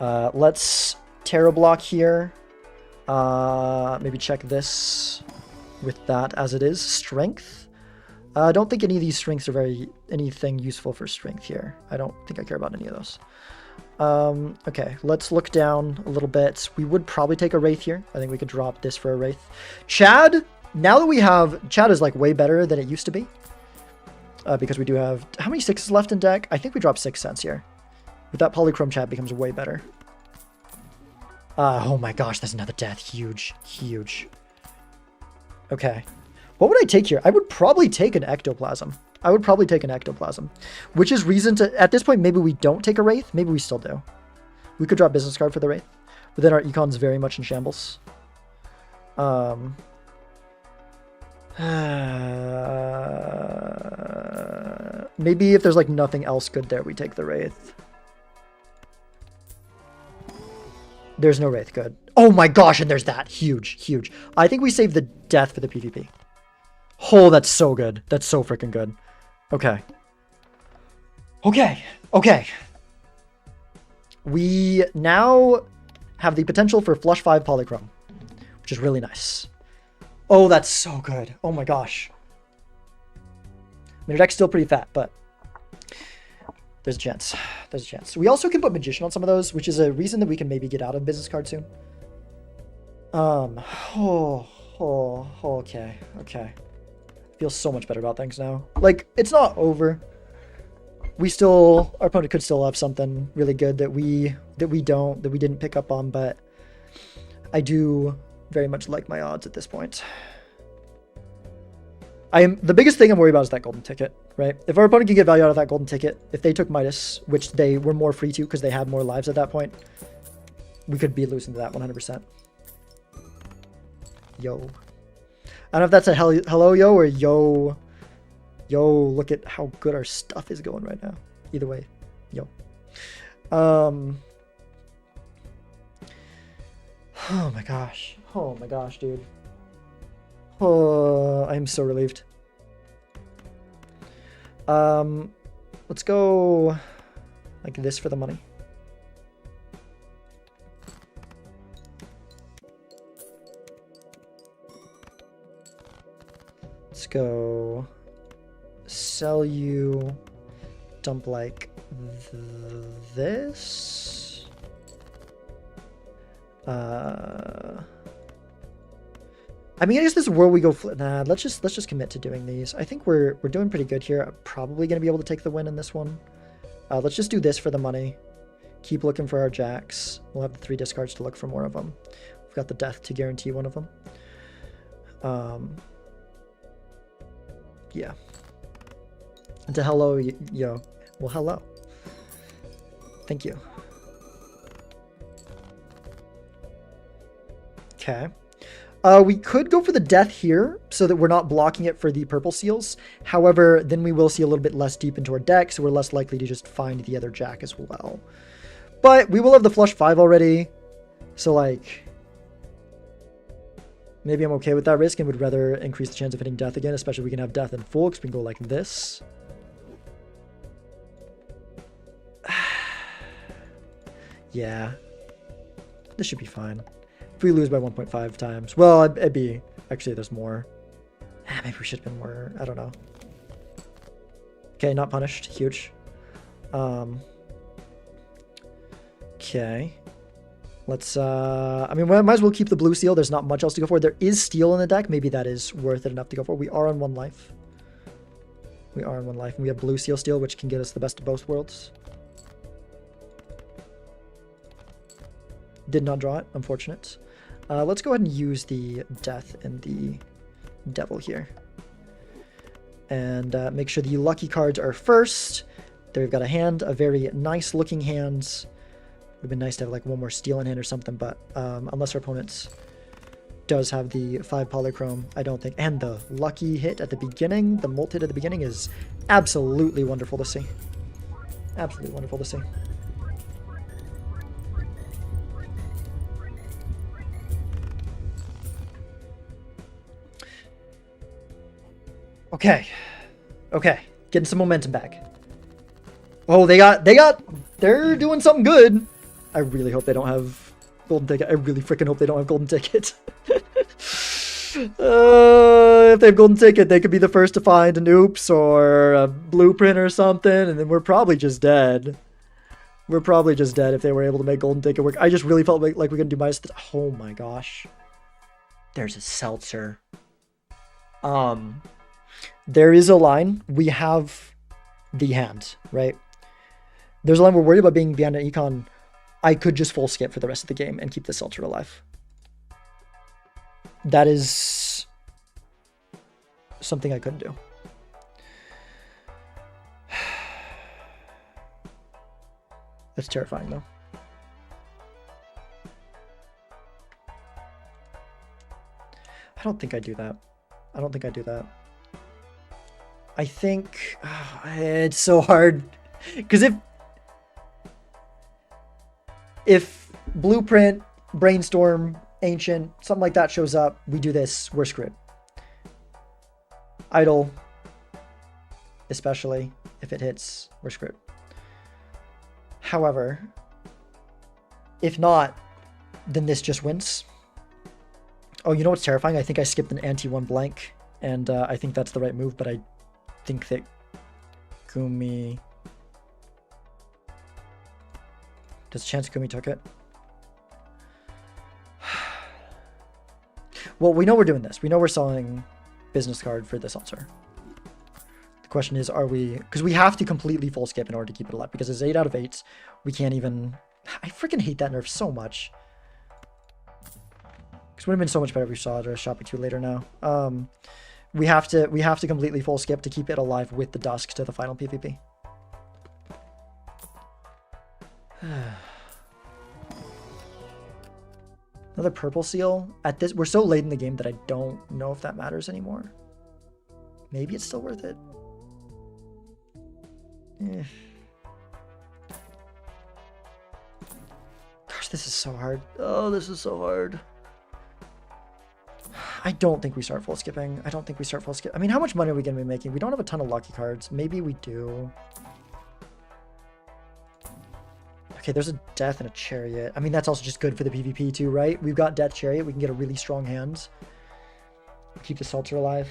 Let's Terror Block here. Maybe check this with that as it is. Strength. I don't think any of these strengths are anything useful for strength here. I don't think I care about any of those. Okay, let's look down a little bit. We would probably take a Wraith here. I think we could drop this for a Wraith. Chad, now that we have... Chad is like way better than it used to be. Because we do have... How many 6s left in deck? I think we dropped 6 cents here. With that Polychrome, Chad becomes way better. Oh my gosh, that's another death. Huge. Huge. Okay. What would I take here? I would probably take an Ectoplasm. Which is reason to... At this point, maybe we don't take a Wraith. Maybe we still do. We could drop Business Card for the Wraith. But then our Econ's very much in shambles. Maybe if there's like nothing else good there, we take the Wraith. There's no Wraith good. Oh my gosh, and there's that. Huge, huge. I think we save the death for the PvP. Oh, that's so good. That's so freaking good. Okay. Okay. Okay. We now have the potential for flush 5 Polychrome, which is really nice. Oh, that's so good. Oh my gosh. I mean, our deck's still pretty fat, but there's a chance. There's a chance. We also can put Magician on some of those, which is a reason that we can maybe get out of Business Card soon. Okay. Okay. Feel so much better about things now. Like, it's not over. Our opponent could still have something really good that we didn't pick up on, but I do very much like my odds at this point. The biggest thing I'm worried about is that golden ticket, right? If our opponent can get value out of that golden ticket, if they took Midas, which they were more free to because they had more lives at that point, we could be losing to that 100%. Yo. I don't know if that's a hello yo or yo. Yo, look at how good our stuff is going right now. Either way, yo. Oh my gosh. Oh my gosh, dude. Oh, I'm so relieved. Let's go like this for the money. Let's go sell you, dump like this. I mean, I guess this is where we go. Nah, let's just commit to doing these. I think we're doing pretty good here. I'm probably gonna be able to take the win in this one. Let's just do this for the money. Keep looking for our jacks. We'll have the 3 discards to look for more of them. We've got the death to guarantee one of them. Yeah. And to hello, yo. Well, hello. Thank you. Okay. We could go for the death here so that we're not blocking it for the purple seals. However, then we will see a little bit less deep into our deck, so we're less likely to just find the other jack as well. But we will have the flush 5 already, so like maybe I'm okay with that risk and would rather increase the chance of hitting death again, especially if we can have death in full, because we can go like this. Yeah, this should be fine. If we lose by 1.5 times, well, it'd be, actually there's more. Maybe we should have been more, I don't know. Okay, not punished, huge. Okay. Let's, I mean, we might as well keep the blue seal. There's not much else to go for. There is steel in the deck. Maybe that is worth it enough to go for. We are on 1 life. We are on 1 life. And we have blue seal steel, which can get us the best of both worlds. Did not draw it. Unfortunate. Let's go ahead and use the death and the devil here. And make sure the lucky cards are first. There we've got a hand, a very nice looking hand. Would be nice to have like one more steel in hand or something, but unless our opponent does have the 5 polychrome, I don't think. And the lucky hit at the beginning, the molt hit at the beginning is absolutely wonderful to see. Absolutely wonderful to see. Okay. Okay. Getting some momentum back. Oh, they're doing something good. I really hope they don't have golden ticket. I really freaking hope they don't have golden ticket. If they have golden ticket, they could be the first to find an oops or a blueprint or something, and then we're probably just dead. We're probably just dead if they were able to make golden ticket work. I just really felt like we're gonna do minus. Oh my gosh. There's a seltzer. There is a line. We have the hand, right? There's a line we're worried about being beyond an econ. I could just full skip for the rest of the game and keep the seltzer alive. That is something I couldn't do. That's terrifying, though. I don't think I do that. I don't think I do that. I think it's so hard because if blueprint, brainstorm, ancient, something like that shows up, we do this, we're screwed. Idle, especially if it hits, we're screwed. However, if not, then this just wins. Oh, you know what's terrifying? I think I skipped an ante 1 blank, and I think that's the right move, but I think that Gumi... There's a chance Gumi took it. Well, we know we're doing this. We know we're selling business card for this seltzer. The question is, are we... Because we have to completely full skip in order to keep it alive, because it's 8 out of 8. We can't even... I freaking hate that nerf so much. Because it would have been so much better if we saw it or shop it 2 later now. We have to completely full skip to keep it alive with the dusk to the final PvP. Another purple seal. At this, we're so late in the game that I don't know if that matters anymore. Maybe it's still worth it. Gosh, this is so hard. Oh, this is so hard. I don't think we start full skipping. I don't think we start full skip. I mean, how much money are we going to be making? We don't have a ton of lucky cards. Maybe we do. Okay, there's a death and a chariot. I mean, that's also just good for the PvP too, right? We've got death chariot. We can get a really strong hand. Keep the seltzer alive.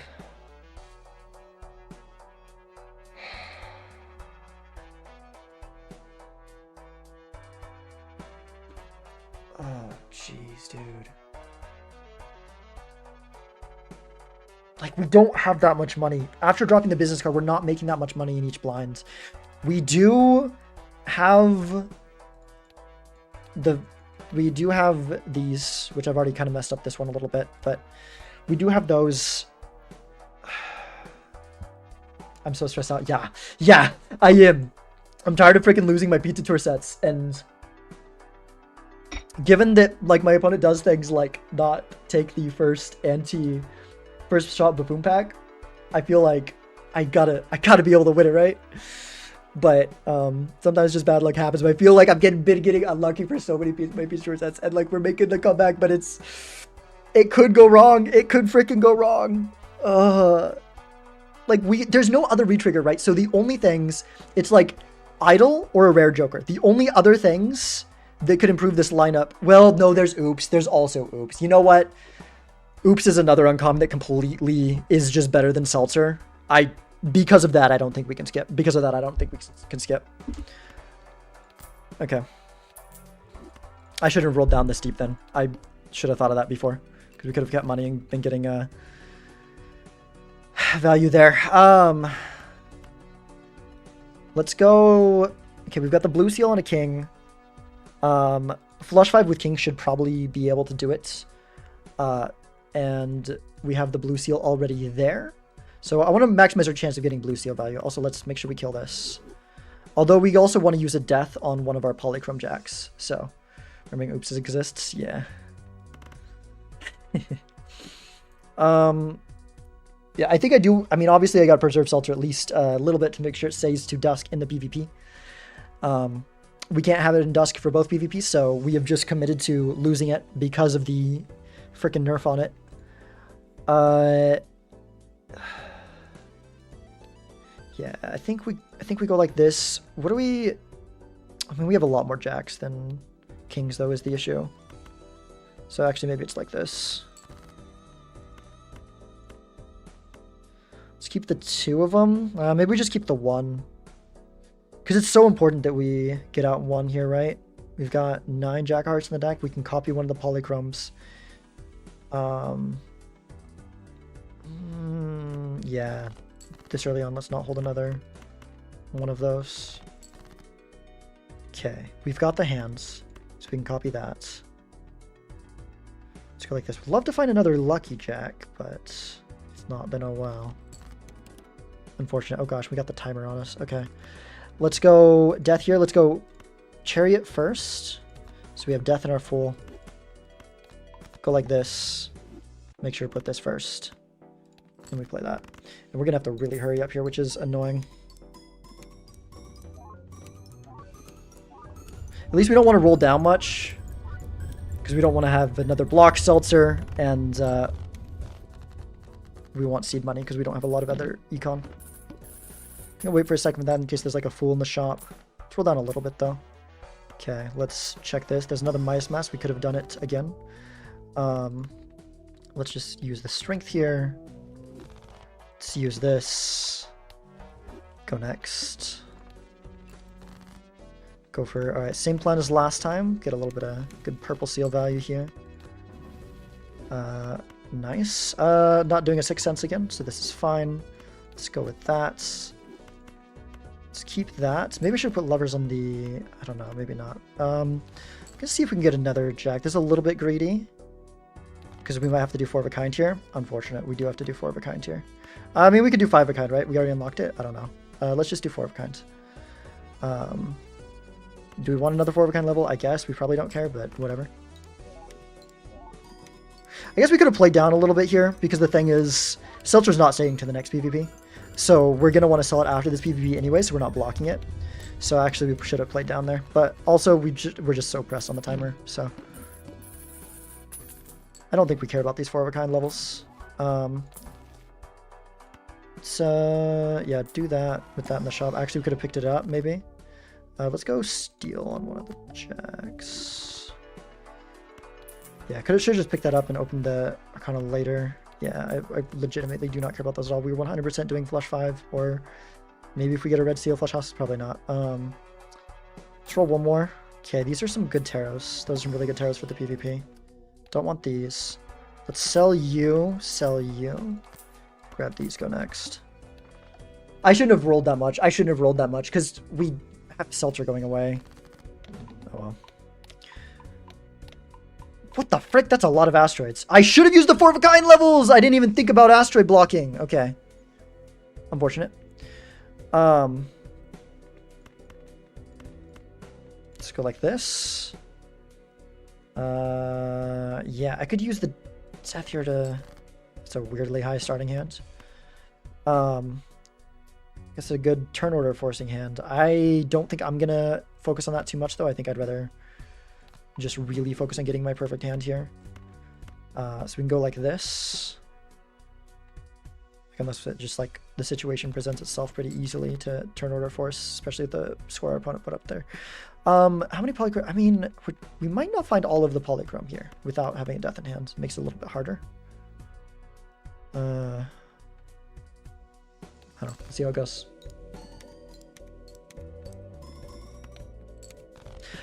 Oh, jeez, dude. Like, we don't have that much money. After dropping the business card, we're not making that much money in each blind. We do have these, which I've already kind of messed up this one a little bit, but we do have those. I'm so stressed out. Yeah, I am. I'm tired of freaking losing my pizza tour sets, and given that like my opponent does things like not take the first shot buffoon pack, I feel like I gotta be able to win it, right? But sometimes just bad luck happens. But I feel like I'm getting unlucky for so many my pizza tour sets, and like we're making the comeback, but it could go wrong. It could freaking go wrong. Like there's no other retrigger, right? So the only things, it's like idle or a rare joker. The only other things that could improve this lineup. Well, no, there's oops. There's also oops. You know what? Oops is another uncommon that completely is just better than seltzer. Because of that, I don't think we can skip. Because of that, I don't think we can skip. Okay. I shouldn't have rolled down this deep then. I should have thought of that before. Because we could have kept money and been getting value there. Let's go. Okay, we've got the blue seal and a king. Flush 5 with king should probably be able to do it. And we have the blue seal already there. So I want to maximize our chance of getting blue seal value. Also, let's make sure we kill this. Although we also want to use a death on one of our polychrome jacks. So, remembering oops exists, yeah. Yeah, I think I do. I mean, obviously I got to preserve Seltzer at least a little bit to make sure it stays to dusk in the PvP. We can't have it in dusk for both PvPs, so we have just committed to losing it because of the freaking nerf on it. Yeah, I think we go like this. What do we? I mean, we have a lot more jacks than kings, though, is the issue. So actually, maybe it's like this. Let's keep the 2 of them. Maybe we just keep the 1. Because it's so important that we get out 1 here, right? We've got 9 jack hearts in the deck. We can copy one of the polychromes. Yeah. This early on, let's not hold another one of those. Okay. We've got the hands. So we can copy that. Let's go like this. We'd love to find another lucky jack, but it's not been a while. Unfortunate. Oh gosh, we got the timer on us. Okay. Let's go death here. Let's go chariot first. So we have death in our full. Go like this. Make sure to put this first. And we play that. And we're going to have to really hurry up here, which is annoying. At least we don't want to roll down much. Because we don't want to have another block seltzer. And we want seed money because we don't have a lot of other econ. I'm gonna wait for a second for that in case there's like a fool in the shop. Let's roll down a little bit though. Okay, let's check this. There's another Midas Mask. We could have done it again. Let's just use the strength here. Let's use this. Go next. Go for, alright, same plan as last time. Get a little bit of good purple seal value here. Nice. Not doing a 6 cents again, so this is fine. Let's go with that. Let's keep that. Maybe I should put levers on the... I don't know, maybe not. Let's see if we can get another jack. This is a little bit greedy. Because we might have to do 4 of a kind here. Unfortunate, we do have to do 4 of a kind here. I mean, we could do 5 of a kind, right? We already unlocked it? I don't know. Let's just do 4 of a kind. Do we want another 4 of a kind level? I guess. We probably don't care, but whatever. I guess we could have played down a little bit here, because the thing is, Seltzer's not staying to the next PvP. So we're going to want to sell it after this PvP anyway, so we're not blocking it. So actually we should have played down there. But also we're just so pressed on the timer, so... I don't think we care about these 4 of a kind levels. So yeah, do that with that in the shop. Actually, we could have picked it up, maybe. Let's go steal on one of the checks. Yeah, should have just picked that up and opened the Arcana later. Yeah, I legitimately do not care about those at all. We were 100% doing flush 5, or maybe if we get a red seal flush house, probably not. Let's roll one more. Okay, these are some good tarots. Those are some really good tarots for the PvP. Don't want these. Let's sell you. Sell you. Grab these. Go next. I shouldn't have rolled that much. I shouldn't have rolled that much because we have Seltzer going away. Oh well. What the frick? That's a lot of asteroids. I should have used the 4 of a kind levels. I didn't even think about asteroid blocking. Okay. Unfortunate. Let's go like this. Yeah, I could use the Death here to... It's a weirdly high starting hand. It's a good turn order forcing hand. I don't think I'm gonna focus on that too much though. I think I'd rather just really focus on getting my perfect hand here. So we can go like this. Unless it just like the situation presents itself pretty easily to turn order force, especially with the square our opponent put up there. How many polychrome? I mean, we might not find all of the polychrome here without having a death in hand. Makes it a little bit harder. I don't know. Let's see how it goes.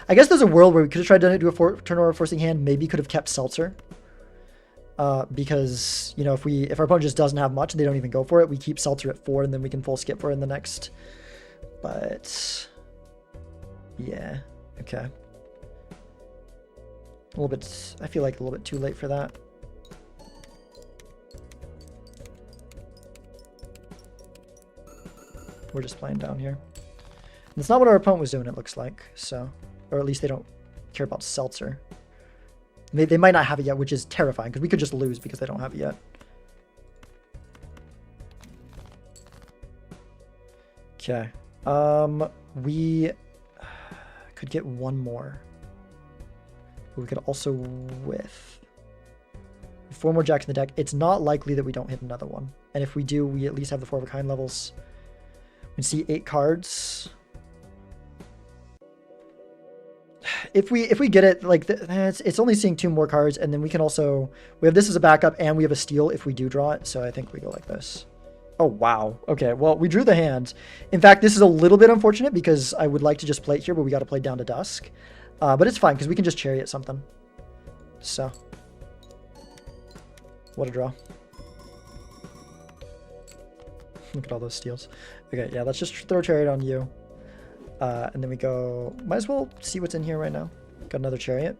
I guess there's a world where we could have tried to do a turn order forcing hand. Maybe could have kept Seltzer. Because, you know, if our opponent just doesn't have much and they don't even go for it, we keep Seltzer at 4 and then we can full skip for it in the next. But... yeah. Okay. A little bit, I feel like a little bit too late for that. We're just playing down here. And it's not what our opponent was doing, it looks like. So, or at least they don't care about Seltzer. They might not have it yet, which is terrifying, because we could just lose because they don't have it yet. Okay. We could get one more. We could also whiff. 4 more jacks in the deck. It's not likely that we don't hit another one. And if we do, we at least have the 4 of a kind levels. We see 8 cards. If we get it, like, it's only seeing 2 more cards, and then we can also, we have this as a backup, and we have a steal if we do draw it, so I think we go like this. Oh, wow. Okay, well, we drew the hand. In fact, this is a little bit unfortunate, because I would like to just play it here, but we got to play down to dusk. But it's fine, because we can just chariot something. So. What a draw. Look at all those steals. Okay, yeah, let's just throw chariot on you. And then we go, might as well see what's in here right now. Got another chariot.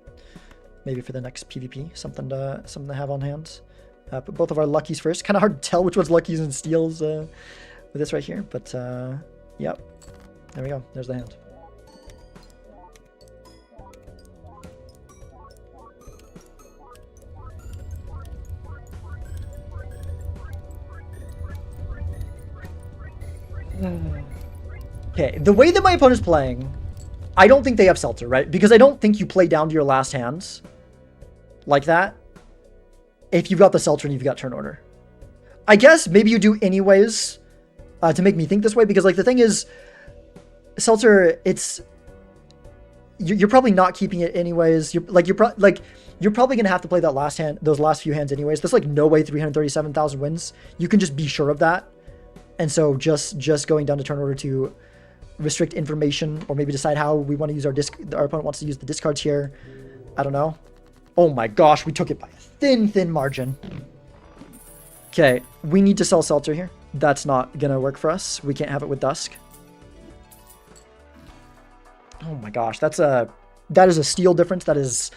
Maybe for the next PvP, something to have on hand. Put both of our luckies first. Kind of hard to tell which one's luckies and steals with this right here. But, yep. There we go. There's the hand. Okay, the way that my opponent's playing, I don't think they have Seltzer, right? Because I don't think you play down to your last hands like that if you've got the Seltzer and you've got turn order. I guess maybe you do anyways to make me think this way, because like the thing is, Seltzer, you're probably not keeping it anyways. You're probably gonna have to play that last hand, those last few hands anyways. There's like no way 337,000 wins. You can just be sure of that. And so just going down to turn order to restrict information, or maybe decide how we want to use our opponent wants to use the discards here. I don't know. Oh my gosh, we took it by a thin margin. Okay, we need to sell Seltzer here. That's not gonna work for us. We can't have it with Dusk. Oh my gosh, that is a steal difference. That is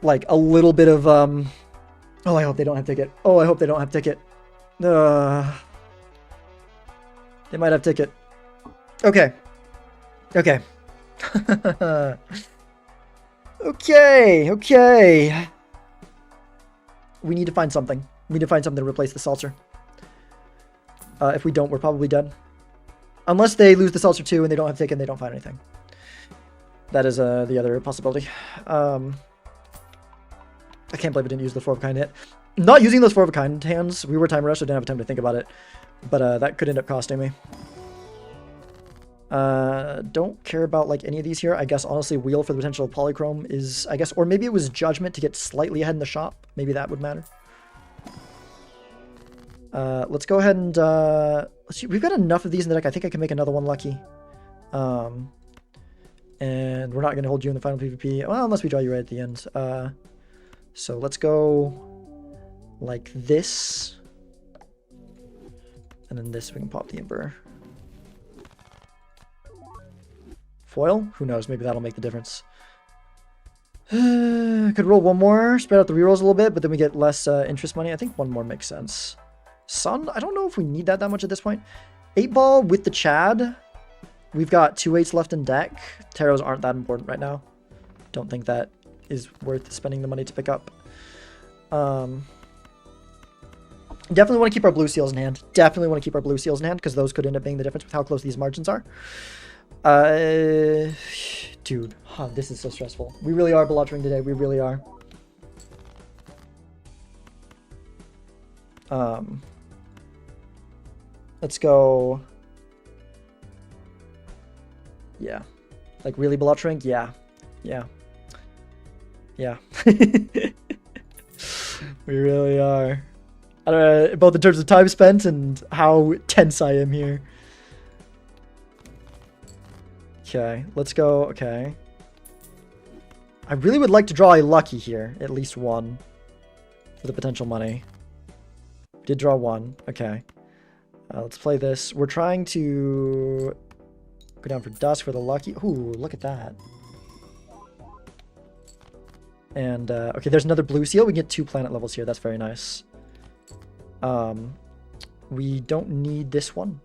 like a little bit of oh, I hope they don't have ticket. Oh, I hope they don't have ticket. They might have ticket. Okay. Okay. Okay. We need to find something. We need to find something to replace the Seltzer. If we don't, we're probably dead. Unless they lose the Seltzer too and they don't have ticket and they don't find anything. That is the other possibility. I can't believe I didn't use the 4 of a kind yet. Not using those 4 of a kind hands, we were time rushed, so I didn't have time to think about it. But that could end up costing me. Don't care about like any of these here. I guess honestly wheel for the potential of polychrome is, I guess, or maybe it was judgment to get slightly ahead in the shop. Maybe that would matter. Let's go ahead and let's see. We've got enough of these in the deck. I think I can make another one lucky. And we're not going to hold you in the final PvP. Well, unless we draw you right at the end. So let's go like this. And then this, we can pop the Emperor. Foil? Who knows? Maybe that'll make the difference. Could roll one more, spread out the rerolls a little bit, but then we get less interest money. I think one more makes sense. Sun? I don't know if we need that much at this point. 8-ball with the Chad. We've got 2 8s left in deck. Taros aren't that important right now. Don't think that is worth spending the money to pick up. Definitely want to keep our blue seals in hand. Definitely want to keep our blue seals in hand, because those could end up being the difference with how close these margins are. Dude, this is so stressful. We really are Balatroing today. We really are. Let's go. Yeah. Like really Balatro? Yeah. Yeah. Yeah. We really are. I don't know, both in terms of time spent and how tense I am here. Okay, let's go. Okay. I really would like to draw a lucky here. At least one. For the potential money. Did draw one. Okay. Let's play this. We're trying to go down for Dusk for the lucky. Ooh, look at that. And okay, there's another blue seal. We get 2 planet levels here. That's very nice. We don't need this one.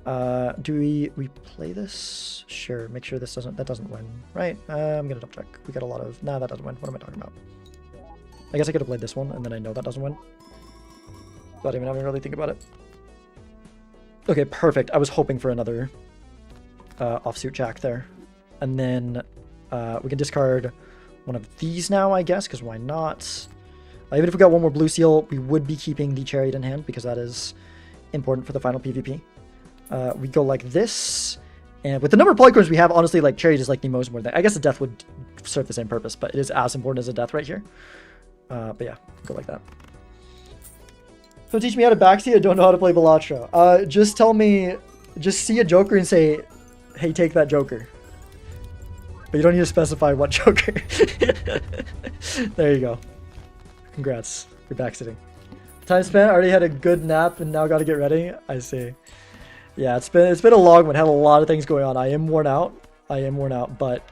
Do we play this? Sure. Make sure that doesn't win, right? I'm gonna double check. We got a lot of. Nah, that doesn't win. What am I talking about? I guess I could have played this one, and then I know that doesn't win. Not even having to really think about it. Okay, perfect. I was hoping for another offsuit jack there, and then we can discard one of these now, I guess, because why not? Even if we got one more blue seal, we would be keeping the chariot in hand because that is important for the final PvP. We go like this, and with the number of polycorns we have, honestly, like chariot is like the most important thing. I guess a death would serve the same purpose, but it is as important as a death right here. But yeah, go like that. Don't teach me how to backseat. I don't know how to play Balatro. Just tell me, just see a joker and say, hey, take that joker. But you don't need to specify what joker. There you go. Congrats. You're backseating. Time spent. Already had a good nap and now got to get ready. I see. Yeah, it's been a long one. Had a lot of things going on. I am worn out. But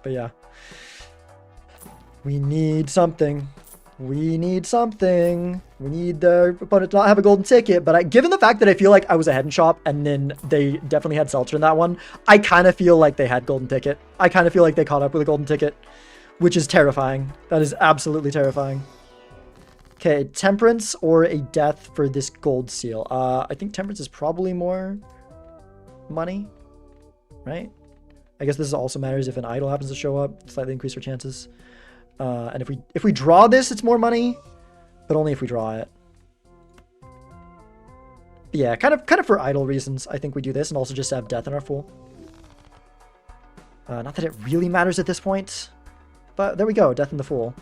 yeah. We need something. We need the opponent to not have a golden ticket, but given the fact that I feel like I was ahead in shop and then they definitely had Seltzer in that one, I kind of feel like they had golden ticket. I kind of feel like they caught up with a golden ticket, which is terrifying. That is absolutely terrifying. Okay, temperance or a death for this gold seal. I think temperance is probably more money, right? I guess this also matters if an idol happens to show up, slightly increase our chances. And if we draw this, it's more money, but only if we draw it. But yeah, kind of for idle reasons, I think we do this, and also just to have death in our pool. Not that it really matters at this point, but there we go, death in the fool.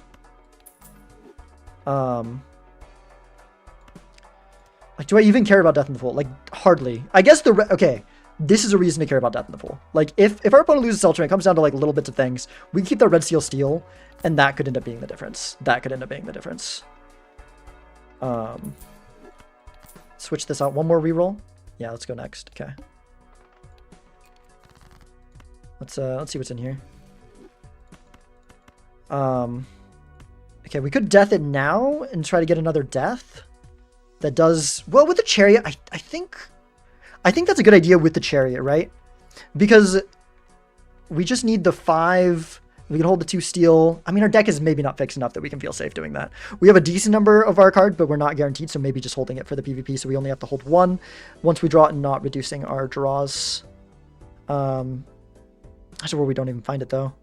Like, do I even care about death in the fool? Like, hardly. I guess okay. This is a reason to care about death in the fool. Like, if our opponent loses Seltzer, it comes down to like little bits of things. We keep the red seal steal, and that could end up being the difference. Switch this out. One more reroll. Yeah, let's go next. Okay. Let's see what's in here. Okay, we could death it now and try to get another death. That does well with the chariot. I think that's a good idea with the chariot, right? Because we just need the 5. We can hold the 2 steel. I mean, our deck is maybe not fixed enough that we can feel safe doing that. We have a decent number of our card, but we're not guaranteed, so maybe just holding it for the PvP, so we only have to hold 1 once we draw it and not reducing our draws. That's where we don't even find it, though.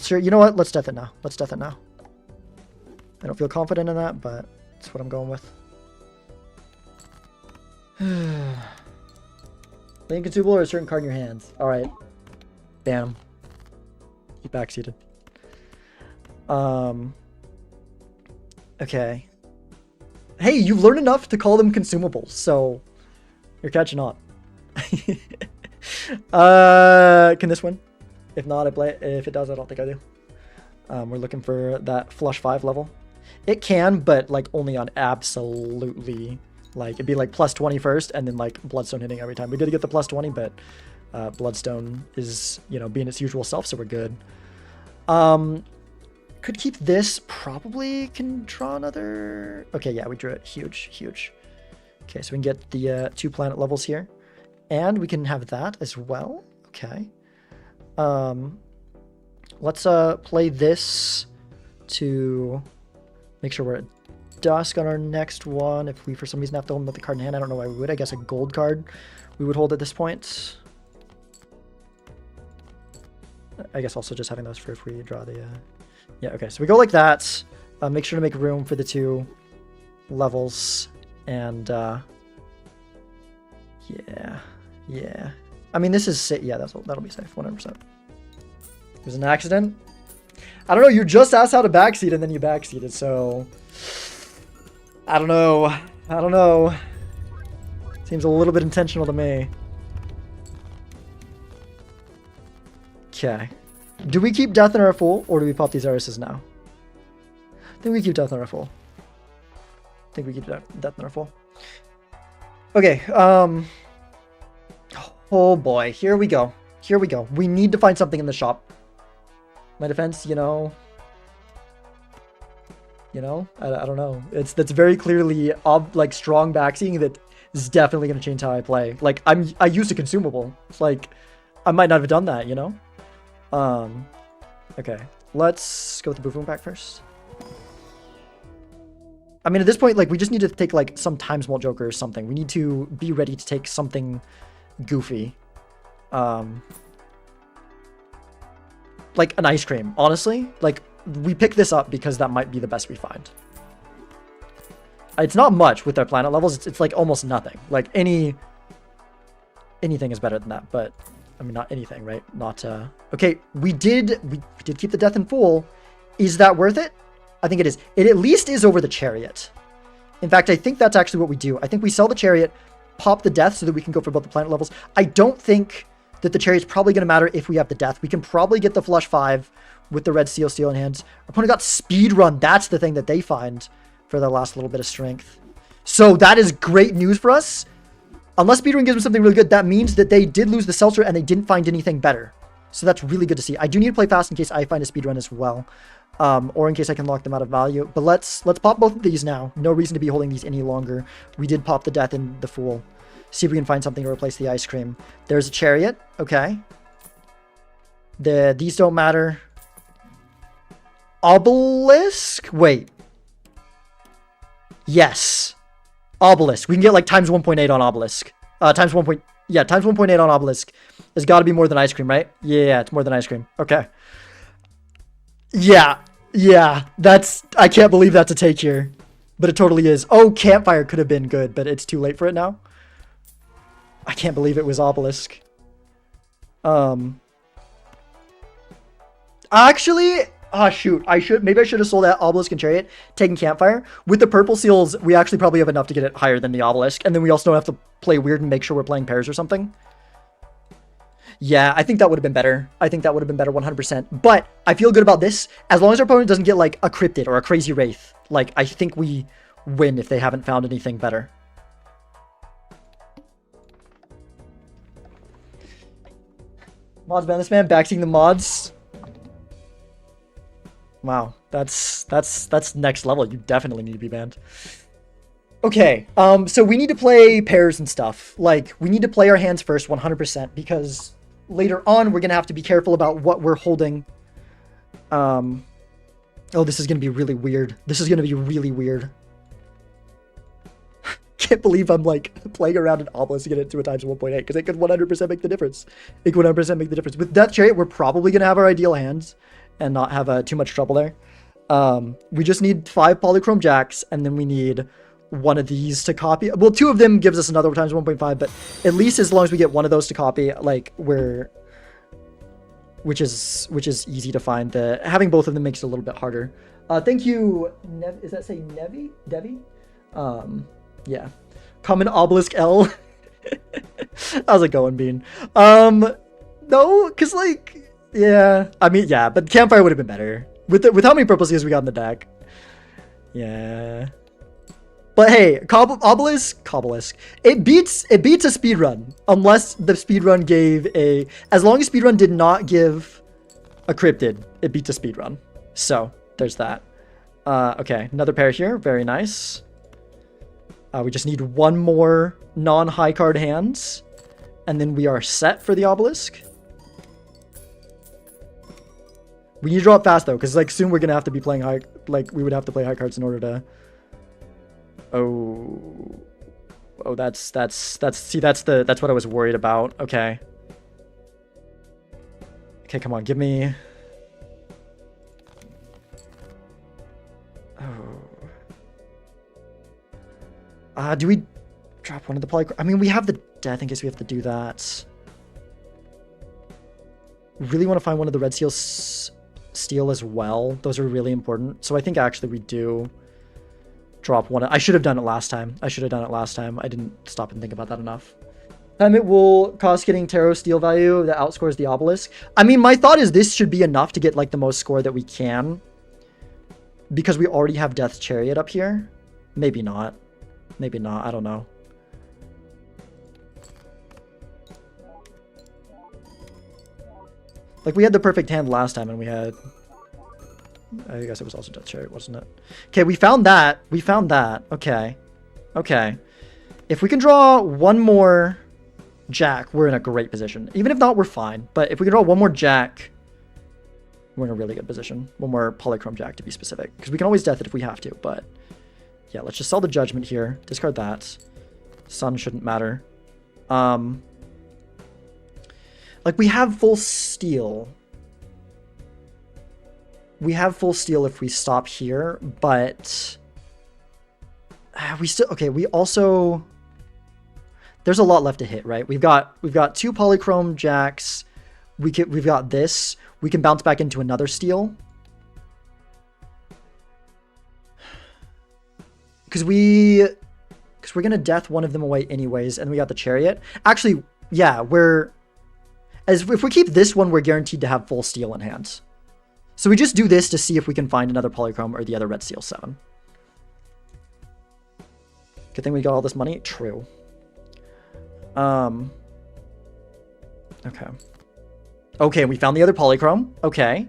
Sure, you know what? Let's death it now. I don't feel confident in that, but that's what I'm going with. Inconsumable or a certain card in your hands. Alright. Bam. He backseated. Okay. Hey, you've learned enough to call them consumables, so you're catching on. Can this win? If not, I play it. If it does, I don't think I do. We're looking for that flush 5 level. It can, but like only on absolutely, like it'd be like plus 20 first and then like Bloodstone hitting every time. We did get the plus 20, but Bloodstone is, you know, being its usual self, so we're good. Could keep this, probably can draw another. Okay, yeah, we drew it. Huge. Okay, so we can get the 2 planet levels here. And we can have that as well. Okay. Let's play this to make sure we're at dusk on our next one. If we for some reason have to hold another card in hand, I don't know why we would. I guess a gold card we would hold at this point. I guess also just having those for if we draw the yeah, okay, so we go like that. Make sure to make room for the 2 levels, and yeah, I mean, this is yeah, that'll be safe 100%. It was an accident. I don't know, you just asked how to backseat and then you backseated, so I don't know. Seems a little bit intentional to me. Okay. Do we keep Death in our full, or do we pop these Arises now? I think we keep Death in our full. Okay, Oh boy, here we go. Here we go. We need to find something in the shop. My defense, you know, I don't know. That's very clearly like strong backseeing that is definitely gonna change how I play. Like I used a consumable. It's like I might not have done that, you know. Okay, let's go with the Boom pack first. I mean, at this point, like we just need to take like some time small joker or something. We need to be ready to take something goofy. Like an ice cream, honestly. Like, we pick this up because that might be the best we find. It's not much with our planet levels. It's like almost nothing. Like, anything is better than that, but... I mean, not anything, right? Not, Okay, we did keep the death in full. Is that worth it? I think it is. It at least is over the chariot. In fact, I think that's actually what we do. I think we sell the chariot, pop the death so that we can go for both the planet levels. I don't think that the chariot's probably going to matter if we have the death. We can probably get the flush 5 with the red steel in hand. Our opponent got speed run. That's the thing that they find for their last little bit of strength. So that is great news for us. Unless speedrun gives them something really good, that means that they did lose the seltzer and they didn't find anything better. So that's really good to see. I do need to play fast in case I find a speedrun as well. Or in case I can lock them out of value. But let's pop both of these now. No reason to be holding these any longer. We did pop the death and the fool. See if we can find something to replace the ice cream. There's a chariot. Okay. These don't matter. Obelisk? Wait. Yes. Obelisk. We can get like times 1.8 on obelisk. Times 1.8 on obelisk. It's got to be more than ice cream, right? Yeah, it's more than ice cream. Okay. Yeah. I can't believe that's a take here. But it totally is. Oh, campfire could have been good, but it's too late for it now. I can't believe it was obelisk. Actually, shoot. Maybe I should have sold that obelisk and chariot, taking campfire. With the purple seals, we actually probably have enough to get it higher than the obelisk, and then we also don't have to play weird and make sure we're playing pairs or something. Yeah, I think that would have been better. 100%. But I feel good about this. As long as our opponent doesn't get like a cryptid or a crazy wraith, like I think we win if they haven't found anything better. Mods ban this man, backseeing the mods. Wow, that's next level. You definitely need to be banned. Okay, so we need to play pairs and stuff. Like, we need to play our hands first 100% because later on we're gonna have to be careful about what we're holding. Oh, this is gonna be really weird. Can't believe I'm like playing around an obelisk to get it to a times 1.8 because it could 100% make the difference. With Death Chariot, we're probably gonna have our ideal hands and not have too much trouble there. We just need 5 polychrome jacks, and then we need one of these to copy. Well, 2 of them gives us another times 1.5, but at least as long as we get one of those to copy, like which is easy to find. Having both of them makes it a little bit harder. Thank you. Is that say Nevi? Devi? Yeah. Common obelisk L. How's it going, Bean? No, because like, yeah. I mean, yeah, but campfire would have been better. With how many purple seals we got in the deck. Yeah. But hey, obelisk. It beats a speedrun. Unless the speedrun gave as long as speedrun did not give a cryptid, it beats a speedrun. So, there's that. Okay, another pair here. Very nice. We just need one more non-high card hands, and then we are set for the obelisk. We need to draw it fast though, because like soon we're gonna have to be playing high. Like we would have to play high cards in order to. Oh, that's what I was worried about. Okay. Okay, come on, give me. Oh. Do we drop one of the poly? I mean, we have the death in case we have to do that. Really want to find one of the red seals steel as well. Those are really important. So I think actually we do drop one. I should have done it last time. I didn't stop and think about that enough. It will cost getting tarot steel value that outscores the obelisk. I mean, my thought is this should be enough to get like the most score that we can. Because we already have Death's Chariot up here. Maybe not. I don't know. Like, we had the perfect hand last time, and we had... I guess it was also Death Chariot, wasn't it? Okay, we found that. We found that. Okay. Okay. If we can draw one more Jack, we're in a great position. Even if not, we're fine. But if we can draw one more Jack, we're in a really good position. One more Polychrome Jack, to be specific. Because we can always death it if we have to, but... Yeah, let's just sell the Judgment here. Discard that. Sun shouldn't matter. Like, we have full steal. We have full steal if we stop here, but... we still... Okay, we also... There's a lot left to hit, right? We've got 2 Polychrome Jacks. We've got this. We can bounce back into another steal. Because we're going to death one of them away anyways, and we got the Chariot. Actually, yeah, if we keep this one, we're guaranteed to have full steal in hand. So we just do this to see if we can find another Polychrome or the other Red Seal 7. Good thing we got all this money. True. Okay. Okay, we found the other Polychrome. Okay.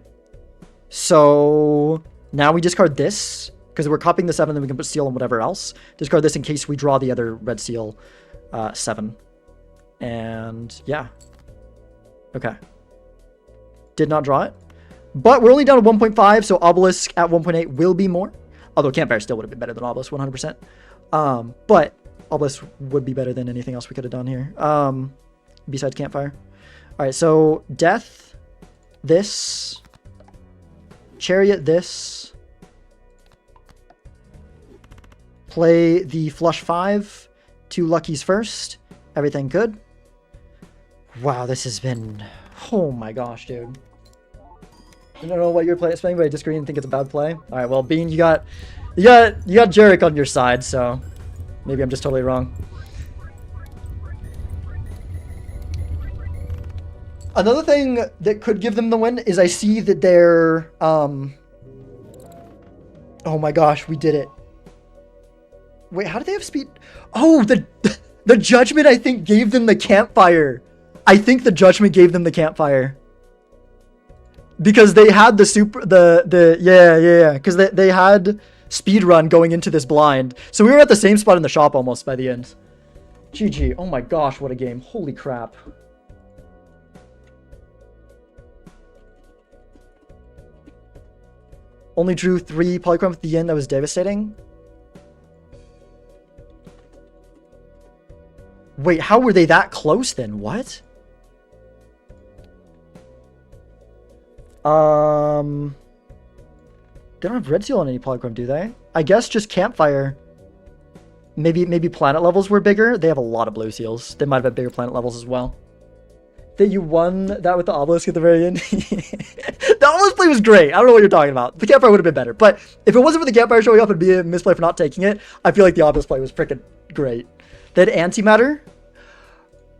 So now we discard this, because we're copying the 7, then we can put Seal on whatever else. Discard this in case we draw the other Red Seal 7. And yeah. Okay. Did not draw it. But we're only down to 1.5, so Obelisk at 1.8 will be more. Although Campfire still would have been better than Obelisk, 100%. But Obelisk would be better than anything else we could have done here. Besides Campfire. Alright, so Death, this, Chariot, this, play the Flush 5, 2 Luckies first, everything good. Wow, this has been... Oh my gosh, dude. I don't know what you're playing, but I disagree and think it's a bad play. Alright, well, Bean, you got Jarek on your side, so maybe I'm just totally wrong. Another thing that could give them the win is I see that they're... Oh my gosh, we did it. Wait, how did they have speed? Oh, the Judgment, I think, gave them the Campfire. I think the Judgment gave them the Campfire. Because they had the yeah, because they had speed run going into this blind. So we were at the same spot in the shop almost by the end. GG. Oh my gosh, what a game. Holy crap. Only drew 3 Polychrome at the end. That was devastating. Wait, how were they that close then? What? They don't have Red Seal on any Polychrome, do they? I guess just Campfire. Maybe planet levels were bigger. They have a lot of blue seals. They might have had bigger planet levels as well. That you won that with the Obelisk at the very end. The Obelisk play was great. I don't know what you're talking about. The Campfire would have been better. But if it wasn't for the Campfire showing up and be a misplay for not taking it, I feel like the Obelisk play was freaking great. They had Antimatter.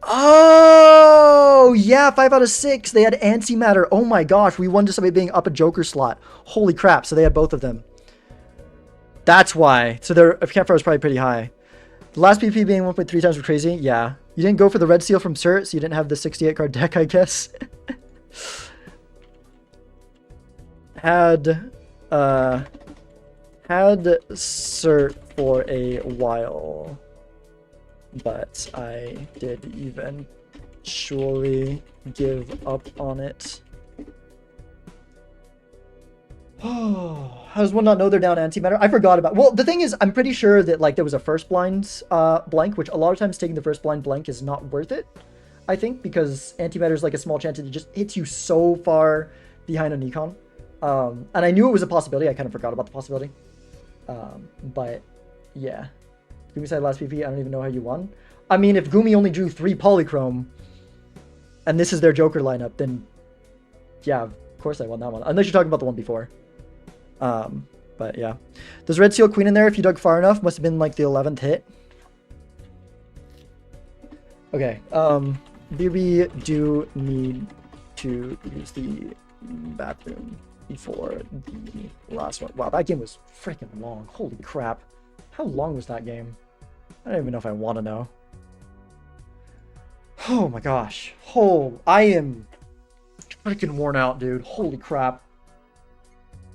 Oh, yeah, 5 out of 6. They had Antimatter. Oh my gosh, we won just by being up a Joker slot. Holy crap, so they had both of them. That's why. So their Campfire was probably pretty high. The last PP being 1.3 times were crazy. Yeah. You didn't go for the Red Seal from Cert, so you didn't have the 68 card deck, I guess. Had Cert for a while, but I did eventually give up on it. Oh, how does one not know they're down antimatter? I forgot about. Well, the thing is, I'm pretty sure that like there was a first blind blank, which a lot of times taking the first blind blank is not worth it. I think because antimatter is like a small chance that it just hits you so far behind an econ. And I knew it was a possibility. I kind of forgot about the possibility. But yeah, Gumi side last PP. I don't even know how you won. I mean, if Gumi only drew 3 Polychrome, and this is their Joker lineup, then yeah, of course I won that one. Unless you're talking about the one before. But yeah. There's Red Seal Queen in there if you dug far enough. Must have been like the 11th hit. Okay. We do need to use the bathroom before the last one. Wow, that game was freaking long. Holy crap. How long was that game? I don't even know if I want to know. Oh my gosh. Oh, I am freaking worn out, dude. Holy crap.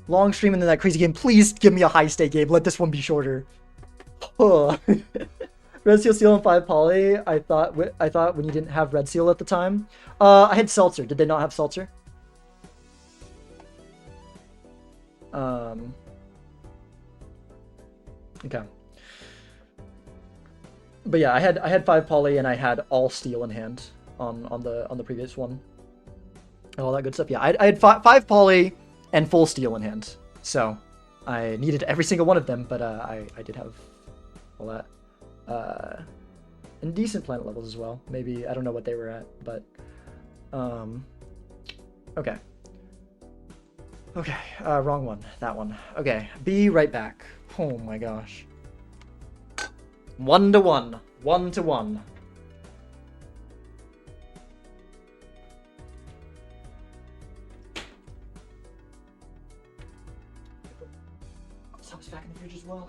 Long stream and then that crazy game. Please give me a high stake game. Let this one be shorter. Red Seal Seal and 5 Poly. I thought when you didn't have Red Seal at the time. I had Seltzer. Did they not have Seltzer? Okay. But yeah, I had 5 Poly and I had all steel in hand on the previous one. All that good stuff. Yeah, I had 5 Poly and full steel in hand. So I needed every single one of them, but I did have all that. And decent planet levels as well. Maybe, I don't know what they were at, but okay. Okay, wrong one. That one. Okay, be right back. Oh my gosh. 1-to-1. 1-to-1. Sub's back in the fridge as well.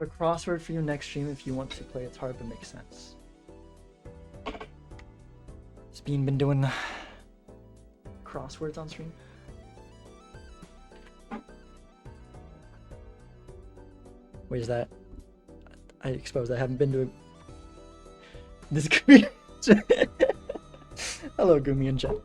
A crossword for you next stream if you want to play. It's hard but makes sense. Has Bean been doing crosswords on stream? Wait, is that? I exposed. I haven't been to this. Hello, Gumi and chat.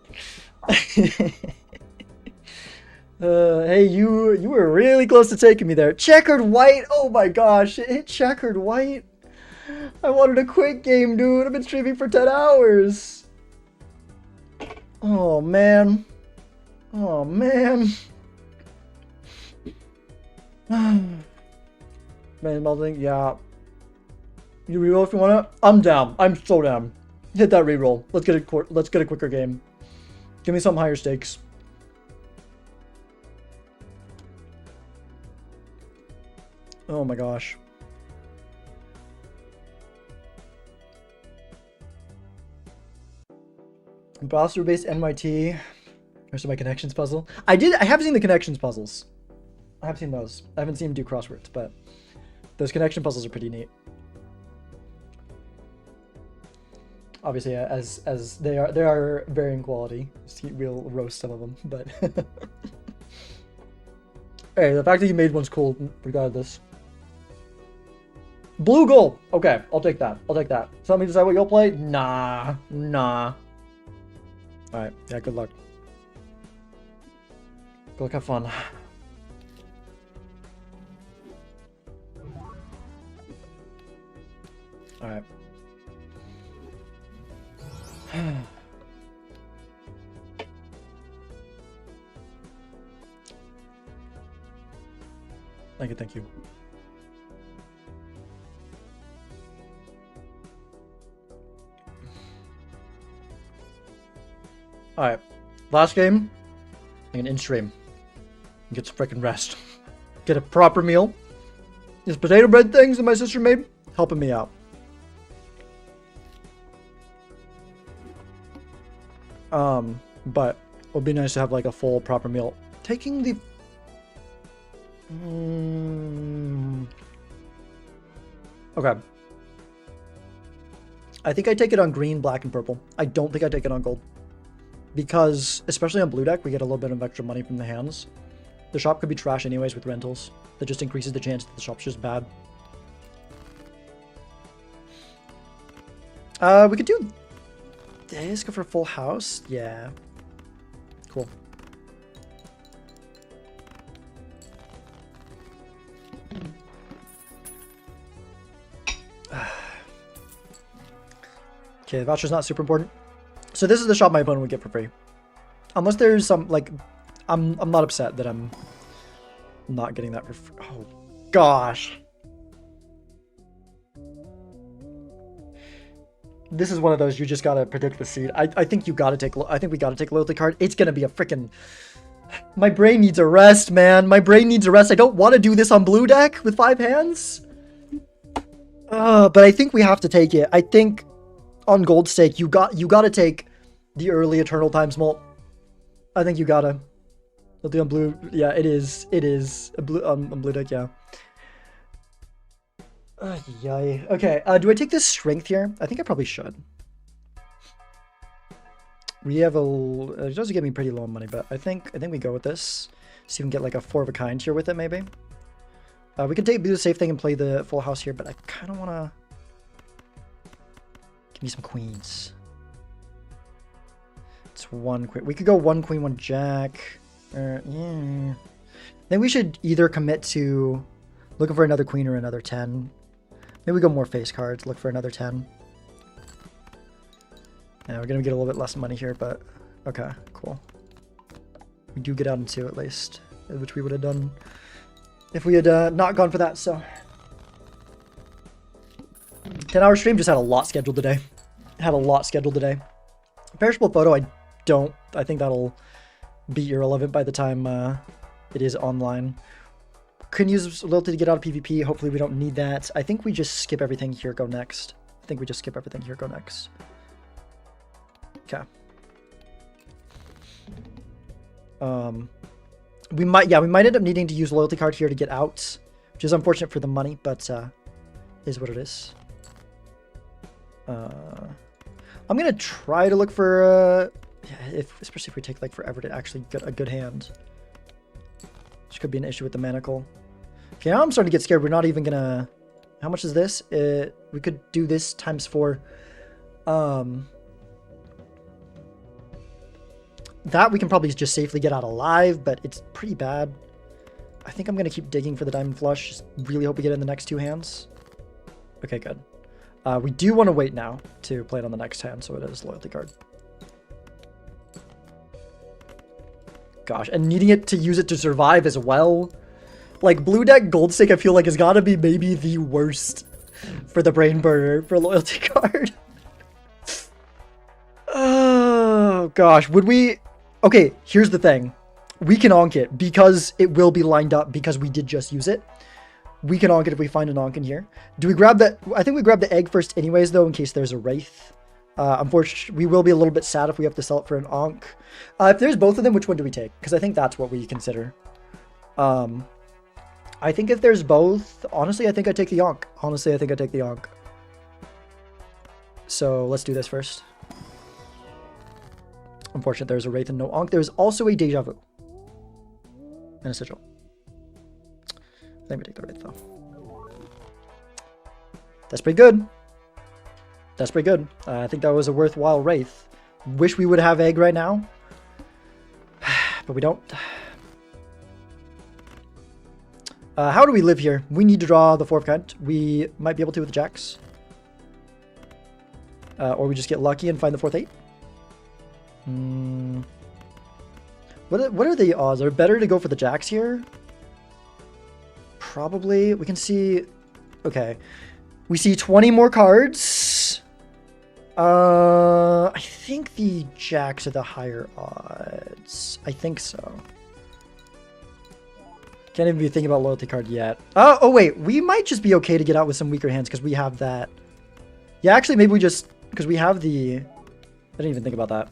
Hey, you were really close to taking me there. Checkered white. Oh my gosh, it hit checkered white. I wanted a quick game, dude. I've been streaming for 10 hours. Oh, man. Oh, man. Man, melting, yeah. You reroll if you wanna? I'm down. I'm so down. Hit that reroll. Let's get a quicker game. Give me some higher stakes. Oh my gosh. Balatro based NYT. Here's my connections puzzle. I have seen the connections puzzles. I have seen those. I haven't seen him do crosswords, but those connection puzzles are pretty neat. Obviously, as they are varying quality. We'll roast some of them, but hey, the fact that you made one's cool regardless. Blue gold. Okay, I'll take that. I'll take that. So let me decide what you'll play. Nah. All right. Yeah. Good luck. Good luck. Have fun. All right. Thank you. All right, last game. I'm gonna in-stream. Get some freaking rest. Get a proper meal. These potato bread things that my sister made helping me out. But it would be nice to have like a full proper meal. Taking the okay. I think I take it on green, black, and purple. I don't think I take it on gold. Because, especially on blue deck, we get a little bit of extra money from the hands. The shop could be trash anyways with rentals. That just increases the chance that the shop's just bad. We could do this. Go for a full house. Yeah. Cool. Okay, the voucher's not super important. So this is the shop my opponent would get for free. Unless there's some, like, I'm not upset that I'm not getting that for free. Oh, gosh. This is one of those you just gotta predict the seed. I think you gotta take, I think we gotta take a loyalty card. It's gonna be a freaking... My brain needs a rest, man. My brain needs a rest. I don't want to do this on blue deck with 5 hands. But I think we have to take it. I think on gold stake, you gotta take the early Eternal Times Mult. I think you gotta. I'll do on blue. Yeah, it is. It is a blue on blue deck. Yeah. Yay. Okay. Do I take this strength here? I think I probably should. We have it does get me pretty low on money, but I think we go with this. See if we can get like a 4 of a kind here with it, maybe. We could do the safe thing and play the full house here, but I kind of want to give me some queens. It's 1 queen. We could go 1 queen, 1 jack. Yeah. Then we should either commit to looking for another queen or another 10. Maybe we go more face cards. Look for another 10. Yeah, we're gonna get a little bit less money here, but okay, cool. We do get out in 2 at least, which we would have done if we had not gone for that. So 10-hour stream, just had a lot scheduled today. Perishable photo, I think that'll be irrelevant by the time it is online. Can use loyalty to get out of PvP. Hopefully we don't need that. I think we just skip everything here, go next. Okay. We might end up needing to use loyalty card here to get out, which is unfortunate for the money, but is what it is. I'm gonna try to look for especially if we take like forever to actually get a good hand. Which could be an issue with the manacle. Okay, now I'm starting to get scared. We're not even gonna... How much is this? We could do this times 4. That we can probably just safely get out alive, but it's pretty bad. I think I'm gonna keep digging for the diamond flush. Just really hope we get in the next 2 hands. Okay, good. We do want to wait now to play it on the next hand, so it is loyalty card. Gosh, and needing it to use it to survive as well. Like, blue deck gold stake, I feel like has got to be maybe the worst for the brain burner for loyalty card. Oh, gosh. Would we... Okay, here's the thing. We can onk it because it will be lined up because we did just use it. We can onk it if we find an onk in here. Do we grab the... I think we grab the egg first anyways, though, in case there's a wraith. Unfortunately, we will be a little bit sad if we have to sell it for an onk. If there's both of them, which one do we take? Because I think that's what we consider. I think if there's both, honestly, I think I take the onk. Honestly, I think I take the onk. So let's do this first. Unfortunately, there's a wraith and no onk. There's also a deja vu. And a sigil. I think we take the wraith, though. That's pretty good. That's pretty good. I think that was a worthwhile wraith. Wish we would have egg right now. But we don't. How do we live here? We need to draw the 4 of kind. We might be able to with the jacks. Or we just get lucky and find the 4th 8. What are the odds? Are it better to go for the jacks here? Probably. We can see... Okay. We see 20 more cards. I think the jacks are the higher odds. I think so. Can't even be thinking about loyalty card yet. Oh wait, we might just be okay to get out with some weaker hands because we have that. Yeah, actually, maybe we just... Because we have the... I didn't even think about that.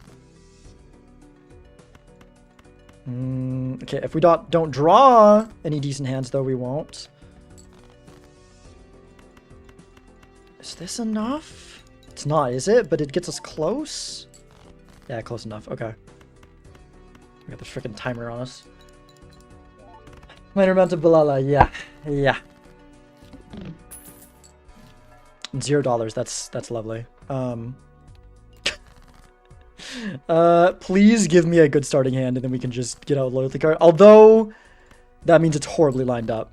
Okay, if we don't draw any decent hands, though, we won't. Is this enough? It's not, is it? But it gets us close? Yeah, close enough. Okay. We got the freaking timer on us. Minor amount of Balala. Yeah. Yeah. $0. That's lovely. Please give me a good starting hand and then we can just get out loyalty card. Although, that means it's horribly lined up.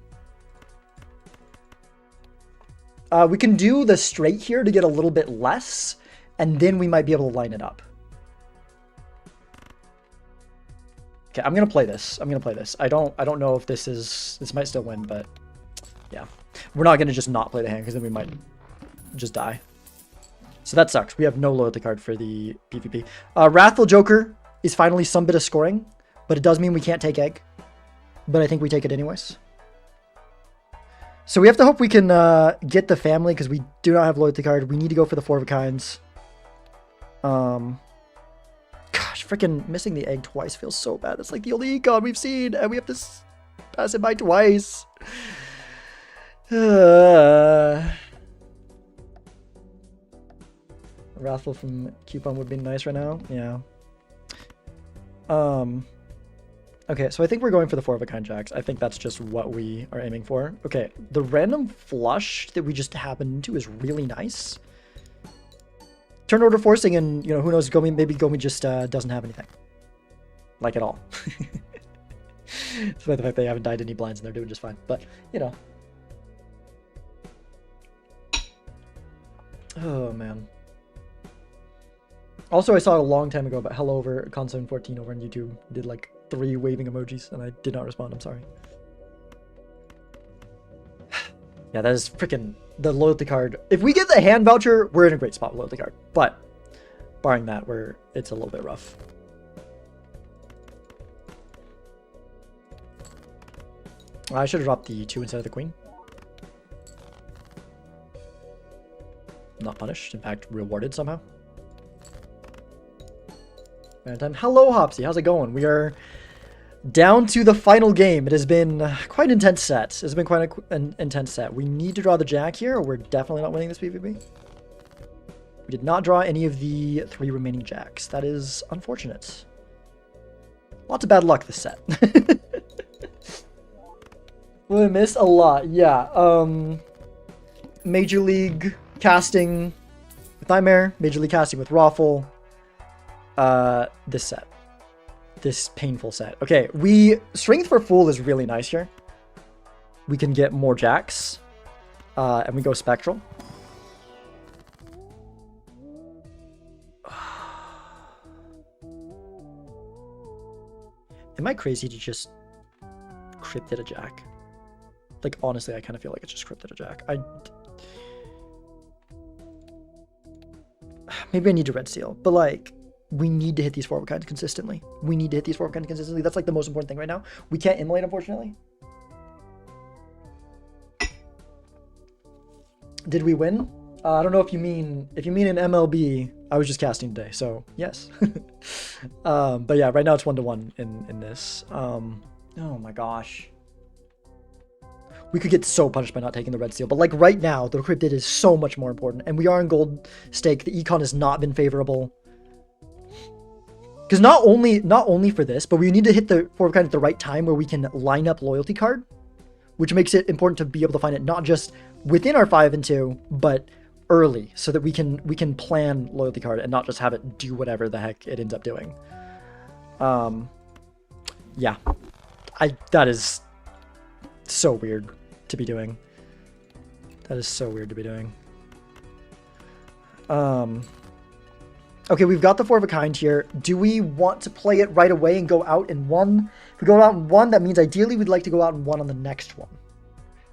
We can do the straight here to get a little bit less, and then we might be able to line it up. Okay, I'm gonna play this. I don't know if this might still win, but yeah. We're not gonna just not play the hand because then we might just die. So that sucks. We have no loyalty card for the PvP. Wrathful Joker is finally some bit of scoring, but it does mean we can't take egg. But I think we take it anyways. So we have to hope we can get the family because we do not have loyalty card. We need to go for the 4 of a kinds. Gosh, freaking missing the egg twice feels so bad. That's like the only econ we've seen, and we have to pass it by twice. Wrathful from Coupon would be nice right now. Yeah. Okay, so I think we're going for the 4 of a kind jacks. I think that's just what we are aiming for. Okay, the random flush that we just happened into is really nice. Turn order forcing and, you know, who knows, maybe Gomi just doesn't have anything. Like at all. Despite the fact they haven't died any blinds and they're doing just fine. But, you know. Oh, man. Also, I saw it a long time ago, but hello over Con714 over on YouTube. Did like 3 waving emojis, and I did not respond. I'm sorry. Yeah, that is freaking the loyalty card. If we get the hand voucher, we're in a great spot with loyalty card. But barring that, it's a little bit rough. I should have dropped the 2 instead of the queen. Not punished, in fact, rewarded somehow. And hello, Hopsy. How's it going? We are down to the final game. It has been quite an intense set. It's been quite an intense set. We need to draw the jack here, or we're definitely not winning this PvP. We did not draw any of the 3 remaining jacks. That is unfortunate. Lots of bad luck this set. We missed a lot. Yeah. Major League casting with Nightmare. Major League casting with Raffle. This set. This painful set. Okay, Strength for Fool is really nice here. We can get more jacks. And we go Spectral. Am I crazy to just cryptid a jack? Like, honestly, I kind of feel like it's just cryptid a jack. Maybe I need to red seal, but like, we need to hit these 4 of a kinds consistently. We need to hit these 4 of a kinds consistently. That's like the most important thing right now. We can't immolate, unfortunately. Did we win? I don't know if you mean in MLB. I was just casting today, so yes. But yeah, right now it's 1-1 in this. Oh my gosh. We could get so punished by not taking the red seal, but like right now, the cryptid is so much more important, and we are in gold stake. The econ has not been favorable. Because not only for this, but we need to hit the 4 of a kind at the right time where we can line up loyalty card, which makes it important to be able to find it not just within our 5 and 2, but early, so that we can plan loyalty card and not just have it do whatever the heck it ends up doing. Yeah, that is so weird to be doing. That is so weird to be doing. Okay, we've got the 4 of a kind here. Do we want to play it right away and go out in 1? If we go out in 1, that means ideally we'd like to go out in 1 on the next one.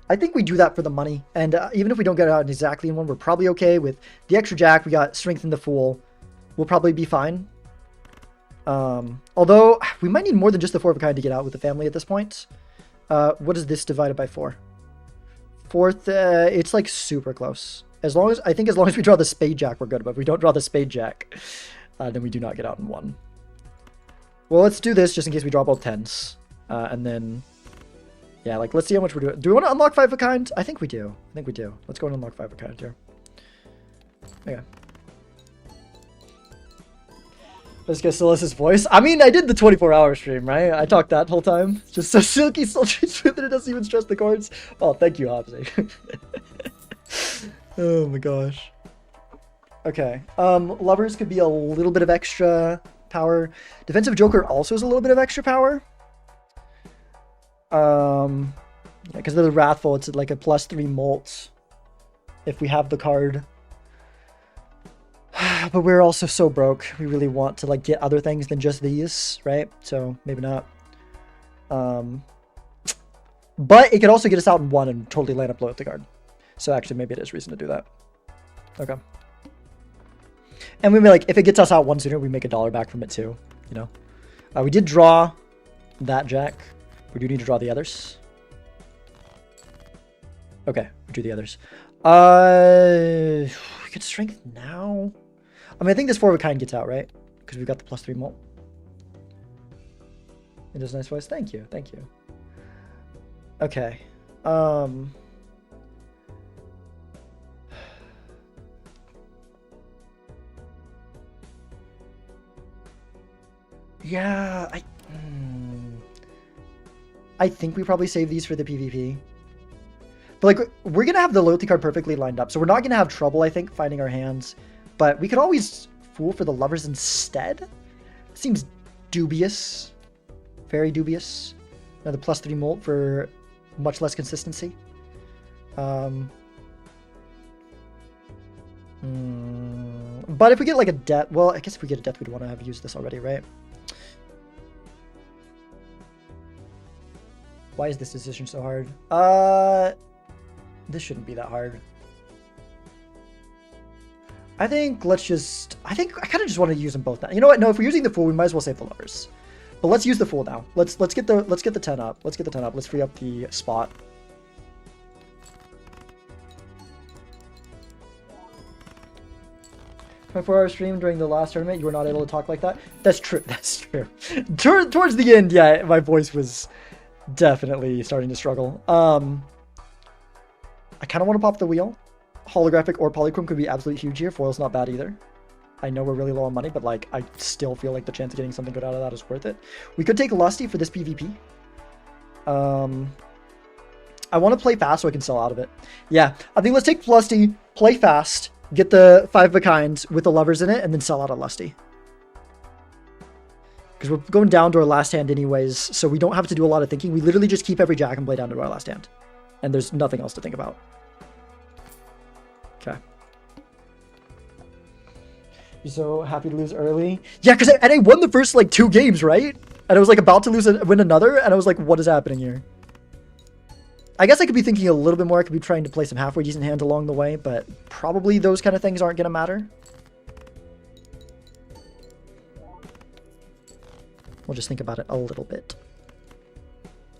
I think we do that for the money, and even if we don't get out exactly in 1, we're probably okay with the extra jack. We got strength in the fool. We'll probably be fine. Although, we might need more than just the 4 of a kind to get out with the family at this point. What is this divided by 4? 4th, it's like super close. I think as long as we draw the spade jack, we're good. But if we don't draw the spade jack, then we do not get out in 1. Well, let's do this just in case we draw both 10s. And then, yeah, like, let's see how much we're doing. Do we want to unlock 5 of a kind? I think we do. Let's go and unlock 5 of a kind here. Okay. Let's get Silas's voice. I mean, I did the 24-hour stream, right? I talked that whole time. Just so silky, sultry, smooth that it doesn't even stress the chords. Oh, thank you, Hopsy. Oh my gosh. Okay. Lovers could be a little bit of extra power. Defensive Joker also is a little bit of extra power. Yeah, because they're the Wrathful, it's like a +3 molt if we have the card. But we're also so broke. We really want to like get other things than just these, right? So maybe not. But it could also get us out in 1 and totally line up loyalty card. So actually, maybe it is reason to do that. Okay. And we may like, if it gets us out 1 sooner, we make $1 back from it too, you know? We did draw that jack. We do need to draw the others. Okay, we do the others. We could strength now. I mean, I think this 4 of a kind gets out, right? Because we've got the +3 molt. It does nice voice. Thank you. Thank you. Okay. Yeah, I think we probably save these for the PvP. But like, we're going to have the loyalty card perfectly lined up. So we're not going to have trouble, I think, finding our hands. But we could always fool for the lovers instead. It seems dubious. Very dubious. Another +3 molt for much less consistency. But if we get like a death, well, I guess if we get a death, we'd want to have used this already, right? Why is this decision so hard? This shouldn't be that hard. I think let's just... I kind of just want to use them both now. You know what? No, if we're using the Fool, we might as well save the lovers. But let's use the Fool now. Let's get the 10 up. Let's get the 10 up. Let's free up the spot. For our stream during the last tournament, you were not able to talk like that. That's true. That's true. Towards the end, yeah, my voice was definitely starting to struggle. I kind of want to pop the wheel. Holographic or polychrome could be absolutely huge here. Foil's not bad either. I know we're really low on money, but like I still feel like the chance of getting something good out of that is worth it. We could take Lusty for this PvP. I want to play fast so I can sell out of it. Yeah, I think let's take Lusty, play fast, get the 5 of a kind with the lovers in it, and then sell out of Lusty. Because we're going down to our last hand anyways, so we don't have to do a lot of thinking. We literally just keep every jack and play down to our last hand. And there's nothing else to think about. Okay. You're so happy to lose early? Yeah, because I won the first, like, 2 games, right? And I was like about to win another, and I was like, what is happening here? I guess I could be thinking a little bit more. I could be trying to play some halfway decent hands along the way, but probably those kind of things aren't going to matter. We'll just think about it a little bit.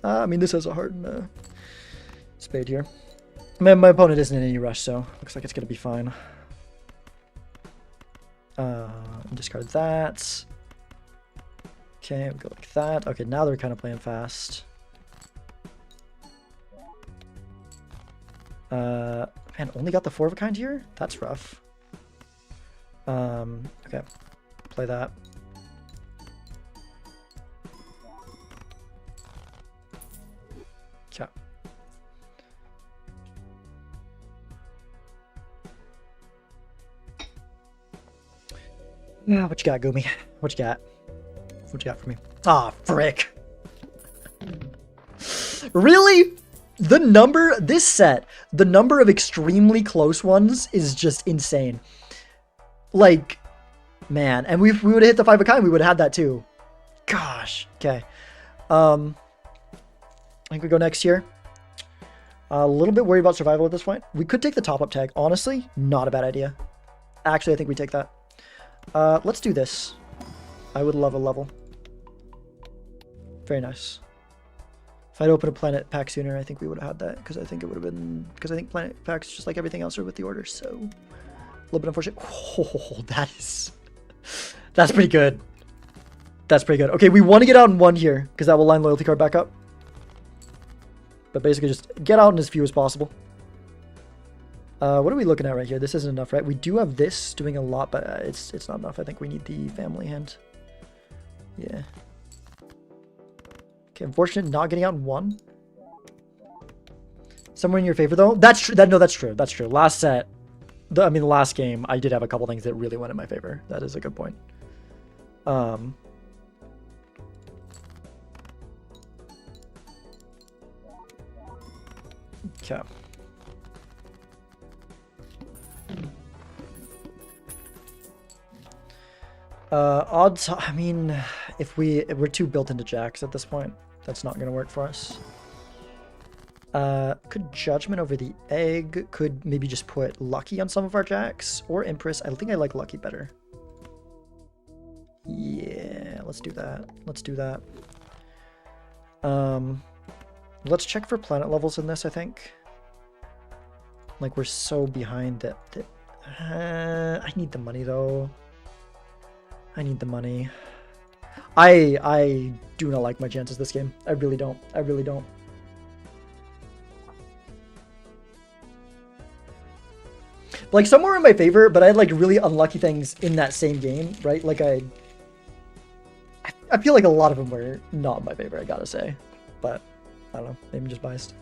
I mean, this has a hard spade here. My opponent isn't in any rush, so looks like it's going to be fine. Discard that. Okay, we'll go like that. Okay, now they're kind of playing fast. Man, only got the 4 of a kind here? That's rough. Okay. Play that. Okay. Yeah, what you got, Gumi? What you got? What you got for me? Ah, frick. Really? This set, the number of extremely close ones is just insane. Like, man, and we would have hit the 5 of a kind, we would have had that too. Gosh, okay. I think we go next here. A little bit worried about survival at this point. We could take the top-up tag. Honestly, not a bad idea. Actually, I think we take that. Let's do this. I would love a level. Very nice. If I'd opened a planet pack sooner, I think we would have had that, because I think it would have been, because I think planet packs, just like everything else, are with the order, so a little bit unfortunate. Oh, that's pretty good. That's pretty good. Okay, we want to get out in 1 here, because that will line loyalty card back up. But basically just get out in as few as possible. What are we looking at right here? This isn't enough, right? We do have this doing a lot, but it's not enough. I think we need the family hand. Yeah. Okay, unfortunate not getting out in 1. Somewhere in your favor though. That's true. No, that's true. That's true. Last set, I mean the last game, I did have a couple things that really went in my favor. That is a good point. Okay. Odds, I mean, if we're too built into jacks at this point, that's not going to work for us. Could judgment over the egg, could maybe just put lucky on some of our jacks, or empress. I think I like lucky better. Yeah, let's do that. Let's do that. Let's check for planet levels in this, I think. Like, we're so behind that I need the money though. I need the money. I do not like my chances this game. I really don't. I really don't. Like, some were in my favor, but I had like really unlucky things in that same game, right? Like I feel like a lot of them were not in my favor, I gotta say. But I don't know, maybe I'm just biased.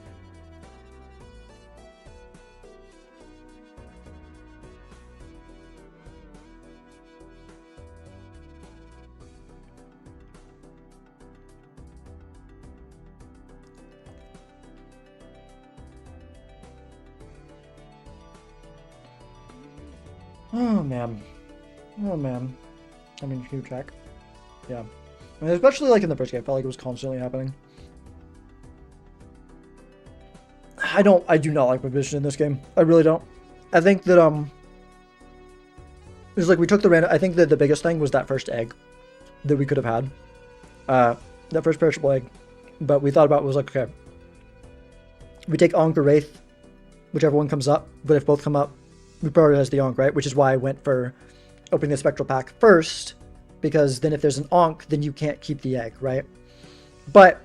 Oh man. Oh man. I mean, keep track. Yeah. I mean, especially like in the first game, I felt like it was constantly happening. I do not like my position in this game. I really don't. I think that, it's like we took the random, I think that the biggest thing was that first egg that we could have had. That first perishable egg. But we thought about it was like, okay, we take Ankh or Wraith, whichever one comes up, but if both come up, we prioritize the Ankh, right? Which is why I went for opening the Spectral pack first, because then if there's an Ankh, then you can't keep the egg, right? But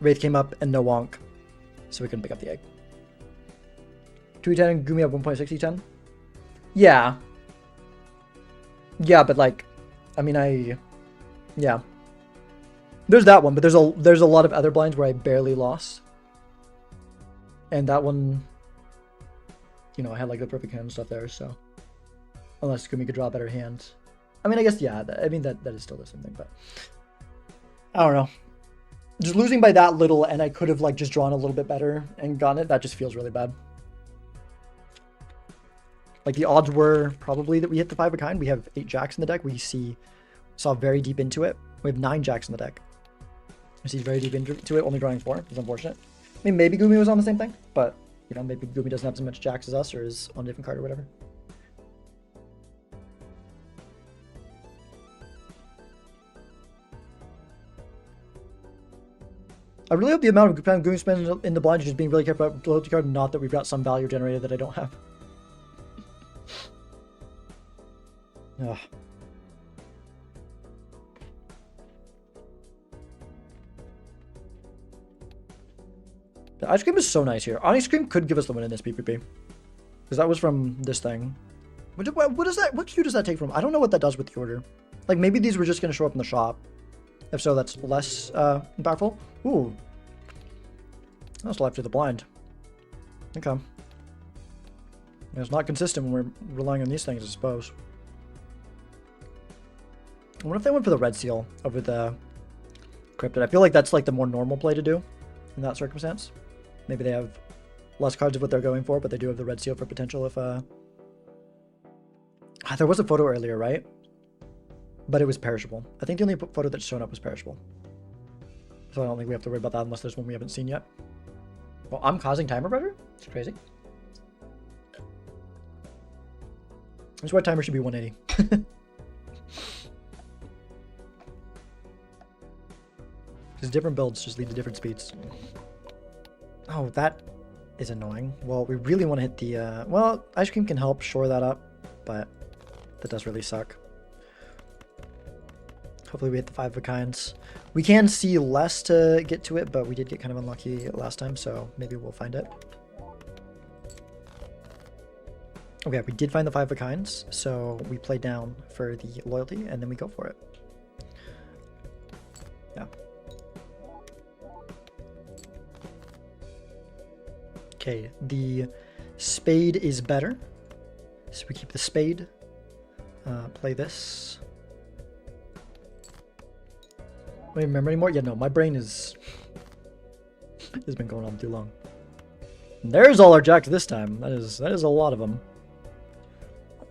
Wraith came up and no Ankh, so we couldn't pick up the egg. 2E10 and Gumi have 1.6 E10? Yeah. Yeah, but like, I mean, yeah. There's that one, but there's a lot of other blinds where I barely lost. And that one, you know, I had like the perfect hand and stuff there, so. Unless Gumi could draw a better hand. I mean, I guess, yeah, that is still the same thing, but. I don't know. Just losing by that little, and I could have like just drawn a little bit better and gotten it, that just feels really bad. Like, the odds were probably that we hit the 5 of a kind. We have 8 jacks in the deck. We saw very deep into it. We have 9 jacks in the deck. He's very deep into it, only drawing 4. It's unfortunate. I mean, maybe Gumi was on the same thing, but, you know, maybe Gumi doesn't have as much jacks as us or is on a different card or whatever. I really hope the amount of time Gumi spends in the blind is just being really careful about the loyalty card, not that we've got some value generated that I don't have. Ugh. The ice cream is so nice here. Ice cream could give us the win in this PvP. Because that was from this thing. What is that? What queue does that take from? I don't know what that does with the order. Like, maybe these were just going to show up in the shop. If so, that's less impactful. Ooh. That's left to the blind. Okay. It's not consistent when we're relying on these things, I suppose. I wonder if they went for the red seal over the cryptid. I feel like that's like the more normal play to do in that circumstance. Maybe they have less cards of what they're going for, but they do have the red seal for potential if there was a photo earlier, right? But it was perishable. I think the only photo that's shown up was perishable. So I don't think we have to worry about that unless there's one we haven't seen yet. Well, I'm causing timer pressure? It's crazy. That's why timer should be 180. Because different builds just lead to different speeds. Oh, that is annoying. Well, we really want to hit the... well, ice cream can help shore that up, but that does really suck. Hopefully we hit the 5 of a kinds. We can see less to get to it, but we did get kind of unlucky last time, so maybe we'll find it. Okay, we did find the 5 of a kinds, so we play down for the loyalty, and then we go for it. Yeah. Okay, the spade is better, so we keep the spade. Play this. I don't remember anymore. Yeah, no, my brain has been going on too long. And there's all our jacks this time. That is a lot of them.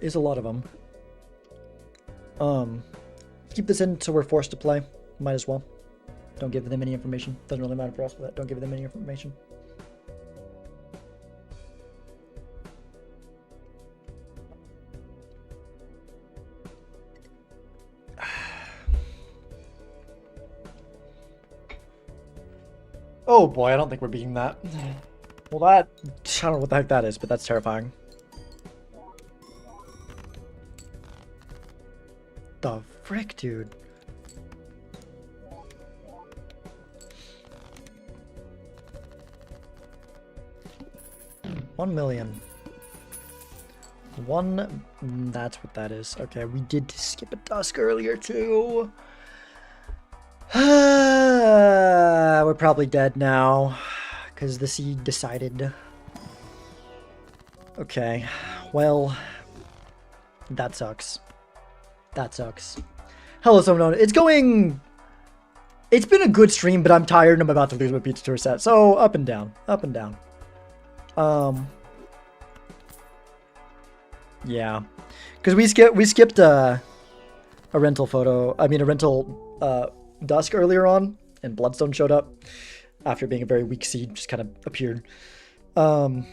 Is a lot of them. Keep this in so we're forced to play. Might as well. Don't give them any information. Doesn't really matter for us, but don't give them any information. Oh boy, I don't think we're beating that. Well, that... I don't know what the heck that is, but that's terrifying. The frick, dude? $1 million. That's what that is. Okay, we did skip a dusk earlier too. We're probably dead now because the seed decided. Okay, well, that sucks. That sucks. Hello, someone. It's going. It's been a good stream, but I'm tired and I'm about to lose my pizza tour set. So up and down, up and down. Yeah, because we skipped a rental photo. I mean, a rental dusk earlier on, and Bloodstone showed up after being a very weak seed, just kind of appeared. And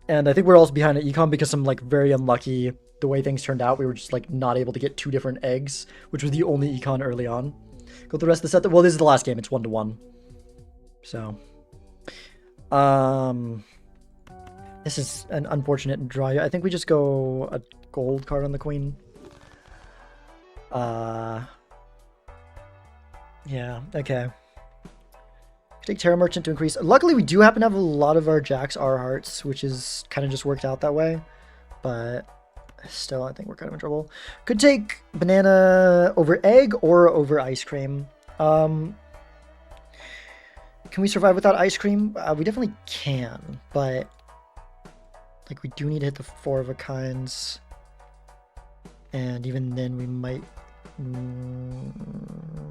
I think we're also behind at Econ because I'm like very unlucky the way things turned out. We were just like not able to get 2 different eggs, which was the only Econ early on. Go the rest of the set. Well, this is the last game. It's 1-1. So, this is an unfortunate draw. I think we just go a gold card on the queen. Yeah, okay. Take Terra Merchant to increase. Luckily, we do happen to have a lot of our jacks are hearts, which is kind of just worked out that way. But still, I think we're kind of in trouble. Could take banana over egg or over ice cream. Can we survive without ice cream? We definitely can, but like we do need to hit the 4 of a kinds. And even then, we might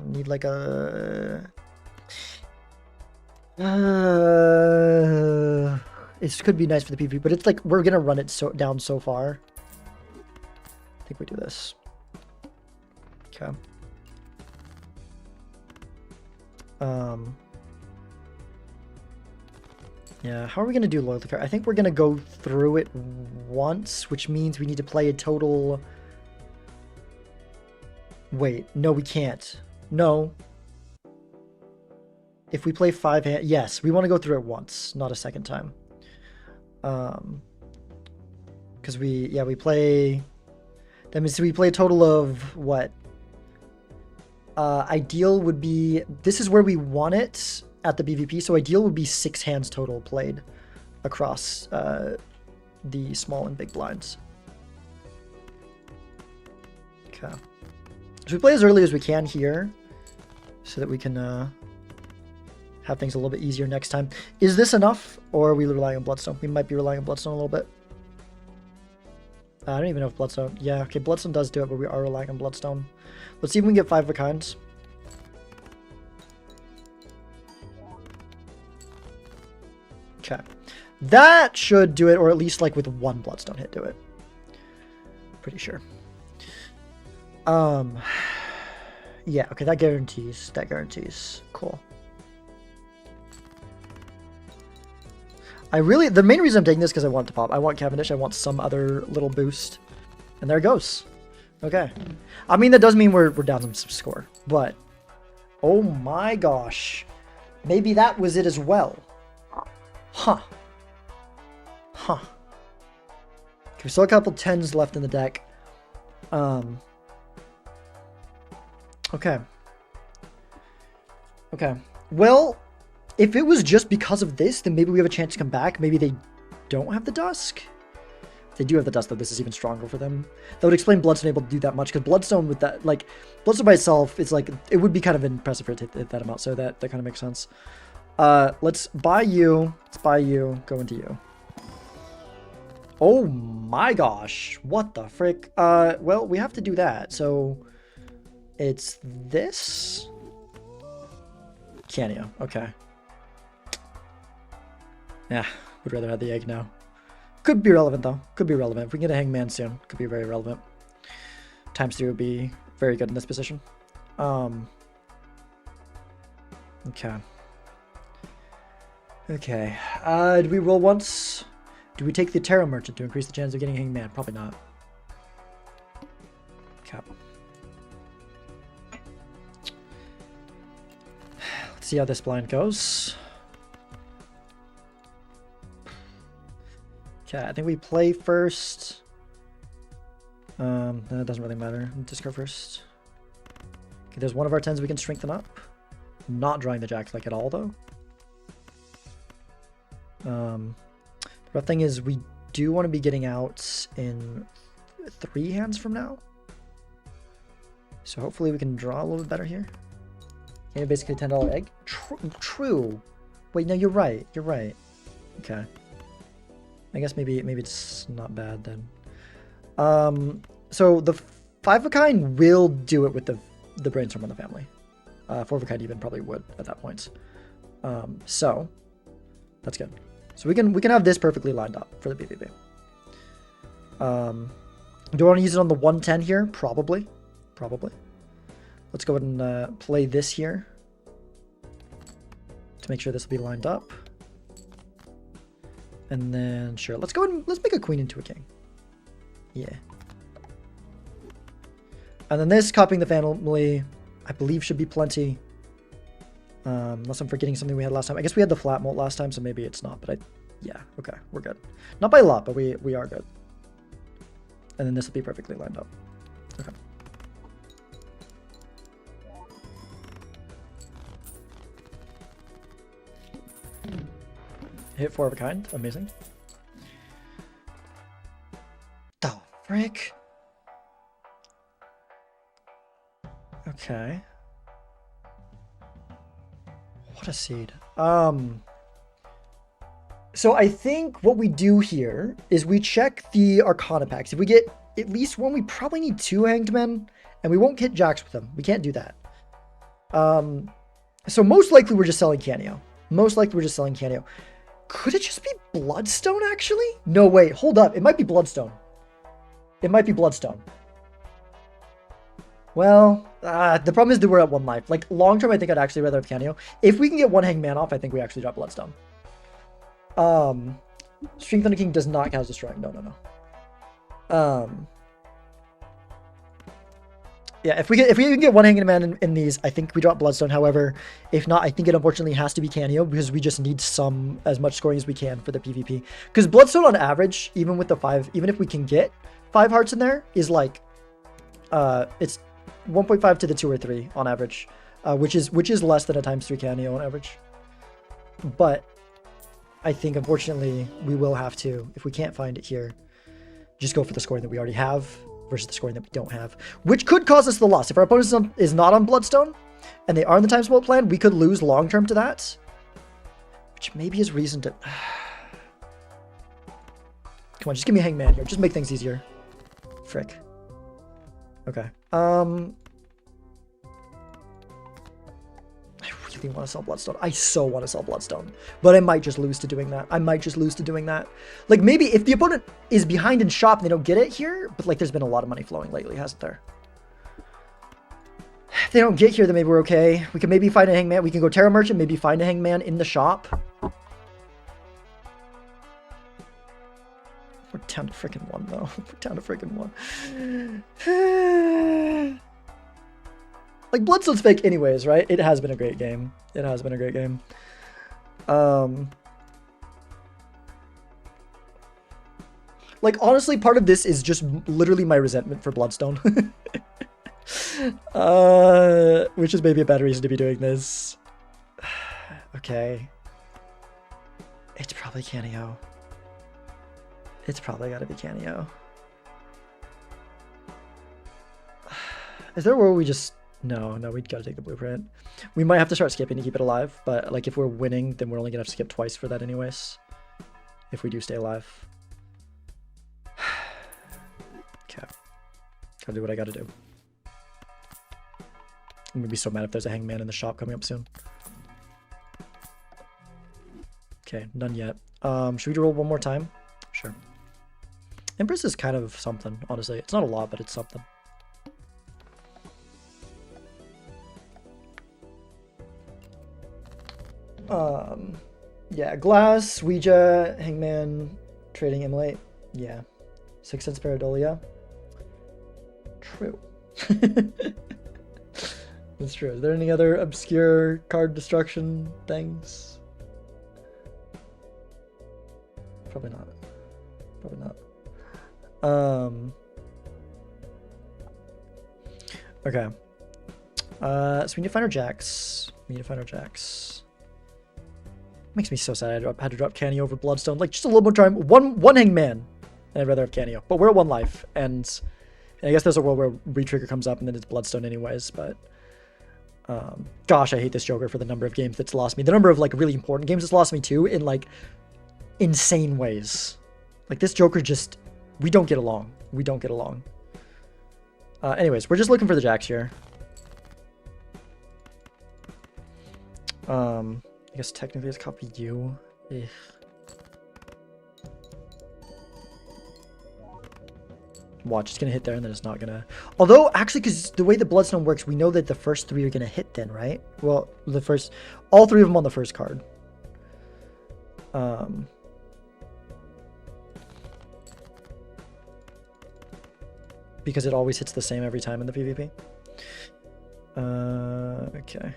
need like a... It could be nice for the PvP, but it's like we're gonna run it down so far. I think we do this. Okay. Yeah, how are we going to do loyalty card? I think we're going to go through it once, which means we need to play a total... Wait, no, we can't. No. If we play 5 hand... Yes, we want to go through it once, not a second time. Because we play... That means we play a total of, what? Ideal would be... This is where we want it at the BVP, so ideal would be 6 hands total played across the small and big blinds. Okay. So we play as early as we can here, so that we can have things a little bit easier next time. Is this enough, or are we relying on Bloodstone? We might be relying on Bloodstone a little bit. I don't even know if Bloodstone... Yeah, okay, Bloodstone does do it, but we are relying on Bloodstone. Let's see if we can get 5 of a kind. Okay. That should do it, or at least like with 1 Bloodstone hit do it. Pretty sure. Yeah, okay, that guarantees. That guarantees. Cool. The main reason I'm taking this is because I want to pop. I want Cavendish. I want some other little boost. And there it goes. Okay. I mean, that does mean we're down some score. But, oh my gosh. Maybe that was it as well. Huh. Huh. Okay, still a couple 10s left in the deck. Okay. Okay. Well... If it was just because of this, then maybe we have a chance to come back. Maybe they don't have the Dusk. If they do have the Dusk, though, this is even stronger for them. That would explain Bloodstone able to do that much, because Bloodstone with that, like, Bloodstone by itself, it's like, it would be kind of impressive for it to hit that amount, so that kind of makes sense. Let's buy you. Let's buy you. Go into you. Oh my gosh. What the frick? Well, we have to do that, so it's this? Canio, okay. Yeah, would rather have the egg now. Could be relevant, though. Could be relevant. If we can get a Hangman soon, could be very relevant. ×3 would be very good in this position. Okay. Okay. Do we roll once? Do we take the Tarot Merchant to increase the chance of getting Hangman? Probably not. Okay. Let's see how this blind goes. Okay, I think we play first. That doesn't really matter. Discard first. Okay, there's one of our 10s we can strengthen up. Not drawing the Jack like at all, though. The rough thing is we do want to be getting out in 3 hands from now. So hopefully we can draw a little bit better here. Yeah, basically $10 egg. True. Wait, no, you're right. You're right. Okay. I guess maybe it's not bad then. So the 5 of a kind will do it with the brainstorm on the family. 4 of a kind even probably would at that point. So that's good. So we can have this perfectly lined up for the BBB. Do I want to use it on the 110 here? Probably. Let's go ahead and play this here to make sure this will be lined up. And then, sure, let's go ahead and let's make a queen into a king. Yeah. And then this, copying the family, I believe should be plenty. Unless I'm forgetting something we had last time. I guess we had the flat molt last time, so maybe it's not. But yeah, okay, we're good. Not by a lot, but we are good. And then this will be perfectly lined up. Okay. Hit 4 of a kind. Amazing. The frick? Okay. What a seed. So I think what we do here is we check the Arcana packs. If we get at least one, we probably need 2 Hanged Men, and we won't hit Jacks with them. We can't do that. So most likely we're just selling Canio. Could it just be Bloodstone, actually? No, wait, hold up. It might be Bloodstone. Well, The problem is that we're at 1 life. Like, long term, I think I'd actually rather have Canio. If we can get 1 hangman off, I think we actually drop Bloodstone. Strength on the King does not count as destroying. No. Yeah, if we can get 1 hangman in these, I think we drop Bloodstone. However, if not, I think it unfortunately has to be Canio because we just need as much scoring as we can for the PvP. Because Bloodstone on average, even with the 5, even if we can get 5 hearts in there, is like, it's 1.5 to the 2 or 3 on average, which is less than a ×3 Canio on average. But I think unfortunately we will have to, if we can't find it here, just go for the scoring that we already have versus the scoring that we don't have, which could cause us the loss. If our opponent is not on Bloodstone and they are in the time split plan, we could lose long term to that, which maybe is reason to. Come on, just give me a hangman here. Just make things easier. Frick. Okay. I really want to sell Bloodstone. I so want to sell Bloodstone. But I might just lose to doing that. Like, maybe if the opponent is behind in shop and they don't get it here, but, like, there's been a lot of money flowing lately, hasn't there? If they don't get here, then maybe we're okay. We can maybe find a hangman. We can go Terra Merchant, maybe find a hangman in the shop. We're down to freaking 1, though. We're down to freaking 1. Like, Bloodstone's fake anyways, right? It has been a great game. Like, honestly, part of this is just literally my resentment for Bloodstone. Which is maybe a bad reason to be doing this. Okay. It's probably Canio. It's probably gotta be Canio. Is there a world we just... No, we gotta take the blueprint. We might have to start skipping to keep it alive, but, like, if we're winning, then we're only gonna have to skip twice for that anyways. If we do stay alive. Okay. Gotta do what I gotta do. I'm gonna be so mad if there's a hangman in the shop coming up soon. Okay, none yet. Should we roll one more time? Sure. Empress is kind of something, honestly. It's not a lot, but it's something. Yeah, Glass, Ouija, Hangman, Trading Immolate. Yeah. 6 cents Pareidolia. True. That's true. Is there any other obscure card destruction things? Probably not. Okay. So we need to find our jacks. Makes me so sad I had to drop Canio over Bloodstone. Like, just a little more time. One hangman. And I'd rather have Canio. But we're at 1 life. And I guess there's a world where Retrigger comes up and then it's Bloodstone anyways. But gosh, I hate this Joker for the number of games that's lost me. The number of, like, really important games that's lost me too in, like, insane ways. Like, this Joker just... We don't get along. Anyways, we're just looking for the jacks here. I guess technically it's copy you. Ugh. Watch, it's gonna hit there and then it's not gonna... Although, actually, because the way the Bloodstone works, we know that the first 3 are gonna hit then, right? Well, all 3 of them on the first card. Because it always hits the same every time in the PvP. Okay.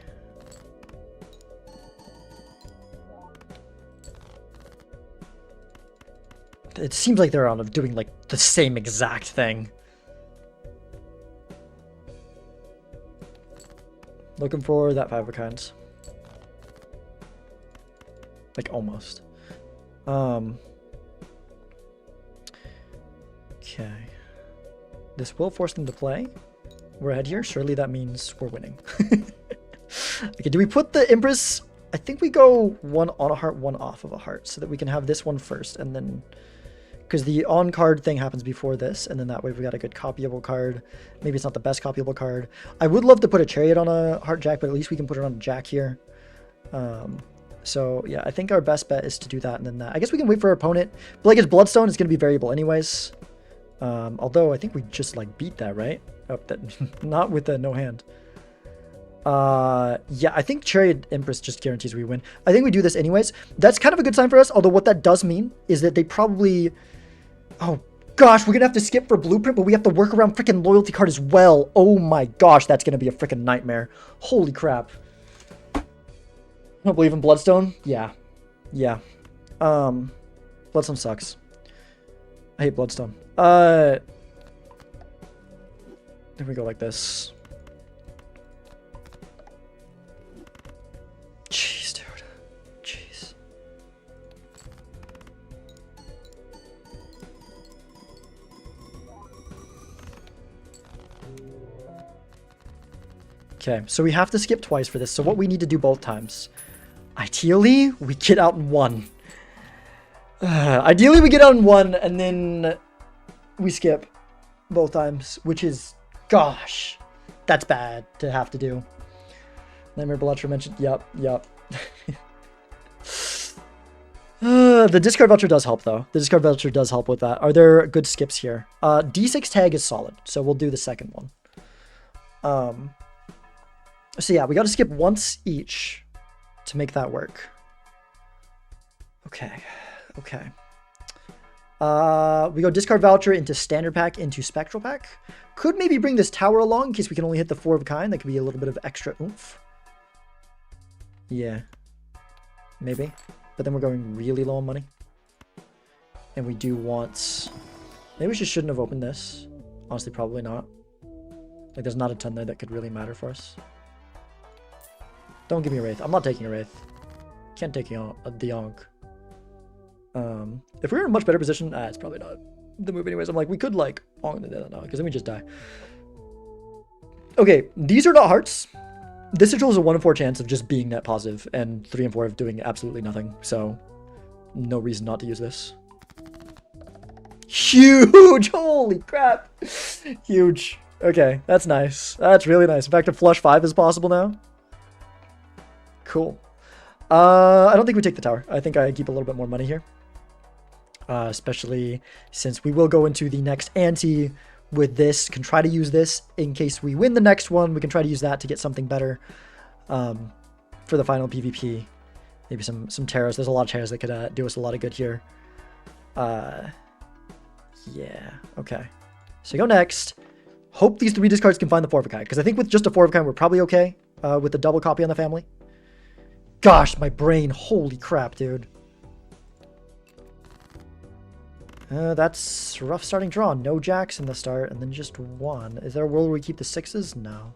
It seems like they're on doing, like, the same exact thing. Looking for that 5 of kinds. Like, almost. Okay. This will force them to play. We're ahead here. Surely that means we're winning. Okay, do we put the Empress... I think we go 1 on a heart, 1 off of a heart, so that we can have this one first, and then... Because the on-card thing happens before this, and then that way we got a good copyable card. Maybe it's not the best copyable card. I would love to put a Chariot on a heart jack, but at least we can put it on a jack here. So, yeah, I think our best bet is to do that, and then that. I guess we can wait for our opponent. But, like, his Bloodstone is going to be variable anyways. Although, I think we just, like, beat that, right? Oh, that not with the no hand. Yeah, I think Chariot Empress just guarantees we win. I think we do this anyways. That's kind of a good sign for us, although what that does mean is that they probably... Oh, gosh, we're gonna have to skip for Blueprint, but we have to work around freaking Loyalty Card as well. Oh my gosh, that's gonna be a freaking nightmare. Holy crap. I don't believe in Bloodstone? Yeah. Yeah. Bloodstone sucks. I hate Bloodstone. There we go like this. Jeez, dude. Jeez. Okay, so we have to skip twice for this. So what we need to do both times. Ideally, we get out in one. Ideally, we get out in one, and then we skip both times, which is, gosh, that's bad to have to do. Nightmare Balatro mentioned, yep. The discard voucher does help, though. The discard voucher does help with that. Are there good skips here? D6 tag is solid, so we'll do the second one. So yeah, we got to skip once each to make that work. Okay. We go discard voucher into standard pack into spectral pack. Could maybe bring this tower along in case we can only hit the 4 of a kind. That could be a little bit of extra oomph. Yeah. Maybe. But then we're going really low on money. And we do want... Maybe we just shouldn't have opened this. Honestly, probably not. Like, there's not a ton there that could really matter for us. Don't give me a Wraith. I'm not taking a Wraith. Can't take the Yonk. If we were in a much better position, it's probably not the move anyways. I'm like, we could like, no, because then we just die. Okay, these are not hearts. This ritual is a 1 in 4 chance of just being net positive, and 3 in 4 of doing absolutely nothing. So, no reason not to use this. Huge! Holy crap! Huge. Okay, that's nice. That's really nice. In fact, a flush 5 is possible now. Cool. I don't think we take the tower. I think I keep a little bit more money here. Especially since we will go into the next ante with this. Can try to use this in case we win the next one. We can try to use that to get something better for the final PvP. Maybe some terrors. There's a lot of terrors that could do us a lot of good here. Yeah. Okay. So go next. Hope these 3 discards can find the 4 of a kind. Because I think with just a 4 of a kind, we're probably okay with the double copy on the family. Gosh, my brain. Holy crap, dude. That's a rough starting draw. No jacks in the start, and then just 1. Is there a world where we keep the 6s? No.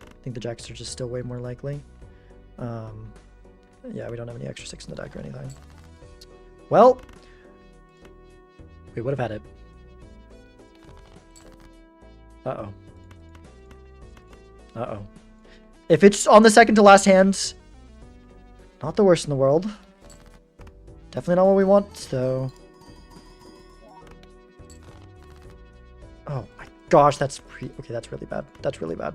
I think the jacks are just still way more likely. Yeah, we don't have any extra 6 in the deck or anything. Well, we would have had it. Uh-oh. Uh-oh. If it's on the second to last hand, not the worst in the world. Definitely not what we want, so... Oh my gosh, that's okay, that's really bad. That's really bad.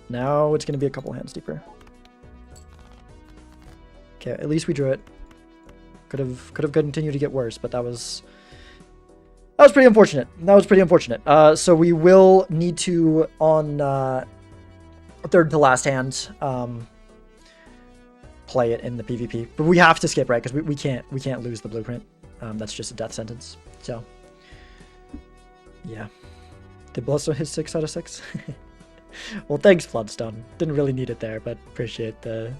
Now it's going to be a couple hands deeper. Okay, at least we drew it. Could have continued to get worse, but that was pretty unfortunate. That was pretty unfortunate. So we will need to, on third to last hand, play it in the PvP. But we have to skip, right? Because we can't lose the blueprint. That's just a death sentence. So yeah. Did Bloodstone hit 6 out of 6? Well, thanks, Bloodstone. Didn't really need it there, but appreciate the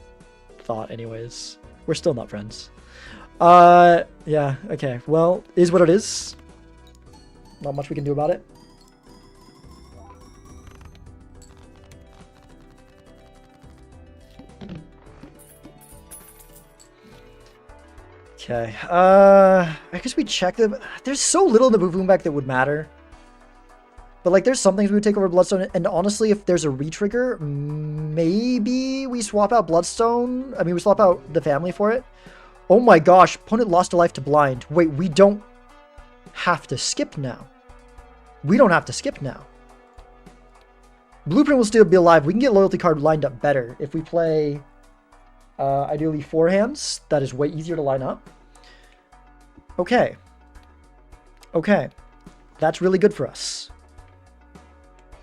thought anyways. We're still not friends. Yeah, okay. Well, is what it is. Not much we can do about it. Okay. I guess we check them. There's so little in the Boom Back that would matter. But, like, there's some things we would take over Bloodstone. And honestly, if there's a retrigger, maybe we swap out Bloodstone. I mean, we swap out the family for it. Oh my gosh. Opponent lost a life to blind. Wait, we don't have to skip now. We don't have to skip now. Blueprint will still be alive. We can get Loyalty Card lined up better. If we play, ideally, 4 hands, that is way easier to line up. Okay. Okay. That's really good for us.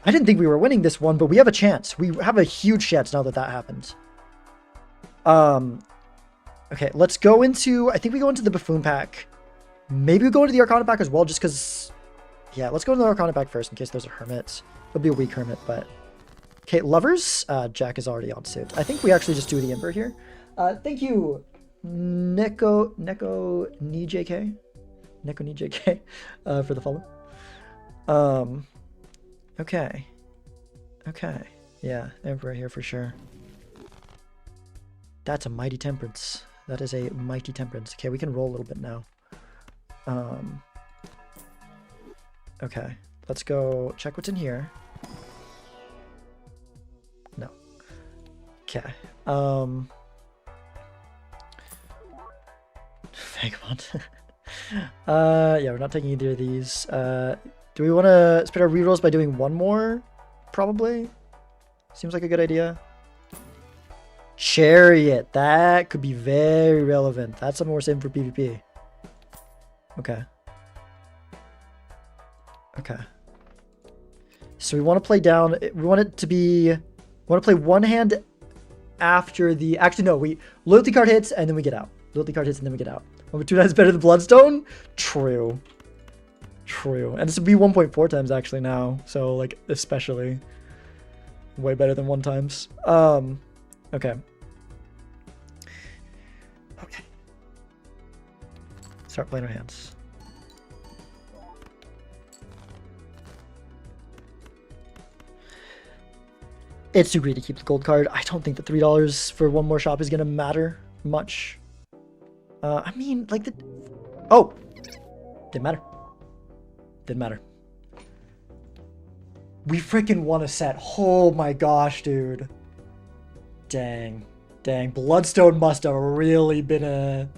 I didn't think we were winning this one, but we have a chance. We have a huge chance now that that happened. Okay, let's go into... I think we go into the Buffoon pack. Maybe we go into the Arcana pack as well, just because... Yeah, let's go into the Arcana pack first in case there's a Hermit. It'll be a weak Hermit, but... Okay, Lovers. Jack is already on suit. I think we actually just do the Ember here. Thank you, Neko NiJK. Neko NiJK for the follow. Okay. Okay. Yeah, Emperor here for sure. That's a mighty temperance. That is a mighty temperance. Okay, we can roll a little bit now. Okay, let's go check what's in here. No. Okay. Vagabond. Yeah, we're not taking either of these. Do we want to split our rerolls by doing one more? Probably. Seems like a good idea. Chariot. That could be very relevant. That's something we're saving for PvP. Okay. Okay. So we want to play down. We want it to be... We want to play one hand after the... Actually, no. Loyalty card hits and then we get out. Loyalty card hits and then we get out. Over 2 times better than Bloodstone? True. True. And this would be 1.4 times actually now. So, like, especially. Way better than 1 times. Okay. Okay. Start playing our hands. It's too greedy to keep the gold card. I don't think the $3 for one more shop is going to matter much. I mean, like the... Oh! Didn't matter. Didn't matter. We freaking won a set. Oh my gosh, dude. Dang. Dang. Bloodstone must have really been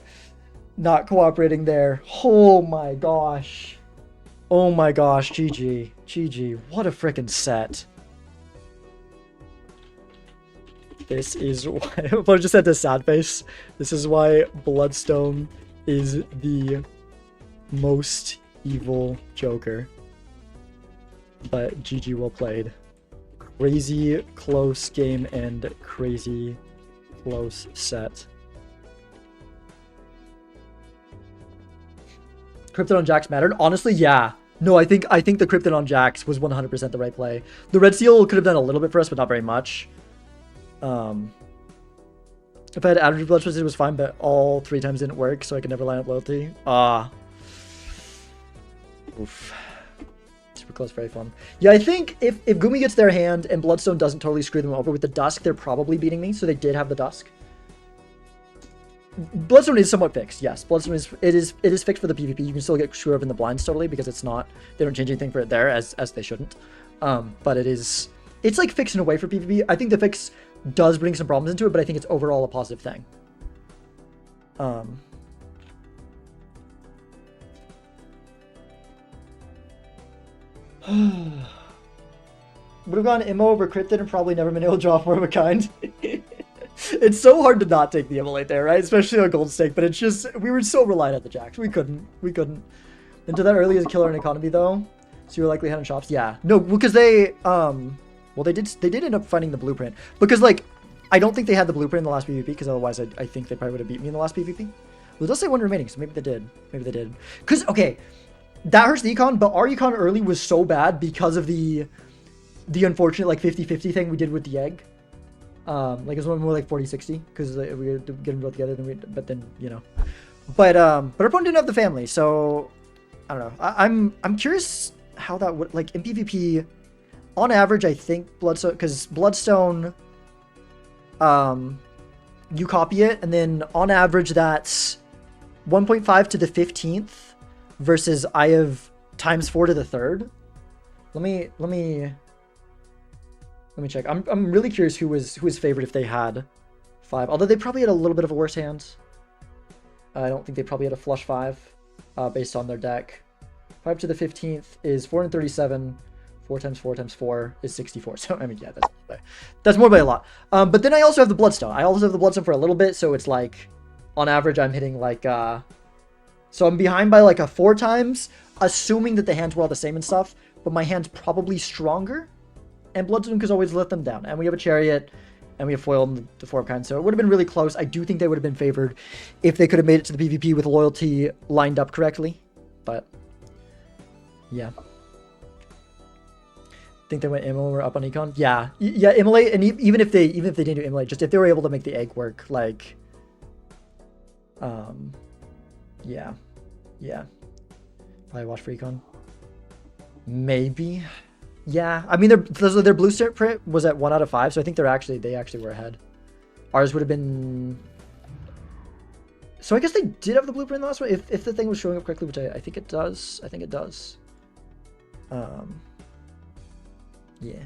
not cooperating there. Oh my gosh. Oh my gosh. GG. GG. What a freaking set. This is why... I just said this sad face. This is why Bloodstone is the most evil Joker. But GG, well played. Crazy close game and crazy close set. Krypton on Jax mattered? Honestly, yeah. No, I think the Krypton on Jax was 100% the right play. The Red Seal could have done a little bit for us, but not very much. If I had average blood trust, it was fine, but all 3 times didn't work, so I could never line up loyalty. Oof. Super close, very fun. Yeah, I think if Gumi gets their hand and Bloodstone doesn't totally screw them over with the Dusk, they're probably beating me, so they did have the Dusk. Bloodstone is somewhat fixed, yes. Bloodstone is fixed for the PvP. You can still get screwed up in the blinds totally because it's not, they don't change anything for it there as they shouldn't. But it's like fixed in a way for PvP. I think the fix does bring some problems into it, but I think it's overall a positive thing. Would have gone Immo over Krypton and probably never been able to draw 4 of a kind. It's so hard to not take the Immolate there, right? Especially on Gold Stake, but it's just, we were so reliant on the Jax. We couldn't. Into that early as a killer in economy though. So you were likely heading shops. Yeah. No, because they, well, they did end up finding the blueprint. Because, like, I don't think they had the blueprint in the last PvP, because otherwise I think they probably would have beat me in the last PvP. Well, it does say 1 remaining, so maybe they did. Maybe they did. Because, okay, that hurts the econ, but our econ early was so bad because of the unfortunate, like, 50-50 thing we did with the egg. Like, it was more like 40-60, because we had to get them both together, but then, you know. But our opponent didn't have the family, so, I don't know. I'm curious how that would, like, in PvP... On average, I think Bloodstone, because Bloodstone, you copy it, and then on average, that's 1.5 to the 15th versus I have times 4 to the 3rd. Let me check. I'm really curious who was favored if they had 5. Although they probably had a little bit of a worse hand. I don't think they probably had a flush 5 based on their deck. 5 to the 15th is 437. 4 times 4 times 4 is 64. So, I mean, yeah, that's more by a lot. But then I also have the Bloodstone. I also have the Bloodstone for a little bit, so it's like, on average, I'm hitting like, so I'm behind by like a 4 times, assuming that the hands were all the same and stuff, but my hand's probably stronger. and Bloodstone has always let them down. And we have a Chariot, and we have Foil and the Four of Kinds, so it would have been really close. I do think they would have been favored if they could have made it to the PvP with loyalty lined up correctly, but yeah. Think they went Immolate or up on Econ? Yeah, yeah, Immolate, and even if they didn't do Immolate, just if they were able to make the egg work, like, yeah, probably watch for Econ. Maybe, yeah. I mean, their blue print was at 1 out of 5, so I think they actually were ahead. Ours would have been. So I guess they did have the blueprint in the last one if the thing was showing up correctly, which I think it does. I think it does. Yeah.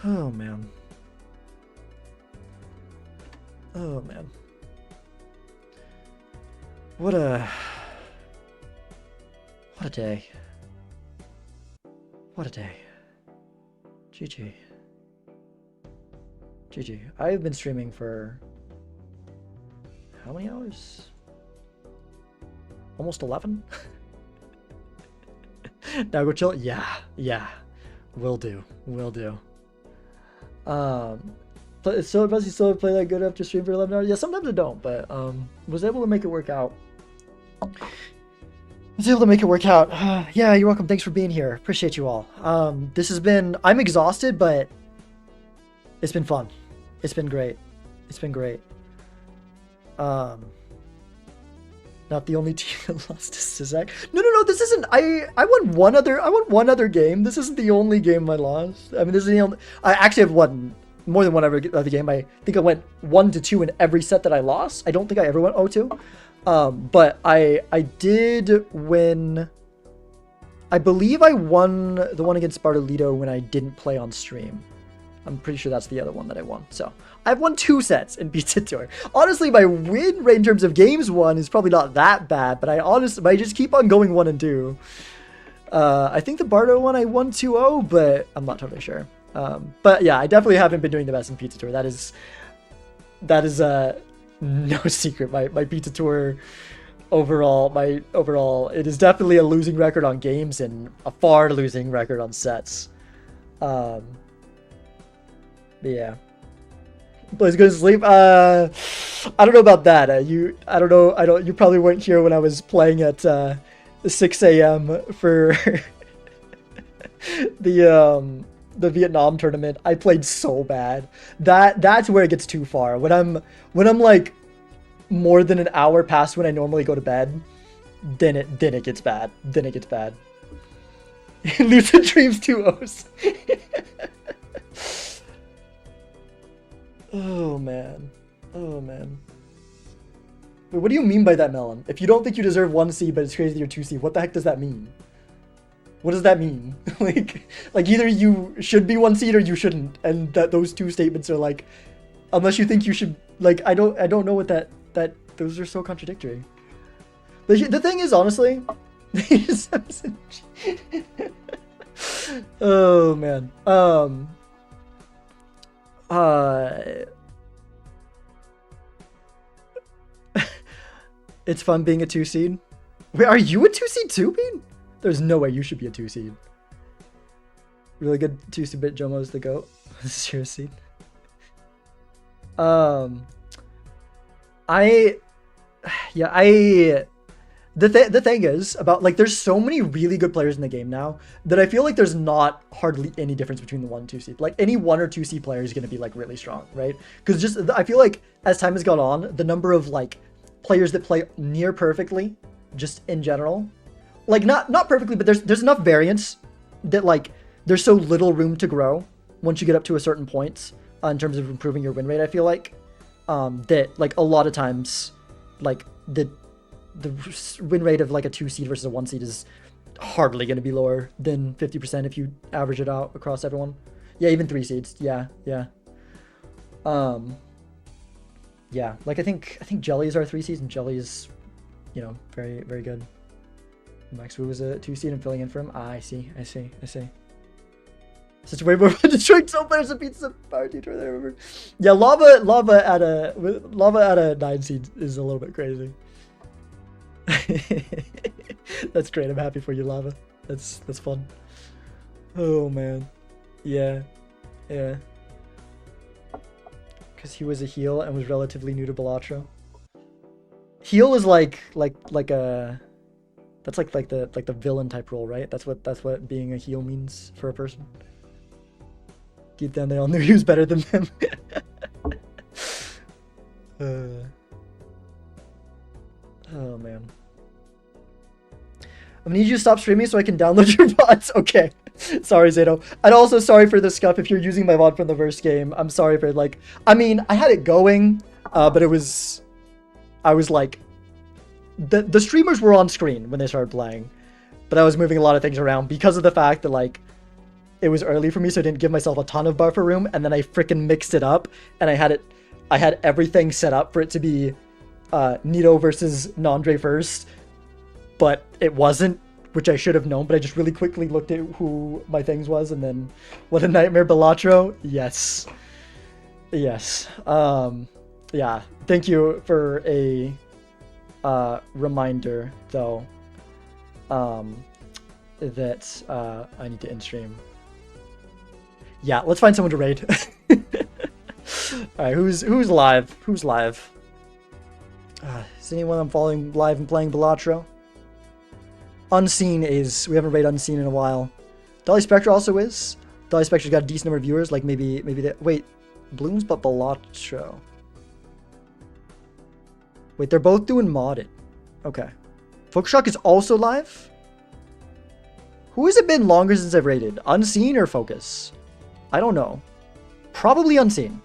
Oh man. Oh man. What a day. What a day. GG. GG. I've been streaming for how many hours? Almost 11? Now go chill. Yeah. Will do. But so does he still play that good after stream for 11 hours? Yeah, sometimes I don't, but was able to make it work out. Yeah, you're welcome. Thanks for being here. Appreciate you all. This has been. I'm exhausted, but it's been fun. It's been great. Not the only team that lost to Sizak. No. This isn't. I won one other game. This isn't the only game I lost. I mean, this is the only. I actually have won more than one other game. I think I went 1-2 in every set that I lost. I don't think I ever went 0-2. But I did win. I believe I won the one against Bartolito when I didn't play on stream. I'm pretty sure that's the other one that I won. So I've won 2 sets in Pizza Tour. Honestly, my win rate in terms of games won is probably not that bad, but I just keep on going 1 and 2. I think the Bardo one I won 2-0, but I'm not totally sure. But yeah, I definitely haven't been doing the best in Pizza Tour. That is no secret. My Pizza Tour overall, it is definitely a losing record on games and a far losing record on sets. Yeah. Boys go to sleep. I don't know about that. You probably weren't here when I was playing at 6 a.m. for the Vietnam tournament. I played so bad. That's where it gets too far. When I'm like more than an hour past when I normally go to bed, then it gets bad. Lucid Dreams 2-0s. Oh man. Wait, what do you mean by that, Melon? If you don't think you deserve 1C, but it's crazy that you're 2C, what the heck does that mean? What does that mean? like either you should be 1C or you shouldn't, and that those two statements are like, unless you think you should, like, I don't know what that those are so contradictory. The thing is, honestly, oh man. It's fun being a 2 seed. Wait, are you a 2 seed too, Bean? There's no way you should be a 2 seed. Really good 2 seed bit Jomo's the GOAT. 0 seed. The thing is about, like, there's so many really good players in the game now that I feel like there's not hardly any difference between the 1 and 2 seed. Like, any 1 or 2 seed player is going to be, like, really strong, right? Because just I feel like as time has gone on, the number of, like, players that play near perfectly, just in general, like, not perfectly, but there's enough variance that, like, there's so little room to grow once you get up to a certain point in terms of improving your win rate. I feel like that, like, a lot of times, like, the win rate of, like, a 2 seed versus a 1 seed is hardly going to be lower than 50% if you average it out across everyone. Yeah, even 3 seeds. Yeah. Yeah, like, I think Jellies are 3 seeds, and Jelly is, you know, very, very good. Max Wu was a 2 seed and filling in for him. I see. Such a way more fun to destroy so players and beat some power teacher there, remember? Yeah, lava at a 9 seed is a little bit crazy. That's great. I'm happy for you, Lava. That's fun. Oh man. Yeah. Yeah. Because he was a heel and was relatively new to Balatro. Heel is like a that's like the villain type role, right? That's what being a heel means for a person. Deep down they all knew he was better than them. Oh man. I need you to stop streaming so I can download your VODs. Okay. Sorry, Zato. And also sorry for the scuff if you're using my VOD from the first game. I'm sorry for like, I mean, I had it going, but I was like, the streamers were on screen when they started playing, but I was moving a lot of things around because of the fact that like, it was early for me, so I didn't give myself a ton of buffer room, and then I freaking mixed it up, and I had everything set up for it to be Nito versus Nandre first, but it wasn't, which I should have known, but I just really quickly looked at who my things was, and then what a nightmare. Balatro. Yes. Yes. Yeah. Thank you for a reminder, though, that I need to end stream. Yeah, let's find someone to raid. Alright, who's live? Who's live? Is anyone I'm following live and playing Balatro? Unseen is... We haven't raided Unseen in a while. Dolly Spectral also is. Dolly Spectral's got a decent number of viewers. Like, maybe they... Wait. Bloons, but Balatro. Wait, they're both doing modded. Okay. Focushock is also live? Who has it been longer since I've raided? Unseen or Focus? I don't know. Probably Unseen.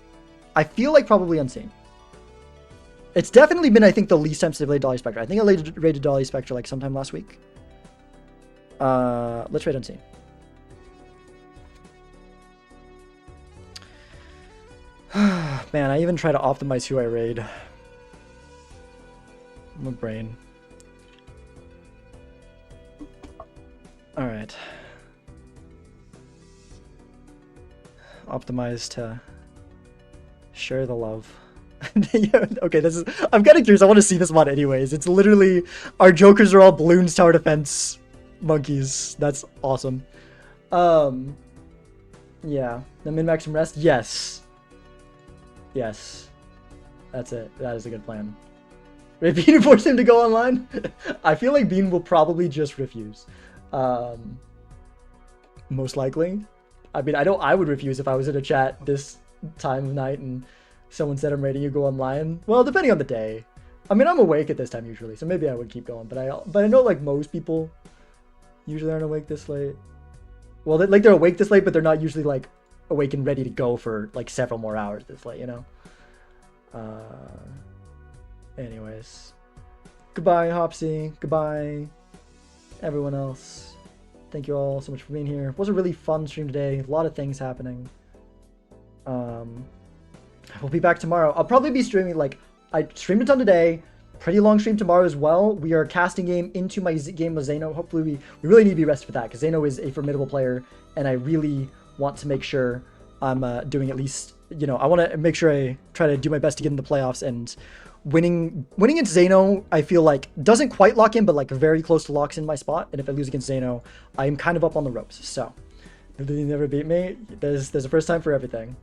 I feel like probably Unseen. It's definitely been, I think, the least time since I've raided Dolly Spectral. I think I raided Dolly Spectral like sometime last week. Let's raid Unseen. Man, I even try to optimize who I raid. My brain. Alright. Optimize to share the love. Okay, this is... I'm kind of curious. I want to see this mod anyways. It's literally... Our jokers are all Bloons Tower Defense monkeys. That's awesome. Yeah. The min-max and rest? Yes. Yes. That's it. That is a good plan. Wait, Bean force him to go online? I feel like Bean will probably just refuse. Most likely. I mean, I know I would refuse if I was in a chat this time of night and someone said I'm ready to go online. Well, depending on the day. I mean, I'm awake at this time usually, so maybe I would keep going. But I know like most people usually aren't awake this late. Well, they're awake this late, but they're not usually like awake and ready to go for like several more hours this late, you know? Anyways. Goodbye, Hopsy. Goodbye, everyone else. Thank you all so much for being here. It was a really fun stream today. A lot of things happening. We'll be back tomorrow. I'll probably be streaming, like, I streamed a ton today. Pretty long stream tomorrow as well. We are casting game into my game with Zeno. Hopefully we really need to be rested for that, because Zeno is a formidable player, and I really want to make sure I'm doing at least, you know, I want to make sure I try to do my best to get in the playoffs, and winning against Zeno, I feel like, doesn't quite lock in, but like very close to locks in my spot. And if I lose against Zeno, I'm kind of up on the ropes. So, if they never beat me, there's a first time for everything.